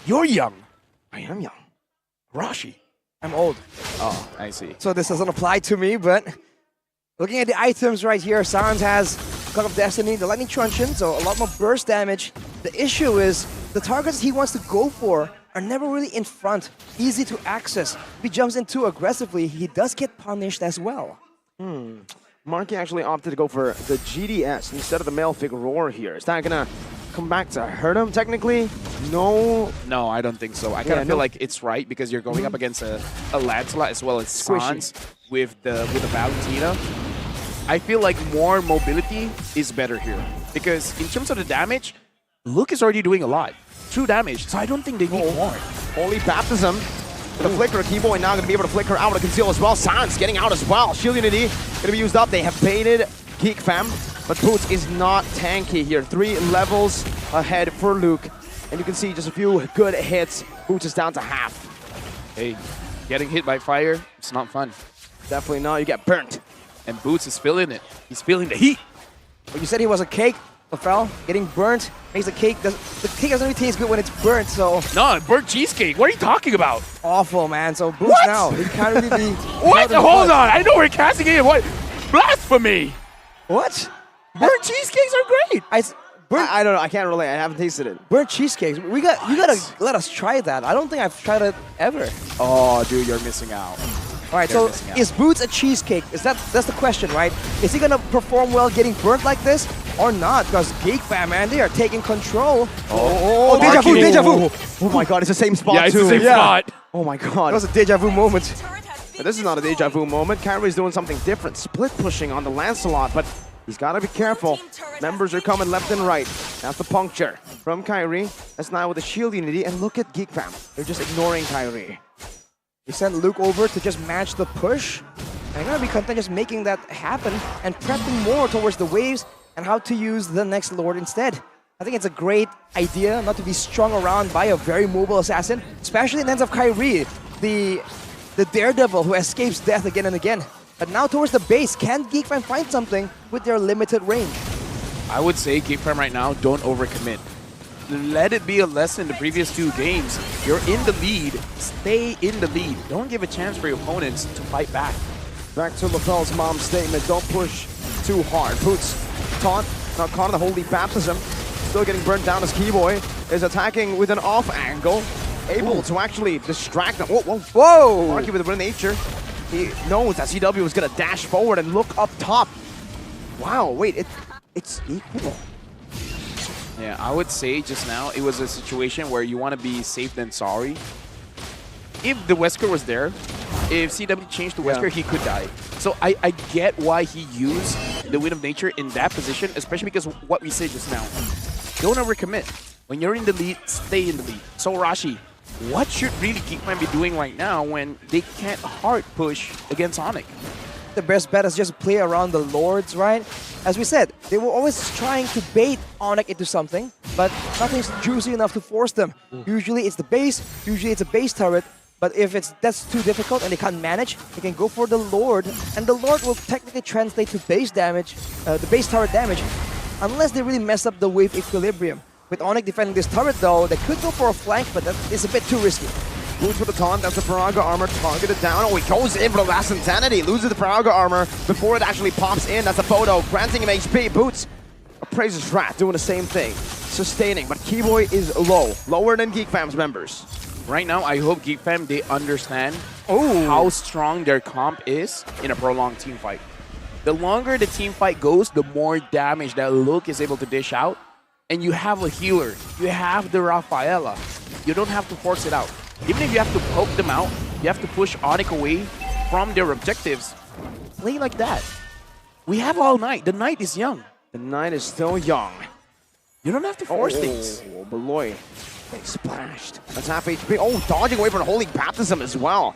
You're young. I am young. Rashi. I'm old. Oh, I see. So this doesn't apply to me, but looking at the items right here, Sans has Clock of Destiny, the Lightning Truncheon, so a lot more burst damage. The issue is the targets he wants to go for are never really in front, easy to access. If he jumps in too aggressively, he does get punished as well. Marky actually opted to go for the GDS instead of the Malefic Roar here. Is that gonna come back to hurt him technically? No. No, I don't think so. I kind of feel like it's right because you're going up against a Lancelot as well as Sans with the Valentina. I feel like more mobility is better here because in terms of the damage, Luke is already doing a lot. 2 damage, so I don't think they need more. Holy Baptism with a flicker. Keyboy now going to be able to flicker out to conceal as well. Sans getting out as well. Shield Unity going to be used up. They have baited GeekFam, but Boots is not tanky here. 3 levels ahead for Luke. And you can see just a few good hits. Boots is down to half. Hey, getting hit by fire, it's not fun. Definitely not. You get burnt. And Boots is feeling it. He's feeling the heat. But you said he was a cake, Lafel. Getting burnt makes the cake doesn't really taste good when it's burnt, so... No, burnt cheesecake. What are you talking about? Awful, man. So Boots now, he can't really be... What? Hold on. I know we're casting it. What? Blasphemy. What? Burnt cheesecakes are great. I don't know. I can't relate. I haven't tasted it. Burnt cheesecakes. You gotta let us try that. I don't think I've tried it ever. Oh, dude, you're missing out. All right, so is Boots a cheesecake? That's the question, right? Is he gonna perform well getting burnt like this or not? Because Geek Fam, man, they are taking control. Oh, deja vu. Oh my god, it's the same spot yeah, it's too. the same spot. Oh my god. That was a deja vu moment. But this is not a deja vu moment. Kyrie's doing something different. Split pushing on the Lancelot, but he's got to be careful. Members are coming left and right. That's the puncture from Kyrie. That's now with the shield unity. And look at Geek Fam. They're just ignoring Kyrie. He sent Luke over to just match the push. And they're gonna be content just making that happen and prepping more towards the waves and how to use the next Lord instead. I think it's a great idea not to be strung around by a very mobile assassin, especially in the hands of Kyrie, the daredevil who escapes death again and again. But now towards the base, can Geek Fam find something with their limited range? I would say Geek Fam right now, don't overcommit. Let it be a lesson in the previous two games. You're in the lead, stay in the lead. Don't give a chance for your opponents to fight back. Back to LaFell's mom's statement, don't push too hard. Boots taunt, not caught in the holy baptism. Still getting burnt down as Keyboy is attacking with an off angle. Able to actually distract them. Whoa, whoa, whoa! Marky with a bit of nature. He knows that CW is gonna dash forward and look up top. Wow, wait, it's equal. Yeah, I would say just now it was a situation where you want to be safe than sorry. If the Wesker was there, if CW changed to Wesker, he could die. So I get why he used the Wind of Nature in that position, especially because what we said just now. Don't overcommit. When you're in the lead, stay in the lead. So Rashi, what should really Geek Fam be doing right now when they can't hard push against Onyx? The best bet is just play around the Lords, right? As we said, they were always trying to bait Onyx into something, but nothing's juicy enough to force them. Usually it's the base, usually it's a base turret, but if that's too difficult and they can't manage, they can go for the Lord, and the Lord will technically translate to base damage, the base turret damage, unless they really mess up the wave equilibrium. With Onyx defending this turret though, they could go for a flank, but that is a bit too risky. Boots with the taunt, that's the Paraga armor targeted down. Oh, he goes in for the last insanity. Loses the Paraga armor before it actually pops in. That's a photo, granting him HP. Boots appraises Rat, doing the same thing. Sustaining, but Keyboy is low. Lower than Geek Fam's members. Right now, I hope Geek Fam, they understand how strong their comp is in a prolonged team fight. The longer the team fight goes, the more damage that Luke is able to dish out. And you have a healer. You have the Rafaela. You don't have to force it out. Even if you have to poke them out, you have to push Onyx away from their objectives. Play like that. We have all night. The night is young. The night is still young. You don't have to force things. Oh, Beloy. They splashed. That's half HP. Oh, dodging away from the Holy Baptism as well.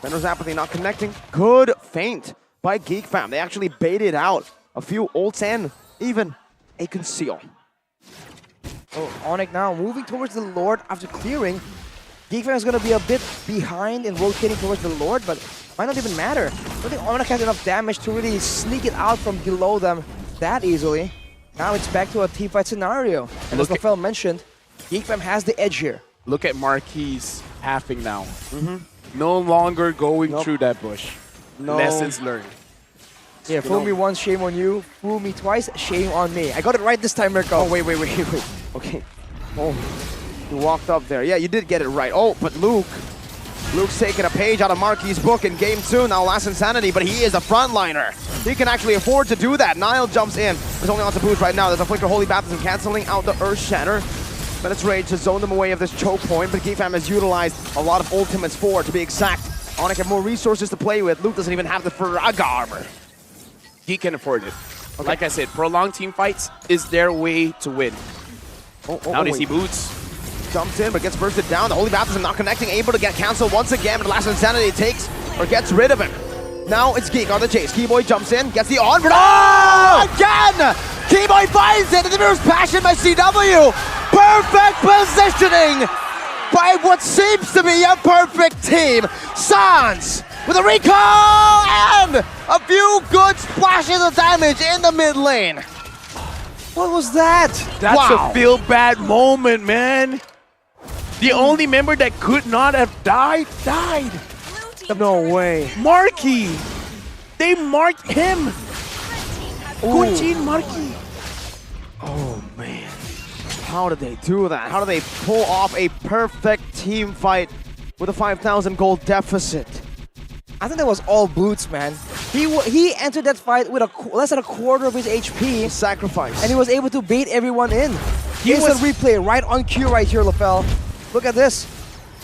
Fender's Apathy not connecting. Good feint by Geek Fam. They actually baited out a few ults and even a conceal. Oh, Onyx now moving towards the Lord after clearing. Geek Fam is going to be a bit behind in rotating towards the Lord, but might not even matter. I don't think Onyx has enough damage to really sneak it out from below them that easily. Now it's back to a teamfight scenario. And as Lafell mentioned, Geek Fam has the edge here. Look at Marquis halving now. No longer going through that bush. No. Lessons learned. Yeah, fool me once, shame on you. Fool me twice, shame on me. I got it right this time, Mirko. Oh, wait. Okay. Oh, you walked up there. Yeah, you did get it right. Oh, but Luke's taking a page out of Marquis' book in Game 2. Now last Insanity, but he is a frontliner. He can actually afford to do that. Nile jumps in. There's only on to Boots right now. There's a Flicker Holy Baptism canceling out the Earth Shatter. But it's Rage to zone them away of this choke point, but Geek Fam has utilized a lot of ultimates for it, to be exact. Onyx have more resources to play with. Luke doesn't even have the Faraga armor. He can afford it. Okay. Like I said, prolonged team fights is their way to win. Now they see Boots. Jumps in, but gets bursted down. The Holy Baptism not connecting, able to get canceled once again, but the last Insanity takes or gets rid of him. Now it's Geek on the chase. Keyboy jumps in, gets the on. Oh! Again! Keyboy finds it, and the mirror's passion by CW. Perfect positioning by what seems to be a perfect team. Sans with a recall and a few good splashes of damage in the mid lane. What was that? That's a feel-bad moment, man. The only member that could not have died. No way. Marky. They marked him. Kunchin Marky. Oh man. How did they do that? How do they pull off a perfect team fight with a 5,000 gold deficit? I think that was all Boots, man. He entered that fight with less than a quarter of his HP. Sacrifice. And he was able to bait everyone in. He Instant was- replay right on cue right here, Lafel. Look at this.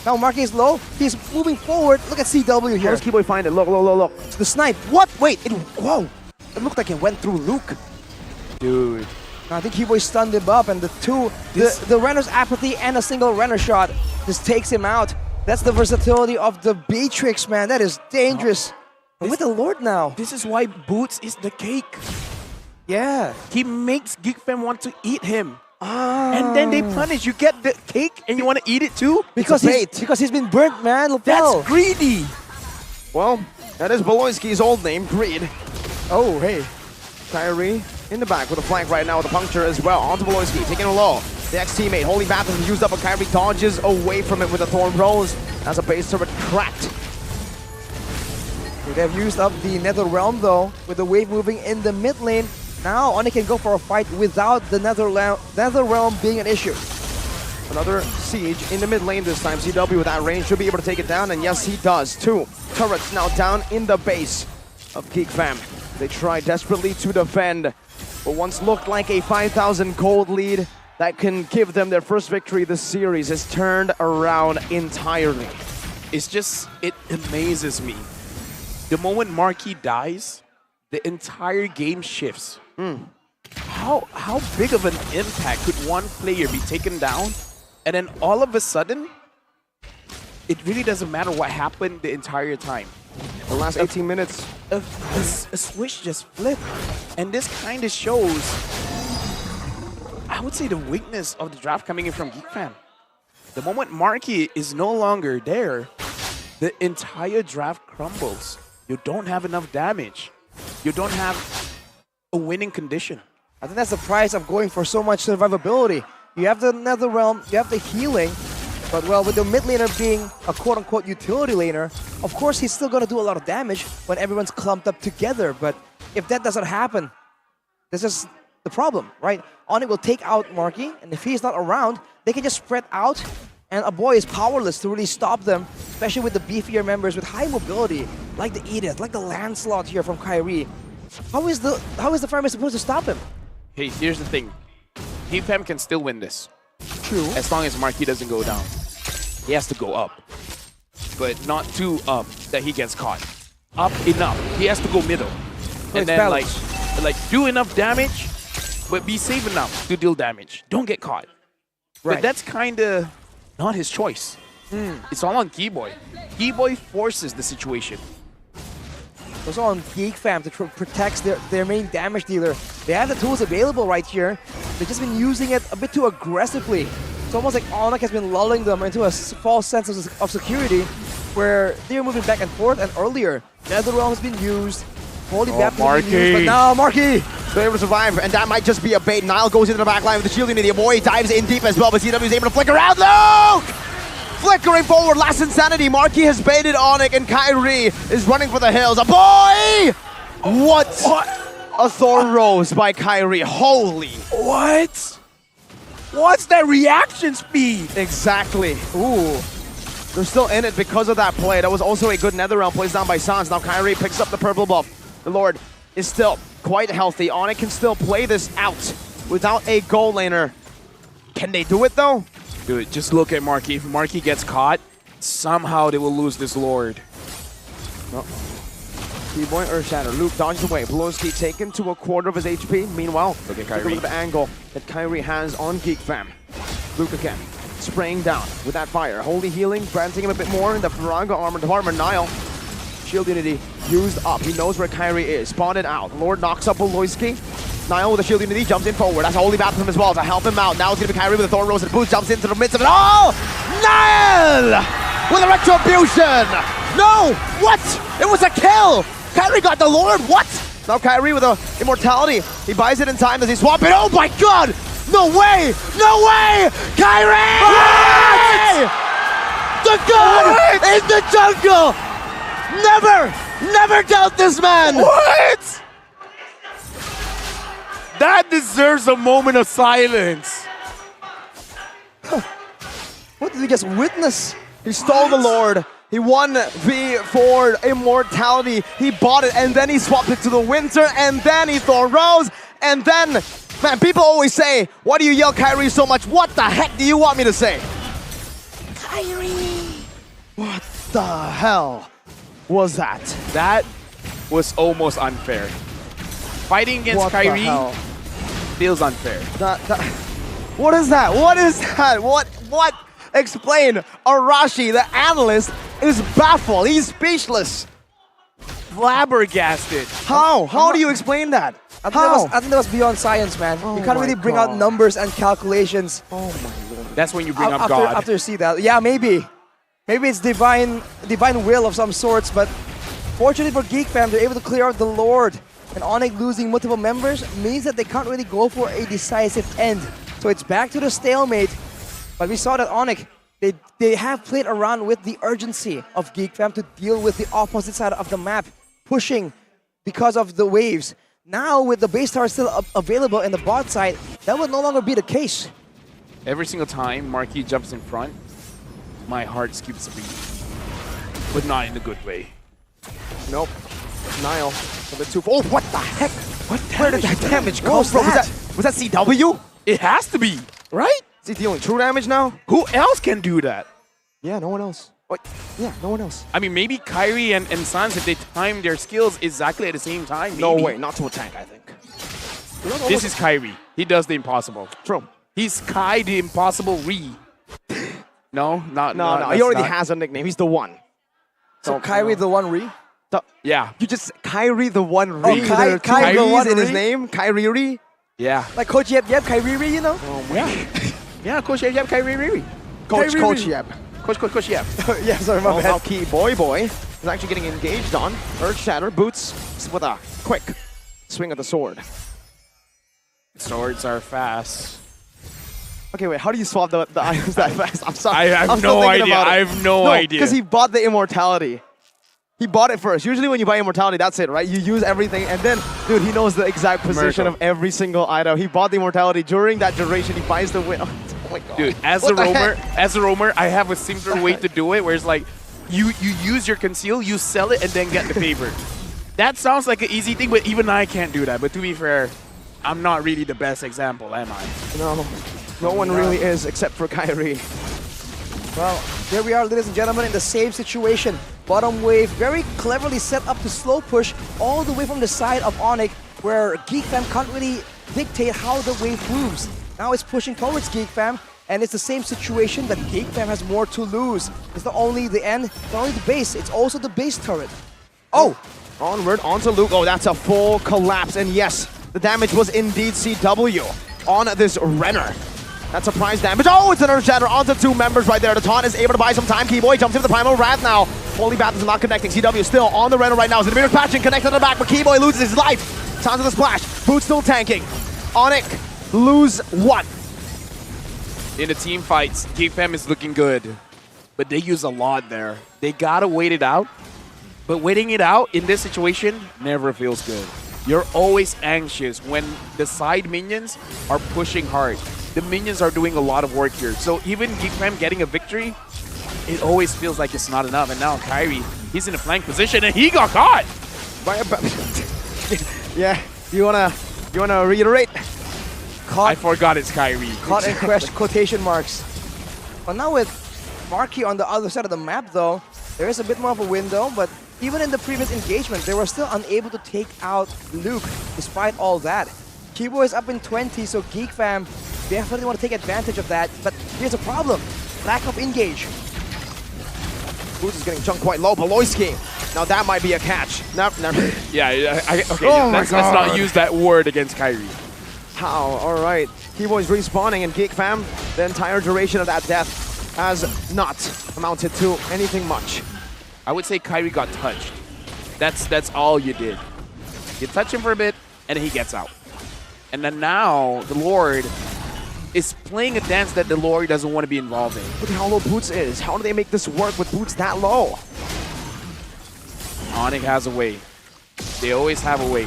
Now Marky is low. He's moving forward. Look at CW here. How does Keyboy find it? Look. The snipe. What? Wait. Whoa. It looked like it went through Luke. Dude. I think Keyboy stunned him up, and the Renner's apathy and a single Renner shot just takes him out. That's the versatility of the Beatrix, man. That is dangerous. With the Lord now. This is why Boots is the cake. Yeah. He makes Geekfam want to eat him. And then they punish. You get the cake and you want to eat it too? Because he's been burnt, man. Lapel. That's greedy. Well, that is Boloyski's old name, Greed. Oh, hey. Kyrie in the back with a flank right now with a puncture as well. On to Boloyski, taking a low. The ex-teammate, Holy Bath, has used up, but Kyrie dodges away from it with a Thorn Rose as a base turret cracked. They have used up the Nether Realm though, with the wave moving in the mid lane. Now Oni can go for a fight without the Nether Realm being an issue. Another siege in the mid lane this time. CW with that range should be able to take it down, and yes, he does. 2 turrets now down in the base of Geekfam. They try desperately to defend what once looked like a 5,000 gold lead that can give them their first victory this series has turned around entirely. It amazes me. The moment Marquis dies, the entire game shifts. How big of an impact could one player be taken down, and then all of a sudden, it really doesn't matter what happened the entire time. The last 18 minutes. A switch just flipped. And this kind of shows, I would say, the weakness of the draft coming in from Geekfam. The moment Marky is no longer there, the entire draft crumbles. You don't have enough damage. You don't have a winning condition. I think that's the price of going for so much survivability. You have the Nether Realm, you have the healing, but well, with the mid laner being a quote-unquote utility laner, of course he's still going to do a lot of damage when everyone's clumped up together. But if that doesn't happen, this is the problem, right? Oni will take out Marky, and if he's not around, they can just spread out, and a boy is powerless to really stop them, especially with the beefier members with high mobility, like the Edith, like the Lancelot here from Kyrie. How is the Fireman supposed to stop him? Hey, here's the thing. Geekfam can still win this. True. As long as Marky doesn't go down. He has to go up. But not too up that he gets caught. Up enough. He has to go middle. And then like do enough damage, but be safe enough to deal damage. Don't get caught. Right. But that's kind of not his choice. It's all on Keyboy. Keyboy forces the situation. It's all on Geekfam to protect their main damage dealer. They have the tools available right here. They've just been using it a bit too aggressively. It's almost like Onak has been lulling them into a false sense of security, where they're moving back and forth. And earlier, Netherrealm has been used, Holy Baptism has been used, but now Marky! They're able to survive, and that might just be a bait. Nile goes into the back line with the shield unity. A boy dives in deep as well, but CW is able to flicker out. Luke! Flickering forward, last insanity. Marky has baited Onik, and Kyrie is running for the hills. A boy! What? A Thorn Rose by Kyrie. Holy. What? What's that reaction speed? Exactly. Ooh. They're still in it because of that play. That was also a good Netherrealm plays down by Sans. Now Kyrie picks up the purple buff. The Lord is still quite healthy. Onik can still play this out without a goal laner. Can they do it though? Dude, just look at Marky. If Marky gets caught, somehow they will lose this Lord. T-Boy Earthshatter. Luke dodges away. Blowski taken to a quarter of his HP. Meanwhile, look at Kyrie. Look at the angle that Kyrie has on Geekfam. Luke again, spraying down with that fire. Holy healing, granting him a bit more in the Faranga armor department. Nile, shield unity used up. He knows where Kyrie is. Spotted out. Lord knocks up Boloyski. Niall with a shield unity jumps in forward. That's Holy Baptism as well to help him out. Now it's going to be Kyrie with a Thorn Rose and boost, jumps into the midst of it all. Niall with a Retribution. No, what? It was a kill. Kyrie got the Lord, what? Now Kyrie with a Immortality. He buys it in time as he swap it. Oh my god! No way! No way! Kyrie! What? The god in the jungle! Never doubt this man! What? That deserves a moment of silence. What did we just witness? He stole the Lord. He won V4 Immortality. He bought it and then he swapped it to the Winter and then he Thorn Rose and then, man, people always say, why do you yell Kyrie so much? What the heck do you want me to say? Kyrie! What the hell was that? That was almost unfair. Fighting against What the Kyrie hell? feels unfair. What is that? What is that? What? Explain. Arashi, the analyst, is baffled. He's speechless. Flabbergasted. How? How do you explain that? I think that was beyond science, man. You can't really bring out numbers and calculations. Oh my lord. That's when you bring up after, God. After you see that. Yeah, maybe. Maybe it's divine will of some sorts, but fortunately for Geek Fam, they're able to clear out the Lord. And Onyx losing multiple members means that they can't really go for a decisive end. So it's back to the stalemate. But we saw that Onyx, they have played around with the urgency of Geek Fam to deal with the opposite side of the map, pushing because of the waves. Now with the base tower still available in the bot side, that will no longer be the case. Every single time Marquis jumps in front, my heart skips a beat. But not in a good way. Nope. Niall. A bit too. Oh, what the heck? Where did that damage come from? Was that CW? It has to be, right? Is he dealing true damage now? Who else can do that? Yeah, no one else. What? Yeah, no one else. I mean, maybe Kyrie and Sans, if they time their skills exactly at the same time, maybe. No way, not to attack, I think. This is Kyrie. He does the impossible. True. He's Kai the Impossible Re. No, not. No. He already has a nickname. He's the one. So Kyrie the One Re? Yeah. You just Kyrie the One Re. Oh, Kyrie the One in his Re? name. Kyrie Re. Yeah. Like Coach Yep, Kyrie Re, you know? Oh my Yeah. Yeah, Coach Yep, Kyrie Re. Coach Yep. Coach Yep. Yeah, sorry, my bad. Valky Boy is actually getting engaged on. Earth Shatter boots with a quick swing of the sword. Swords are fast. Okay, wait, how do you swap the items that fast? I'm sorry. I have no idea. I have no idea. Because he bought the Immortality. He bought it first. Usually when you buy Immortality, that's it, right? You use everything, and then, dude, he knows the exact position of every single item. He bought the Immortality. During that duration, he buys the win. Oh my god. Dude, as a roamer, I have a simpler way to do it, where it's like, you use your conceal, you sell it, and then get the favor. That sounds like an easy thing, but even I can't do that. But to be fair, I'm not really the best example, am I? No one really is, except for Kyrie. Well, here we are, ladies and gentlemen, in the same situation. Bottom wave very cleverly set up to slow push all the way from the side of Onyx, where Geek Fam can't really dictate how the wave moves. Now it's pushing towards Geek Fam, and it's the same situation, but Geek Fam has more to lose. It's not only the end, it's not only the base, it's also the base turret. Oh! Onward, onto Luke. Oh, that's a full collapse, and yes, the damage was indeed CW on this Renner. That's surprise damage. Oh, it's an Earth Shatter onto two members right there. The taunt is able to buy some time. Keyboy jumps into the Primal Wrath now. Holy Baptism not connecting. CW still on the Renner right now. Zidimir Passion connected to the back, but Keyboy loses his life. Sounds of the splash. Boot still tanking. Onyx lose one. In the team fights, Geek Fam is looking good, but they use a lot there. They gotta wait it out, but waiting it out in this situation never feels good. You're always anxious when the side minions are pushing hard. The minions are doing a lot of work here. So even Geek Fam getting a victory, it always feels like it's not enough. And now Kyrie, he's in a flank position and he got caught. Yeah, you wanna reiterate? I forgot it's Kyrie. Caught in quotation marks. Well, now with Marquis on the other side of the map, though, there is a bit more of a window, but even in the previous engagement, they were still unable to take out Luke, despite all that. Kibo is up in 20, so Geek Fam definitely want to take advantage of that, but here's a problem. Lack of engage. Boots is getting jumped quite low. Paloyski Now that might be a catch. Never. Yeah, okay, Oh my let's not God. use that word against Kyrie. How? All right. Keyboy's respawning, and Geek Fam, the entire duration of that death has not amounted to anything much. I would say Kyrie got touched. That's all you did. You touch him for a bit, and then he gets out. And then now, the Lord is playing a dance that the Lord doesn't want to be involved in. Look at how low Boots is. How do they make this work with Boots that low? Onyx has a way. They always have a way.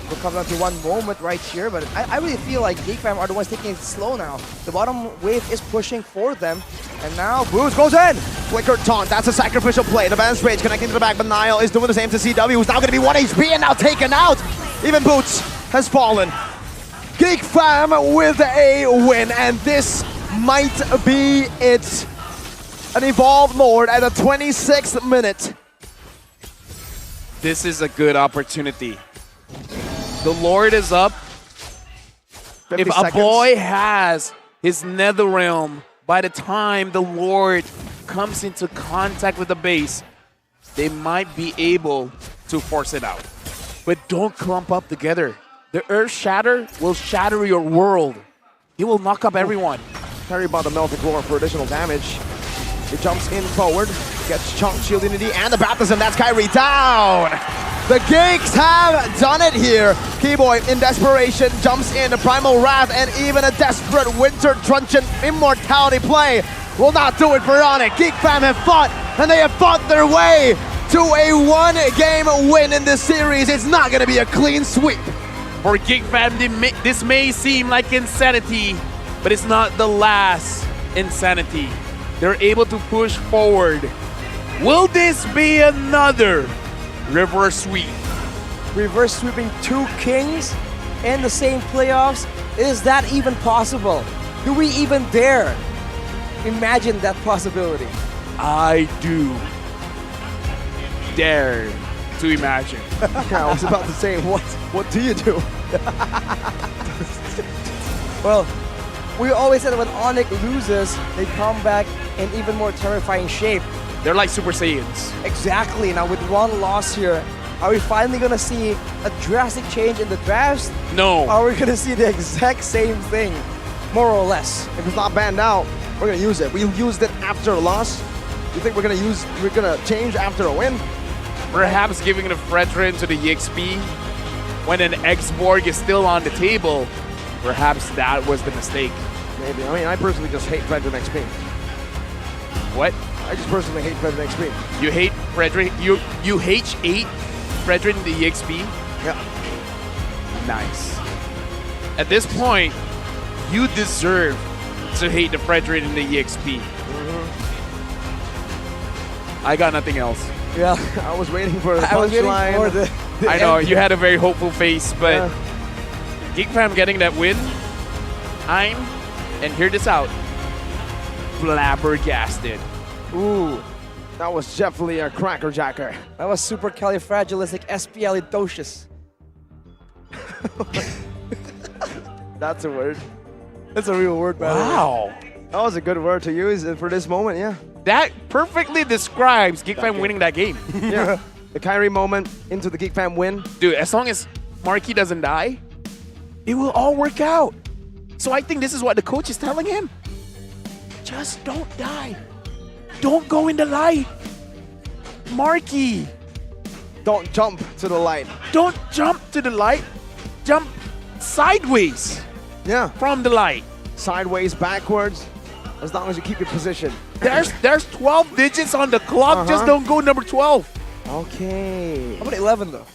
We're coming down to one moment right here, but I really feel like Geek Fam are the ones taking it slow now. The bottom wave is pushing for them, and now Boots goes in! Flicker taunt, that's a sacrificial play. The balance rage connecting to the back, but Niall is doing the same to CW, who's now going to be 1 HP and now taken out. Even Boots has fallen. Geek Fam with a win, and this might be it. An Evolved Lord at the 26th minute. This is a good opportunity. The Lord is up. 50 If a seconds. boy has his nether realm, by the time the Lord comes into contact with the base, they might be able to force it out. But don't clump up together. The Earth Shatter will shatter your world. It will knock up everyone. Carry by the Melted Glory for additional damage. He jumps in forward, gets Chunk, Shield Unity, and the Baptism. That's Kyrie down. The Geeks have done it here. Keyboy in desperation jumps in, a Primal Wrath, and even a desperate Winter Truncheon Immortality play will not do it for Onyx. Geek Fam have fought, and they have fought their way to a one-game win in this series. It's not going to be a clean sweep. For Geek Fam, this may seem like insanity, but it's not the last insanity. They're able to push forward. Will this be another reverse sweep? Reverse sweeping 2 kings in the same playoffs? Is that even possible? Do we even dare imagine that possibility? I do dare to imagine. Yeah, I was about to say, what do you do? Well, we always said that when Onyx loses, they come back in even more terrifying shape. They're like Super Saiyans. Exactly. Now with one loss here, are we finally going to see a drastic change in the drafts? No. Or are we going to see the exact same thing, more or less? If it's not banned out, we're going to use it. We used it after a loss. You think we're going to change after a win? Perhaps giving the Fredrin to the EXP when an X-Borg is still on the table, perhaps that was the mistake. Maybe. I mean, I personally just hate Fredrin XP. What? I just personally hate Fredrin XP. You hate Fredrin? You H8 Fredrin the EXP? Yeah. Nice. At this point, you deserve to hate the Fredrin in the EXP. I got nothing else. Yeah, I was waiting for the punchline. I know, you had a very hopeful face, but Geek Fam getting that win, and hear this out, flabbergasted. Ooh, that was definitely a crackerjacker. That was supercalifragilisticexpialidocious. That's a word. That's a real word, man. Wow. That was a good word to use for this moment, yeah. That perfectly describes Geek Fam winning that game. Yeah. The Kyrie moment into the Geek Fam win. Dude, as long as Marquis doesn't die, it will all work out. So I think this is what the coach is telling him. Just don't die. Don't go in the light. Marquis. Don't jump to the light. Don't jump to the light. Jump sideways. Yeah. From the light. Sideways, backwards, as long as you keep your position. There's 12 digits on the clock. Just don't go number 12. Okay. How about 11 though?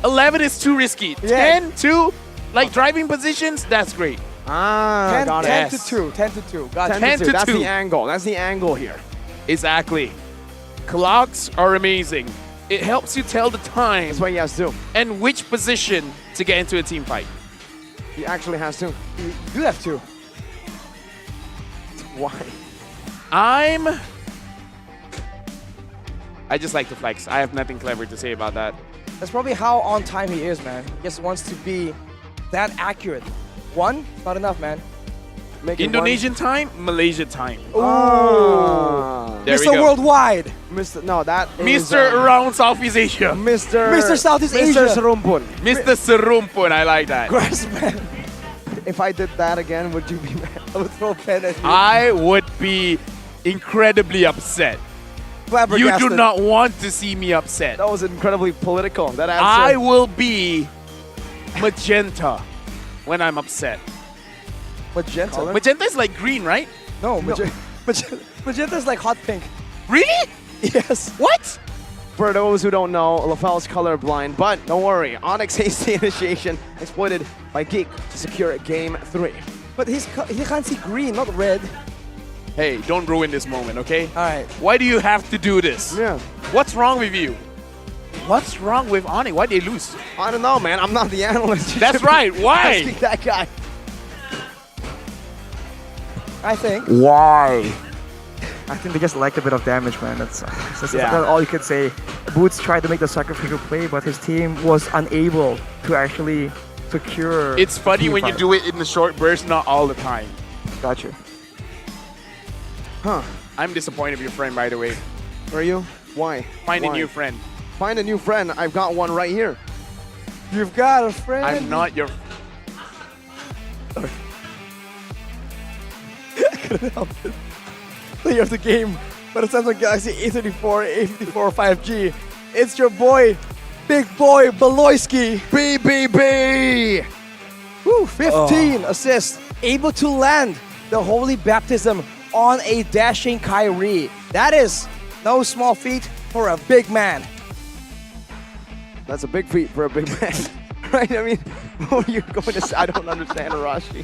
11 is too risky. Yeah. 10, 2, like driving positions, that's great. 10, got it. 10 to 2. 10 to 2. Got 10 to 2. That's the angle. That's the angle here. Exactly. Clocks are amazing. It helps you tell the time. That's what he has to. And which position to get into a team fight. He actually has to. You have to. Why? I just like to flex. I have nothing clever to say about that. That's probably how on time he is, man. He just wants to be that accurate. One, not enough, man. Indonesian time, Malaysia time. Oh, There we Mr. go. Worldwide. Mr. No, that is Mr. Around Southeast Asia. Mr. Southeast Mr. Asia. Serumpun. Mr. Serumpun, I like that. Grassman. If I did that again, would you be mad? I would throw a pen at you. I would be incredibly upset. You do Flabbergasted. not want to see me upset. That was incredibly political. That answer. I will be magenta when I'm upset. Magenta. Magenta is like green, right? No, magenta is like hot pink. Really? Yes. What? For those who don't know, LaFell's colorblind, but don't worry. Onyx hasty initiation exploited by Geek to secure game 3. But he can't see green, not red. Hey, don't ruin this moment, okay? All right. Why do you have to do this? Yeah. What's wrong with you? What's wrong with Ani? Why they lose? I don't know, man. I'm not the analyst. You That's should be right. Why? asking that guy. I think. Why? I think they just lacked a bit of damage, man. That's Yeah. all you could say. Boots tried to make the sacrificial play, but his team was unable to actually secure. It's funny when you P5. do it in the short burst, not all the time. Gotcha. Huh. I'm disappointed with your friend, by the way. Are you? Why? Find a Why? new friend. Find a new friend. I've got one right here. You've got a friend. I'm not your... Couldn't help it. Player of the game for the Samsung Galaxy A34, A54, 5G. It's your boy, big boy Beloyski. BBB! Woo, 15 assists, able to land the Holy Baptism on a dashing Kyrie. That is no small feat for a big man. That's a big feat for a big man. Right? I mean, what are you going to say? I don't understand, Arashi.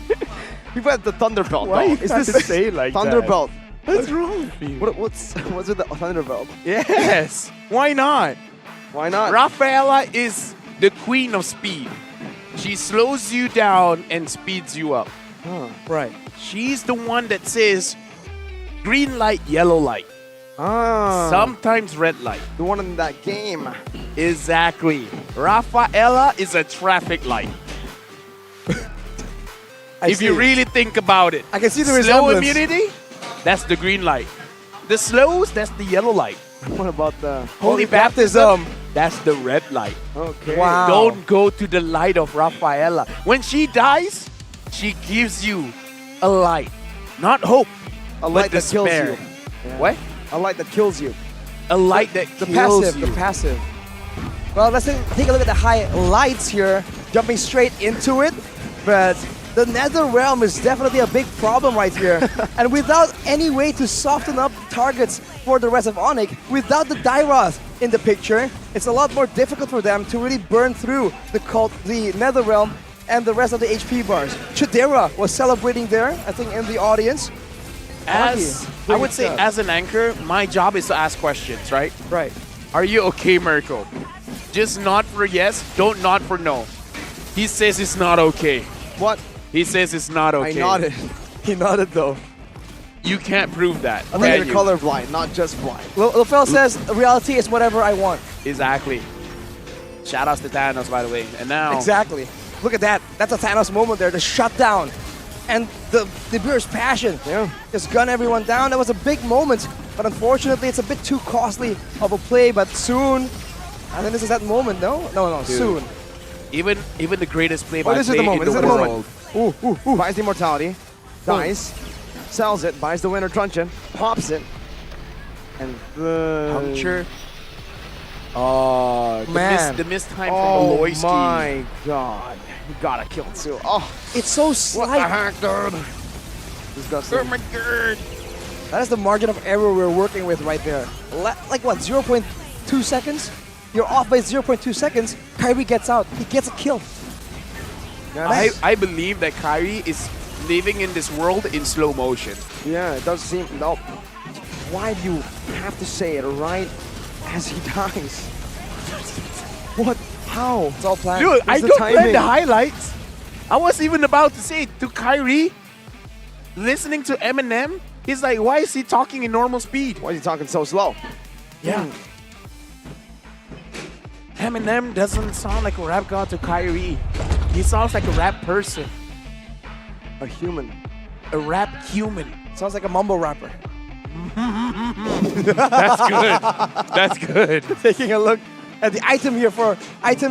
People have the Thunderbelt. Why though. you have to say it like that? Thunderbelt. What's wrong with you? What's with the Thunderbelt? Yes. Why not? Why not? Rafaela is the queen of speed. She slows you down and speeds you up. Huh. Right. She's the one that says green light, yellow light. Ah. Sometimes red light. The one in that game. Exactly. Rafaela is a traffic light. If you really think about it. I can see the slow resemblance. immunity, that's the green light. The slows, that's the yellow light. What about the Holy baptism, that's the red light. Okay. Wow. Don't go to the light of Rafaela. When she dies, she gives you a light. Not hope, A light but that kills despair. you. Yeah. What? A light that kills you. A light that The kills passive, you. the passive. Well, let's take a look at the highlights here. Jumping straight into it, but the Nether Realm is definitely a big problem right here. And without any way to soften up targets for the rest of Onyx, without the Dairoth in the picture, it's a lot more difficult for them to really burn through the Nether Realm and the rest of the HP bars. Chidera was celebrating there, I think, in the audience. As I would say, as an anchor, my job is to ask questions, right? Right. Are you okay, Mirko? Just nod for yes, don't nod for no. He says it's not okay. What? He says it's not okay. I nodded. He nodded though. You can't prove that. I think can you're you? colorblind, not just blind. Lofel says, reality is whatever I want. Exactly. Shout outs to Thanos, by the way. And now... Exactly. Look at that. That's a Thanos moment there, the shutdown. And the Beer's passion. Yeah. Just gun everyone down. That was a big moment. But unfortunately, it's a bit too costly of a play. But soon, I think this is that moment, no? No, Dude. soon. Even the greatest play Oh, by this is play the moment. in This the is the world. moment. Ooh. Buys the immortality. Dies. Sells it. Buys the winner truncheon. Pops it. And Puncture. Oh, Man. the missed time Oh from Beloyski. my god. You gotta kill Tsu. Oh, It's so what the slight. heck, dude? Disgusting. Oh my god. That is the margin of error we're working with right there. Like what, 0.2 seconds? You're off by 0.2 seconds. Kyrie gets out. He gets a kill. I believe that Kyrie is living in this world in slow motion. Yeah, it does seem. No. Why do you have to say it right as he dies? What? How? It's all planned. Dude, What's I the don't plan timing? the highlights. I was even about to say to Kyrie, listening to Eminem, he's like, why is he talking in normal speed? Why is he talking so slow? Yeah. Eminem doesn't sound like a rap god to Kyrie. He sounds like a rap person. A human. A rap human. Sounds like a mumble rapper. That's good. That's good. Taking a look at the items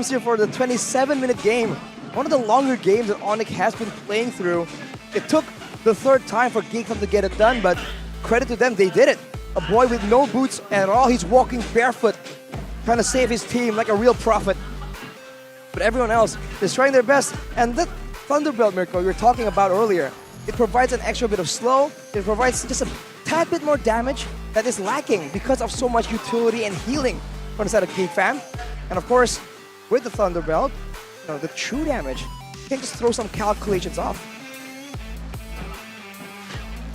here for the 27-minute game. One of the longer games that Onyx has been playing through. It took the third time for Geekfam to get it done, but credit to them, they did it. A boy with no boots at all, he's walking barefoot, trying to save his team like a real prophet. But everyone else is trying their best. And that Thunderbelt miracle you were talking about earlier, it provides an extra bit of slow, it provides just a tad bit more damage that is lacking because of so much utility and healing on the side of Geekfam. And of course, with the Thunderbelt, the true damage, you can just throw some calculations off.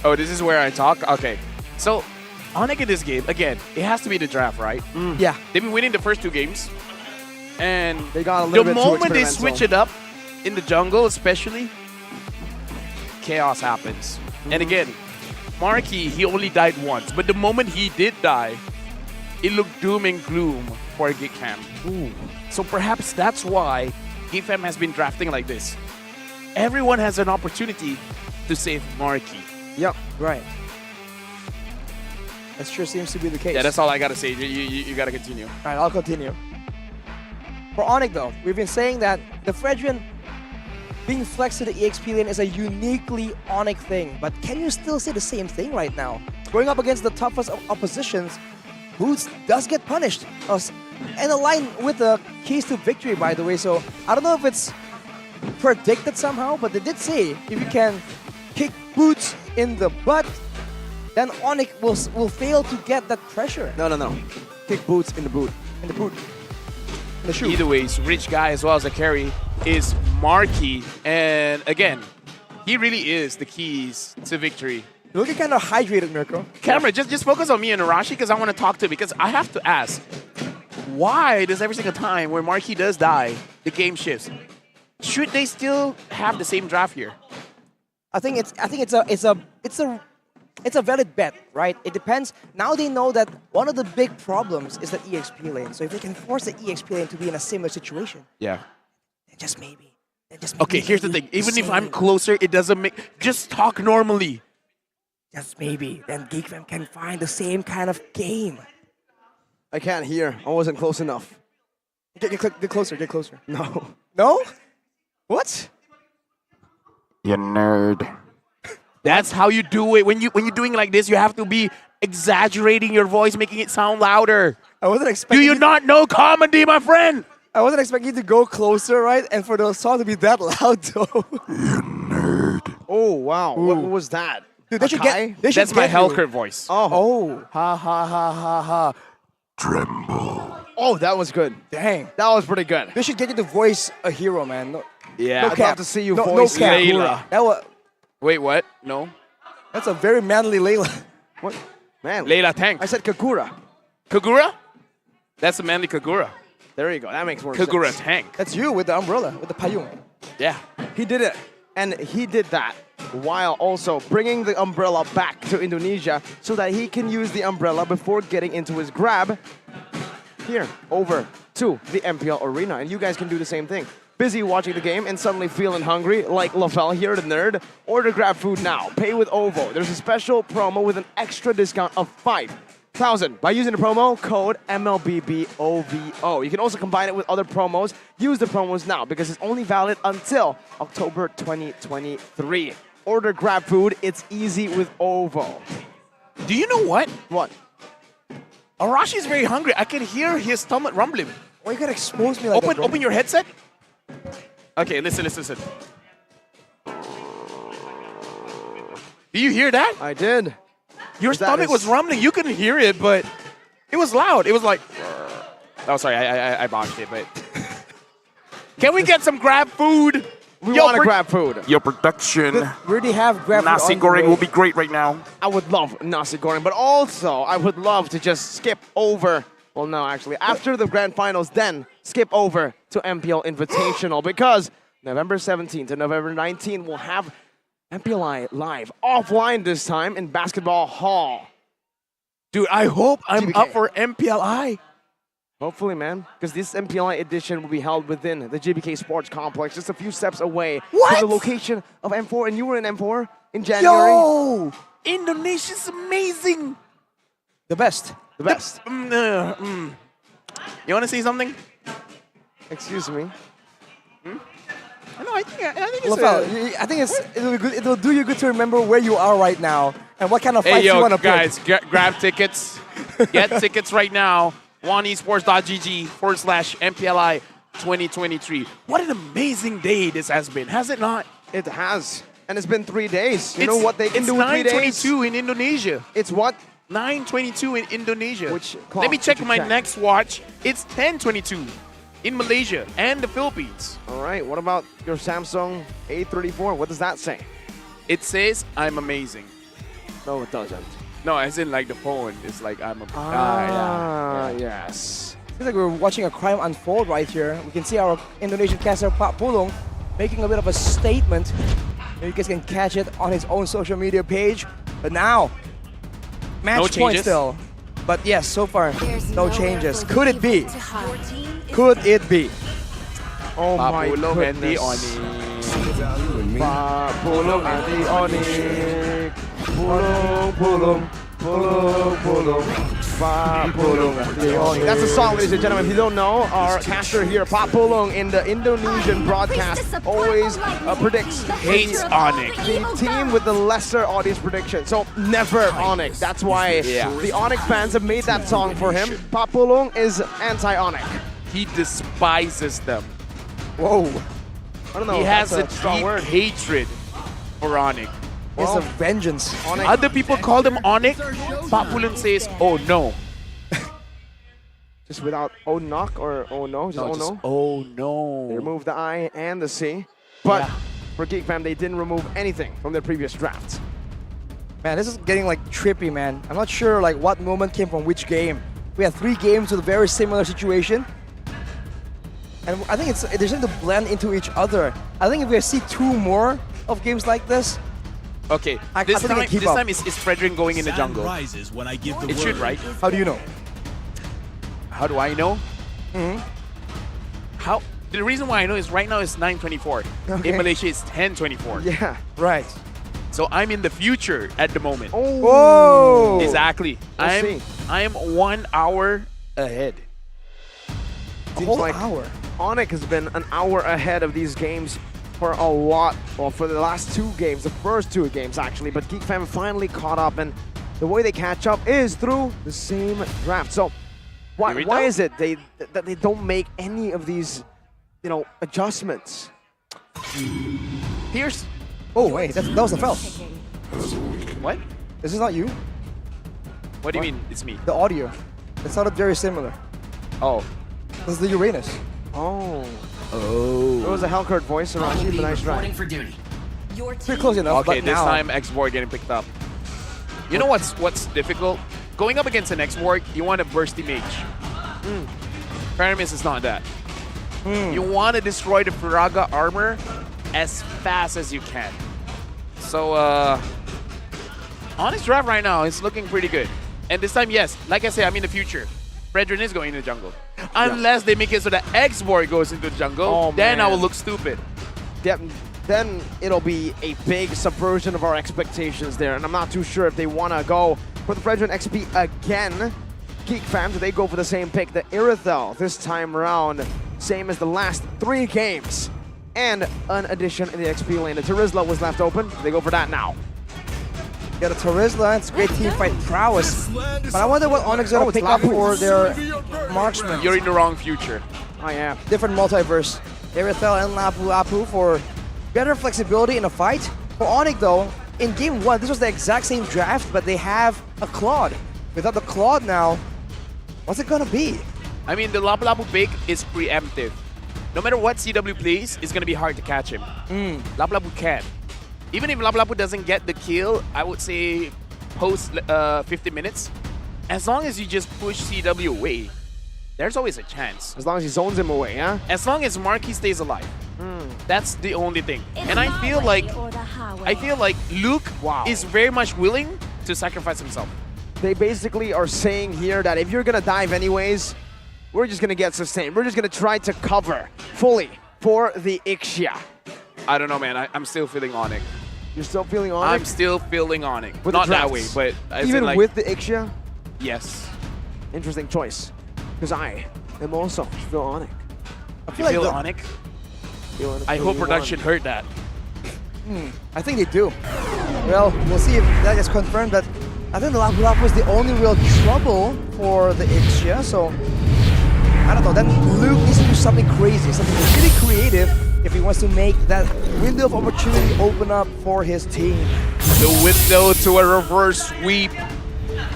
Oh, this is where I talk? Okay. So, Onyx in this game, again, it has to be the draft, right? Yeah. They've been winning the first 2 games. And they got a little the bit too moment they experimental. switch it up, in the jungle especially, chaos happens. And again, Marky, he only died once. But the moment he did die, it looked doom and gloom for Geekfam. So perhaps that's why Geekfam has been drafting like this. Everyone has an opportunity to save Marky. Yep, right. That sure seems to be the case. Yeah, that's all I gotta say. You gotta continue. All right, I'll continue. For Onyx, though, we've been saying that the Fredrian being flexed to the EXP lane is a uniquely Onyx thing. But can you still say the same thing right now? Going up against the toughest of oppositions, Boots does get punished. And aligned with the keys to victory, by the way. So I don't know if it's predicted somehow, but they did say if you can kick Boots in the butt, then Onyx will fail to get that pressure. No. Kick Boots in the boot. In the boot. In the shoe. Either ways, Rich Guy as well as a carry is Marky. And again, he really is the keys to victory. You're looking kind of hydrated, Mirko. Camera, just focus on me and Arashi because I want to talk to him. Because I have to ask, why does every single time where Marky does die, the game shifts? Should they still have the same draft here? I think it's a valid bet, right? It depends. Now they know that one of the big problems is the EXP lane. So if they can force the EXP lane to be in a similar situation, Yeah. then just maybe. Okay, here's the thing. Even if I'm closer, it doesn't make... Just talk normally. Just maybe. Then Geekfam can find the same kind of game. I can't hear. I wasn't close enough. Get closer, get closer. No. No? What? You nerd. That's how you do it. When you're doing like this, you have to be exaggerating your voice, making it sound louder. I wasn't expecting. Do you not know comedy, my friend? I wasn't expecting you to go closer, right? And for the song to be that loud, though. Oh, wow. What was that? Dude, they should get. They should That's my get you. Hellcurt voice. Oh. Ha ha ha ha ha. Oh, that was good. Dang. That was pretty good. They should get you to voice a hero, man. No, Yeah. no I'd cap. love to see you no, voice no cap. Layla. That was, Wait, what? No. that's a very manly Layla. What? Man. Layla Tank. I said Kagura. Kagura? That's a manly Kagura. There you go. That makes more Kagura sense. Tank. That's you with the umbrella, with the payung. Yeah. He did it. And he did that while also bringing the umbrella back to Indonesia so that he can use the umbrella before getting into his grab here over to the MPL arena. And you guys can do the same thing. Busy watching the game and suddenly feeling hungry like Lavelle here, the nerd. Order grab food now. Pay with OVO. There's a special promo with an extra discount of 5,000 by using the promo code MLBBOVO. You can also combine it with other promos. Use the promos now because it's only valid until October 2023. Order grab food. It's easy with OVO. Do you know what? What? Arashi is very hungry. I can hear his stomach rumbling. Why you gotta expose me like that, bro? Open your headset. Okay, listen. Do you hear that? I did. Your stomach was rumbling. You couldn't hear it, but it was loud. It was like... Oh, sorry. I botched it, but... Can we get some grab food? We want to grab food. Your production. We already have grab food Nasi on the goreng way. will be great right now. I would love nasi goreng, but also I would love to just skip over. Well, no, actually, after the grand finals, then skip over to MPL Invitational because November 17th to November 19th we'll have MPLI live offline this time in Basketball Hall. Dude, I hope I'm GBK. up for MPLI. Hopefully, man, because this MPLI edition will be held within the GBK Sports Complex, just a few steps away from the location of M4. And you were in M4 in January. Yo! Indonesia's amazing. The best. The best. You want to say something? Excuse me. No, I think it's Lafel, I think it'll be good. It'll do you good to remember where you are right now and what kind of fights you want to guys, pick. grab tickets. Get tickets right now. oneesports.gg/MPLI 2023. What an amazing day this has been, has it not? It has. And it's been 3 days. You know what they can do in 3 days? It's 9:22 in Indonesia. It's what? 9:22 in Indonesia. Which clock Let me check did you my check? next watch. It's 10:22 in Malaysia and the Philippines. All right. What about your Samsung A34? What does that say? It says I'm amazing. No, it doesn't. No, as in like the phone. It's like I'm a. Yes. Seems like we're watching a crime unfold right here. We can see our Indonesian caster Pak Pulung making a bit of a statement. You guys can catch it on his own social media page. But now, match point still. But yes, so far, no changes. Could it be? Could it be? Oh my Pulung and the goodness. Onyx. Pulung and the Onyx. Pulung. That's the song, ladies and gentlemen. If you don't know, our caster here, Pak Pulung, in the Indonesian broadcast, always predicts Hates Onyx. the team with the lesser audience prediction. So never Onyx. That's why the Onyx fans have made that song for him. Pak Pulung is anti-Onyx. He despises them. Whoa. I don't know. He has a that's strong deep word. hatred for Onyx. It's a vengeance. Onyx. Other people call him Onyx. Pak Pulung says, "Oh no." Just without oh knock or oh no? Just No, oh just, no? oh no. They removed the I and the C. But for Geek Fam, they didn't remove anything from their previous drafts. Man, this is getting like trippy, man. I'm not sure like what moment came from which game. We had 3 games with a very similar situation. And I think they're starting to blend into each other. I think if we see 2 more of games like this, Okay, I this think I time, keep this up. time is Frederick going in the jungle. Rises when I give the It should, word. right? how do you know? How do I know? How? The reason why I know is right now it's 9:24. Okay. In Malaysia, it's 10:24. Yeah. Right. So I'm in the future at the moment. Oh. Whoa! Exactly. We'll see. I'm 1 hour ahead. Seems whole like hour. Onyx has been an hour ahead of these games for a lot, well, for the last 2 games, the first 2 games actually, but Geek Fam finally caught up, and the way they catch up is through the same draft. So why is it that they don't make any of these, you know, adjustments? Here's Oh, wait, that was the fell. what? This is not you. What do you mean? It's me. The audio. It sounded very similar. Oh. This is the Uranus. Oh. Oh. It was a Hellcurt voice, Arashi, but nice try. for duty. Your Pretty close enough, Okay, but this now, time X-Borg getting picked up. You know what's difficult? Going up against an X-Borg, you want a bursty mage. Paramis is not that. You want to destroy the Firaga armor as fast as you can. So, honest draft right now is looking pretty good. And this time, yes, like I said, I'm in the future. Fredrin is going to the jungle. Unless they make it so that X-Borg goes into the jungle, then I will look stupid. Then it'll be a big subversion of our expectations there, and I'm not too sure if they want to go for the Fredrin XP again. Geek Fam, do they go for the same pick, the Irithel, this time around, same as the last 3 games, and an addition in the XP lane. The Terizla was left open. They go for that now. Yeah, the Terizla, it's great team fight prowess. But I wonder what Onyx is going to pick up Lapu. for their marksman. You're in the wrong future. I am. Different multiverse. Irithel and Lapu for better flexibility in a fight. For Onyx though, in game 1, this was the exact same draft, but they have a Claude. Without the Claude now, what's it going to be? I mean, the Lapu Lapu pick is preemptive. No matter what CW plays, it's going to be hard to catch him. Lapu Lapu can. Even if Lapu Lapu doesn't get the kill, I would say post 50 minutes, as long as you just push CW away, there's always a chance. As long as he zones him away, yeah? As long as Marky stays alive. That's the only thing. And I feel like Luke is very much willing to sacrifice himself. They basically are saying here that if you're going to dive anyways, we're just going to get sustained. We're just going to try to cover fully for the Ixia. I don't know, man. I'm still feeling Onyx. You're still feeling Onyx? I'm still feeling Onyx. With Not the that drafts. way, but as even in, like, with the Ixia? Yes. Interesting choice. Because I am also still Onyx. I feel Onyx. I hope production heard that. I think they do. Well, we'll see if that gets confirmed, but I think the Lapu Lapu is the only real trouble for the Ixia, so I don't know. Then Luke needs to do something crazy, something really creative if he wants to make that window of opportunity open up for his team. The window to a reverse sweep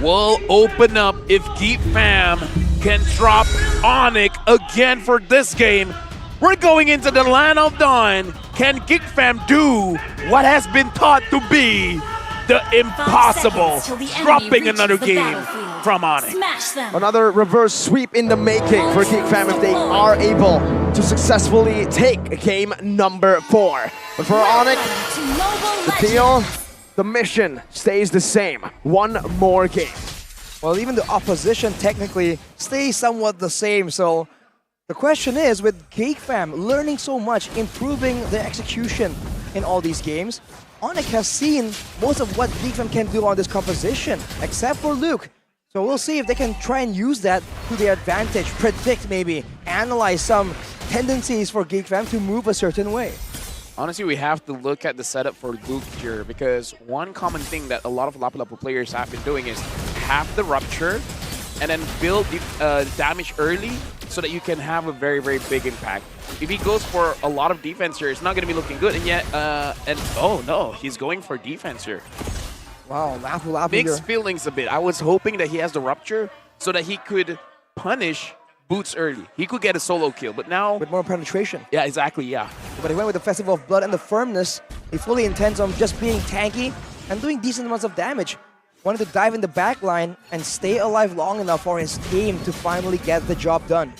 will open up if Geek Fam can drop Onyx again for this game. We're going into the land of dawn. Can Geek Fam do what has been thought to be the impossible? Dropping another game from Onyx. Another reverse sweep in the making for Geek Fam if they are able to successfully take game number 4. But for Onyx, the deal, the mission stays the same. One more game. Well, even the opposition technically stays somewhat the same, so the question is, with Geek Fam learning so much, improving their execution in all these games, Onyx has seen most of what Geek Fam can do on this composition, except for Luke. So we'll see if they can try and use that to their advantage, predict maybe, analyze some tendencies for Geek Fam to move a certain way. Honestly, we have to look at the setup for Luke here, because one common thing that a lot of Lapu Lapu players have been doing is have the Rupture and then build damage early so that you can have a very, very big impact. If he goes for a lot of defense here, it's not going to be looking good. And yet, oh no, he's going for defense here. Wow, Lapu Lapu. Mixed feelings a bit. I was hoping that he has the Rupture so that he could punish Boots early. He could get a solo kill, but now... with more penetration. Yeah, exactly, yeah. But he went with the Festival of Blood and the firmness. He fully intends on just being tanky and doing decent amounts of damage. Wanted to dive in the back line and stay alive long enough for his team to finally get the job done.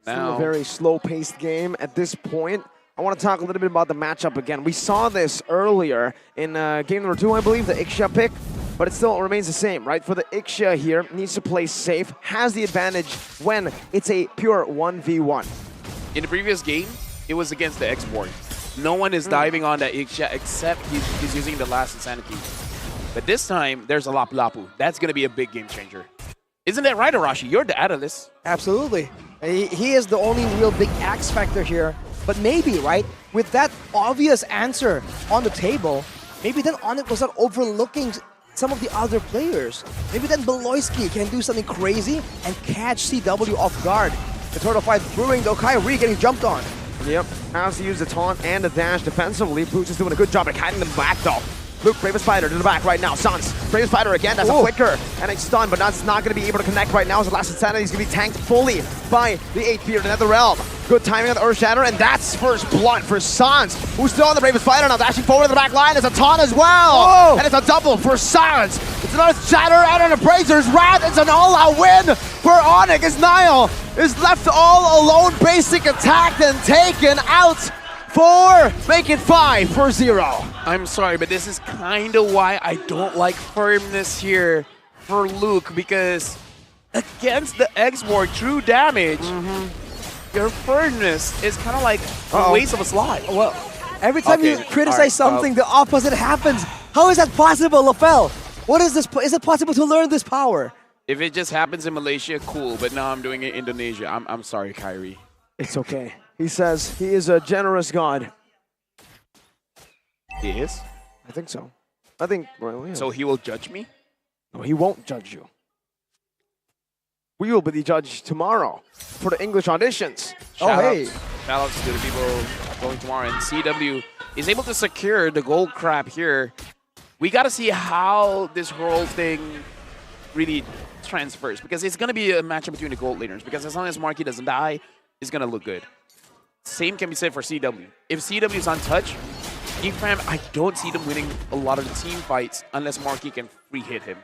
Still a very slow-paced game at this point. I want to talk a little bit about the matchup again. We saw this earlier in game number 2, I believe, the Ixia pick, but it still remains the same, right? For the Ixia here, needs to play safe, has the advantage when it's a pure 1v1. In the previous game, it was against the X-Born. No one is diving on that Ixia except he's using the last Insanity. But this time, there's a Lapu Lapu. That's going to be a big game changer. Isn't that right, Arashi? You're the analyst. Absolutely. He is the only real big X factor here. But maybe, right, with that obvious answer on the table, maybe then Onyx was not overlooking some of the other players. Maybe then Beloyski can do something crazy and catch CW off guard. The turtle fight brewing, though Kyrie getting jumped on. Yep, has to use the taunt and the dash defensively. Boots is doing a good job at hiding them back, though. Luke, Bravest Fighter to the back right now. Sans, Bravest Fighter again, that's a flicker and a stun, but that's not going to be able to connect right now, so Last Insanity is going to be tanked fully by the 8th Fear, the Netherrealm. Good timing on the Earth Shatter, and that's first blood for Sans, who's still on the Bravest Fighter now, dashing forward to the back line. There's a taunt as well, and it's a double for Sans. It's an Earth Shatter out on the Brazer's Wrath. It's an all-out win for Onyx as Niall is left all alone, basic attacked and taken out. 4, make it 5-0. I'm sorry, but this is kind of why I don't like firmness here for Luke, because against the X-Born, true damage, your firmness is kind of like a waste of a slot. Well, every time you criticize something, the opposite happens. How is that possible, LaFell? What is this? Is it possible to learn this power? If it just happens in Malaysia, cool, but now I'm doing it in Indonesia. I'm sorry, Kyrie. It's okay. He says he is a generous god. He is? I think so. I think, well, yeah. So he will judge me? No, he won't judge you. We will be the judge tomorrow for the English auditions. Shout outs to the people going tomorrow. And CW is able to secure the gold crab here. We got to see how this whole thing really transfers, because it's going to be a matchup between the gold laners, because as long as Marky doesn't die, it's going to look good. Same can be said for CW. If CW is untouched, Geek Fam, I don't see them winning a lot of the team fights unless Marky can free hit him.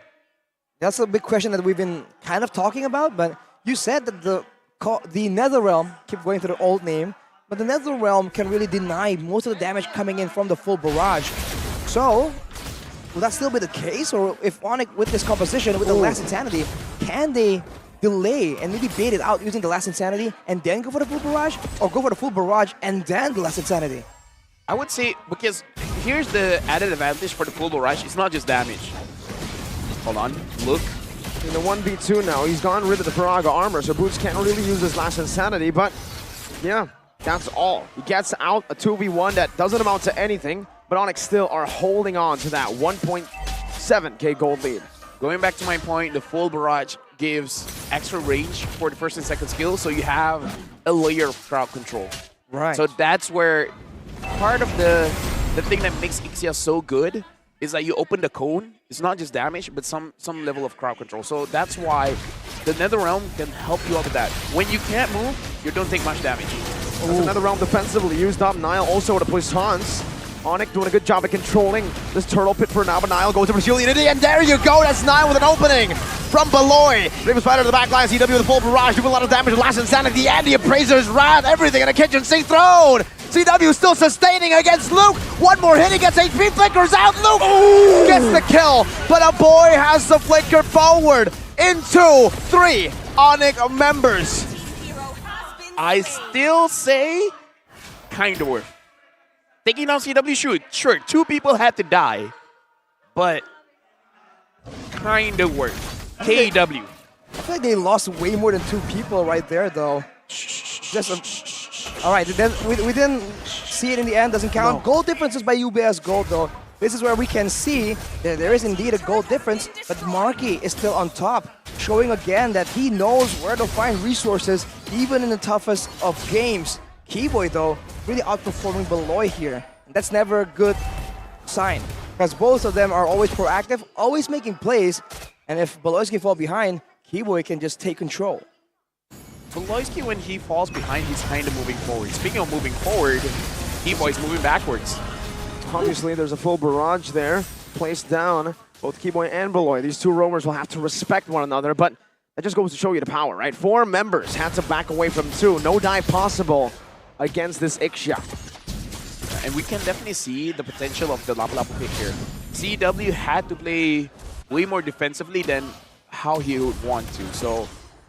That's a big question that we've been kind of talking about, but you said that the Netherrealm, keep going to the old name, but the Netherrealm can really deny most of the damage coming in from the full barrage. So, will that still be the case? Or if Onyx, with this composition, with the Last Insanity, can they delay and maybe bait it out using the Last Insanity and then go for the full barrage? Or go for the full barrage and then the Last Insanity? I would say, because here's the added advantage for the full barrage. It's not just damage. Hold on, look. In the 1v2 now, he's gotten rid of the Paraga armor, so Boots can't really use his last insanity, but yeah, that's all. He gets out a 2v1 that doesn't amount to anything, but Onyx still are holding on to that 1.7k gold lead. Going back to my point, the full barrage gives extra range for the first and second skill, so you have a layer of crowd control. Right. So that's where part of the thing that makes Ixia so good is that you open the cone. It's not just damage, but some level of crowd control. So that's why the Nether Realm can help you out with that. When you can't move, you don't take much damage. That's another realm defensively used up. Nile also with a push taunts. Onyx doing a good job of controlling this turtle pit for now, but Nile goes over to Shield Unity, and there you go, that's Nile with an opening from Beloy. Raven Spider to the back line, CW with a full barrage, doing a lot of damage, last insanity, and the Appraiser's Wrath, everything in the kitchen sink thrown. CW still sustaining against Luke. One more hit, he gets HP, flickers out, Luke gets the kill, but a boy has the flicker forward into 3 Onyx members. I still say kind of worth. Taking down CW, sure, 2 people had to die, but kind of worth. KW. I feel like they lost way more than 2 people right there, though. All right, then we didn't see it in the end, doesn't count. No. Gold differences by UBS Gold, though. This is where we can see that there is indeed a gold difference, but Marky is still on top, showing again that he knows where to find resources, even in the toughest of games. Keyboy, though, really outperforming Beloy here. That's never a good sign, because both of them are always proactive, always making plays, and if Beloyski fall behind, Keyboy can just take control. Beloyski, when he falls behind, he's kind of moving forward. Speaking of moving forward, Keyboy's moving backwards. Obviously, there's a full barrage there, placed down. Both Keyboy and Beloy, these 2 roamers will have to respect one another, but that just goes to show you the power, right? 4 members had to back away from 2. No dive possible against this Ixia. And we can definitely see the potential of the Lapu Lapu pick here. CW had to play way more defensively than how he would want to. So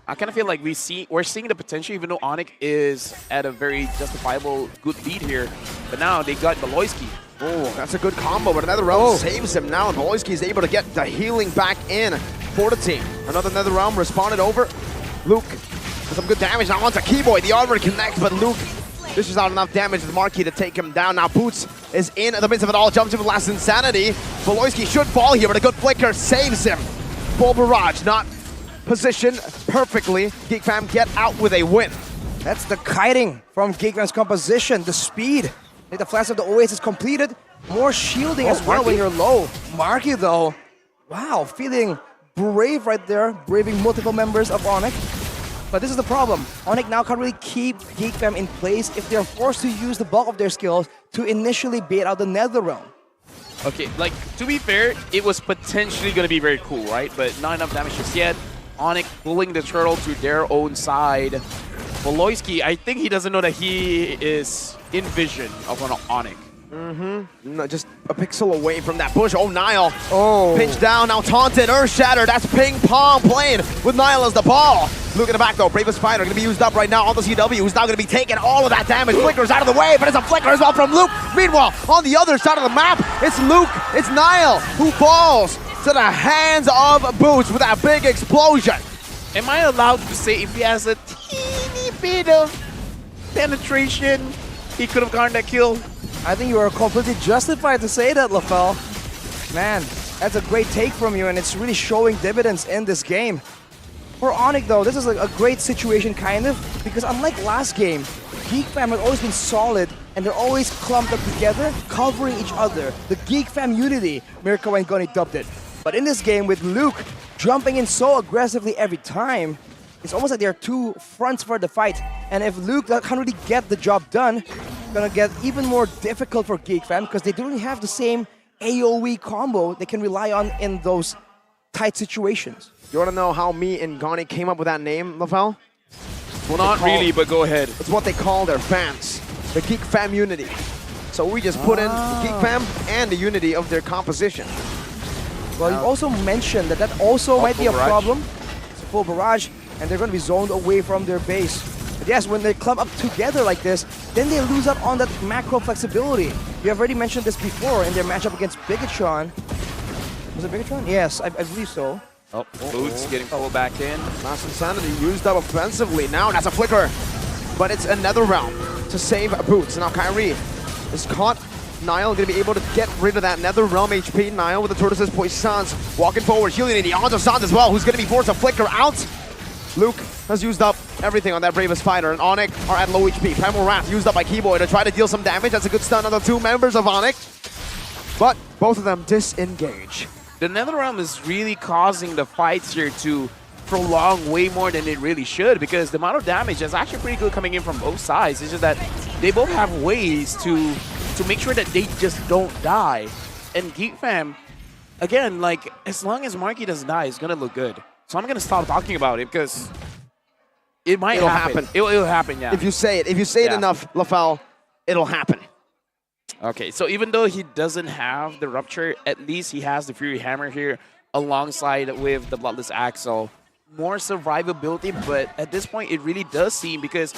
I kind of feel like we're seeing the potential, even though Onyx is at a very justifiable good lead here. But now they got Beloyski. Oh, that's a good combo, but another realm saves him now, and Beloyski is able to get the healing back in for the team. Another Nether Realm responded over. Luke with some good damage now onto Keyboy. The armor connects, but Luke dishes out enough damage to the Marquis to take him down. Now Boots is in the midst of it all, jumps in with last insanity. Beloyski should fall here, but a good flicker saves him. Full barrage, not positioned perfectly. Geek Fam get out with a win. That's the kiting from Geek Fam's composition, the speed. The flash of the Oasis completed. More shielding as well when you're low. Marky, though, wow, feeling brave right there, braving multiple members of Onyx. But this is the problem. Onyx now can't really keep Geek Fam in place if they're forced to use the bulk of their skills to initially bait out the Nether Realm. Okay, like, to be fair, it was potentially going to be very cool, right? But not enough damage just yet. Onyx pulling the turtle to their own side. Beloyski, I think he doesn't know that he is in vision of an Onyx. No, just a pixel away from that push. Oh, Nile. Pinch down, now taunted, earth shattered. That's ping pong playing with Nile as the ball. Look at the back though. Bravest Spider going to be used up right now on the CW, who's now going to be taking all of that damage. Flickers out of the way, but it's a flicker as well from Luke. Meanwhile, on the other side of the map, it's Luke, it's Nile who falls to the hands of Boots with that big explosion. Am I allowed to say if he has a teeny bit of penetration, he could have gotten that kill? I think you are completely justified to say that, LaFell. Man, that's a great take from you, and it's really showing dividends in this game. For Onyx, though, this is a great situation, kind of, because unlike last game, Geek Fam has always been solid, and they're always clumped up together, covering each other. The Geek Fam unity, Mirko and Gunny dubbed it. But in this game, with Luke jumping in so aggressively every time, it's almost like there are 2 fronts for the fight. And if Luke can't really get the job done, it's gonna get even more difficult for Geek Fam because they don't really have the same AoE combo they can rely on in those tight situations. You want to know how me and Gonny came up with that name, LaFell? Well, not really, but go ahead. It's what they call their fans, the Geek Fam unity. So we just put in the Geek Fam and the unity of their composition. Well, you also mentioned that also might be a problem. It's a full barrage, and they're going to be zoned away from their base. But yes, when they clump up together like this, then they lose out on that macro flexibility. You have already mentioned this before in their matchup against Bigatron. Was it Bigatron? Yes, I believe so. Oh, Boots getting pulled back in. Mass Insanity used up offensively. Now that's a flicker. But it's another round to save Boots. Now Kyrie is caught. Niall gonna be able to get rid of that Nether Realm HP. Niall with the Tortoises Poissons walking forward, healing in the onto Sans as well, who's gonna be forced to flicker out. Luke has used up everything on that Bravest Fighter, and Onyx are at low HP. Primal Wrath used up by Keyboy to try to deal some damage. That's a good stun on the two members of Onyx. But both of them disengage. The NetherRealm is really causing the fights here to prolong way more than it really should, because the amount of damage is actually pretty good coming in from both sides. It's just that they both have ways to make sure that they just don't die. And Geek Fam, again, like, as long as Marky doesn't die, it's gonna look good. So I'm gonna stop talking about it because it might happen. It'll happen, yeah. If you say it enough, Lafal, it'll happen. Okay, so even though he doesn't have the Rupture, at least he has the Fury Hammer here alongside with the Bloodless Axle. More survivability, but at this point it really does seem, because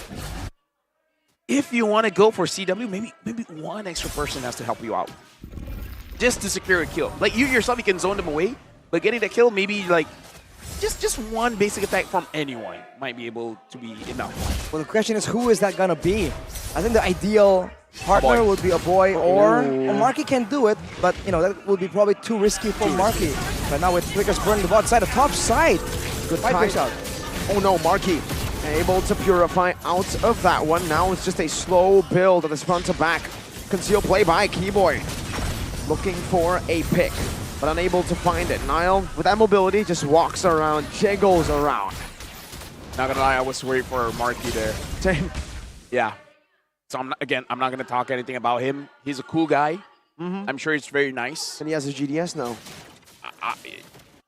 if you want to go for CW, maybe one extra person has to help you out just to secure a kill. Like, you yourself, you can zone them away, but getting the kill, maybe like just one basic attack from anyone might be able to be enough. Well, the question is, who is that gonna be? I think the ideal partner would be a boy, or Marky can do it, but you know that would be probably too risky for Marky. But now with Flickers burning the bot side, the top side, good fight breaks out. Oh no, Marky able to purify out of that one. Now it's just a slow build of this front to back. Concealed play by Keyboy. Looking for a pick, but unable to find it. Niall, with that mobility, just walks around, jiggles around. Not gonna lie, I was worried for Marky there. Same. Yeah. So I'm not gonna talk anything about him. He's a cool guy. I'm sure it's very nice. And he has a GDS now.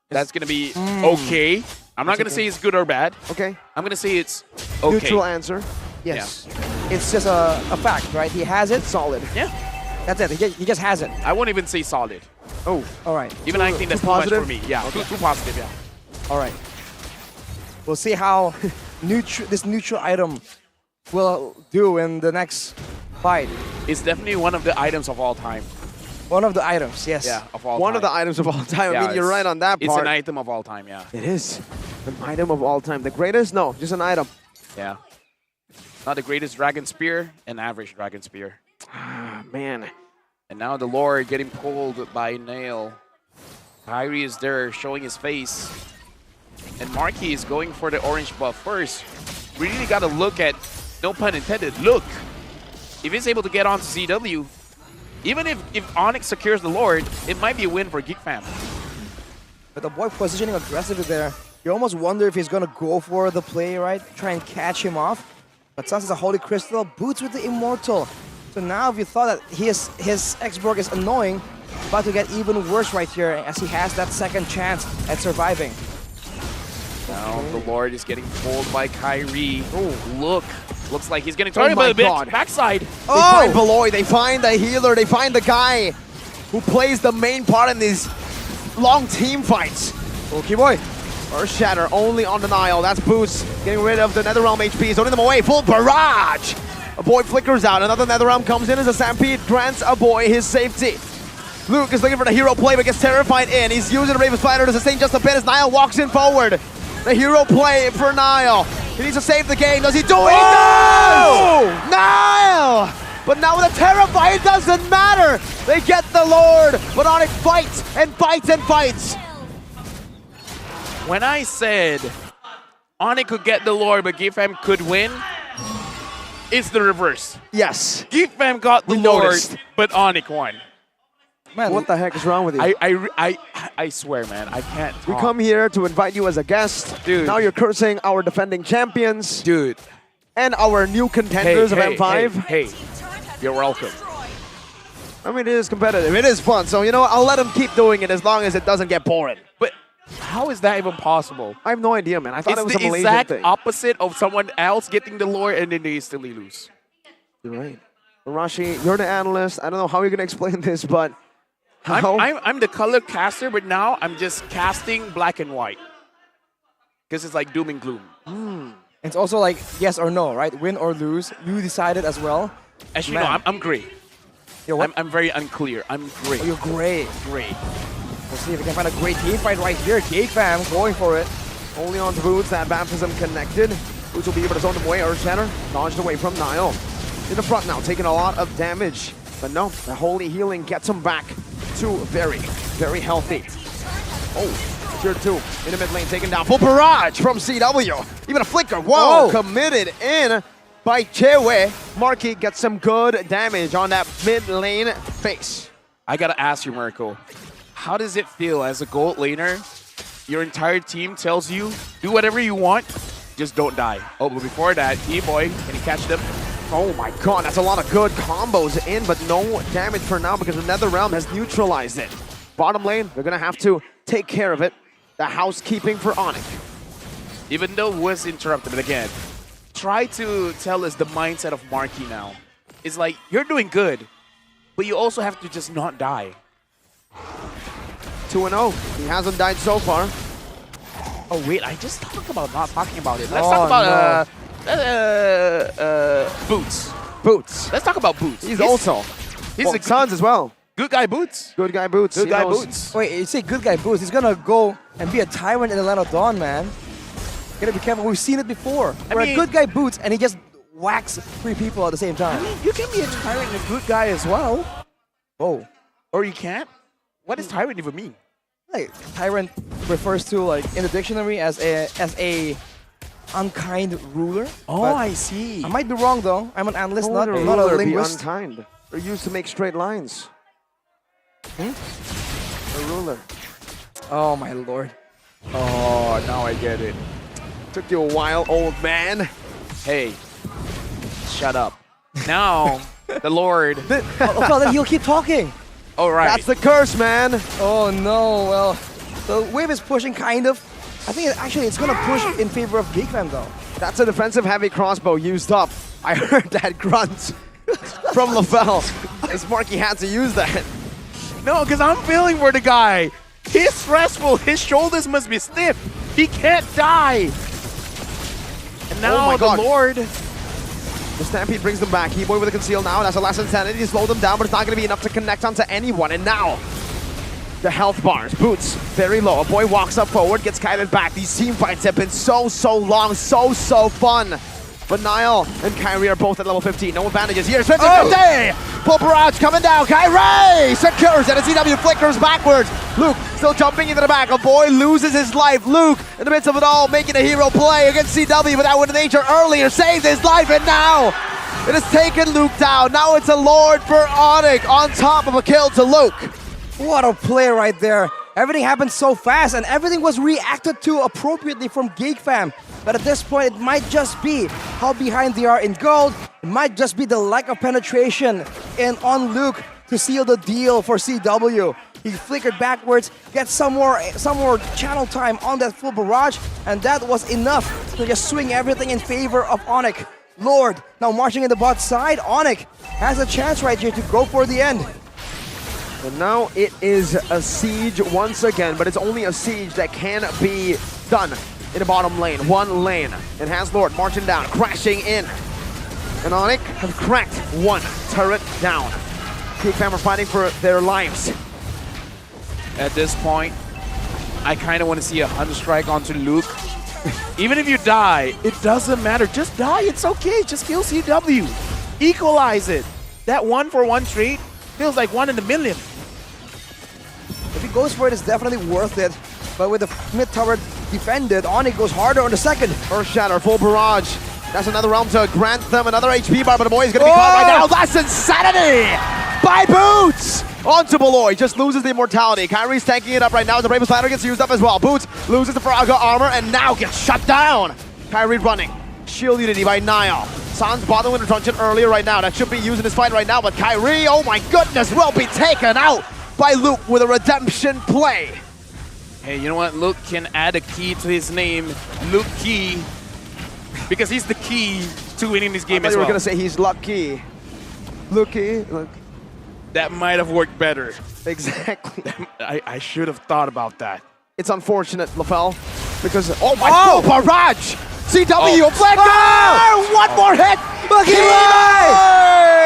That's gonna be okay. I'm not gonna say it's good or bad. Okay. I'm gonna say it's okay. Neutral answer. Yes. It's just a fact, right? He has it. Solid. Yeah. That's it. He just has it. I won't even say solid. Oh. All right. Even I think that's too much for me. Yeah. Okay. Too positive. Yeah. All right. We'll see how this neutral item will do in the next fight. It's definitely one of the items of all time. One of the items, yes. Yeah, of all One time. of the items of all time. Yeah, I mean, you're right on that part. It's an item of all time, yeah. It is. An item of all time. The greatest? No, just an item. Yeah. Not the greatest Dragon Spear, an average Dragon Spear. Ah, man. And now the Lord getting pulled by Nail. Kyrie is there showing his face. And Marky is going for the orange buff first. We really got to look at, no pun intended, look. If he's able to get onto CW, even if Onyx secures the Lord, it might be a win for Geek Fam. But the boy positioning aggressively there, you almost wonder if he's going to go for the play, right? Try and catch him off. But Sans is a Holy Crystal, Boots with the Immortal. So now if you thought that his X-Borg is annoying, about to get even worse right here as he has that second chance at surviving. Now the Lord is getting pulled by Kyrie. Oh, look. Looks like he's getting Oh targeted my by a bit. God. Backside. They find Beloy, they find the healer, they find the guy who plays the main part in these long team fights. Okay, boy. Earth Shatter only on the Nile. That's Boost getting rid of the NetherRealm HP. Zoning them away. Full barrage. A boy flickers out. Another NetherRealm comes in as a Stampede grants a boy his safety. Luke is looking for the hero play but gets terrified in. He's using the Raven Spider to sustain just a bit as Nile walks in forward. The hero play for Nile. He needs to save the game. Does he do it? He does! Nile! But now with a Terrify, it doesn't matter. They get the Lord, but Onyx fights and fights and fights. When I said Onyx could get the Lord, but Geek Fam could win, it's the reverse. Yes. Geek Fam got the Lord, noticed. but Onyx won. Man, what the heck is wrong with you? I swear, man, I can't talk. We come here to invite you as a guest. Dude. Now you're cursing our defending champions. Dude. And our new contenders of M5. Hey, you're welcome. I mean, it is competitive. It is fun. So, you know what? I'll let them keep doing it as long as it doesn't get boring. But how is that even possible? I have no idea, man. I thought it was a the Malaysian exact thing. opposite of someone else getting the Lord and then they still lose. You're right. Rashi, you're the analyst. I don't know how you're going to explain this, but how? I'm the color caster, but now I'm just casting black and white. Because it's like doom and gloom. It's also like yes or no, right? Win or lose. You decided as well. Actually, no, I'm great. I'm very unclear. I'm great. Oh, you're great. Great. We'll see if we can find a great team fight right here. Gate fam going for it. Only on to Boots, that baptism connected. Boots will be able to zone him away. Earth Shatter dodged away from Nile. In the front now, taking a lot of damage. But no, the holy healing gets him back to very, very healthy. Oh, tier 2 in the mid lane, taken down. Full barrage from CW. Even a flicker. Whoa, committed in by Chewe. Marky gets some good damage on that mid lane face. I gotta ask you, Mirko, how does it feel as a gold laner? Your entire team tells you, do whatever you want, just don't die. Oh, but before that, E-Boy, can he catch them? Oh my god, that's a lot of good combos in, but no damage for now because the NetherRealm has neutralized it. Bottom lane, they're gonna have to take care of it. The housekeeping for Onyx. Even though was interrupted, but again, try to tell us the mindset of Marky now. It's like, you're doing good, but you also have to just not die. 2-0. He hasn't died so far. Oh wait, I just talked about not talking about it. Let's talk about Boots. Boots. Let's talk about Boots. He's also. He's a Suns as well. Good guy Boots. Good guy Boots. Good He guy knows. Boots. Wait, you say good guy Boost. He's gonna go and be a tyrant in the Land of Dawn, man. Gotta be careful. We've seen it before. Where a good guy Boots and he just whacks 3 people at the same time. I mean, you can be a tyrant and a good guy as well. Oh. Or you can't. What does tyrant even mean? Like, tyrant refers to, like, in the dictionary as a unkind ruler. Oh, but I see. I might be wrong though. I'm an analyst, not a Ruler be linguist. unkind. They're used to make straight lines. A ruler. Oh my lord. Oh, now I get it. Took you a while, old man. Hey, shut up. Now, the Lord. Oh, then he'll keep talking. All right. That's the curse, man. Oh no, well, the wave is pushing kind of. I think it's gonna push in favor of Geekfam though. That's a defensive heavy crossbow used up. I heard that grunt from LaFell. As Marky had to use that. No, because I'm feeling for the guy. He's stressful. His shoulders must be stiff. He can't die. And now the Lord. The Stampede brings them back. E-Boy with a conceal now. That's a last insanity to slow them down, but it's not going to be enough to connect onto anyone. And now, the health bars. Boots, very low. A boy walks up forward, gets kited back. These team fights have been so long, so fun. But Niall and Kyrie are both at level 15. No advantages here. 50-50! Full barrage coming down. Kyrie secures it. And CW flickers backwards. Luke still jumping into the back. A boy loses his life. Luke, in the midst of it all, making a hero play against CW, but that would nature earlier saved his life. And now it has taken Luke down. Now it's a Lord for Onyx on top of a kill to Luke. What a play right there. Everything happened so fast and everything was reacted to appropriately from Geekfam. But at this point, it might just be how behind they are in gold. It might just be the lack of penetration on Luke to seal the deal for CW. He flickered backwards, gets some more channel time on that full barrage, and that was enough to just swing everything in favor of Onyx. Lord, now marching in the bot side, Onyx has a chance right here to go for the end. And now it is a siege once again, but it's only a siege that can be done in the bottom lane. One lane. It has Lord marching down, crashing in. And Onyx have cracked one turret down. Geekfam are fighting for their lives. At this point, I kind of want to see a Hunter Strike onto Luke. Even if you die, it doesn't matter. Just die, it's okay. Just kill CW. Equalize it. That 1-for-1 trade feels like 1 in a million. If he goes for it, it's definitely worth it. But with the mid tower defended, Onyx goes harder on the second. Earth Shatter, full barrage. That's another realm to grant them another HP bar, but the boy is going to be caught right now. That's insanity by Boots! Onto Beloy, just loses the immortality. Kyrie's tanking it up right now. The Bravest Ladder gets used up as well. Boots loses the Faraga armor and now gets shut down. Kyrie running. Shield unity by Niall. Sans bothering with Truncheon earlier right now. That should be used in this fight right now, but Kyrie, oh my goodness, will be taken out by Luke with a redemption play. Hey, you know what? Luke can add a key to his name, Luke Key, because he's the key to winning this game as well. You were going to say he's lucky. Lucky. That might have worked better. Exactly. I should have thought about that. It's unfortunate, LaFell, because, oh my god, barrage! CW, flag down! One more hit!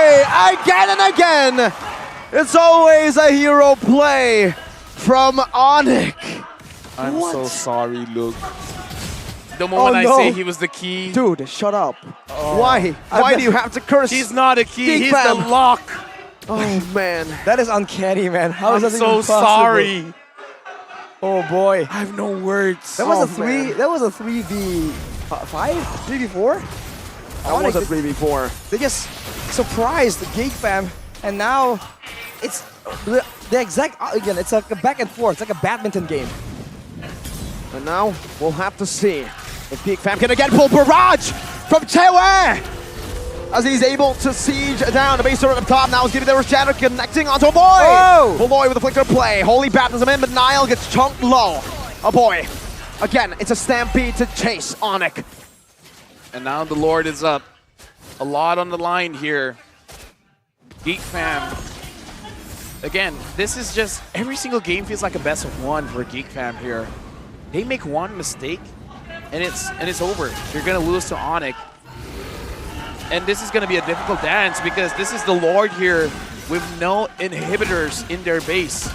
boy! Again and again! It's always a hero play from Onyx. I'm What? so sorry, Luke. The moment no. I say he was the key. Dude, shut up. Why? Why do you have to curse? He's not a key, Geek he's Fam? the lock. Oh man. That is uncanny, man. How is I'm that so even possible? sorry. Oh boy. I have no words. That was Oh, a three. man. That was a 3v5, 3v4. That was a 3v4. They just surprised the Geek Fam, and now it's the exact again. It's like a back and forth. It's like a badminton game. And now we'll have to see if Geek Fam can again pull barrage from Chewe as he's able to siege down the base turret up top. Now he's giving the shatter connecting onto a boy. Oh! A boy with a flicker play. Holy Baptism in, but Niall gets chunked low. A boy. Again, it's a stampede to chase Onyx. And now the Lord is up. A lot on the line here. Geek Fam. Again, this is just, every single game feels like a best of one for Geek Fam here. They make one mistake, and it's over. You're gonna lose to Onyx. And this is gonna be a difficult dance because this is the Lord here with no inhibitors in their base.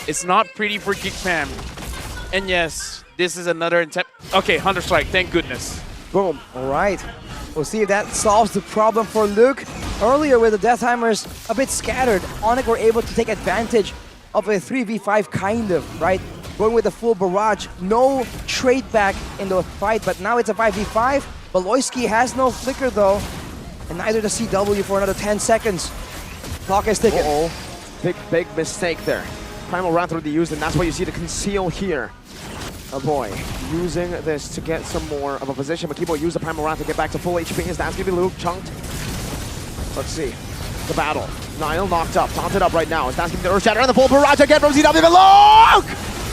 It's not pretty for Geek Fam. And yes, this is another attempt. Okay, Hunter Strike, thank goodness. Boom. All right. We'll see if that solves the problem for Luke. Earlier with the Deathhammers a bit scattered, Onyx were able to take advantage of a 3v5 kind of, right? Going with the full barrage, no trade back in the fight, but now it's a 5v5. Beloyski has no flicker though, and neither does CW for another 10 seconds. Clock is ticking. Uh-oh. Big mistake there. Primal Wrath already used, and that's why you see the conceal here. Oh boy, using this to get some more of a position, but Kibo used the Primal Wrath to get back to full HP. Is that's gonna be Luke chunked? Let's see. The battle. Niall knocked up, taunted up right now. Is that's gonna be the Earth Shatter and the full barrage again from ZW, but Luke!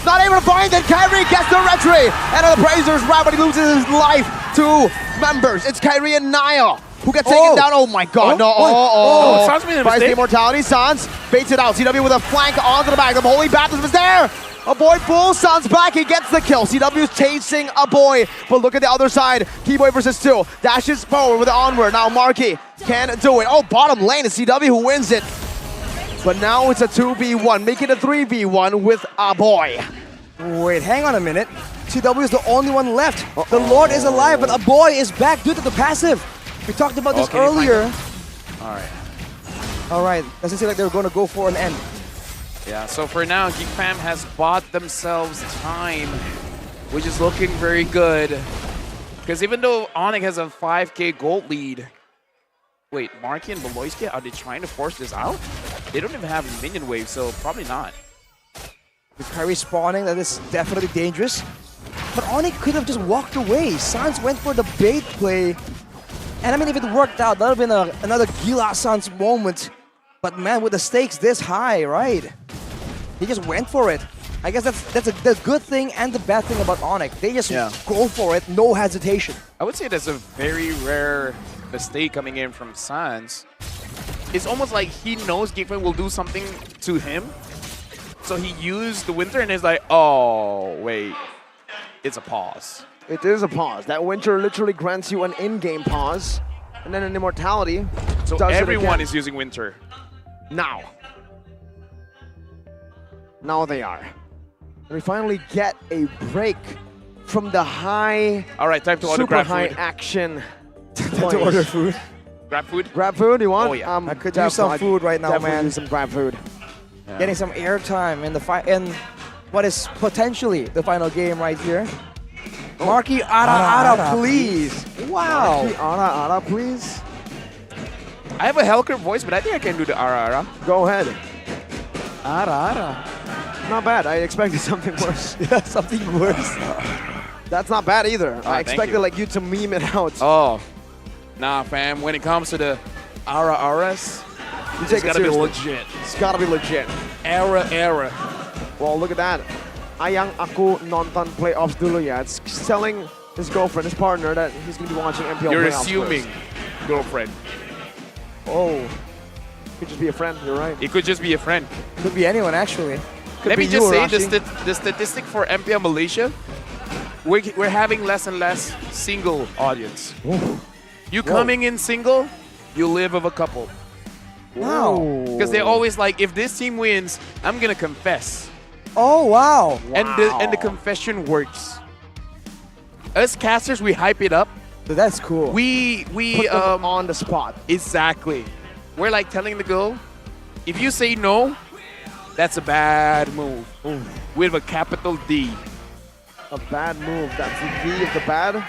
Not able to find it. Kyrie gets the retry, and the Brazers round, but he loses his life to members. It's Kyrie and Niall who get taken down. Oh my god, no. Oh, Sans made a Price the mistake. immortality. Sans baits it out. CW with a flank onto the back. The Holy Baptism is there. A boy pulls Sans back. He gets the kill. CW is chasing a boy, but look at the other side. Keyboy versus 2. Dashes forward with the onward. Now Marky can do it. Oh, bottom lane is CW who wins it. But now it's a 2v1, making it a 3v1 with a boy. Wait, hang on a minute. CW is the only one left. The Lord is alive, but a boy is back due to the passive. We talked about this earlier. All right, doesn't seem like they're going to go for an end. Yeah, so for now, Geek Fam has bought themselves time, which is looking very good. Because even though Onyx has a 5k gold lead, wait, Marky and Beloyski, are they trying to force this out? They don't even have a minion wave, so probably not. With Kyrie spawning, that is definitely dangerous. But Onyx could have just walked away. Sans went for the bait play. And I mean, if it worked out, that would have been another Gila Sans moment. But man, with the stakes this high, right? He just went for it. I guess that's the good thing and the bad thing about Onyx. They just go for it, no hesitation. I would say that's a very rare mistake coming in from Sans. It's almost like he knows Geek Fam will do something to him. So he used the Winter and is like, oh, wait, it's a pause. It is a pause. That Winter literally grants you an in-game pause, and then an immortality. So does it everyone again. is using Winter. Now. Now they are. And we finally get a break from the high, all right, time to order super grab high food. action. To order food. Grab food? Grab food, you want? Oh, yeah. I could use some food right now, definitely man. use some grab food. Yeah. Getting some airtime in the fight, in what is potentially the final game right here. Marky Ara, please. Wow. Marky Ara, please. I have a Helker voice, but I think I can do the Ara. Go ahead. Ara. Not bad. I expected something worse. Yeah, something worse. That's not bad either. I thank expected you. like you to meme it out. Oh, nah, fam. When it comes to the Aras, You it's take it gotta be seriously. legit. It's gotta be legit. Era. Well, look at that. Ayang aku nonton playoffs dulu ya. It's telling his girlfriend, his partner, that he's gonna be watching MPL You're playoffs assuming, first. girlfriend. Oh, could just be a friend. You're right. It could just be a friend. Could be anyone, actually. Could Let be me just you, say Rashi. the statistic for MPL Malaysia, we're having less and less single audience. You coming in single, You live with a couple. Wow. Because they're always like, if this team wins, I'm gonna confess. Oh, wow. And the confession works. Us casters, we hype it up. So that's cool. We Put them on the spot. Exactly. We're like telling the girl, if you say no, that's a bad move. With a capital D. A bad move. That's the D of the bad.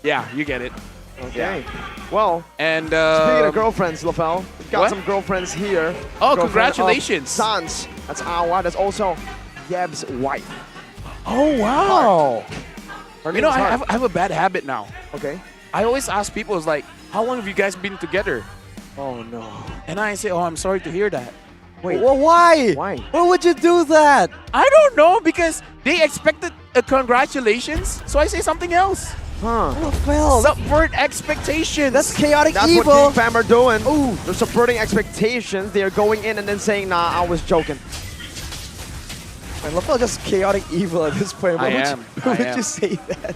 Yeah, you get it. Okay. Well, and speaking of girlfriends, LaFell, we've got what? some girlfriends here. Oh, Girlfriend congratulations. of Sans. That's Awa. That's also Yeb's wife. Oh, wow. You know, I have a bad habit now. Okay. I always ask people, it's like, how long have you guys been together? Oh, no. And I say, oh, I'm sorry to hear that. Wait. Well, why? Why? Why would you do that? I don't know, because they expected a congratulations, so I say something else. Huh. Well, Subvert expectations. that's chaotic That's evil. what Geek Fam are doing. Ooh. They're subverting expectations. They are going in and then saying, nah, I was joking. Man, LaFell just chaotic evil at this point. I Why am. would I am. you say that?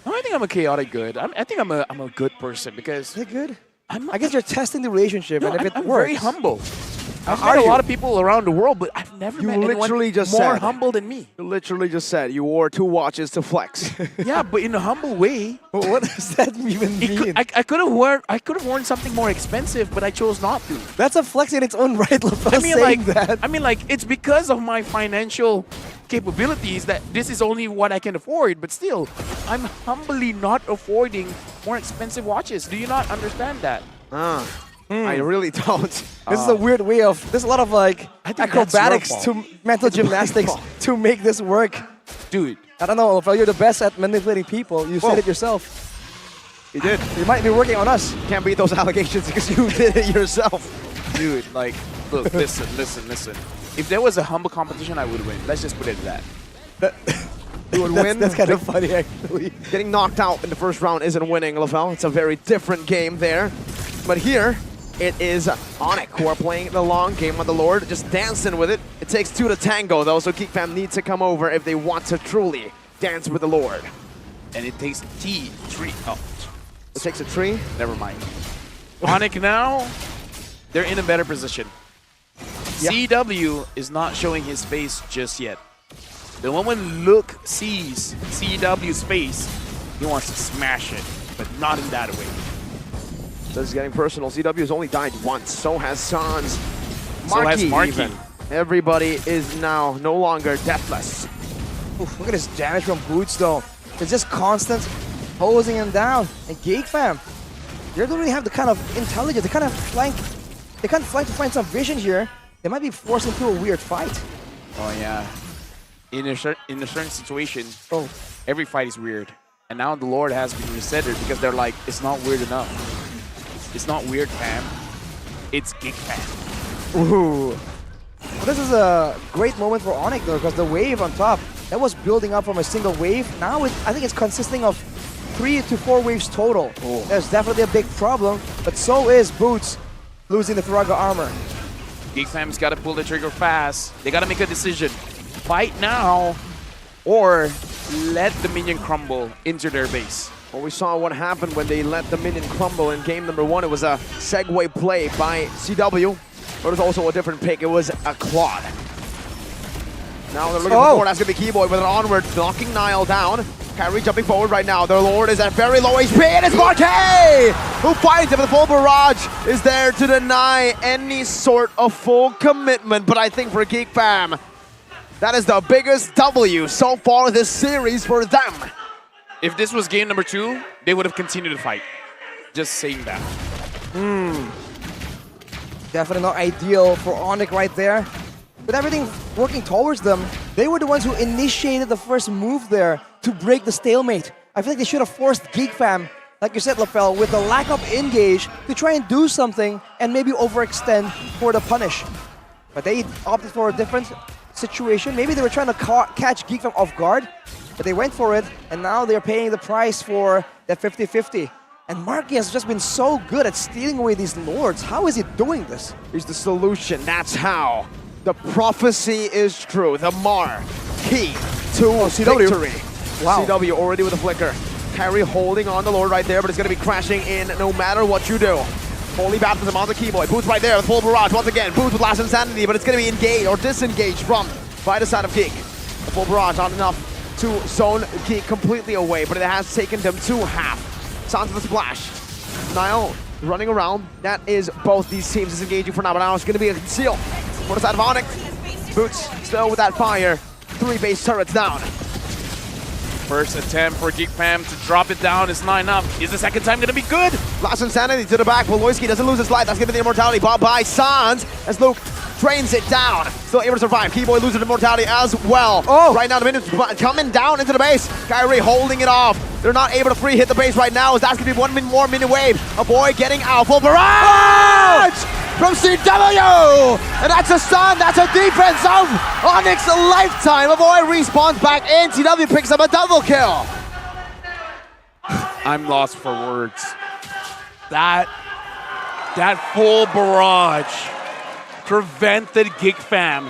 No, I think I'm a chaotic good. I think I'm a good person because Is it good? I'm. I guess you're testing the relationship, No, and if I'm, it I'm works. very humble. I've Are met a you? lot of people around the world, but I've never You met anyone literally just more said. humble than me. You literally just said you wore 2 watches to flex. Yeah, but in a humble way. What does that even mean? I could have worn something more expensive, but I chose not to. That's a flex in its own right, LaFell saying that. I mean, like, it's because of my financial capabilities that this is only what I can afford, but still, I'm humbly not affording more expensive watches. Do you not understand that? I really don't. This is a weird way of. There's a lot of like think that's acrobatics your to fault. mental It's my gymnastics fault. to make this work. Dude. I don't know, LaFell, you're the best at manipulating people. You Whoa. said it yourself. You did. You might be working on us. Can't beat those allegations because you did it yourself. Dude, like, look, listen. If there was a humble competition, I would win. Let's just put it at that. You would win. That's kind of funny, actually. Getting knocked out in the first round isn't winning, LaFell. It's a very different game there. But here, it is Onyx who are playing the long game with the Lord, just dancing with it. It takes 2 to tango, though, so Geek Fam needs to come over if they want to truly dance with the Lord. And it takes T3. Oh, It takes a 3. never mind. Onyx now, they're in a better position. Yeah. CW is not showing his face just yet. The moment Luke sees CW's face, he wants to smash it, but not in that way. This is getting personal. CW has only died once. So has Sans. So has Marky. Even. Everybody is now no longer deathless. Oof, look at this damage from Boots, though. It's just constant hosing him down. And Geek Fam, they don't really have the kind of intelligence. They kind of flank. They can't flank to find some vision here. They might be forced into a weird fight. Oh yeah. In a certain situation, every fight is weird. And now the Lord has been resetted because they're like, it's not weird enough. It's not weird, fam. It's Geek Fam. Ooh. Well, this is a great moment for Onyx, though, because the wave on top, that was building up from a single wave. Now I think it's consisting of 3 to 4 waves total. There's definitely a big problem, but so is Boots losing the Thraga armor. Geek Fam's got to pull the trigger fast. They got to make a decision. Fight now, or let the minion crumble into their base. Well, we saw what happened when they let the minion crumble in game number 1. It was a segue play by CW. But it was also a different pick. It was a Claude. Now they're looking for more. That's going to be Keyboy with an onward, knocking Nile down. Kyrie jumping forward right now. Their Lord is at very low HP, and it's Marquet who fights it, but the full barrage is there to deny any sort of full commitment. But I think for Geek Fam, that is the biggest W so far this series for them. If this was game number 2, they would have continued to fight. Just saying that. Definitely not ideal for Onyx right there. With everything working towards them, they were the ones who initiated the first move there to break the stalemate. I feel like they should have forced Geek Fam, like you said, LaFell, with the lack of engage to try and do something and maybe overextend for the punish. But they opted for a different situation. Maybe they were trying to catch Geek Fam off guard, but they went for it, and now they're paying the price for that 50-50. And Marky has just been so good at stealing away these Lords. How is he doing this? Here's the solution. That's how. The prophecy is true. The Mar, key to CW. victory. Wow. CW already with a flicker. Kyrie holding on the Lord right there, but it's going to be crashing in no matter what you do. Holy baptism on the keyboard. Boots right there with full barrage once again. Boots with last insanity, but it's going to be engaged or disengaged from by the side of Geek. The full barrage not enough to zone Geek completely away, but it has taken them to half. Sounds of the splash. Nile running around. That is both these teams disengaging for now, but now it's going to be a conceal for the side of Onyx. Boots still with that fire. 3 base turrets down. First attempt for Geek Fam to drop it down is 9 up. Is the second time going to be good? Last insanity to the back. Woloski doesn't lose his life. That's going to be the immortality bought by Sans as Luke drains it down. Still able to survive. Keyboy loses immortality as well. Oh! Right now the minions coming down into the base. Kyrie holding it off. They're not able to free hit the base right now as that's going to be one more mini wave. A boy getting out. Full barrage! From CW! And that's a stun, that's a defense of Onyx a lifetime. A boy respawns back in. CW picks up a double kill. I'm lost for words. That full barrage prevented Geek Fam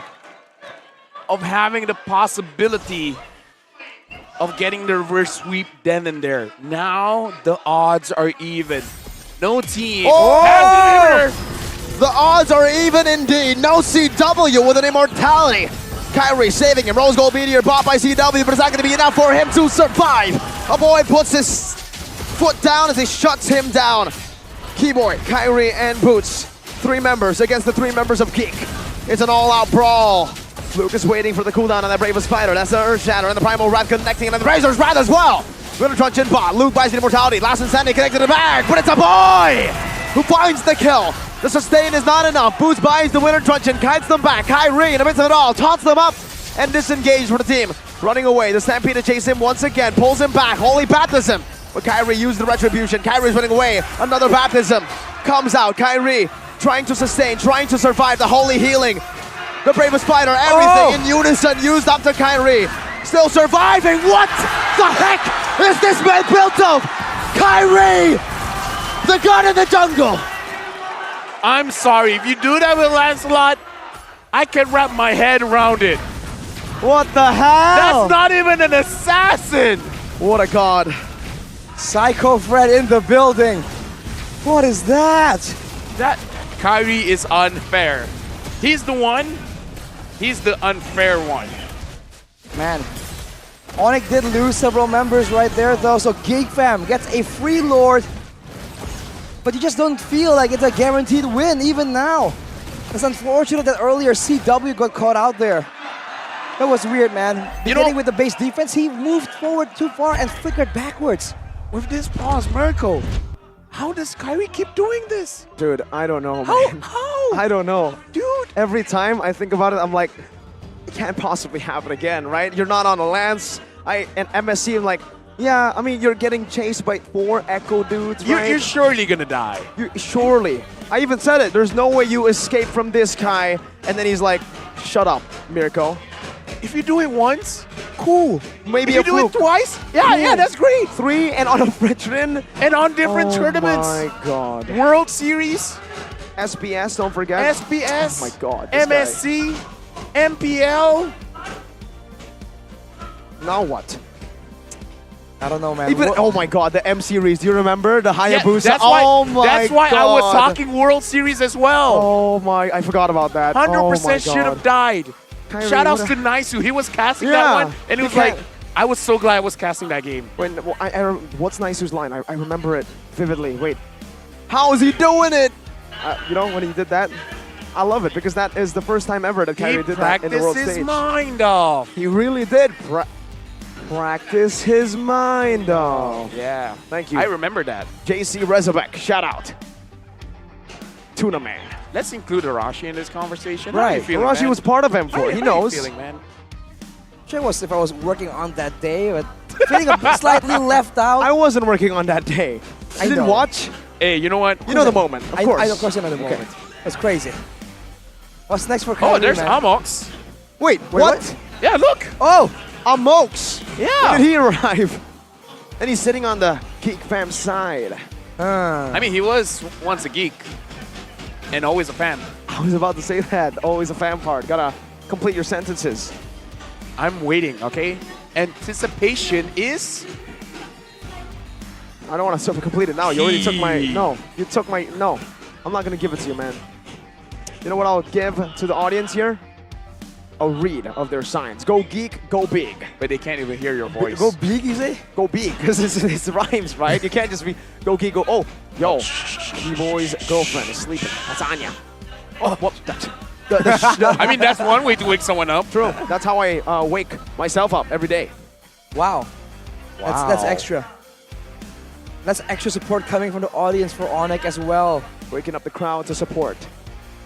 of having the possibility of getting the reverse sweep then and there. Now the odds are even. No team has the The odds are even indeed. No CW with an immortality. Kyrie saving him. Rose Gold Meteor bought by CW, but it's not going to be enough for him to survive. A boy puts his foot down as he shuts him down. Keyboy, Kyrie, and Boots. 3 members against the 3 members of Geek. It's an all-out brawl. Luke is waiting for the cooldown on that Bravest Spider. That's the Earth Shatter and the Primal Wrath connecting, and then the Razor's Wrath as well. Winter Truncheon bot. Luke buys the immortality. Last Insanity connected to the bag, but it's a boy who finds the kill. The sustain is not enough. Boots buys the Winter Truncheon, kites them back. Kyrie in the midst of it all, taunts them up, and disengaged for the team. Running away, the Stampede to chase him once again, pulls him back. Holy Baptism, but Kyrie used the Retribution. Kyrie's running away, another Baptism comes out. Kyrie trying to sustain, trying to survive the Holy Healing. The Bravest Spider, everything in unison used up to Kyrie. Still surviving, what the heck is this man built of? Kyrie, the god in the jungle. I'm sorry, if you do that with Lancelot, I can wrap my head around it. What the hell? That's not even an assassin! What a god. Psycho Fred in the building. What is that? That Kyrie is unfair. He's the one. He's the unfair one. Man, Onyx did lose several members right there though, so Geek Fam gets a free Lord. But you just don't feel like it's a guaranteed win even now. It's unfortunate that earlier CW got caught out there. That was weird, man. Beginning with the base defense, he moved forward too far and flickered backwards. With this pause, Mirko, how does Kyrie keep doing this? Dude, I don't know, man. How? I don't know. Dude. Every time I think about it, I'm like, it can't possibly happen again, right? You're not on a lance. And MSC, I'm like, yeah, I mean, you're getting chased by 4 Echo dudes, right? You're surely gonna die. Surely. I even said it. There's no way you escape from this guy. And then he's like, shut up, Mirko. If you do it once, cool. Maybe if you do it twice, yeah, that's great. 3 and on a veteran. And on different tournaments. Oh my god. World Series. SBS, don't forget. SBS. Oh my god. MSC. MPL. Now what? I don't know, man. Even oh my god, the M series. Do you remember the Hayabusa? That's why I was talking World Series as well. Oh my, I forgot about that. 100% should have died. Kyrie, Shoutouts to Naisu. He was casting that one, and he was like, I was so glad I was casting that game. What's Naisu's line? I remember it vividly. Wait, how is he doing it? You know, when he did that, I love it because that is the first time ever that Kyrie did that in the world stage. He practiced his mind off. He really did. Practice his mind off. Yeah. Thank you. I remember that. JC Rezabek, shout out. Tuna Man. Let's include Arashi in this conversation. Right. Arashi was part of M4. He knows. How are you feeling, man? Sure was if I was working on that day, but feeling a bit slightly left out. I wasn't working on that day. I didn't watch. Hey, you know what? You know the moment, of course. Of course you know the moment. That's crazy. What's next for Kyrie, Oh, there's man? Amox. Wait, what? Yeah, look. Oh, Amox. Yeah. When did he arrive? And he's sitting on the Geek Fam side. I mean, he was once a geek and always a fan. I was about to say that. Always a fan part. Gotta complete your sentences. I'm waiting, okay? Anticipation is I don't want to complete it now. You already took my... No. You took my... No. I'm not going to give it to you, man. You know what I'll give to the audience here? A read of their signs. Go geek, go big. But they can't even hear your voice. Go big, you say? Go big, because it's rhymes, right? You can't just be go geek, go... Oh, yo. B-boy's girlfriend is sleeping. That's Anya. Oh, what? I mean, that's one way to wake someone up. True. That's how I wake myself up every day. Wow. Wow. That's extra. That's extra support coming from the audience for Onyx as well. Waking up the crowd to support.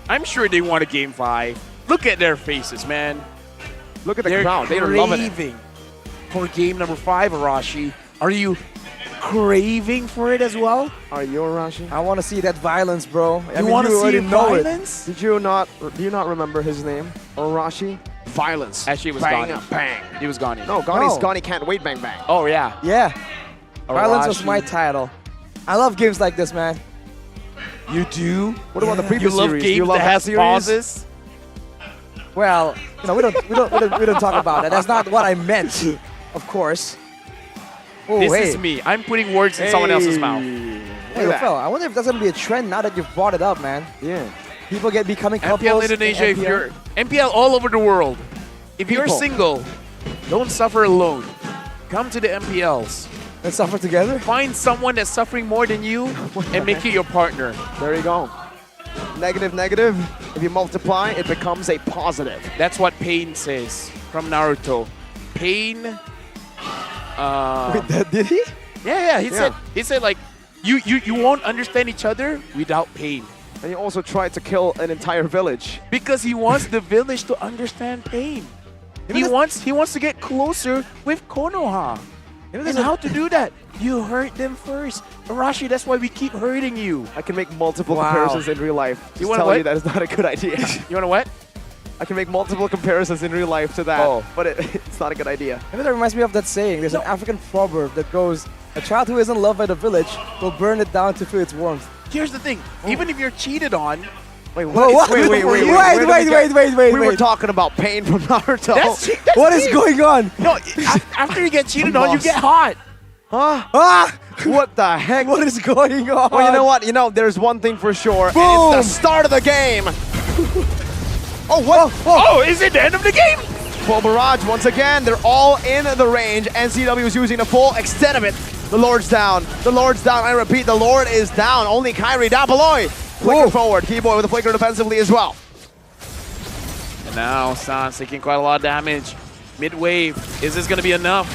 I'm sure they want a game 5. Look at their faces, man. Look at the crowd. They're loving it. For game number 5, Arashi. Are you craving for it as well? Are you Arashi? I want to see that violence, bro. You want to see violence? Do you not remember his name? Arashi? Violence. Actually, it was bang, Ghani. Bang. He was Ghani. No, Ghani can't wait, bang, bang. Oh, yeah. Yeah. Violence was Arashi. my title. I love games like this, man. You do? What about the previous You love series? games You love that has series? pauses? Well, you know, we don't talk about that. That's not what I meant, of course. Oh, This hey. is me. I'm putting words in someone else's mouth. Hey, Phil, I wonder if that's gonna be a trend now that you've brought it up, man. Yeah. People becoming couples. MPL Indonesia, in if you're MPL all over the world. If you're People. single, don't suffer alone. Come to the MPLs. Let's suffer together. Find someone that's suffering more than you and make it your partner. There you go. Negative, negative. If you multiply, it becomes a positive. That's what Pain says from Naruto. Pain. Wait, did he? Yeah. He said like you won't understand each other without pain. And he also tried to kill an entire village. Because he wants the village to understand pain. He wants to get closer with Konoha. And how to do that? You hurt them first. Arashi, that's why we keep hurting you. I can make multiple comparisons in real life. You Just wanna tell what? you that is not a good idea. You want to what? I can make multiple comparisons in real life to that, but it's not a good idea. Maybe that reminds me of that saying. There's an African proverb that goes, "A child who isn't loved by the village will burn it down to feel its warmth." Here's the thing. Even if you're cheated on, Wait, what? Wait, We were talking about pain from Naruto. That's What is going on? No, after you get cheated on, you get hot. Huh? Ah! What the heck? What is going on? Well, you know what? You know, there's one thing for sure. Boom! And it's the start of the game. Oh, what? Oh, is it the end of the game? Full barrage once again. They're all in the range. NCW is using the full extent of it. The Lord's down. The Lord's down. I repeat, the Lord is down. Only Kyrie down below. Flicker forward. Keyboy with a flicker defensively as well. And now Sans taking quite a lot of damage. Mid-wave. Is this going to be enough?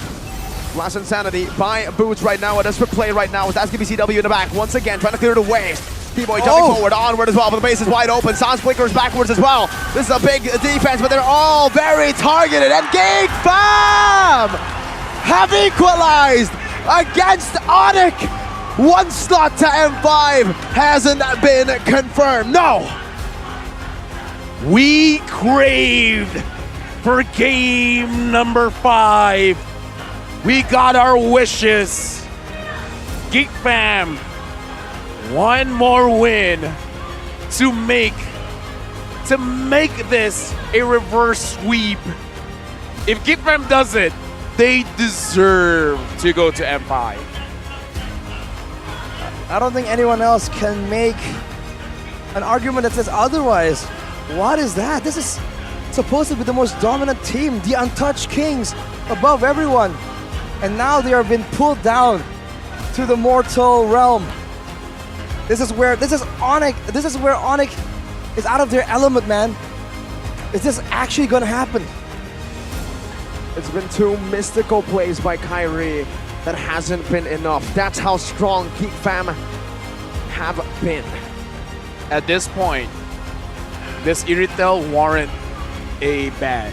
Last Insanity by Boots right now. A desperate play right now with SKBCW in the back. Once again, trying to clear the waste. Keyboy jumping forward, onward as well, but the base is wide open. Sans flickers backwards as well. This is a big defense, but they're all very targeted. And Geek Fam have equalized against Onyx. One slot to M5 hasn't been confirmed. No! We craved for game number 5. We got our wishes. Geek Fam, one more win to make this a reverse sweep. If Geek Fam does it, they deserve to go to M5. I don't think anyone else can make an argument that says otherwise. What is that? This is supposed to be the most dominant team, the untouched kings, above everyone. And now they are being pulled down to the mortal realm. This is where Onyx is out of their element, man. Is this actually gonna happen? It's been 2 mystical plays by Kyrie that hasn't been enough. That's how strong Geek Fam have been. At this point, does Iritel warrant a ban?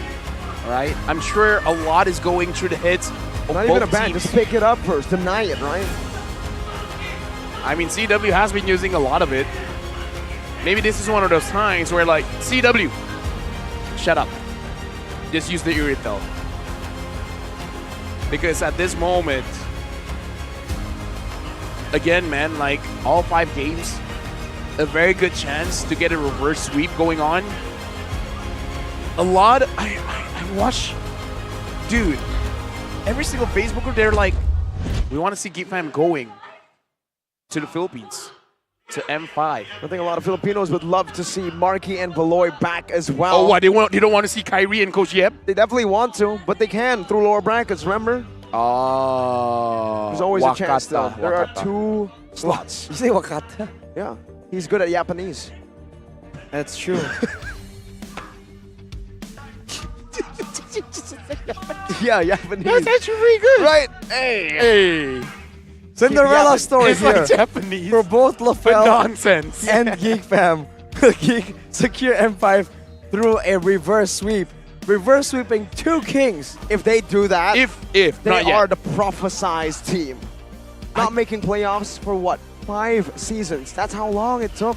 Right? I'm sure a lot is going through the heads of Not both even a ban, teams. just pick it up first, deny it, right? I mean, CW has been using a lot of it. Maybe this is one of those times where, like, CW, shut up. Just use the Iritel. Because at this moment, again, man, like, all 5 games, a very good chance to get a reverse sweep going on. I watch, dude, every single Facebooker, they're like, we want to see Geek Fam going. to the Philippines, to M5. I think a lot of Filipinos would love to see Marky and Beloy back as well. Oh, what? They don't want to see Kyrie and Coach Yep? They definitely want to, but they can through lower brackets, remember? Oh. There's always a chance still. Wakata, There are Wakata. 2 slots. You say Wakata? Yeah, he's good at Japanese. That's true. Yeah, Japanese. That's actually pretty good. Right. Hey. Hey. Cinderella Yeah, story it's here. like Japanese. For both But LaFell nonsense. and Geek Fam. Geek secure M5 through a reverse sweep. Reverse sweeping 2 kings. If they do that, If they not yet. are the prophesized team. Not making playoffs for what? 5 seasons. That's how long it took.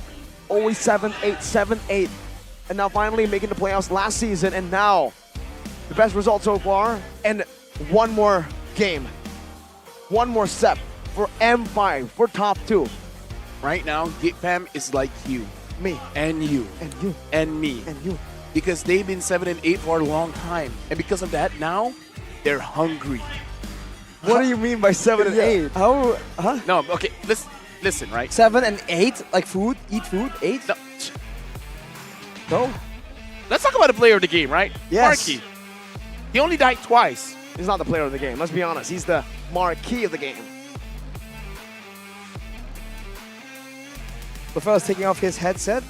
Always 7-8, 7-8. And now finally making the playoffs last season, and now the best result so far, and one more game. One more step for M5, for top 2. Right now, Git Fam is like you. Me. And you. And you. And me. And you. Because they've been 7 and 8 for a long time. And because of that, now they're hungry. What do you mean by 7 and 8? How? Huh? No, okay, listen, right? 7 and 8? Like food? Eat food? 8? No. No? Let's talk about the player of the game, right? Yes. Marky. He only died twice. He's not the player of the game, let's be honest. He's the marquee of the game. LaFell's taking off his headset.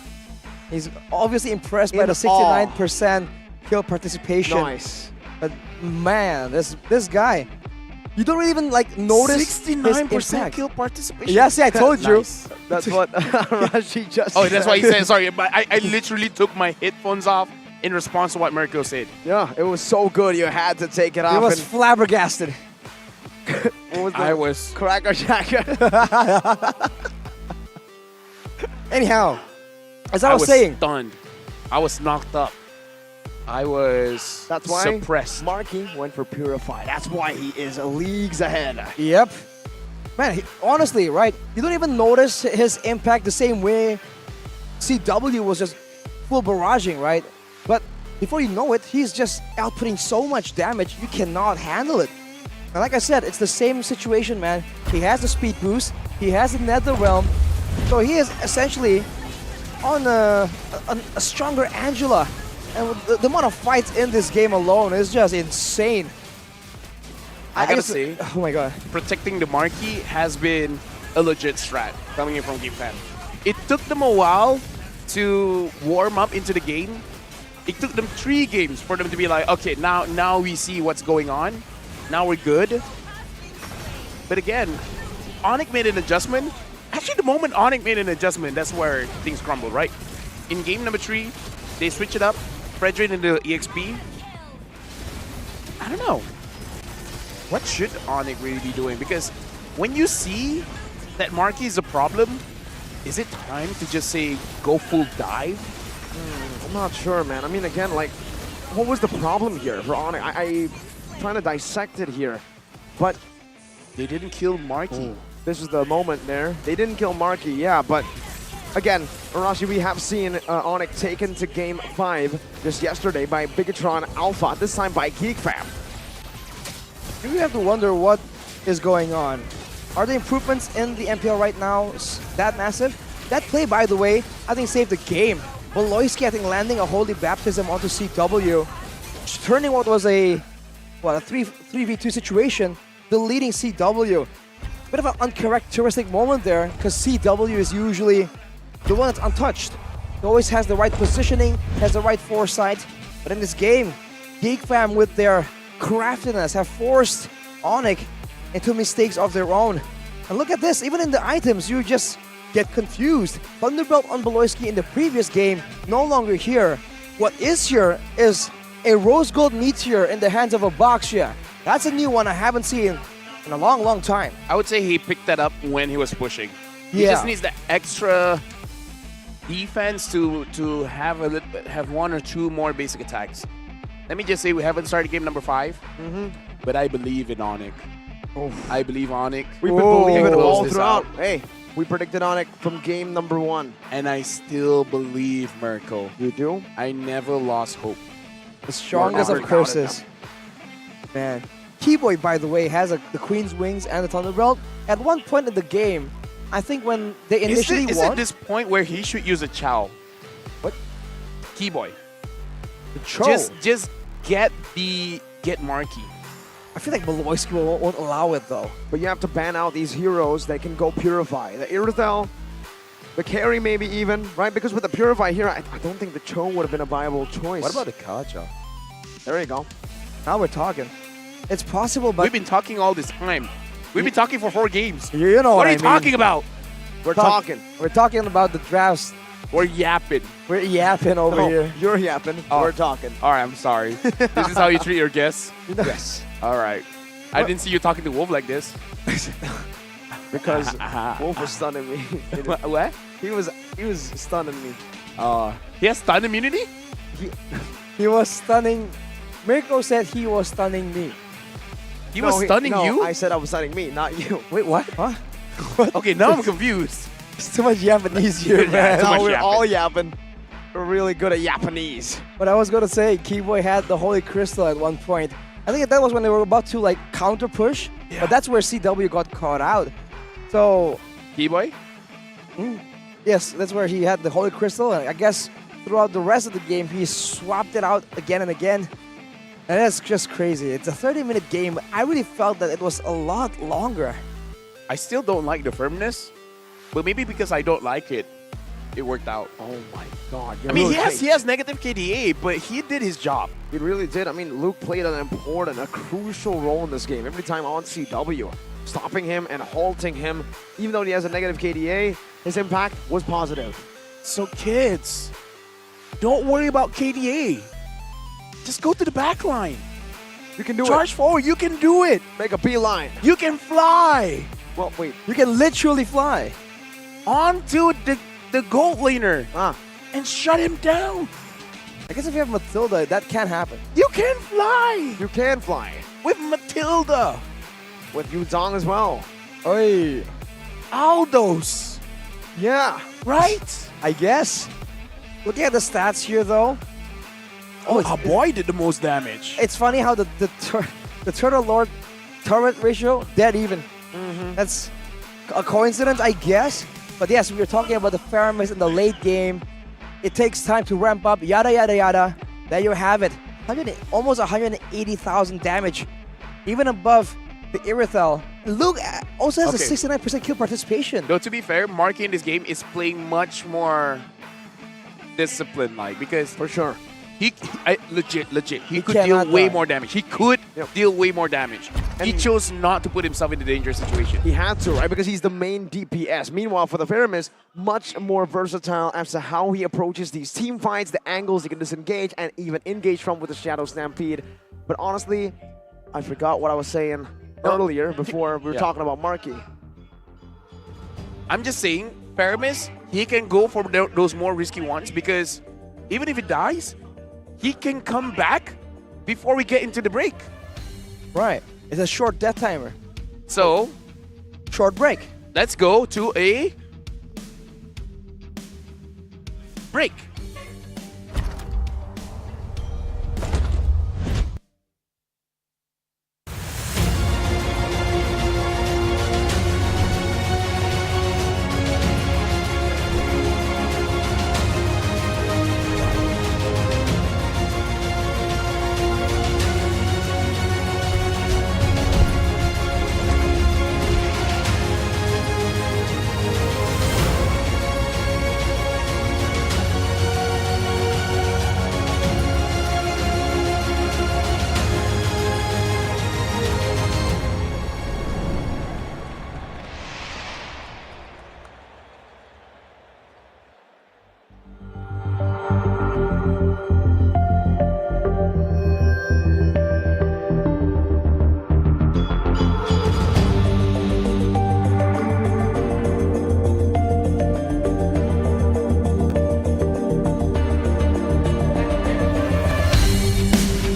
He's obviously impressed by In the 69% kill participation. Nice. But man, this guy, you don't really even like notice 69% his impact. kill participation. Yeah, see, I told you. Nice. That's what Rashi just Oh, that's said. why he said sorry, but I literally took my headphones off in response to what Mirko said. Yeah, it was so good you had to take it He off. was and flabbergasted. what was the I was Cracker Jacker. Anyhow, as I was saying, stunned. I was knocked up. I was That's why suppressed. Marky went for Purify. That's why he is leagues ahead. Yep. Man, honestly, right? You don't even notice his impact the same way CW was just full barraging, right? But before you know it, he's just outputting so much damage, you cannot handle it. And like I said, it's the same situation, man. He has the speed boost, he has the Nether Realm, so he is essentially on a stronger Angela. And the amount of fights in this game alone is just insane. I gotta say, oh my god. protecting the marquee has been a legit strat coming in from Game Fan. It took them a while to warm up into the game. It took them 3 games for them to be like, okay, now we see what's going on. Now we're good. But again, Onyx made an adjustment. Actually, the moment Onyx made an adjustment, that's where things crumbled, right? In game number 3, they switch it up, Fredrin into EXP. I don't know. What should Onyx really be doing? Because when you see that Marky is a problem, is it time to just say, go full dive? I'm not sure, man. I mean, again, like, what was the problem here for Onyx? I'm trying to dissect it here. But they didn't kill Marky. This is the moment there. They didn't kill Marky, yeah, but again, Arashi, we have seen Onyx taken to Game 5 just yesterday by Bigatron Alpha, this time by Geek Fam. You have to wonder what is going on. Are the improvements in the MPL right now that massive? That play, by the way, I think saved the game. Beloyski, I think, landing a Holy Baptism onto CW, turning what was a 3v2 situation, deleting CW. Bit of an uncharacteristic moment there, because CW is usually the one that's untouched. He always has the right positioning, has the right foresight. But in this game, Geek Fam with their craftiness have forced Onyx into mistakes of their own. And look at this, even in the items, you just get confused. Thunderbolt on Beloyski in the previous game, no longer here. What is here is a Rose Gold Meteor in the hands of a Boxia. That's a new one I haven't seen in a long, long time. I would say he picked that up when he was pushing. He Yeah. just needs the extra defense to have 1 or 2 more basic attacks. Let me just say we haven't started game number 5, but I believe in Onyx. I believe Onyx. We've been believing can all close this throughout. out. Hey, we predicted Onyx from game number 1. And I still believe Mirko. You do? I never lost hope. The strongest Never of doubted curses. Man. Keyboy, by the way, has the Queen's Wings and the Thunderbolt. At one point in the game, I think when they Is initially it won, this point where he should use a Chow? What? Keyboy. The Chow? Just get Marky. I feel like Beloyski won't allow it though. But you have to ban out these heroes that can go Purify. The Irithel, the carry maybe even, right? Because with the Purify here, I don't think the Cho would have been a viable choice. What about the Kaja? There you go. Now we're talking. It's possible, but We've been talking all this time. We've been talking for 4 games. you know What what are I you talking mean. about? We're talking. We're talking about the drafts. We're yapping. We're yapping over No, here. You're yapping. Oh. We're talking. All right, I'm sorry. This is how you treat your guests? Yes. All right. I didn't see you talking to Wolf like this. Because Wolf was stunning me. What? He was stunning me. He has stun immunity? He was stunning. Mirko said he was stunning me. He was stunning no, you? I said I was stunning me, not you. Wait, what? Huh? Okay, now I'm confused. It's too much Japanese here, man. too much No, we're yapping. all yapping. We're really good at Japanese. But I was gonna say, Keyboy had the Holy Crystal at one point. I think that was when they were about to like counter push, but that's where CW got caught out. So, Keyboy? Yes, that's where he had the Holy Crystal, and I guess throughout the rest of the game, he swapped it out again and again. And that's just crazy. It's a 30-minute game. I really felt that it was a lot longer. I still don't like the firmness, but maybe because I don't like it, it worked out. Oh my god. I mean, he has negative KDA, but he did his job. He really did. I mean, Luke played an important, a crucial role in this game. Every time on CW, stopping him and halting him, even though he has a negative KDA, his impact was positive. So kids, don't worry about KDA. Just go to the back line. You can do Charge forward. You can do it. Make a beeline. You can fly Well, wait. You can literally fly. onto the gold laner and shut him down. I guess if you have Matilda, that can happen. You can fly You can fly. with Matilda, With Yuzong as well. Oi. Aldous, Yeah. right? I guess. Looking at the stats here, though. Oh, our boy did the most damage. It's funny how the Turtle Lord turret ratio, dead even. That's a coincidence, I guess. But yes, we were talking about the Faramis in the late game. It takes time to ramp up, yada, yada, yada. There you have it. Almost 180,000 damage. Even above the Irithel. Luke also has a 69% kill participation. Though, to be fair, Marky in this game is playing much more disciplined-like because For sure. he legit, he could cannot deal way die. more damage. He could deal way more damage. He chose not to put himself in a dangerous situation. He had to, right? Because he's the main DPS. Meanwhile, for the Faramis, much more versatile as to how he approaches these team fights, the angles he can disengage and even engage from with the Shadow Stampede. But honestly, I forgot what I was saying earlier before we were talking about Marky. I'm just saying, Paramis, he can go for those more risky ones because even if he dies, he can come back before we get into the break. Right. It's a short death timer. So, Short break. let's go to a break.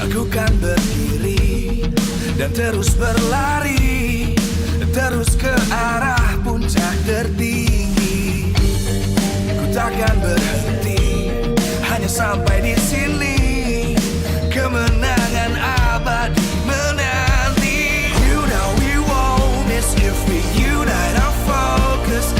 Aku kan berdiri dan terus berlari, terus ke arah puncak tertinggi. Ku takkan berhenti, hanya sampai di sini. Kemenangan abadi menanti. You know we won't miss if we unite our focus.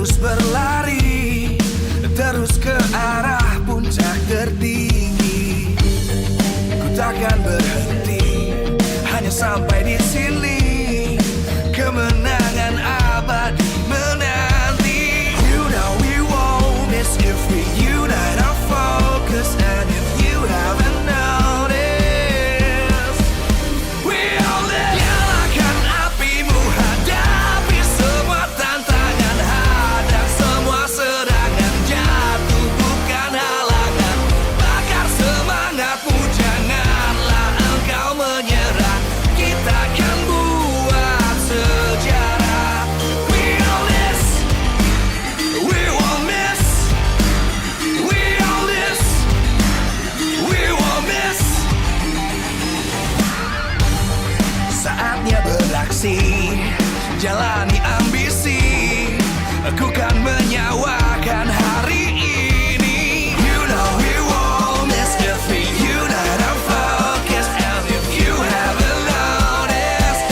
terus berlari, terus ke arah puncak tertinggi. Ku takkan berhenti, hanya sampai di sini. Kemenangan abadi menanti. You know we won't miss if we unite our focus. And if you haven't noticed, we'll nyalakan apimu, hadapi semua tantangan, hadang semua serangan, jatuh bukan halangan, bakar semangatmu, janganlah engkau menyerah, kita akan buat sejarah. We all this, we won't miss, we all this, we won't miss. Saatnya beraksi, jalani ambisi, aku kan menyawakan hari ini. You know we won't miss if we unite our focus. And if you haven't noticed,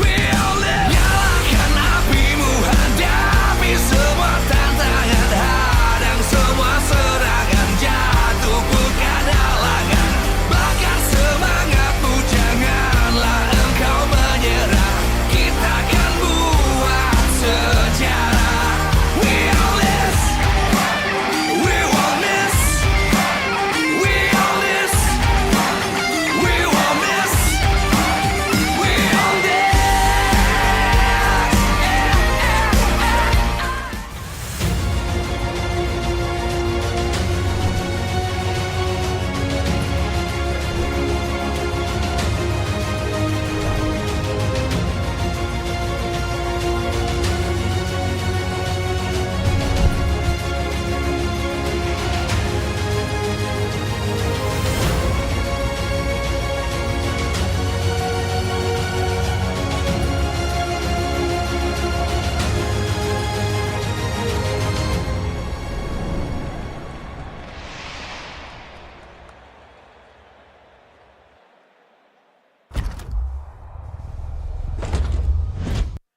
we'll nyalakan apimu, hadapi semua tantangan, hadang semua serangan, jatuh bukan halangan, bakar semangatmu, janganlah engkau menyerah, kita akan buat sejarah. We all this, we won't miss, we all this, we won't miss, we all this.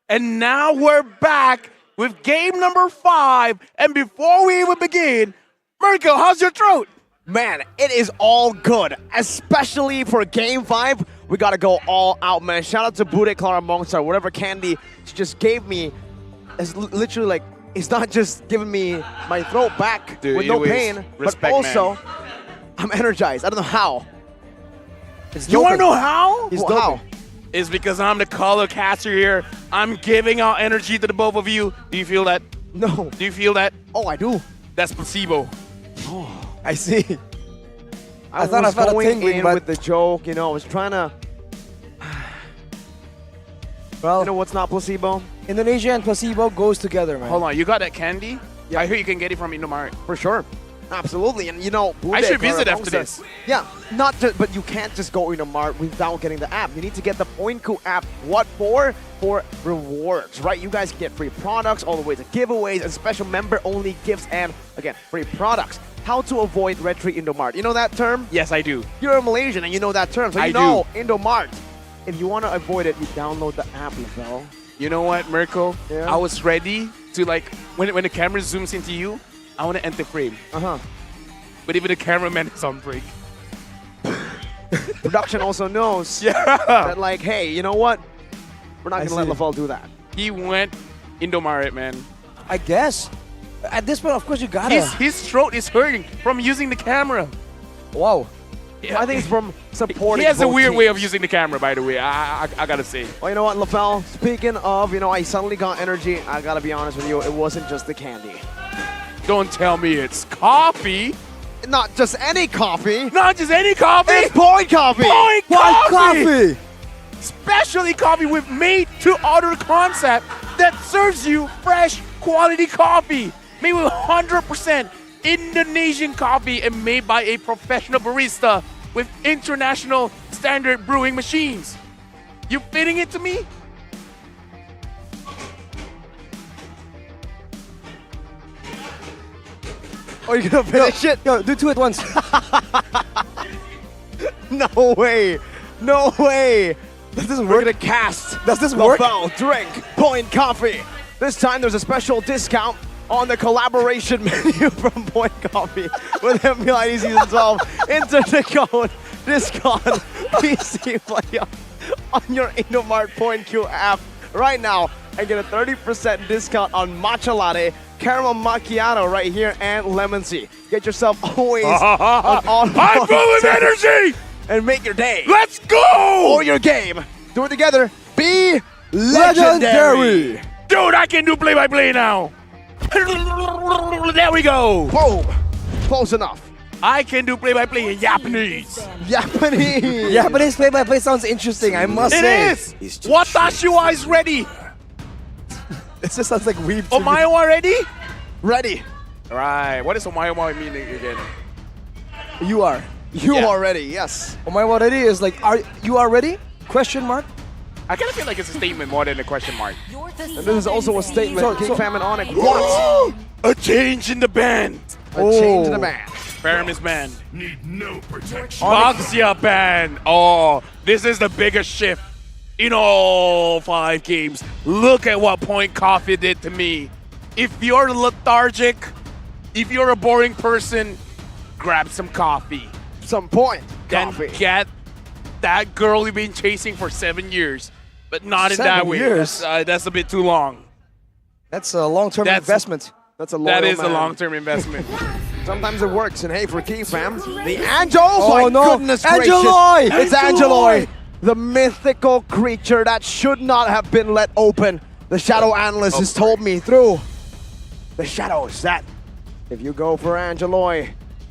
And now we're back with game number 5. And before we even begin, Mirko, how's your throat? Man, it is all good, especially for Game 5. We gotta go all out, man. Shout out to Bude Clara Mongstar, whatever candy she just gave me. It's literally like, it's not just giving me my throat back Dude, with no anyways, pain, respect, but also, man. I'm energized. I don't know how. It's You wanna doping. know how? It's Well, doping. It's because I'm the color caster here. I'm giving out energy to the both of you. Do you feel that? No. Do you feel that? Oh, I do. That's placebo. I see. I thought I was felt a going tingling, in but- with the joke, you know, I was trying to... Well, you know what's not placebo? Indonesia and placebo goes together, man. Hold on, you got that candy? Yeah. I hear you can get it from Indomart. For sure. Absolutely, and you know, I should Bude visit Clara after Mongstar- this. Yeah, not just, but you can't just go in a mart without getting the app. You need to get the Poinku app. What for? For rewards, right? You guys get free products all the way to giveaways and special member-only gifts, and again, free products. How to avoid Retri Indomart? You know that term? Yes, I do. You're a Malaysian and you know that term, so I you know Indomart. If you want to avoid it, you download the app, Lavelle. You know what, Mirko? Yeah. I was ready to like, when the camera zooms into you, I want to enter frame. Uh-huh. But even the cameraman is on break. Production also knows Yeah. that, like, hey, you know what? We're not I going to let see. Lavelle do that. He went Indomart, man. I guess. At this point, of course, you gotta. His throat is hurting from using the camera. Wow. Yeah. I think it's from supporting He has a both weird way of teams. using the camera, by the way. I gotta say. Well, you know what, Lavelle? Speaking of, you know, I suddenly got energy. I gotta be honest with you, it wasn't just the candy. Don't tell me it's coffee. Not just any coffee. Not just any coffee. It's Point Coffee. Point White coffee. coffee. Specialty coffee with made-to-order concept that serves you fresh, quality coffee. Made with 100% Indonesian coffee and made by a professional barista with international standard brewing machines. You fitting it to me? Oh, you're gonna finish it? Yo, do two at once. No way. No way. Does this We're work? gonna cast Does this work? Lavelle drink Point Coffee. This time there's a special discount on the collaboration menu from Point Coffee with MPL ID Season 12. Enter the code DISCON PC Play on your Indomart Point Q app right now and get a 30% discount on matcha latte, caramel macchiato right here, and lemon tea. Get yourself always on I'm full of energy! And make your day. Let's go! Or your game. Do it together. Be legendary. Dude, I can do play-by-play now. There we go. Boom. Close enough. I can do play-by-play in Japanese. Japanese. Japanese play-by-play sounds interesting, I must It say. is. Watashi wa is ready. It just sounds like weeb. Omae wa ready? Ready. Right. What does omae wa mean again? You are. You are ready, yes. Oh my, what it is like, are you are ready? Question mark? I kind of feel like it's a statement more than a question mark. And this is also a statement. So- King so- Fam and Onyx. What? A change in the band. A change in the band. Paramis band. Need no protection. Baxia band. Oh, this is the biggest shift in all 5 games. Look at what Point Coffee did to me. If you're lethargic, if you're a boring person, grab some coffee. Some point Then coffee. get that girl you've been chasing for 7 years. But not in 7 that way. years? That's a bit too long. That's a long-term That's- investment. That's a That loyal is a man. long-term investment. Sometimes it works. And hey, for King Fam, the Angel. Oh, my no. goodness Angeloy! gracious. It's Angeloy. The mythical creature that should not have been let open. The Shadow Analyst has told me through the shadows that if you go for Angeloy,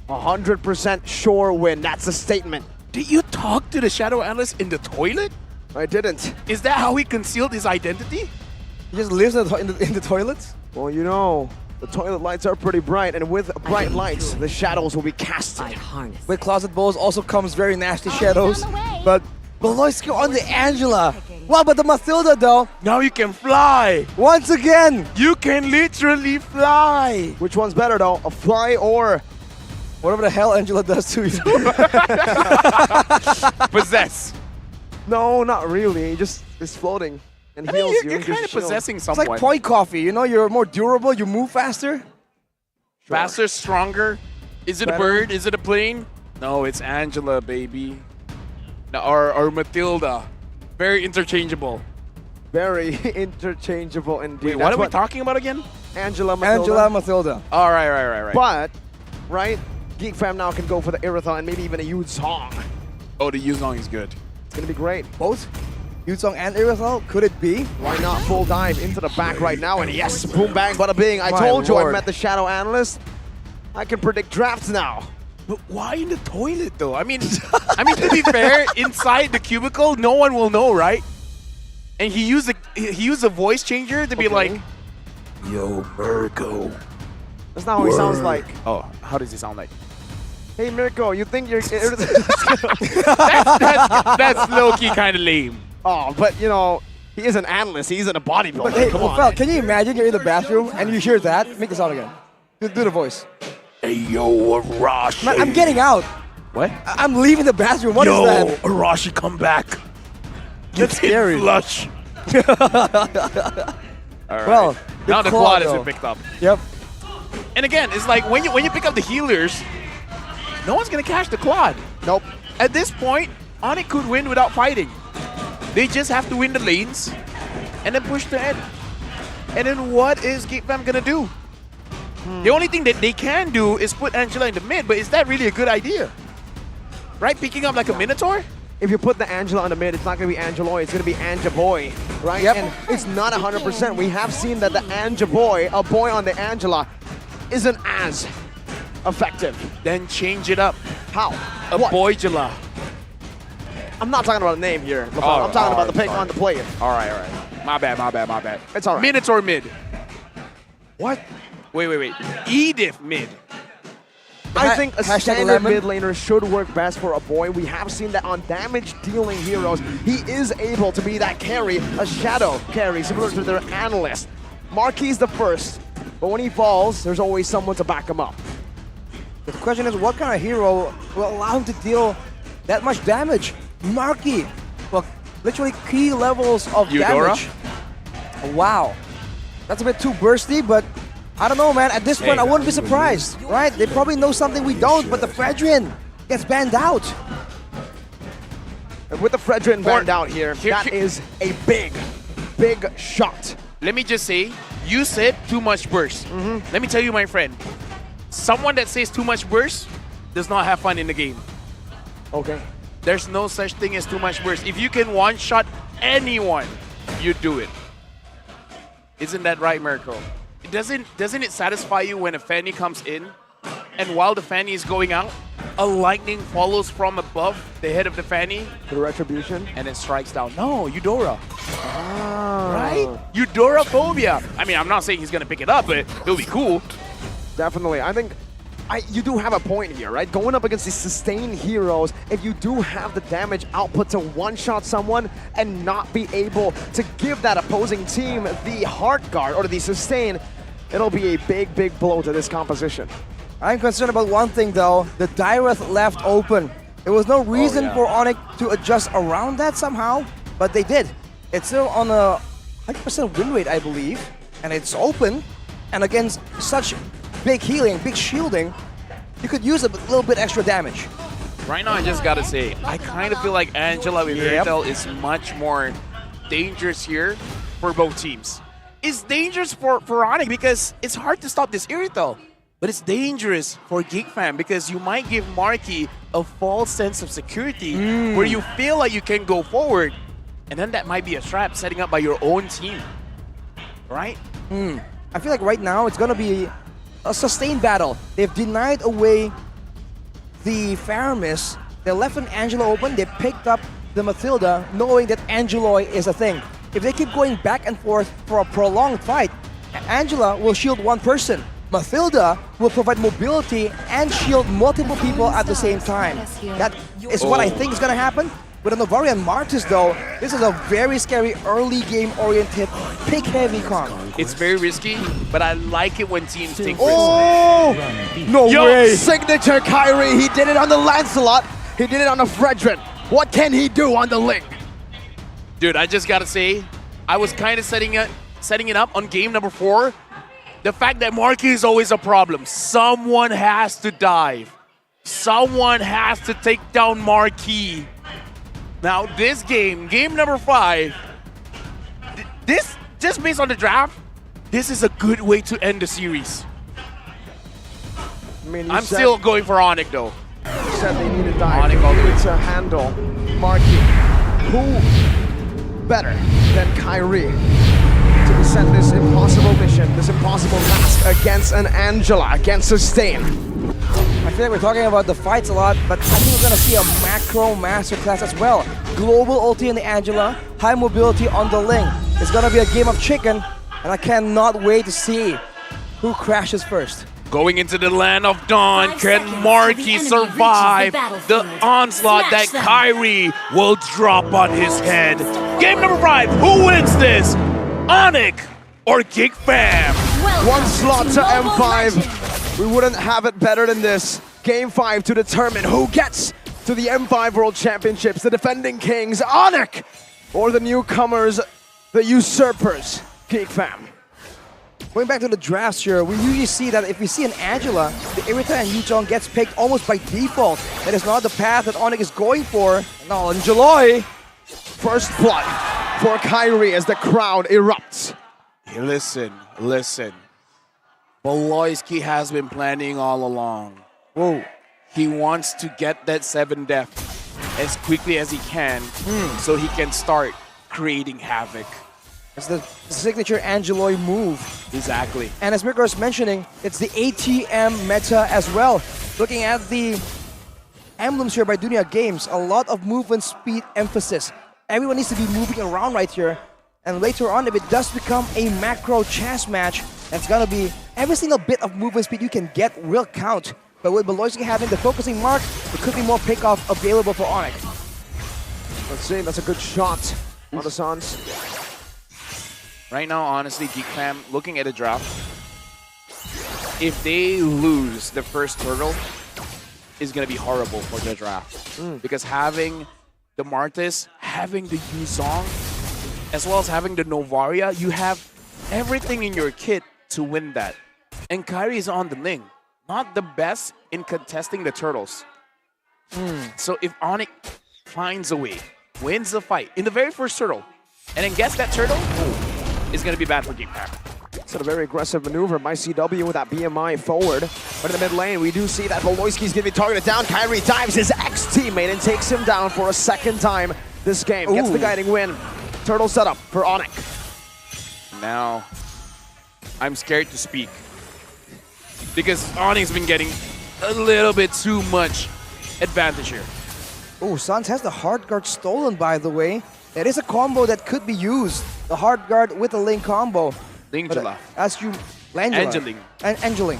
100% sure win. That's a statement. Did you talk to the Shadow Analyst in the toilet? I didn't. Is that how he concealed his identity? He just lives in the toilets? Well, you know, the toilet lights are pretty bright, and with bright lights, the shadows will be casted. With Closet Bowls also comes very nasty shadows. But Beloyski on the Angela. Wow, but the Mathilda though. Now you can fly. Once again. You can literally fly. Which one's better though? A fly or whatever the hell Angela does to you? Possess. No, not really. He just is floating and heals you. You're and gives kind of you shield. possessing It's someone. like Point Coffee, you know, you're more durable, you move faster. Faster, stronger. Is it a bird? Is it a plane? No, it's Angela, baby. No, or Matilda. Very interchangeable. Very interchangeable indeed. Wait, what are we talking about again? Angela Matilda. Angela Mathilda. All right. But, right, Geek Fam now can go for the Iritha and maybe even a Yu Song. Oh, the Yuzong is good. It's gonna be great. Both? Yuzong and Iritha? Could it be? Why not full dive into the back right now? And yes, boom, bang, bada bing. I My told you I lord. met the Shadow Analyst. I can predict drafts now. But why in the toilet though? I mean, to be fair, inside the cubicle, no one will know, right? And he used a voice changer to be like, "Yo, Mirko." That's not how he sounds like. Oh, how does he sound like? Hey, Mirko, you think you're... That's low-key kind of lame. Oh, but you know, he is an analyst. He isn't a bodybuilder. But hey, Come on. Fel, can you imagine you're in the bathroom and you hear that? Make the sound again. Do the voice. Hey, yo, Arashi. Man, I'm getting out. What? I'm leaving the bathroom. What is Yo, that? Arashi, come back. That's scary. Flush. All right. Well, now the claw, quad though. isn't picked up. Yep. And again, it's like when you pick up the healers, no one's gonna catch the quad. Nope. At this point, Onyx could win without fighting. They just have to win the lanes and then push the end. And then what is Geek Fam gonna do? The only thing that they can do is put Angela in the mid, but is that really a good idea? Right? Picking up like a Minotaur? If you put the Angela on the mid, it's not going to be Angeloy, it's going to be Anjaboy, right? Yep. And it's not 100%. We have seen that the Anjaboy, a boy on the Angela, isn't as effective. Then change it up. How? A What? Boyjala. I'm not talking about a name here, LaFon. I'm talking about the pick on the player. All right. My bad. It's all right. Minotaur mid. What? Wait. Edith mid. I think a Hashtag standard lemon. mid laner should work best for a boy. We have seen that on damage-dealing heroes, he is able to be that carry, a shadow carry, similar to their analyst. Marquis the first, but when he falls, there's always someone to back him up. The question is, what kind of hero will allow him to deal that much damage? Marky. Well, literally key levels of Eudora? damage. Wow. That's a bit too bursty, but I don't know, man. At this point, I wouldn't be surprised, right? They probably know something we don't, but the Fredrin gets banned out. And with the Fredrin banned out here, that is a big shot. Let me just say, you said too much burst. Let me tell you, my friend, someone that says too much burst does not have fun in the game. Okay. There's no such thing as too much burst. If you can one-shot anyone, you do it. Isn't that right, Miracle? Doesn't it satisfy you when a Fanny comes in, and while the Fanny is going out, a lightning follows from above the head of the Fanny? The retribution? And it strikes down. No, Eudora. Right? Eudora-phobia. I mean, I'm not saying he's going to pick it up, but it'll be cool. Definitely. I think you do have a point here, right? Going up against these sustained heroes, if you do have the damage output to one-shot someone and not be able to give that opposing team the heart guard or the sustain, it'll be a big blow to this composition. I'm concerned about one thing though, the Direth left open. There was no reason for Onyx to adjust around that somehow, but they did. It's still on a 100% win rate, I believe, and it's open, and against such big healing, big shielding, you could use a little bit extra damage. Right now, I just gotta say, I kind of feel like Angela with Irtel is much more dangerous here for both teams. It's dangerous for Onyx because it's hard to stop this Irtel, but it's dangerous for Geek Fam because you might give Marky a false sense of security where you feel like you can go forward, and then that might be a trap setting up by your own team, right? I feel like right now it's gonna be a sustained battle. They've denied away the Faramis. They left an Angela open. They picked up the Mathilda, knowing that Angeloy is a thing. If they keep going back and forth for a prolonged fight, Angela will shield one person. Mathilda will provide mobility and shield multiple people at the same time. That is what I think is gonna happen. With the Novari and Martis though, this is a very scary early game oriented pick heavy comp. It's very risky, but I like it when teams take risks. Oh! No way! Signature Kyrie, he did it on the Lancelot, he did it on the Fredrin. What can he do on the Link? Dude, I just gotta say, I was kind of setting it up on game number 4. The fact that Marky is always a problem. Someone has to dive. Someone has to take down Marquis. Now this game number 5, this, just based on the draft, this is a good way to end the series. I mean, I'm still going for Onyx though. You said they need to dive. Onyx all the way to handle Marky. Who better than Kyrie to send this impossible mission, this impossible task against an Angela, against Sustain? I feel like we're talking about the fights a lot, but I think we're gonna see a macro masterclass as well. Global ulti in the Angela, high mobility on the Ling. It's gonna be a game of chicken, and I cannot wait to see who crashes first. Going into the land of Dawn, can Marky survive the onslaught that Kyrie will drop on his head? Game number 5, who wins this? Onyx or Geek Fam? One slot to M5. We wouldn't have it better than this. Game 5 to determine who gets to the M5 World Championships, the defending kings, Onyx, or the newcomers, the usurpers, Geek Fam. Going back to the drafts here, we usually see that if we see an Angela, the Irita and Yuchong gets picked almost by default. That is not the path that Onyx is going for. No, Angeloy. First blood for Kyrie as the crowd erupts. Hey, listen. Beloyski has been planning all along. Whoa. He wants to get that 7 death as quickly as he can so he can start creating havoc. It's the signature Angeloy move. Exactly. And as Mirko was mentioning, it's the ATM meta as well. Looking at the emblems here by Dunia Games, a lot of movement speed emphasis. Everyone needs to be moving around right here. And later on, if it does become a macro chess match, it's gonna be every single bit of movement speed you can get will count. But with Beloyski having the focusing mark, there could be more pickoff available for Onyx. Let's see, that's a good shot on the Suns. Right now, honestly, Geek Fam, looking at the draft, if they lose the first turtle, is going to be horrible for the draft. Because having the Martis, having the Yuzong, as well as having the Novaria, you have everything in your kit to win that. And Kairi is on the Ling. Not the best in contesting the turtles. So if Onyx finds a way, wins the fight in the very first turtle, and then gets that turtle, it's going to be bad for Game Pack. It's a very aggressive maneuver by CW with that BMI forward. But in the mid lane, we do see that Voloisky's going to be targeted down. Kairi dives his ex-teammate and takes him down for a second time this game. Gets the guiding win. Turtle setup for Onyx. Now, I'm scared to speak. Because Onyx has been getting a little bit too much advantage here. Oh, Sans has the hard guard stolen, by the way. It is a combo that could be used. The hard guard with the Ling combo. Lingula. As you... Angeling. Angeling.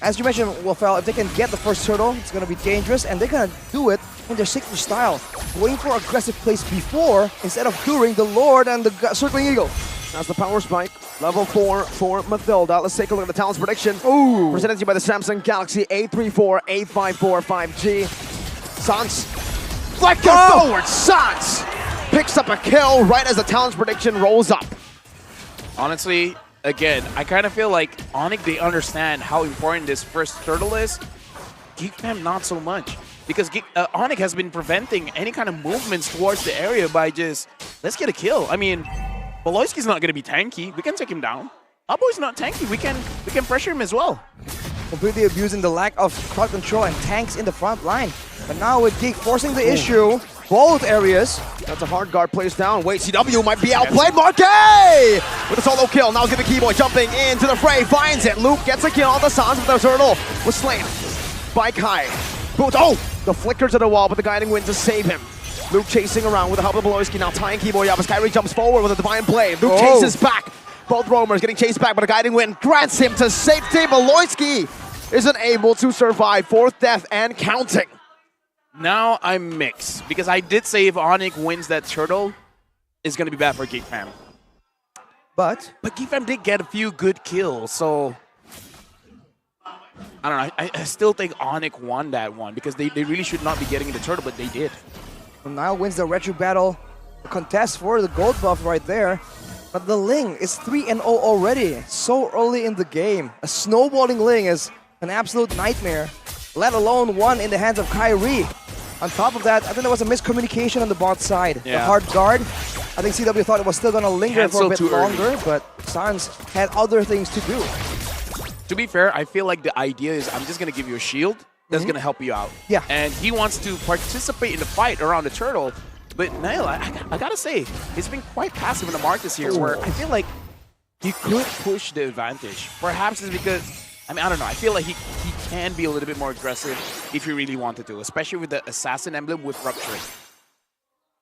As you mentioned, Wolfel, if they can get the first turtle, it's going to be dangerous, and they're going to do it in their signature style. Going for aggressive plays before, instead of during the Lord and the Circling Eagle. That's the power spike. Level 4 for Mathilda. Let's take a look at the talent's prediction. Ooh. Presented to you by the Samsung Galaxy A34, 5G. Sans. Flicker forward. Sans picks up a kill right as the talent's prediction rolls up. Honestly, again, I kind of feel like Onyx, they understand how important this first turtle is. GeekFam, not so much. Because Onyx has been preventing any kind of movements towards the area by just, let's get a kill. I mean, Voloisky's not going to be tanky. We can take him down. Aboy's not tanky. We can pressure him as well. Completely abusing the lack of crowd control and tanks in the front line. But now with Geek forcing the issue, both areas. That's a hard guard placed down. Wait, CW might be outplayed. Marquet with a solo kill. Now get the Keyboy jumping into the fray. Finds it. Luke gets a kill on the Sans, but the turtle was slain by Kai. Boots. Oh, the flicker to the wall, but the guiding wind to save him. Luke chasing around with the help of Voloisky, now tying Keyboy up as Kairi jumps forward with a divine blade. Luke chases back. Both roamers getting chased back, but a guiding wind grants him to safety. Voloisky isn't able to survive. Fourth death and counting. Now I'm mixed, because I did say if Onyx wins that turtle, it's going to be bad for GeekFam. But GeekFam did get a few good kills, so I don't know. I still think Onyx won that one, because they really should not be getting the turtle, but they did. Nile wins the retro battle contest for the gold buff right there. But the Ling is 3-0 already, so early in the game. A snowballing Ling is an absolute nightmare, let alone one in the hands of Kairi. On top of that, I think there was a miscommunication on the bot side. Yeah. The hard guard, I think CW thought it was still going to linger for a bit longer, but Sans had other things to do. To be fair, I feel like the idea is I'm just going to give you a shield that's going to help you out. Yeah. And he wants to participate in the fight around the turtle. But Niall, I gotta say, he's been quite passive in the markets here, where I feel like he could push the advantage. Perhaps it's because, I mean, I don't know. I feel like he can be a little bit more aggressive if he really wanted to, especially with the Assassin emblem with Rupture.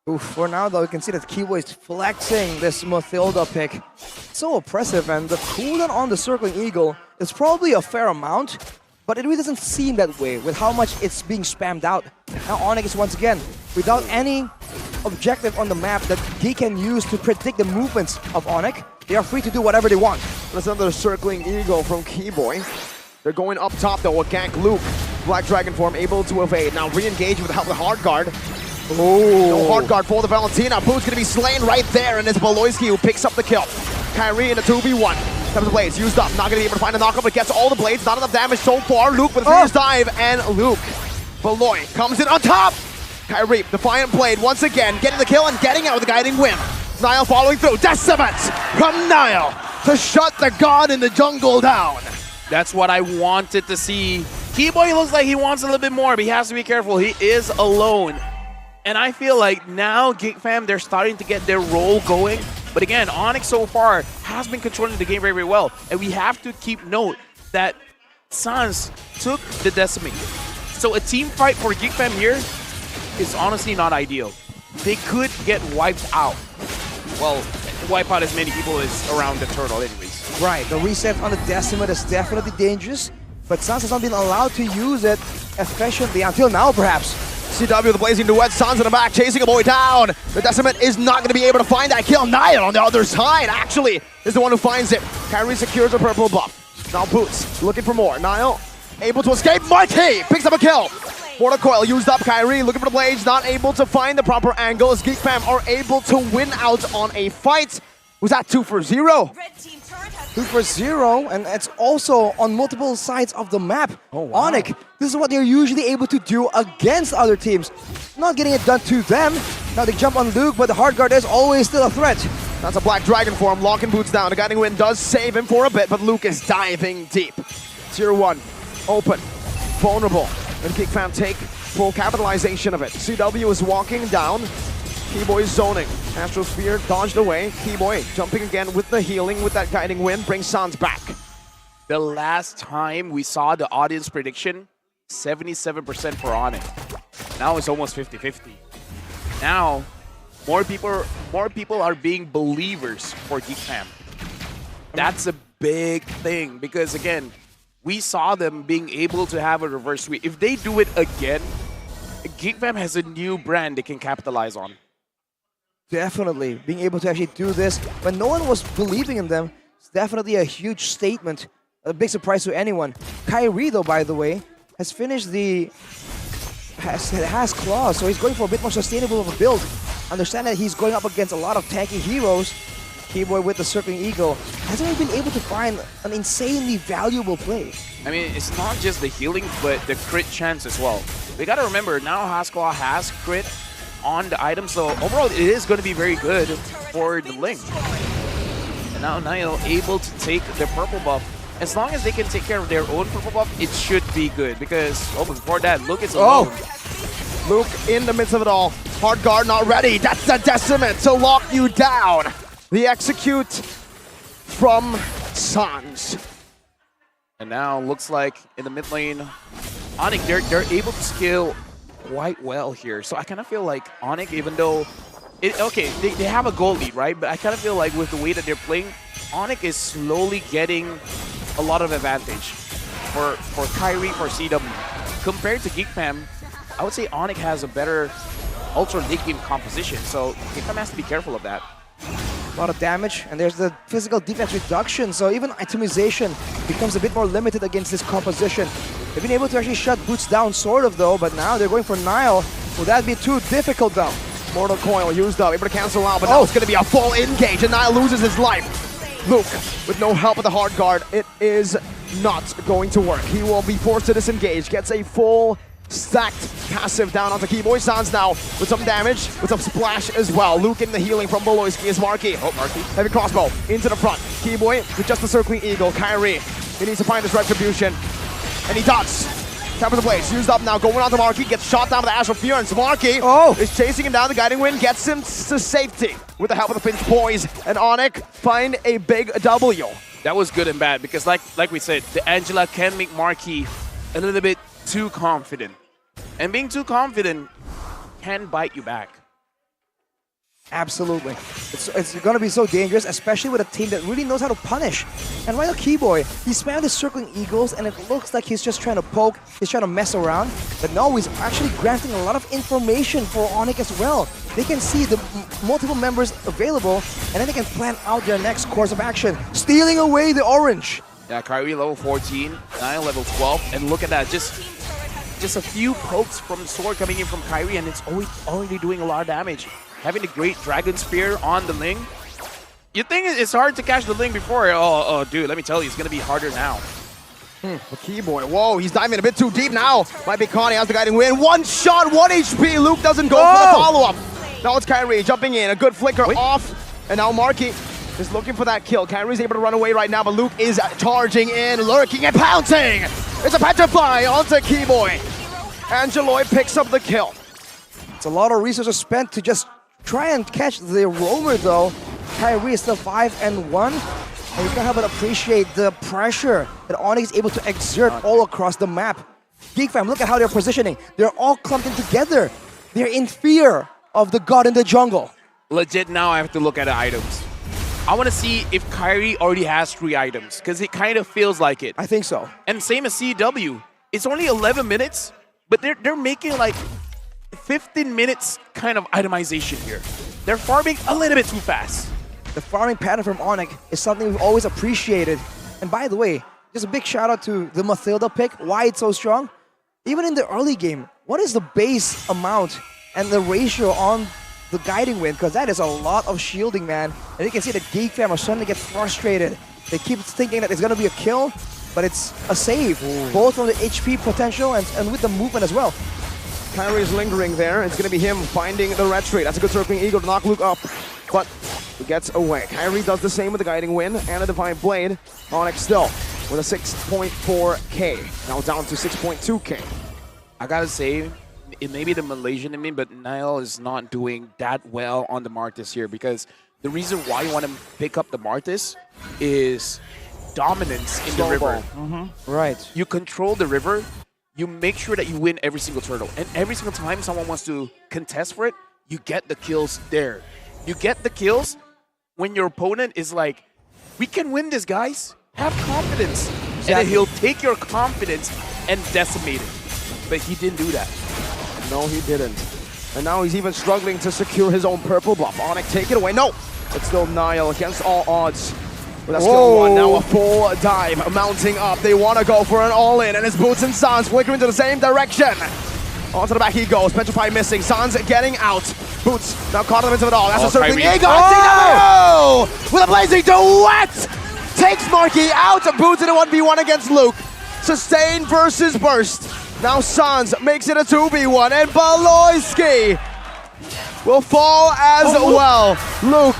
Oof, for now, though, you can see that Keyboy is flexing this Mathilda pick. So oppressive, and the cooldown on the Circling Eagle is probably a fair amount, but it really doesn't seem that way with how much it's being spammed out. Now Onyx is once again without any objective on the map that he can use to predict the movements of Onyx. They are free to do whatever they want. That's another Circling Eagle from Keyboy. They're going up top though, a gank Luke. Black Dragon form able to evade. Now re-engage with the help of the hard guard. Oh. No hard guard for the Valentina. Boot's gonna be slain right there, and it's Voloisky who picks up the kill. Kairi in a 2v1. Comes the blades, used up, not gonna be able to find a knockup, but gets all the blades, not enough damage so far. Luke with a furious dive, and Luke. Valoy comes in on top! Kairi, Defiant Blade once again, getting the kill and getting out with the guiding win. Niall following through, Decimate from Niall to shut the god in the jungle down. That's what I wanted to see. Keyboy looks like he wants a little bit more, but he has to be careful. He is alone. And I feel like now GeekFam, they're starting to get their role going. But again, Onyx so far has been controlling the game very, very well. And we have to keep note that Sans took the Decimate. So a team fight for GeekFam here is honestly not ideal. They could get wiped out. Well, wipe out as many people as around the turtle anyways. Right, the reset on the Decimate is definitely dangerous, but Sans has not been allowed to use it efficiently until now perhaps. CW, the blazing duet, Sans in the back, chasing a boy down. The Decimate is not going to be able to find that kill. Niall on the other side, actually, is the one who finds it. Kairi secures a purple buff. Now Boots, looking for more. Niall, able to escape. Marquis picks up a kill. Mortar Coil used up. Kairi looking for the blades, not able to find the proper angle as GeekFam are able to win out on a fight. Was that 2 for 0? 2 for 0, and it's also on multiple sides of the map. Onyx, this is what they're usually able to do against other teams. Not getting it done to them. Now they jump on Luke, but the hard guard is always still a threat. That's a Black Dragon for him, locking boots down. The Guiding Wind does save him for a bit, but Luke is diving deep. Tier 1, open, vulnerable. And GeekFam take full capitalization of it. CW is walking down. Keyboy is zoning. Astral Sphere dodged away. Keyboy jumping again with the healing with that Guiding Wind. Brings Sans back. The last time we saw the audience prediction, 77% for Onyx. Now it's almost 50-50. Now, more people are being believers for GeekFam. That's a big thing because again, we saw them being able to have a reverse sweep. If they do it again, GeekFam has a new brand they can capitalize on. Definitely. Being able to actually do this when no one was believing in them is definitely a huge statement. A big surprise to anyone. Kyrie, though, by the way, has finished the... has claws, so he's going for a bit more sustainable of a build. Understand that he's going up against a lot of tanky heroes. Keyboy with the Circling Eagle hasn't really been able to find an insanely valuable play. I mean, it's not just the healing, but the crit chance as well. We gotta remember, now Hasclaw has crit on the item, so overall it is going to be very good for the Link. And now Niall able to take the purple buff. As long as they can take care of their own purple buff, it should be good because, before that, Luke is alone. Luke in the midst of it all. Hard guard not ready. That's a Decimate to lock you down. The execute from Sans. And now looks like in the mid lane, Onyx, they're able to scale quite well here. So I kind of feel like Onyx, even though, they have a goal lead, right? But I kind of feel like with the way that they're playing, Onyx is slowly getting a lot of advantage for Kyrie, for CW. Compared to GeekFam, I would say Onyx has a better ultra late game composition. So GeekFam has to be careful of that. A lot of damage, and there's the physical defense reduction, so even itemization becomes a bit more limited against this composition. They've been able to actually shut Boots down, sort of, though, but now they're going for Niall. Will that be too difficult, though? Mortal Coil used up, able to cancel out, but now it's going to be a full engage, and Niall loses his life. Luke, with no help with the hard guard, it is not going to work. He will be forced to disengage, gets a full stacked passive down onto Keyboy. Sans now with some damage, with some splash as well. Luke in the healing from Boloisky is Marky. Marky. Heavy crossbow into the front. Keyboy with just the Circling Eagle. Kyrie, he needs to find his retribution, and he does. Tap of the blades, used up now, going on to Marky, gets shot down with the Astral Fury. Marky is chasing him down. The Guiding Wind gets him to safety with the help of the Pinch Boys, and Onyx find a big W. That was good and bad because like we said, the Angela can make Marky a little bit too confident. And being too confident can bite you back. Absolutely. It's going to be so dangerous, especially with a team that really knows how to punish. And right now, Keyboy, he spammed his Circling Eagles, and it looks like he's just trying to poke, he's trying to mess around. But no, he's actually granting a lot of information for Onyx as well. They can see the multiple members available, and then they can plan out their next course of action, stealing away the orange. Yeah, Kyrie level 14, Niall level 12, and look at that, just a few pokes from Sword coming in from Kyrie, and it's already doing a lot of damage. Having the great Dragon Spear on the Ling. You think it's hard to catch the Ling before? Oh, dude, let me tell you, it's going to be harder now. The Keyboy, whoa, he's diving a bit too deep now. Might be Connie, has the Guiding Wind. One shot, 1 HP. Luke doesn't go for the follow-up. Now it's Kyrie jumping in, a good flicker off. And now Marky is looking for that kill. Kyrie's able to run away right now, but Luke is charging in, lurking and pouncing. It's a Petrify onto Keyboy. Angeloy picks up the kill. It's a lot of resources spent to just try and catch the roamer, though. Kyrie is still 5-1, and you can't help but appreciate the pressure that Onyx is able to exert all across the map. GeekFam, look at how they're positioning. They're all clumped in together. They're in fear of the god in the jungle. Legit, now I have to look at the items. I want to see if Kyrie already has 3 items, because it kind of feels like it. I think so. And same as CW. It's only 11 minutes, but they're making like 15 minutes kind of itemization here. They're farming a little bit too fast. The farming pattern from Onyx is something we've always appreciated. And by the way, just a big shout out to the Mathilda pick, why it's so strong. Even in the early game, what is the base amount and the ratio on the Guiding Wind? Because that is a lot of shielding, man. And you can see that GeekFam are starting to get frustrated. They keep thinking that it's gonna be a kill, but it's a save, both from the HP potential and with the movement as well. Kyrie is lingering there. It's gonna be him finding the red tree. That's a good circling eagle to knock Luke up, but he gets away. Kyrie does the same with the guiding wind and a divine blade. Onyx still with a 6.4k, now down to 6.2k. I gotta say, it may be the Malaysian in me, but Niall is not doing that well on the Martis here, because the reason why you want to pick up the Martis is dominance in the river. Right. You control the river, you make sure that you win every single turtle, and every single time someone wants to contest for it, you get the kills there. You get the kills when your opponent is like, we can win this, guys. Have confidence. And then he'll take your confidence and decimate it. But he didn't do that. No, he didn't. And now he's even struggling to secure his own purple buff. Onyx, take it away. No! It's still Niall against all odds. With a skill one, now a full dive mounting up. They want to go for an all-in, and it's Boots and Sans flickering to the same direction. Onto the back he goes. Petrify missing. Sans getting out. Boots now caught in the midst of it all. That's a circling eagle. CW with a blazing duet! Takes Marky out. Boots in a 1v1 against Luke. Sustain versus burst. Now Sans makes it a 2v1, and Baloyski will fall as well. Luke,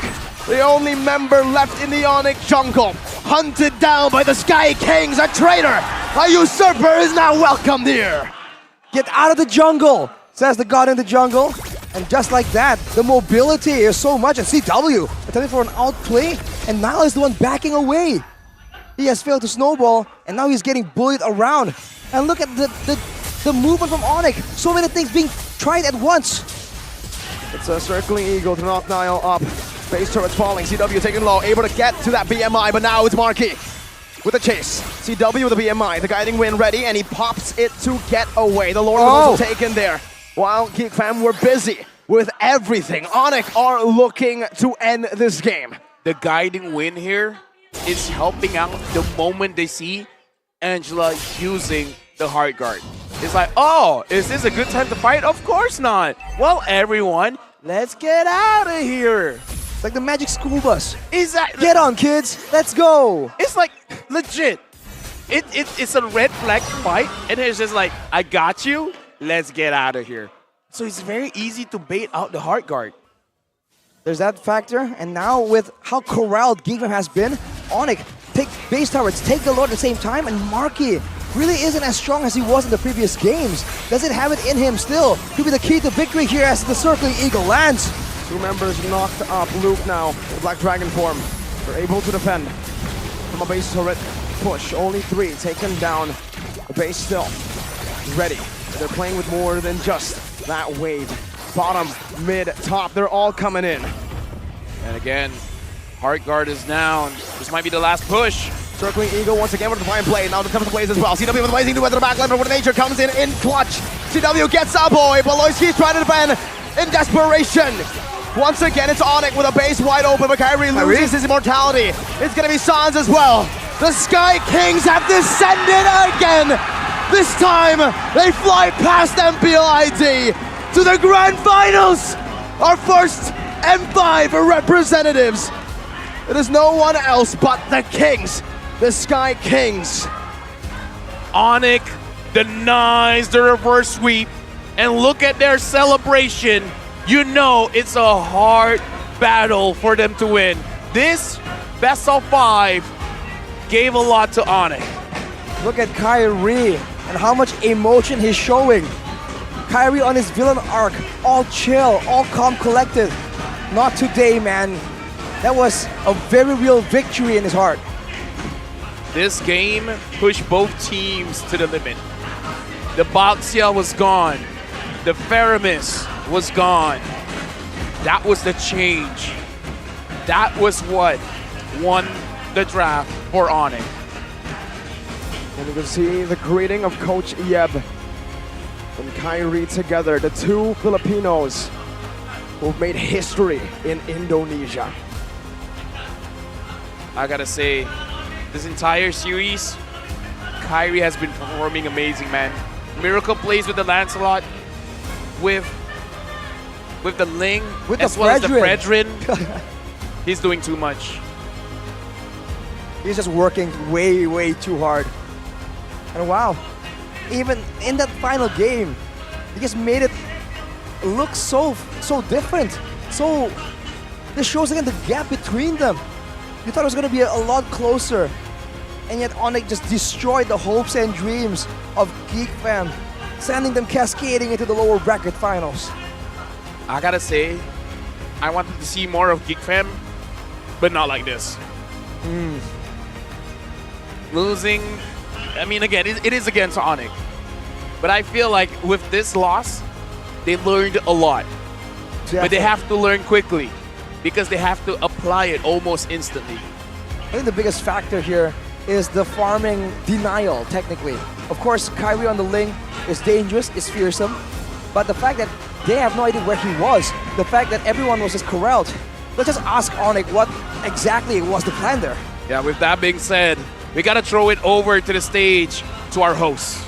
the only member left in the Onyx jungle, hunted down by the Sky Kings, a traitor, a usurper is now welcomed here. Get out of the jungle, says the god in the jungle. And just like that, the mobility is so much. And CW attempting for an outplay, and Niall is the one backing away. He has failed to snowball, and now he's getting bullied around. And look at the movement from Onyx. So many things being tried at once. It's a circling eagle to knock Niall up. Base turrets falling. CW taking low, able to get to that BMI, but now it's Marky with the chase. CW with the BMI, the guiding wind ready, and he pops it to get away. The Lord was also taken there. While Geek Fam were busy with everything, Onyx are looking to end this game. The guiding wind here is helping out the moment they see Angela using the Heart Guard. It's like, oh, is this a good time to fight? Of course not. Well, everyone, let's get out of here. It's like the magic school bus. Exactly. Get on, kids. Let's go. It's like, legit. It's a red flag fight, and it's just like, I got you. Let's get out of here. So it's very easy to bait out the Heart Guard. There's that factor, and now with how corralled Geek Fam has been, Onyx take base towers, take the Lord at the same time, and Marky really isn't as strong as he was in the previous games. Doesn't have it in him still. Could be the key to victory here as the circling eagle lands. Two members knocked up. Luke now, the Black Dragon form. They're able to defend from a base turret push. Only 3 taken down. The base still ready. They're playing with more than just that wave. Bottom, mid, top, they're all coming in. And again, Heart Guard is down. This might be the last push. Circling Eagle once again with the Divine Blade. Now the Tempest Blaze as well. CW with the Blazing Duet to the back left, but Nature comes in clutch. CW gets a boy. Baloyski's trying to defend in desperation. Once again, it's Onyx with a base wide open, but Kyrie loses his immortality. It's going to be Sans as well. The Sky Kings have descended again. This time, they fly past MPL ID to the Grand Finals. Our first M5 representatives. It is no one else but the Kings, the Sky Kings. Onyx denies the reverse sweep, and look at their celebration. You know it's a hard battle for them to win. This best of 5 gave a lot to Onyx. Look at Kyrie and how much emotion he's showing. Kyrie on his villain arc, all chill, all calm, collected. Not today, man. That was a very real victory in his heart. This game pushed both teams to the limit. The Baxia was gone. The Faramis was gone. That was the change. That was what won the draft for Onyx. And you can see the greeting of Coach Yeb and Kyrie together, the 2 Filipinos who've made history in Indonesia. I gotta say, this entire series, Kyrie has been performing amazing, man. Miracle plays with the Lancelot, with the Ling, with as the well as the Fredrin. He's doing too much. He's just working way, way too hard. And wow, even in that final game, he just made it look so different. So this shows again the gap between them. You thought it was going to be a lot closer. And yet Onyx just destroyed the hopes and dreams of Geek Fam, sending them cascading into the lower bracket finals. I gotta say, I wanted to see more of Geek Fam, but not like this. Losing, I mean, again, it is against Onyx. But I feel like with this loss, they learned a lot. But they have to learn quickly because they have to apply it almost instantly. I think the biggest factor here is the farming denial, technically. Of course, Kyrie on the link is dangerous, is fearsome, but the fact that they have no idea where he was, the fact that everyone was just corralled, let's just ask Onyx what exactly was the plan there. Yeah, with that being said, we gotta throw it over to the stage to our hosts.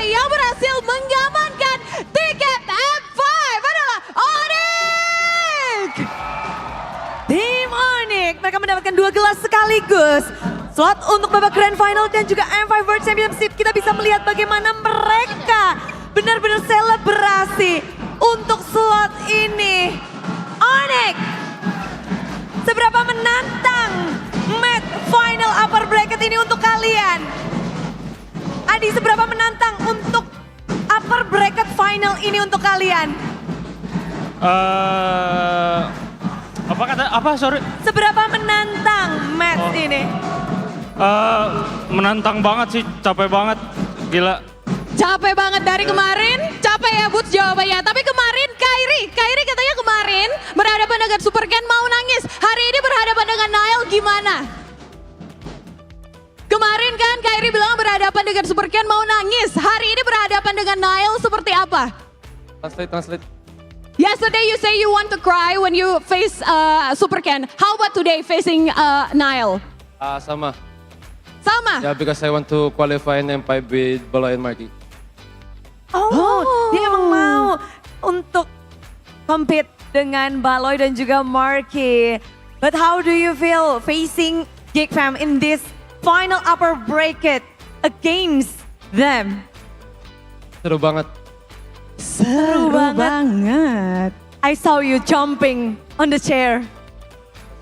Yang berhasil mengamankan tiket M5 adalah Onyx. Tim Onyx, mereka mendapatkan 2 gelas sekaligus. Slot untuk babak Grand Final dan juga M5 World Championship. Kita bisa melihat bagaimana mereka benar-benar selebrasi untuk slot ini. Onyx, seberapa menantang match final upper bracket ini untuk kalian? Adi, seberapa menantang untuk upper bracket final ini untuk kalian? Sorry. Seberapa menantang match ini? Menantang banget sih, capek banget, gila. Capek banget dari kemarin, capek ya Boots jawabannya. Tapi kemarin Kyrie katanya kemarin berhadapan dengan Super Ken mau nangis. Hari ini berhadapan dengan Nile gimana? Kemarin kan Kyrie bilang berhadapan dengan Super Ken mau nangis. Hari ini berhadapan dengan Nile seperti apa? Translate. Yesterday you say you want to cry when you face Super Ken. How about today facing Nile? Sama. Sama? Yeah, because I want to qualify in M5 with Baloy and Marky. Oh, dia emang mau untuk compete dengan Baloy dan juga Marky. But how do you feel facing Geek Fam in this final upper bracket against them? Seru banget. Seru banget. I saw you jumping on the chair.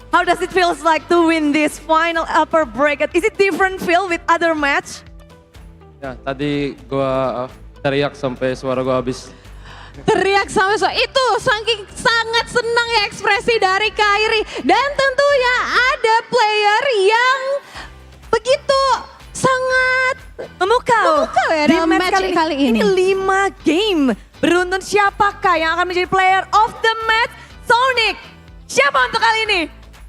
How does it feels like to win this final upper bracket? Is it different feel with other match? Ya, tadi gua teriak sampai suara gua habis. Teriak sampai suara itu saking sangat senang ya ekspresi dari Kyrie. Dan tentunya ada player yang begitu sangat memukau ya dalam match kali ini. 5 game beruntun siapakah yang akan menjadi player of the match? Sonic, siapa untuk kali ini?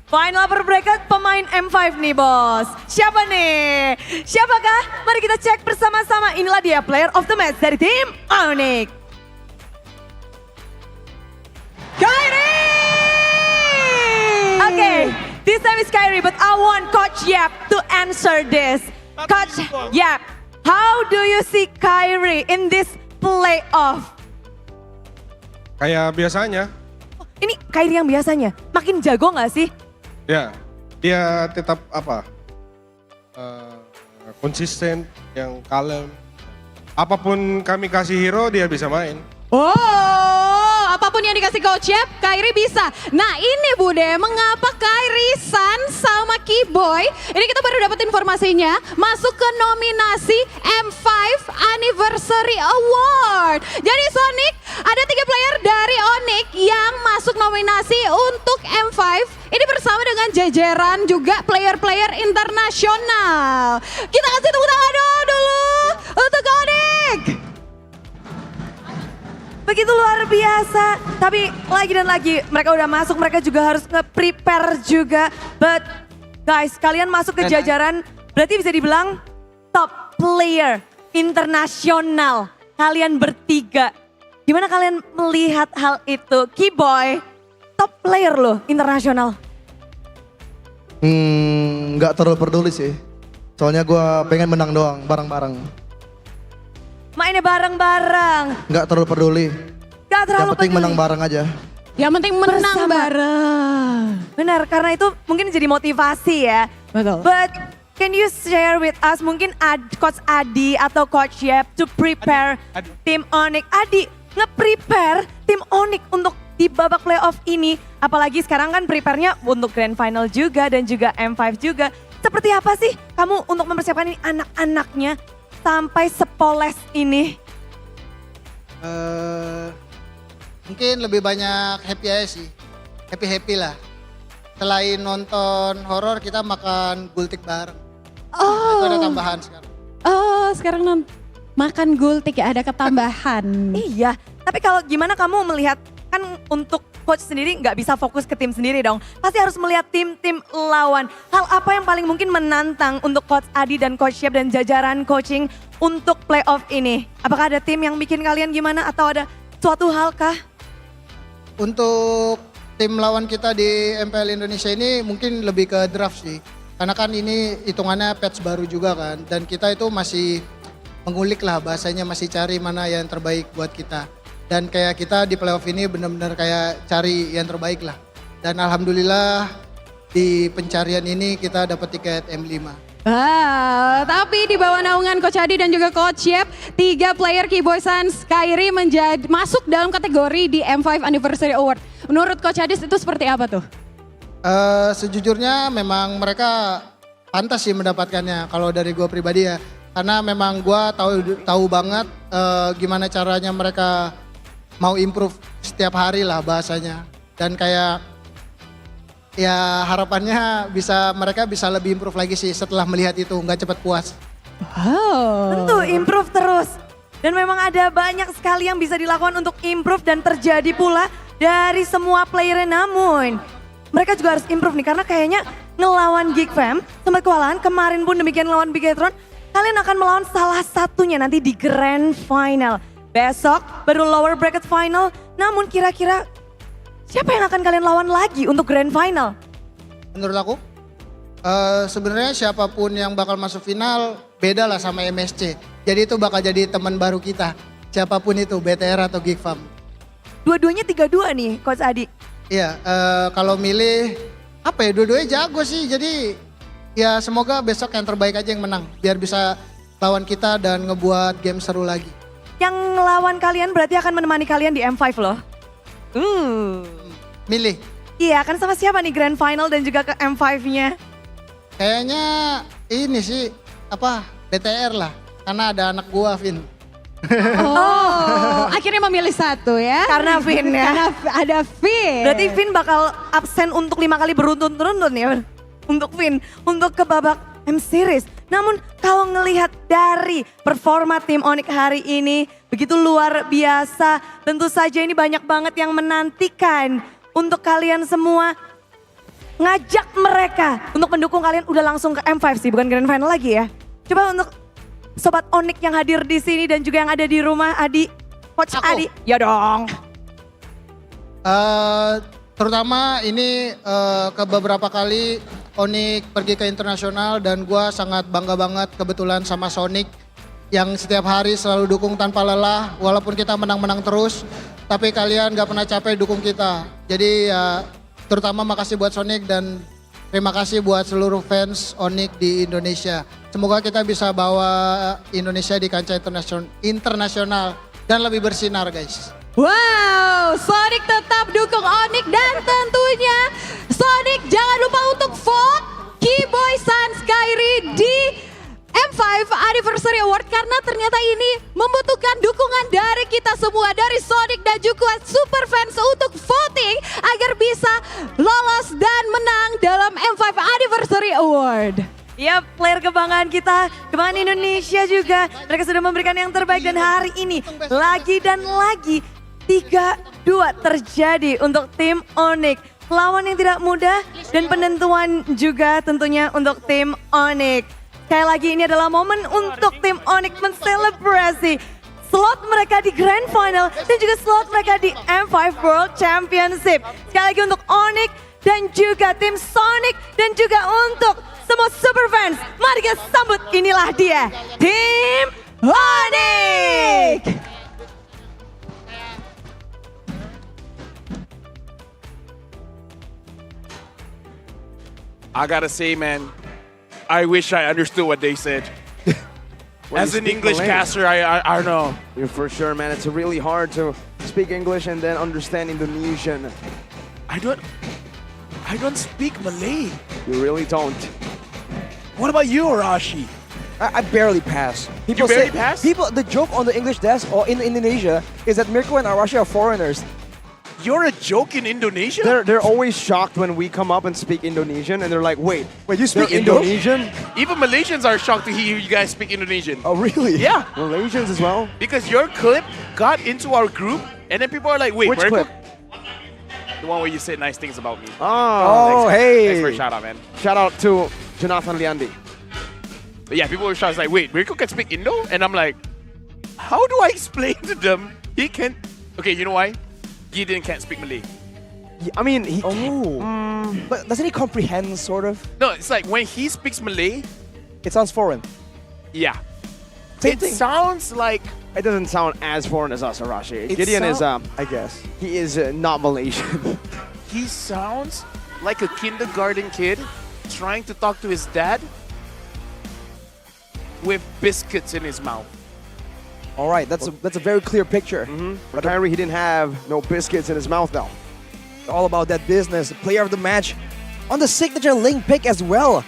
Final upper bracket pemain M5 nih bos. Siapa nih? Siapakah? Mari kita cek bersama-sama. Inilah dia player of the match dari tim Onyx. Kyrie! Okay, this time is Kyrie, but I want Coach Yap to answer this. Coach Yap, how do you see Kyrie in this playoff? Kayak biasanya. Ini Kyrie yang biasanya, makin jago nggak sih? Ya, dia tetap konsisten, yang kalem. Apapun kami kasih hero, dia bisa main. Oh, apapun yang dikasih Coach Yap, Kyrie bisa. Nah ini Bude, mengapa Kyrie San sama Keyboy, ini kita baru dapat informasinya, masuk ke nominasi M5 Anniversary Award. Jadi Sonic, ada 3 player dari Onyx yang masuk nominasi untuk M5. Ini bersama dengan jajaran juga player-player internasional. Kita kasih tepuk tangan dulu untuk Onyx. Begitu luar biasa, tapi lagi dan lagi mereka udah masuk, mereka juga harus nge-prepare juga. But guys, kalian masuk ke jajaran berarti bisa dibilang top player internasional. Kalian bertiga, gimana kalian melihat hal itu? Keyboy, top player loh internasional. Nggak terlalu peduli sih. Soalnya gue pengen menang doang, bareng-bareng. Mainnya bareng-bareng. Nggak terlalu peduli. Gak terlalu Yang penting peduli. menang bareng aja. Yang penting menang bareng. Benar, karena itu mungkin jadi motivasi ya. Betul. But can you share with us mungkin Coach Adi atau Coach Yep to prepare tim Onyx. Adi, nge-prepare tim Onyx untuk di babak playoff ini. Apalagi sekarang kan prepare-nya untuk Grand Final juga dan juga M5 juga. Seperti apa sih kamu untuk mempersiapkan ini anak-anaknya sampai sepoles ini? Mungkin lebih banyak happy aja sih. Happy lah. Selain nonton horor kita makan gultik bareng. Itu ada tambahan sekarang. Oh, sekarang makan gultik ya, ada ketambahan. Iya, tapi kalau gimana kamu melihat, kan untuk coach sendiri nggak bisa fokus ke tim sendiri dong. Pasti harus melihat tim-tim lawan. Hal apa yang paling mungkin menantang untuk Coach Adi dan Coach Shep dan jajaran coaching untuk playoff ini? Apakah ada tim yang bikin kalian gimana atau ada suatu hal kah? Untuk tim lawan kita di MPL Indonesia ini mungkin lebih ke draft sih. Karena kan ini hitungannya patch baru juga kan. Dan kita itu masih mengulik lah bahasanya, masih cari mana yang terbaik buat kita. Dan kayak kita di playoff ini benar-benar kayak cari yang terbaik lah. Dan alhamdulillah di pencarian ini kita dapat tiket M5. Tapi di bawah naungan Coach Adi dan juga Coach Yep, 3 player Keyboy Sans Kairi masuk dalam kategori di M5 Anniversary Award. Menurut Coach Adi itu seperti apa tuh? Sejujurnya memang mereka pantas sih mendapatkannya kalau dari gue pribadi ya. Karena memang gue tahu banget gimana caranya mereka mau improve setiap hari lah bahasanya. Dan kayak ya harapannya mereka bisa lebih improve lagi sih setelah melihat itu, nggak cepat puas. Wow. Tentu improve terus. Dan memang ada banyak sekali yang bisa dilakukan untuk improve dan terjadi pula dari semua player. Namun mereka juga harus improve nih karena kayaknya ngelawan Geek Fam sempat kewalahan. Kemarin pun demikian lawan Bigetron. Kalian akan melawan salah satunya nanti di Grand Final. Besok baru lower bracket final. Namun kira-kira siapa yang akan kalian lawan lagi untuk Grand Final? Menurut aku sebenarnya siapapun yang bakal masuk final beda lah sama MSC. Jadi itu bakal jadi teman baru kita. Siapapun itu, BTR atau Geek Fam. Dua-duanya 3-2 nih Coach Adi. Iya, kalau milih apa ya, dua-duanya jago sih. Jadi ya semoga besok yang terbaik aja yang menang. Biar bisa lawan kita dan ngebuat game seru lagi. Yang lawan kalian berarti akan menemani kalian di M5 loh. Milih? Iya, akan sama siapa nih Grand Final dan juga ke M5-nya? Kayaknya ini sih, BTR lah. Karena ada anak gua, Vin. Oh, akhirnya memilih satu ya? Karena Vin ya? Karena ada Vin. Berarti Vin bakal absen untuk 5 kali beruntun-untun ya? Untuk Vin, untuk ke babak M-Series. Namun kalau ngelihat dari performa tim Onyx hari ini begitu luar biasa. Tentu saja ini banyak banget yang menantikan untuk kalian semua. Ngajak mereka untuk mendukung kalian udah langsung ke M5 sih, bukan Grand Final lagi ya. Coba untuk Sobat Onyx yang hadir di sini dan juga yang ada di rumah, Adi, Coach Adi. Ya dong. Terutama ini ke beberapa kali Onyx pergi ke internasional dan gue sangat bangga banget kebetulan sama Sonic yang setiap hari selalu dukung tanpa lelah walaupun kita menang-menang terus, tapi kalian gak pernah capek dukung kita. Jadi ya terutama makasih buat Sonic dan terima kasih buat seluruh fans Onyx di Indonesia. Semoga kita bisa bawa Indonesia di kancah internasional dan lebih bersinar guys. Wow, Sonic tetap dukung Onyx dan tentunya Sonic jangan lupa untuk vote Keyboy Sans Kairi di M5 Anniversary Award karena ternyata ini membutuhkan dukungan dari kita semua, dari Sonic dan juga super fans untuk voting agar bisa lolos dan menang dalam M5 Anniversary Award. Ya, player kebanggaan kita, kebanggaan Indonesia juga. Mereka sudah memberikan yang terbaik dan hari ini lagi dan lagi 3-2 terjadi untuk tim Onyx. Lawan yang tidak mudah dan penentuan juga tentunya untuk tim Onyx. Sekali lagi ini adalah momen untuk tim Onyx menselebrasi slot mereka di Grand Final dan juga slot mereka di M5 World Championship. Sekali lagi untuk Onyx dan juga tim Sonic dan juga untuk semua super fans, mari kita sambut, inilah dia, tim Onyx. I gotta say, man, I wish I understood what they said. As an English caster, I don't know. Yeah, for sure, man. It's really hard to speak English and then understand Indonesian. I don't speak Malay. You really don't. What about you, Arashi? I barely pass. People barely say, pass? The joke on the English desk or in Indonesia is that Mirko and Arashi are foreigners. You're a joke in Indonesia? They're always shocked when we come up and speak Indonesian, and they're like, wait, you speak Indonesian? Even Malaysians are shocked to hear you guys speak Indonesian. Oh, really? Yeah. Malaysians as well? Because your clip got into our group, and then people are like, wait, Which where clip? The one where you say nice things about me. Oh, hey. Thanks for a shout out, man. Shout out to Jonathan Liandi. But yeah, people were shocked, like, wait, Mirko can speak Indo? And I'm like, how do I explain to them he can... Okay, you know why? Gideon can't speak Malay. I mean, but doesn't he comprehend, sort of? No, it's like when he speaks Malay, it sounds foreign. Yeah. Same it thing. sounds like... It doesn't sound as foreign as us, Arashi. It Gideon is, sound- I guess, he is not Malaysian. He sounds like a kindergarten kid trying to talk to his dad with biscuits in his mouth. All right, that's a very clear picture. But Kyrie, he didn't have no biscuits in his mouth, though. All about that business. Player of the match on the signature Link pick as well.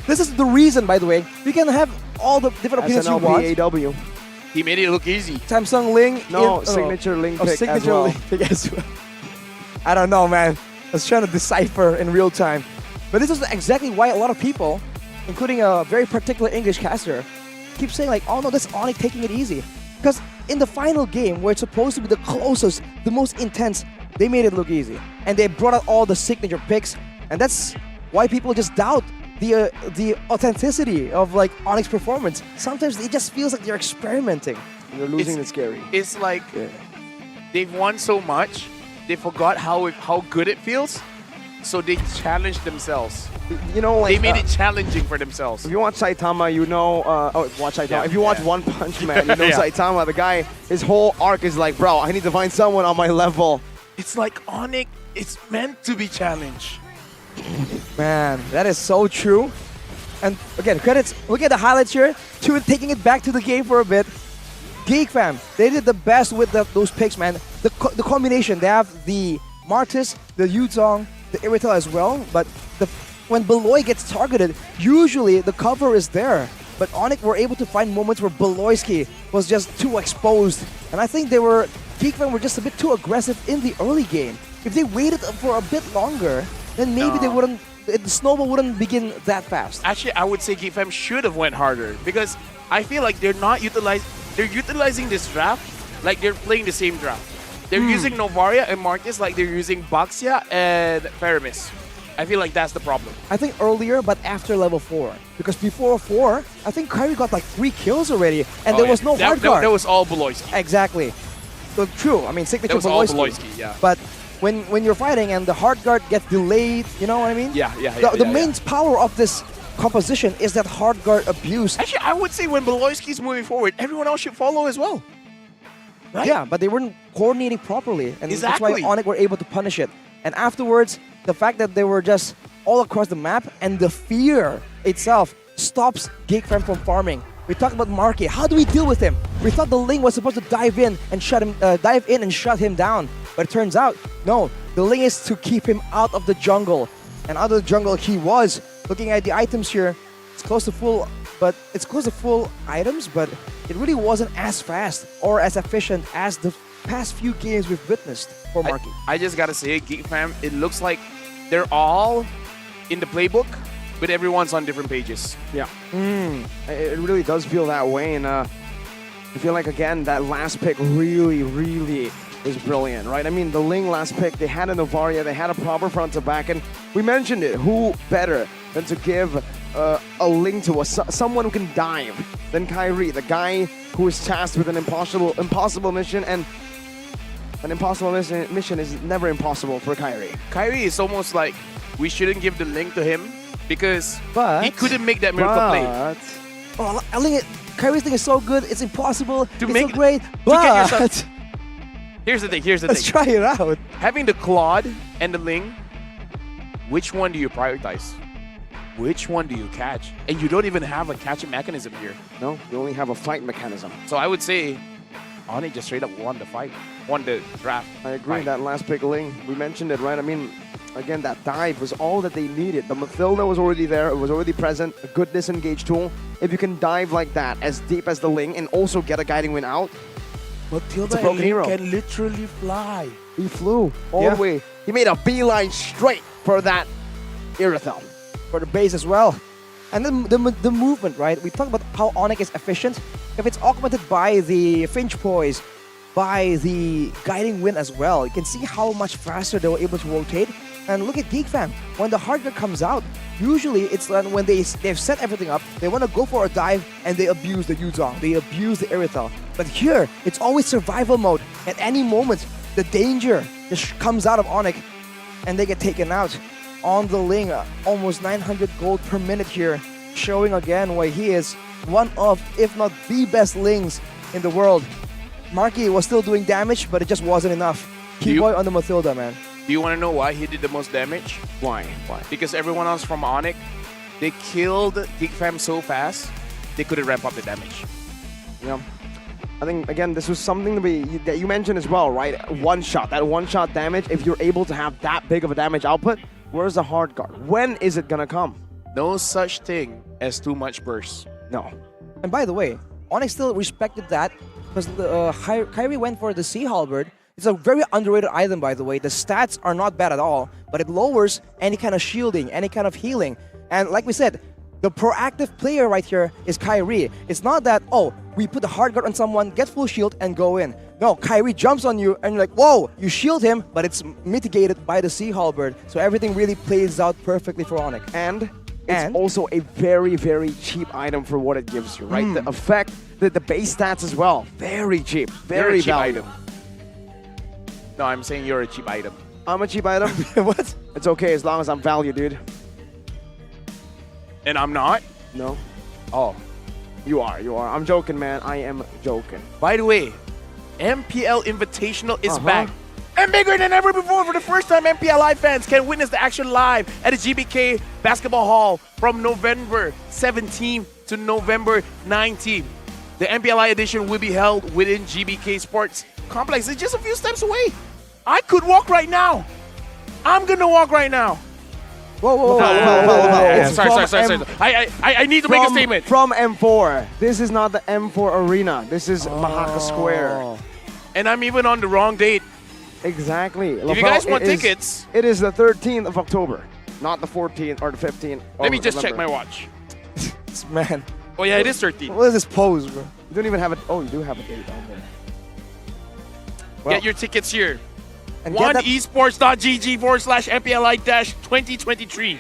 This is the reason, by the way, we can have all the different opinions you want. SNLPAW. He made it look easy. Samsung Ling. Signature Link pick as well. Link pick as well. I don't know, man. I was trying to decipher in real time. But this is exactly why a lot of people, including a very particular English caster, keep saying like, oh no, that's Onyx taking it easy. Because in the final game, where it's supposed to be the closest, the most intense, they made it look easy. And they brought out all the signature picks. And that's why people just doubt the authenticity of like Onyx performance. Sometimes it just feels like they're experimenting. You're losing the scary. It's like they've won so much, they forgot how good it feels, so they challenged themselves. You know, like, they made it challenging for themselves. If you watch Saitama, you know. Watch Saitama. Yeah. If you watch One Punch Man, you know Yeah. Saitama. The guy, his whole arc is like, bro, I need to find someone on my level. It's like Onyx, it's meant to be challenged. Man, that is so true. And again, credits. Look at the highlights here. Taking it back to the game for a bit. Geek Fam, they did the best with those picks, man. The combination, they have the Martis, the Yuzong, the Iritel as well. But when Beloy gets targeted, usually the cover is there. But Onyx were able to find moments where Beloyski was just too exposed. And I think Geek Fam were just a bit too aggressive in the early game. If they waited for a bit longer, then maybe the snowball wouldn't begin that fast. Actually, I would say GFM should have went harder because I feel like they're utilizing this draft like they're playing the same draft. They're using Novaria and Marcus like they're using Baxia and Faramis. I feel like that's the problem. I think earlier, but after level 4. Because before 4, I think Kyrie got like 3 kills already, and there was no hard guard. That was all Beloyski. Exactly. So true, I mean, signature That was all Beloyski. Beloyski, yeah. But when you're fighting and the hard guard gets delayed, you know what I mean? The main power of this composition is that hard guard abuse. Actually, I would say when Beloyski's moving forward, everyone else should follow as well. Right? Yeah, but they weren't coordinating properly, and that's Exactly. why Onyx were able to punish it. And afterwards, the fact that they were just all across the map and the fear itself stops Geek Fam from farming. We talked about Marky. How do we deal with him? We thought the Ling was supposed to dive in and shut him down, but it turns out no. The Ling is to keep him out of the jungle, and out of the jungle he was. Looking at the items here, it's close to full items, but it really wasn't as fast or as efficient as the past few games we've witnessed for Marky. I just gotta say, Geek Fam, it looks like they're all in the playbook, but everyone's on different pages. Yeah. It really does feel that way, and I feel like, again, that last pick really was brilliant, right? I mean, the Ling last pick, they had a Novaria, they had a proper front to back, and we mentioned it. Who better than to give a Ling to someone who can dive than Kyrie, the guy who is tasked with an impossible mission, and an impossible mission is never impossible for Kyrie. Kyrie is almost like we shouldn't give the Ling to him because But he couldn't make that miracle play. Oh, I think Kyrie's thing is so good. It's impossible. To it's make so great. to get But yourself- Here's the thing. Here's the let's thing. try it out. Having the Claude and the Ling, which one do you prioritize? Which one do you catch? And you don't even have a catching mechanism here. No, you only have a fight mechanism. So I would say, Oni just straight up won the fight, won the draft. I agree. Fight. That last pick Ling, we mentioned it, right? I mean, again, that dive was all that they needed. The Mathilda was already there. It was already present. A good disengage tool. If you can dive like that, as deep as the Ling, and also get a guiding win out, Mathilda it's a broken hero. can literally fly. He flew all the way. He made a beeline straight for that Irithel. For the base as well. And then the movement, right? We talked about how Onyx is efficient. If it's augmented by the Finch Poise, by the Guiding Wind as well, you can see how much faster they were able to rotate. And look at GeekFam. When the hard guard comes out, usually it's when they've set everything up, they want to go for a dive and they abuse the Yuzong, they abuse the Irithel. But here, it's always survival mode. At any moment, the danger just comes out of Onyx and they get taken out. On the Ling, almost 900 gold per minute here, showing again why he is one of, if not the best Lings in the world. Marky was still doing damage, but it just wasn't enough. Keyboy on the Mathilda, man. Do you want to know why he did the most damage? Why? Because everyone else from Onyx, they killed GeekFam so fast, they couldn't ramp up the damage. Yeah. I think, again, this was something that you mentioned as well, right? One shot, that one-shot damage, if you're able to have that big of a damage output, where's the hard guard? When is it gonna come? No such thing as too much burst. No. And by the way, Onyx still respected that because Kyrie went for the Sea Halberd. It's a very underrated item, by the way. The stats are not bad at all, but it lowers any kind of shielding, any kind of healing. And like we said, the proactive player right here is Kyrie. It's not that, oh, we put the hard guard on someone, get full shield, and go in. No, Kyrie jumps on you, and you're like, whoa, you shield him, but it's mitigated by the Sea Halberd. So everything really plays out perfectly for Onyx. And it's also a very, very cheap item for what it gives you, right? The effect, the base stats as well. Very cheap. Very You're a cheap valuable. item. No, I'm saying you're a cheap item. I'm a cheap item? What? It's okay as long as I'm value, dude. And I'm not? No. Oh. You are. I'm joking, man. I am joking. By the way, MPL Invitational is back. And bigger than ever before. For the first time, MPL Live fans can witness the action live at the GBK Basketball Hall from November 17th to November 19th. The MPLI edition will be held within GBK Sports Complex. It's just a few steps away. I could walk right now. I'm going to walk right now. Whoa. Sorry. I need to make a statement. From M4. This is not the M4 Arena. This is Mahaka Square. And I'm even on the wrong date. Exactly. If you guys want tickets. It is the 13th of October, not the 14th or the 15th. Let me just check my watch. Man. Oh yeah, it is 13th. What is this pose, bro? You don't even have it. Oh, you do have a date on there. Well, get your tickets here. And oneesports.gg/MPLI-2023.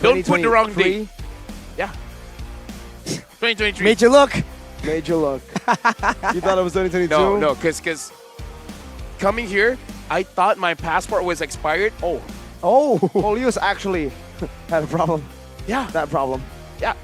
Don't put the wrong date. Yeah. 2023. Made you look. Made you look. You thought it was 2022? No, because coming here, I thought my passport was expired. Oh, Olius actually had a problem. Yeah. That problem. Yeah.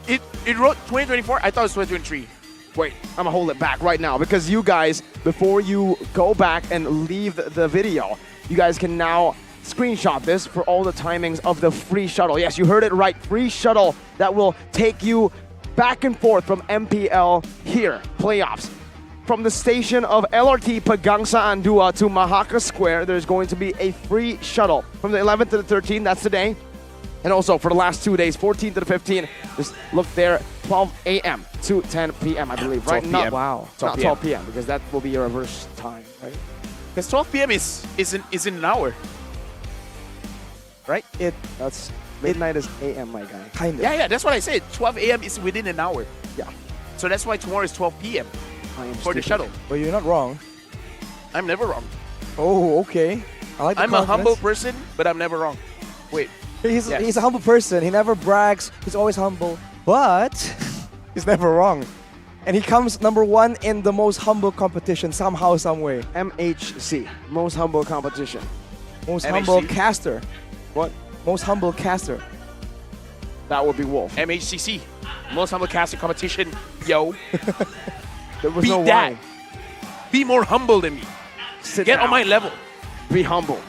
It wrote 2024. I thought it was 2023. Wait, I'm gonna hold it back right now because you guys, before you go back and leave the video, you guys can now screenshot this for all the timings of the free shuttle. Yes, you heard it right. Free shuttle that will take you back and forth from MPL here, playoffs. From the station of LRT Pagangsa Andua to Mahaka Square, there's going to be a free shuttle from the 11th to the 13th. That's today. And also for the last 2 days, 14th to the 15th, just look there, 12 a.m. to 10 p.m. I believe, right? 12 p.m. Wow. 12 Not 12 p.m. because that will be your reverse time, right? Because 12 p.m. is in an hour. Right? That's midnight is a.m., my guy. Kind of. Yeah, that's what I said. 12 a.m. is within an hour. Yeah. So that's why tomorrow is 12 p.m. I am for the stupid. shuttle. But you're not wrong. I'm never wrong. Oh, okay. I like the I'm a humble confidence. person, but I'm never wrong. Wait. He's a humble person. He never brags. He's always humble. But he's never wrong. And he comes number one in the most humble competition somehow, some way. MHC, most humble competition. Most MHC? humble caster. What? Most humble caster. That would be Wolf. MHCC, most humble casting competition. Yo, There was beat no that. why. Be more humble than me. Sit Get down. on my level. Be humble.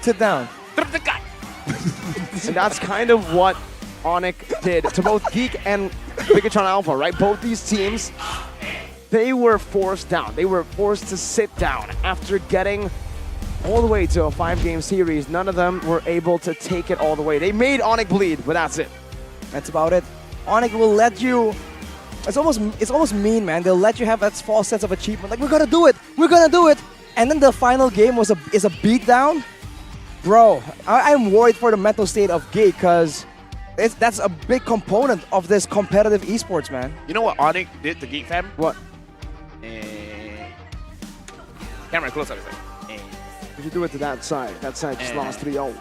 Sit down. And that's kind of what Onyx did to both Geek and Bigatron Alpha, right? Both these teams, they were forced down. They were forced to sit down after getting all the way to a 5-game series. None of them were able to take it all the way. They made Onyx bleed, but that's it. That's about it. Onyx will let you. It's almost mean, man. They'll let you have that false sense of achievement. Like, we're gonna do it. We're gonna do it. And then the final game is a beatdown. Bro, I'm worried for the mental state of Geek because that's a big component of this competitive esports, man. You know what Onyx did to Geek Fam? What? Camera close up. You should do it to that side. That side just lost 3-0.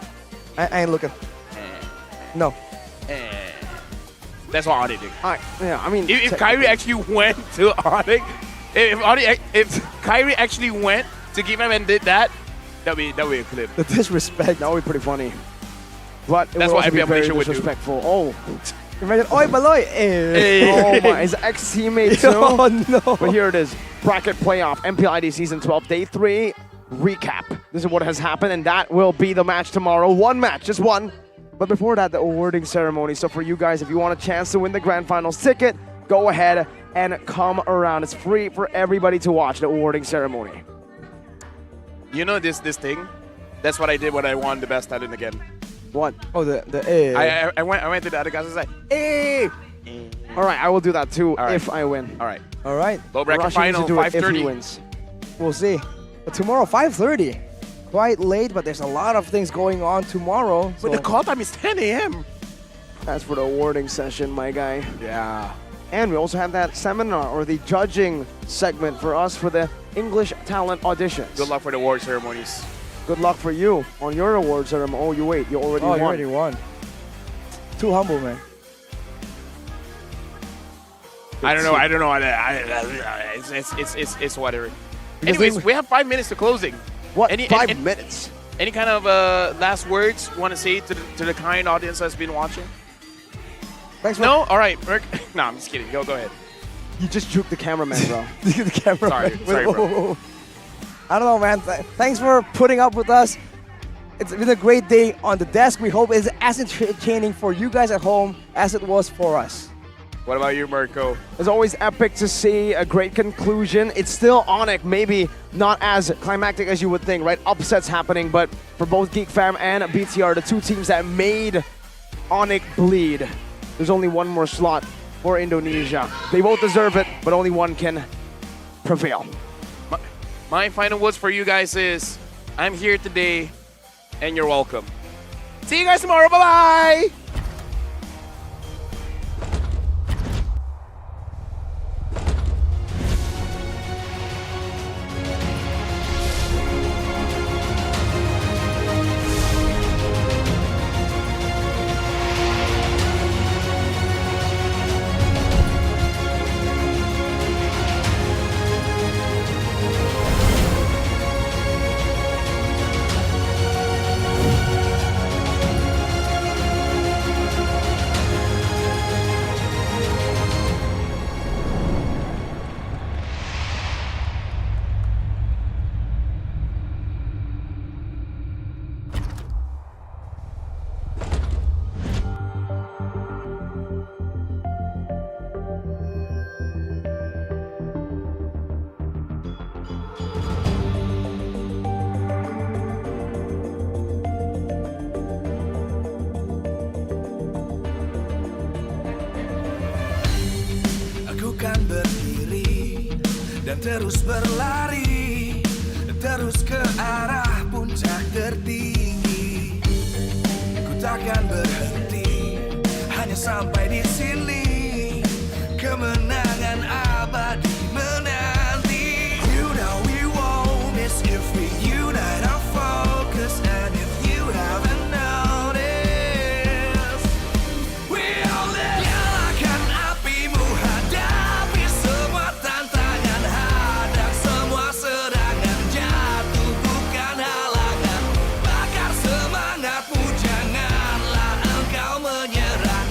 I ain't looking. No. That's what Onyx did. Yeah, I mean, if Kyrie actually went to Onyx, if Kyrie actually went to Geek Fam and did that, that'd be a clip. The disrespect. That would be pretty funny. But it That's would what also be MPL very Malaysia would do. disrespectful. Oh. Imagine, oi, baloy. Oh my, his ex-teammate too. Oh no. But here it is, bracket playoff, MPL ID Season 12, Day 3 recap. This is what has happened, and that will be the match tomorrow. One match, just one. But before that, the awarding ceremony. So for you guys, if you want a chance to win the Grand Finals ticket, go ahead and come around. It's free for everybody to watch the awarding ceremony. You know this thing? That's what I did when I won the best talent again. What? Oh, the I went to the other guys and said, hey. All right, I will do that too right. if I win. All right. All right. Low bracket Rush needs to final, do it if he 5:30. wins. We'll see. But tomorrow, 5:30. Quite late, but there's a lot of things going on tomorrow. But the call time is 10 a.m. That's for the awarding session, my guy. Yeah. And we also have that seminar or the judging segment for us for the English talent auditions. Good luck for the award ceremonies. Good luck for you on your award ceremony. Oh, you wait, you already won. You already won. Too humble, man. I don't know. It's whatever. Anyways, we have 5 minutes to closing. What? 5 minutes? Any kind of last words you want to say to the kind audience that's been watching? Thanks. No? All right. No, I'm just kidding. Go ahead. You just juked the cameraman, bro. The camera. Sorry, bro. I don't know, man. Thanks for putting up with us. It's been a great day on the desk. We hope it's as entertaining for you guys at home as it was for us. What about you, Marco? It's always epic to see a great conclusion. It's still Onyx, maybe not as climactic as you would think, right? Upsets happening, but for both Geek Fam and BTR, the two teams that made Onyx bleed, there's only one more slot for Indonesia. They both deserve it, but only one can prevail. My final words for you guys is, I'm here today, and you're welcome. See you guys tomorrow. Bye-bye! Kan berdiri dan terus berlari, terus ke arah puncak tertinggi. Ku takkan berhenti, hanya sampai di sini. Kemenangan abadi menanti. You know we won't miss if we unite our focus, and if you haven't noticed, we'll nyalakan apimu. Semangatmu, janganlah engkau menyerah.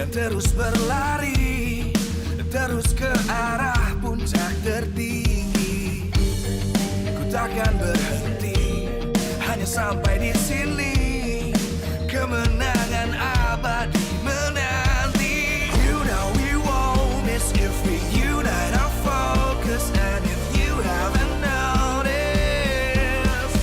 dan terus berlari, terus ke arah puncak tertinggi. Ku takkan berhenti, hanya sampai di sini. Kemenangan abadi menanti. You know we won't miss if we unite our focus. And if you haven't noticed,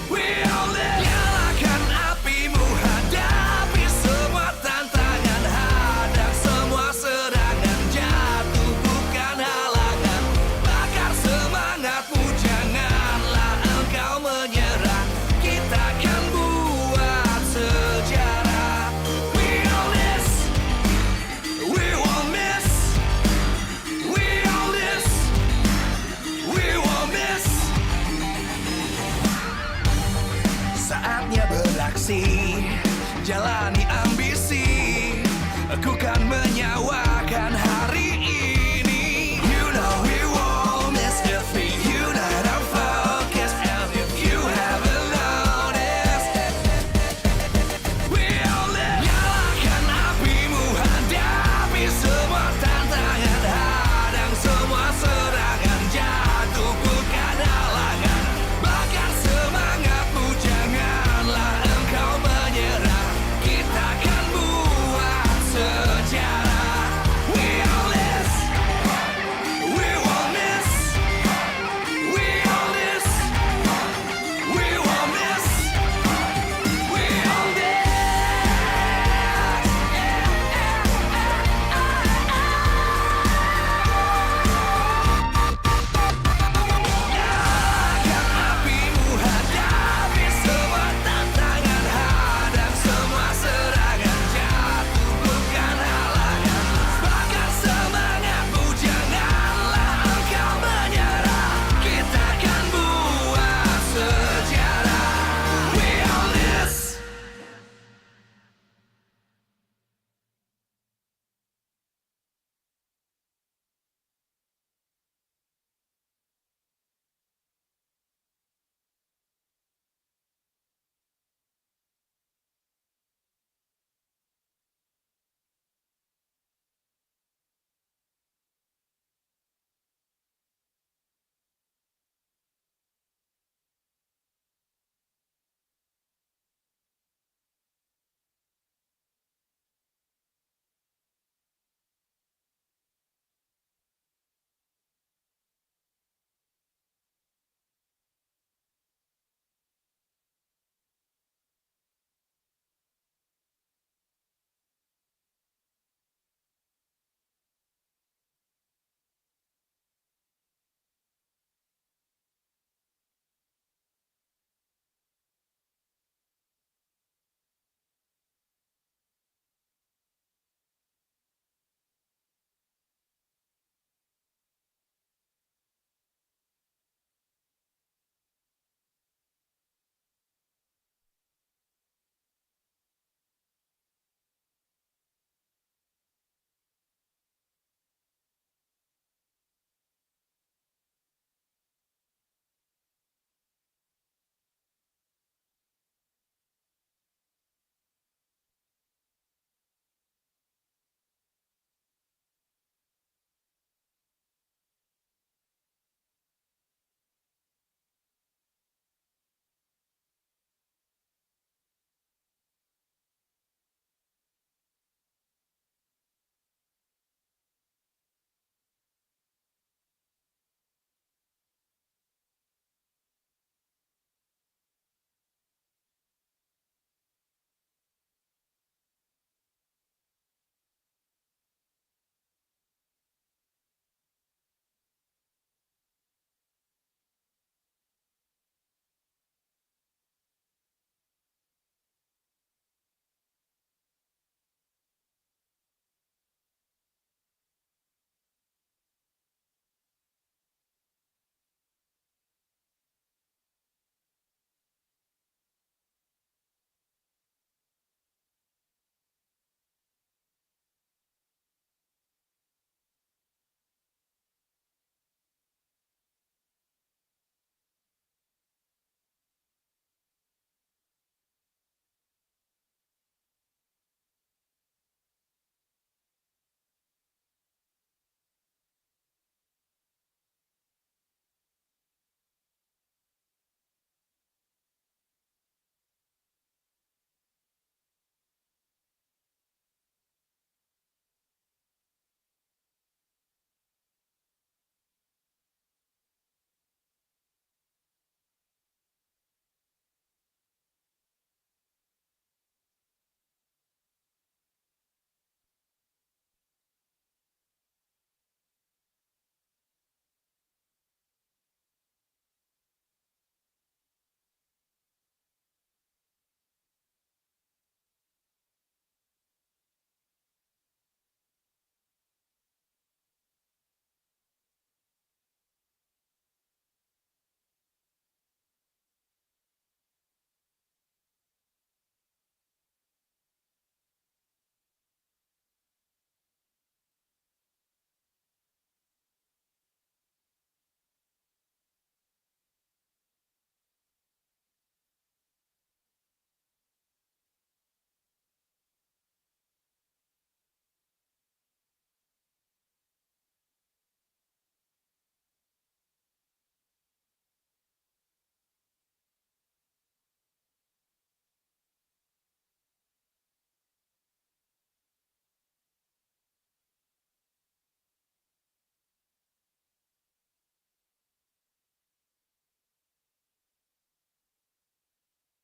we all live. Nyalakan apimu, hadapi semua tantangan, hadang semua serangan, jatuh bukan halangan. Bakar semangatmu, janganlah engkau menyerah. Kita akan buat sejarah. We all this, we won't miss. We all this, we won't miss. Saatnya beraksi, jalani ambisi. Aku kan menyawa